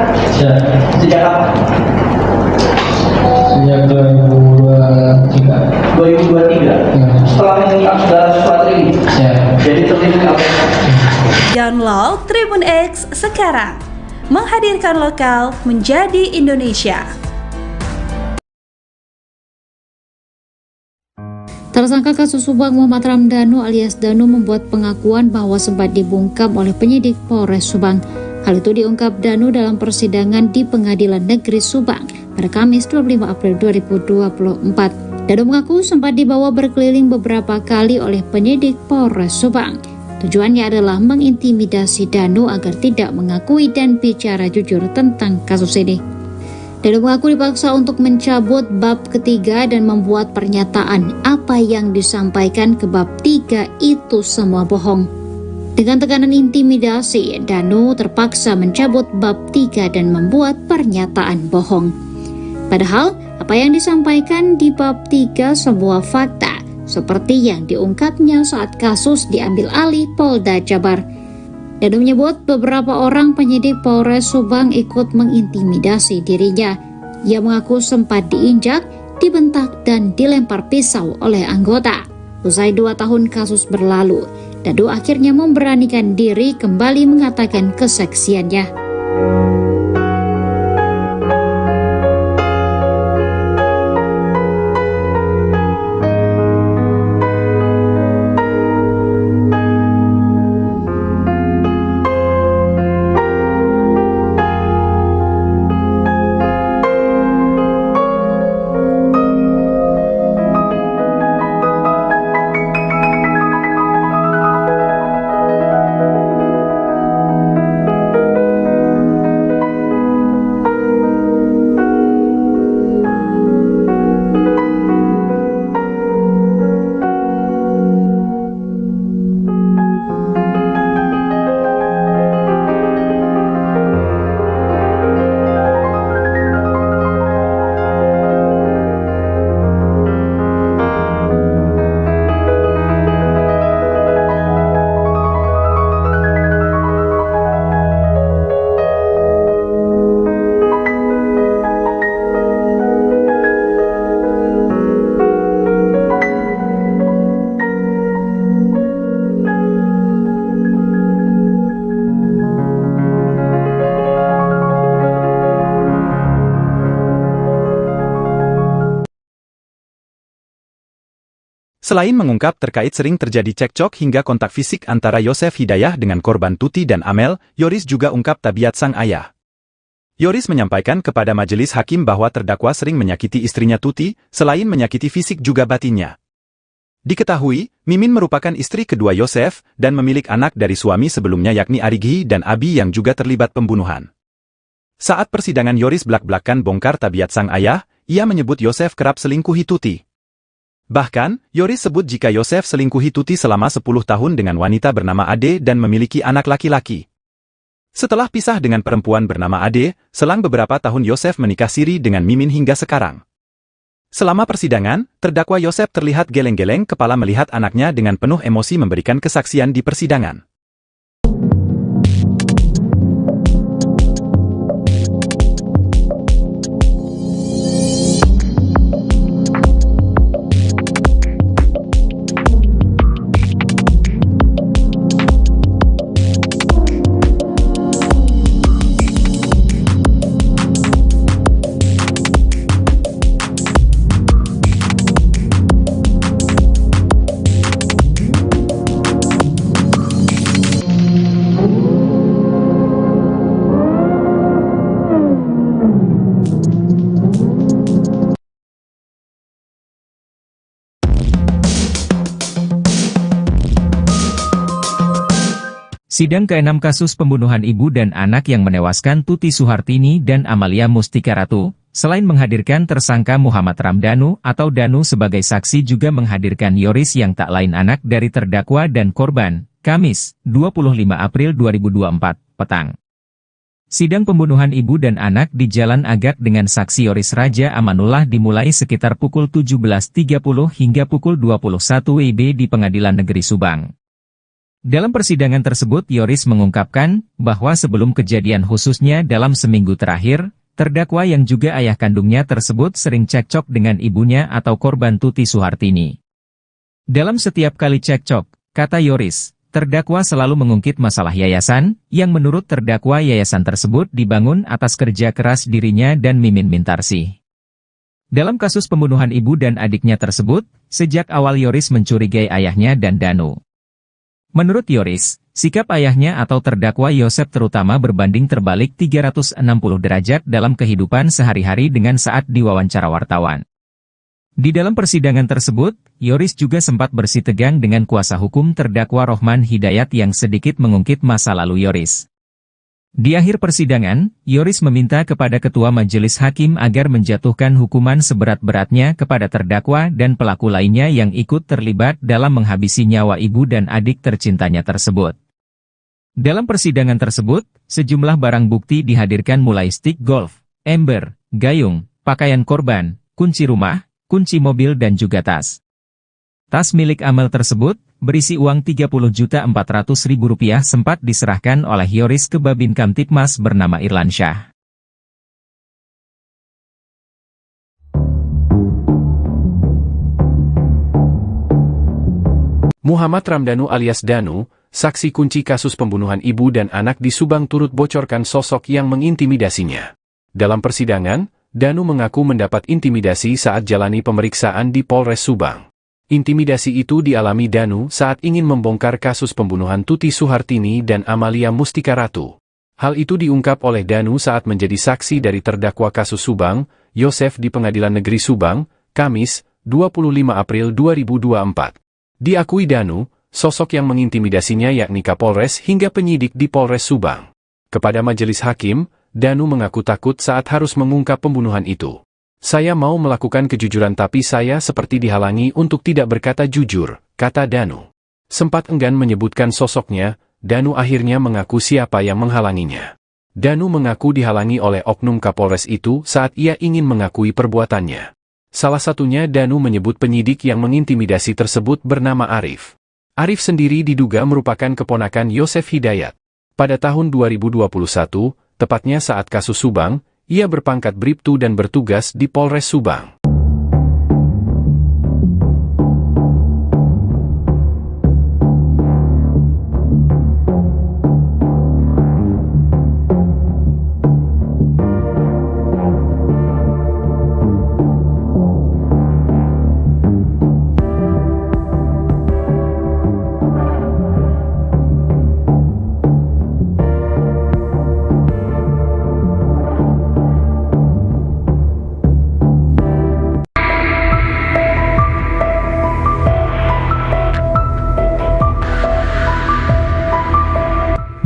Sejak kapan? Sejak 2023. 2023. Setelah mengungkap segala sesuatu ini. Jadi terlindung LPSK. Download Tribun X sekarang. Menghadirkan lokal menjadi Indonesia. Tersangka kasus Subang Muhammad Ramdhanu alias Danu membuat pengakuan bahwa sempat dibungkam oleh penyidik Polres Subang. Hal itu diungkap Danu dalam persidangan di Pengadilan Negeri Subang pada Kamis 25 April 2024. Danu mengaku sempat dibawa berkeliling beberapa kali oleh penyidik Polres Subang. Tujuannya adalah mengintimidasi Danu agar tidak mengakui dan bicara jujur tentang kasus ini. Danu mengaku dipaksa untuk mencabut bab ketiga dan membuat pernyataan apa yang disampaikan ke bab 3 itu semua bohong. Dengan tekanan intimidasi, Danu terpaksa mencabut bab 3 dan membuat pernyataan bohong. Padahal apa yang disampaikan di bab 3 semua fakta, seperti yang diungkapnya saat kasus diambil alih Polda Jabar. Danu menyebut beberapa orang penyidik Polres Subang ikut mengintimidasi dirinya. Ia mengaku sempat diinjak, dibentak, dan dilempar pisau oleh anggota. Usai 2 tahun kasus berlalu, Danu akhirnya memberanikan diri kembali mengatakan kesaksiannya. Selain mengungkap terkait sering terjadi cekcok hingga kontak fisik antara Yosef Hidayah dengan korban Tuti dan Amel, Yoris juga ungkap tabiat sang ayah. Yoris menyampaikan kepada majelis hakim bahwa terdakwa sering menyakiti istrinya Tuti, selain menyakiti fisik juga batinnya. Diketahui, Mimin merupakan istri kedua Yosef dan memiliki anak dari suami sebelumnya yakni Arigi dan Abi yang juga terlibat pembunuhan. Saat persidangan Yoris belak-belakan bongkar tabiat sang ayah, ia menyebut Yosef kerap selingkuhi Tuti. Bahkan, Yoris sebut jika Yosef selingkuhi Tuti selama 10 tahun dengan wanita bernama Ade dan memiliki anak laki-laki. Setelah pisah dengan perempuan bernama Ade, selang beberapa tahun Yosef menikah siri dengan Mimin hingga sekarang. Selama persidangan, terdakwa Yosef terlihat geleng-geleng kepala melihat anaknya dengan penuh emosi memberikan kesaksian di persidangan. Sidang ke-6 kasus pembunuhan ibu dan anak yang menewaskan Tuti Suhartini dan Amalia Mustika Ratu, selain menghadirkan tersangka Muhammad Ramdhanu atau Danu sebagai saksi juga menghadirkan Yoris yang tak lain anak dari terdakwa dan korban, Kamis, 25 April 2024, petang. Sidang pembunuhan ibu dan anak di Jalan Agak dengan saksi Yoris Raja Amanullah dimulai sekitar pukul 17.30 hingga pukul 21 WIB di Pengadilan Negeri Subang. Dalam persidangan tersebut Yoris mengungkapkan bahwa sebelum kejadian khususnya dalam seminggu terakhir, terdakwa yang juga ayah kandungnya tersebut sering cekcok dengan ibunya atau korban Tuti Suhartini. Dalam setiap kali cekcok, kata Yoris, terdakwa selalu mengungkit masalah yayasan, yang menurut terdakwa yayasan tersebut dibangun atas kerja keras dirinya dan Mimin Mintarsih. Dalam kasus pembunuhan ibu dan adiknya tersebut, sejak awal Yoris mencurigai ayahnya dan Danu. Menurut Yoris, sikap ayahnya atau terdakwa Yosef terutama berbanding terbalik 360 derajat dalam kehidupan sehari-hari dengan saat diwawancara wartawan. Di dalam persidangan tersebut, Yoris juga sempat bersitegang dengan kuasa hukum terdakwa Rohman Hidayat yang sedikit mengungkit masa lalu Yoris. Di akhir persidangan, Yoris meminta kepada Ketua Majelis Hakim agar menjatuhkan hukuman seberat-beratnya kepada terdakwa dan pelaku lainnya yang ikut terlibat dalam menghabisi nyawa ibu dan adik tercintanya tersebut. Dalam persidangan tersebut, sejumlah barang bukti dihadirkan mulai stik golf, ember, gayung, pakaian korban, kunci rumah, kunci mobil dan juga tas. Tas milik Amel tersebut, berisi uang Rp30.400.000 sempat diserahkan oleh Yoris ke Babin Kamtipmas bernama Irlansyah. Muhammad Ramdhanu alias Danu, saksi kunci kasus pembunuhan ibu dan anak di Subang turut bocorkan sosok yang mengintimidasinya. Dalam persidangan, Danu mengaku mendapat intimidasi saat jalani pemeriksaan di Polres Subang. Intimidasi itu dialami Danu saat ingin membongkar kasus pembunuhan Tuti Suhartini dan Amalia Mustika Ratu. Hal itu diungkap oleh Danu saat menjadi saksi dari terdakwa kasus Subang, Yosef di Pengadilan Negeri Subang, Kamis, 25 April 2024. Diakui Danu, sosok yang mengintimidasinya yakni Kapolres hingga penyidik di Polres Subang. Kepada majelis hakim, Danu mengaku takut saat harus mengungkap pembunuhan itu. Saya mau melakukan kejujuran tapi saya seperti dihalangi untuk tidak berkata jujur, kata Danu. Sempat enggan menyebutkan sosoknya, Danu akhirnya mengaku siapa yang menghalanginya. Danu mengaku dihalangi oleh oknum Kapolres itu saat ia ingin mengakui perbuatannya. Salah satunya Danu menyebut penyidik yang mengintimidasi tersebut bernama Arif. Arif sendiri diduga merupakan keponakan Yosef Hidayat. Pada tahun 2021, tepatnya saat kasus Subang, ia berpangkat Bribtu dan bertugas di Polres Subang.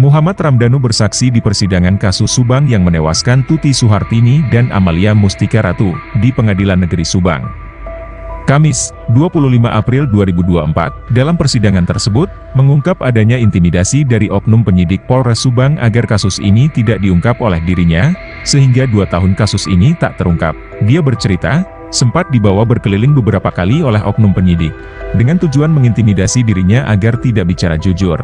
Muhammad Ramdhanu bersaksi di persidangan kasus Subang yang menewaskan Tuti Suhartini dan Amalia Mustika Ratu di Pengadilan Negeri Subang. Kamis, 25 April 2024, dalam persidangan tersebut, mengungkap adanya intimidasi dari oknum penyidik Polres Subang agar kasus ini tidak diungkap oleh dirinya, sehingga 2 tahun kasus ini tak terungkap. Dia bercerita, sempat dibawa berkeliling beberapa kali oleh oknum penyidik, dengan tujuan mengintimidasi dirinya agar tidak bicara jujur.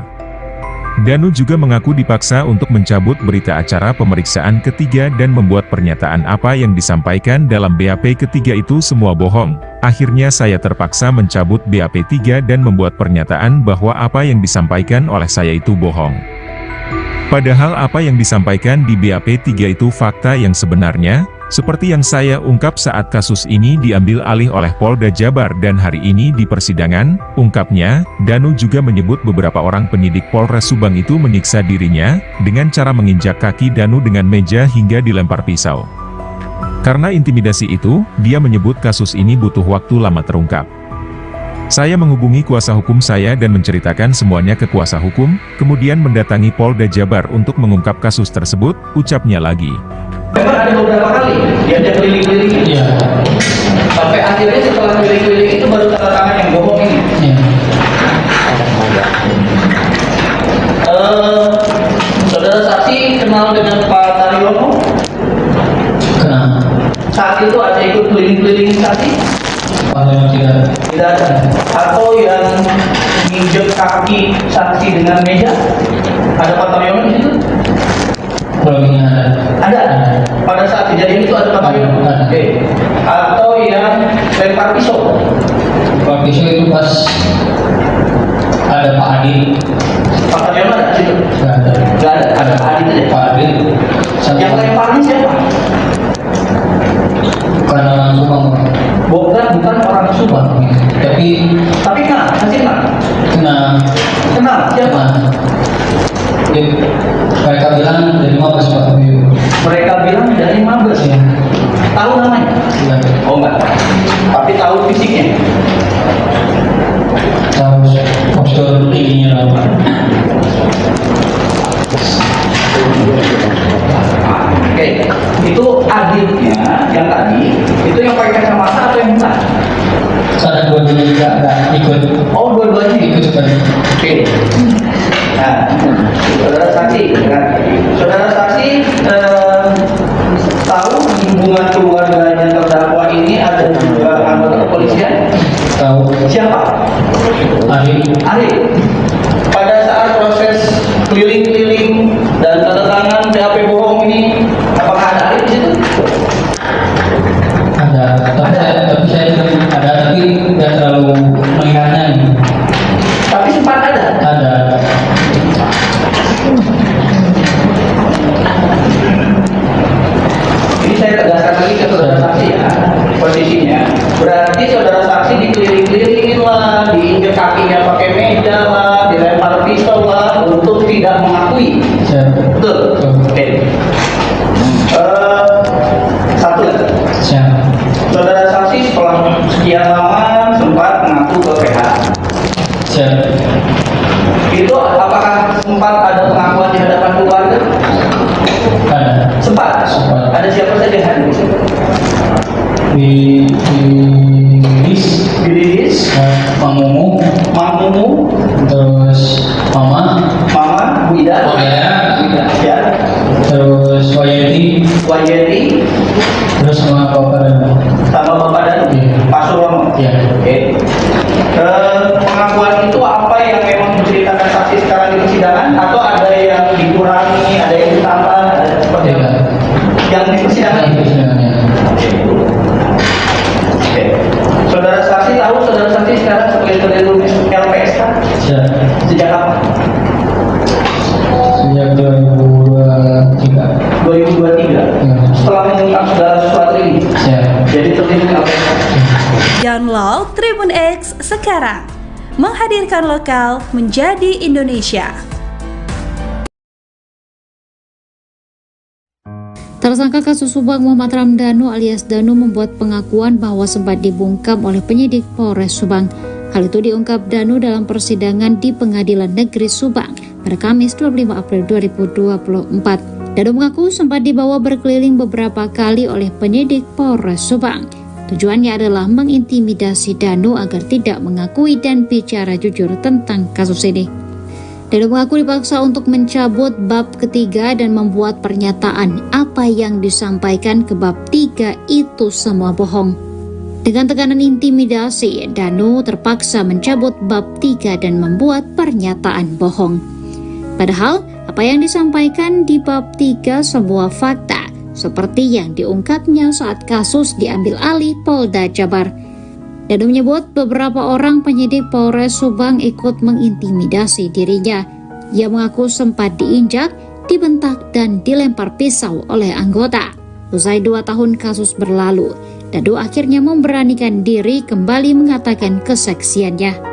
Danu juga mengaku dipaksa untuk mencabut berita acara pemeriksaan ketiga dan membuat pernyataan apa yang disampaikan dalam BAP ketiga itu semua bohong. Akhirnya saya terpaksa mencabut BAP 3 dan membuat pernyataan bahwa apa yang disampaikan oleh saya itu bohong. Padahal apa yang disampaikan di BAP 3 itu fakta yang sebenarnya, seperti yang saya ungkap saat kasus ini diambil alih oleh Polda Jabar dan hari ini di persidangan, ungkapnya. Danu juga menyebut beberapa orang penyidik Polres Subang itu menyiksa dirinya, dengan cara menginjak kaki Danu dengan meja hingga dilempar pisau. Karena intimidasi itu, dia menyebut kasus ini butuh waktu lama terungkap. Saya menghubungi kuasa hukum saya dan menceritakan semuanya ke kuasa hukum, kemudian mendatangi Polda Jabar untuk mengungkap kasus tersebut, ucapnya lagi. Memang ada beberapa kali diajak keliling-keliling. Iya. Sampai akhirnya setelah keliling-keliling itu baru tanda tangan yang bohong ini. Iya. Saudara saksi kenal dengan Pak Taryono? Kenal. Saat itu ada ikut keliling-keliling saksi? Tidak. Tidak ada. Atau yang menginjak kaki saksi dengan meja? Ada Pak Taryono di situ? Belum Ada. Pada saat kejadian itu ada Pak Taryono? Ada. Oke. Atau yang lempar pisau? Pak pisau itu pas ada Pak Adi. Pak Taryono ada di situ? Nggak ada. Nggak ada. Ada Pak Adi saja. Pak Adi. Yang lemparnya siapa? Bukan orang Subang. Bukan orang Subang. Tapi kenal, masih kenal. Kenal siapa? Mereka bilang dari Mabes Pak. Mereka bilang dari Mabes. Ya. Tahu namanya? Ya. Oh enggak. Tapi tahu fisiknya. Tahu postur tingginya apa? Oke, itu adiknya yang tadi, itu yang pakai kacamata atau yang bukan? Saat dua-duanya juga ada ikut. Oh, dua-duanya Ikut sekali. Oke. Nah, saudara saksi, kan? Saudara saksi tahu hubungan keluarganya terdakwa ini ada juga anggota kepolisian? Tahu. Siapa? Ari. Pada saat proses keliling-keliling dan tanda tangan BAP bohong ini, apakah ada Ari di situ? Ada. Tapi saya ada tapi tidak terlalu melihatnya. Tapi sempat ada. Ada. Ini saya tegaskan lagi ke saudara saksi ya, posisinya. Berarti saudara saksi dikeliling-kelilingin lah, diinjak kakinya pakai meja lah, dilempar pisau lah, untuk tidak mengakui. Betul? Oke. Satu lagi. Saudara saksi setelah sekian lama sempat mengaku ke PH. Itu apakah sempat ada pengakuan di hadapan keluarga? Ada. Sempat. Ada siapa saja yang hadir? Di Lilis, Mang Mumu, terus Mama, Bu Ida, ya, terus Wayeti, terus sama Bapak dan Pak Surono. Iya. Oke. Pengakuan itu apa yang memang diceritakan saksi sekarang di persidangan, atau ada yang dikurangi, ada yang ditambah, ada seperti apa? Yang di persidangan itu. Oke. Saudara saksi tahu saudara saksi sekarang sebagai ketua LPSK? Sejak kapan? Sejak 2023. 2023. Setelah mengungkap segala sesuatu ini. Jadi terlibat LPSK. Download Tribun X sekarang. Menghadirkan lokal menjadi Indonesia. Tersangka kasus Subang Muhammad Ramdhanu alias Danu membuat pengakuan bahwa sempat dibungkam oleh penyidik Polres Subang. Hal itu diungkap Danu dalam persidangan di Pengadilan Negeri Subang pada Kamis 25 April 2024. Danu mengaku sempat dibawa berkeliling beberapa kali oleh penyidik Polres Subang. Tujuannya adalah mengintimidasi Danu agar tidak mengakui dan bicara jujur tentang kasus ini. Danu mengaku dipaksa untuk mencabut bab ketiga dan membuat pernyataan apa yang disampaikan ke bab 3 itu semua bohong. Dengan tekanan intimidasi, Danu terpaksa mencabut bab 3 dan membuat pernyataan bohong. Padahal, apa yang disampaikan di bab 3 semua fakta, seperti yang diungkapnya saat kasus diambil alih Polda Jabar. Danu menyebut beberapa orang penyidik Polres Subang ikut mengintimidasi dirinya. Ia mengaku sempat diinjak, dibentak, dan dilempar pisau oleh anggota. Usai 2 tahun kasus berlalu, Danu akhirnya memberanikan diri kembali mengatakan kesaksiannya.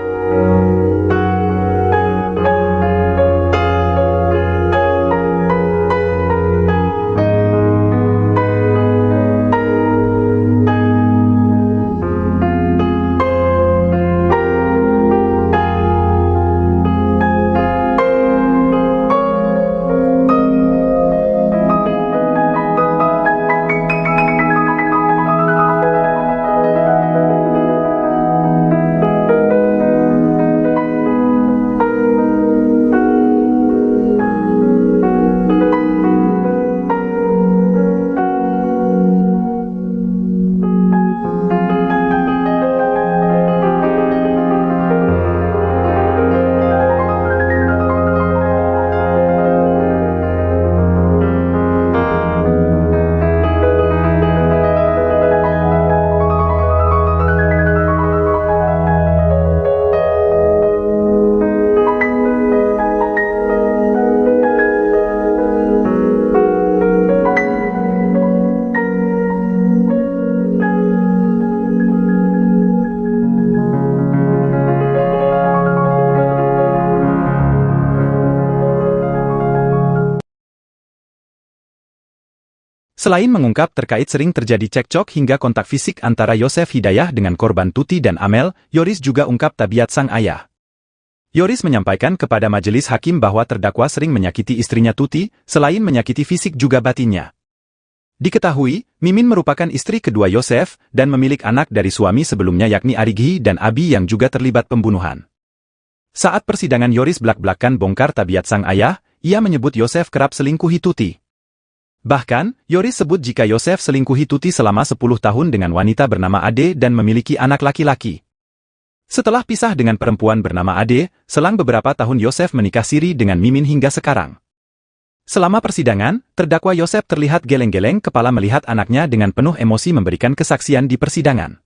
Selain mengungkap terkait sering terjadi cekcok hingga kontak fisik antara Yosef Hidayah dengan korban Tuti dan Amel, Yoris juga ungkap tabiat sang ayah. Yoris menyampaikan kepada majelis hakim bahwa terdakwa sering menyakiti istrinya Tuti, selain menyakiti fisik juga batinnya. Diketahui, Mimin merupakan istri kedua Yosef dan memiliki anak dari suami sebelumnya yakni Arighi dan Abi yang juga terlibat pembunuhan. Saat persidangan Yoris belak-belakan bongkar tabiat sang ayah, ia menyebut Yosef kerap selingkuhi Tuti. Bahkan, Yoris sebut jika Yosef selingkuhi Tuti selama 10 tahun dengan wanita bernama Ade dan memiliki anak laki-laki. Setelah pisah dengan perempuan bernama Ade, selang beberapa tahun Yosef menikah siri dengan Mimin hingga sekarang. Selama persidangan, terdakwa Yosef terlihat geleng-geleng kepala melihat anaknya dengan penuh emosi memberikan kesaksian di persidangan.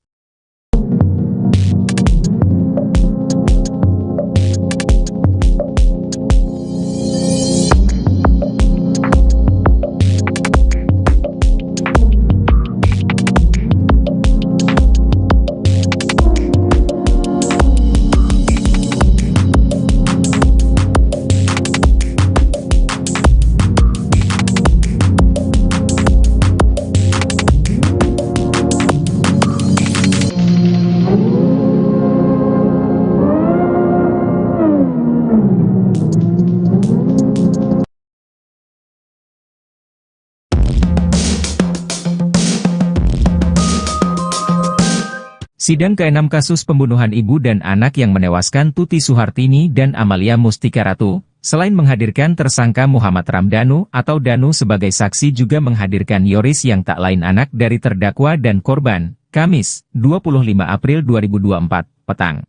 Sidang ke-6 kasus pembunuhan ibu dan anak yang menewaskan Tuti Suhartini dan Amalia Mustika Ratu, selain menghadirkan tersangka Muhammad Ramdhanu atau Danu sebagai saksi juga menghadirkan Yoris yang tak lain anak dari terdakwa dan korban, Kamis, 25 April 2024, petang.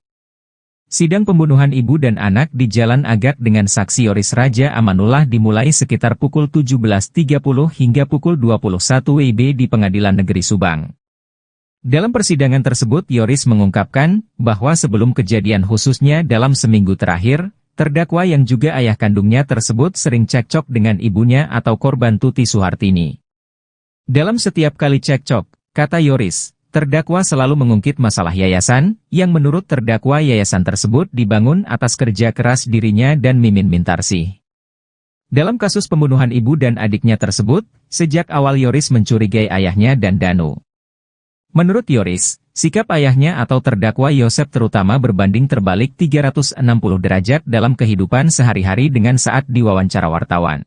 Sidang pembunuhan ibu dan anak di Jalan Agak dengan saksi Yoris Raja Amanullah dimulai sekitar pukul 17.30 hingga pukul 21 WIB di Pengadilan Negeri Subang. Dalam persidangan tersebut Yoris mengungkapkan bahwa sebelum kejadian khususnya dalam seminggu terakhir, terdakwa yang juga ayah kandungnya tersebut sering cekcok dengan ibunya atau korban Tuti Suhartini. Dalam setiap kali cekcok, kata Yoris, terdakwa selalu mengungkit masalah yayasan, yang menurut terdakwa yayasan tersebut dibangun atas kerja keras dirinya dan Mimin Mintarsih. Dalam kasus pembunuhan ibu dan adiknya tersebut, sejak awal Yoris mencurigai ayahnya dan Danu. Menurut Yoris, sikap ayahnya atau terdakwa Yosef terutama berbanding terbalik 360 derajat dalam kehidupan sehari-hari dengan saat diwawancara wartawan.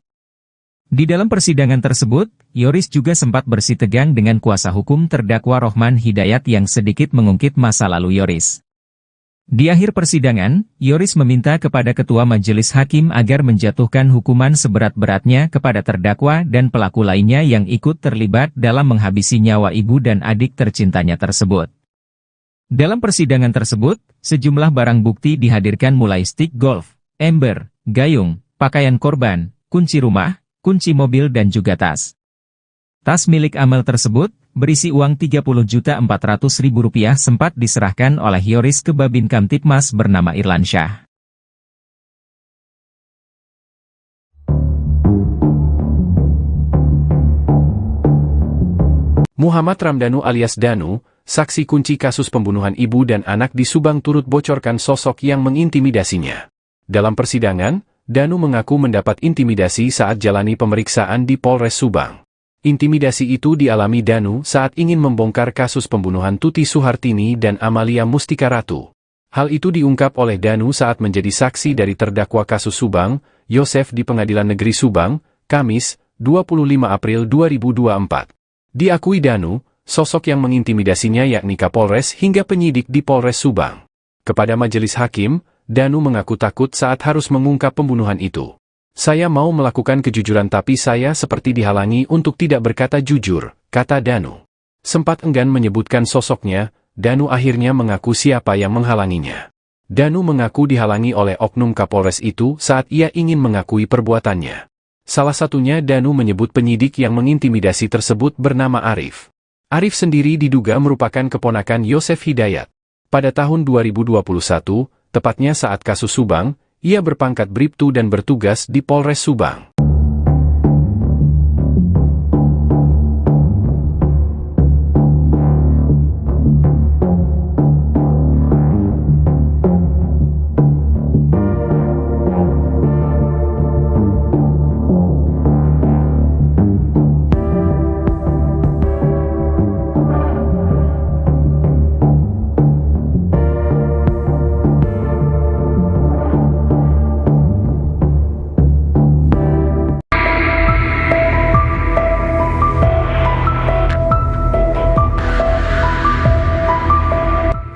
Di dalam persidangan tersebut, Yoris juga sempat bersitegang dengan kuasa hukum terdakwa Rohman Hidayat yang sedikit mengungkit masa lalu Yoris. Di akhir persidangan, Yoris meminta kepada Ketua Majelis Hakim agar menjatuhkan hukuman seberat-beratnya kepada terdakwa dan pelaku lainnya yang ikut terlibat dalam menghabisi nyawa ibu dan adik tercintanya tersebut. Dalam persidangan tersebut, sejumlah barang bukti dihadirkan mulai stick golf, ember, gayung, pakaian korban, kunci rumah, kunci mobil dan juga tas. Tas milik Amel tersebut, berisi uang Rp30.400.000 sempat diserahkan oleh Yoris ke Babin Kamtipmas bernama Irlansyah. Muhammad Ramdhanu alias Danu, saksi kunci kasus pembunuhan ibu dan anak di Subang turut bocorkan sosok yang mengintimidasinya. Dalam persidangan, Danu mengaku mendapat intimidasi saat jalani pemeriksaan di Polres Subang. Intimidasi itu dialami Danu saat ingin membongkar kasus pembunuhan Tuti Suhartini dan Amalia Mustika Ratu. Hal itu diungkap oleh Danu saat menjadi saksi dari terdakwa kasus Subang, Yosef di Pengadilan Negeri Subang, Kamis, 25 April 2024. Diakui Danu, sosok yang mengintimidasinya yakni Kapolres hingga penyidik di Polres Subang. Kepada majelis hakim, Danu mengaku takut saat harus mengungkap pembunuhan itu. Saya mau melakukan kejujuran tapi saya seperti dihalangi untuk tidak berkata jujur, kata Danu. Sempat enggan menyebutkan sosoknya, Danu akhirnya mengaku siapa yang menghalanginya. Danu mengaku dihalangi oleh oknum Kapolres itu saat ia ingin mengakui perbuatannya. Salah satunya Danu menyebut penyidik yang mengintimidasi tersebut bernama Arif. Arif sendiri diduga merupakan keponakan Yosef Hidayat. Pada tahun 2021, tepatnya saat kasus Subang, ia berpangkat Bribtu dan bertugas di Polres Subang.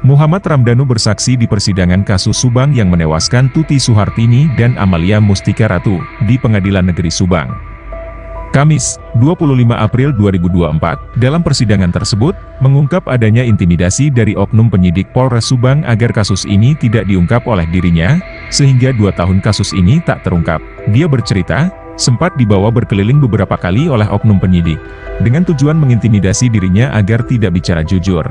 Muhammad Ramdhanu bersaksi di persidangan kasus Subang yang menewaskan Tuti Suhartini dan Amalia Mustika Ratu di Pengadilan Negeri Subang. Kamis, 25 April 2024, dalam persidangan tersebut, mengungkap adanya intimidasi dari oknum penyidik Polres Subang agar kasus ini tidak diungkap oleh dirinya, sehingga 2 tahun kasus ini tak terungkap. Dia bercerita, sempat dibawa berkeliling beberapa kali oleh oknum penyidik, dengan tujuan mengintimidasi dirinya agar tidak bicara jujur.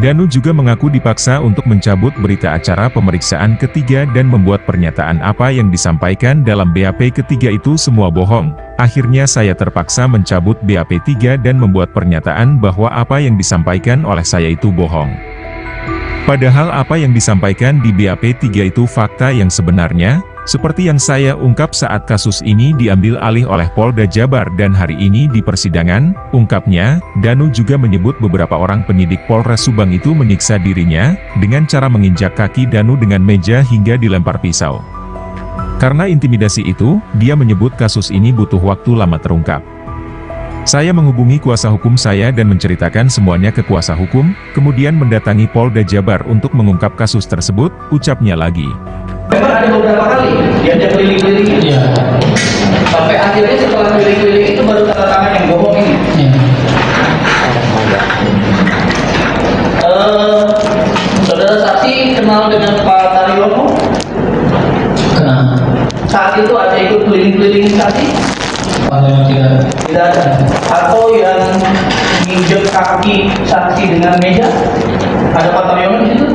Danu juga mengaku dipaksa untuk mencabut berita acara pemeriksaan ketiga dan membuat pernyataan apa yang disampaikan dalam BAP ketiga itu semua bohong. Akhirnya saya terpaksa mencabut BAP 3 dan membuat pernyataan bahwa apa yang disampaikan oleh saya itu bohong. Padahal apa yang disampaikan di BAP 3 itu fakta yang sebenarnya, seperti yang saya ungkap saat kasus ini diambil alih oleh Polda Jabar dan hari ini di persidangan, ungkapnya. Danu juga menyebut beberapa orang penyidik Polres Subang itu menyiksa dirinya, dengan cara menginjak kaki Danu dengan meja hingga dilempar pisau. Karena intimidasi itu, dia menyebut kasus ini butuh waktu lama terungkap. Saya menghubungi kuasa hukum saya dan menceritakan semuanya ke kuasa hukum, kemudian mendatangi Polda Jabar untuk mengungkap kasus tersebut, ucapnya lagi. Memang ada beberapa kali diajak keliling-keliling. Iya. Sampai akhirnya setelah keliling-keliling itu baru tanda tangan yang bohong ini. Iya. Saudara saksi kenal dengan Pak Taryono? Kenal. Saat itu ada ikut keliling-keliling saksi? Tidak. Tidak ada. Atau yang menginjak kaki saksi dengan meja? Ada Pak Taryono di situ?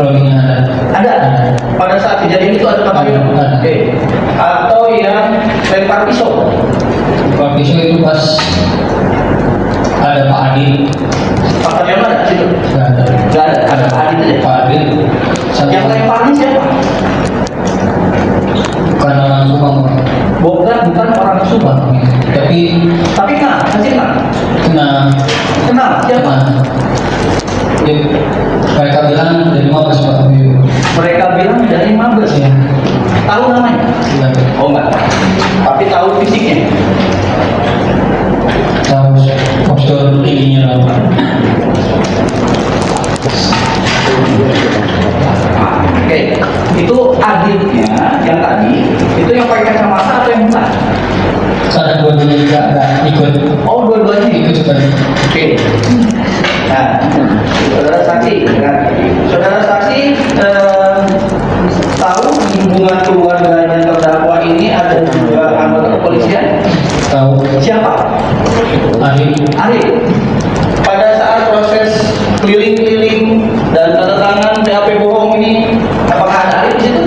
Ada. Pada saat kejadian itu ada Pak Taryono? Oke. Atau yang lempar pisau? Lempar pisau itu pas ada Pak Adi. Pak Taryono ada di situ? Nggak ada. Ada Pak Adi saja. Pak Adi. Yang lemparnya siapa? Bukan orang Subang. Bukan orang Subang. Tapi kenal, masih kenal? kenal. Kenal, siapa? Mereka bilang dari Mabes. Ya. Tahu namanya? Enggak. Oh enggak. Tapi tahu fisiknya. Tahu postur tingginya apa? Oke, itu adiknya yang tadi, itu yang pakai kacamata atau yang bukan? Saat dua-duanya juga ada ikut. Oh, dua-duanya Ikut juga. Oke. Nah, saudara saksi, kan? Saudara saksi tahu di hubungan keluarga dan terdakwa ini ada juga anggota kepolisian? Tahu. Siapa? Ari. Pada saat proses keliling-keliling dan tanda tangan BAP bohong ini, apakah ada Arif di situ?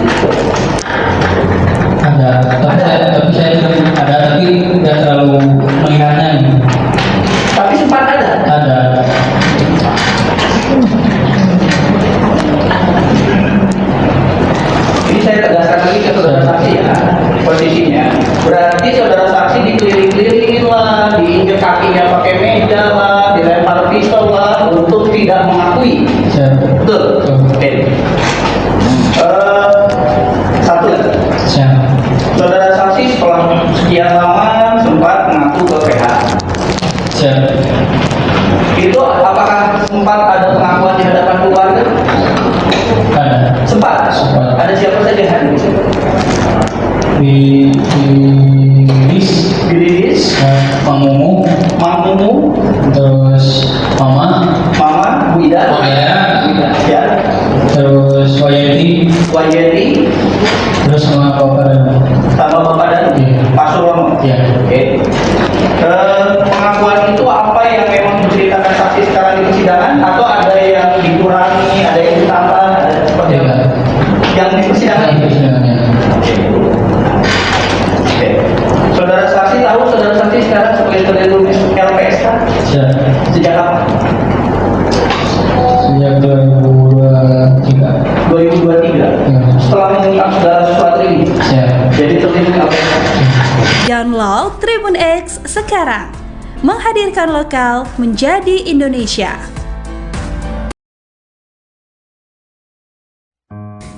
Ada. Tapi saya ada tapi tidak terlalu melihatnya. Tapi sempat ada. Ada. Ini saya tegaskan lagi ke saudara saksi ya, posisinya. Berarti saudara saksi dikeliling-kelilingin lah, diinjek kakinya pakai meja lah, dilempar pistol lah, untuk tidak mengakui. Siap. Betul? Oke. Satu lagi. Siap. Saudara saksi setelah sekian lama sempat mengaku ke PH. Siap. Itu apakah sempat ada pengakuan di hadapan keluarga? Ada. Sempat. Sempat. Ada siapa saja hadir? Di bis. Bilis, Mang Mumu, Mamumu, terus Mama, Mama, Bu Ida, Waya, ya, terus Wayeti, Wayeti, terus sama Bapak dan sama Bapak dan Iya. Pak Surono. Iya. Oke. Pengakuan itu apa yang memang diceritakan saksi sekarang di persidangan atau ada yang dikurangi, ada yang ditambah, ada seperti apa? Iya. Yang di persidangan Itu itu. sebenarnya. Oke. Saudara saksi tahu saudara saksi sekarang sebagai terlindung LPSK Siap. sejak kapan? Sejak 2023. 2023. Ya. Setelah mengungkap segala sesuatu ini, Siap. jadi terlindung LPSK. Download Tribun X sekarang. Menghadirkan lokal menjadi Indonesia.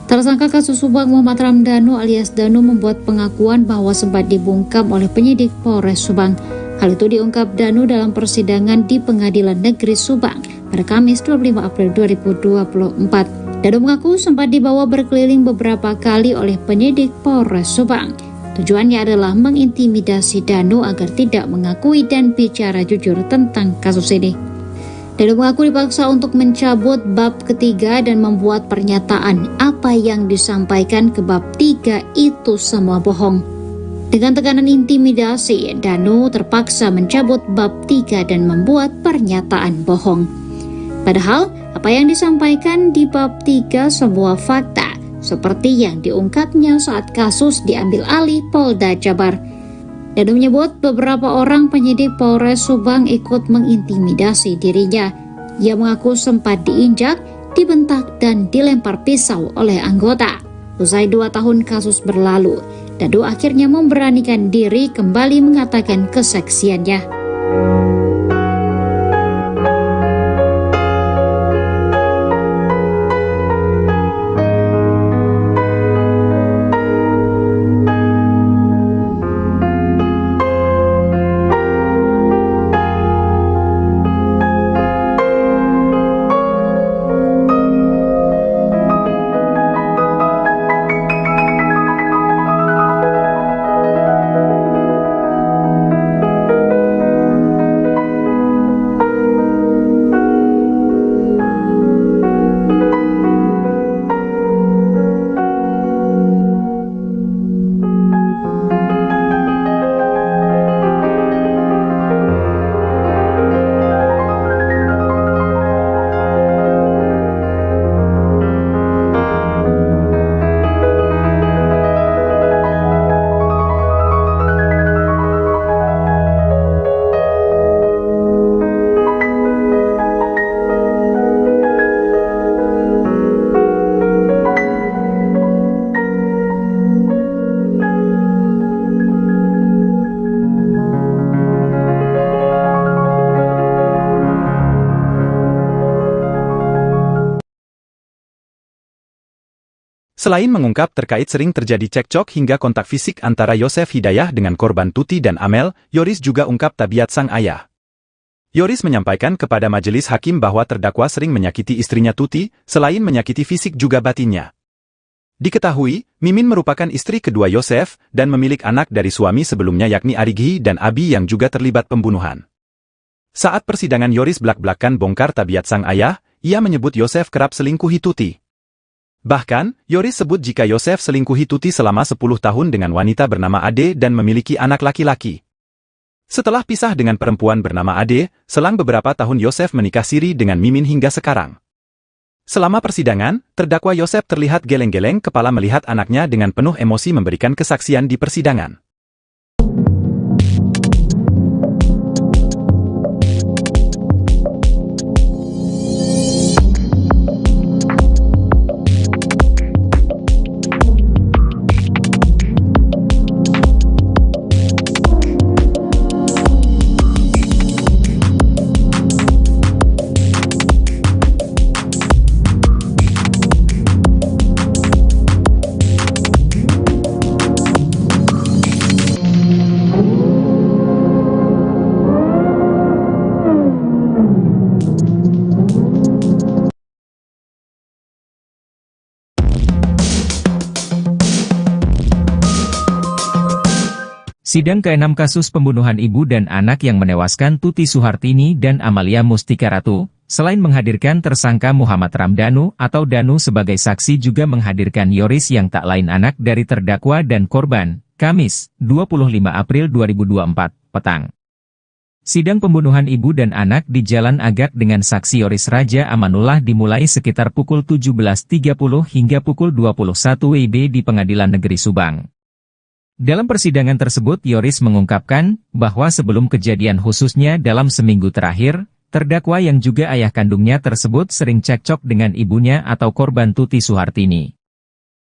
Tersangka kasus Subang Muhammad Ramdhanu alias Danu membuat pengakuan bahwa sempat dibungkam oleh penyidik Polres Subang. Hal itu diungkap Danu dalam persidangan di Pengadilan Negeri Subang pada Kamis 25 April 2024. Danu mengaku sempat dibawa berkeliling beberapa kali oleh penyidik Polres Subang. Tujuannya adalah mengintimidasi Danu agar tidak mengakui dan bicara jujur tentang kasus ini. Danu mengaku dipaksa untuk mencabut bab ketiga dan membuat pernyataan apa yang disampaikan ke bab 3 itu semua bohong. Dengan tekanan intimidasi, Danu terpaksa mencabut bab 3 dan membuat pernyataan bohong. Padahal apa yang disampaikan di bab 3 semua fakta, seperti yang diungkapnya saat kasus diambil alih Polda Jabar. Danu menyebut beberapa orang penyidik Polres Subang ikut mengintimidasi dirinya. Ia mengaku sempat diinjak, dibentak, dan dilempar pisau oleh anggota. Usai 2 tahun kasus berlalu, Danu akhirnya memberanikan diri kembali mengatakan kesaksiannya. Selain mengungkap terkait sering terjadi cekcok hingga kontak fisik antara Yosef Hidayah dengan korban Tuti dan Amel, Yoris juga ungkap tabiat sang ayah. Yoris menyampaikan kepada majelis hakim bahwa terdakwa sering menyakiti istrinya Tuti, selain menyakiti fisik juga batinnya. Diketahui, Mimin merupakan istri kedua Yosef dan memiliki anak dari suami sebelumnya yakni Arigi dan Abi yang juga terlibat pembunuhan. Saat persidangan Yoris belak-belakan bongkar tabiat sang ayah, ia menyebut Yosef kerap selingkuhi Tuti. Bahkan, Yoris sebut jika Yosef selingkuhi Tuti selama 10 tahun dengan wanita bernama Ade dan memiliki anak laki-laki. Setelah pisah dengan perempuan bernama Ade, selang beberapa tahun Yosef menikah siri dengan Mimin hingga sekarang. Selama persidangan, terdakwa Yosef terlihat geleng-geleng kepala melihat anaknya dengan penuh emosi memberikan kesaksian di persidangan. Sidang ke-6 kasus pembunuhan ibu dan anak yang menewaskan Tuti Suhartini dan Amalia Mustika Ratu, selain menghadirkan tersangka Muhammad Ramdhanu atau Danu sebagai saksi juga menghadirkan Yoris yang tak lain anak dari terdakwa dan korban, Kamis, 25 April 2024, petang. Sidang pembunuhan ibu dan anak di Jalan Agak dengan saksi Yoris Raja Amanullah dimulai sekitar pukul 17.30 hingga pukul 21 WIB di Pengadilan Negeri Subang. Dalam persidangan tersebut Yoris mengungkapkan bahwa sebelum kejadian khususnya dalam seminggu terakhir, terdakwa yang juga ayah kandungnya tersebut sering cekcok dengan ibunya atau korban Tuti Suhartini.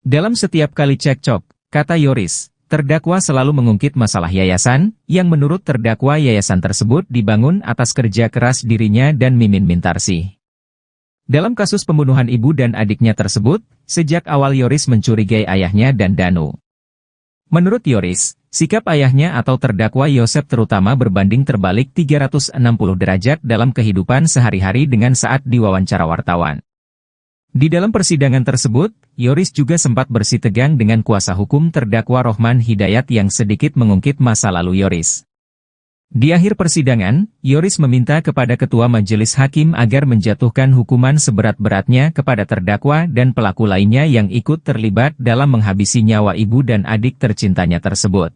Dalam setiap kali cekcok, kata Yoris, terdakwa selalu mengungkit masalah yayasan, yang menurut terdakwa yayasan tersebut dibangun atas kerja keras dirinya dan Mimin Mintarsih. Dalam kasus pembunuhan ibu dan adiknya tersebut, sejak awal Yoris mencurigai ayahnya dan Danu. Menurut Yoris, sikap ayahnya atau terdakwa Yosef terutama berbanding terbalik 360 derajat dalam kehidupan sehari-hari dengan saat diwawancara wartawan. Di dalam persidangan tersebut, Yoris juga sempat bersitegang dengan kuasa hukum terdakwa Rohman Hidayat yang sedikit mengungkit masa lalu Yoris. Di akhir persidangan, Yoris meminta kepada Ketua Majelis Hakim agar menjatuhkan hukuman seberat-beratnya kepada terdakwa dan pelaku lainnya yang ikut terlibat dalam menghabisi nyawa ibu dan adik tercintanya tersebut.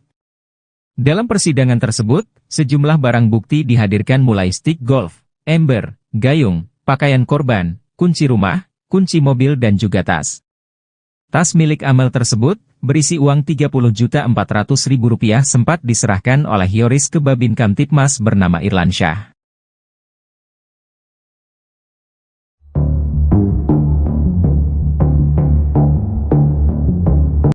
Dalam persidangan tersebut, sejumlah barang bukti dihadirkan mulai stik golf, ember, gayung, pakaian korban, kunci rumah, kunci mobil dan juga tas. Tas milik Amel tersebut, berisi uang Rp30.400.000 sempat diserahkan oleh Yoris ke Babin Kamtipmas bernama Irlansyah.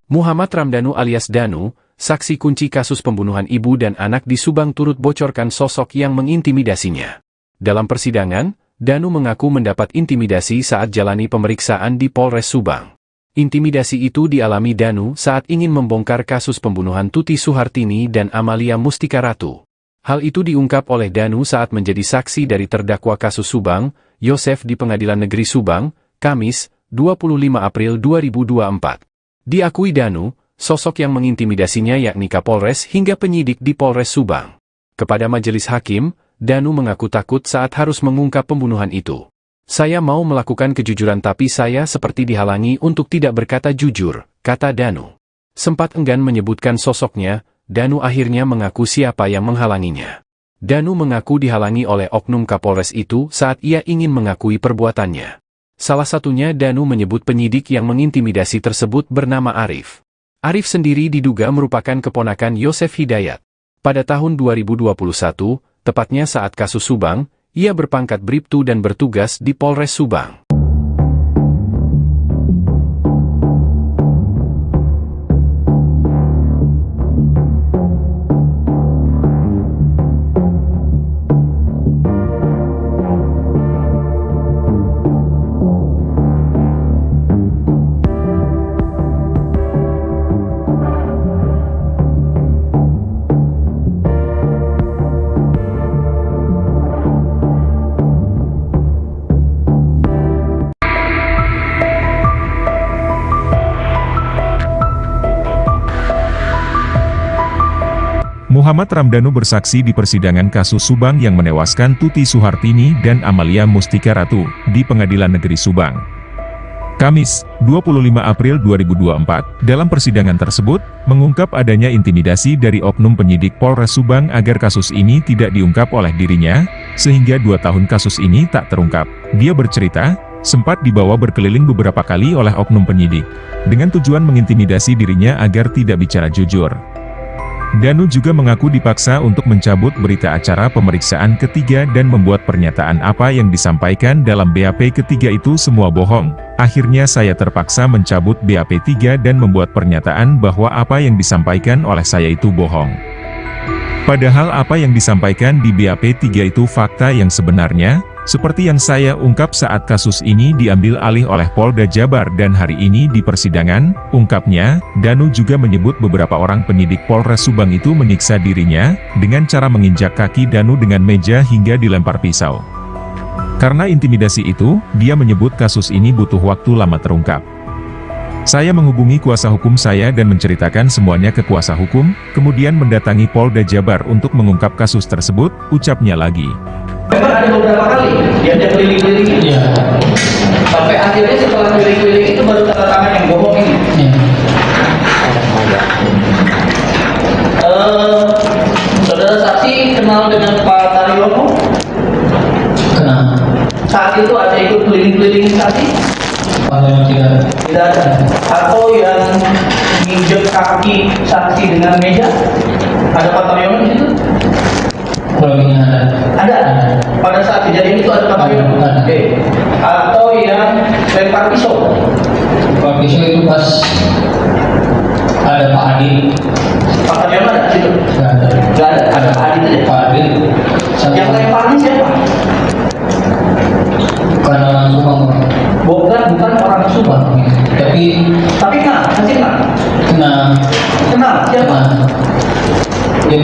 Muhammad Ramdhanu alias Danu, saksi kunci kasus pembunuhan ibu dan anak di Subang turut bocorkan sosok yang mengintimidasinya. Dalam persidangan, Danu mengaku mendapat intimidasi saat jalani pemeriksaan di Polres Subang. Intimidasi itu dialami Danu saat ingin membongkar kasus pembunuhan Tuti Suhartini dan Amalia Mustika Ratu. Hal itu diungkap oleh Danu saat menjadi saksi dari terdakwa kasus Subang, Yosef di Pengadilan Negeri Subang, Kamis, 25 April 2024. Diakui Danu, sosok yang mengintimidasinya yakni Kapolres hingga penyidik di Polres Subang. Kepada majelis hakim, Danu mengaku takut saat harus mengungkap pembunuhan itu. Saya mau melakukan kejujuran tapi saya seperti dihalangi untuk tidak berkata jujur, kata Danu. Sempat enggan menyebutkan sosoknya, Danu akhirnya mengaku siapa yang menghalanginya. Danu mengaku dihalangi oleh oknum Kapolres itu saat ia ingin mengakui perbuatannya. Salah satunya Danu menyebut penyidik yang mengintimidasi tersebut bernama Arif. Arif sendiri diduga merupakan keponakan Yosef Hidayat. Pada tahun 2021, tepatnya saat kasus Subang, ia berpangkat Bribtu dan bertugas di Polres Subang. Muhammad Ramdhanu bersaksi di persidangan kasus Subang yang menewaskan Tuti Suhartini dan Amalia Mustika Ratu di Pengadilan Negeri Subang. Kamis, 25 April 2024, dalam persidangan tersebut, mengungkap adanya intimidasi dari oknum penyidik Polres Subang agar kasus ini tidak diungkap oleh dirinya, sehingga 2 tahun kasus ini tak terungkap. Dia bercerita, sempat dibawa berkeliling beberapa kali oleh oknum penyidik, dengan tujuan mengintimidasi dirinya agar tidak bicara jujur. Danu juga mengaku dipaksa untuk mencabut berita acara pemeriksaan ketiga dan membuat pernyataan apa yang disampaikan dalam BAP ketiga itu semua bohong. Akhirnya saya terpaksa mencabut BAP 3 dan membuat pernyataan bahwa apa yang disampaikan oleh saya itu bohong. Padahal apa yang disampaikan di BAP 3 itu fakta yang sebenarnya, seperti yang saya ungkap saat kasus ini diambil alih oleh Polda Jabar dan hari ini di persidangan, ungkapnya, Danu juga menyebut beberapa orang penyidik Polres Subang itu menyiksa dirinya, dengan cara menginjak kaki Danu dengan meja hingga dilempar pisau. Karena intimidasi itu, dia menyebut kasus ini butuh waktu lama terungkap. Saya menghubungi kuasa hukum saya dan menceritakan semuanya ke kuasa hukum, kemudian mendatangi Polda Jabar untuk mengungkap kasus tersebut, ucapnya lagi. Memang ada beberapa kali diajak keliling-keliling. Iya. Sampai akhirnya setelah keliling-keliling itu baru tanda tangan yang bohong ini. Iya. Saudara saksi kenal dengan Pak Taryono? Kenal. Saat itu ada ikut keliling-keliling saksi? Kalau tidak Tidak ada. Atau yang nginjek kaki saksi dengan meja? Ada Pak Taryono di situ? kurangnya Ada. Pada saat kejadian itu ada Pak Taryono? Ada. Oke. Atau yang lempar pisau? Pak pisau itu pas ada Pak Adi. Pak Taryono ada di situ? Nggak ada. Nggak ada. Ada Pak Adi saja. Pak Adi. Yang lemparnya siapa? Bukan orang Subang. Bukan orang Subang. Tapi kenal, masih kenal. Kenal siapa? Ya,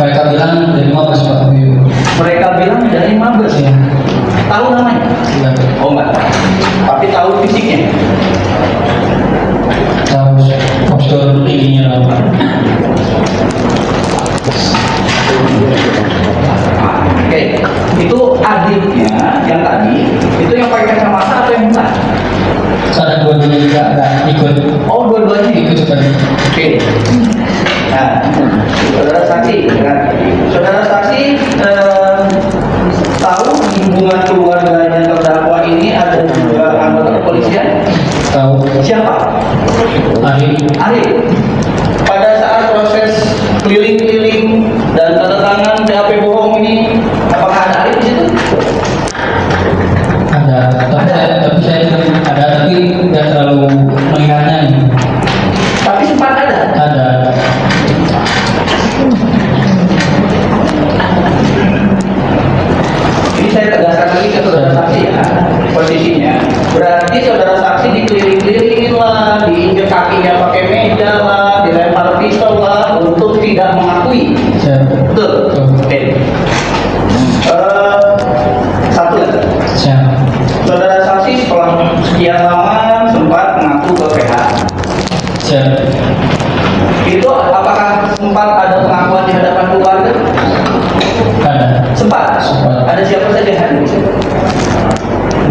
mereka bilang dari Mabes Pak. Mereka bilang dari Mabes. Ya. Tahu namanya? Ya. Oh enggak. Tapi tahu fisiknya. Tahu postur tingginya apa? Oke, itu adiknya yang tadi, itu yang pakai kacamata atau yang bukan? Ada dua-duanya juga ada ikut. Oh, dua-duanya Ikut sekali. Oke. Nah, saudara saksi, kan? Saudara saksi tahu di hubungan keluarganya terdakwa ini ada juga anggota kepolisian? Tahu. Siapa? Ari. Pada saat proses keliling-keliling dan tanda tangan BAP bohong ini, apakah ada Ari di situ? Ada. Tapi saya ada tapi tidak terlalu mengingatnya nih. Tapi sempat ada. Ada. Ini saya tegaskan lagi ke saudara saksi ya, posisinya. Berarti saudara saksi dikeliling-kelilingin lah, diinjek kakinya pakai meja lah, dilempar pisau lah, untuk tidak mengakui. Siap. Betul? Oke. Satu lagi. Siap. Saudara saksi setelah sekian lama sempat mengaku ke PH. Siap. Itu apakah sempat ada pengakuan di hadapan keluarga? Ada. Sempat. Ada siapa saja yang hadir?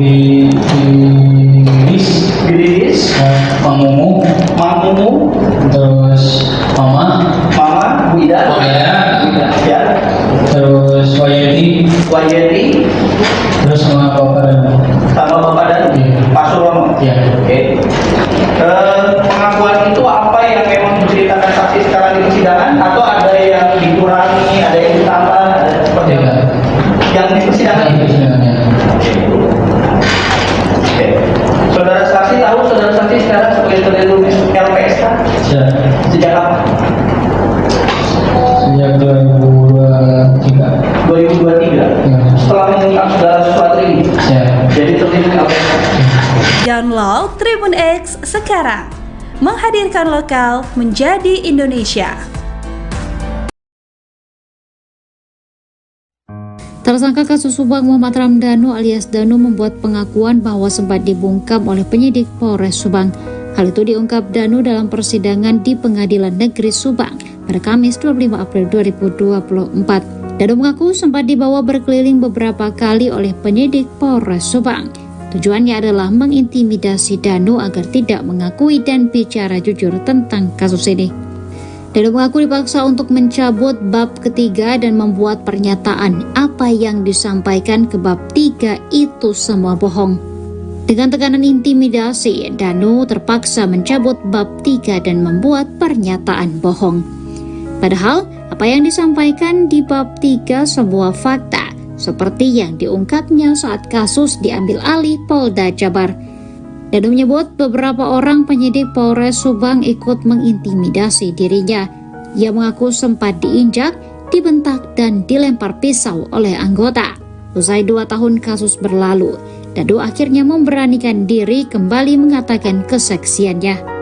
Di Didis, Mang Mumu, terus Mama, Mama, Bu Ida, ya, terus Wayeti, terus sama Bapak dan Pak Surono. Ya. Oke. Pengakuan itu apa yang memang diceritakan saksi sekarang di persidangan atau ada yang dikurangi, ada yang ditambah, ada seperti apa? Yang di persidangan itu. Oke. Saudara saksi tahu saudara saksi sekarang sebagai terlindung LPSK? Sejak kapan? Sejak 2023. 2023. Ya. Setelah mengungkap segala sesuatu ini. Jadi terlindung LPSK. Download Tribun X sekarang. Menghadirkan lokal menjadi Indonesia. Tersangka kasus Subang Muhammad Ramdhanu alias Danu membuat pengakuan bahwa sempat dibungkam oleh penyidik Polres Subang. Hal itu diungkap Danu dalam persidangan di Pengadilan Negeri Subang pada Kamis 25 April 2024. Danu mengaku sempat dibawa berkeliling beberapa kali oleh penyidik Polres Subang. Tujuannya adalah mengintimidasi Danu agar tidak mengakui dan bicara jujur tentang kasus ini. Danu mengaku dipaksa untuk mencabut bab ketiga dan membuat pernyataan apa yang disampaikan ke bab 3 itu semua bohong. Dengan tekanan intimidasi, Danu terpaksa mencabut bab 3 dan membuat pernyataan bohong. Padahal, apa yang disampaikan di bab 3 sebuah fakta, seperti yang diungkapnya saat kasus diambil alih Polda Jabar. Danu menyebut beberapa orang penyidik Polres Subang ikut mengintimidasi dirinya. Ia mengaku sempat diinjak, dibentak, dan dilempar pisau oleh anggota. Usai 2 tahun kasus berlalu, Danu akhirnya memberanikan diri kembali mengatakan kesaksiannya.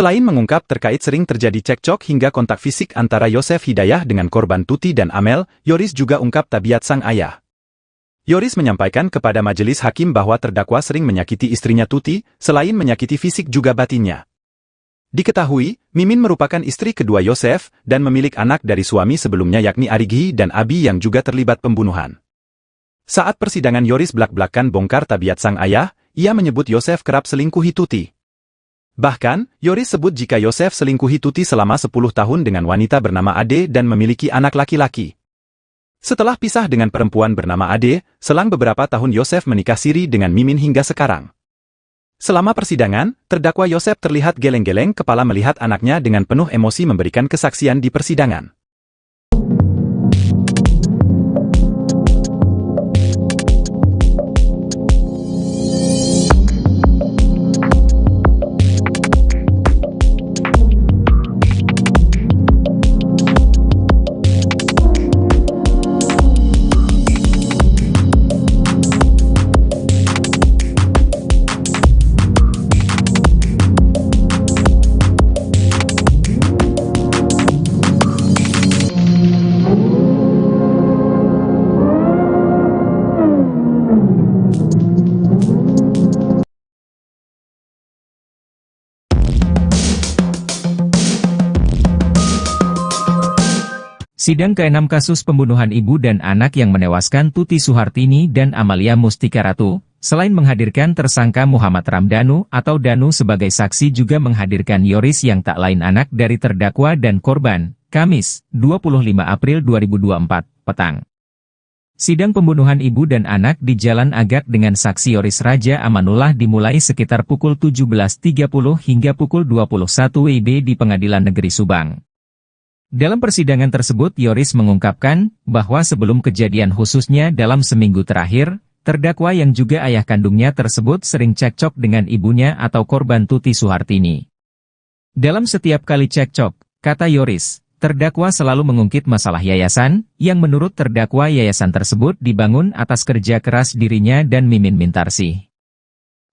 Selain mengungkap terkait sering terjadi cekcok hingga kontak fisik antara Yosef Hidayah dengan korban Tuti dan Amel, Yoris juga ungkap tabiat sang ayah. Yoris menyampaikan kepada majelis hakim bahwa terdakwa sering menyakiti istrinya Tuti, selain menyakiti fisik juga batinnya. Diketahui, Mimin merupakan istri kedua Yosef dan memiliki anak dari suami sebelumnya yakni Arigi dan Abi yang juga terlibat pembunuhan. Saat persidangan Yoris belak-belakan bongkar tabiat sang ayah, ia menyebut Yosef kerap selingkuhi Tuti. Bahkan, Yoris sebut jika Yosef selingkuhi Tuti selama 10 tahun dengan wanita bernama Ade dan memiliki anak laki-laki. Setelah pisah dengan perempuan bernama Ade, selang beberapa tahun Yosef menikah siri dengan Mimin hingga sekarang. Selama persidangan, terdakwa Yosef terlihat geleng-geleng kepala melihat anaknya dengan penuh emosi memberikan kesaksian di persidangan. Sidang ke-6 kasus pembunuhan ibu dan anak yang menewaskan Tuti Suhartini dan Amalia Mustika Ratu, selain menghadirkan tersangka Muhammad Ramdhanu atau Danu sebagai saksi juga menghadirkan Yoris yang tak lain anak dari terdakwa dan korban, Kamis, 25 April 2024, petang. Sidang pembunuhan ibu dan anak di Jalan Agak dengan saksi Yoris Raja Amanullah dimulai sekitar pukul 17.30 hingga pukul 21 WIB di Pengadilan Negeri Subang. Dalam persidangan tersebut Yoris mengungkapkan bahwa sebelum kejadian khususnya dalam seminggu terakhir, terdakwa yang juga ayah kandungnya tersebut sering cekcok dengan ibunya atau korban Tuti Suhartini. Dalam setiap kali cekcok, kata Yoris, terdakwa selalu mengungkit masalah yayasan, yang menurut terdakwa yayasan tersebut dibangun atas kerja keras dirinya dan Mimin Mintarsih.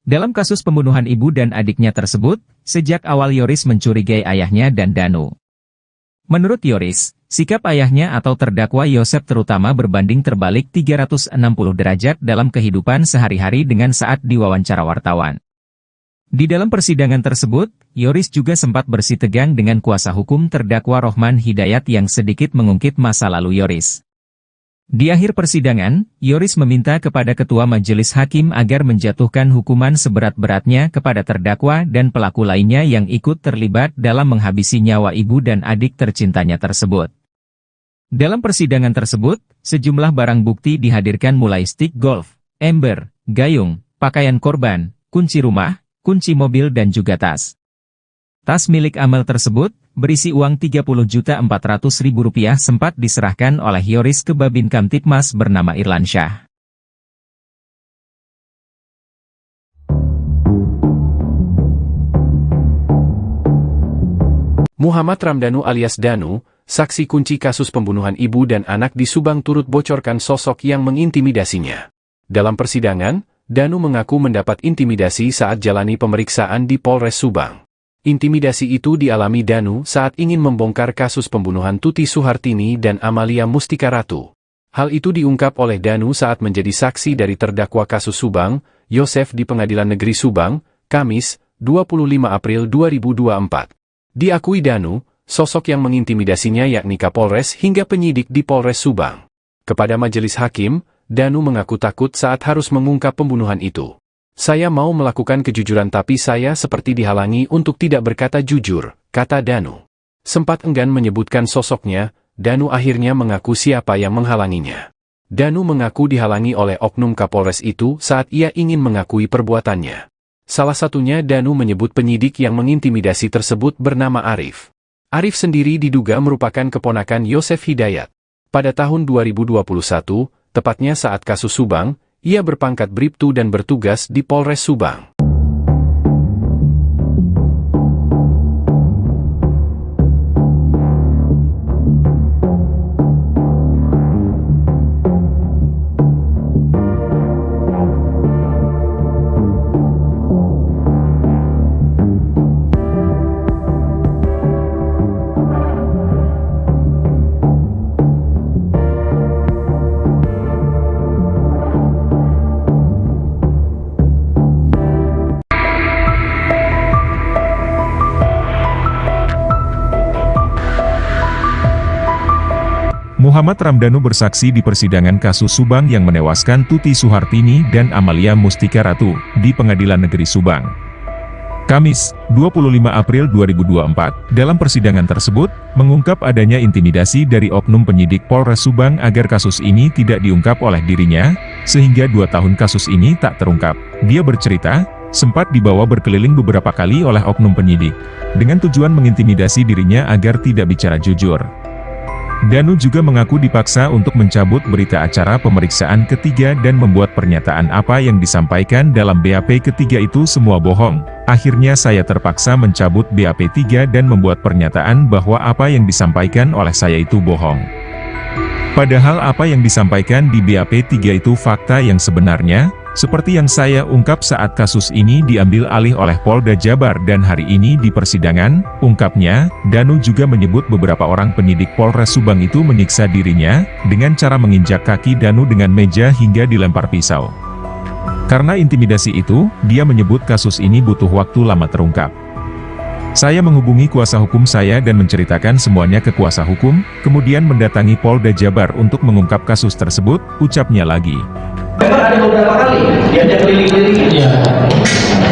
Dalam kasus pembunuhan ibu dan adiknya tersebut, sejak awal Yoris mencurigai ayahnya dan Danu. Menurut Yoris, sikap ayahnya atau terdakwa Yosef terutama berbanding terbalik 360 derajat dalam kehidupan sehari-hari dengan saat diwawancara wartawan. Di dalam persidangan tersebut, Yoris juga sempat bersitegang dengan kuasa hukum terdakwa Rohman Hidayat yang sedikit mengungkit masa lalu Yoris. Di akhir persidangan, Yoris meminta kepada Ketua Majelis Hakim agar menjatuhkan hukuman seberat-beratnya kepada terdakwa dan pelaku lainnya yang ikut terlibat dalam menghabisi nyawa ibu dan adik tercintanya tersebut. Dalam persidangan tersebut, sejumlah barang bukti dihadirkan mulai stick golf, ember, gayung, pakaian korban, kunci rumah, kunci mobil dan juga tas. Tas milik Amel tersebut, berisi uang Rp30.400.000 sempat diserahkan oleh Yoris ke Babin Kamtipmas bernama Irlansyah. Muhammad Ramdhanu alias Danu, saksi kunci kasus pembunuhan ibu dan anak di Subang turut bocorkan sosok yang mengintimidasinya. Dalam persidangan, Danu mengaku mendapat intimidasi saat jalani pemeriksaan di Polres Subang. Intimidasi itu dialami Danu saat ingin membongkar kasus pembunuhan Tuti Suhartini dan Amalia Mustika Ratu. Hal itu diungkap oleh Danu saat menjadi saksi dari terdakwa kasus Subang, Yosef di Pengadilan Negeri Subang, Kamis, 25 April 2024. Diakui Danu, sosok yang mengintimidasinya yakni Kapolres hingga penyidik di Polres Subang. Kepada majelis hakim, Danu mengaku takut saat harus mengungkap pembunuhan itu. Saya mau melakukan kejujuran tapi saya seperti dihalangi untuk tidak berkata jujur, kata Danu. Sempat enggan menyebutkan sosoknya, Danu akhirnya mengaku siapa yang menghalanginya. Danu mengaku dihalangi oleh oknum Kapolres itu saat ia ingin mengakui perbuatannya. Salah satunya Danu menyebut penyidik yang mengintimidasi tersebut bernama Arif. Arif sendiri diduga merupakan keponakan Yosef Hidayat. Pada tahun 2021, tepatnya saat kasus Subang, ia berpangkat Bribtu dan bertugas di Polres Subang. Muhammad Ramdhanu bersaksi di persidangan kasus Subang yang menewaskan Tuti Suhartini dan Amalia Mustika Ratu di Pengadilan Negeri Subang. Kamis, 25 April 2024, dalam persidangan tersebut, mengungkap adanya intimidasi dari oknum penyidik Polres Subang agar kasus ini tidak diungkap oleh dirinya, sehingga 2 tahun kasus ini tak terungkap. Dia bercerita, sempat dibawa berkeliling beberapa kali oleh oknum penyidik, dengan tujuan mengintimidasi dirinya agar tidak bicara jujur. Danu juga mengaku dipaksa untuk mencabut berita acara pemeriksaan ketiga dan membuat pernyataan apa yang disampaikan dalam BAP ketiga itu semua bohong. Akhirnya saya terpaksa mencabut BAP 3 dan membuat pernyataan bahwa apa yang disampaikan oleh saya itu bohong. Padahal apa yang disampaikan di BAP 3 itu fakta yang sebenarnya, seperti yang saya ungkap saat kasus ini diambil alih oleh Polda Jabar dan hari ini di persidangan, ungkapnya, Danu juga menyebut beberapa orang penyidik Polres Subang itu menyiksa dirinya, dengan cara menginjak kaki Danu dengan meja hingga dilempar pisau. Karena intimidasi itu, dia menyebut kasus ini butuh waktu lama terungkap. Saya menghubungi kuasa hukum saya dan menceritakan semuanya ke kuasa hukum, kemudian mendatangi Polda Jabar untuk mengungkap kasus tersebut, ucapnya lagi. Memang ada beberapa kali diajak keliling-keliling. Iya.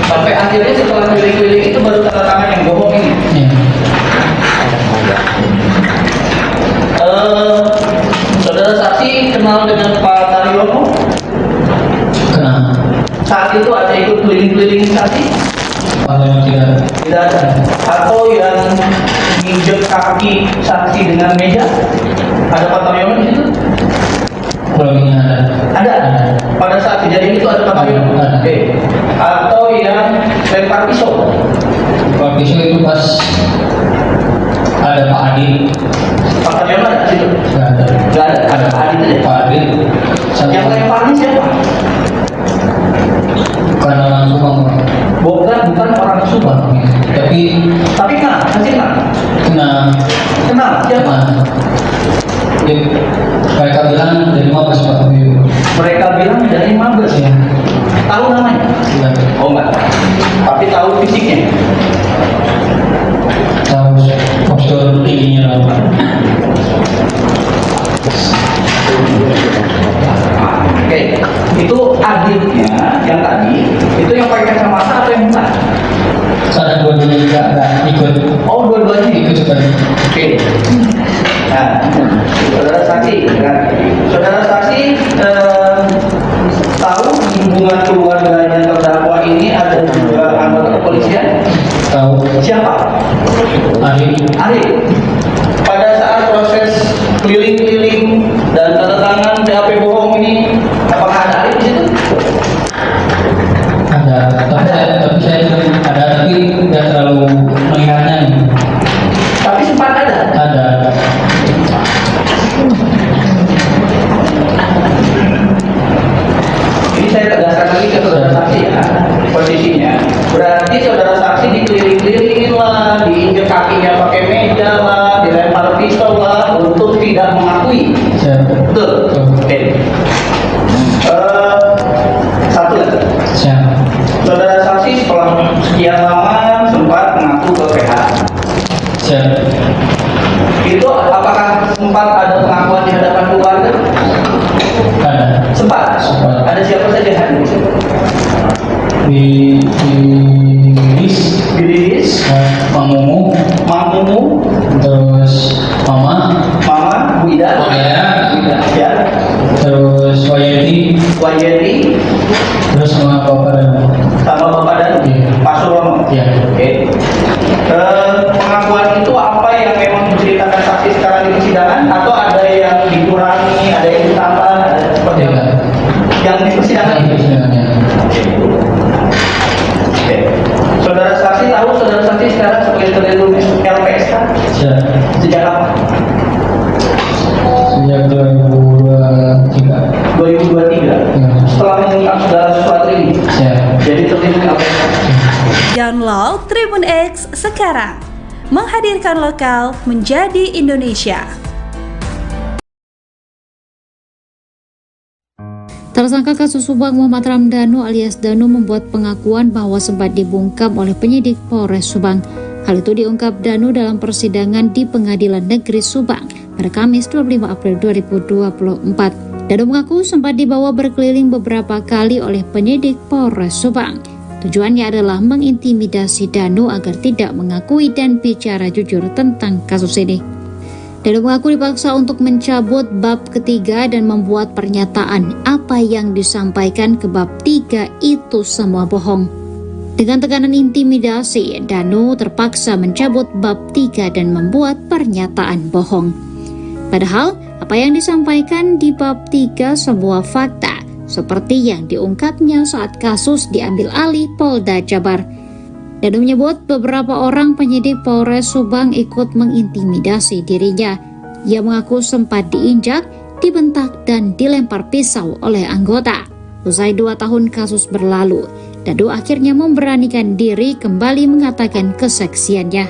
Sampai akhirnya setelah keliling-keliling itu baru tanda tangan yang bohong ini. Iya. Saudara saksi kenal dengan Pak Taryono? Kenal. Saat itu ada ikut keliling-keliling saksi? Tidak. Tidak ada. Atau yang nginjek kaki saksi dengan meja? Ada Pak Taryono di situ? Kurangnya ada. Ada. Pada saat kejadian itu ada Pak Taryono? Ada. Oke. Atau yang lempar pisau? Pak pisau itu pas ada Pak Adi. Pak Taryono ada di situ? Nggak ada. Nggak ada. Ada Pak Adi saja. Pak Adi. Yang lemparnya siapa? Bukan langsung ngomong. Bukan orang Subang, tapi kenal, masih kenal. kenal Siapa? ya, mereka bilang dari Mabes Pak. Mereka bilang dari Mabes. Ya, Tahu namanya? ya. Oh enggak. Tapi tahu fisiknya. Tahu postur tingginya Pak. Oke, itu adiknya yang tadi, itu yang pakai kacamata atau yang bukan? Ada dua-duanya juga ada ikut. Oh, dua-duanya Ikut seperti Oke. Nah, saudara saksi, kan? Saudara saksi tahu di hubungan keluarganya terdakwa ini ada juga anggota kepolisian? tahu Siapa? Ari. Pada saat proses keliling-keliling dan tanda tangan BAP bohong ini, apakah ada Ari di situ? Ada, tapi saya ada, tapi tidak terlalu melihatnya nih. Tapi sempat ada. Ada. Ini saya tegaskan lagi ke saudara saksi ya, posisinya. Berarti saudara saksi dikeliling-kelilingin lah, diinjek kakinya pakai meja lah, dilempar pistol lah, untuk tidak mengakui. Saya, Betul. Oke. Satu lagi. saya, Saudara saksi setelah sekian lama sempat mengaku ke PH. saya, Itu apakah sempat ada pengakuan di hadapan keluarga? ada. Sempat. Sempat. Ada siapa saja hadir di situ? Di list, Dilis, Mang Mumu, Mang Mumu, terus Mama, Mama, Bu Ida, ya, ya, terus Wayeti, Wayeti, terus sama Bapak dan sama Bapak dan Iya. Pak Surono. ya. Oke. Pengakuan itu apa yang memang diceritakan saksi sekarang di persidangan atau ada yang dikurangi, ada yang ditambah, ada seperti apa? Tidak. Yang di persidangan Itu itu. sebenarnya. Oke. Saudara saksi tahu saudara saksi sekarang sebagai terlindung LPSK Saya, sejak kapan? sejak 2023. 2023. Ya. Setelah mengungkap segala sesuatu ini, Saya, jadi terlindung LPSK. Download Tribun X sekarang. Menghadirkan lokal menjadi Indonesia. Tersangka kasus Subang Muhammad Ramdhanu alias Danu membuat pengakuan bahwa sempat dibungkam oleh penyidik Polres Subang. Hal itu diungkap Danu dalam persidangan di Pengadilan Negeri Subang pada Kamis 25 April 2024. Danu mengaku sempat dibawa berkeliling beberapa kali oleh penyidik Polres Subang. Tujuannya adalah mengintimidasi Danu agar tidak mengakui dan bicara jujur tentang kasus ini. Danu mengaku dipaksa untuk mencabut bab ketiga dan membuat pernyataan apa yang disampaikan ke bab 3 itu semua bohong. Dengan tekanan intimidasi, Danu terpaksa mencabut bab 3 dan membuat pernyataan bohong. Padahal, apa yang disampaikan di bab 3 sebuah fakta, seperti yang diungkapnya saat kasus diambil alih Polda Jabar. Danu menyebut beberapa orang penyidik Polres Subang ikut mengintimidasi dirinya. Ia mengaku sempat diinjak, dibentak, dan dilempar pisau oleh anggota. Usai 2 tahun kasus berlalu, Danu akhirnya memberanikan diri kembali mengatakan kesaksiannya.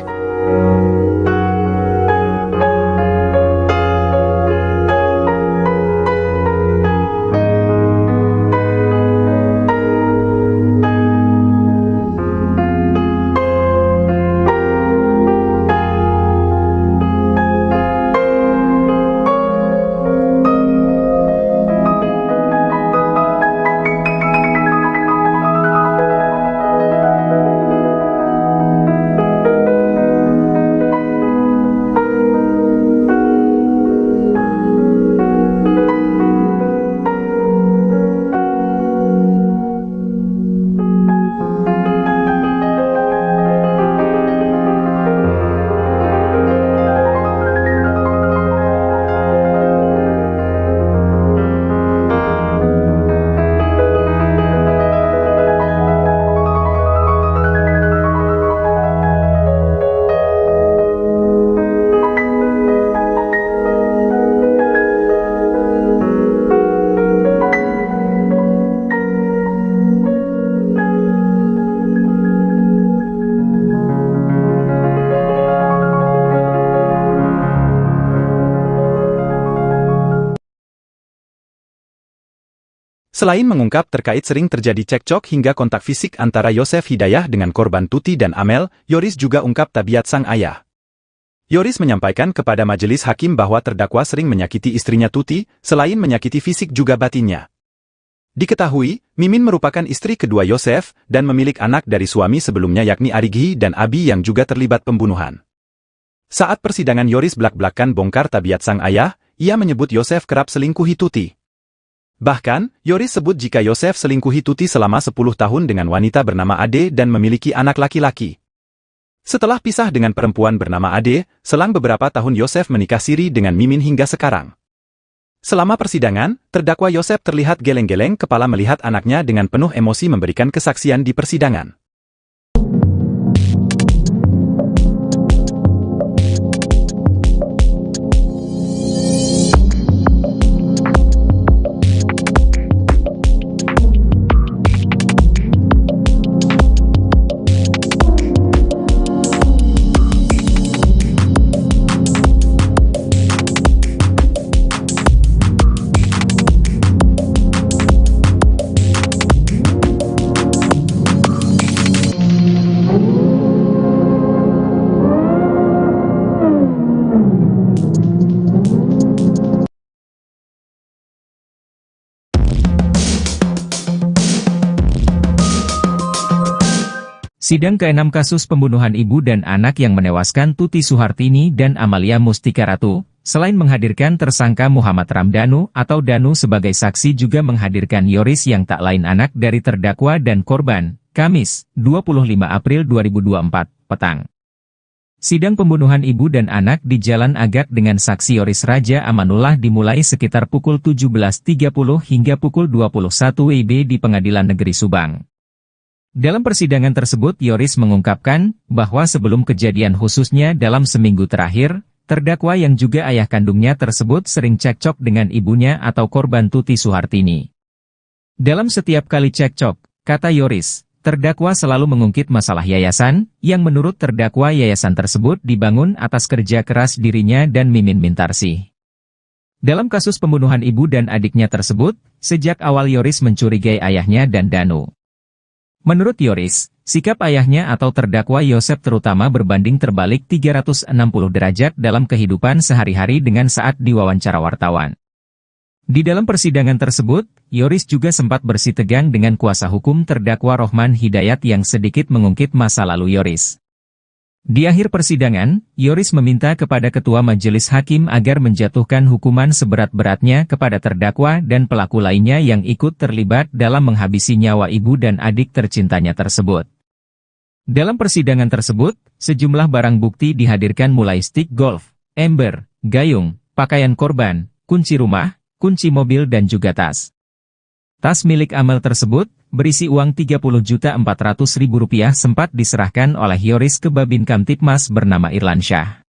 Selain mengungkap terkait sering terjadi cekcok hingga kontak fisik antara Yosef Hidayah dengan korban Tuti dan Amel, Yoris juga ungkap tabiat sang ayah. Yoris menyampaikan kepada majelis hakim bahwa terdakwa sering menyakiti istrinya Tuti, selain menyakiti fisik juga batinnya. Diketahui, Mimin merupakan istri kedua Yosef dan memiliki anak dari suami sebelumnya yakni Arigi dan Abi yang juga terlibat pembunuhan. Saat persidangan Yoris belak-belakan bongkar tabiat sang ayah, ia menyebut Yosef kerap selingkuhi Tuti. Bahkan, Yoris sebut jika Yosef selingkuhi Tuti selama 10 tahun dengan wanita bernama Ade dan memiliki anak laki-laki. Setelah pisah dengan perempuan bernama Ade, selang beberapa tahun Yosef menikah siri dengan Mimin hingga sekarang. Selama persidangan, terdakwa Yosef terlihat geleng-geleng kepala melihat anaknya dengan penuh emosi memberikan kesaksian di persidangan. Sidang ke-6 kasus pembunuhan ibu dan anak yang menewaskan Tuti Suhartini dan Amalia Mustika Ratu, selain menghadirkan tersangka Muhammad Ramdhanu atau Danu sebagai saksi juga menghadirkan Yoris yang tak lain anak dari terdakwa dan korban, Kamis, 25 April 2024, petang. Sidang pembunuhan ibu dan anak di Jalan Agak dengan saksi Yoris Raja Amanullah dimulai sekitar pukul 17.30 hingga pukul 21 WIB di Pengadilan Negeri Subang. Dalam persidangan tersebut Yoris mengungkapkan bahwa sebelum kejadian khususnya dalam seminggu terakhir, terdakwa yang juga ayah kandungnya tersebut sering cekcok dengan ibunya atau korban Tuti Suhartini. Dalam setiap kali cekcok, kata Yoris, terdakwa selalu mengungkit masalah yayasan, yang menurut terdakwa yayasan tersebut dibangun atas kerja keras dirinya dan Mimin Mintarsih. Dalam kasus pembunuhan ibu dan adiknya tersebut, sejak awal Yoris mencurigai ayahnya dan Danu. Menurut Yoris, sikap ayahnya atau terdakwa Yosef terutama berbanding terbalik 360 derajat dalam kehidupan sehari-hari dengan saat diwawancara wartawan. Di dalam persidangan tersebut, Yoris juga sempat bersitegang dengan kuasa hukum terdakwa Rohman Hidayat yang sedikit mengungkit masa lalu Yoris. Di akhir persidangan, Yoris meminta kepada Ketua Majelis Hakim agar menjatuhkan hukuman seberat-beratnya kepada terdakwa dan pelaku lainnya yang ikut terlibat dalam menghabisi nyawa ibu dan adik tercintanya tersebut. Dalam persidangan tersebut, sejumlah barang bukti dihadirkan mulai stik golf, ember, gayung, pakaian korban, kunci rumah, kunci mobil dan juga tas. Tas milik Amel tersebut, berisi uang Rp30.400.000 sempat diserahkan oleh Yoris ke Babin Kamtipmas bernama Irlansyah.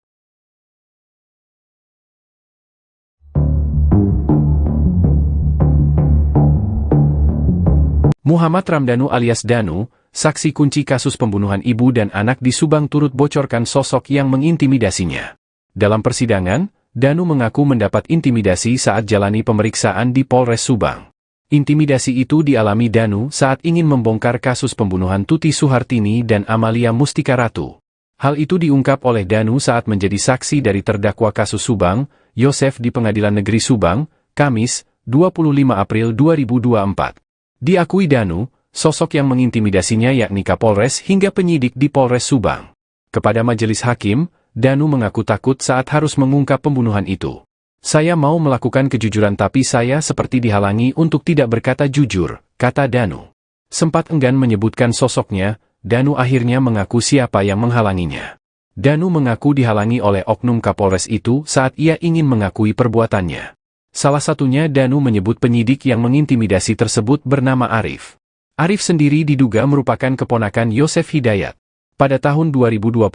Muhammad Ramdhanu alias Danu, saksi kunci kasus pembunuhan ibu dan anak di Subang turut bocorkan sosok yang mengintimidasinya. Dalam persidangan, Danu mengaku mendapat intimidasi saat jalani pemeriksaan di Polres Subang. Intimidasi itu dialami Danu saat ingin membongkar kasus pembunuhan Tuti Suhartini dan Amalia Mustika Ratu. Hal itu diungkap oleh Danu saat menjadi saksi dari terdakwa kasus Subang, Yosef di Pengadilan Negeri Subang, Kamis, 25 April 2024. Diakui Danu, sosok yang mengintimidasinya yakni Kapolres hingga penyidik di Polres Subang. Kepada majelis hakim, Danu mengaku takut saat harus mengungkap pembunuhan itu. Saya mau melakukan kejujuran tapi saya seperti dihalangi untuk tidak berkata jujur, kata Danu. Sempat enggan menyebutkan sosoknya, Danu akhirnya mengaku siapa yang menghalanginya. Danu mengaku dihalangi oleh oknum Kapolres itu saat ia ingin mengakui perbuatannya. Salah satunya Danu menyebut penyidik yang mengintimidasi tersebut bernama Arif. Arif sendiri diduga merupakan keponakan Yosef Hidayat. Pada tahun 2021,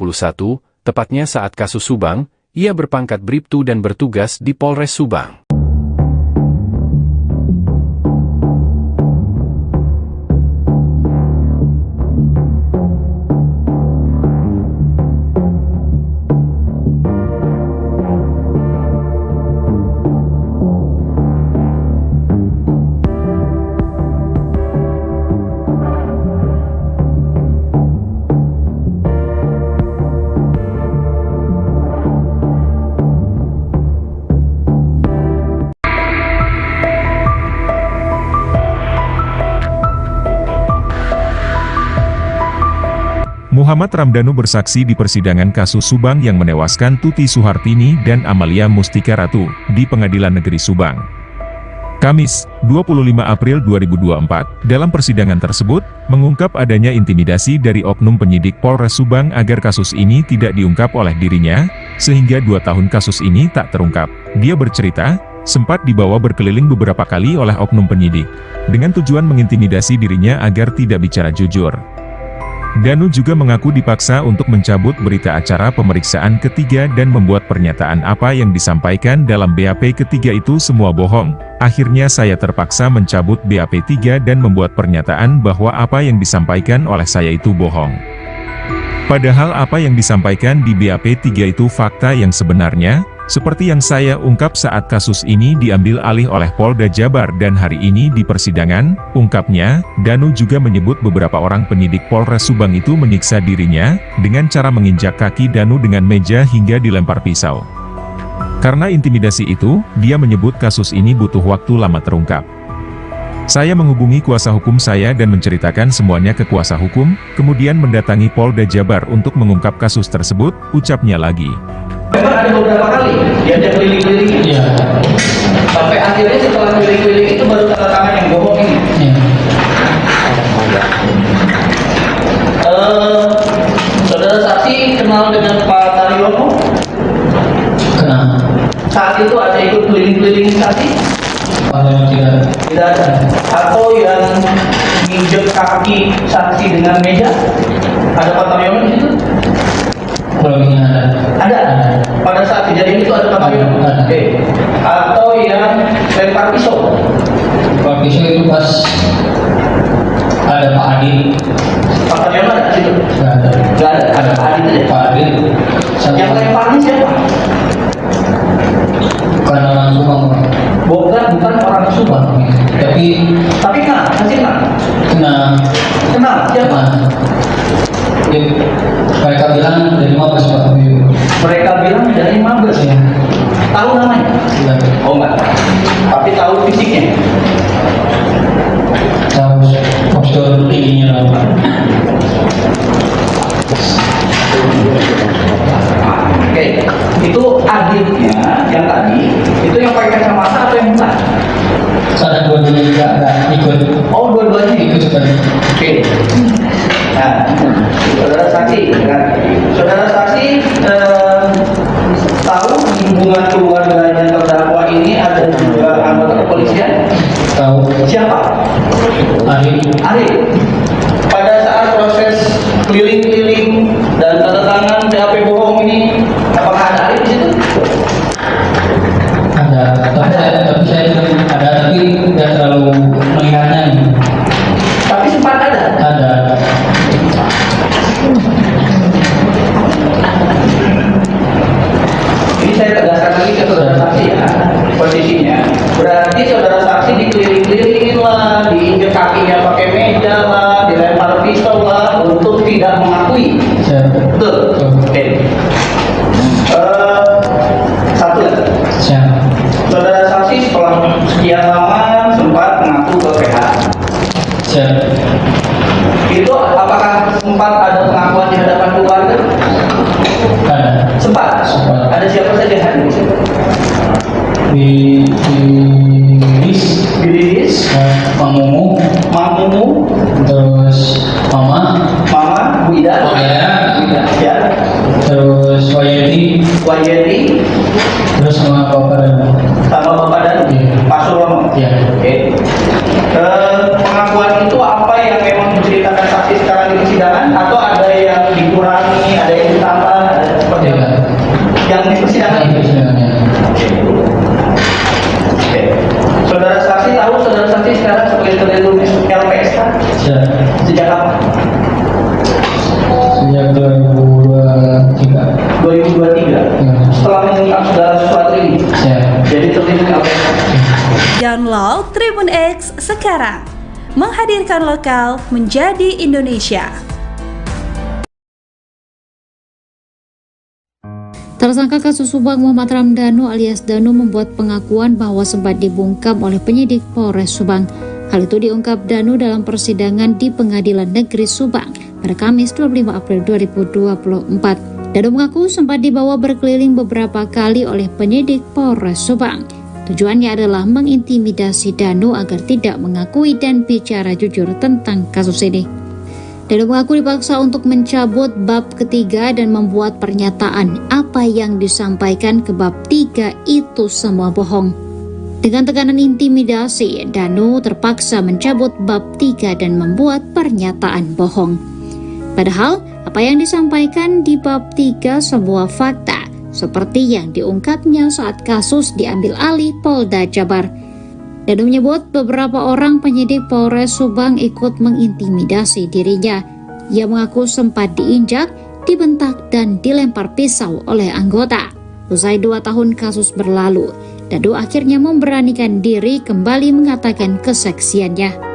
tepatnya saat kasus Subang, ia berpangkat Bribtu dan bertugas di Polres Subang. Muhammad Ramdhanu bersaksi di persidangan kasus Subang yang menewaskan Tuti Suhartini dan Amalia Mustika Ratu di Pengadilan Negeri Subang. Kamis, 25 April 2024, dalam persidangan tersebut, mengungkap adanya intimidasi dari oknum penyidik Polres Subang agar kasus ini tidak diungkap oleh dirinya, sehingga 2 tahun kasus ini tak terungkap. Dia bercerita, sempat dibawa berkeliling beberapa kali oleh oknum penyidik, dengan tujuan mengintimidasi dirinya agar tidak bicara jujur. Danu juga mengaku dipaksa untuk mencabut berita acara pemeriksaan ketiga dan membuat pernyataan apa yang disampaikan dalam BAP ketiga itu semua bohong. Akhirnya saya terpaksa mencabut BAP 3 dan membuat pernyataan bahwa apa yang disampaikan oleh saya itu bohong. Padahal apa yang disampaikan di BAP 3 itu fakta yang sebenarnya, seperti yang saya ungkap saat kasus ini diambil alih oleh Polda Jabar dan hari ini di persidangan, ungkapnya, Danu juga menyebut beberapa orang penyidik Polres Subang itu menyiksa dirinya, dengan cara menginjak kaki Danu dengan meja hingga dilempar pisau. Karena intimidasi itu, dia menyebut kasus ini butuh waktu lama terungkap. Saya menghubungi kuasa hukum saya dan menceritakan semuanya ke kuasa hukum, kemudian mendatangi Polda Jabar untuk mengungkap kasus tersebut, ucapnya lagi. Memang ada beberapa kali diajak keliling-keliling, Iya. sampai akhirnya setelah keliling-keliling itu baru tanda tangan yang bohong ini. Iya. Saudara saksi kenal dengan Pak Taryono? Kenal. Saat itu ada ikut keliling-keliling saksi? Kalau tidak. Tidak ada. Atau yang nginjek kaki saksi dengan meja? Ada Pak Taryono di situ? Kurang ada. Ada. Pada saat kejadian itu ada Pak Taryono? Ada. Oke. Atau yang lempar pisau? Kalau pisau itu pas ada Pak Adi. Pak Taryono ada di situ? Nggak ada. Nggak ada. Ada Pak Adi saja. Pak Adi. Yang lemparnya siapa? Bukan orang Subang. Bukan orang Subang. Tapi kenal, masih kenal. kenal Siapa? Ya, mereka bilang dari Mabes Pak. Mereka bilang dari Mabes. Ya. Tahu namanya? Tidak. Oh enggak. Tapi tahu fisiknya. Tahu postur tingginya Pak. Oke, itu adiknya yang tadi, itu yang pakai kacamata atau yang bukan? Ada dua-duanya juga ada ikut. Oh, dua-duanya Ikut seperti. Oke. Nah, saudara saksi, kan? Saudara saksi tahu hubungan keluarganya terdakwa ini ada juga anggota kepolisian? Tahu. Siapa? Ari. Pada saat proses keliling-keliling dan tanda tangan BAP bohong ini, apakah ada Ari di situ? Ada. Tapi saya ada tapi tidak terlalu melihatnya. Tapi sempat ada. Ada. Ini saya tegaskan lagi ke saudara saksi ya, posisinya. Berarti saudara saksi dikeliling-kelilingin lah, diinjek kakinya pakai meja lah, dilempar pisau lah, untuk tidak mengakui. Betul? Oke. Satu lagi. Saudara saksi setelah sekian lama sempat mengaku ke PH. Itu apakah sempat ada pengakuan di hadapan keluarga? Ada. Sempat. Ada siapa saja hadir di situ? Di Mang Mumu, terus Mama, Bu Ida, ya, terus Wayeti, terus sama Bapak dan Pak Surono. ya. Oke. Pengakuan itu apa yang memang diceritakan saksi sekarang di persidangan atau ada yang dikurangi, ada yang ditambah, ada seperti apa? Yang di persidangan itu. Oke. Saudara saksi tahu saudara saksi sekarang sebagai terlindung LPSK sejak kapan? Sejak 2023. 2023. Setelah mengungkap segala sesuatu ini, jadi terlindung LPSK. Download Tribun X sekarang. Menghadirkan lokal menjadi Indonesia. Tersangka kasus Subang Muhammad Ramdhanu alias Danu membuat pengakuan bahwa sempat dibungkam oleh penyidik Polres Subang. Hal itu diungkap Danu dalam persidangan di Pengadilan Negeri Subang pada Kamis 25 April 2024. Danu mengaku sempat dibawa berkeliling beberapa kali oleh penyidik Polres Subang. Tujuannya adalah mengintimidasi Danu agar tidak mengakui dan bicara jujur tentang kasus ini. Danu mengaku dipaksa untuk mencabut bab ketiga dan membuat pernyataan apa yang disampaikan ke bab 3 itu semua bohong. Dengan tekanan intimidasi, Danu terpaksa mencabut bab 3 dan membuat pernyataan bohong. Padahal, apa yang disampaikan di bab 3 sebuah fakta, seperti yang diungkapnya saat kasus diambil alih Polda Jabar. Danu menyebut beberapa orang penyidik Polres Subang ikut mengintimidasi dirinya. Ia mengaku sempat diinjak, dibentak, dan dilempar pisau oleh anggota. Usai 2 tahun kasus berlalu, Danu akhirnya memberanikan diri kembali mengatakan kesaksiannya.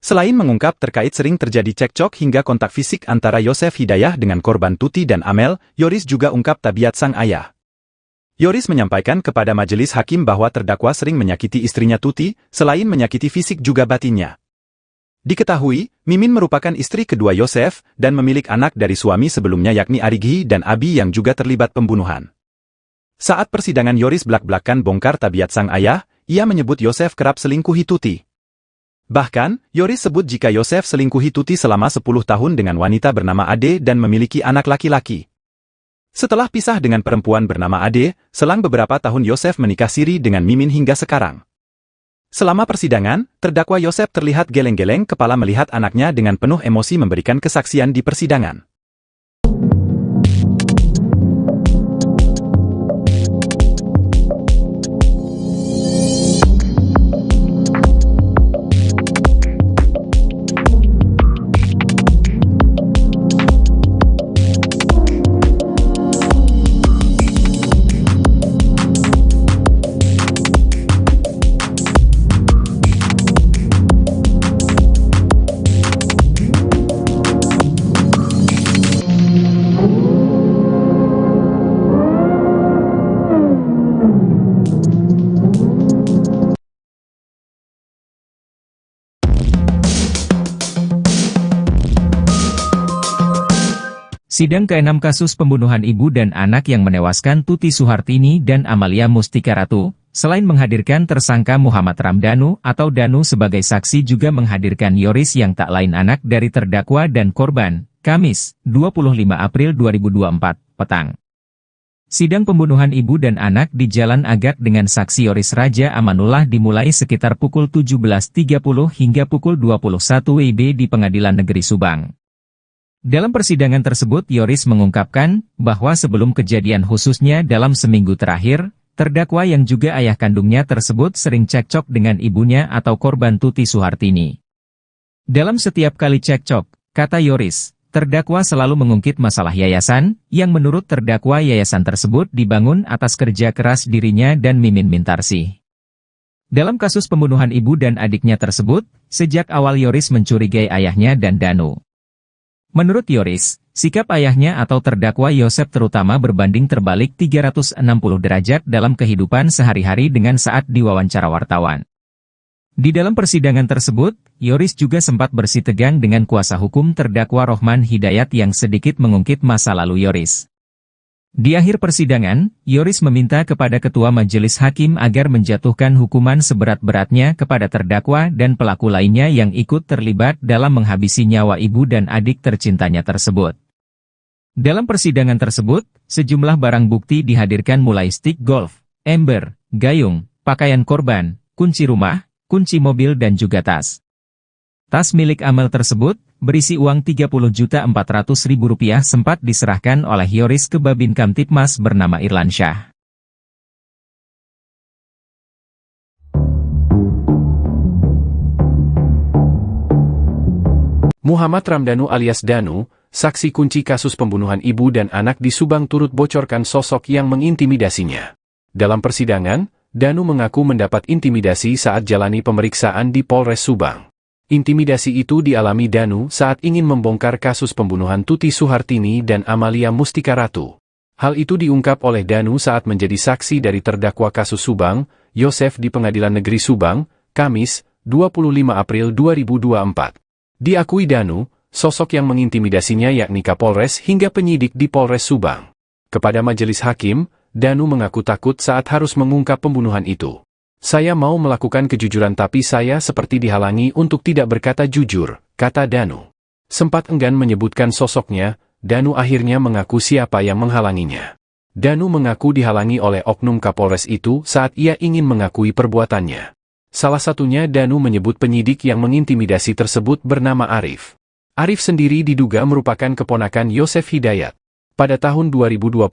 Selain mengungkap terkait sering terjadi cekcok hingga kontak fisik antara Yosef Hidayah dengan korban Tuti dan Amel, Yoris juga ungkap tabiat sang ayah. Yoris menyampaikan kepada majelis hakim bahwa terdakwa sering menyakiti istrinya Tuti, selain menyakiti fisik juga batinnya. Diketahui, Mimin merupakan istri kedua Yosef dan memiliki anak dari suami sebelumnya yakni Arigi dan Abi yang juga terlibat pembunuhan. Saat persidangan Yoris belak-belakan bongkar tabiat sang ayah, ia menyebut Yosef kerap selingkuhi Tuti. Bahkan, Yoris sebut jika Yosef selingkuhi Tuti selama 10 tahun dengan wanita bernama Ade dan memiliki anak laki-laki. Setelah pisah dengan perempuan bernama Ade, selang beberapa tahun Yosef menikah siri dengan Mimin hingga sekarang. Selama persidangan, terdakwa Yosef terlihat geleng-geleng kepala melihat anaknya dengan penuh emosi memberikan kesaksian di persidangan. Sidang ke-6 kasus pembunuhan ibu dan anak yang menewaskan Tuti Suhartini dan Amalia Mustika Ratu, selain menghadirkan tersangka Muhammad Ramdhanu atau Danu sebagai saksi juga menghadirkan Yoris yang tak lain anak dari terdakwa dan korban, Kamis, 25 April 2024, petang. Sidang pembunuhan ibu dan anak di Jalan Agak dengan saksi Yoris Raja Amanullah dimulai sekitar pukul 17.30 hingga pukul 21 WIB di Pengadilan Negeri Subang. Dalam persidangan tersebut Yoris mengungkapkan bahwa sebelum kejadian khususnya dalam seminggu terakhir, terdakwa yang juga ayah kandungnya tersebut sering cekcok dengan ibunya atau korban Tuti Suhartini. Dalam setiap kali cekcok, kata Yoris, terdakwa selalu mengungkit masalah yayasan, yang menurut terdakwa yayasan tersebut dibangun atas kerja keras dirinya dan Mimin Mintarsih. Dalam kasus pembunuhan ibu dan adiknya tersebut, sejak awal Yoris mencurigai ayahnya dan Danu. Menurut Yoris, Sikap ayahnya atau terdakwa Yosef terutama berbanding terbalik 360 derajat dalam kehidupan sehari-hari dengan saat diwawancara wartawan. Di dalam persidangan tersebut, Yoris juga sempat bersitegang dengan kuasa hukum terdakwa Rohman Hidayat yang sedikit mengungkit masa lalu Yoris. Di akhir persidangan, Yoris meminta kepada Ketua Majelis Hakim agar menjatuhkan hukuman seberat-beratnya kepada terdakwa dan pelaku lainnya yang ikut terlibat dalam menghabisi nyawa ibu dan adik tercintanya tersebut. Dalam persidangan tersebut, sejumlah barang bukti dihadirkan mulai stick golf, ember, gayung, pakaian korban, kunci rumah, kunci mobil dan juga tas. Tas milik Amel tersebut, berisi uang Rp30.400.000 sempat diserahkan oleh Yoris ke Babin Kamtipmas bernama Irlansyah. Muhammad Ramdhanu alias Danu, saksi kunci kasus pembunuhan ibu dan anak di Subang turut bocorkan sosok yang mengintimidasinya. Dalam persidangan, Danu mengaku mendapat intimidasi saat jalani pemeriksaan di Polres Subang. Intimidasi itu dialami Danu saat ingin membongkar kasus pembunuhan Tuti Suhartini dan Amalia Mustika Ratu. Hal itu diungkap oleh Danu saat menjadi saksi dari terdakwa kasus Subang, Yosef di Pengadilan Negeri Subang, Kamis, 25 April 2024. Diakui Danu, sosok yang mengintimidasinya yakni Kapolres hingga penyidik di Polres Subang. Kepada majelis hakim, Danu mengaku takut saat harus mengungkap pembunuhan itu. Saya mau melakukan kejujuran tapi saya seperti dihalangi untuk tidak berkata jujur, kata Danu. Sempat enggan menyebutkan sosoknya, Danu akhirnya mengaku siapa yang menghalanginya. Danu mengaku dihalangi oleh oknum Kapolres itu saat ia ingin mengakui perbuatannya. Salah satunya Danu menyebut penyidik yang mengintimidasi tersebut bernama Arif. Arif sendiri diduga merupakan keponakan Yosef Hidayat. Pada tahun 2021,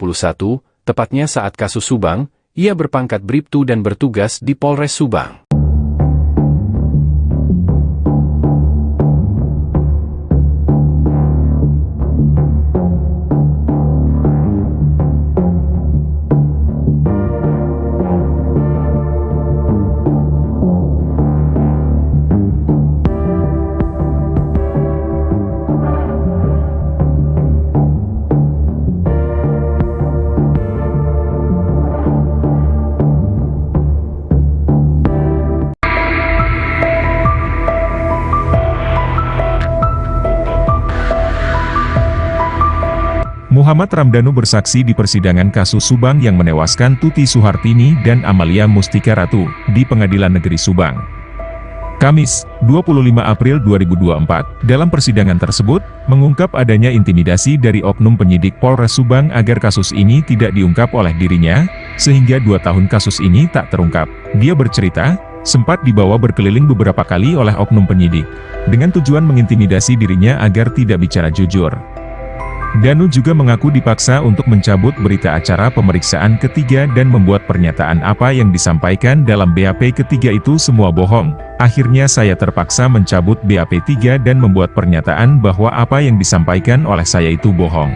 tepatnya saat kasus Subang, ia berpangkat Bribtu dan bertugas di Polres Subang. Muhammad Ramdhanu bersaksi di persidangan kasus Subang yang menewaskan Tuti Suhartini dan Amalia Mustika Ratu di Pengadilan Negeri Subang. Kamis, 25 April 2024, dalam persidangan tersebut, mengungkap adanya intimidasi dari oknum penyidik Polres Subang agar kasus ini tidak diungkap oleh dirinya, sehingga 2 tahun kasus ini tak terungkap. Dia bercerita, sempat dibawa berkeliling beberapa kali oleh oknum penyidik, dengan tujuan mengintimidasi dirinya agar tidak bicara jujur. Danu juga mengaku dipaksa untuk mencabut berita acara pemeriksaan ketiga dan membuat pernyataan apa yang disampaikan dalam BAP ketiga itu semua bohong. Akhirnya saya terpaksa mencabut BAP 3 dan membuat pernyataan bahwa apa yang disampaikan oleh saya itu bohong.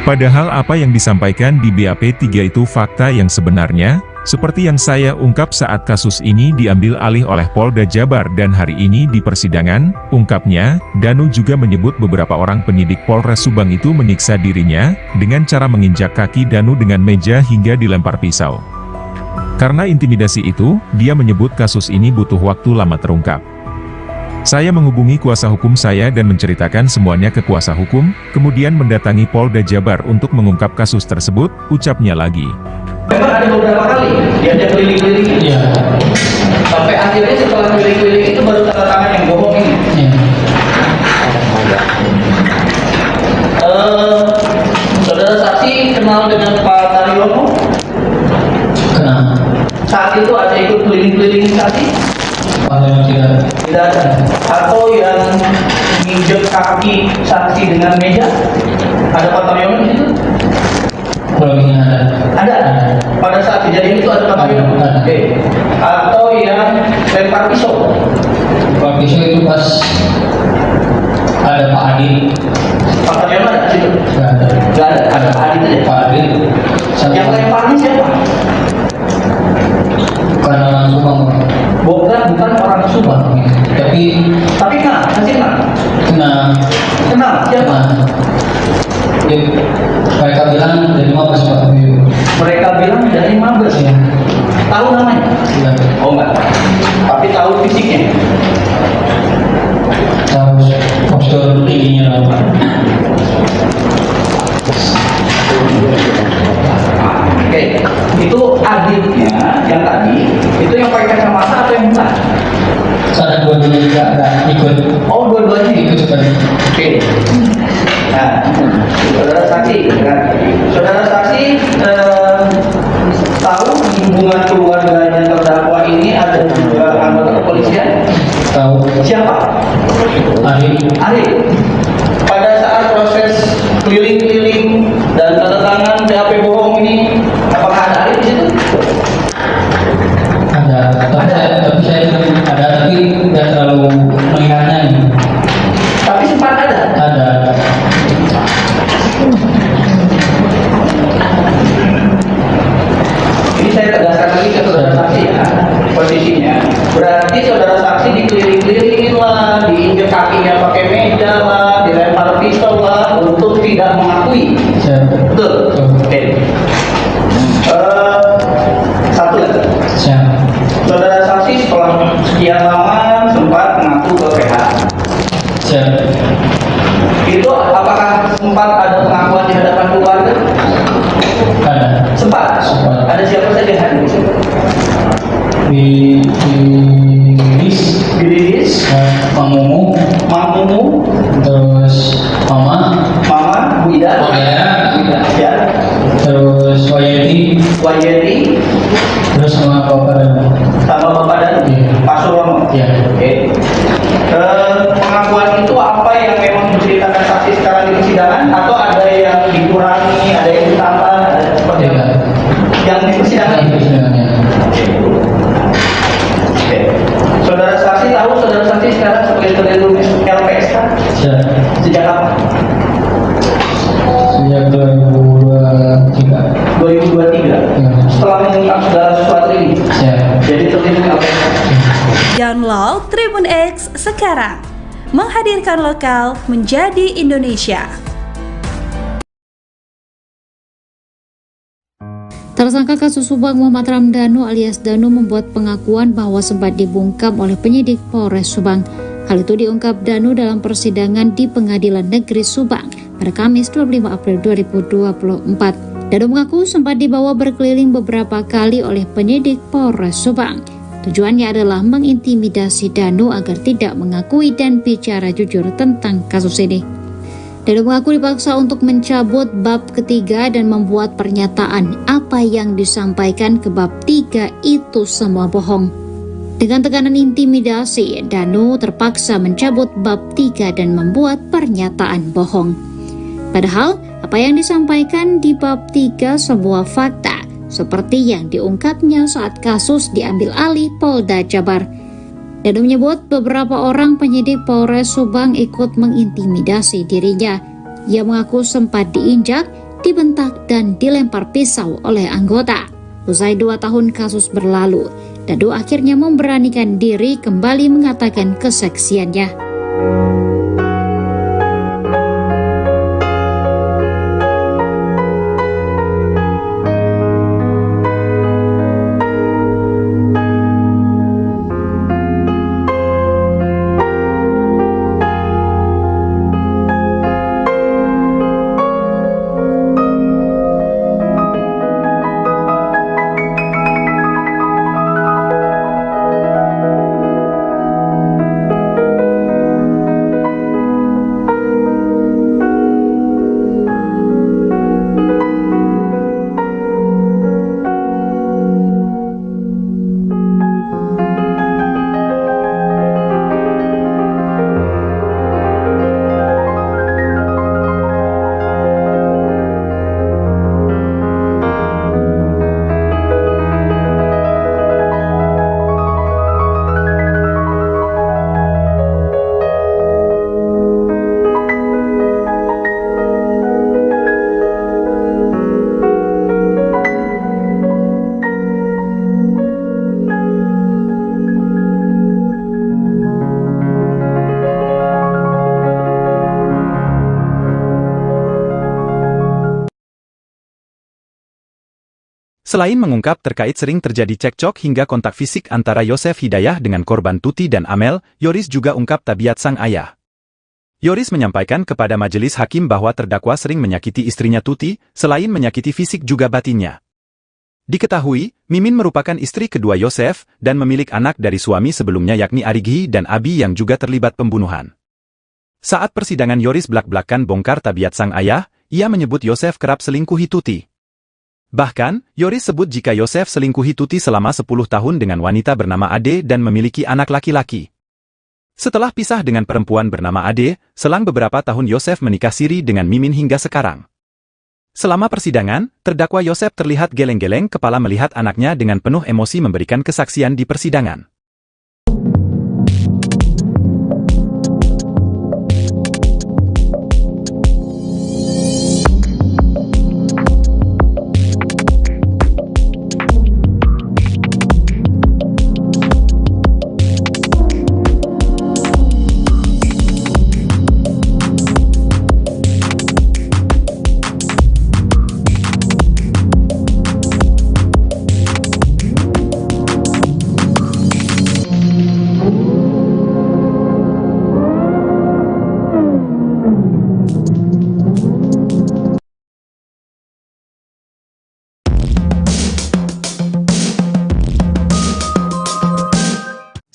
Padahal apa yang disampaikan di BAP 3 itu fakta yang sebenarnya, seperti yang saya ungkap saat kasus ini diambil alih oleh Polda Jabar dan hari ini di persidangan, ungkapnya, Danu juga menyebut beberapa orang penyidik Polres Subang itu menyiksa dirinya, dengan cara menginjak kaki Danu dengan meja hingga dilempar pisau. Karena intimidasi itu, dia menyebut kasus ini butuh waktu lama terungkap. Saya menghubungi kuasa hukum saya dan menceritakan semuanya ke kuasa hukum, kemudian mendatangi Polda Jabar untuk mengungkap kasus tersebut, ucapnya lagi. Memang ada beberapa kali dia keliling-keliling, sampai akhirnya setelah keliling-keliling itu baru tanda tangan yang bohong ini. Saudara saksi kenal dengan Pak Taryono? Kenal. Saat itu ada ikut keliling-keliling saksi? Tidak ada. Atau yang nginjek kaki saksi dengan meja? Ada Pak Taryono di situ? Ada. Pada saat kejadian itu ada Pak Taryono? Oke. Atau yang lempar pisau? Lempar pisau itu pas ada Pak Adi. Pak Taryono ada di situ? Nggak ada. Ada Pak Adi saja. Pak Adi. Yang lemparnya siapa? Bukan langsung Bukan Pak orang Subang. Tapi kenal, masih kenal. kenal Siapa? ya, mereka bilang dari Mabes Pak. Mereka bilang dari Mabes. Ya. Tahu namanya? Ya. Oh enggak. Tapi tahu fisiknya. Tahu postur tingginya Pak. Oke, itu adiknya yang tadi, itu yang pakai kacamata atau yang bukan? Saat dua-duanya juga ada ikut. Oh, dua-duanya Ikut sekali. Oke. Nah, saudara saksi, kan? Saudara saksi tahu di hubungan keluarganya terdakwa ini ada juga anggota kepolisian? Tahu. Siapa? Ari. Pada saat proses keliling-keliling dan tanda tangan BAP bohong ini, apakah ada Ari di situ? Tapi saya ada, tapi tidak terlalu melihatnya ini. Tapi sempat ada. Ada. Ini saya tegaskan lagi ke saudara saksi ya, posisinya. Berarti saudara saksi dikeliling-kelilingin lah, diinjek kakinya pakai meja lah, dilempar pistol lah, untuk tidak mengakui. Betul? Oke. Satu lagi. Saudara saksi setelah sekian lama sempat mengaku ke PH. Itu apakah sempat ada pengakuan di hadapan keluarga? Ada. Sempat. Ada siapa saja hadir di situ? Lilis, Mang Mumu, terus Mama, Bu Ida, ya, terus Wayeti, terus sama Bapak dan Pak Surono. Oke. Pengakuan itu apa yang memang diceritakan saksi sekarang di persidangan, atau ada yang dikurangi, ada yang ditambah, ada seperti apa? Yang di persidangan. Oke. Saudara saksi tahu saudara saksi sekarang sebagai terlindung LPSK sejak kapan? Sejak 2023. 2023. Setelah mengungkap segala sesuatu ini. Jadi terlindung LPSK. Download Tribun X sekarang. Menghadirkan lokal menjadi Indonesia. Tersangka kasus Subang Muhammad Ramdhanu alias Danu membuat pengakuan bahwa sempat dibungkam oleh penyidik Polres Subang. Hal itu diungkap Danu dalam persidangan di Pengadilan Negeri Subang pada Kamis 25 April 2024. Danu mengaku sempat dibawa berkeliling beberapa kali oleh penyidik Polres Subang. Tujuannya adalah mengintimidasi Danu agar tidak mengakui dan bicara jujur tentang kasus ini. Danu mengaku dipaksa untuk mencabut bab ketiga dan membuat pernyataan apa yang disampaikan ke bab 3 itu semua bohong. Dengan tekanan intimidasi, Danu terpaksa mencabut bab 3 dan membuat pernyataan bohong. Padahal, apa yang disampaikan di bab 3 sebuah fakta, seperti yang diungkapnya saat kasus diambil alih Polda Jabar. Danu menyebut beberapa orang penyidik Polres Subang ikut mengintimidasi dirinya. Ia mengaku sempat diinjak, dibentak, dan dilempar pisau oleh anggota. Usai 2 tahun kasus berlalu, Danu akhirnya memberanikan diri kembali mengatakan kesaksiannya. Selain mengungkap terkait sering terjadi cekcok hingga kontak fisik antara Yosef Hidayah dengan korban Tuti dan Amel, Yoris juga ungkap tabiat sang ayah. Yoris menyampaikan kepada majelis hakim bahwa terdakwa sering menyakiti istrinya Tuti, selain menyakiti fisik juga batinnya. Diketahui, Mimin merupakan istri kedua Yosef, dan memiliki anak dari suami sebelumnya yakni Arighi dan Abi yang juga terlibat pembunuhan. Saat persidangan Yoris belak-belakan bongkar tabiat sang ayah, ia menyebut Yosef kerap selingkuhi Tuti. Bahkan, Yoris sebut jika Yosef selingkuhi Tuti selama 10 tahun dengan wanita bernama Ade dan memiliki anak laki-laki. Setelah pisah dengan perempuan bernama Ade, selang beberapa tahun Yosef menikah siri dengan Mimin hingga sekarang. Selama persidangan, terdakwa Yosef terlihat geleng-geleng kepala melihat anaknya dengan penuh emosi memberikan kesaksian di persidangan.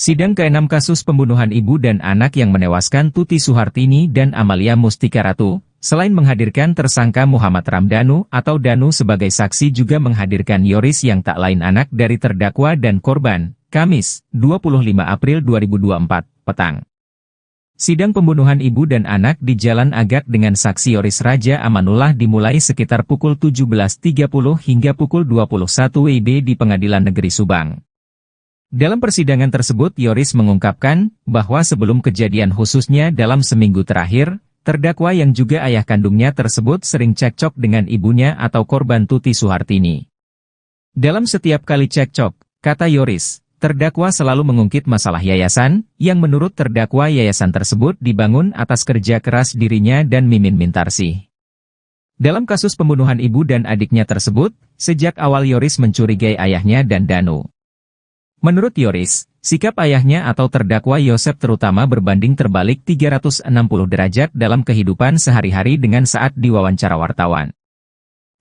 Sidang ke-6 kasus pembunuhan ibu dan anak yang menewaskan Tuti Suhartini dan Amalia Mustika Ratu, selain menghadirkan tersangka Muhammad Ramdhanu atau Danu sebagai saksi juga menghadirkan Yoris yang tak lain anak dari terdakwa dan korban, Kamis, 25 April 2024, petang. Sidang pembunuhan ibu dan anak di Jalan Agak dengan saksi Yoris Raja Amanullah dimulai sekitar pukul 17.30 hingga pukul 21 WIB di Pengadilan Negeri Subang. Dalam persidangan tersebut Yoris mengungkapkan bahwa sebelum kejadian khususnya dalam seminggu terakhir, terdakwa yang juga ayah kandungnya tersebut sering cekcok dengan ibunya atau korban Tuti Suhartini. Dalam setiap kali cekcok, kata Yoris, terdakwa selalu mengungkit masalah yayasan, yang menurut terdakwa yayasan tersebut dibangun atas kerja keras dirinya dan Mimin Mintarsih. Dalam kasus pembunuhan ibu dan adiknya tersebut, sejak awal Yoris mencurigai ayahnya dan Danu. Menurut Yoris, sikap ayahnya atau terdakwa Yosef terutama berbanding terbalik 360 derajat dalam kehidupan sehari-hari dengan saat diwawancara wartawan.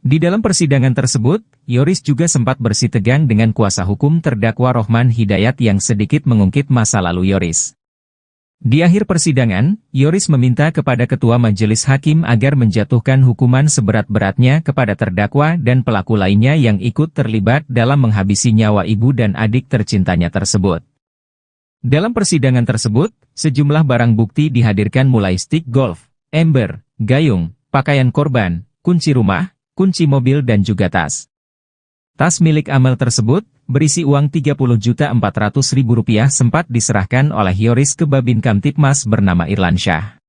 Di dalam persidangan tersebut, Yoris juga sempat bersitegang dengan kuasa hukum terdakwa Rohman Hidayat yang sedikit mengungkit masa lalu Yoris. Di akhir persidangan, Yoris meminta kepada Ketua Majelis Hakim agar menjatuhkan hukuman seberat-beratnya kepada terdakwa dan pelaku lainnya yang ikut terlibat dalam menghabisi nyawa ibu dan adik tercintanya tersebut. Dalam persidangan tersebut, sejumlah barang bukti dihadirkan mulai stik golf, ember, gayung, pakaian korban, kunci rumah, kunci mobil dan juga tas. Tas milik Amel tersebut, berisi uang Rp30.400.000 sempat diserahkan oleh Yoris ke Babin Kamtipmas bernama Irlansyah.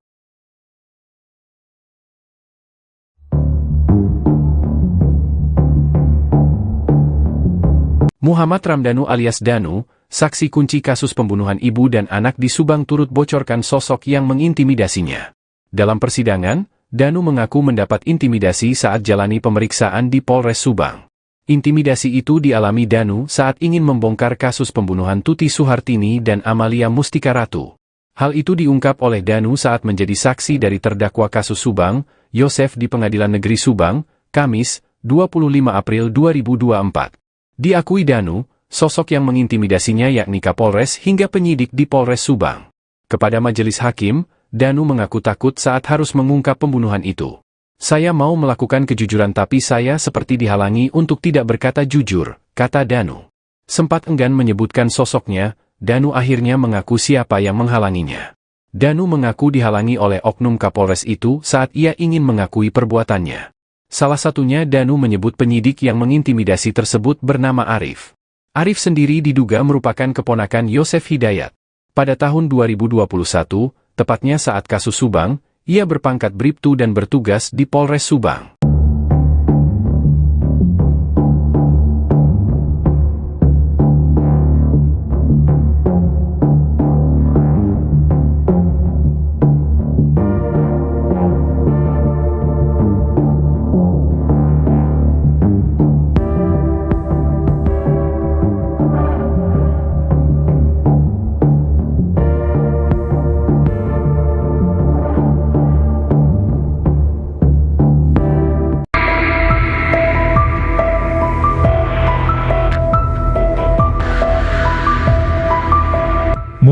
Muhammad Ramdhanu alias Danu, saksi kunci kasus pembunuhan ibu dan anak di Subang turut bocorkan sosok yang mengintimidasinya. Dalam persidangan, Danu mengaku mendapat intimidasi saat jalani pemeriksaan di Polres Subang. Intimidasi itu dialami Danu saat ingin membongkar kasus pembunuhan Tuti Suhartini dan Amalia Mustika Ratu. Hal itu diungkap oleh Danu saat menjadi saksi dari terdakwa kasus Subang, Yosef di Pengadilan Negeri Subang, Kamis, 25 April 2024. Diakui Danu, sosok yang mengintimidasinya yakni Kapolres hingga penyidik di Polres Subang. Kepada majelis hakim, Danu mengaku takut saat harus mengungkap pembunuhan itu. Saya mau melakukan kejujuran tapi saya seperti dihalangi untuk tidak berkata jujur, kata Danu. Sempat enggan menyebutkan sosoknya, Danu akhirnya mengaku siapa yang menghalanginya. Danu mengaku dihalangi oleh oknum Kapolres itu saat ia ingin mengakui perbuatannya. Salah satunya Danu menyebut penyidik yang mengintimidasi tersebut bernama Arif. Arif sendiri diduga merupakan keponakan Yosef Hidayat. Pada tahun 2021, tepatnya saat kasus Subang, ia berpangkat Bribtu dan bertugas di Polres Subang.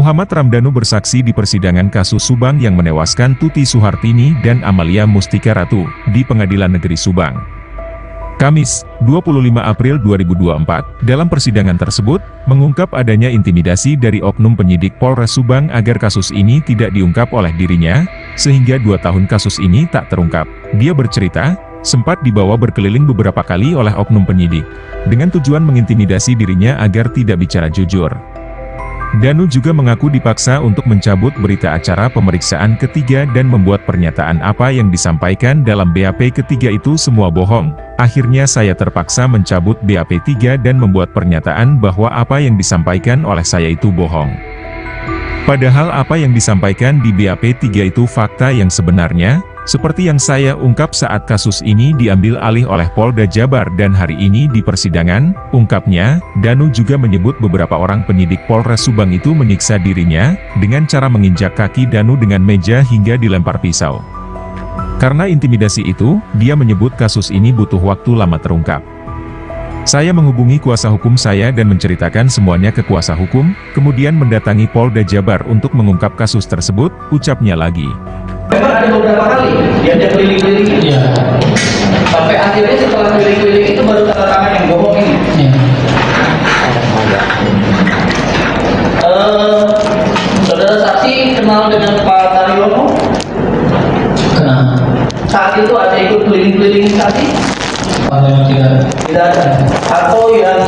Muhammad Ramdhanu bersaksi di persidangan kasus Subang yang menewaskan Tuti Suhartini dan Amalia Mustika Ratu di Pengadilan Negeri Subang. Kamis, 25 April 2024, dalam persidangan tersebut, mengungkap adanya intimidasi dari oknum penyidik Polres Subang agar kasus ini tidak diungkap oleh dirinya, sehingga 2 tahun kasus ini tak terungkap. Dia bercerita, sempat dibawa berkeliling beberapa kali oleh oknum penyidik, dengan tujuan mengintimidasi dirinya agar tidak bicara jujur. Danu juga mengaku dipaksa untuk mencabut berita acara pemeriksaan ketiga dan membuat pernyataan apa yang disampaikan dalam BAP ketiga itu semua bohong. Akhirnya saya terpaksa mencabut BAP 3 dan membuat pernyataan bahwa apa yang disampaikan oleh saya itu bohong. Padahal apa yang disampaikan di BAP 3 itu fakta yang sebenarnya, seperti yang saya ungkap saat kasus ini diambil alih oleh Polda Jabar dan hari ini di persidangan, ungkapnya, Danu juga menyebut beberapa orang penyidik Polres Subang itu menyiksa dirinya, dengan cara menginjak kaki Danu dengan meja hingga dilempar pisau. Karena intimidasi itu, dia menyebut kasus ini butuh waktu lama terungkap. Saya menghubungi kuasa hukum saya dan menceritakan semuanya ke kuasa hukum, kemudian mendatangi Polda Jabar untuk mengungkap kasus tersebut, ucapnya lagi. Memang ada beberapa kali dia keliling-keliling. Iya. Sampai akhirnya setelah keliling-keliling itu baru tanda tangan yang bohong ini. Iya. Saudara saksi kenal dengan Pak Taryono? Kenal. Saat itu ada ikut keliling-keliling saksi? Tidak. Tidak ada. Atau yang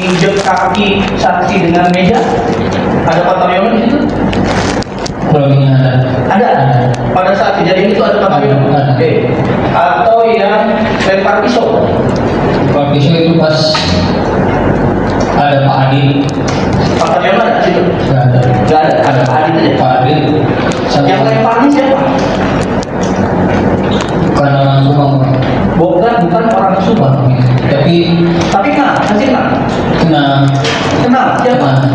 nginjek kaki saksi dengan meja? Ada Pak Taryono di situ? Belum ingat. Ada. Pada saat kejadian itu ada Pak Taryono? Ada. Oke. Atau yang lempar pisau? Pak pisau itu pas ada Pak Adi. Pak Taryono ada di situ? Nggak ada. Nggak ada. Ada Pak Adi saja. Pak Adi. Yang lemparnya siapa? Bukan orang Subang. Bukan orang Subang. Tapi kenal, masih kenal. Kenal siapa?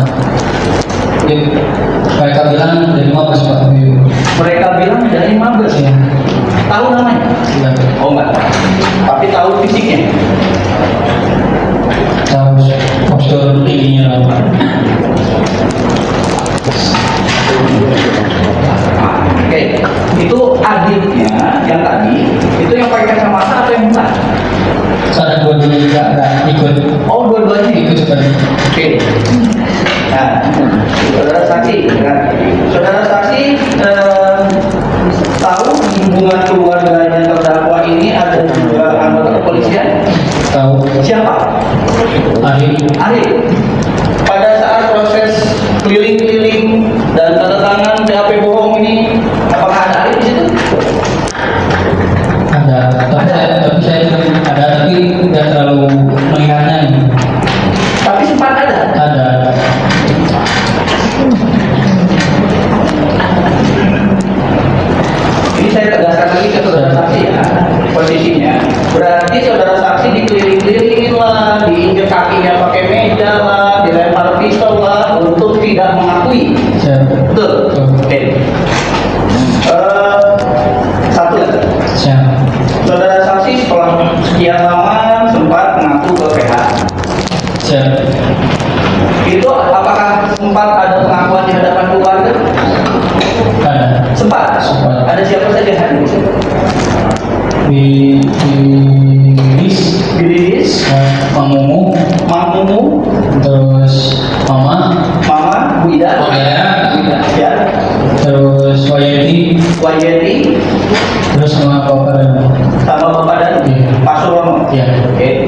Mereka bilang dari Mabes Pak. Mereka bilang dari Mabes ya. Tahu namanya? Tidak. Oh enggak. Tapi tahu fisiknya. Tahu postur tingginya. Oke, itu adiknya yang tadi, itu yang pakai kacamata atau yang bukan? Saya dua-duanya juga ada ikut. Oh, dua-duanya Ikut juga. Oke. Nah, saudara saksi, kan? Saudara saksi tahu di hubungan keluarganya terdakwa ini ada juga anggota kepolisian? Tahu. Siapa? Ari. Pada saat proses keliling-keliling dan tanda tangan BAP bohong ini, apakah ada Ari di situ? Ada. Tapi saya ada, tapi tidak terlalu mengingatnya. Tapi sempat ada. Ada. Ini saya tegaskan lagi ke saudara saksi ya, posisinya. Berarti saudara saksi dikeliling-kelilingin lah, diinjek kakinya pakai meja lah, dilempar pisau lah, untuk tidak mengakui. Betul? Oke. Satu lagi. Saudara saksi setelah sekian lama sempat mengaku ke PH. Itu apakah sempat ada pengakuan di hadapan keluarga? Ada. Sempat. Ada siapa saja hadir? Bilis, Mang Mumu, terus Mama, Bu Ida, ya, terus Wayeti, terus sama Bapak dan Pak Surono. Ya. Oke.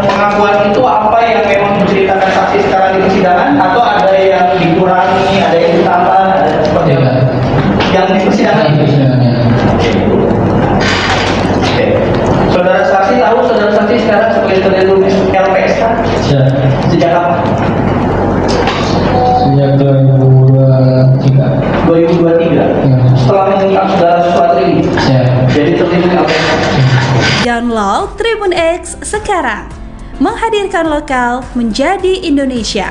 Pengakuan itu apa yang memang diceritakan saksi sekarang di persidangan, atau ada yang dikurangi, ada yang ditambah, ada seperti apa? Yang di persidangan. Oke. Saudara saksi tahu saudara saksi sekarang sebagai terlindung LPSK? Sejak kapan? Sejak 2023. 2023. Setelah mengungkap segala sesuatu ini. Jadi terlindung LPSK. Download Tribun X sekarang. Menghadirkan lokal menjadi Indonesia.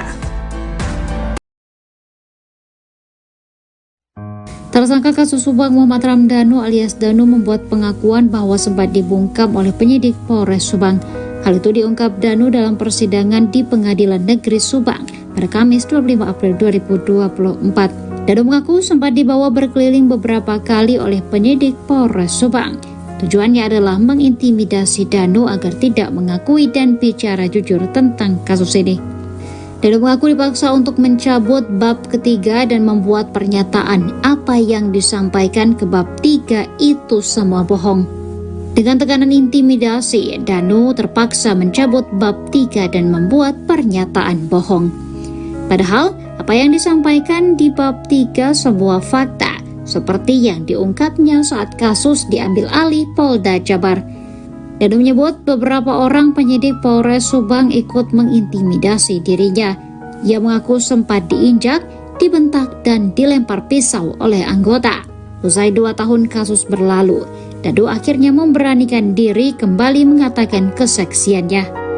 Tersangka kasus Subang Muhammad Ramdhanu alias Danu membuat pengakuan bahwa sempat dibungkam oleh penyidik Polres Subang. Hal itu diungkap Danu dalam persidangan di Pengadilan Negeri Subang pada Kamis 25 April 2024. Danu mengaku sempat dibawa berkeliling beberapa kali oleh penyidik Polres Subang. Tujuannya adalah mengintimidasi Danu agar tidak mengakui dan bicara jujur tentang kasus ini. Danu mengaku dipaksa untuk mencabut bab ketiga dan membuat pernyataan apa yang disampaikan ke bab 3 itu semua bohong. Dengan tekanan intimidasi, Danu terpaksa mencabut bab 3 dan membuat pernyataan bohong. Padahal, apa yang disampaikan di bab 3 sebuah fakta, seperti yang diungkapnya saat kasus diambil alih Polda Jabar. Danu menyebut beberapa orang penyidik Polres Subang ikut mengintimidasi dirinya. Ia mengaku sempat diinjak, dibentak, dan dilempar pisau oleh anggota. Usai 2 tahun kasus berlalu, Danu akhirnya memberanikan diri kembali mengatakan kesaksiannya.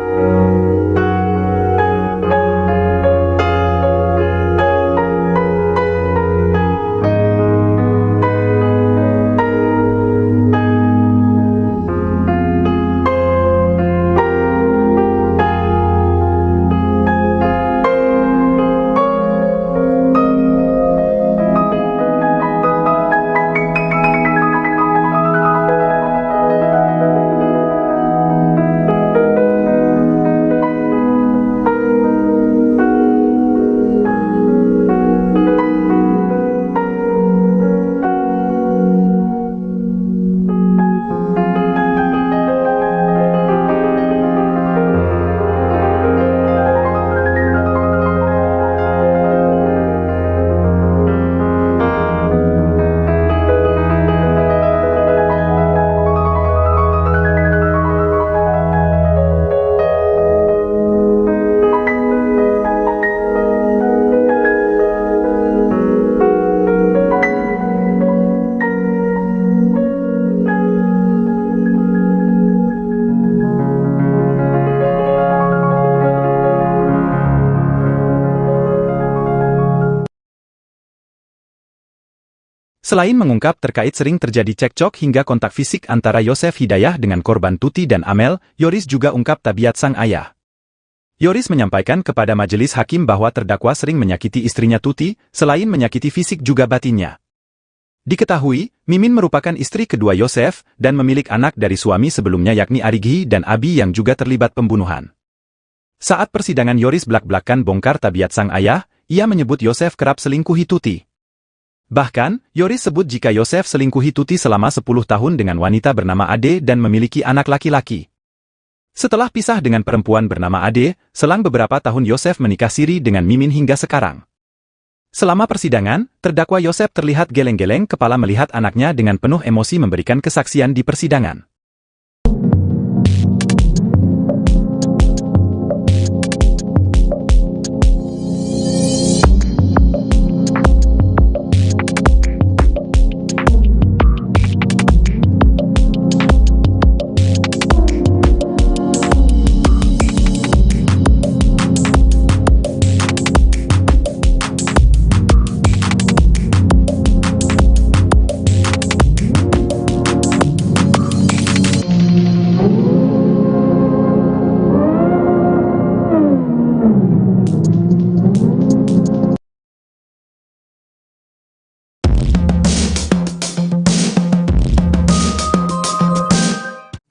Selain mengungkap terkait sering terjadi cekcok hingga kontak fisik antara Yosef Hidayah dengan korban Tuti dan Amel, Yoris juga ungkap tabiat sang ayah. Yoris menyampaikan kepada majelis hakim bahwa terdakwa sering menyakiti istrinya Tuti, selain menyakiti fisik juga batinnya. Diketahui, Mimin merupakan istri kedua Yosef dan memiliki anak dari suami sebelumnya yakni Arighi dan Abi yang juga terlibat pembunuhan. Saat persidangan Yoris belak-belakan bongkar tabiat sang ayah, ia menyebut Yosef kerap selingkuhi Tuti. Bahkan, Yoris sebut jika Yosef selingkuhi Tuti selama 10 tahun dengan wanita bernama Ade dan memiliki anak laki-laki. Setelah pisah dengan perempuan bernama Ade, selang beberapa tahun Yosef menikah siri dengan Mimin hingga sekarang. Selama persidangan, terdakwa Yosef terlihat geleng-geleng kepala melihat anaknya dengan penuh emosi memberikan kesaksian di persidangan.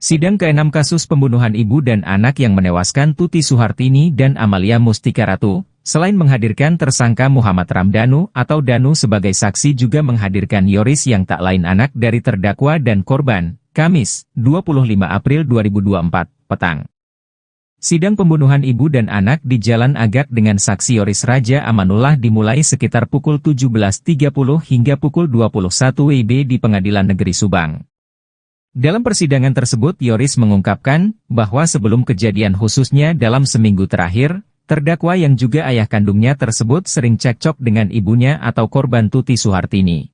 Sidang ke-6 kasus pembunuhan ibu dan anak yang menewaskan Tuti Suhartini dan Amalia Mustika Ratu, selain menghadirkan tersangka Muhammad Ramdhanu atau Danu sebagai saksi juga menghadirkan Yoris yang tak lain anak dari terdakwa dan korban, Kamis, 25 April 2024, petang. Sidang pembunuhan ibu dan anak di Jalan Agak dengan saksi Yoris Raja Amanullah dimulai sekitar pukul 17.30 hingga pukul 21 WIB di Pengadilan Negeri Subang. Dalam persidangan tersebut Yoris mengungkapkan bahwa sebelum kejadian khususnya dalam seminggu terakhir, terdakwa yang juga ayah kandungnya tersebut sering cekcok dengan ibunya atau korban Tuti Suhartini.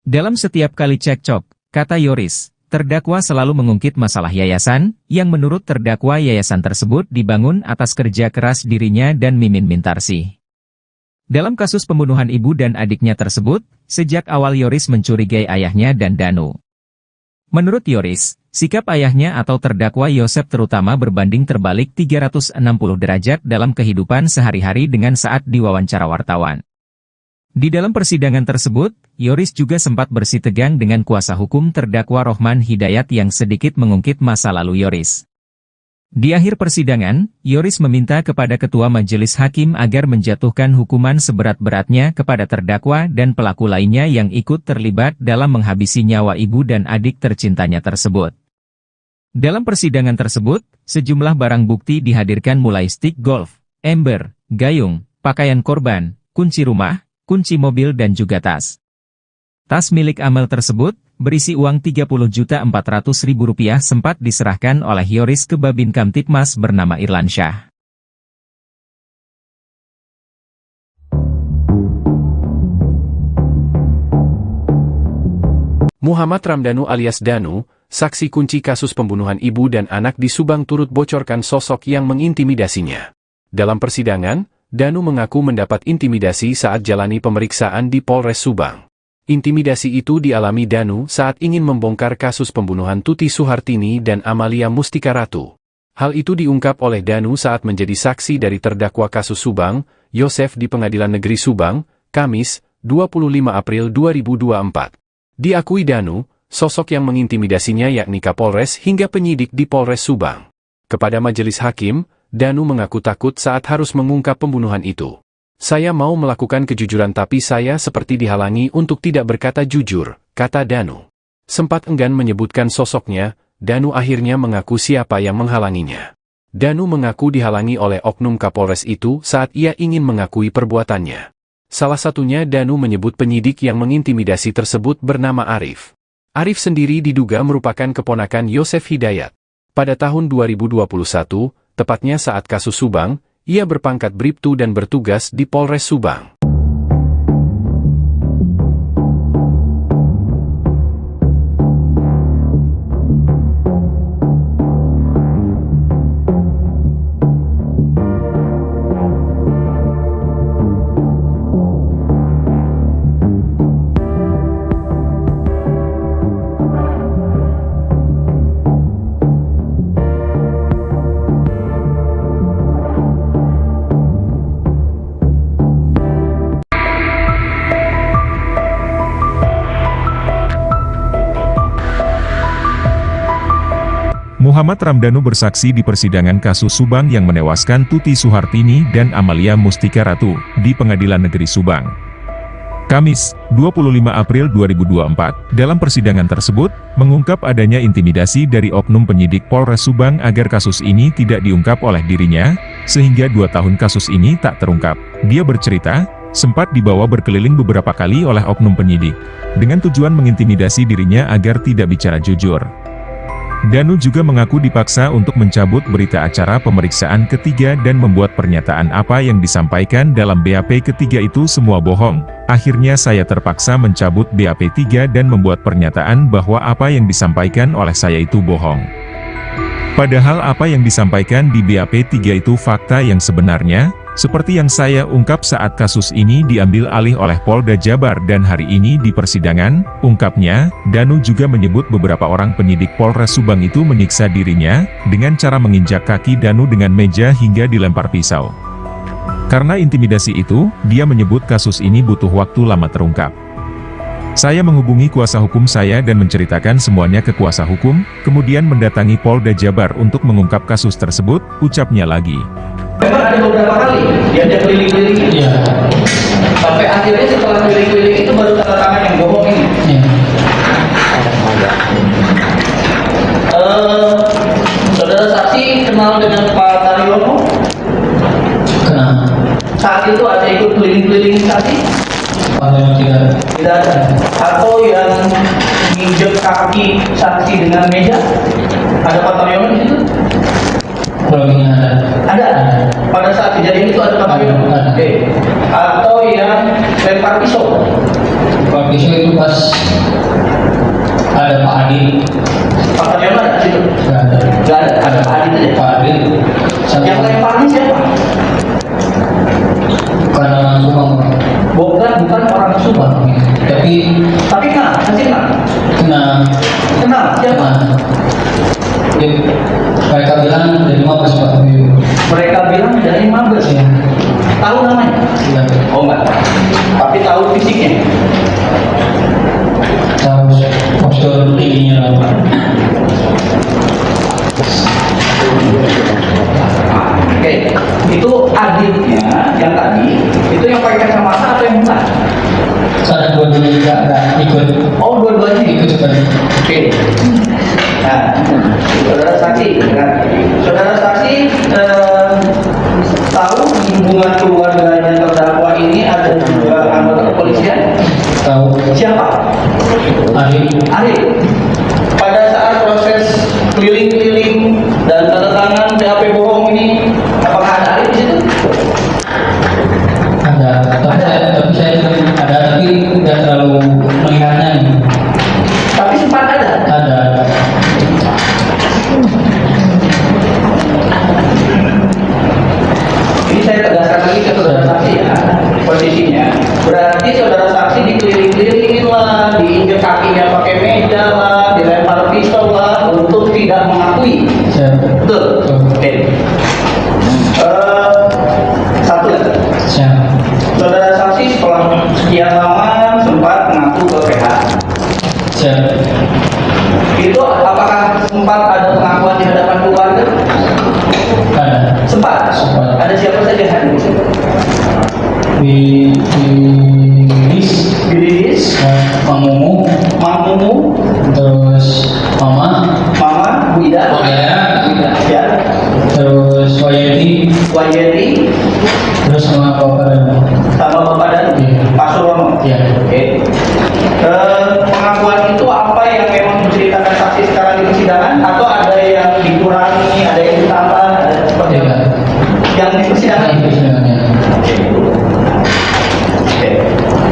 Dalam setiap kali cekcok, kata Yoris, terdakwa selalu mengungkit masalah yayasan, yang menurut terdakwa yayasan tersebut dibangun atas kerja keras dirinya dan Mimin Mintarsih. Dalam kasus pembunuhan ibu dan adiknya tersebut, sejak awal Yoris mencurigai ayahnya dan Danu. Menurut Yoris, Sikap ayahnya atau terdakwa Yosef terutama berbanding terbalik 360 derajat dalam kehidupan sehari-hari dengan saat diwawancara wartawan. Di dalam persidangan tersebut, Yoris juga sempat bersitegang dengan kuasa hukum terdakwa Rohman Hidayat yang sedikit mengungkit masa lalu Yoris. Di akhir persidangan, Yoris meminta kepada Ketua Majelis Hakim agar menjatuhkan hukuman seberat-beratnya kepada terdakwa dan pelaku lainnya yang ikut terlibat dalam menghabisi nyawa ibu dan adik tercintanya tersebut. Dalam persidangan tersebut, sejumlah barang bukti dihadirkan mulai stik golf, ember, gayung, pakaian korban, kunci rumah, kunci mobil dan juga tas. Tas milik Amel tersebut, berisi uang Rp30.400.000 sempat diserahkan oleh Yoris ke Babin Kamtipmas bernama Irlansyah. Muhammad Ramdhanu alias Danu, saksi kunci kasus pembunuhan ibu dan anak di Subang turut bocorkan sosok yang mengintimidasinya. Dalam persidangan, Danu mengaku mendapat intimidasi saat jalani pemeriksaan di Polres Subang. Intimidasi itu dialami Danu saat ingin membongkar kasus pembunuhan Tuti Suhartini dan Amalia Mustika Ratu. Hal itu diungkap oleh Danu saat menjadi saksi dari terdakwa kasus Subang, Yosef di Pengadilan Negeri Subang, Kamis, 25 April 2024. Diakui Danu, sosok yang mengintimidasinya yakni Kapolres hingga penyidik di Polres Subang. Kepada majelis hakim, Danu mengaku takut saat harus mengungkap pembunuhan itu. Saya mau melakukan kejujuran tapi saya seperti dihalangi untuk tidak berkata jujur, kata Danu. Sempat enggan menyebutkan sosoknya, Danu akhirnya mengaku siapa yang menghalanginya. Danu mengaku dihalangi oleh oknum Kapolres itu saat ia ingin mengakui perbuatannya. Salah satunya Danu menyebut penyidik yang mengintimidasi tersebut bernama Arif. Arif sendiri diduga merupakan keponakan Yosef Hidayat. Pada tahun 2021, tepatnya saat kasus Subang, ia berpangkat Bribtu dan bertugas di Polres Subang. Muhammad Ramdhanu bersaksi di persidangan kasus Subang yang menewaskan Tuti Suhartini dan Amalia Mustika Ratu di Pengadilan Negeri Subang. Kamis, 25 April 2024, dalam persidangan tersebut, mengungkap adanya intimidasi dari oknum penyidik Polres Subang agar kasus ini tidak diungkap oleh dirinya, sehingga 2 tahun kasus ini tak terungkap. Dia bercerita, sempat dibawa berkeliling beberapa kali oleh oknum penyidik, dengan tujuan mengintimidasi dirinya agar tidak bicara jujur. Danu juga mengaku dipaksa untuk mencabut berita acara pemeriksaan ketiga dan membuat pernyataan apa yang disampaikan dalam BAP ketiga itu semua bohong. Akhirnya saya terpaksa mencabut BAP 3 dan membuat pernyataan bahwa apa yang disampaikan oleh saya itu bohong. Padahal apa yang disampaikan di BAP 3 itu fakta yang sebenarnya, seperti yang saya ungkap saat kasus ini diambil alih oleh Polda Jabar dan hari ini di persidangan, ungkapnya. Danu juga menyebut beberapa orang penyidik Polres Subang itu menyiksa dirinya, dengan cara menginjak kaki Danu dengan meja hingga dilempar pisau. Karena intimidasi itu, dia menyebut kasus ini butuh waktu lama terungkap. Saya menghubungi kuasa hukum saya dan menceritakan semuanya ke kuasa hukum, kemudian mendatangi Polda Jabar untuk mengungkap kasus tersebut, ucapnya lagi. Memang ada beberapa kali diajak keliling-keliling. Iya. Sampai akhirnya setelah keliling-keliling itu baru tanda tangan yang bohong ini. Iya. Saudara saksi kenal dengan Pak Taryono? Kenal. Saat itu ada ikut keliling-keliling saksi? Tidak. Tidak ada. Atau yang nginjek kaki saksi dengan meja? Ada Pak Taryono di situ? Kurangnya Ada. Pada saat kejadian itu ada Pak Taryono? Ada. Oke. Atau yang lempar pisau? Pak pisau itu pas ada Pak Adi. Pak Taryono ada di situ? Nggak ada. Nggak ada. Ada Pak Adi saja. Pak Adi. Yang lemparnya siapa? Karena Subang. Bukan orang Subang. Tapi Tapi kenal, masih kenal. kena Kenal siapa? Mereka bilang dari Mabes Pak. Mereka bilang dari Mabes. Iya. Tahu namanya? Iya. Oh enggak. Tapi tahu fisiknya. Tahu postur tingginya lah Pak. Oke, itu adiknya yang tadi, itu yang pakai kacamata atau yang bukan? Saya dua-duanya juga ada ikut. Oh, dua-duanya Ikut seperti. Oke. Nah, saudara saksi, kan? Saudara saksi tahu di hubungan keluarganya terdakwa ini ada juga anggota kepolisian? Tahu. Siapa? Arif. Pada saat proses keliling-keliling dan tanda tangan BAP bohong ini, apakah ada Arif di situ? Ada. Tapi saya ada tapi tidak terlalu mengingatnya ini. Tapi sempat ada. Ada. Ini saya tegaskan lagi ke saudara saksi ya, posisinya. Berarti saudara saksi dikeliling-kelilingin lah, diinjek kakinya pakai meja lah, dilempar pistol lah, untuk tidak mengakui. Siap. Betul? Oke. Satu lagi. Siap. Saudara saksi setelah sekian lama sempat mengaku ke PH. Siap. Itu apakah sempat ada pengakuan di hadapan keluarga? Ada. Sempat. Sempat. Ada siapa saja hadir di situ? Di Mang Mumu, Mamumu, terus Mama, Mama, Bu Ida, Oh ya, ya, terus Wayeti, Wayeti, terus sama Bapak dan sama Bapak dan Iya. Pak Surono. Iya. Oke. Pengakuan itu apa yang memang diceritakan saksi sekarang di persidangan atau ada yang dikurangi, ada yang ditambah, ada seperti Iya. apa? Yang di persidangan Itu sebenarnya. Oke.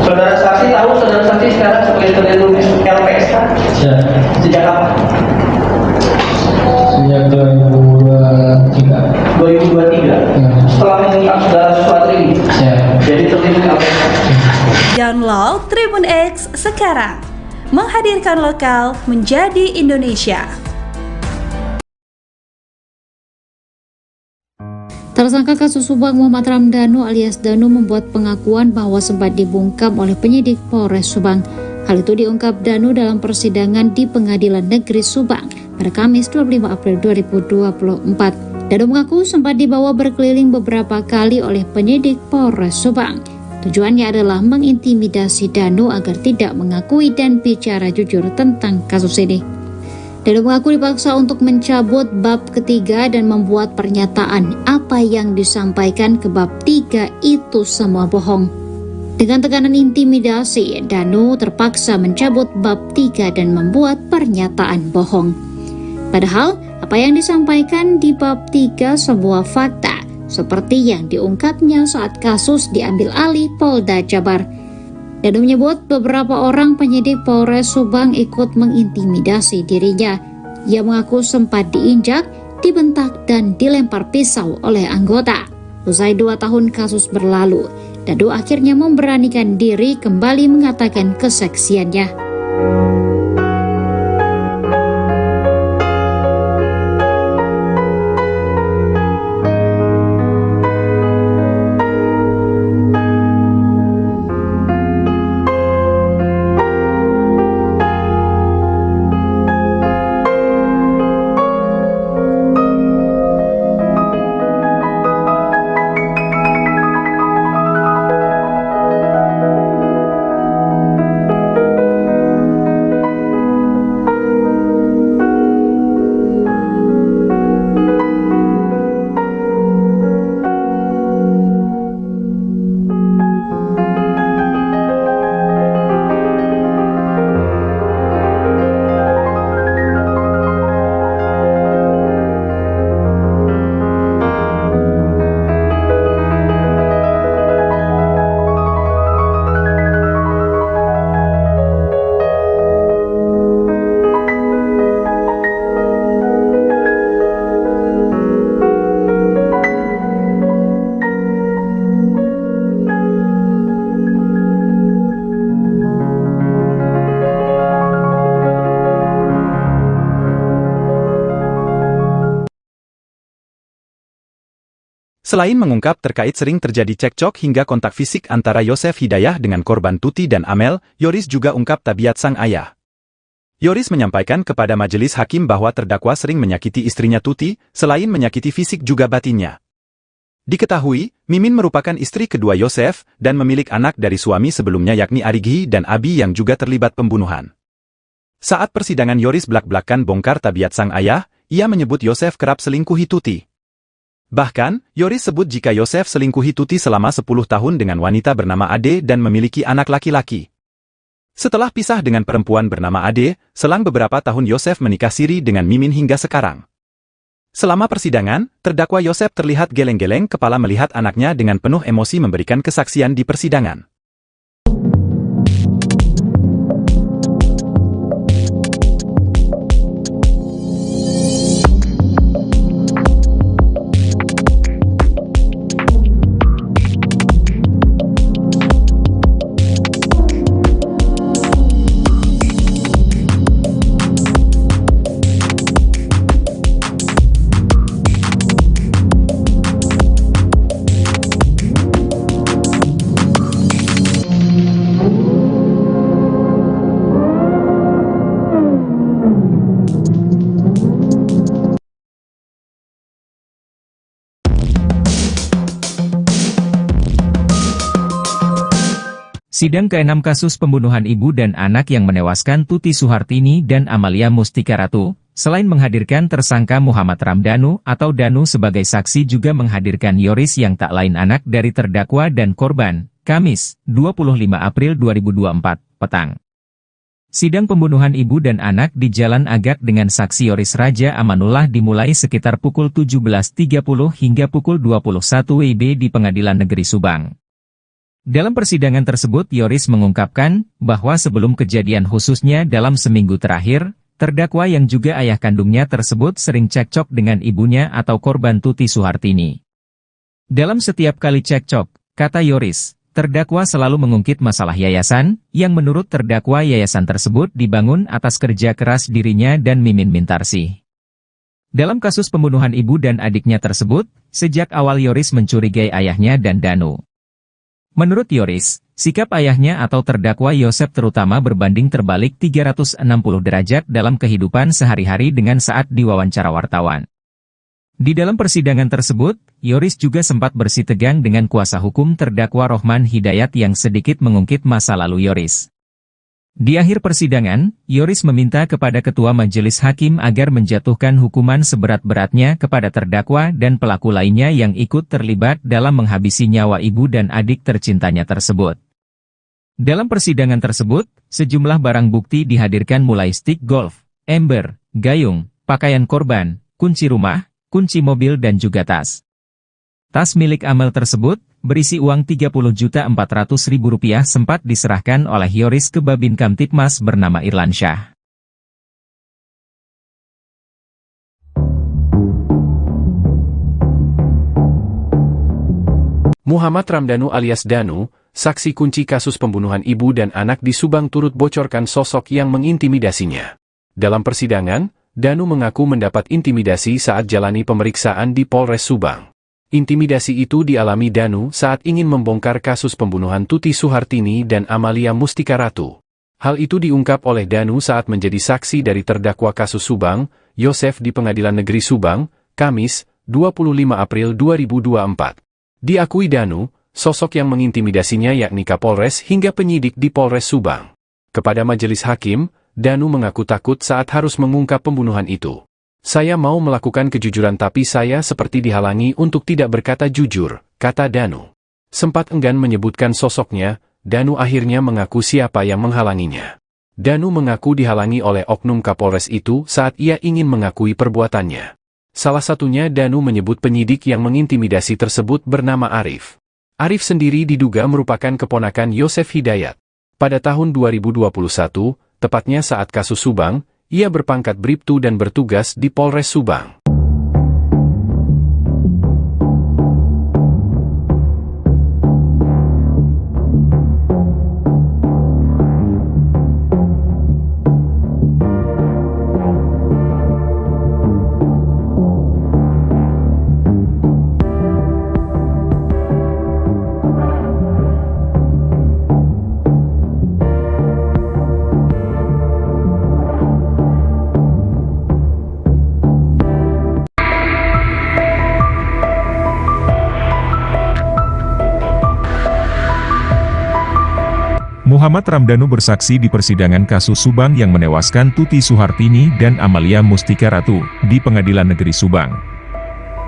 Saudara saksi tahu saudara saksi sekarang sebagai terlindung LPSK Siap. sejak kapan? Sejak 2023. 2023. Ya. Setelah mengungkap segala sesuatu ini, Siap. jadi terlindung LPSK. Download Tribun X sekarang. Menghadirkan lokal menjadi Indonesia. Tersangka kasus Subang Muhammad Ramdhanu alias Danu membuat pengakuan bahwa sempat dibungkam oleh penyidik Polres Subang. Hal itu diungkap Danu dalam persidangan di Pengadilan Negeri Subang pada Kamis 25 April 2024. Danu mengaku sempat dibawa berkeliling beberapa kali oleh penyidik Polres Subang. Tujuannya adalah mengintimidasi Danu agar tidak mengakui dan bicara jujur tentang kasus ini. Danu mengaku dipaksa untuk mencabut bab ketiga dan membuat pernyataan apa yang disampaikan ke bab 3 itu semua bohong. Dengan tekanan intimidasi, Danu terpaksa mencabut bab 3 dan membuat pernyataan bohong. Padahal, apa yang disampaikan di bab 3 sebuah fakta, seperti yang diungkapnya saat kasus diambil alih Polda Jabar. Danu menyebut beberapa orang penyidik Polres Subang ikut mengintimidasi dirinya. Ia mengaku sempat diinjak, dibentak, dan dilempar pisau oleh anggota. Usai 2 tahun kasus berlalu, Danu akhirnya memberanikan diri kembali mengatakan kesaksiannya. Selain mengungkap terkait sering terjadi cekcok hingga kontak fisik antara Yosef Hidayah dengan korban Tuti dan Amel, Yoris juga ungkap tabiat sang ayah. Yoris menyampaikan kepada majelis hakim bahwa terdakwa sering menyakiti istrinya Tuti, selain menyakiti fisik juga batinnya. Diketahui, Mimin merupakan istri kedua Yosef dan memiliki anak dari suami sebelumnya yakni Arigi dan Abi yang juga terlibat pembunuhan. Saat persidangan Yoris belak-belakan bongkar tabiat sang ayah, ia menyebut Yosef kerap selingkuhi Tuti. Bahkan, Yoris sebut jika Yosef selingkuhi Tuti selama 10 tahun dengan wanita bernama Ade dan memiliki anak laki-laki. Setelah pisah dengan perempuan bernama Ade, selang beberapa tahun Yosef menikah siri dengan Mimin hingga sekarang. Selama persidangan, terdakwa Yosef terlihat geleng-geleng kepala melihat anaknya dengan penuh emosi memberikan kesaksian di persidangan. Sidang ke-6 kasus pembunuhan ibu dan anak yang menewaskan Tuti Suhartini dan Amalia Mustika Ratu, selain menghadirkan tersangka Muhammad Ramdhanu atau Danu sebagai saksi juga menghadirkan Yoris yang tak lain anak dari terdakwa dan korban, Kamis, 25 April 2024, petang. Sidang pembunuhan ibu dan anak di Jalan Agak dengan saksi Yoris Raja Amanullah dimulai sekitar pukul 17.30 hingga pukul 21 WIB di Pengadilan Negeri Subang. Dalam persidangan tersebut Yoris mengungkapkan bahwa sebelum kejadian khususnya dalam seminggu terakhir, terdakwa yang juga ayah kandungnya tersebut sering cekcok dengan ibunya atau korban Tuti Suhartini. Dalam setiap kali cekcok, kata Yoris, terdakwa selalu mengungkit masalah yayasan, yang menurut terdakwa yayasan tersebut dibangun atas kerja keras dirinya dan Mimin Mintarsih. Dalam kasus pembunuhan ibu dan adiknya tersebut, sejak awal Yoris mencurigai ayahnya dan Danu. Menurut Yoris, sikap ayahnya atau terdakwa Yosef terutama berbanding terbalik 360 derajat dalam kehidupan sehari-hari dengan saat diwawancara wartawan. Di dalam persidangan tersebut, Yoris juga sempat bersitegang dengan kuasa hukum terdakwa Rohman Hidayat yang sedikit mengungkit masa lalu Yoris. Di akhir persidangan, Yoris meminta kepada Ketua Majelis Hakim agar menjatuhkan hukuman seberat-beratnya kepada terdakwa dan pelaku lainnya yang ikut terlibat dalam menghabisi nyawa ibu dan adik tercintanya tersebut. Dalam persidangan tersebut, sejumlah barang bukti dihadirkan mulai stik golf, ember, gayung, pakaian korban, kunci rumah, kunci mobil dan juga tas. Tas milik Amel tersebut, berisi uang Rp30.400.000 sempat diserahkan oleh Yoris ke Babin Kamtipmas bernama Irlansyah. Muhammad Ramdhanu alias Danu, saksi kunci kasus pembunuhan ibu dan anak di Subang turut bocorkan sosok yang mengintimidasinya. Dalam persidangan, Danu mengaku mendapat intimidasi saat jalani pemeriksaan di Polres Subang. Intimidasi itu dialami Danu saat ingin membongkar kasus pembunuhan Tuti Suhartini dan Amalia Mustika Ratu. Hal itu diungkap oleh Danu saat menjadi saksi dari terdakwa kasus Subang, Yosef di Pengadilan Negeri Subang, Kamis, 25 April 2024. Diakui Danu, sosok yang mengintimidasinya yakni Kapolres hingga penyidik di Polres Subang. Kepada majelis hakim, Danu mengaku takut saat harus mengungkap pembunuhan itu. Saya mau melakukan kejujuran tapi saya seperti dihalangi untuk tidak berkata jujur, kata Danu. Sempat enggan menyebutkan sosoknya, Danu akhirnya mengaku siapa yang menghalanginya. Danu mengaku dihalangi oleh oknum Kapolres itu saat ia ingin mengakui perbuatannya. Salah satunya Danu menyebut penyidik yang mengintimidasi tersebut bernama Arif. Arif sendiri diduga merupakan keponakan Yosef Hidayat. Pada tahun 2021, tepatnya saat kasus Subang, ia berpangkat Bribtu dan bertugas di Polres Subang. Muhammad Ramdhanu bersaksi di persidangan kasus Subang yang menewaskan Tuti Suhartini dan Amalia Mustika Ratu di Pengadilan Negeri Subang.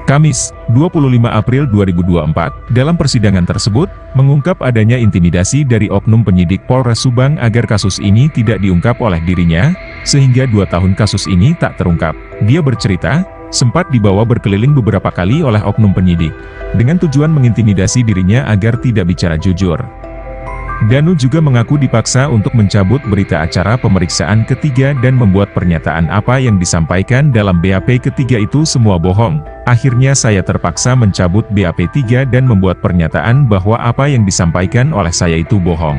Kamis, 25 April 2024, dalam persidangan tersebut, mengungkap adanya intimidasi dari oknum penyidik Polres Subang agar kasus ini tidak diungkap oleh dirinya, sehingga 2 tahun kasus ini tak terungkap. Dia bercerita, sempat dibawa berkeliling beberapa kali oleh oknum penyidik, dengan tujuan mengintimidasi dirinya agar tidak bicara jujur. Danu juga mengaku dipaksa untuk mencabut berita acara pemeriksaan ketiga dan membuat pernyataan apa yang disampaikan dalam BAP ketiga itu semua bohong. Akhirnya saya terpaksa mencabut BAP 3 dan membuat pernyataan bahwa apa yang disampaikan oleh saya itu bohong.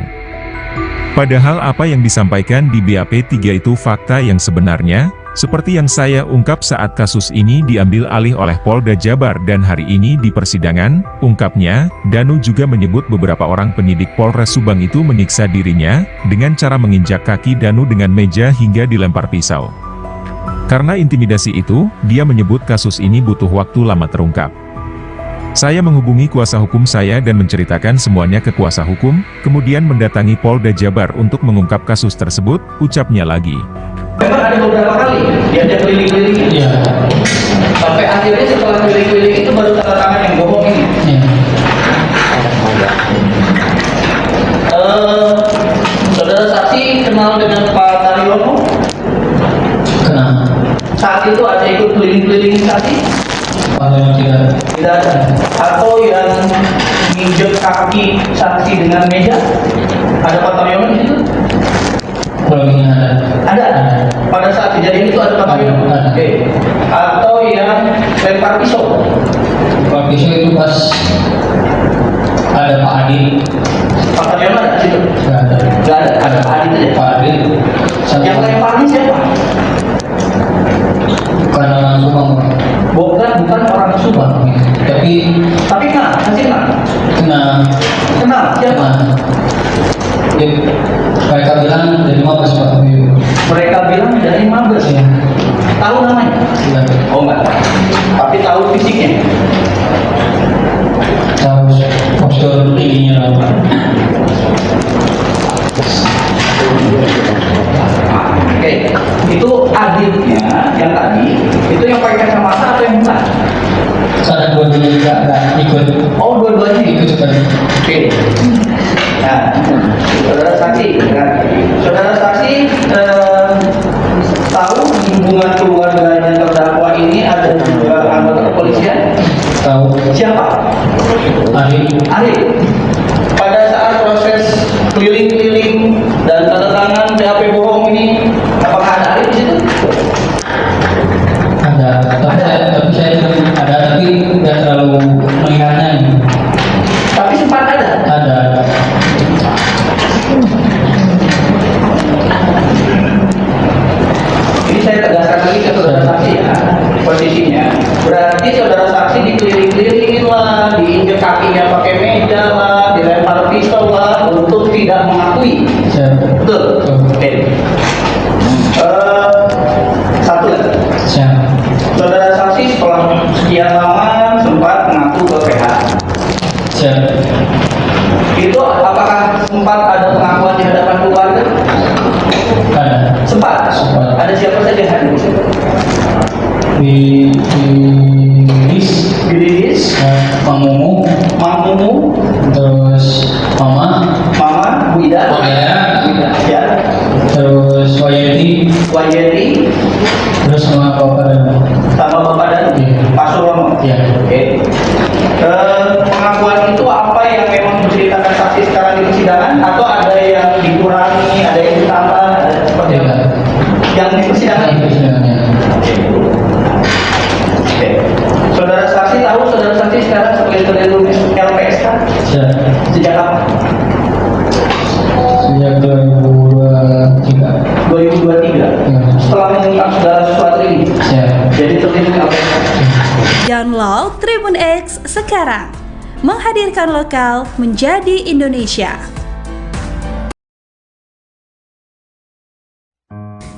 Padahal apa yang disampaikan di BAP 3 itu fakta yang sebenarnya, seperti yang saya ungkap saat kasus ini diambil alih oleh Polda Jabar dan hari ini di persidangan, ungkapnya, Danu juga menyebut beberapa orang penyidik Polres Subang itu menyiksa dirinya, dengan cara menginjak kaki Danu dengan meja hingga dilempar pisau. Karena intimidasi itu, dia menyebut kasus ini butuh waktu lama terungkap. Saya menghubungi kuasa hukum saya dan menceritakan semuanya ke kuasa hukum, kemudian mendatangi Polda Jabar untuk mengungkap kasus tersebut, ucapnya lagi. Memang ada beberapa kali diajak keliling-keliling. Iya. Sampai akhirnya setelah keliling-keliling itu baru tanda tangan yang bohong ini. Iya. Saudara saksi kenal dengan Pak Taryono? Kenal. Saat itu ada ikut keliling-keliling saksi? Tidak. Tidak ada. Atau yang nginjek kaki saksi dengan meja? Ada Pak Taryono di situ? Kurang Ada. Pada saat kejadian itu ada Pak Taryono? Ada. Oke. Atau yang lempar pisau? Kalau pisau itu pas ada Pak Adi. Pak Taryono ada di situ? Nggak ada. Nggak ada. Ada Pak Adi saja. Pak Adi. Yang lemparnya siapa? Bukan orang Subang. Bukan orang Subang. Tapi kenal, masih kenal. Kenal siapa? Ya, mereka bilang dari Mabes Pak. Mereka bilang dari Mabes. Ya. Tahu namanya? Tidak. Oh enggak. Tapi tahu fisiknya. Tahu postur tingginya apa? Oke, itu adiknya yang tadi, itu yang pakai kacamata atau yang bukan? Ada dua-duanya juga ada ikut. Oh, dua-duanya Ikut seperti. Oke. Nah, saudara saksi, kan? Saudara saksi tahu di hubungan keluarga dan terdakwa ini ada juga anggota kepolisian? Tahu. Siapa? Ari. Pada saat proses keliling-keliling dan tanda tangan BAP bohong ini, apakah ada Ari di situ? Ada. Tapi saya ada tapi tidak terlalu mengingatnya ini. Tapi sempat ada. Ada. Ini saya tegaskan lagi ke saudara saksi ya, posisinya. Berarti saudara saksi dikeliling-kelilingin lah, diinjek kakinya pakai meja lah, dilempar pisau lah, untuk tidak mengakui. Betul? Oke. Satu lagi. Saudara saksi setelah sekian lama sempat mengaku ke PH. Itu apakah sempat ada pengakuan di hadapan keluarga? Ada. Sempat. Ada siapa saja hadir di situ? Lilis, Mang Mumu, terus Mama, Bu Ida, ya, terus Wayeti, terus sama Bapak dan Pak Surono. Ya. Oke. Pengakuan itu apa yang memang diceritakan saksi sekarang di persidangan atau ada yang dikurangi, ada yang ditambah, seperti apa? Yang di persidangan itu. Oke. Saudara saksi tahu saudara saksi sekarang sebagai terlindung LPSK? Sejak kapan? Sejak 2023. 2023. Setelah mengungkap segala sesuatu ini. Jadi terlindung LPSK. Download Tribun X sekarang. Menghadirkan lokal menjadi Indonesia.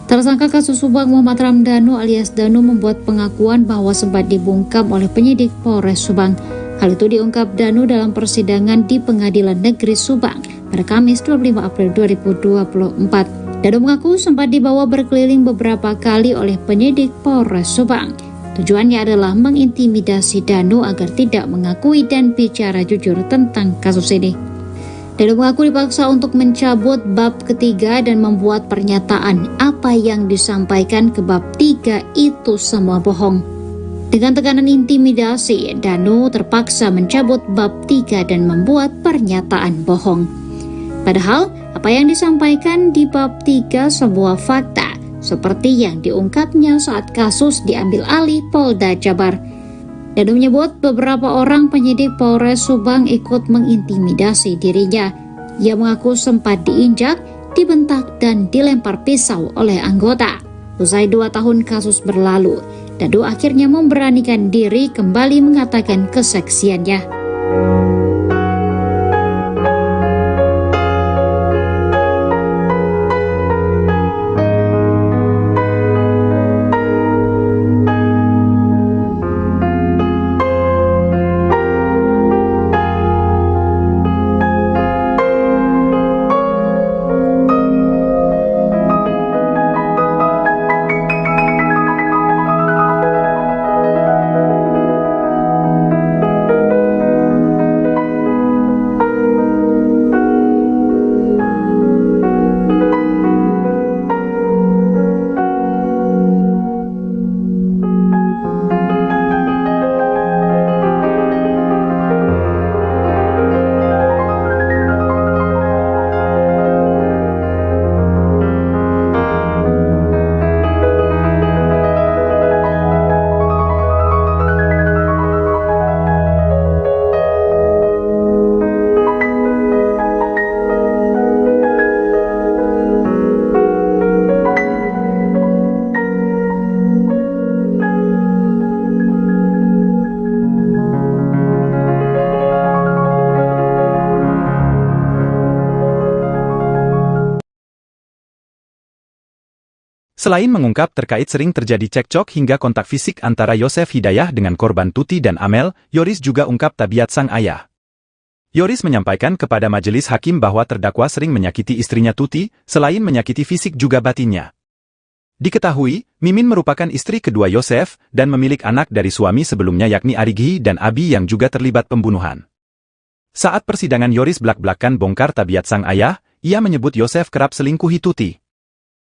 Tersangka kasus Subang Muhammad Ramdhanu alias Danu membuat pengakuan bahwa sempat dibungkam oleh penyidik Polres Subang. Hal itu diungkap Danu dalam persidangan di Pengadilan Negeri Subang pada Kamis 25 April 2024. Danu mengaku sempat dibawa berkeliling beberapa kali oleh penyidik Polres Subang. Tujuannya adalah mengintimidasi Danu agar tidak mengakui dan bicara jujur tentang kasus ini. Danu mengaku dipaksa untuk mencabut bab ketiga dan membuat pernyataan apa yang disampaikan ke bab 3 itu semua bohong. Dengan tekanan intimidasi, Danu terpaksa mencabut bab 3 dan membuat pernyataan bohong. Padahal, apa yang disampaikan di bab 3 sebuah fakta, seperti yang diungkapnya saat kasus diambil alih Polda Jabar. Danu menyebut beberapa orang penyidik Polres Subang ikut mengintimidasi dirinya. Ia mengaku sempat diinjak, dibentak, dan dilempar pisau oleh anggota. Usai 2 tahun kasus berlalu, Danu akhirnya memberanikan diri kembali mengatakan kesaksiannya. Selain mengungkap terkait sering terjadi cekcok hingga kontak fisik antara Yosef Hidayah dengan korban Tuti dan Amel, Yoris juga ungkap tabiat sang ayah. Yoris menyampaikan kepada majelis hakim bahwa terdakwa sering menyakiti istrinya Tuti, selain menyakiti fisik juga batinnya. Diketahui, Mimin merupakan istri kedua Yosef dan memiliki anak dari suami sebelumnya yakni Arigi dan Abi yang juga terlibat pembunuhan. Saat persidangan Yoris belak-belakan bongkar tabiat sang ayah, ia menyebut Yosef kerap selingkuhi Tuti.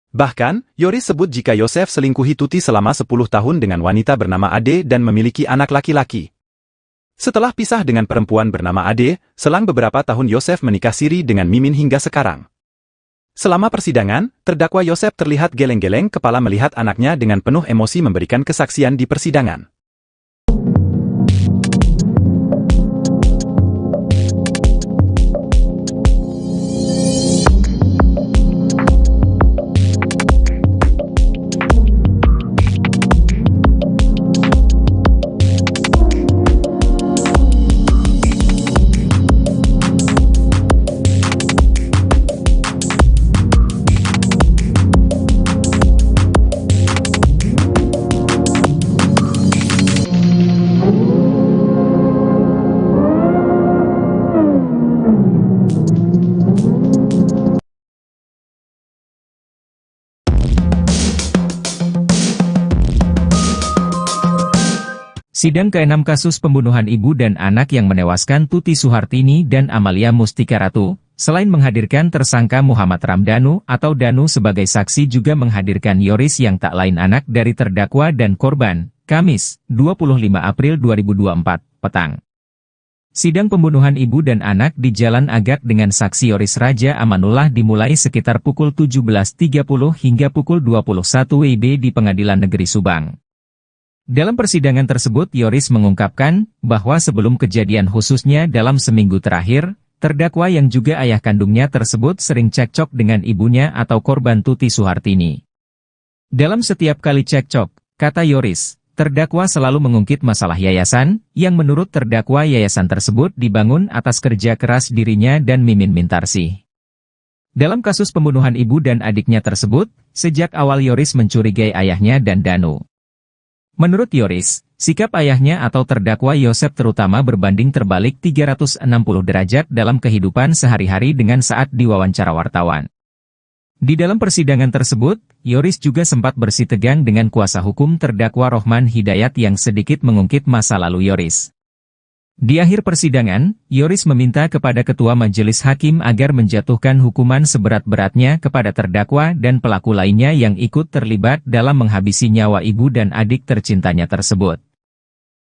Bahkan, Yoris sebut jika Yosef selingkuhi Tuti selama 10 tahun dengan wanita bernama Ade dan memiliki anak laki-laki. Setelah pisah dengan perempuan bernama Ade, selang beberapa tahun Yosef menikah siri dengan Mimin hingga sekarang. Selama persidangan, terdakwa Yosef terlihat geleng-geleng kepala melihat anaknya dengan penuh emosi memberikan kesaksian di persidangan. Sidang ke-6 kasus pembunuhan ibu dan anak yang menewaskan Tuti Suhartini dan Amalia Mustika Ratu, selain menghadirkan tersangka Muhammad Ramdhanu atau Danu sebagai saksi juga menghadirkan Yoris yang tak lain anak dari terdakwa dan korban, Kamis, 25 April 2024, petang. Sidang pembunuhan ibu dan anak di Jalan Agak dengan saksi Yoris Raja Amanullah dimulai sekitar pukul 17.30 hingga pukul 21 WIB di Pengadilan Negeri Subang. Dalam persidangan tersebut Yoris mengungkapkan bahwa sebelum kejadian khususnya dalam seminggu terakhir, terdakwa yang juga ayah kandungnya tersebut sering cekcok dengan ibunya atau korban Tuti Suhartini. Dalam setiap kali cekcok, kata Yoris, terdakwa selalu mengungkit masalah yayasan, yang menurut terdakwa yayasan tersebut dibangun atas kerja keras dirinya dan Mimin Mintarsih. Dalam kasus pembunuhan ibu dan adiknya tersebut, sejak awal Yoris mencurigai ayahnya dan Danu. Menurut Yoris, Sikap ayahnya atau terdakwa Yosef terutama berbanding terbalik 360 derajat dalam kehidupan sehari-hari dengan saat diwawancara wartawan. Di dalam persidangan tersebut, Yoris juga sempat bersitegang dengan kuasa hukum terdakwa Rohman Hidayat yang sedikit mengungkit masa lalu Yoris. Di akhir persidangan, Yoris meminta kepada Ketua Majelis Hakim agar menjatuhkan hukuman seberat-beratnya kepada terdakwa dan pelaku lainnya yang ikut terlibat dalam menghabisi nyawa ibu dan adik tercintanya tersebut.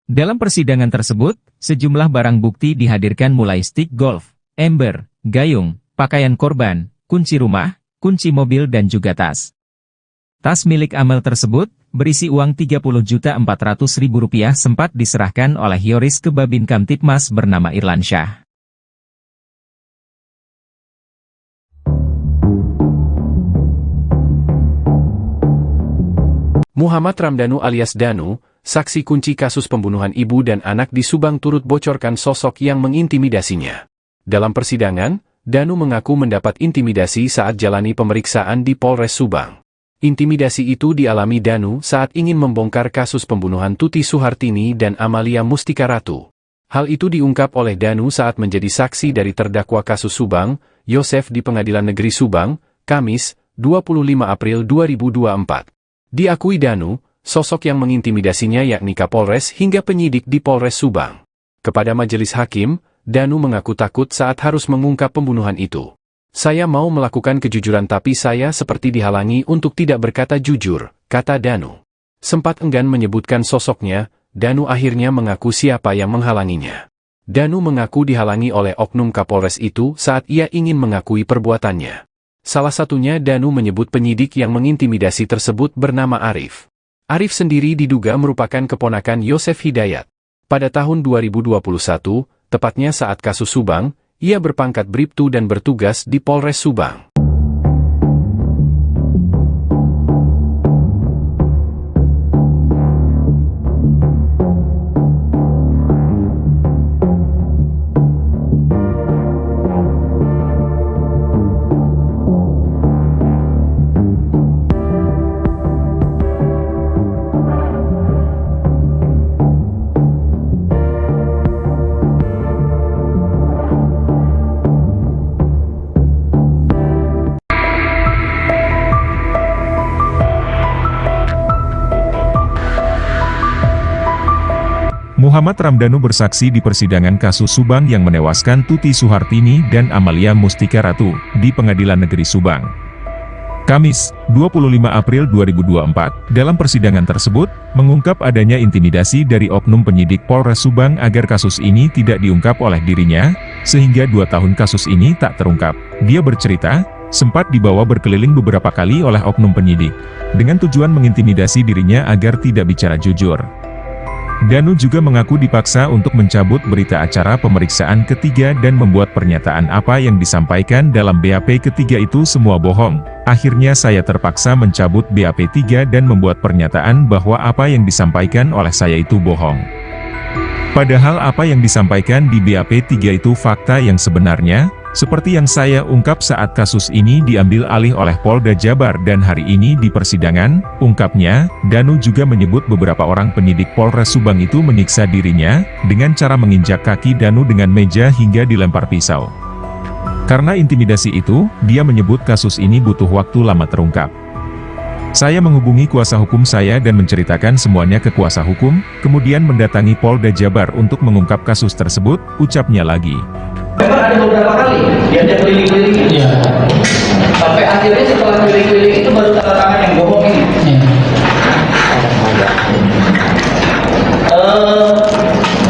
Dalam persidangan tersebut, sejumlah barang bukti dihadirkan mulai stick golf, ember, gayung, pakaian korban, kunci rumah, kunci mobil dan juga tas. Tas milik Amel tersebut, berisi uang Rp30.400.000 sempat diserahkan oleh Yoris ke Babin Kamtipmas bernama Irlansyah. Muhammad Ramdhanu alias Danu, saksi kunci kasus pembunuhan ibu dan anak di Subang turut bocorkan sosok yang mengintimidasinya. Dalam persidangan, Danu mengaku mendapat intimidasi saat jalani pemeriksaan di Polres Subang. Intimidasi itu dialami Danu saat ingin membongkar kasus pembunuhan Tuti Suhartini dan Amalia Mustika Ratu. Hal itu diungkap oleh Danu saat menjadi saksi dari terdakwa kasus Subang, Yosef di Pengadilan Negeri Subang, Kamis, 25 April 2024. Diakui Danu, sosok yang mengintimidasinya yakni Kapolres hingga penyidik di Polres Subang. Kepada majelis hakim, Danu mengaku takut saat harus mengungkap pembunuhan itu. Saya mau melakukan kejujuran tapi saya seperti dihalangi untuk tidak berkata jujur, kata Danu. Sempat enggan menyebutkan sosoknya, Danu akhirnya mengaku siapa yang menghalanginya. Danu mengaku dihalangi oleh oknum Kapolres itu saat ia ingin mengakui perbuatannya. Salah satunya Danu menyebut penyidik yang mengintimidasi tersebut bernama Arif. Arif sendiri diduga merupakan keponakan Yosef Hidayat. Pada tahun 2021, tepatnya saat kasus Subang, ia berpangkat Bribtu dan bertugas di Polres Subang. Muhammad Ramdhanu bersaksi di persidangan kasus Subang yang menewaskan Tuti Suhartini dan Amalia Mustika Ratu di Pengadilan Negeri Subang. Kamis, 25 April 2024, dalam persidangan tersebut, mengungkap adanya intimidasi dari oknum penyidik Polres Subang agar kasus ini tidak diungkap oleh dirinya, sehingga 2 tahun kasus ini tak terungkap. Dia bercerita, sempat dibawa berkeliling beberapa kali oleh oknum penyidik, dengan tujuan mengintimidasi dirinya agar tidak bicara jujur. Danu juga mengaku dipaksa untuk mencabut berita acara pemeriksaan ketiga dan membuat pernyataan apa yang disampaikan dalam BAP ketiga itu semua bohong. Akhirnya saya terpaksa mencabut BAP 3 dan membuat pernyataan bahwa apa yang disampaikan oleh saya itu bohong. Padahal apa yang disampaikan di BAP 3 itu fakta yang sebenarnya, seperti yang saya ungkap saat kasus ini diambil alih oleh Polda Jabar dan hari ini di persidangan, ungkapnya, Danu juga menyebut beberapa orang penyidik Polres Subang itu menyiksa dirinya, dengan cara menginjak kaki Danu dengan meja hingga dilempar pisau. Karena intimidasi itu, dia menyebut kasus ini butuh waktu lama terungkap. Saya menghubungi kuasa hukum saya dan menceritakan semuanya ke kuasa hukum, kemudian mendatangi Polda Jabar untuk mengungkap kasus tersebut, ucapnya lagi. Memang ada beberapa kali diajak keliling-keliling, Iya. sampai akhirnya setelah keliling-keliling itu baru tanda tangan yang bohong ini. Iya.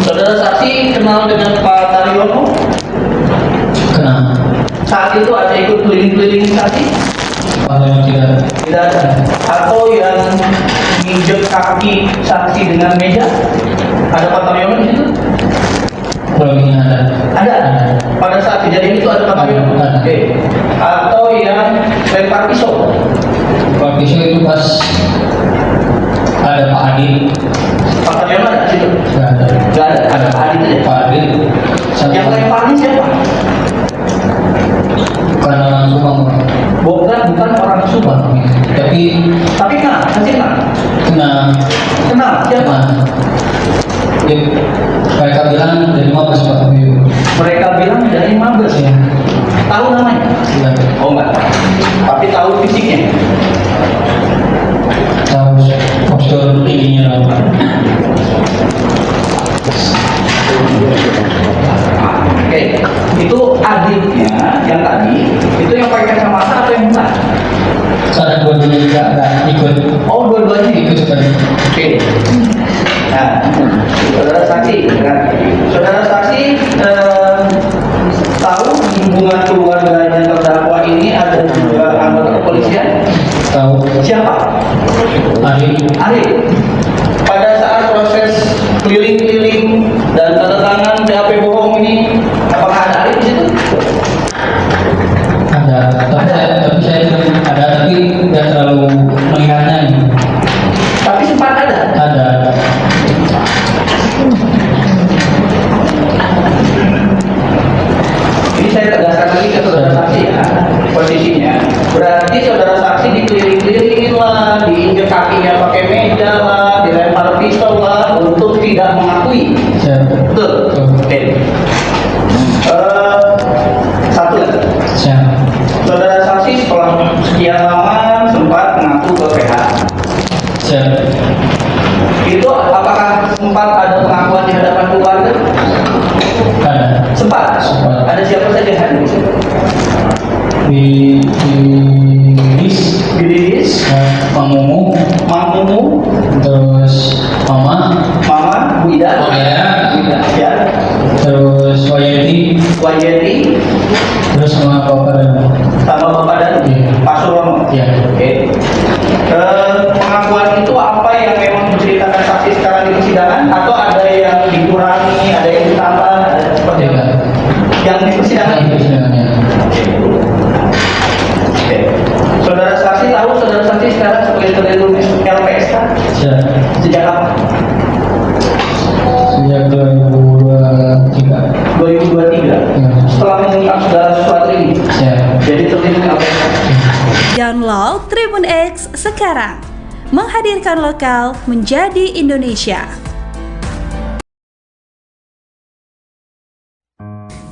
Saudara saksi kenal dengan Pak Taryono? Kenal. Saat itu ada ikut keliling-keliling saksi? Kalau yang Tidak ada. Atau yang nginjek kaki saksi dengan meja? Ada Pak Taryono di situ? kurangnya ada. Ada. Pada saat kejadian itu ada Pak Taryono? Ada. Oke. Atau yang lempar pisau? Pak pisau itu pas ada Pak Adi. Pak Taryono ada di situ? Nggak ada. Nggak ada. Ada Pak Adi saja. Pak Adi. Yang lemparnya siapa? Bukan orang Subang. Bukan orang Subang. Tapi kenal, masih kenal. kena Kenal, siapa? Mereka bilang dari Mabes Pak. Mereka bilang dari Mabes. Ya. Tahu namanya? Tidak. Oh enggak. Tapi tahu fisiknya. Tahu postur tingginya Pak. Oke, itu adiknya yang tadi, itu yang pakai kacamata atau yang bukan? Saat dua-duanya juga ada ikut. Oh, dua-duanya Ikut sekali. Oke. Nah, saudara saksi, kan? Saudara saksi tahu di hubungan keluarganya terdakwa ini ada juga anggota kepolisian? Tahu. Siapa? Ari. Pada saat proses keliling-keliling dan tanda tangan BAP bohong ini, apakah ada Ari di situ? Ada. Tapi saya ada, tapi tidak terlalu mengingatnya ini. Tapi sempat ada. Ada. Ini saya tegaskan lagi ke saudara saksi ya, posisinya. Berarti saudara saksi dikeliling-kelilingin lah, diinjek kakinya pakai meja lah, dilempar pistol lah, untuk tidak mengakui. Siap. Betul. Oke. Satu lagi. Siap. Saudara saksi setelah sekian lama sempat mengaku ke PH. Siap. Itu apakah sempat ada pengakuan di hadapan keluarga? Ada. Sempat. Sempat. Ada siapa saja hadir di situ? Di Lilis, Mang Mumu, Mang Mumu, terus Mama, Mama, Bu Ida, Oh, ya. Bu Ida, ya, terus Wayeti, Wayeti, terus sama Bapak dan sama Bapak dan Iya. Pak Surono. Iya. Oke. Pengakuan itu apa yang memang diceritakan saksi sekarang di persidangan atau ada yang dikurangi, ada yang ditambah, ada seperti Iya. apa? Yang di persidangan itu sebenarnya. Oke. Saudara saksi tahu saudara saksi sekarang sebagai terlindung LPSK Siap. sejak kapan? Sejak 2023. 2023. Ya. Setelah mengungkap segala sesuatu ini, Siap. jadi terlindung LPSK. Download Tribun X sekarang. Menghadirkan lokal menjadi Indonesia.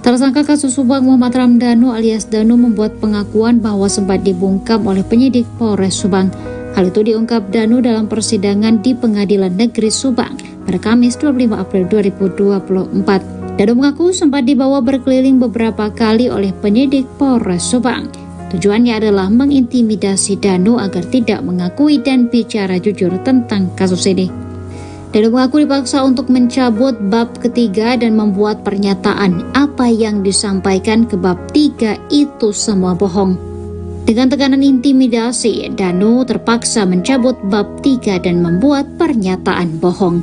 Tersangka kasus Subang Muhammad Ramdhanu alias Danu membuat pengakuan bahwa sempat dibungkam oleh penyidik Polres Subang. Hal itu diungkap Danu dalam persidangan di Pengadilan Negeri Subang pada Kamis 25 April 2024. Danu mengaku sempat dibawa berkeliling beberapa kali oleh penyidik Polres Subang. Tujuannya adalah mengintimidasi Danu agar tidak mengakui dan bicara jujur tentang kasus ini. Danu mengaku dipaksa untuk mencabut bab ketiga dan membuat pernyataan apa yang disampaikan ke bab 3 itu semua bohong. Dengan tekanan intimidasi, Danu terpaksa mencabut bab 3 dan membuat pernyataan bohong.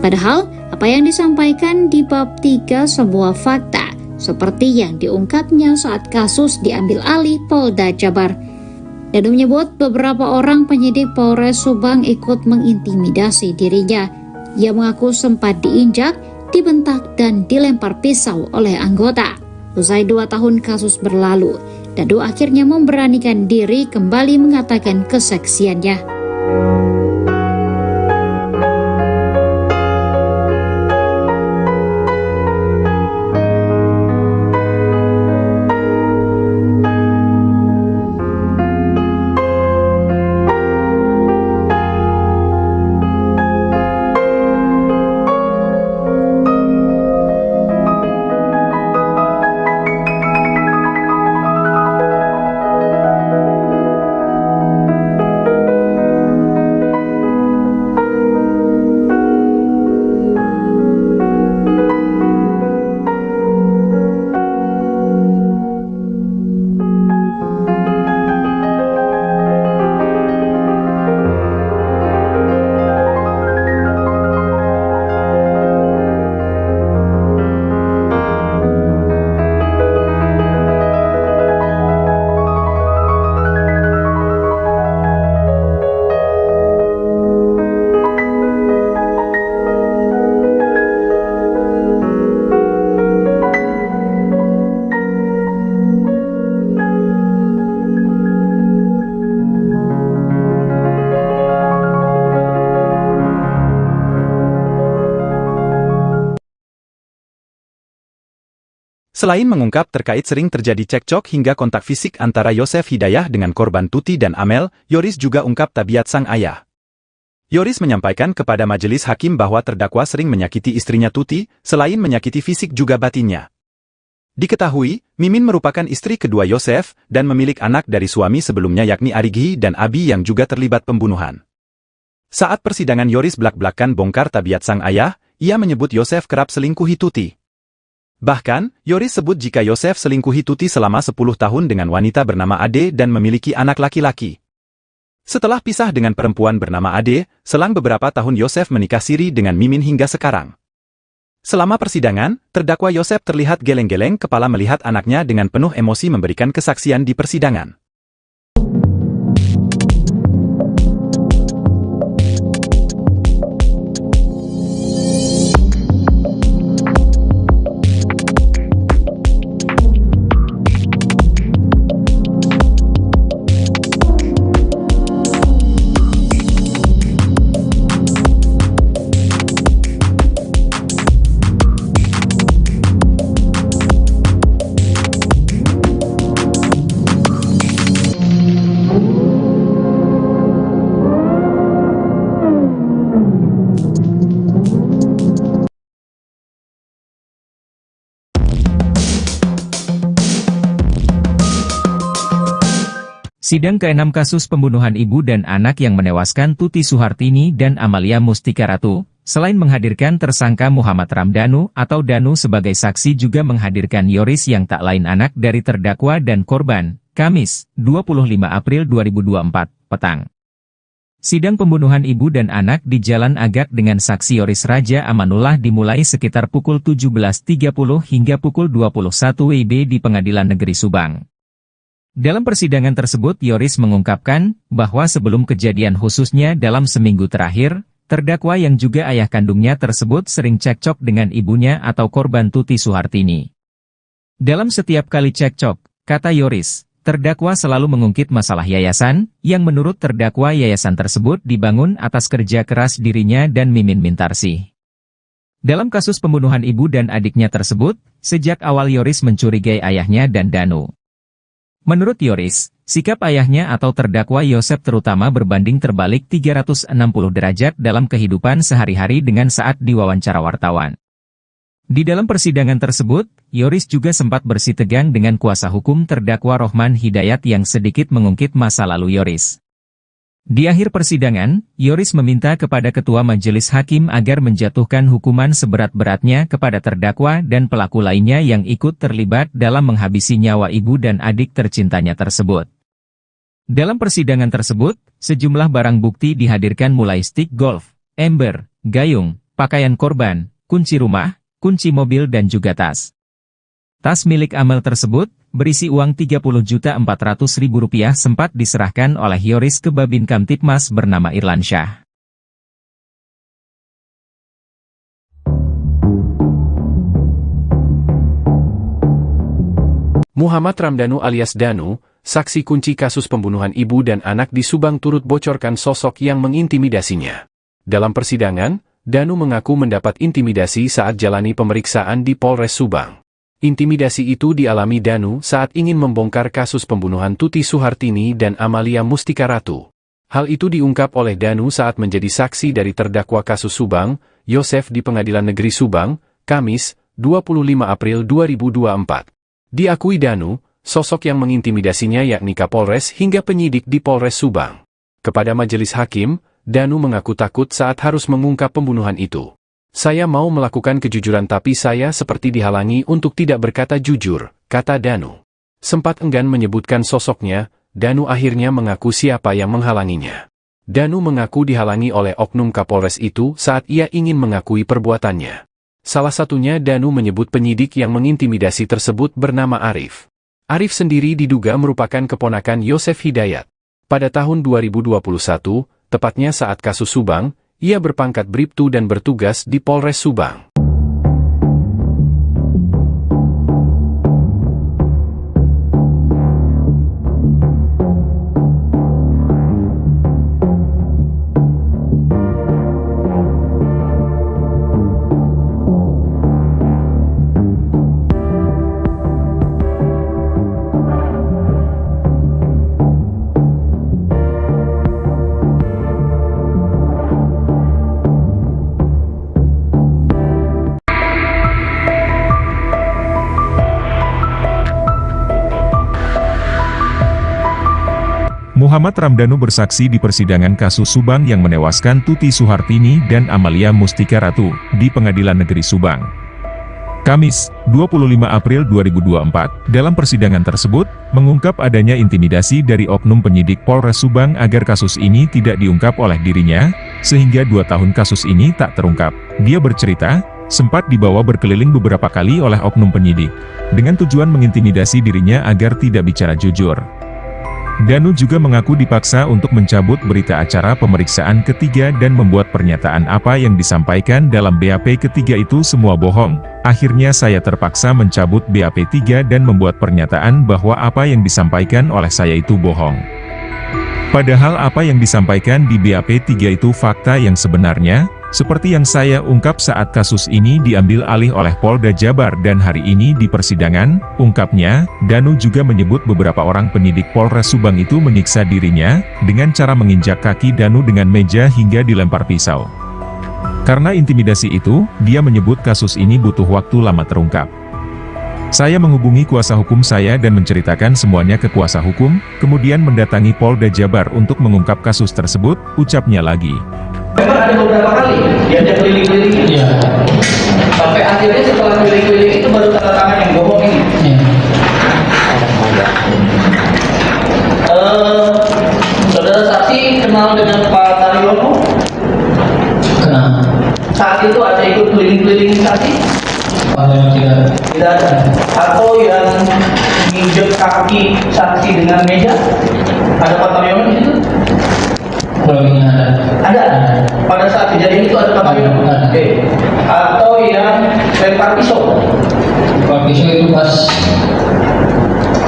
Padahal, apa yang disampaikan di bab 3 sebuah fakta, seperti yang diungkapnya saat kasus diambil alih Polda Jabar. Danu menyebut beberapa orang penyidik Polres Subang ikut mengintimidasi dirinya. Ia mengaku sempat diinjak, dibentak, dan dilempar pisau oleh anggota. Usai 2 tahun kasus berlalu, Danu akhirnya memberanikan diri kembali mengatakan kesaksiannya. Selain mengungkap terkait sering terjadi cekcok hingga kontak fisik antara Yosef Hidayah dengan korban Tuti dan Amel, Yoris juga ungkap tabiat sang ayah. Yoris menyampaikan kepada majelis hakim bahwa terdakwa sering menyakiti istrinya Tuti, selain menyakiti fisik juga batinnya. Diketahui, Mimin merupakan istri kedua Yosef dan memiliki anak dari suami sebelumnya yakni Arigi dan Abi yang juga terlibat pembunuhan. Saat persidangan Yoris belak-belakan bongkar tabiat sang ayah, ia menyebut Yosef kerap selingkuhi Tuti. Bahkan, Yoris sebut jika Yosef selingkuhi Tuti selama 10 tahun dengan wanita bernama Ade dan memiliki anak laki-laki. Setelah pisah dengan perempuan bernama Ade, selang beberapa tahun Yosef menikah siri dengan Mimin hingga sekarang. Selama persidangan, terdakwa Yosef terlihat geleng-geleng kepala melihat anaknya dengan penuh emosi memberikan kesaksian di persidangan. Sidang ke-6 kasus pembunuhan ibu dan anak yang menewaskan Tuti Suhartini dan Amalia Mustika Ratu, selain menghadirkan tersangka Muhammad Ramdhanu atau Danu sebagai saksi juga menghadirkan Yoris yang tak lain anak dari terdakwa dan korban, Kamis, 25 April 2024, petang. Sidang pembunuhan ibu dan anak di Jalan Agak dengan saksi Yoris Raja Amanullah dimulai sekitar pukul 17.30 hingga pukul 21 WIB di Pengadilan Negeri Subang. Dalam persidangan tersebut Yoris mengungkapkan bahwa sebelum kejadian khususnya dalam seminggu terakhir, terdakwa yang juga ayah kandungnya tersebut sering cekcok dengan ibunya atau korban Tuti Suhartini. Dalam setiap kali cekcok, kata Yoris, terdakwa selalu mengungkit masalah yayasan, yang menurut terdakwa yayasan tersebut dibangun atas kerja keras dirinya dan Mimin Mintarsih. Dalam kasus pembunuhan ibu dan adiknya tersebut, sejak awal Yoris mencurigai ayahnya dan Danu. Menurut Yoris, sikap ayahnya atau terdakwa Yosef terutama berbanding terbalik 360 derajat dalam kehidupan sehari-hari dengan saat diwawancara wartawan. Di dalam persidangan tersebut, Yoris juga sempat bersitegang dengan kuasa hukum terdakwa Rohman Hidayat yang sedikit mengungkit masa lalu Yoris. Di akhir persidangan, Yoris meminta kepada Ketua Majelis Hakim agar menjatuhkan hukuman seberat-beratnya kepada terdakwa dan pelaku lainnya yang ikut terlibat dalam menghabisi nyawa ibu dan adik tercintanya tersebut. Dalam persidangan tersebut, sejumlah barang bukti dihadirkan mulai stik golf, ember, gayung, pakaian korban, kunci rumah, kunci mobil dan juga tas. Tas milik Amel tersebut, berisi uang Rp30.400.000 sempat diserahkan oleh Yoris ke Babin Kamtipmas bernama Irlansyah. Muhammad Ramdhanu alias Danu, saksi kunci kasus pembunuhan ibu dan anak di Subang turut bocorkan sosok yang mengintimidasinya. Dalam persidangan, Danu mengaku mendapat intimidasi saat jalani pemeriksaan di Polres Subang. Intimidasi itu dialami Danu saat ingin membongkar kasus pembunuhan Tuti Suhartini dan Amalia Mustika Ratu. Hal itu diungkap oleh Danu saat menjadi saksi dari terdakwa kasus Subang, Yosef di Pengadilan Negeri Subang, Kamis, 25 April 2024. Diakui Danu, sosok yang mengintimidasinya yakni Kapolres hingga penyidik di Polres Subang. Kepada majelis hakim, Danu mengaku takut saat harus mengungkap pembunuhan itu. Saya mau melakukan kejujuran tapi saya seperti dihalangi untuk tidak berkata jujur, kata Danu. Sempat enggan menyebutkan sosoknya, Danu akhirnya mengaku siapa yang menghalanginya. Danu mengaku dihalangi oleh oknum Kapolres itu saat ia ingin mengakui perbuatannya. Salah satunya Danu menyebut penyidik yang mengintimidasi tersebut bernama Arif. Arif sendiri diduga merupakan keponakan Yosef Hidayat. Pada tahun 2021, tepatnya saat kasus Subang, ia berpangkat Bribtu dan bertugas di Polres Subang. Muhammad Ramdhanu bersaksi di persidangan kasus Subang yang menewaskan Tuti Suhartini dan Amalia Mustika Ratu di Pengadilan Negeri Subang. Kamis, 25 April 2024, dalam persidangan tersebut, mengungkap adanya intimidasi dari oknum penyidik Polres Subang agar kasus ini tidak diungkap oleh dirinya, sehingga 2 tahun kasus ini tak terungkap. Dia bercerita, sempat dibawa berkeliling beberapa kali oleh oknum penyidik, dengan tujuan mengintimidasi dirinya agar tidak bicara jujur. Danu juga mengaku dipaksa untuk mencabut berita acara pemeriksaan ketiga dan membuat pernyataan apa yang disampaikan dalam BAP ketiga itu semua bohong. Akhirnya saya terpaksa mencabut BAP 3 dan membuat pernyataan bahwa apa yang disampaikan oleh saya itu bohong. Padahal apa yang disampaikan di BAP 3 itu fakta yang sebenarnya, seperti yang saya ungkap saat kasus ini diambil alih oleh Polda Jabar dan hari ini di persidangan, ungkapnya, Danu juga menyebut beberapa orang penyidik Polres Subang itu menyiksa dirinya, dengan cara menginjak kaki Danu dengan meja hingga dilempar pisau. Karena intimidasi itu, dia menyebut kasus ini butuh waktu lama terungkap. Saya menghubungi kuasa hukum saya dan menceritakan semuanya ke kuasa hukum, kemudian mendatangi Polda Jabar untuk mengungkap kasus tersebut, ucapnya lagi. Memang ada beberapa kali diajak keliling-keliling, sampai akhirnya setelah keliling-keliling itu baru tanda tangan yang bohong ini. Saudara saksi kenal dengan Pak Taryono? Kenal. Saat itu ada ikut keliling-keliling saksi? Tidak ada. Atau yang nginjek kaki saksi dengan meja? Ada Pak Taryono di situ? Ada. Pada saat kejadian itu ada Pak Taryono? Oke. Atau yang lempar pisau? Lempar pisau itu pas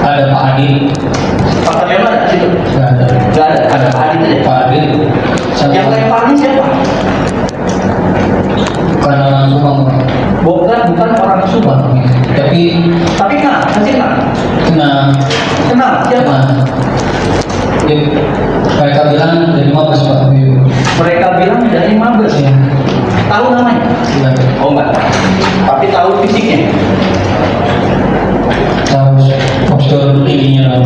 ada Pak Adi. Pak Taryono ada di situ? Nggak ada. Ada Pak Adi saja. Pak Adi. Yang lemparnya siapa? Bukan orang Subang. Bukan orang Subang. Tapi kenal, masih kenal. Kenal siapa? Mereka bilang dari Mabes Pak. Mereka bilang dari Mabes ya. Tahu namanya? Tidak. Oh enggak. Tapi tahu fisiknya. Tahu postur ininya.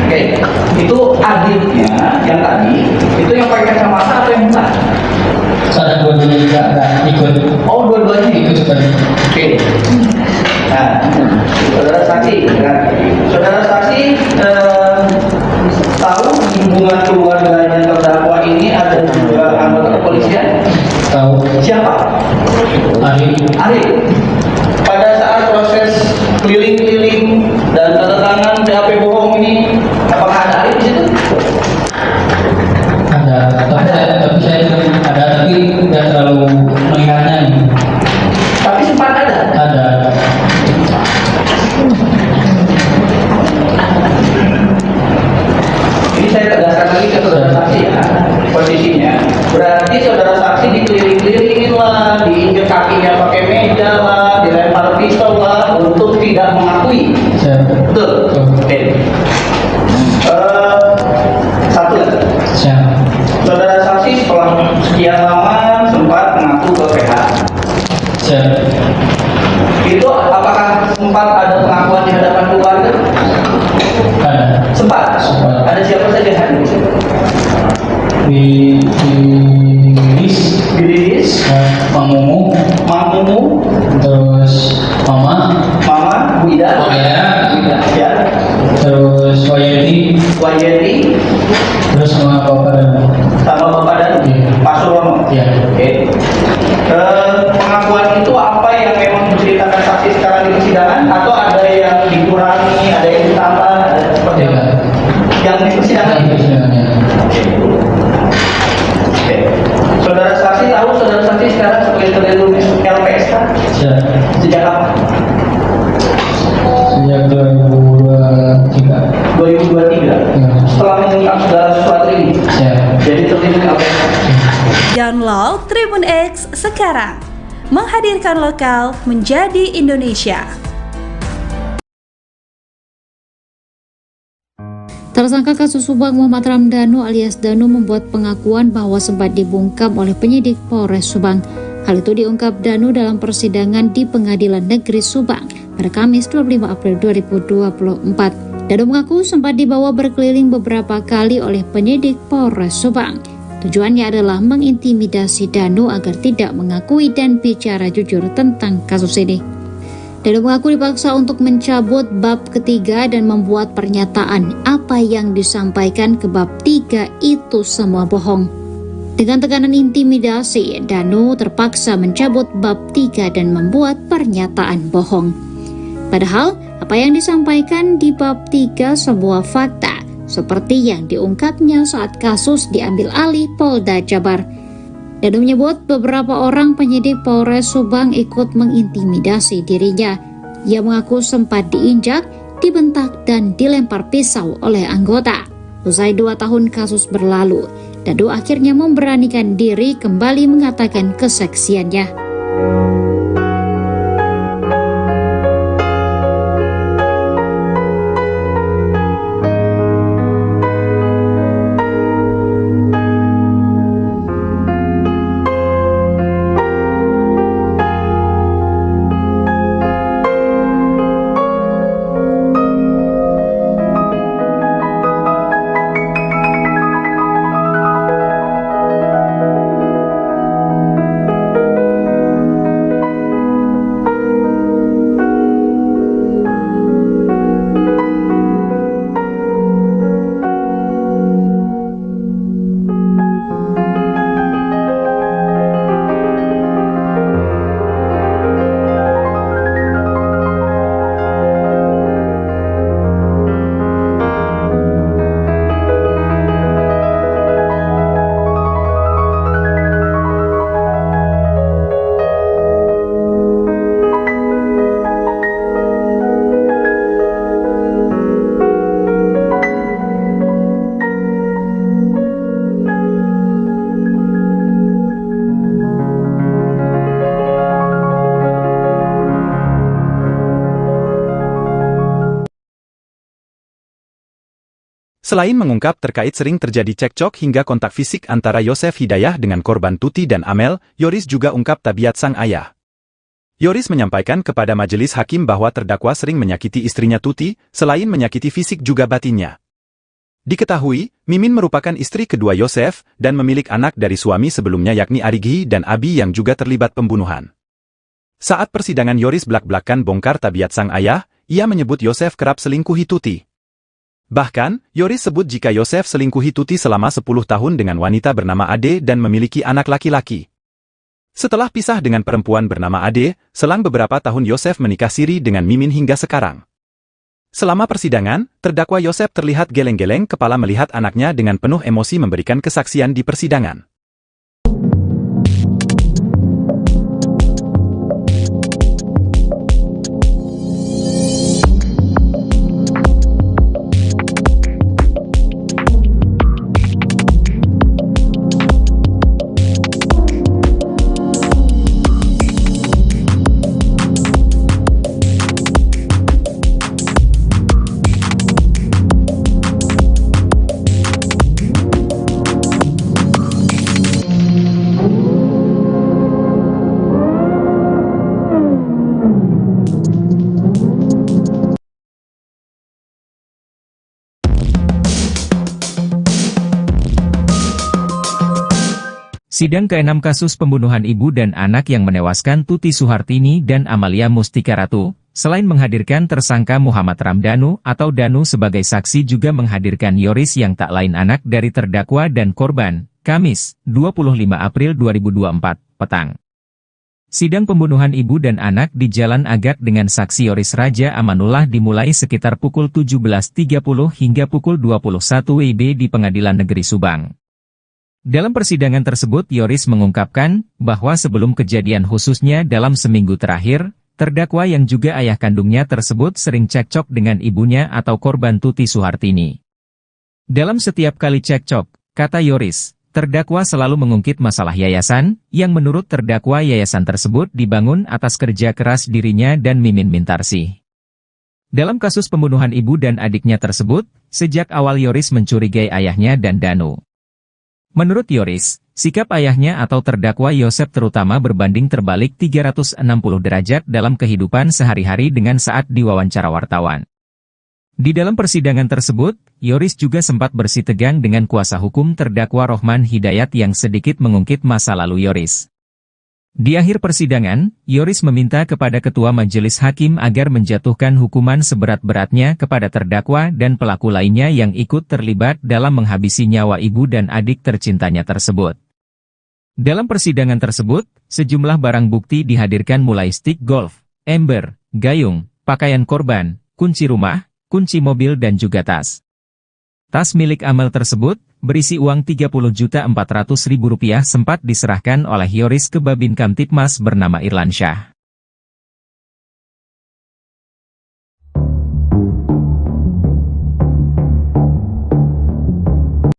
Oke, itu adiknya yang tadi, itu yang pakai kacamata atau yang bukan? Saya dua-duanya juga ada ikut. Oh, dua-duanya ikut sekali. Oke. Nah, saudara saksi, kan? Saudara saksi tahu di hubungan keluarganya terdakwa ini ada juga anggota kepolisian? Tahu. Siapa? Arif. Pada saat proses keliling-keliling dan tanda tangan BAP bohong ini, apakah ada Arif di situ? Ada. Tapi saya tidak terlalu melihatnya. Tapi sempat ada. Ada. Ini saya tegaskan lagi ke saudara saksi ya, posisinya. Berarti saudara saksi dikeliling-kelilingin lah, diinjek kakinya pakai meja lah, dilempar pisau lah, untuk tidak mengakui. Betul? Oke. Satu lagi. Saudara saksi setelah sekian lama sempat mengaku ke PH. Itu apakah sempat ada pengakuan di hadapan keluarga? Ada. Sempat. Ada siapa saja hadir? Di Lilis, Mang Mumu, terus Mama, Bu Ida, ya, terus Wayeti, terus sama Bapak dan Pak Surono. Ya. Oke. Pengakuan itu apa yang memang diceritakan saksi sekarang di persidangan, atau ada yang dikurangi, ada yang ditambah, ada seperti apa? Yang di persidangan. Oke. Saudara saksi tahu saudara saksi sekarang sebagai terlindung LPSK? Sejak kapan? Sejak 2023. 2023. Setelah mengungkap segala sesuatu ini. Jadi terlindung LPSK. Download Tribun X sekarang. Menghadirkan lokal menjadi Indonesia. Tersangka kasus Subang Muhammad Ramdhanu alias Danu membuat pengakuan bahwa sempat dibungkam oleh penyidik Polres Subang. Hal itu diungkap Danu dalam persidangan di Pengadilan Negeri Subang pada Kamis 25 April 2024. Danu mengaku sempat dibawa berkeliling beberapa kali oleh penyidik Polres Subang. Tujuannya adalah mengintimidasi Danu agar tidak mengakui dan bicara jujur tentang kasus ini. Danu mengaku dipaksa untuk mencabut bab ketiga dan membuat pernyataan apa yang disampaikan ke bab 3 itu semua bohong. Dengan tekanan intimidasi, Danu terpaksa mencabut bab 3 dan membuat pernyataan bohong. Padahal, apa yang disampaikan di bab 3 sebuah fakta, seperti yang diungkapnya saat kasus diambil alih Polda Jabar. Danu menyebut beberapa orang penyidik Polres Subang ikut mengintimidasi dirinya. Ia mengaku sempat diinjak, dibentak, dan dilempar pisau oleh anggota. Usai 2 tahun kasus berlalu, Danu akhirnya memberanikan diri kembali mengatakan kesaksiannya. Selain mengungkap terkait sering terjadi cekcok hingga kontak fisik antara Yosef Hidayah dengan korban Tuti dan Amel, Yoris juga ungkap tabiat sang ayah. Yoris menyampaikan kepada majelis hakim bahwa terdakwa sering menyakiti istrinya Tuti, selain menyakiti fisik juga batinnya. Diketahui, Mimin merupakan istri kedua Yosef dan memiliki anak dari suami sebelumnya yakni Arigi dan Abi yang juga terlibat pembunuhan. Saat persidangan Yoris belak-belakan bongkar tabiat sang ayah, ia menyebut Yosef kerap selingkuhi Tuti. Bahkan, Yoris sebut jika Yosef selingkuhi Tuti selama 10 tahun dengan wanita bernama Ade dan memiliki anak laki-laki. Setelah pisah dengan perempuan bernama Ade, selang beberapa tahun Yosef menikah siri dengan Mimin hingga sekarang. Selama persidangan, terdakwa Yosef terlihat geleng-geleng kepala melihat anaknya dengan penuh emosi memberikan kesaksian di persidangan. Sidang ke-6 kasus pembunuhan ibu dan anak yang menewaskan Tuti Suhartini dan Amalia Mustika Ratu, selain menghadirkan tersangka Muhammad Ramdhanu atau Danu sebagai saksi juga menghadirkan Yoris yang tak lain anak dari terdakwa dan korban, Kamis, 25 April 2024, petang. Sidang pembunuhan ibu dan anak di Jalan Agak dengan saksi Yoris Raja Amanullah dimulai sekitar pukul 17.30 hingga pukul 21 WIB di Pengadilan Negeri Subang. Dalam persidangan tersebut Yoris mengungkapkan bahwa sebelum kejadian khususnya dalam seminggu terakhir, terdakwa yang juga ayah kandungnya tersebut sering cekcok dengan ibunya atau korban Tuti Suhartini. Dalam setiap kali cekcok, kata Yoris, terdakwa selalu mengungkit masalah yayasan, yang menurut terdakwa yayasan tersebut dibangun atas kerja keras dirinya dan Mimin Mintarsih. Dalam kasus pembunuhan ibu dan adiknya tersebut, sejak awal Yoris mencurigai ayahnya dan Danu. Menurut Yoris, sikap ayahnya atau terdakwa Yosef terutama berbanding terbalik 360 derajat dalam kehidupan sehari-hari dengan saat diwawancara wartawan. Di dalam persidangan tersebut, Yoris juga sempat bersitegang dengan kuasa hukum terdakwa Rohman Hidayat yang sedikit mengungkit masa lalu Yoris. Di akhir persidangan, Yoris meminta kepada Ketua Majelis Hakim agar menjatuhkan hukuman seberat-beratnya kepada terdakwa dan pelaku lainnya yang ikut terlibat dalam menghabisi nyawa ibu dan adik tercintanya tersebut. Dalam persidangan tersebut, sejumlah barang bukti dihadirkan mulai stick golf, ember, gayung, pakaian korban, kunci rumah, kunci mobil dan juga tas. Tas milik Amel tersebut, berisi uang Rp30.400.000 sempat diserahkan oleh Yoris ke Babin Kamtipmas bernama Irlansyah.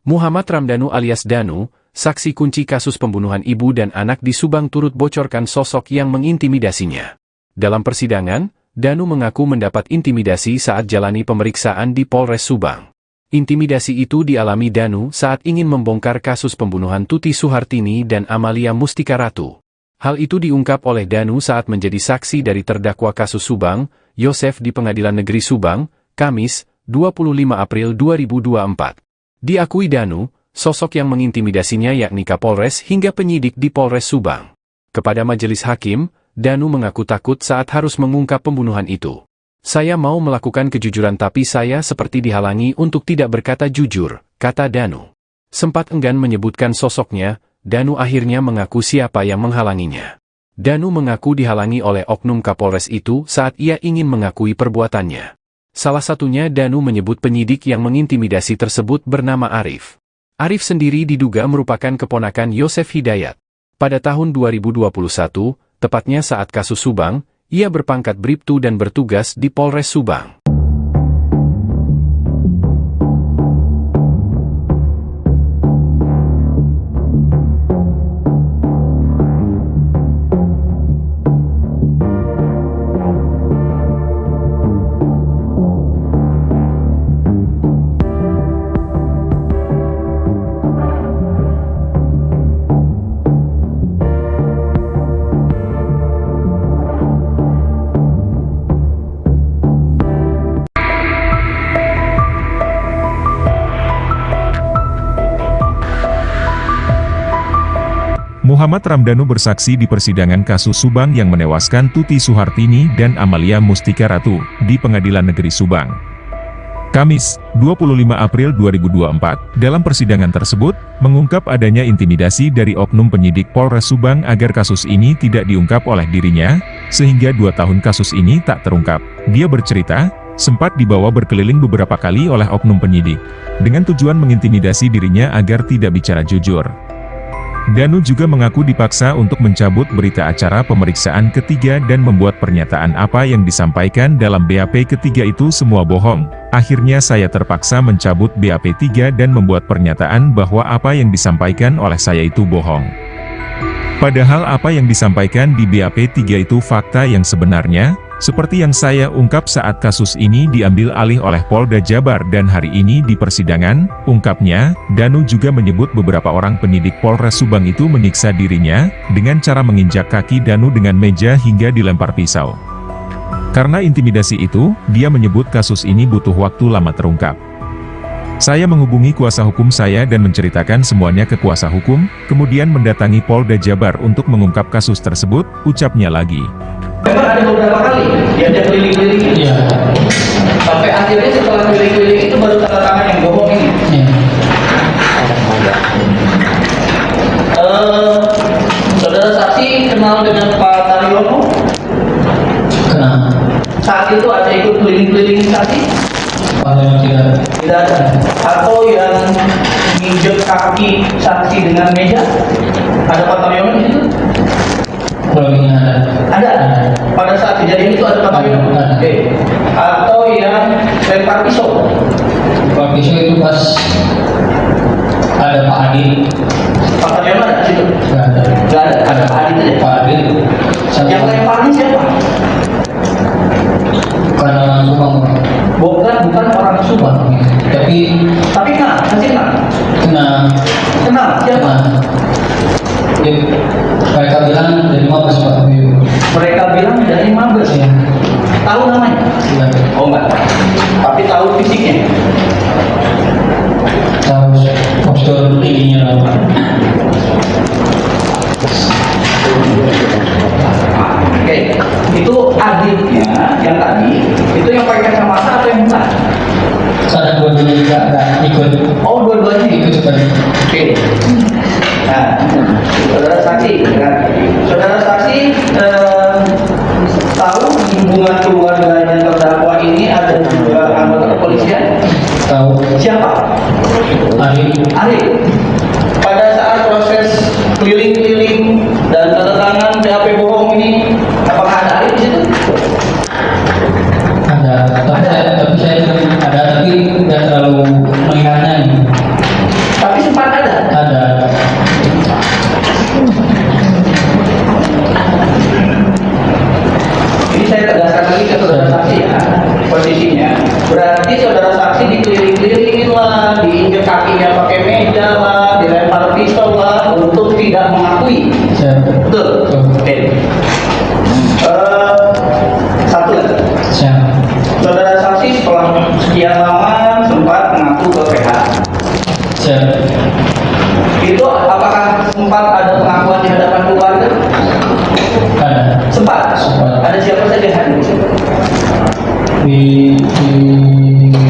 Muhammad Ramdhanu alias Danu, saksi kunci kasus pembunuhan ibu dan anak di Subang turut bocorkan sosok yang mengintimidasinya. Dalam persidangan, Danu mengaku mendapat intimidasi saat jalani pemeriksaan di Polres Subang. Intimidasi itu dialami Danu saat ingin membongkar kasus pembunuhan Tuti Suhartini dan Amalia Mustika Ratu. Hal itu diungkap oleh Danu saat menjadi saksi dari terdakwa kasus Subang, Yosef di Pengadilan Negeri Subang, Kamis, 25 April 2024. Diakui Danu, sosok yang mengintimidasinya yakni Kapolres hingga penyidik di Polres Subang. Kepada majelis hakim, Danu mengaku takut saat harus mengungkap pembunuhan itu. Saya mau melakukan kejujuran tapi saya seperti dihalangi untuk tidak berkata jujur, kata Danu. Sempat enggan menyebutkan sosoknya, Danu akhirnya mengaku siapa yang menghalanginya. Danu mengaku dihalangi oleh oknum Kapolres itu saat ia ingin mengakui perbuatannya. Salah satunya Danu menyebut penyidik yang mengintimidasi tersebut bernama Arif. Arif sendiri diduga merupakan keponakan Yosef Hidayat. Pada tahun 2021, tepatnya saat kasus Subang, ia berpangkat Bribtu dan bertugas di Polres Subang. Muhammad Ramdhanu bersaksi di persidangan kasus Subang yang menewaskan Tuti Suhartini dan Amalia Mustika Ratu di Pengadilan Negeri Subang. Kamis, 25 April 2024, dalam persidangan tersebut, mengungkap adanya intimidasi dari oknum penyidik Polres Subang agar kasus ini tidak diungkap oleh dirinya, sehingga 2 tahun kasus ini tak terungkap. Dia bercerita, sempat dibawa berkeliling beberapa kali oleh oknum penyidik, dengan tujuan mengintimidasi dirinya agar tidak bicara jujur. Danu juga mengaku dipaksa untuk mencabut berita acara pemeriksaan ketiga dan membuat pernyataan apa yang disampaikan dalam BAP ketiga itu semua bohong. Akhirnya saya terpaksa mencabut BAP 3 dan membuat pernyataan bahwa apa yang disampaikan oleh saya itu bohong. Padahal apa yang disampaikan di BAP 3 itu fakta yang sebenarnya, seperti yang saya ungkap saat kasus ini diambil alih oleh Polda Jabar dan hari ini di persidangan, ungkapnya. Danu juga menyebut beberapa orang penyidik Polres Subang itu menyiksa dirinya, dengan cara menginjak kaki Danu dengan meja hingga dilempar pisau. Karena intimidasi itu, dia menyebut kasus ini butuh waktu lama terungkap. Saya menghubungi kuasa hukum saya dan menceritakan semuanya ke kuasa hukum, kemudian mendatangi Polda Jabar untuk mengungkap kasus tersebut, ucapnya lagi. Memang ada beberapa kali diajak keliling-keliling. Iya. Sampai akhirnya setelah keliling-keliling itu baru tanda tangan yang bohong ini. Iya. Saudara saksi kenal dengan Pak Taryono? Kenal. Saat itu ada ikut keliling-keliling saksi? Tidak. Tidak ada. Atau yang menginjak kaki saksi dengan meja? Ada Pak Taryono di situ? Ada. Pada saat kejadian itu ada Pak Taryono? Oke. Atau yang lempar pisau? Lempar pisau itu pas ada Pak Adi. Pak Taryono ada di situ? Nggak ada. Nggak ada. Ada Pak Adi saja. Pak Adi. Yang lemparnya siapa? Bukan orang Subang. Bukan orang Subang. Tapi kenal, masih kenal. kenal. Kenal. mereka bilang dari Mabes Pak. Mereka bilang dari Mabes. Iya. Tahu namanya? Iya. Oh enggak. Tapi tahu fisiknya. Tahu postur tingginya lah. Oke, itu adiknya yang tadi, itu yang pakai kacamata atau yang bukan? Saya dua-duanya juga ada ikut. Oh, dua-duanya Ikut juga. Oke. Nah, saudara saksi, kan? Saudara saksi tahu hubungan keluarga dan terdakwa ini ada juga anggota kepolisian? Tahu. Siapa? Arif. Pada saat proses keliling-keliling dan tanda tangan BAP bohong ini, apakah ada Arif di situ? Ada. Tapi saya ada tapi tidak terlalu melihatnya ini. Tapi sempat ada. Ada. Ini saya tegaskan lagi ke saudara saksi ya, posisinya. Berarti saudara saksi dikeliling-kelilingin lah, diinjek kakinya pakai meja lah, dilempar pistol lah, untuk tidak mengakui. Saya. Betul? Oke. Satu lagi. Saya. Saudara saksi setelah sekian lama sempat mengaku ke PH. Saya. Itu apakah sempat ada pengakuan di hadapan keluarga? Ada. Sempat. Sempat. Ada siapa saja hadir? Di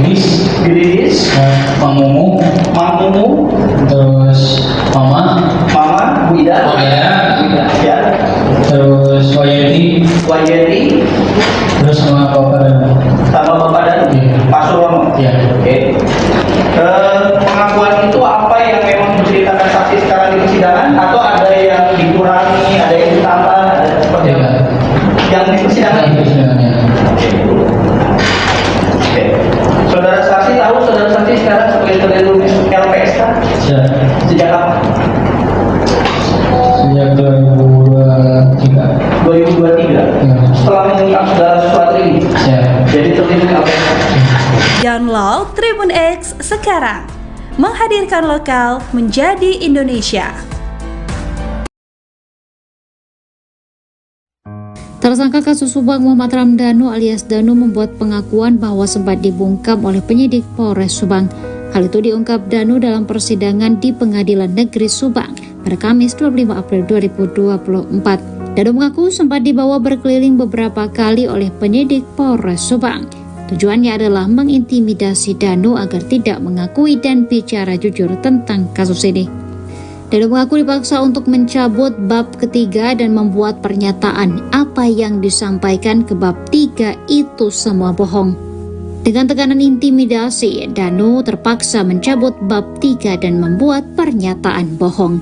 list. Dilis, Mang Mumu, Mamumu, terus Mama, Mama, Bu Ida, Waya, ya, terus Wayeti, Wayeti, terus sama Bapak dan sama Bapak dan Iya. Pak Surono. Iya. Oke. Pengakuan itu apa yang memang diceritakan saksi sekarang di persidangan atau ada yang dikurangi, ada yang ditambah, ada seperti apa? Yang di persidangan itu. persidangannya. Oke. Saudara saksi tahu saudara saksi sekarang sebagai terlindung LPSK Saya. sejak kapan? Sejak 2023. 2023. Ya. Setelah mengungkap segala sesuatu ini, Saya. jadi terlindung LPSK. Download Tribun X sekarang. Menghadirkan lokal menjadi Indonesia. Tersangka kasus Subang Muhammad Ramdhanu alias Danu membuat pengakuan bahwa sempat dibungkam oleh penyidik Polres Subang. Hal itu diungkap Danu dalam persidangan di Pengadilan Negeri Subang pada Kamis 25 April 2024. Danu mengaku sempat dibawa berkeliling beberapa kali oleh penyidik Polres Subang. Tujuannya adalah mengintimidasi Danu agar tidak mengakui dan bicara jujur tentang kasus ini. Danu mengaku dipaksa untuk mencabut bab ketiga dan membuat pernyataan apa yang disampaikan ke bab 3 itu semua bohong. Dengan tekanan intimidasi, Danu terpaksa mencabut bab 3 dan membuat pernyataan bohong.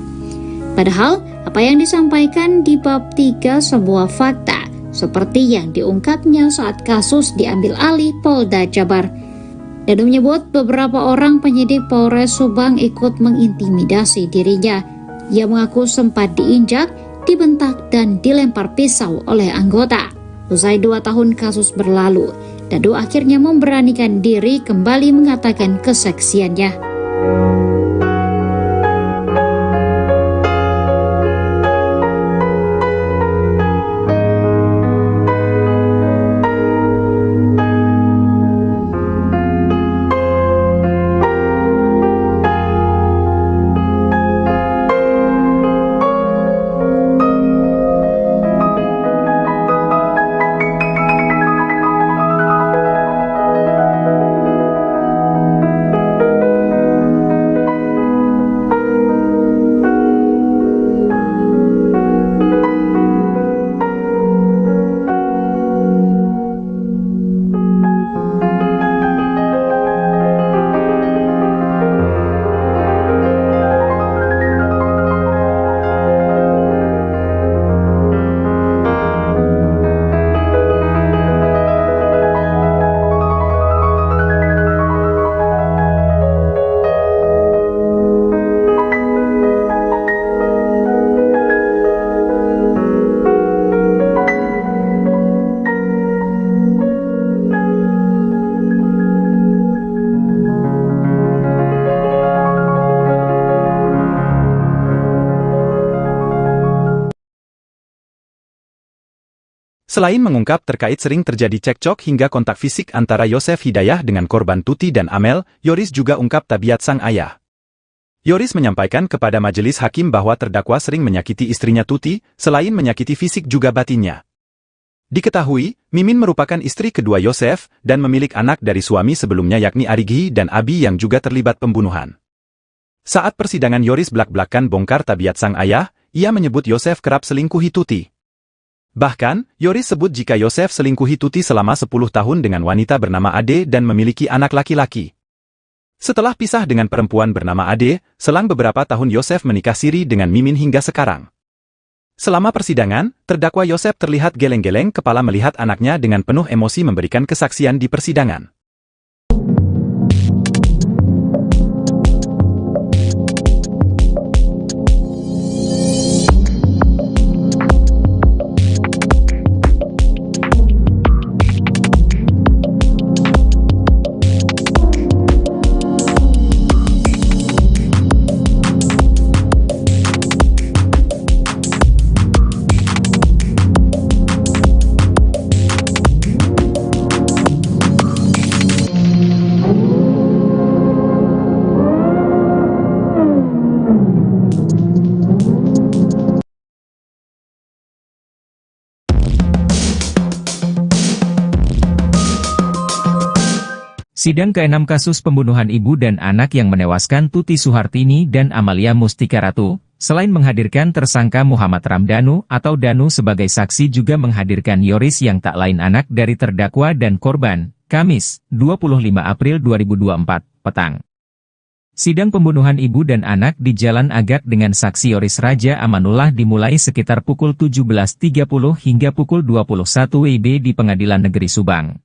Padahal, apa yang disampaikan di bab 3 sebuah fakta, seperti yang diungkapnya saat kasus diambil alih Polda Jabar. Danu menyebut beberapa orang penyidik Polres Subang ikut mengintimidasi dirinya. Ia mengaku sempat diinjak, dibentak, dan dilempar pisau oleh anggota. Usai 2 tahun kasus berlalu, Danu akhirnya memberanikan diri kembali mengatakan kesaksiannya. Selain mengungkap terkait sering terjadi cekcok hingga kontak fisik antara Yosef Hidayah dengan korban Tuti dan Amel, Yoris juga ungkap tabiat sang ayah. Yoris menyampaikan kepada majelis hakim bahwa terdakwa sering menyakiti istrinya Tuti, selain menyakiti fisik juga batinnya. Diketahui, Mimin merupakan istri kedua Yosef dan memiliki anak dari suami sebelumnya yakni Arigi dan Abi yang juga terlibat pembunuhan. Saat persidangan Yoris belak-belakan bongkar tabiat sang ayah, ia menyebut Yosef kerap selingkuhi Tuti. Bahkan, Yoris sebut jika Yosef selingkuhi Tuti selama 10 tahun dengan wanita bernama Ade dan memiliki anak laki-laki. Setelah pisah dengan perempuan bernama Ade, selang beberapa tahun Yosef menikah siri dengan Mimin hingga sekarang. Selama persidangan, terdakwa Yosef terlihat geleng-geleng kepala melihat anaknya dengan penuh emosi memberikan kesaksian di persidangan. Sidang ke-6 kasus pembunuhan ibu dan anak yang menewaskan Tuti Suhartini dan Amalia Mustika Ratu, selain menghadirkan tersangka Muhammad Ramdhanu atau Danu sebagai saksi juga menghadirkan Yoris yang tak lain anak dari terdakwa dan korban, Kamis, 25 April 2024, petang. Sidang pembunuhan ibu dan anak di Jalan Agak dengan saksi Yoris Raja Amanullah dimulai sekitar pukul 17.30 hingga pukul 21 WIB di Pengadilan Negeri Subang.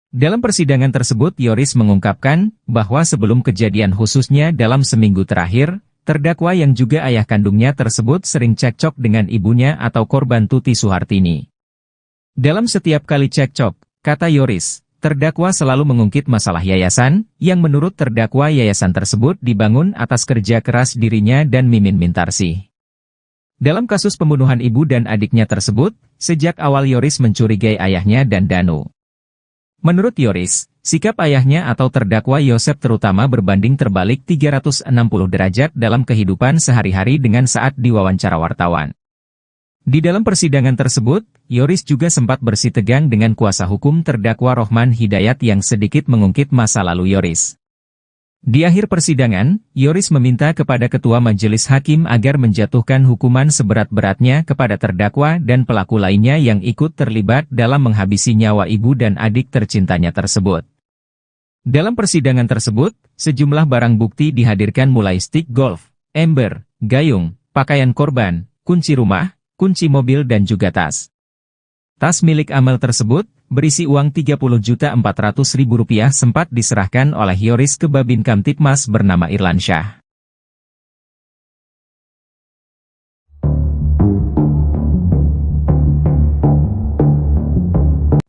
Dalam persidangan tersebut Yoris mengungkapkan bahwa sebelum kejadian khususnya dalam seminggu terakhir, terdakwa yang juga ayah kandungnya tersebut sering cekcok dengan ibunya atau korban Tuti Suhartini. Dalam setiap kali cekcok, kata Yoris, terdakwa selalu mengungkit masalah yayasan, yang menurut terdakwa yayasan tersebut dibangun atas kerja keras dirinya dan Mimin Mintarsih. Dalam kasus pembunuhan ibu dan adiknya tersebut, sejak awal Yoris mencurigai ayahnya dan Danu. Menurut Yoris, sikap ayahnya atau terdakwa Yosef terutama berbanding terbalik 360 derajat dalam kehidupan sehari-hari dengan saat diwawancara wartawan. Di dalam persidangan tersebut, Yoris juga sempat bersitegang dengan kuasa hukum terdakwa Rohman Hidayat yang sedikit mengungkit masa lalu Yoris. Di akhir persidangan, Yoris meminta kepada Ketua Majelis Hakim agar menjatuhkan hukuman seberat-beratnya kepada terdakwa dan pelaku lainnya yang ikut terlibat dalam menghabisi nyawa ibu dan adik tercintanya tersebut. Dalam persidangan tersebut, sejumlah barang bukti dihadirkan mulai stik golf, ember, gayung, pakaian korban, kunci rumah, kunci mobil dan juga tas. Tas milik Amel tersebut, berisi uang Rp30.400.000 sempat diserahkan oleh Yoris ke Babin Kamtipmas bernama Irlansyah.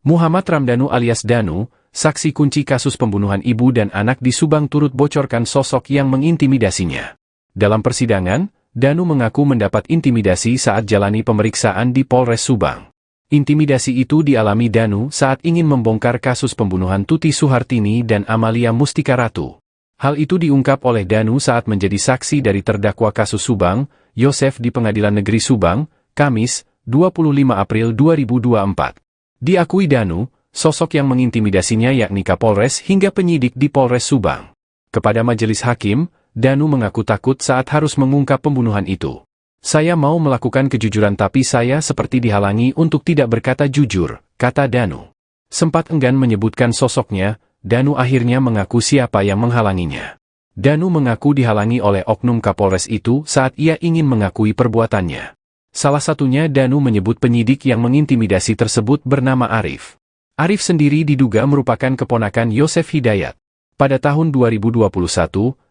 Muhammad Ramdhanu alias Danu, saksi kunci kasus pembunuhan ibu dan anak di Subang turut bocorkan sosok yang mengintimidasinya. Dalam persidangan, Danu mengaku mendapat intimidasi saat jalani pemeriksaan di Polres Subang. Intimidasi itu dialami Danu saat ingin membongkar kasus pembunuhan Tuti Suhartini dan Amalia Mustika Ratu. Hal itu diungkap oleh Danu saat menjadi saksi dari terdakwa kasus Subang, Yosef di Pengadilan Negeri Subang, Kamis, 25 April 2024. Diakui Danu, sosok yang mengintimidasinya yakni Kapolres hingga penyidik di Polres Subang. Kepada majelis hakim, Danu mengaku takut saat harus mengungkap pembunuhan itu. Saya mau melakukan kejujuran tapi saya seperti dihalangi untuk tidak berkata jujur, kata Danu. Sempat enggan menyebutkan sosoknya, Danu akhirnya mengaku siapa yang menghalanginya. Danu mengaku dihalangi oleh oknum Kapolres itu saat ia ingin mengakui perbuatannya. Salah satunya Danu menyebut penyidik yang mengintimidasi tersebut bernama Arif. Arif sendiri diduga merupakan keponakan Yosef Hidayat. Pada tahun 2021,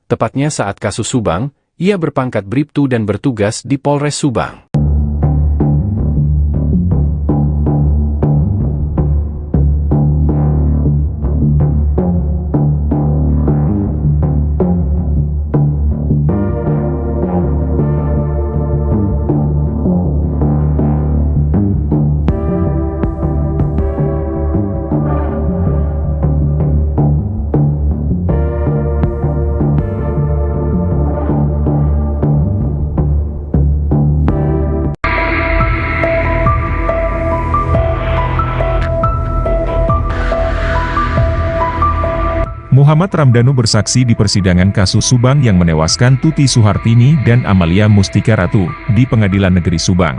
tepatnya saat kasus Subang, ia berpangkat Bribtu dan bertugas di Polres Subang. Muhammad Ramdhanu bersaksi di persidangan kasus Subang yang menewaskan Tuti Suhartini dan Amalia Mustika Ratu di Pengadilan Negeri Subang.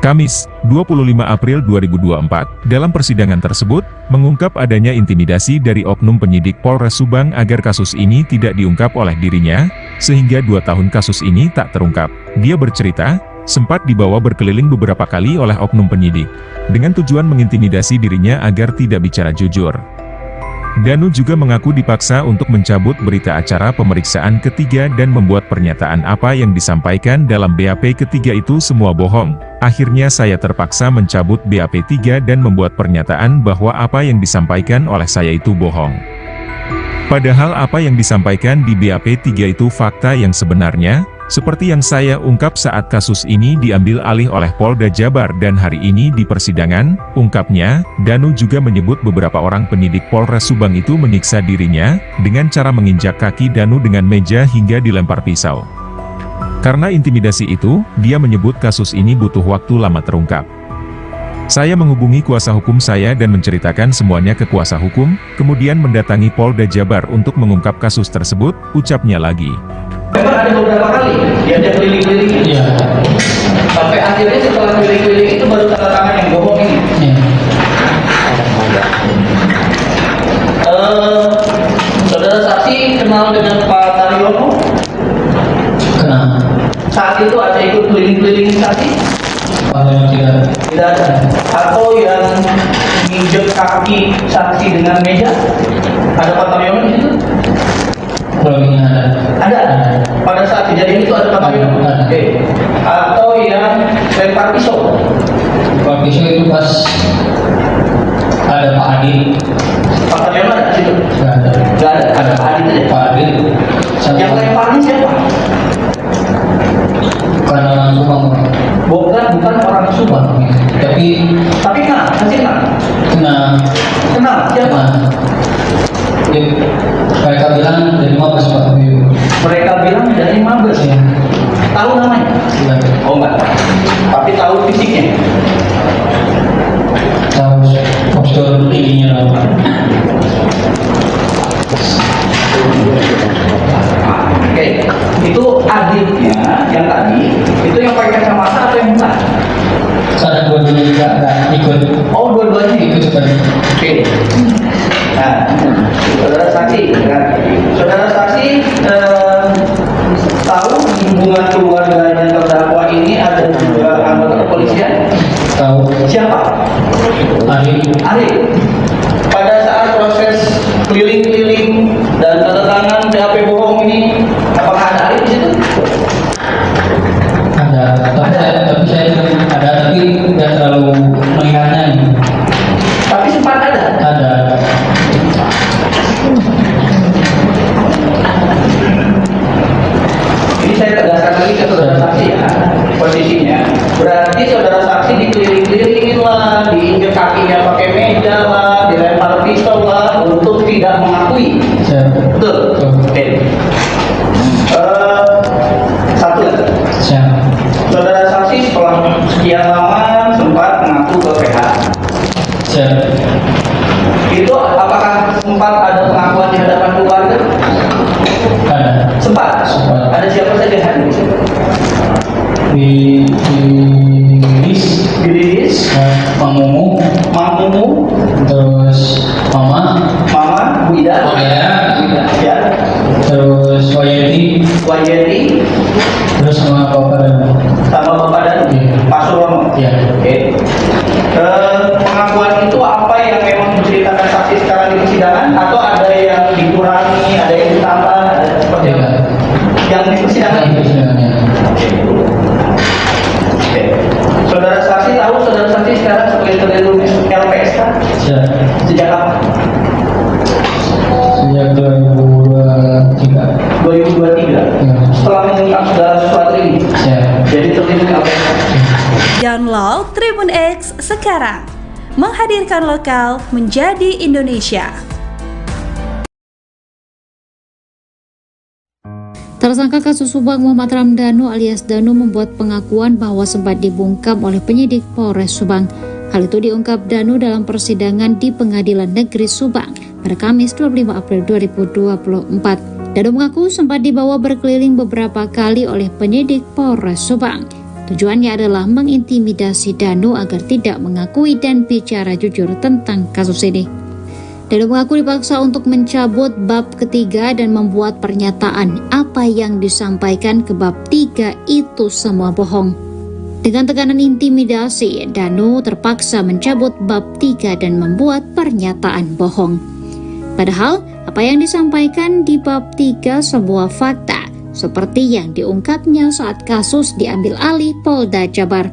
Kamis, 25 April 2024, dalam persidangan tersebut, mengungkap adanya intimidasi dari oknum penyidik Polres Subang agar kasus ini tidak diungkap oleh dirinya, sehingga 2 tahun kasus ini tak terungkap. Dia bercerita, sempat dibawa berkeliling beberapa kali oleh oknum penyidik, dengan tujuan mengintimidasi dirinya agar tidak bicara jujur. Danu juga mengaku dipaksa untuk mencabut berita acara pemeriksaan ketiga dan membuat pernyataan apa yang disampaikan dalam BAP ketiga itu semua bohong. Akhirnya saya terpaksa mencabut BAP 3 dan membuat pernyataan bahwa apa yang disampaikan oleh saya itu bohong. Padahal apa yang disampaikan di BAP 3 itu fakta yang sebenarnya, seperti yang saya ungkap saat kasus ini diambil alih oleh Polda Jabar dan hari ini di persidangan, ungkapnya, Danu juga menyebut beberapa orang penyidik Polres Subang itu menyiksa dirinya, dengan cara menginjak kaki Danu dengan meja hingga dilempar pisau. Karena intimidasi itu, dia menyebut kasus ini butuh waktu lama terungkap. Saya menghubungi kuasa hukum saya dan menceritakan semuanya ke kuasa hukum, kemudian mendatangi Polda Jabar untuk mengungkap kasus tersebut, ucapnya lagi. Memang ada beberapa kali dia keliling-keliling. Iya. Sampai akhirnya setelah keliling-keliling itu baru tanda tangan yang bohong ini. Iya. Saudara saksi kenal dengan Pak Taryono? Kenal. Saat itu ada ikut keliling-keliling saksi? Tidak. Tidak ada. Atau yang nginjek kaki saksi dengan meja? Ada Pak Taryono di situ? Belum ada. Ada. Pada saat kejadian itu ada Pak Taryono? Ada. Oke. Atau yang lempar pisau? Kalau pisau itu pas ada Pak Adi. Pak Taryono ada di situ? Nggak ada. Nggak ada. Ada Pak Adi saja. Pak Adi. Yang lemparnya siapa? Bukan orang Subang. Bukan orang Subang. Tapi kenal, masih kenal. kenal Siapa? Ya, mereka bilang dari Mabes Pak. Mereka bilang dari Mabes. Ya. Tahu namanya? Tidak. Oh enggak. Tapi tahu fisiknya. Tahu postur tingginya lah. Oke, itu adiknya yang tadi, itu yang pakai kacamata atau yang bukan? Ada dua-duanya juga ada ikut. Oh, dua-duanya Ikut seperti. Oke. Nah, saudara saksi, kan? Saudara saksi tahu hubungan keluarga dan terdakwa ini ada juga anggota kepolisian? Tahu. Siapa? Ari. Pada saat proses keliling-keliling dan tanda tangan BAP bohong ini, apakah ada Ari di situ? Ada. Tapi saya ada, tapi tidak terlalu mengingatnya ini. Tapi sempat ada. Ada. Ini saya tegaskan lagi ke saudara saksi ya, posisinya. Berarti saudara saksi dikeliling-kelilingin lah, diinjek kakinya pakai meja lah, dilempar pisau lah, untuk tidak mengakui. Betul? Oke. Satu lagi. Saudara saksi setelah sekian lama sempat mengaku ke PH. Itu apakah sempat ada pengakuan di hadapan keluarga? Ada. Sempat. Ada siapa saja hadir di situ? Di Lilis, Mang Mumu, terus Mama, Bu Ida, ya, terus Wayeti, terus sama Bapak dan iya. Pak Surono. Iya. Oke. Pengakuan itu apa yang memang diceritakan saksi sekarang di persidangan atau ada yang dikurangi, ada yang ditambah, ada seperti apa? Yang di persidangan itu. Oke. Saudara saksi tahu saudara saksi sekarang sebagai terlindung LPSK? Sejak kapan? Sejak 2023. 2023. Ya. Setelah mengungkap segala sesuatu ini. Ya. Jadi terlindung LPSK. Download Tribun X sekarang. Menghadirkan lokal menjadi Indonesia. Tersangka kasus Subang Muhammad Ramdhanu alias Danu membuat pengakuan bahwa sempat dibungkam oleh penyidik Polres Subang. Hal itu diungkap Danu dalam persidangan di Pengadilan Negeri Subang pada Kamis 25 April 2024. Danu mengaku sempat dibawa berkeliling beberapa kali oleh penyidik Polres Subang. Tujuannya adalah mengintimidasi Danu agar tidak mengakui dan bicara jujur tentang kasus ini. Danu mengaku dipaksa untuk mencabut bab ketiga dan membuat pernyataan apa yang disampaikan ke bab 3 itu semua bohong. Dengan tekanan intimidasi, Danu terpaksa mencabut bab 3 dan membuat pernyataan bohong. Padahal, apa yang disampaikan di bab 3 sebuah fakta, seperti yang diungkapnya saat kasus diambil alih Polda Jabar.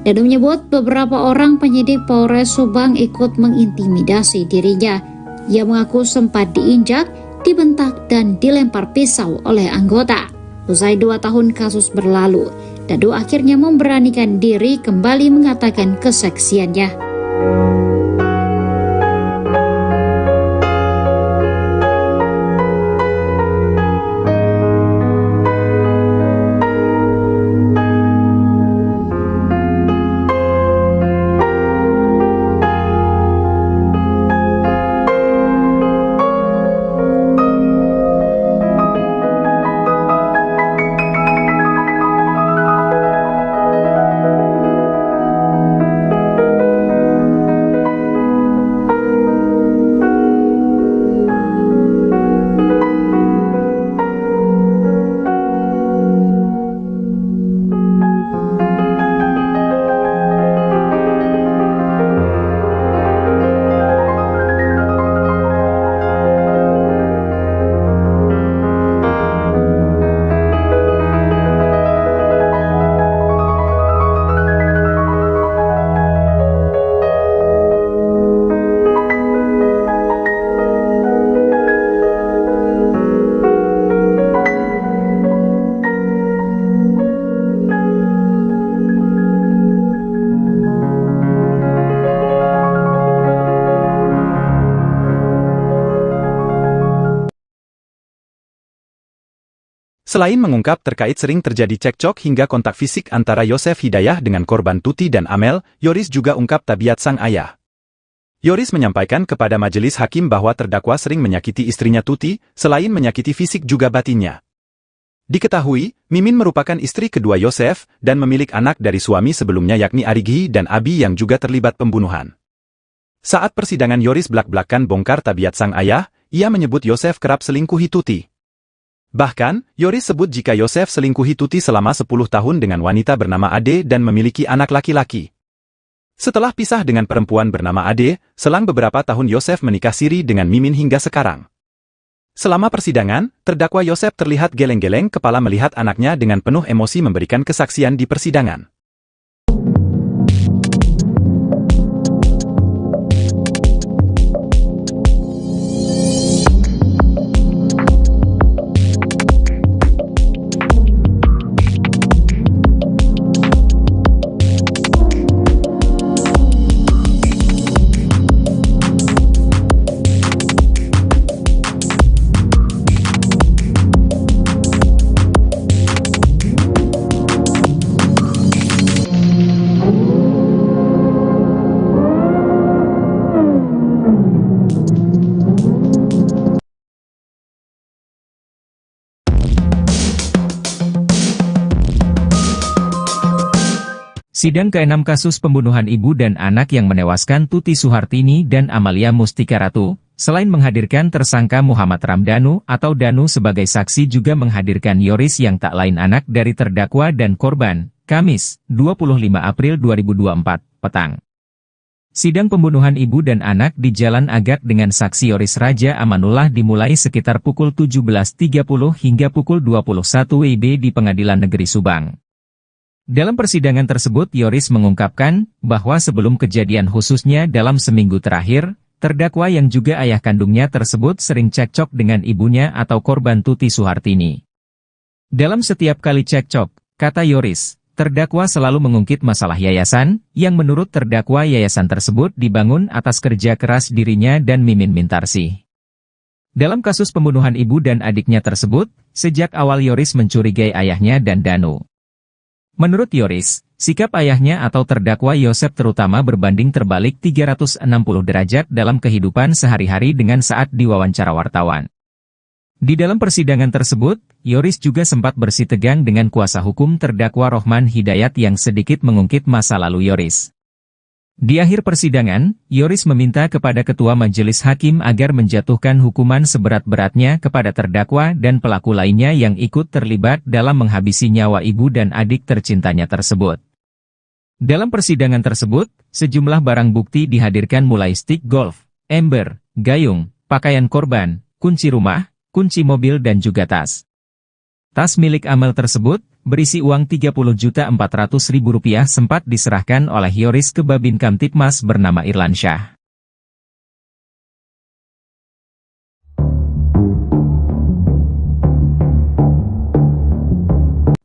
Danu menyebut beberapa orang penyidik Polres Subang ikut mengintimidasi dirinya. Ia mengaku sempat diinjak, dibentak, dan dilempar pisau oleh anggota. Usai 2 tahun kasus berlalu, Danu akhirnya memberanikan diri kembali mengatakan kesaksiannya. Selain mengungkap terkait sering terjadi cekcok hingga kontak fisik antara Yosef Hidayah dengan korban Tuti dan Amel, Yoris juga ungkap tabiat sang ayah. Yoris menyampaikan kepada majelis hakim bahwa terdakwa sering menyakiti istrinya Tuti, selain menyakiti fisik juga batinnya. Diketahui, Mimin merupakan istri kedua Yosef dan memiliki anak dari suami sebelumnya yakni Arigi dan Abi yang juga terlibat pembunuhan. Saat persidangan Yoris belak-belakan bongkar tabiat sang ayah, ia menyebut Yosef kerap selingkuhi Tuti. Bahkan, Yoris sebut jika Yosef selingkuhi Tuti selama 10 tahun dengan wanita bernama Ade dan memiliki anak laki-laki. Setelah pisah dengan perempuan bernama Ade, selang beberapa tahun Yosef menikah siri dengan Mimin hingga sekarang. Selama persidangan, terdakwa Yosef terlihat geleng-geleng kepala melihat anaknya dengan penuh emosi memberikan kesaksian di persidangan. Sidang ke-6 kasus pembunuhan ibu dan anak yang menewaskan Tuti Suhartini dan Amalia Mustika Ratu, selain menghadirkan tersangka Muhammad Ramdhanu atau Danu sebagai saksi juga menghadirkan Yoris yang tak lain anak dari terdakwa dan korban, Kamis, 25 April 2024, petang. Sidang pembunuhan ibu dan anak di Jalan Agak dengan saksi Yoris Raja Amanullah dimulai sekitar pukul 17.30 hingga pukul 21 WIB di Pengadilan Negeri Subang. Dalam persidangan tersebut Yoris mengungkapkan bahwa sebelum kejadian khususnya dalam seminggu terakhir, terdakwa yang juga ayah kandungnya tersebut sering cekcok dengan ibunya atau korban Tuti Suhartini. Dalam setiap kali cekcok, kata Yoris, terdakwa selalu mengungkit masalah yayasan, yang menurut terdakwa yayasan tersebut dibangun atas kerja keras dirinya dan Mimin Mintarsih. Dalam kasus pembunuhan ibu dan adiknya tersebut, sejak awal Yoris mencurigai ayahnya dan Danu. Menurut Yoris, sikap ayahnya atau terdakwa Yosef terutama berbanding terbalik 360 derajat dalam kehidupan sehari-hari dengan saat diwawancara wartawan. Di dalam persidangan tersebut, Yoris juga sempat bersitegang dengan kuasa hukum terdakwa Rohman Hidayat yang sedikit mengungkit masa lalu Yoris. Di akhir persidangan, Yoris meminta kepada Ketua Majelis Hakim agar menjatuhkan hukuman seberat-beratnya kepada terdakwa dan pelaku lainnya yang ikut terlibat dalam menghabisi nyawa ibu dan adik tercintanya tersebut. Dalam persidangan tersebut, sejumlah barang bukti dihadirkan mulai stick golf, ember, gayung, pakaian korban, kunci rumah, kunci mobil dan juga tas. Tas milik Amel tersebut, berisi uang Rp30.400.000 sempat diserahkan oleh Yoris ke Babin Kamtipmas bernama Irlansyah.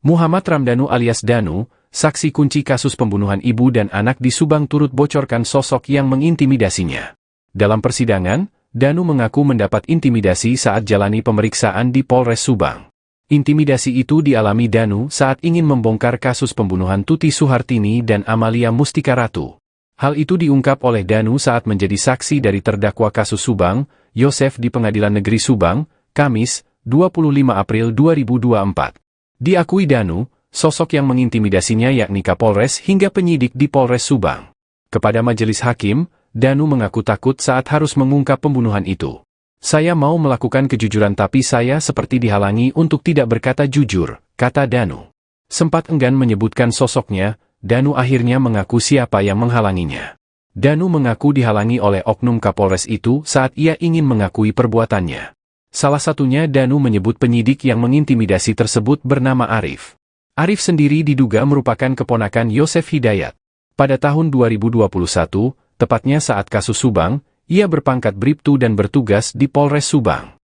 Muhammad Ramdhanu alias Danu, saksi kunci kasus pembunuhan ibu dan anak di Subang turut bocorkan sosok yang mengintimidasinya. Dalam persidangan, Danu mengaku mendapat intimidasi saat jalani pemeriksaan di Polres Subang. Intimidasi itu dialami Danu saat ingin membongkar kasus pembunuhan Tuti Suhartini dan Amalia Mustika Ratu. Hal itu diungkap oleh Danu saat menjadi saksi dari terdakwa kasus Subang, Yosef di Pengadilan Negeri Subang, Kamis, 25 April 2024. Diakui Danu, sosok yang mengintimidasinya yakni Kapolres hingga penyidik di Polres Subang. Kepada majelis hakim, Danu mengaku takut saat harus mengungkap pembunuhan itu. Saya mau melakukan kejujuran tapi saya seperti dihalangi untuk tidak berkata jujur, kata Danu. Sempat enggan menyebutkan sosoknya, Danu akhirnya mengaku siapa yang menghalanginya. Danu mengaku dihalangi oleh oknum Kapolres itu saat ia ingin mengakui perbuatannya. Salah satunya Danu menyebut penyidik yang mengintimidasi tersebut bernama Arif. Arif sendiri diduga merupakan keponakan Yosef Hidayat. Pada tahun 2021, tepatnya saat kasus Subang, ia berpangkat Bribtu dan bertugas di Polres Subang.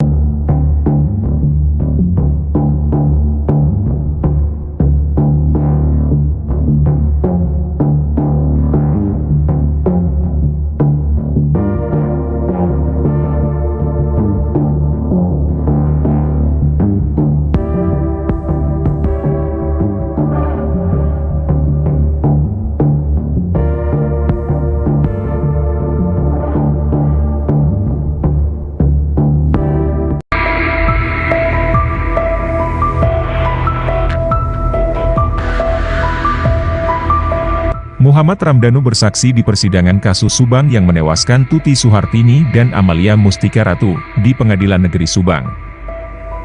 Muhammad Ramdhanu bersaksi di persidangan kasus Subang yang menewaskan Tuti Suhartini dan Amalia Mustika Ratu di Pengadilan Negeri Subang.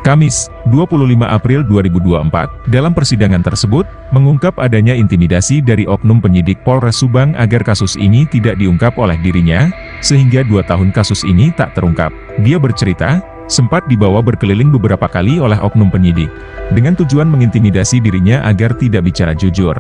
Kamis, 25 April 2024, dalam persidangan tersebut, mengungkap adanya intimidasi dari oknum penyidik Polres Subang agar kasus ini tidak diungkap oleh dirinya, sehingga 2 tahun kasus ini tak terungkap. Dia bercerita, sempat dibawa berkeliling beberapa kali oleh oknum penyidik, dengan tujuan mengintimidasi dirinya agar tidak bicara jujur.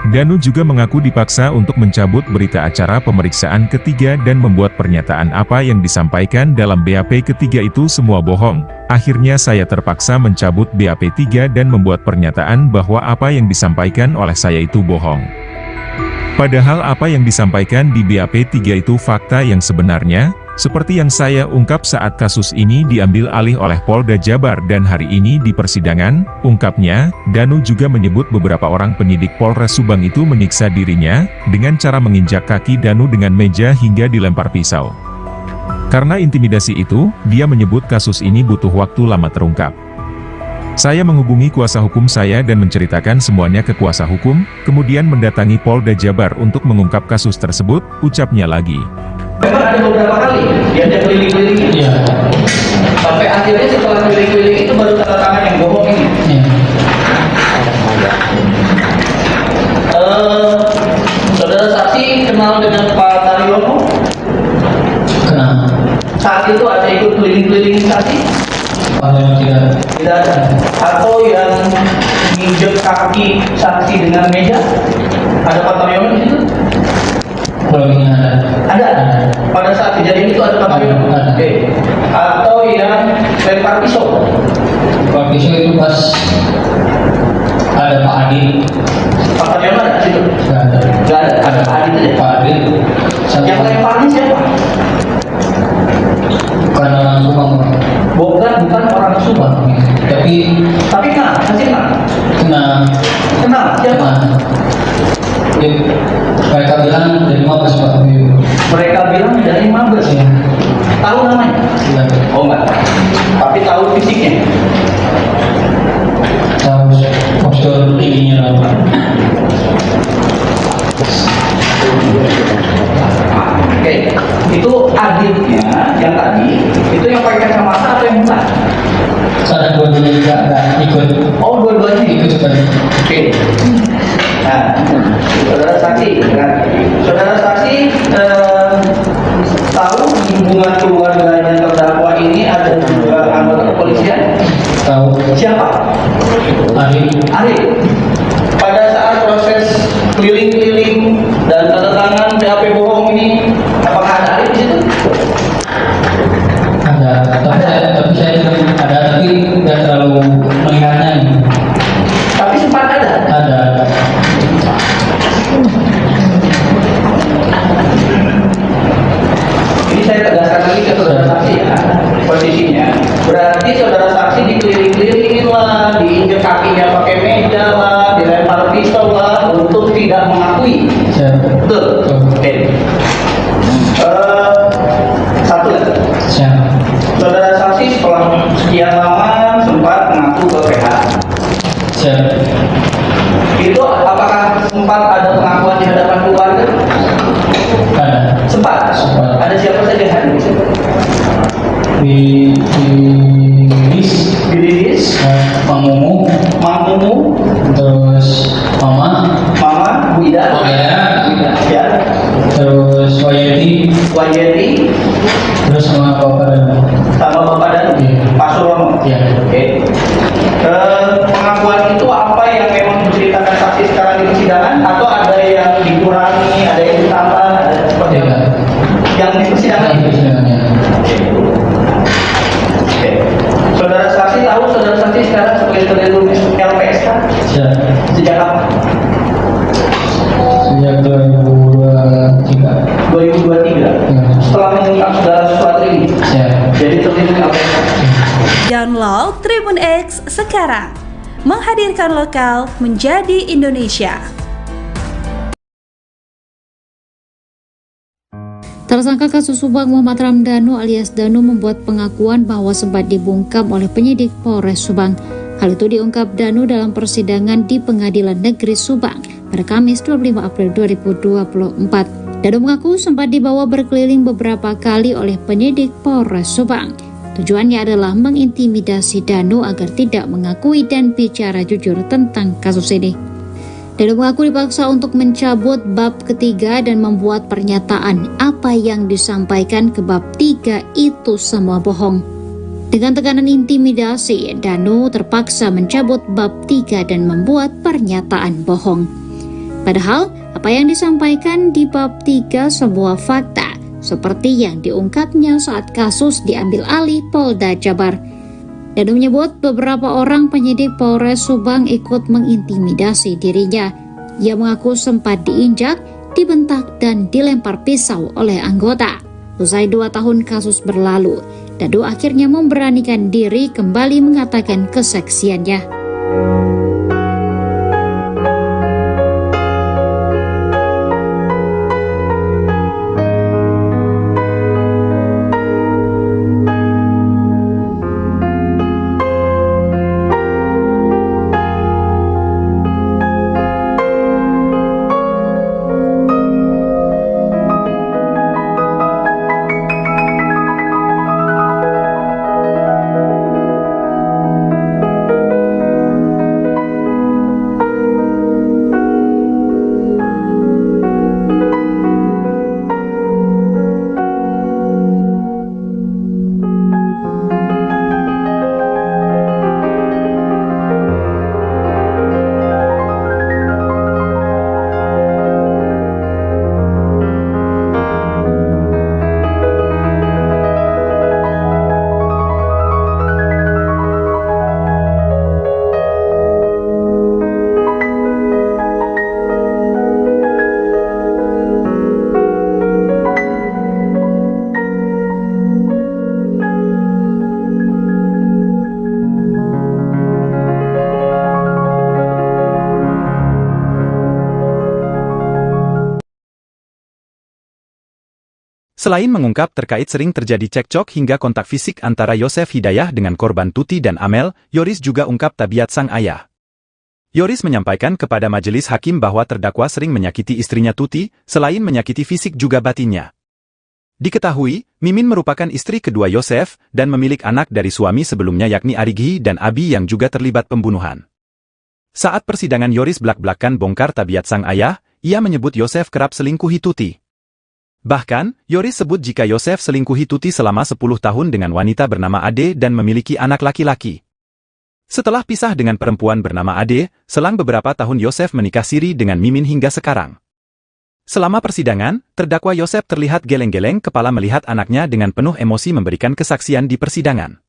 Danu juga mengaku dipaksa untuk mencabut berita acara pemeriksaan ketiga dan membuat pernyataan apa yang disampaikan dalam BAP ketiga itu semua bohong. Akhirnya saya terpaksa mencabut BAP 3 dan membuat pernyataan bahwa apa yang disampaikan oleh saya itu bohong. Padahal apa yang disampaikan di BAP 3 itu fakta yang sebenarnya, seperti yang saya ungkap saat kasus ini diambil alih oleh Polda Jabar dan hari ini di persidangan, ungkapnya, Danu juga menyebut beberapa orang penyidik Polres Subang itu menyiksa dirinya, dengan cara menginjak kaki Danu dengan meja hingga dilempar pisau. Karena intimidasi itu, dia menyebut kasus ini butuh waktu lama terungkap. Saya menghubungi kuasa hukum saya dan menceritakan semuanya ke kuasa hukum, kemudian mendatangi Polda Jabar untuk mengungkap kasus tersebut, ucapnya lagi. Memang ada beberapa kali dia keliling-keliling, Iya. sampai akhirnya setelah keliling-keliling itu baru tanda tangan yang bohong ini. Iya. Saudara saksi kenal dengan Pak Taryono? Kenal. Saat itu ada ikut keliling-keliling saksi? Tidak. Tidak ada. Atau yang nginjek kaki saksi dengan meja? Ada Pak Taryono di situ? Kurangnya Ada. Pada saat kejadian itu ada Pak Taryono? Ada. Oke. Atau yang lempar pisau? Pak Pisau itu pas ada Pak Adi. Pak Taryono ada di situ? Nggak ada. Nggak ada. Ada Pak Adi saja. Pak Adi. Yang lemparnya siapa? Bukan orang Subang. Bukan orang Subang. Tapi Tapi kenal, masih kenal. kenal. Kenal. Mereka bilang dari Mabes Pak. Mereka bilang dari Mabes. Ya. Tahu namanya? Iya. Oh enggak. Tapi tahu fisiknya. Tahu postur tingginya Pak. Oke, itu adiknya yang tadi, itu yang pakai kacamata atau yang bukan? Saya dua-duanya juga ada ikut. Oh, dua-duanya Ikut juga. Oke. Nah, saudara saksi, kan? Saudara saksi tahu di hubungan keluarganya terdakwa ini ada juga anggota kepolisian? Tahu. Siapa? Ari. Pada saat proses keliling-keliling dan tanda tangan BAP bohong ini, apakah ada Arif di situ? Ada. Tapi saya ada tapi tidak terlalu mengingatnya ini. Tapi sempat ada. Ada. Ini saya tegaskan lagi ke saudara saksi ya, posisinya. Berarti saudara saksi dikeliling-kelilingin lah, diinjek kakinya pakai meja lah, dilempar pistol lah, untuk tidak mengakui. Siap. Betul? Oke. Satu lagi. Siap. Saudara saksi setelah sekian lama sempat mengaku ke PH. Siap. Itu apakah sempat ada pengakuan di hadapan keluarga? Ada. Sempat. Ada siapa saja hadir di situ? Di Lilis, Mang Mumu, terus Mama, Bu Ida, ya, terus Wayeti, terus sama Bapak dan Iya. Pak Surono. Iya. Oke. Pengakuan itu apa yang memang diceritakan saksi sekarang di persidangan atau ada yang dikurangi, ada yang ditambah, ada seperti apa? Yang di persidangan. Oke. Saudara saksi tahu saudara saksi sekarang sebagai terlindung LPSK Siap. sejak kapan? Sejak 2023. 2023. Ya. Setelah mengungkap saudara sesuatu ini, Siap. jadi terlindung LPSK. Download Tribun X sekarang. Menghadirkan lokal menjadi Indonesia. Tersangka kasus Subang Muhammad Ramdhanu alias Danu membuat pengakuan bahwa sempat dibungkam oleh penyidik Polres Subang. Hal itu diungkap Danu dalam persidangan di Pengadilan Negeri Subang pada Kamis 25 April 2024. Danu mengaku sempat dibawa berkeliling beberapa kali oleh penyidik Polres Subang. Tujuannya adalah mengintimidasi Danu agar tidak mengakui dan bicara jujur tentang kasus ini. Danu mengaku dipaksa untuk mencabut bab ketiga dan membuat pernyataan apa yang disampaikan ke bab 3 itu semua bohong. Dengan tekanan intimidasi, Danu terpaksa mencabut bab 3 dan membuat pernyataan bohong. Padahal, apa yang disampaikan di bab 3 sebuah fakta, seperti yang diungkapnya saat kasus diambil alih Polda Jabar. Danu menyebut beberapa orang penyidik Polres Subang ikut mengintimidasi dirinya. Ia mengaku sempat diinjak, dibentak, dan dilempar pisau oleh anggota. Usai 2 tahun kasus berlalu, Danu akhirnya memberanikan diri kembali mengatakan kesaksiannya. Selain mengungkap terkait sering terjadi cekcok hingga kontak fisik antara Yosef Hidayah dengan korban Tuti dan Amel, Yoris juga ungkap tabiat sang ayah. Yoris menyampaikan kepada majelis hakim bahwa terdakwa sering menyakiti istrinya Tuti, selain menyakiti fisik juga batinnya. Diketahui, Mimin merupakan istri kedua Yosef, dan memiliki anak dari suami sebelumnya yakni Arighi dan Abi yang juga terlibat pembunuhan. Saat persidangan Yoris belak-belakan bongkar tabiat sang ayah, ia menyebut Yosef kerap selingkuhi Tuti. Bahkan, Yoris sebut jika Yosef selingkuhi Tuti selama 10 tahun dengan wanita bernama Ade dan memiliki anak laki-laki. Setelah pisah dengan perempuan bernama Ade, selang beberapa tahun Yosef menikah siri dengan Mimin hingga sekarang. Selama persidangan, terdakwa Yosef terlihat geleng-geleng kepala melihat anaknya dengan penuh emosi memberikan kesaksian di persidangan.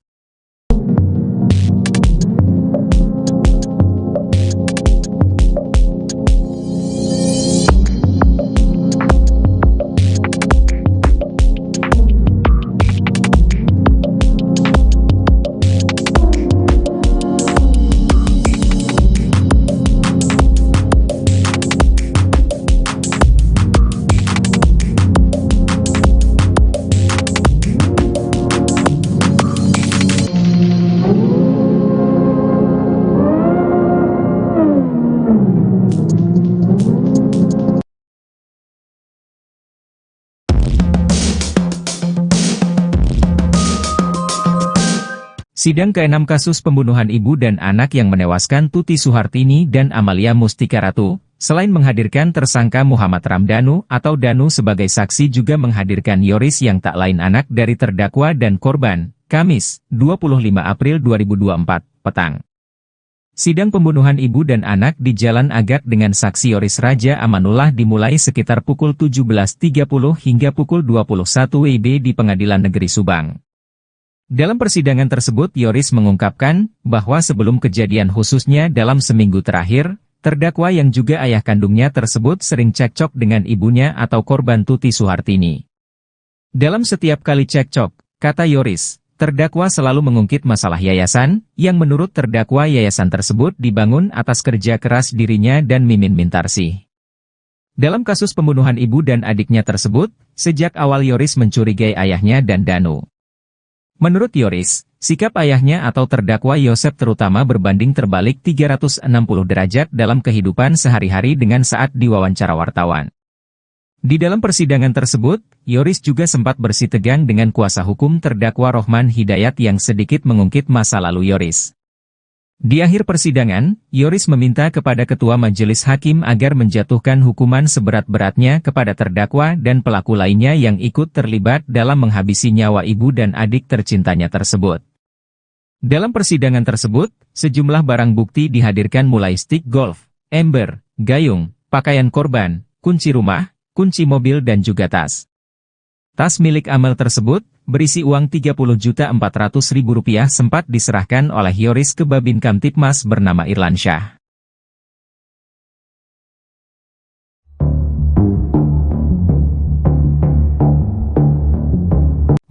Sidang ke-6 kasus pembunuhan ibu dan anak yang menewaskan Tuti Suhartini dan Amalia Mustika Ratu, selain menghadirkan tersangka Muhammad Ramdhanu atau Danu sebagai saksi juga menghadirkan Yoris yang tak lain anak dari terdakwa dan korban, Kamis, 25 April 2024, petang. Sidang pembunuhan ibu dan anak di Jalan Agak dengan saksi Yoris Raja Amanullah dimulai sekitar pukul 17.30 hingga pukul 21 WIB di Pengadilan Negeri Subang. Dalam persidangan tersebut Yoris mengungkapkan bahwa sebelum kejadian khususnya dalam seminggu terakhir, terdakwa yang juga ayah kandungnya tersebut sering cekcok dengan ibunya atau korban Tuti Suhartini. Dalam setiap kali cekcok, kata Yoris, terdakwa selalu mengungkit masalah yayasan, yang menurut terdakwa yayasan tersebut dibangun atas kerja keras dirinya dan Mimin Mintarsih. Dalam kasus pembunuhan ibu dan adiknya tersebut, sejak awal Yoris mencurigai ayahnya dan Danu. Menurut Yoris, sikap ayahnya atau terdakwa Yosef terutama berbanding terbalik 360 derajat dalam kehidupan sehari-hari dengan saat diwawancara wartawan. Di dalam persidangan tersebut, Yoris juga sempat bersitegang dengan kuasa hukum terdakwa Rohman Hidayat yang sedikit mengungkit masa lalu Yoris. Di akhir persidangan, Yoris meminta kepada Ketua Majelis Hakim agar menjatuhkan hukuman seberat-beratnya kepada terdakwa dan pelaku lainnya yang ikut terlibat dalam menghabisi nyawa ibu dan adik tercintanya tersebut. Dalam persidangan tersebut, sejumlah barang bukti dihadirkan mulai stik golf, ember, gayung, pakaian korban, kunci rumah, kunci mobil dan juga tas. Tas milik Amel tersebut, berisi uang Rp30.400.000 sempat diserahkan oleh Yoris ke Babin Kamtipmas bernama Irlansyah.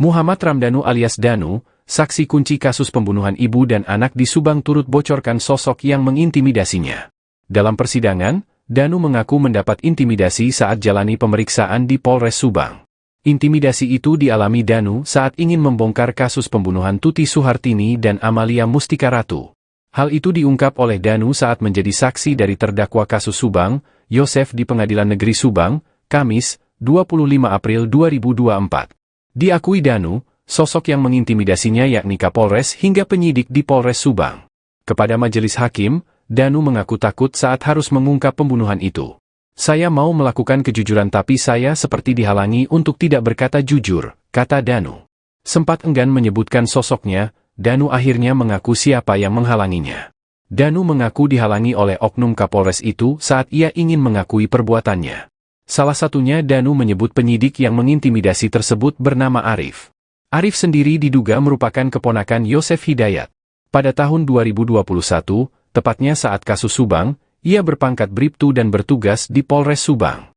Muhammad Ramdhanu alias Danu, saksi kunci kasus pembunuhan ibu dan anak di Subang turut bocorkan sosok yang mengintimidasinya. Dalam persidangan, Danu mengaku mendapat intimidasi saat jalani pemeriksaan di Polres Subang. Intimidasi itu dialami Danu saat ingin membongkar kasus pembunuhan Tuti Suhartini dan Amalia Mustika Ratu. Hal itu diungkap oleh Danu saat menjadi saksi dari terdakwa kasus Subang, Yosef di Pengadilan Negeri Subang, Kamis, 25 April 2024. Diakui Danu, sosok yang mengintimidasinya yakni Kapolres hingga penyidik di Polres Subang. Kepada majelis hakim, Danu mengaku takut saat harus mengungkap pembunuhan itu. Saya mau melakukan kejujuran tapi saya seperti dihalangi untuk tidak berkata jujur, kata Danu. Sempat enggan menyebutkan sosoknya, Danu akhirnya mengaku siapa yang menghalanginya. Danu mengaku dihalangi oleh oknum Kapolres itu saat ia ingin mengakui perbuatannya. Salah satunya Danu menyebut penyidik yang mengintimidasi tersebut bernama Arif. Arif sendiri diduga merupakan keponakan Yosef Hidayat. Pada tahun 2021, tepatnya saat kasus Subang, ia berpangkat Bribtu dan bertugas di Polres Subang.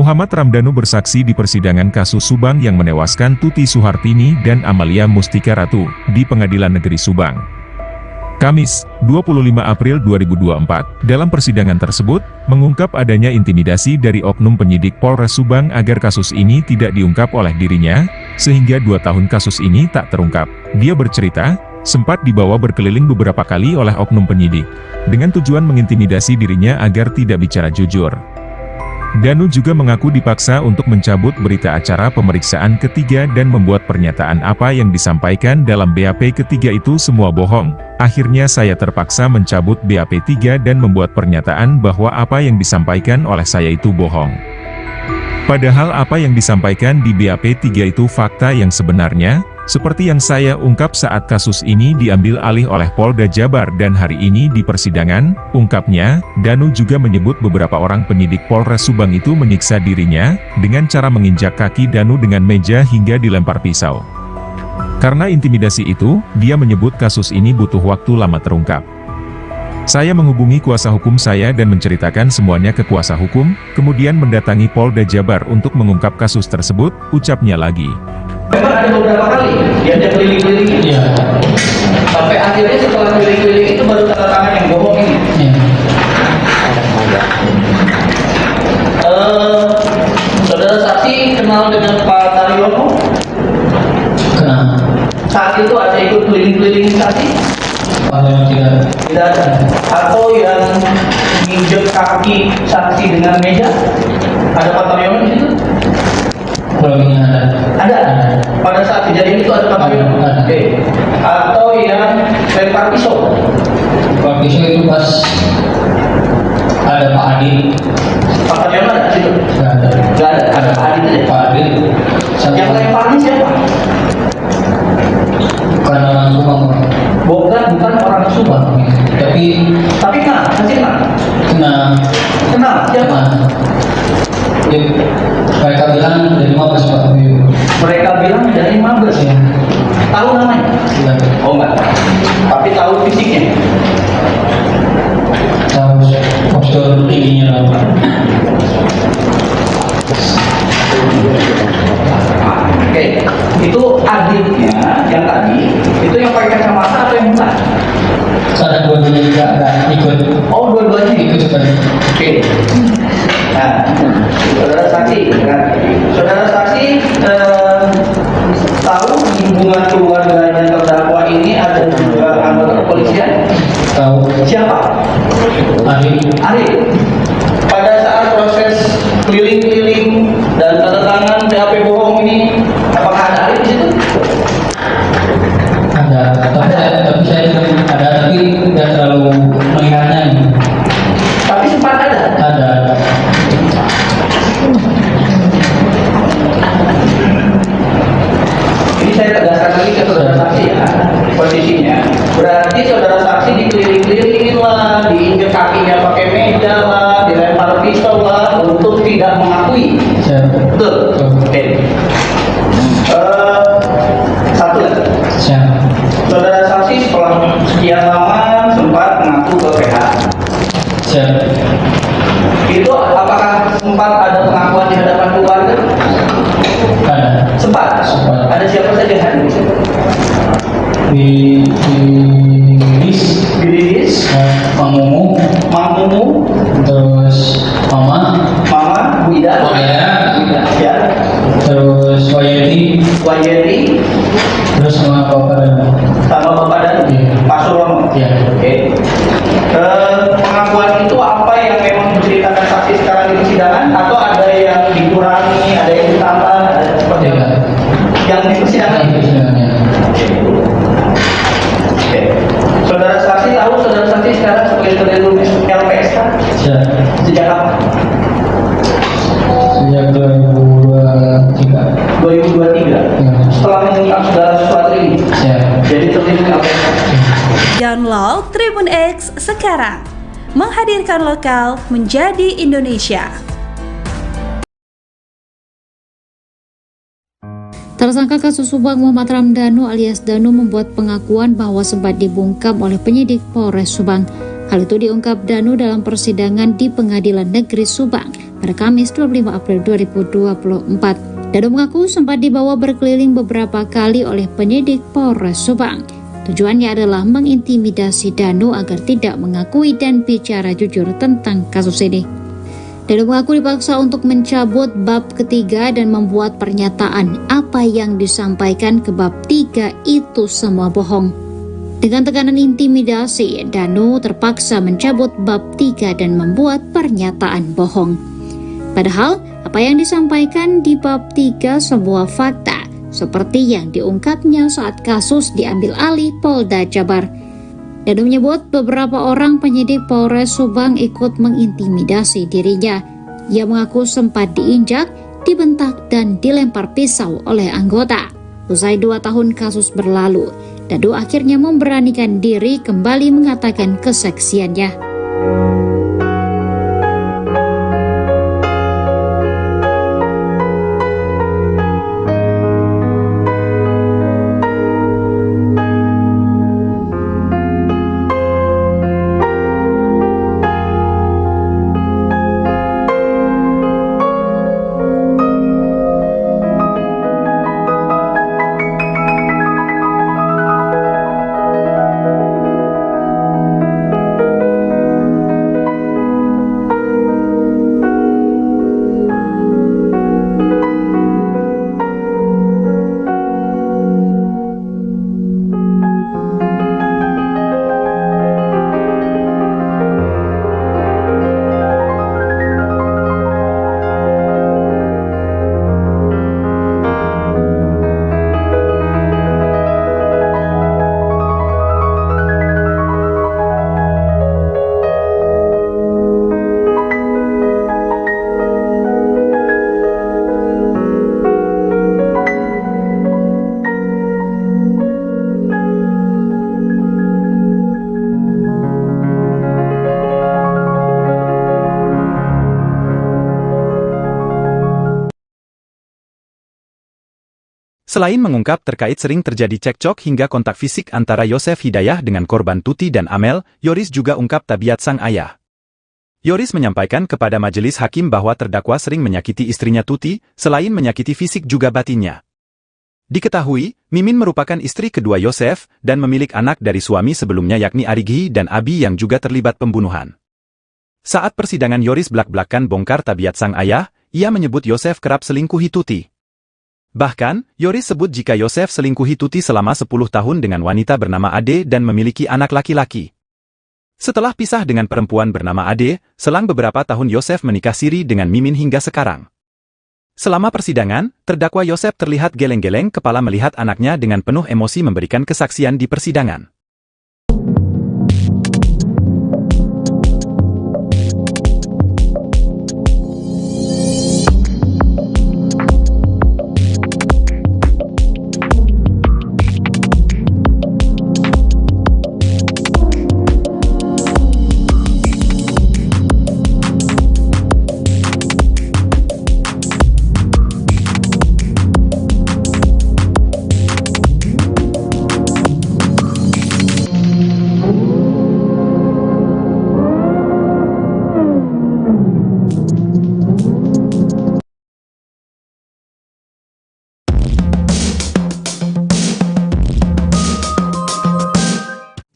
Muhammad Ramdhanu bersaksi di persidangan kasus Subang yang menewaskan Tuti Suhartini dan Amalia Mustika Ratu di Pengadilan Negeri Subang. Kamis, 25 April 2024, dalam persidangan tersebut, mengungkap adanya intimidasi dari oknum penyidik Polres Subang agar kasus ini tidak diungkap oleh dirinya, sehingga 2 tahun kasus ini tak terungkap. Dia bercerita, sempat dibawa berkeliling beberapa kali oleh oknum penyidik, dengan tujuan mengintimidasi dirinya agar tidak bicara jujur. Danu juga mengaku dipaksa untuk mencabut berita acara pemeriksaan ketiga dan membuat pernyataan apa yang disampaikan dalam BAP ketiga itu semua bohong. Akhirnya saya terpaksa mencabut BAP 3 dan membuat pernyataan bahwa apa yang disampaikan oleh saya itu bohong. Padahal apa yang disampaikan di BAP 3 itu fakta yang sebenarnya, seperti yang saya ungkap saat kasus ini diambil alih oleh Polda Jabar dan hari ini di persidangan, ungkapnya, Danu juga menyebut beberapa orang penyidik Polres Subang itu menyiksa dirinya, dengan cara menginjak kaki Danu dengan meja hingga dilempar pisau. Karena intimidasi itu, dia menyebut kasus ini butuh waktu lama terungkap. Saya menghubungi kuasa hukum saya dan menceritakan semuanya ke kuasa hukum, kemudian mendatangi Polda Jabar untuk mengungkap kasus tersebut, ucapnya lagi. Memang ada beberapa kali dia keliling-keliling, Iya. sampai akhirnya setelah keliling-keliling itu baru tanda tangan yang bohong ini. Iya. Saudara saksi kenal dengan Pak Taryono? Kenal. Saat itu ada ikut keliling-keliling saksi? Tidak. Tidak ada. Atau yang nginjek kaki saksi dengan meja? Ada Pak Taryono di situ? Kurang Ada? Pada saat kejadian itu ada Pak Taryono? Ada. Oke. Atau yang lempar pisau? Pak Pisau itu pas ada Pak Adi. Pak Taryono ada di situ? Nggak ada. Nggak ada. Ada Pak Adi saja. Pak Adi. Yang lemparnya siapa? Bukan orang Subang. Bukan orang Subang. Tapi kenal? Masih kenal? Kenal? Siapa? Mereka bilang dari Mabes Pak. Mereka bilang dari Mabes ya. Tahu namanya? Tidak. Oh enggak. Tapi tahu fisiknya. Tahu postur tingginya. Oke, itu adiknya yang tadi, itu yang pakai kacamata atau yang bukan? Ada dua-duanya juga ada ikut. Oh, dua-duanya Ikut sebenarnya. Oke. Nah, saudara saksi, kan? Saudara saksi tahu di hubungan keluarganya terdakwa ini ada juga anggota kepolisian? Tahu. Siapa? Ari. Pada saat proses keliling-keliling dan tanda tangan BAP bohong ini, apakah ada Ari di situ? Ada. Tapi saya ada, tapi tidak terlalu melihatnya. Tapi sempat ada. Ada. Ini saya tegaskan lagi ke saudara saksi ya, posisinya. Berarti saudara saksi dikeliling-kelilingin lah, diinjek kakinya pakai meja lah, dilempar pisau lah, untuk tidak mengakui. Betul? Oke. Satu lagi. Saudara saksi setelah sekian lama sempat mengaku ke PH. Itu apakah sempat ada pengakuan di hadapan keluarga? Ada. Sempat. Ada siapa saja yang hadir? Di Lilis, Mang Mumu, terus Mama, Bu Ida, ya, terus Wayeti, terus sama Bapak dan Pak Surono. Oke. Pengakuan itu apa yang memang diceritakan saksi sekarang di persidangan, atau ada yang dikurangi, ada yang ditambah, ada seperti apa? Yang di persidangan. Oke. Saudara saksi tahu saudara saksi sekarang sebagai terlindung LPSK? Sejak kapan? Sejak 2023. 2023. Setelah mengungkap segala sesuatu ini. Jadi terlindung LPSK. Download Tribun X sekarang. Menghadirkan lokal menjadi Indonesia. Tersangka kasus Subang Muhammad Ramdhanu alias Danu membuat pengakuan bahwa sempat dibungkam oleh penyidik Polres Subang. Hal itu diungkap Danu dalam persidangan di Pengadilan Negeri Subang pada Kamis 25 April 2024. Danu mengaku sempat dibawa berkeliling beberapa kali oleh penyidik Polres Subang. Tujuannya adalah mengintimidasi Danu agar tidak mengakui dan bicara jujur tentang kasus ini. Danu mengaku dipaksa untuk mencabut bab ketiga dan membuat pernyataan apa yang disampaikan ke bab 3 itu semua bohong. Dengan tekanan intimidasi, Danu terpaksa mencabut bab 3 dan membuat pernyataan bohong. Padahal, apa yang disampaikan di bab 3 sebuah fakta, seperti yang diungkapnya saat kasus diambil alih Polda Jabar. Danu menyebut beberapa orang penyidik Polres Subang ikut mengintimidasi dirinya. Ia mengaku sempat diinjak, dibentak, dan dilempar pisau oleh anggota. Usai 2 tahun kasus berlalu, Danu akhirnya memberanikan diri kembali mengatakan kesaksiannya. Selain mengungkap terkait sering terjadi cekcok hingga kontak fisik antara Yosef Hidayah dengan korban Tuti dan Amel, Yoris juga ungkap tabiat sang ayah. Yoris menyampaikan kepada majelis hakim bahwa terdakwa sering menyakiti istrinya Tuti, selain menyakiti fisik juga batinnya. Diketahui, Mimin merupakan istri kedua Yosef dan memiliki anak dari suami sebelumnya yakni Arigi dan Abi yang juga terlibat pembunuhan. Saat persidangan Yoris belak-belakan bongkar tabiat sang ayah, ia menyebut Yosef kerap selingkuhi Tuti. Bahkan, Yoris sebut jika Yosef selingkuhi Tuti selama 10 tahun dengan wanita bernama Ade dan memiliki anak laki-laki. Setelah pisah dengan perempuan bernama Ade, selang beberapa tahun Yosef menikah siri dengan Mimin hingga sekarang. Selama persidangan, terdakwa Yosef terlihat geleng-geleng kepala melihat anaknya dengan penuh emosi memberikan kesaksian di persidangan.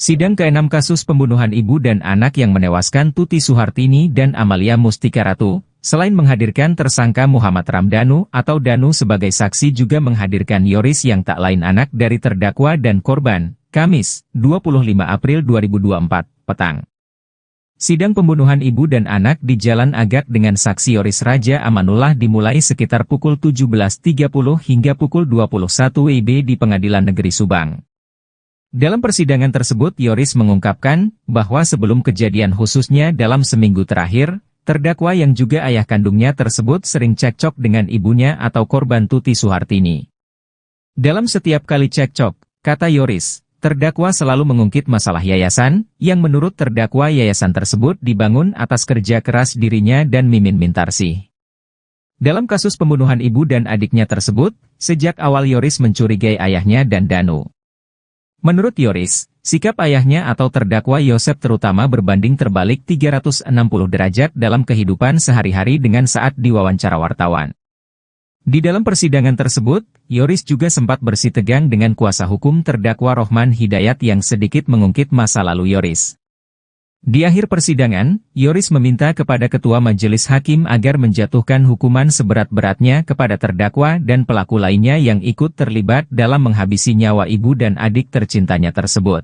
Sidang ke-6 kasus pembunuhan ibu dan anak yang menewaskan Tuti Suhartini dan Amalia Mustika Ratu, selain menghadirkan tersangka Muhammad Ramdhanu atau Danu sebagai saksi juga menghadirkan Yoris yang tak lain anak dari terdakwa dan korban, Kamis, 25 April 2024, petang. Sidang pembunuhan ibu dan anak di Jalan Agak dengan saksi Yoris Raja Amanullah dimulai sekitar pukul 17.30 hingga pukul 21 WIB di Pengadilan Negeri Subang. Dalam persidangan tersebut Yoris mengungkapkan bahwa sebelum kejadian khususnya dalam seminggu terakhir, terdakwa yang juga ayah kandungnya tersebut sering cekcok dengan ibunya atau korban Tuti Suhartini. Dalam setiap kali cekcok, kata Yoris, terdakwa selalu mengungkit masalah yayasan, yang menurut terdakwa yayasan tersebut dibangun atas kerja keras dirinya dan Mimin Mintarsih. Dalam kasus pembunuhan ibu dan adiknya tersebut, sejak awal Yoris mencurigai ayahnya dan Danu. Menurut Yoris, sikap ayahnya atau terdakwa Yosef terutama berbanding terbalik 360 derajat dalam kehidupan sehari-hari dengan saat diwawancara wartawan. Di dalam persidangan tersebut, Yoris juga sempat bersitegang dengan kuasa hukum terdakwa Rohman Hidayat yang sedikit mengungkit masa lalu Yoris. Di akhir persidangan, Yoris meminta kepada Ketua Majelis Hakim agar menjatuhkan hukuman seberat-beratnya kepada terdakwa dan pelaku lainnya yang ikut terlibat dalam menghabisi nyawa ibu dan adik tercintanya tersebut.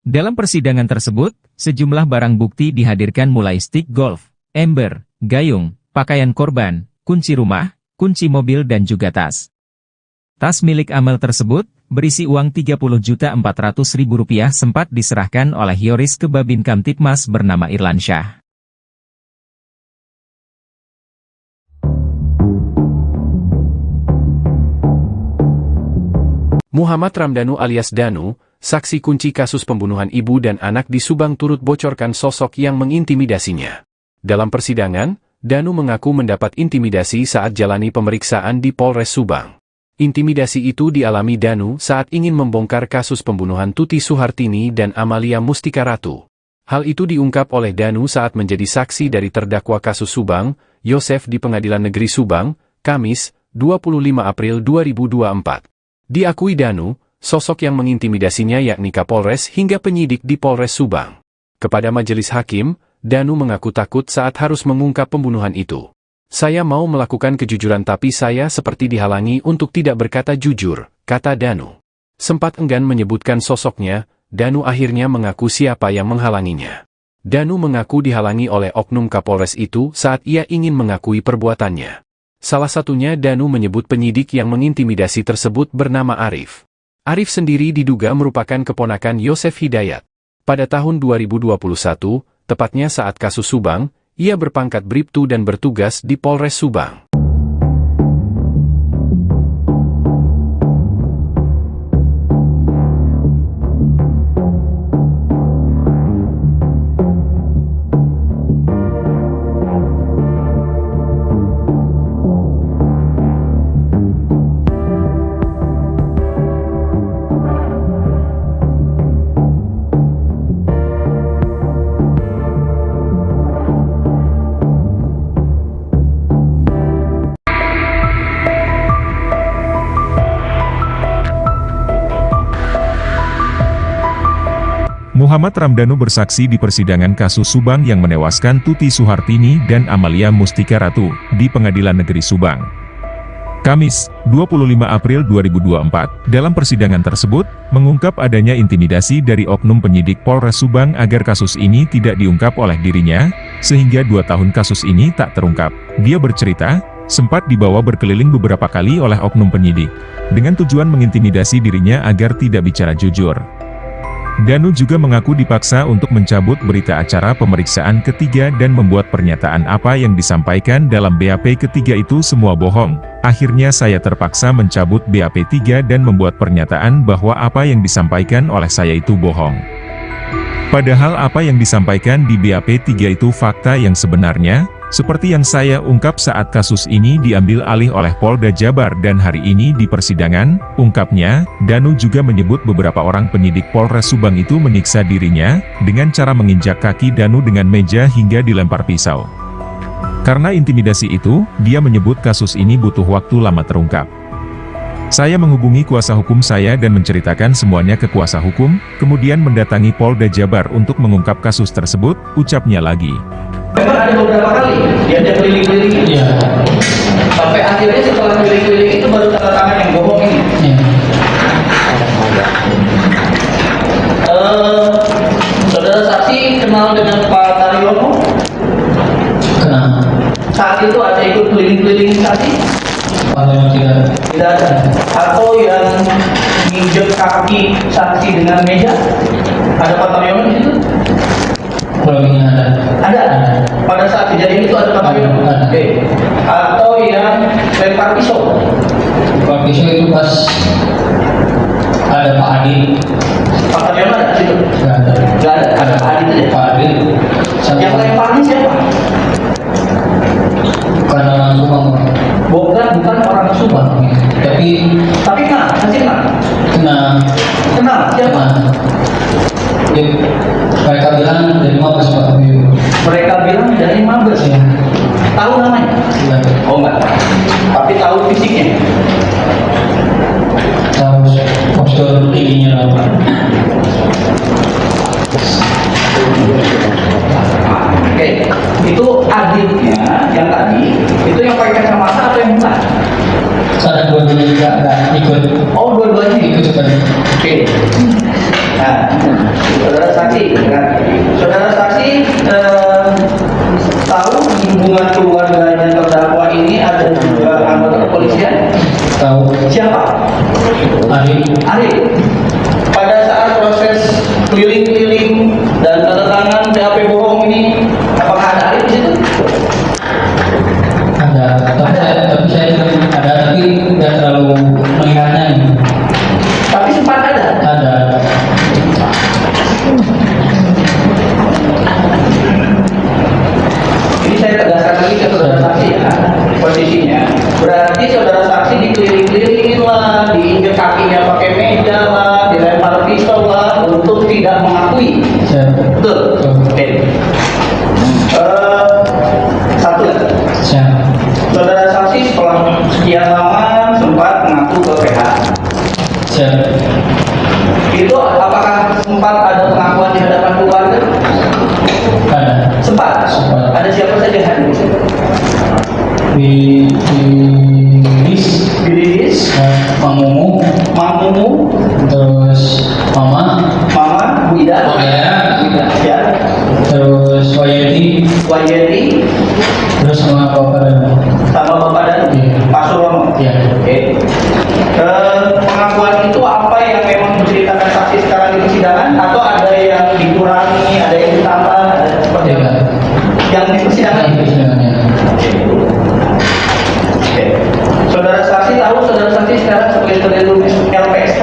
Dalam persidangan tersebut, sejumlah barang bukti dihadirkan mulai stick golf, ember, gayung, pakaian korban, kunci rumah, kunci mobil dan juga tas. Tas milik Amel tersebut, berisi uang Rp30.400.000 sempat diserahkan oleh Yoris ke Babin Kamtipmas bernama Irlansyah. Muhammad Ramdhanu alias Danu, saksi kunci kasus pembunuhan ibu dan anak di Subang turut bocorkan sosok yang mengintimidasinya. Dalam persidangan, Danu mengaku mendapat intimidasi saat jalani pemeriksaan di Polres Subang. Intimidasi itu dialami Danu saat ingin membongkar kasus pembunuhan Tuti Suhartini dan Amalia Mustika Ratu. Hal itu diungkap oleh Danu saat menjadi saksi dari terdakwa kasus Subang, Yosef di Pengadilan Negeri Subang, Kamis, 25 April 2024. Diakui Danu, sosok yang mengintimidasinya yakni Kapolres hingga penyidik di Polres Subang. Kepada majelis hakim, Danu mengaku takut saat harus mengungkap pembunuhan itu. Saya mau melakukan kejujuran tapi saya seperti dihalangi untuk tidak berkata jujur, kata Danu. Sempat enggan menyebutkan sosoknya, Danu akhirnya mengaku siapa yang menghalanginya. Danu mengaku dihalangi oleh oknum Kapolres itu saat ia ingin mengakui perbuatannya. Salah satunya Danu menyebut penyidik yang mengintimidasi tersebut bernama Arif. Arif sendiri diduga merupakan keponakan Yosef Hidayat. Pada tahun 2021, tepatnya saat kasus Subang, ia berpangkat Bribtu dan bertugas di Polres Subang. Muhammad Ramdhanu bersaksi di persidangan kasus Subang yang menewaskan Tuti Suhartini dan Amalia Mustika Ratu di Pengadilan Negeri Subang. Kamis, 25 April 2024, dalam persidangan tersebut, mengungkap adanya intimidasi dari oknum penyidik Polres Subang agar kasus ini tidak diungkap oleh dirinya, sehingga 2 tahun kasus ini tak terungkap. Dia bercerita, sempat dibawa berkeliling beberapa kali oleh oknum penyidik, dengan tujuan mengintimidasi dirinya agar tidak bicara jujur. Danu juga mengaku dipaksa untuk mencabut berita acara pemeriksaan ketiga dan membuat pernyataan apa yang disampaikan dalam BAP ketiga itu semua bohong. Akhirnya saya terpaksa mencabut BAP 3 dan membuat pernyataan bahwa apa yang disampaikan oleh saya itu bohong. Padahal apa yang disampaikan di BAP 3 itu fakta yang sebenarnya, seperti yang saya ungkap saat kasus ini diambil alih oleh Polda Jabar dan hari ini di persidangan, ungkapnya, Danu juga menyebut beberapa orang penyidik Polres Subang itu menyiksa dirinya, dengan cara menginjak kaki Danu dengan meja hingga dilempar pisau. Karena intimidasi itu, dia menyebut kasus ini butuh waktu lama terungkap. Saya menghubungi kuasa hukum saya dan menceritakan semuanya ke kuasa hukum, kemudian mendatangi Polda Jabar untuk mengungkap kasus tersebut, ucapnya lagi. Memang ada beberapa kali dia keliling-keliling, sampai akhirnya setelah keliling-keliling itu baru tanda tangan yang bohong ini. Saudara saksi kenal dengan Pak Taryono? Kenal. Saat itu ada ikut keliling-keliling saksi? Tidak ada. Atau yang nginjek kaki saksi dengan meja? Ada Pak Taryono di situ? Ada. Pada saat kejadian itu ada Pak Taryono? Oke. Atau yang lempar pisau? Lempar pisau itu pas ada Pak Adi. Pak Taryono ada di situ? Nggak ada. Nggak ada. Ada Pak Adi saja. Pak Adi. Yang lemparnya siapa? Karena langsung ngomong. Bukan bukan orang Subang. Tapi kenal, masih kenal. Kenal, siapa? Ya, mereka bilang dari Mabes Pak. Mereka bilang dari Mabes. Ya. Tahu namanya? Ya. Oh enggak. Tapi tahu fisiknya. Tahu postur tingginya Pak. Oke, itu adiknya yang tadi, itu yang pakai kacamata atau yang bukan? Saat dua-duanya juga ada ikut. Oh, dua-duanya Ikut seperti. Oke. Nah, saudara saksi, kan? Saudara saksi tahu di hubungan keluarganya terdakwa ini ada juga anggota kepolisian? Tahu. Siapa? Ari. Pada saat proses keliling-keliling dan tanda tangan BAP bohong ini, apakah ada Ari di situ? Ada. Tapi saya ada, tapi tidak terlalu mengingatnya ini. Tapi sempat ada. Ada. Ini saya tegaskan lagi ke saudara saksi ya, posisinya. Berarti saudara saksi dikeliling-kelilingin lah, diinjek kakinya pakai meja lah, dilempar pistol lah, untuk tidak mengakui. Betul? Oke. Satu lagi. Saudara saksi setelah sekian lama sempat mengaku ke PH. Itu apakah sempat ada pengakuan di hadapan keluarga? Ada. Sempat. Ada siapa saja hadir? Di Lilis, Mang Mumu, terus Mama, Bu Ida, ya, terus Wayeti, terus sama Bapak dan Pak Surono. Ya. Oke. Pengakuan itu apa yang memang diceritakan saksi sekarang di persidangan, atau ada yang dikurangi, ada yang ditambah, ada seperti apa? Yang di persidangan. Oke. Saudara saksi tahu saudara saksi sekarang sebagai terlindung LPSK?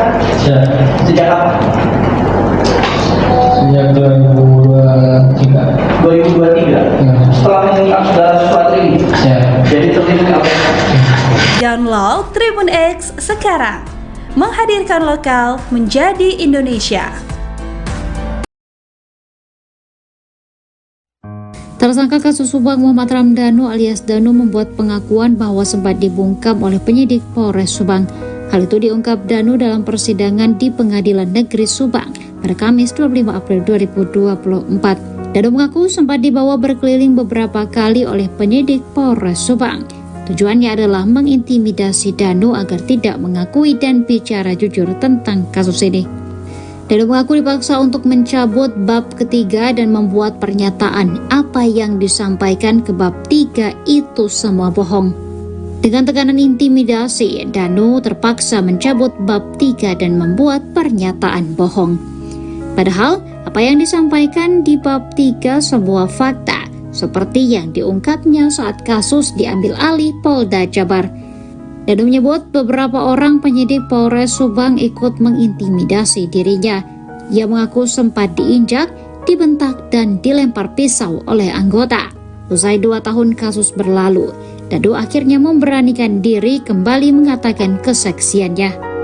Sejak kapan? Sejak 2023. 2023. Setelah mengungkap segala sesuatu ini. Jadi terlindung LPSK. Download Tribun X sekarang. Menghadirkan lokal menjadi Indonesia. Tersangka kasus Subang Muhammad Ramdhanu alias Danu membuat pengakuan bahwa sempat dibungkam oleh penyidik Polres Subang. Hal itu diungkap Danu dalam persidangan di Pengadilan Negeri Subang pada Kamis 25 April 2024. Danu mengaku sempat dibawa berkeliling beberapa kali oleh penyidik Polres Subang. Tujuannya adalah mengintimidasi Danu agar tidak mengakui dan bicara jujur tentang kasus ini. Danu mengaku dipaksa untuk mencabut bab ketiga dan membuat pernyataan apa yang disampaikan ke bab 3 itu semua bohong. Dengan tekanan intimidasi, Danu terpaksa mencabut bab 3 dan membuat pernyataan bohong. Padahal apa yang disampaikan di bab 3 sebuah fakta, seperti yang diungkapnya saat kasus diambil alih Polda Jabar. Danu menyebut beberapa orang penyidik Polres Subang ikut mengintimidasi dirinya. Ia mengaku sempat diinjak, dibentak, dan dilempar pisau oleh anggota. Usai 2 tahun kasus berlalu, Danu akhirnya memberanikan diri kembali mengatakan kesaksiannya.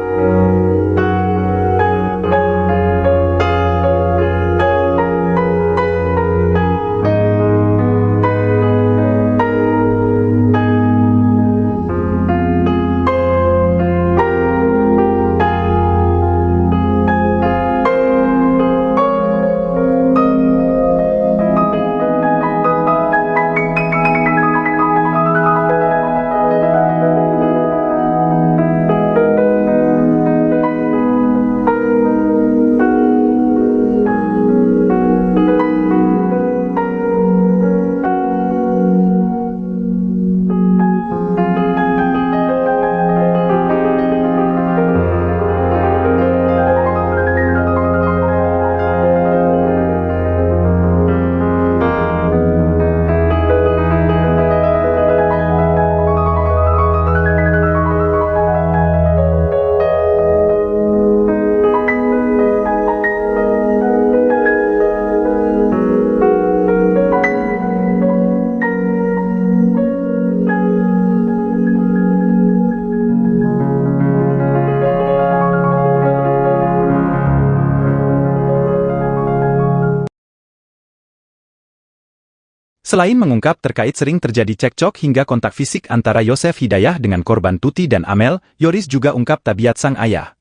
Selain mengungkap terkait sering terjadi cekcok hingga kontak fisik antara Yosef Hidayah dengan korban Tuti dan Amel, Yoris juga ungkap tabiat sang ayah.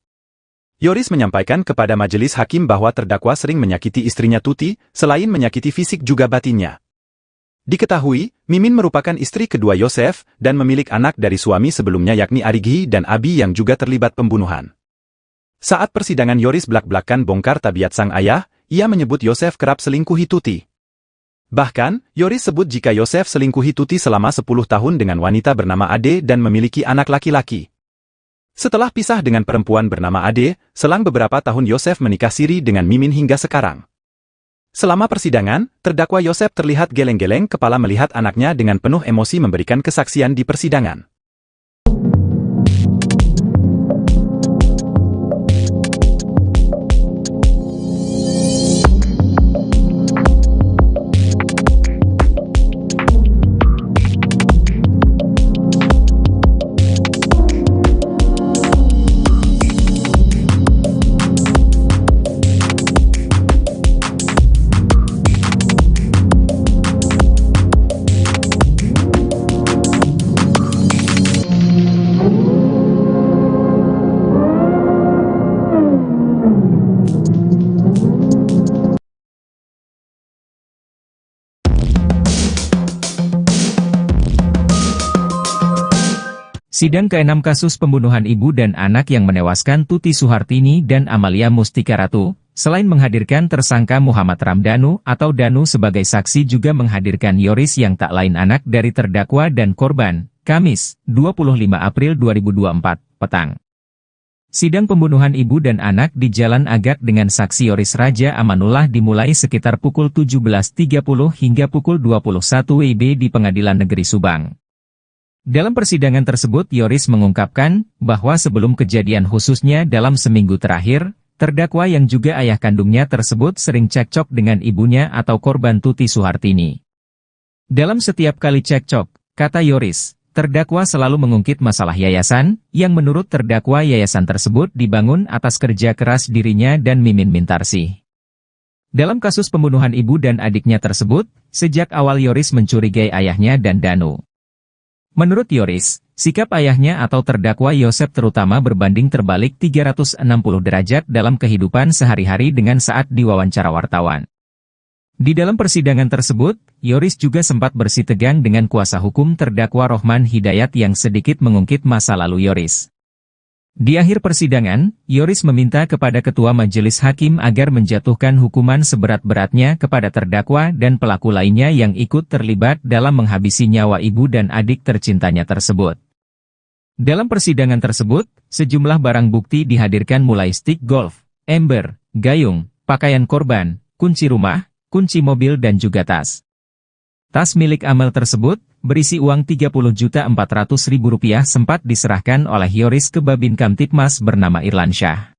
Yoris menyampaikan kepada majelis hakim bahwa terdakwa sering menyakiti istrinya Tuti, selain menyakiti fisik juga batinnya. Diketahui, Mimin merupakan istri kedua Yosef dan memiliki anak dari suami sebelumnya yakni Arighi dan Abi yang juga terlibat pembunuhan. Saat persidangan Yoris belak-belakan bongkar tabiat sang ayah, ia menyebut Yosef kerap selingkuhi Tuti. Bahkan, Yoris sebut jika Yosef selingkuhi Tuti selama 10 tahun dengan wanita bernama Ade dan memiliki anak laki-laki. Setelah pisah dengan perempuan bernama Ade, selang beberapa tahun Yosef menikah siri dengan Mimin hingga sekarang. Selama persidangan, terdakwa Yosef terlihat geleng-geleng kepala melihat anaknya dengan penuh emosi memberikan kesaksian di persidangan. Sidang ke-6 kasus pembunuhan ibu dan anak yang menewaskan Tuti Suhartini dan Amalia Mustika Ratu, selain menghadirkan tersangka Muhammad Ramdhanu atau Danu sebagai saksi juga menghadirkan Yoris yang tak lain anak dari terdakwa dan korban, Kamis, 25 April 2024, petang. Sidang pembunuhan ibu dan anak di Jalan Agak dengan saksi Yoris Raja Amanullah dimulai sekitar pukul 17.30 hingga pukul 21 WIB di Pengadilan Negeri Subang. Dalam persidangan tersebut Yoris mengungkapkan bahwa sebelum kejadian khususnya dalam seminggu terakhir, terdakwa yang juga ayah kandungnya tersebut sering cekcok dengan ibunya atau korban Tuti Suhartini. Dalam setiap kali cekcok, kata Yoris, terdakwa selalu mengungkit masalah yayasan, yang menurut terdakwa yayasan tersebut dibangun atas kerja keras dirinya dan Mimin Mintarsih. Dalam kasus pembunuhan ibu dan adiknya tersebut, sejak awal Yoris mencurigai ayahnya dan Danu. Menurut Yoris, sikap ayahnya atau terdakwa Yosef terutama berbanding terbalik 360 derajat dalam kehidupan sehari-hari dengan saat diwawancara wartawan. Di dalam persidangan tersebut, Yoris juga sempat bersitegang dengan kuasa hukum terdakwa Rohman Hidayat yang sedikit mengungkit masa lalu Yoris. Di akhir persidangan, Yoris meminta kepada Ketua Majelis Hakim agar menjatuhkan hukuman seberat-beratnya kepada terdakwa dan pelaku lainnya yang ikut terlibat dalam menghabisi nyawa ibu dan adik tercintanya tersebut. Dalam persidangan tersebut, sejumlah barang bukti dihadirkan mulai stik golf, ember, gayung, pakaian korban, kunci rumah, kunci mobil dan juga tas. Tas milik Amel tersebut, berisi uang Rp30.400.000 sempat diserahkan oleh Yoris ke Babin Kamtipmas bernama Irlansyah.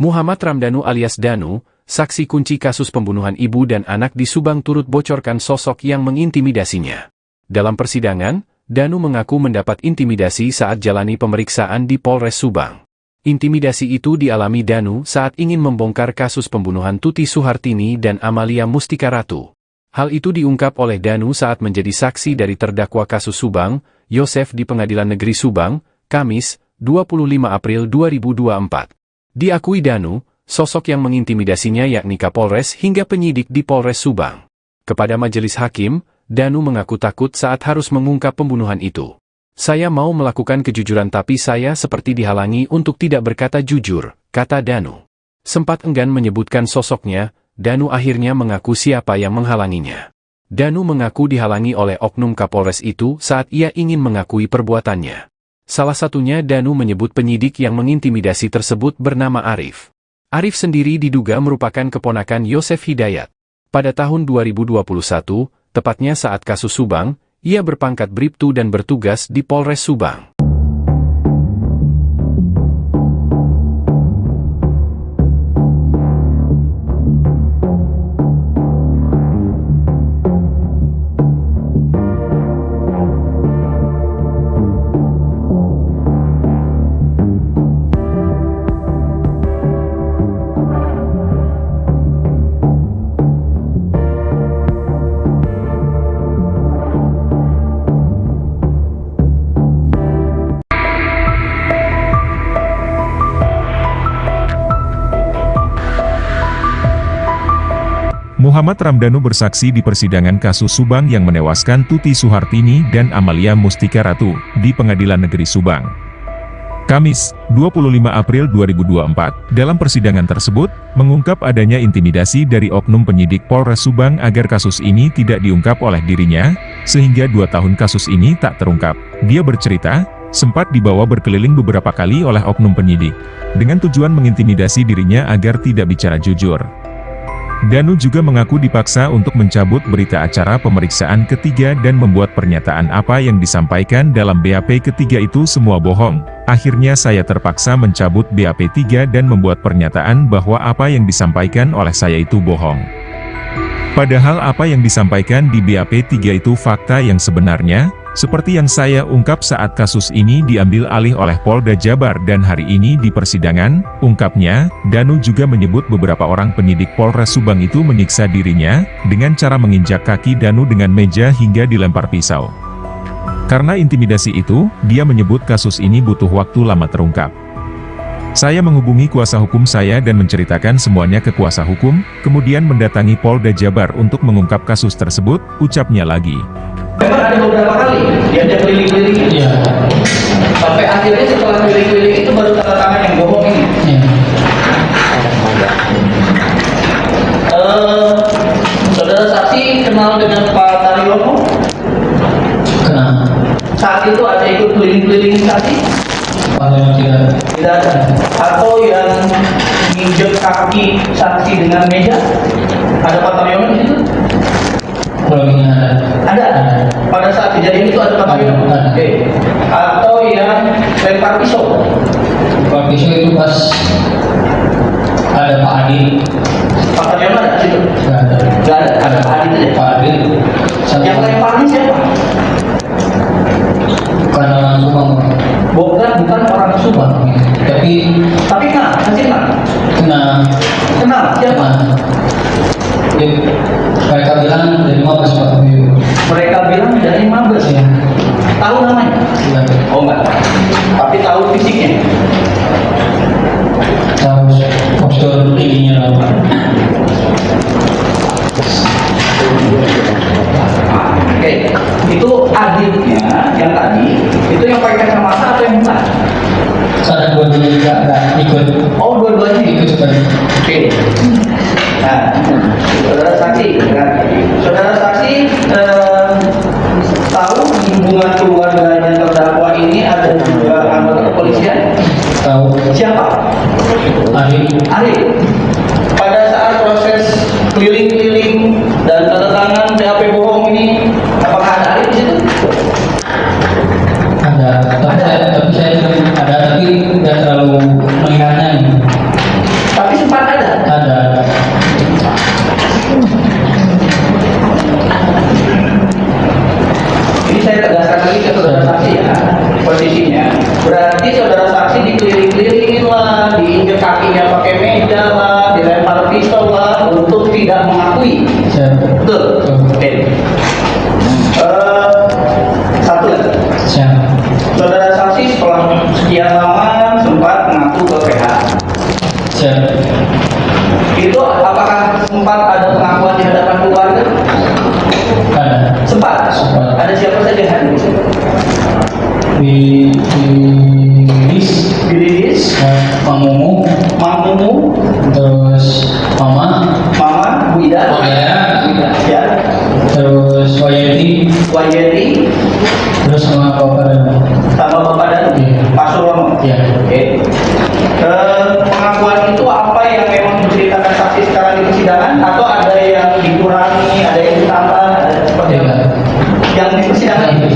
Muhammad Ramdhanu alias Danu, saksi kunci kasus pembunuhan ibu dan anak di Subang turut bocorkan sosok yang mengintimidasinya. Dalam persidangan, Danu mengaku mendapat intimidasi saat jalani pemeriksaan di Polres Subang. Intimidasi itu dialami Danu saat ingin membongkar kasus pembunuhan Tuti Suhartini dan Amalia Mustika Ratu. Hal itu diungkap oleh Danu saat menjadi saksi dari terdakwa kasus Subang, Yosef di Pengadilan Negeri Subang, Kamis, 25 April 2024. Diakui Danu, sosok yang mengintimidasinya yakni Kapolres hingga penyidik di Polres Subang. Kepada majelis hakim, Danu mengaku takut saat harus mengungkap pembunuhan itu. Saya mau melakukan kejujuran tapi saya seperti dihalangi untuk tidak berkata jujur, kata Danu. Sempat enggan menyebutkan sosoknya, Danu akhirnya mengaku siapa yang menghalanginya. Danu mengaku dihalangi oleh oknum Kapolres itu saat ia ingin mengakui perbuatannya. Salah satunya Danu menyebut penyidik yang mengintimidasi tersebut bernama Arif. Arif sendiri diduga merupakan keponakan Yosef Hidayat. Pada tahun 2021, tepatnya saat kasus Subang, ia berpangkat Bribtu dan bertugas di Polres Subang. Muhammad Ramdhanu bersaksi di persidangan kasus Subang yang menewaskan Tuti Suhartini dan Amalia Mustika Ratu di Pengadilan Negeri Subang. Kamis, 25 April 2024, dalam persidangan tersebut, mengungkap adanya intimidasi dari oknum penyidik Polres Subang agar kasus ini tidak diungkap oleh dirinya, sehingga 2 tahun kasus ini tak terungkap. Dia bercerita, sempat dibawa berkeliling beberapa kali oleh oknum penyidik, dengan tujuan mengintimidasi dirinya agar tidak bicara jujur. Danu juga mengaku dipaksa untuk mencabut berita acara pemeriksaan ketiga dan membuat pernyataan apa yang disampaikan dalam BAP ketiga itu semua bohong. Akhirnya saya terpaksa mencabut BAP 3 dan membuat pernyataan bahwa apa yang disampaikan oleh saya itu bohong. Padahal apa yang disampaikan di BAP 3 itu fakta yang sebenarnya, seperti yang saya ungkap saat kasus ini diambil alih oleh Polda Jabar dan hari ini di persidangan, ungkapnya, Danu juga menyebut beberapa orang penyidik Polres Subang itu menyiksa dirinya, dengan cara menginjak kaki Danu dengan meja hingga dilempar pisau. Karena intimidasi itu, dia menyebut kasus ini butuh waktu lama terungkap. Saya menghubungi kuasa hukum saya dan menceritakan semuanya ke kuasa hukum, kemudian mendatangi Polda Jabar untuk mengungkap kasus tersebut, ucapnya lagi. Memang ada beberapa kali diajak keliling-keliling. Iya. Sampai akhirnya setelah keliling-keliling itu baru tanda tangan yang bohong ini. Iya. Saudara saksi kenal dengan Pak Taryono? Kenal. Saat itu ada ikut keliling-keliling saksi? Tidak ada. Atau yang nginjek kaki saksi dengan meja? Ada Pak Taryono di situ? Belum Ada. Pada saat kejadian itu ada Pak Taryono? Ada. Oke. Atau yang lempar pisau? Lempar pisau itu pas ada Pak Adi. Pak Taryono ada di situ? Nggak ada. Nggak ada. Ada Pak Adi saja. Pak Adi. Yang lemparnya siapa? Bukan orang Subang. Bukan orang Subang. Tapi kenal, masih kenal. Kenal siapa? Mereka bilang dari Mabes Pak. Mereka bilang dari Mabes ya. Tahu namanya? Iya. Oh enggak. Tapi tahu fisiknya. Tahu postur tingginya apa? Oke, itu adiknya yang tadi, itu yang pakai kacamata atau yang bukan? Saya dua-duanya juga ada ikut. Oh, dua-duanya Ikut juga. Oke. Nah, saudara saksi, kan? Saudara saksi tahu di hubungan keluarganya terdakwa ini ada juga anggota kepolisian? Tahu. Siapa? Ari. Pada saat proses keliling-keliling dan tanda tangan BAP bohong ini, apakah ada Ari di situ? Ada. Tapi saya ada, tapi tidak terlalu mengingatnya. Tapi sempat ada. Ada. Ini saya tegaskan lagi ke saudara saksi ya, posisinya. Berarti saudara saksi dikeliling-kelilingin lah, diinjek kakinya pakai meja lah, dilempar pisau lah, untuk tidak mengakui. Betul? Oke. Satu lagi. Saudara saksi setelah sekian lama sempat mengaku ke PH. Itu apakah sempat ada pengakuan di hadapan keluarga? Ada. Sempat. Ada siapa saja yang hadir? Di Lilis, Mamumu, terus Mama, Bu Ida, ya, terus Wayeti, terus sama Bapak dan Pak Surono. ya. Oke. Pengakuan itu apa yang memang diceritakan saksi sekarang di persidangan, atau ada yang dikurangi, ada yang ditambah, ada seperti apa? Yang di persidangan ini.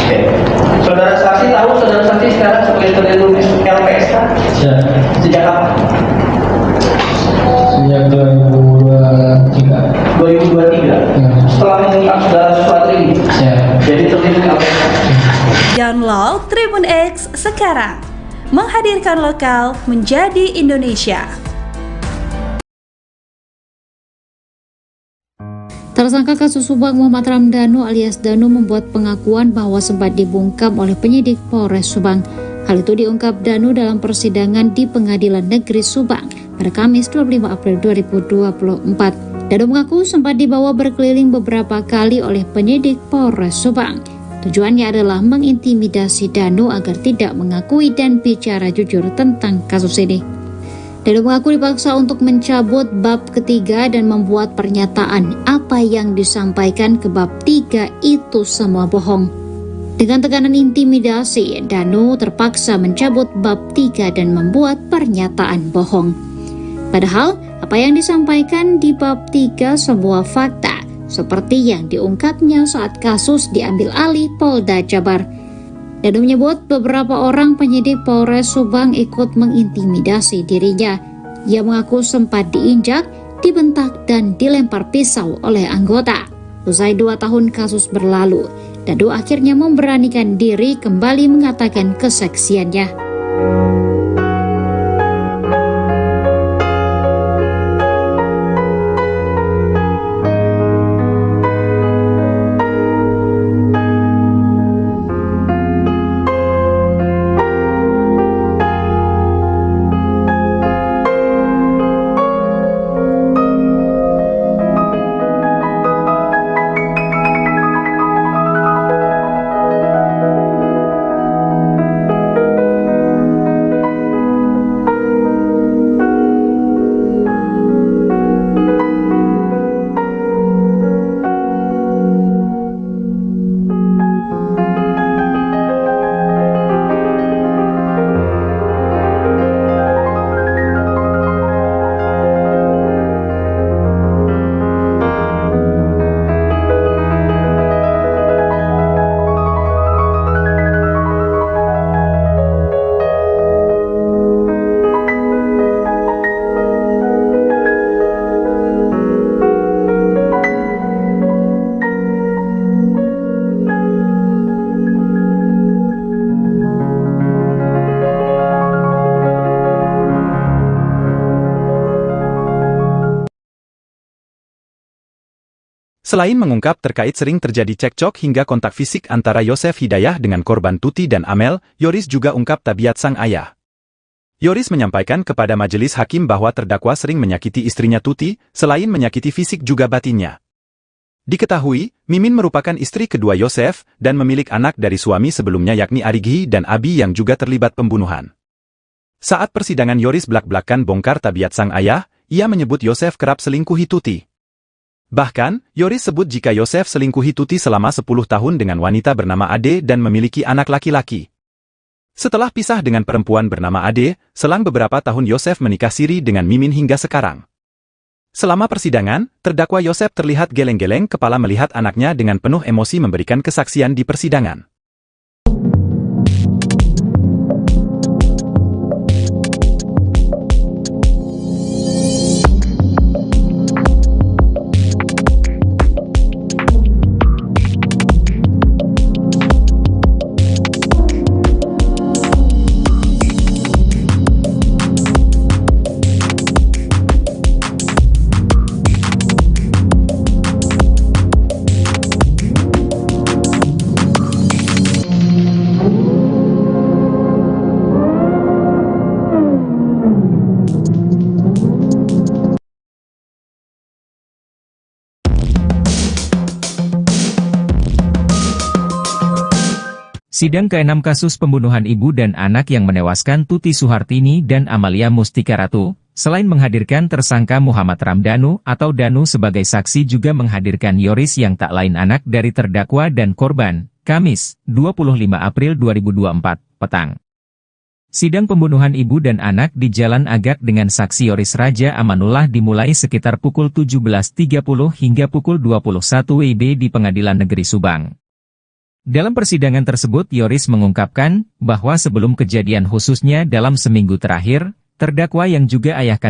Oke. Saudara saksi tahu saudara saksi sekarang sebagai terlindung LPSK sejak kapan? Sejak 2023. 2023. Setelah mengungkap segala sesuatu ini, jadi terlindung LPSK. Download Tribun X sekarang. Menghadirkan lokal menjadi Indonesia. Tersangka kasus Subang Muhammad Ramdhanu alias Danu membuat pengakuan bahwa sempat dibungkam oleh penyidik Polres Subang. Hal itu diungkap Danu dalam persidangan di Pengadilan Negeri Subang pada Kamis 25 April 2024. Danu mengaku sempat dibawa berkeliling beberapa kali oleh penyidik Polres Subang. Tujuannya adalah mengintimidasi Danu agar tidak mengakui dan bicara jujur tentang kasus ini. Danu mengaku dipaksa untuk mencabut bab ketiga dan membuat pernyataan apa yang disampaikan ke bab 3 itu semua bohong. Dengan tekanan intimidasi, Danu terpaksa mencabut bab 3 dan membuat pernyataan bohong. Padahal, apa yang disampaikan di bab 3 sebuah fakta, seperti yang diungkapnya saat kasus diambil alih Polda Jabar. Danu menyebut beberapa orang penyidik Polres Subang ikut mengintimidasi dirinya. Ia mengaku sempat diinjak, dibentak, dan dilempar pisau oleh anggota. Usai 2 tahun kasus berlalu, Danu akhirnya memberanikan diri kembali mengatakan kesaksiannya. Selain mengungkap terkait sering terjadi cekcok hingga kontak fisik antara Yosef Hidayah dengan korban Tuti dan Amel, Yoris juga ungkap tabiat sang ayah. Yoris menyampaikan kepada majelis hakim bahwa terdakwa sering menyakiti istrinya Tuti, selain menyakiti fisik juga batinnya. Diketahui, Mimin merupakan istri kedua Yosef dan memiliki anak dari suami sebelumnya yakni Arighi dan Abi yang juga terlibat pembunuhan. Saat persidangan Yoris belak-belakan bongkar tabiat sang ayah, ia menyebut Yosef kerap selingkuhi Tuti. Bahkan, Yoris sebut jika Yosef selingkuhi Tuti selama 10 tahun dengan wanita bernama Ade dan memiliki anak laki-laki. Setelah pisah dengan perempuan bernama Ade, selang beberapa tahun Yosef menikah siri dengan Mimin hingga sekarang. Selama persidangan, terdakwa Yosef terlihat geleng-geleng kepala melihat anaknya dengan penuh emosi memberikan kesaksian di persidangan. Sidang ke-6 kasus pembunuhan ibu dan anak yang menewaskan Tuti Suhartini dan Amalia Mustika Ratu, selain menghadirkan tersangka Muhammad Ramdhanu atau Danu sebagai saksi juga menghadirkan Yoris yang tak lain anak dari terdakwa dan korban, Kamis, 25 April 2024, petang. Sidang pembunuhan ibu dan anak di Jalan Agak dengan saksi Yoris Raja Amanullah dimulai sekitar pukul 17.30 hingga pukul 21 WIB di Pengadilan Negeri Subang. Dalam persidangan tersebut Yoris mengungkapkan bahwa sebelum kejadian khususnya dalam seminggu terakhir, terdakwa yang juga ayah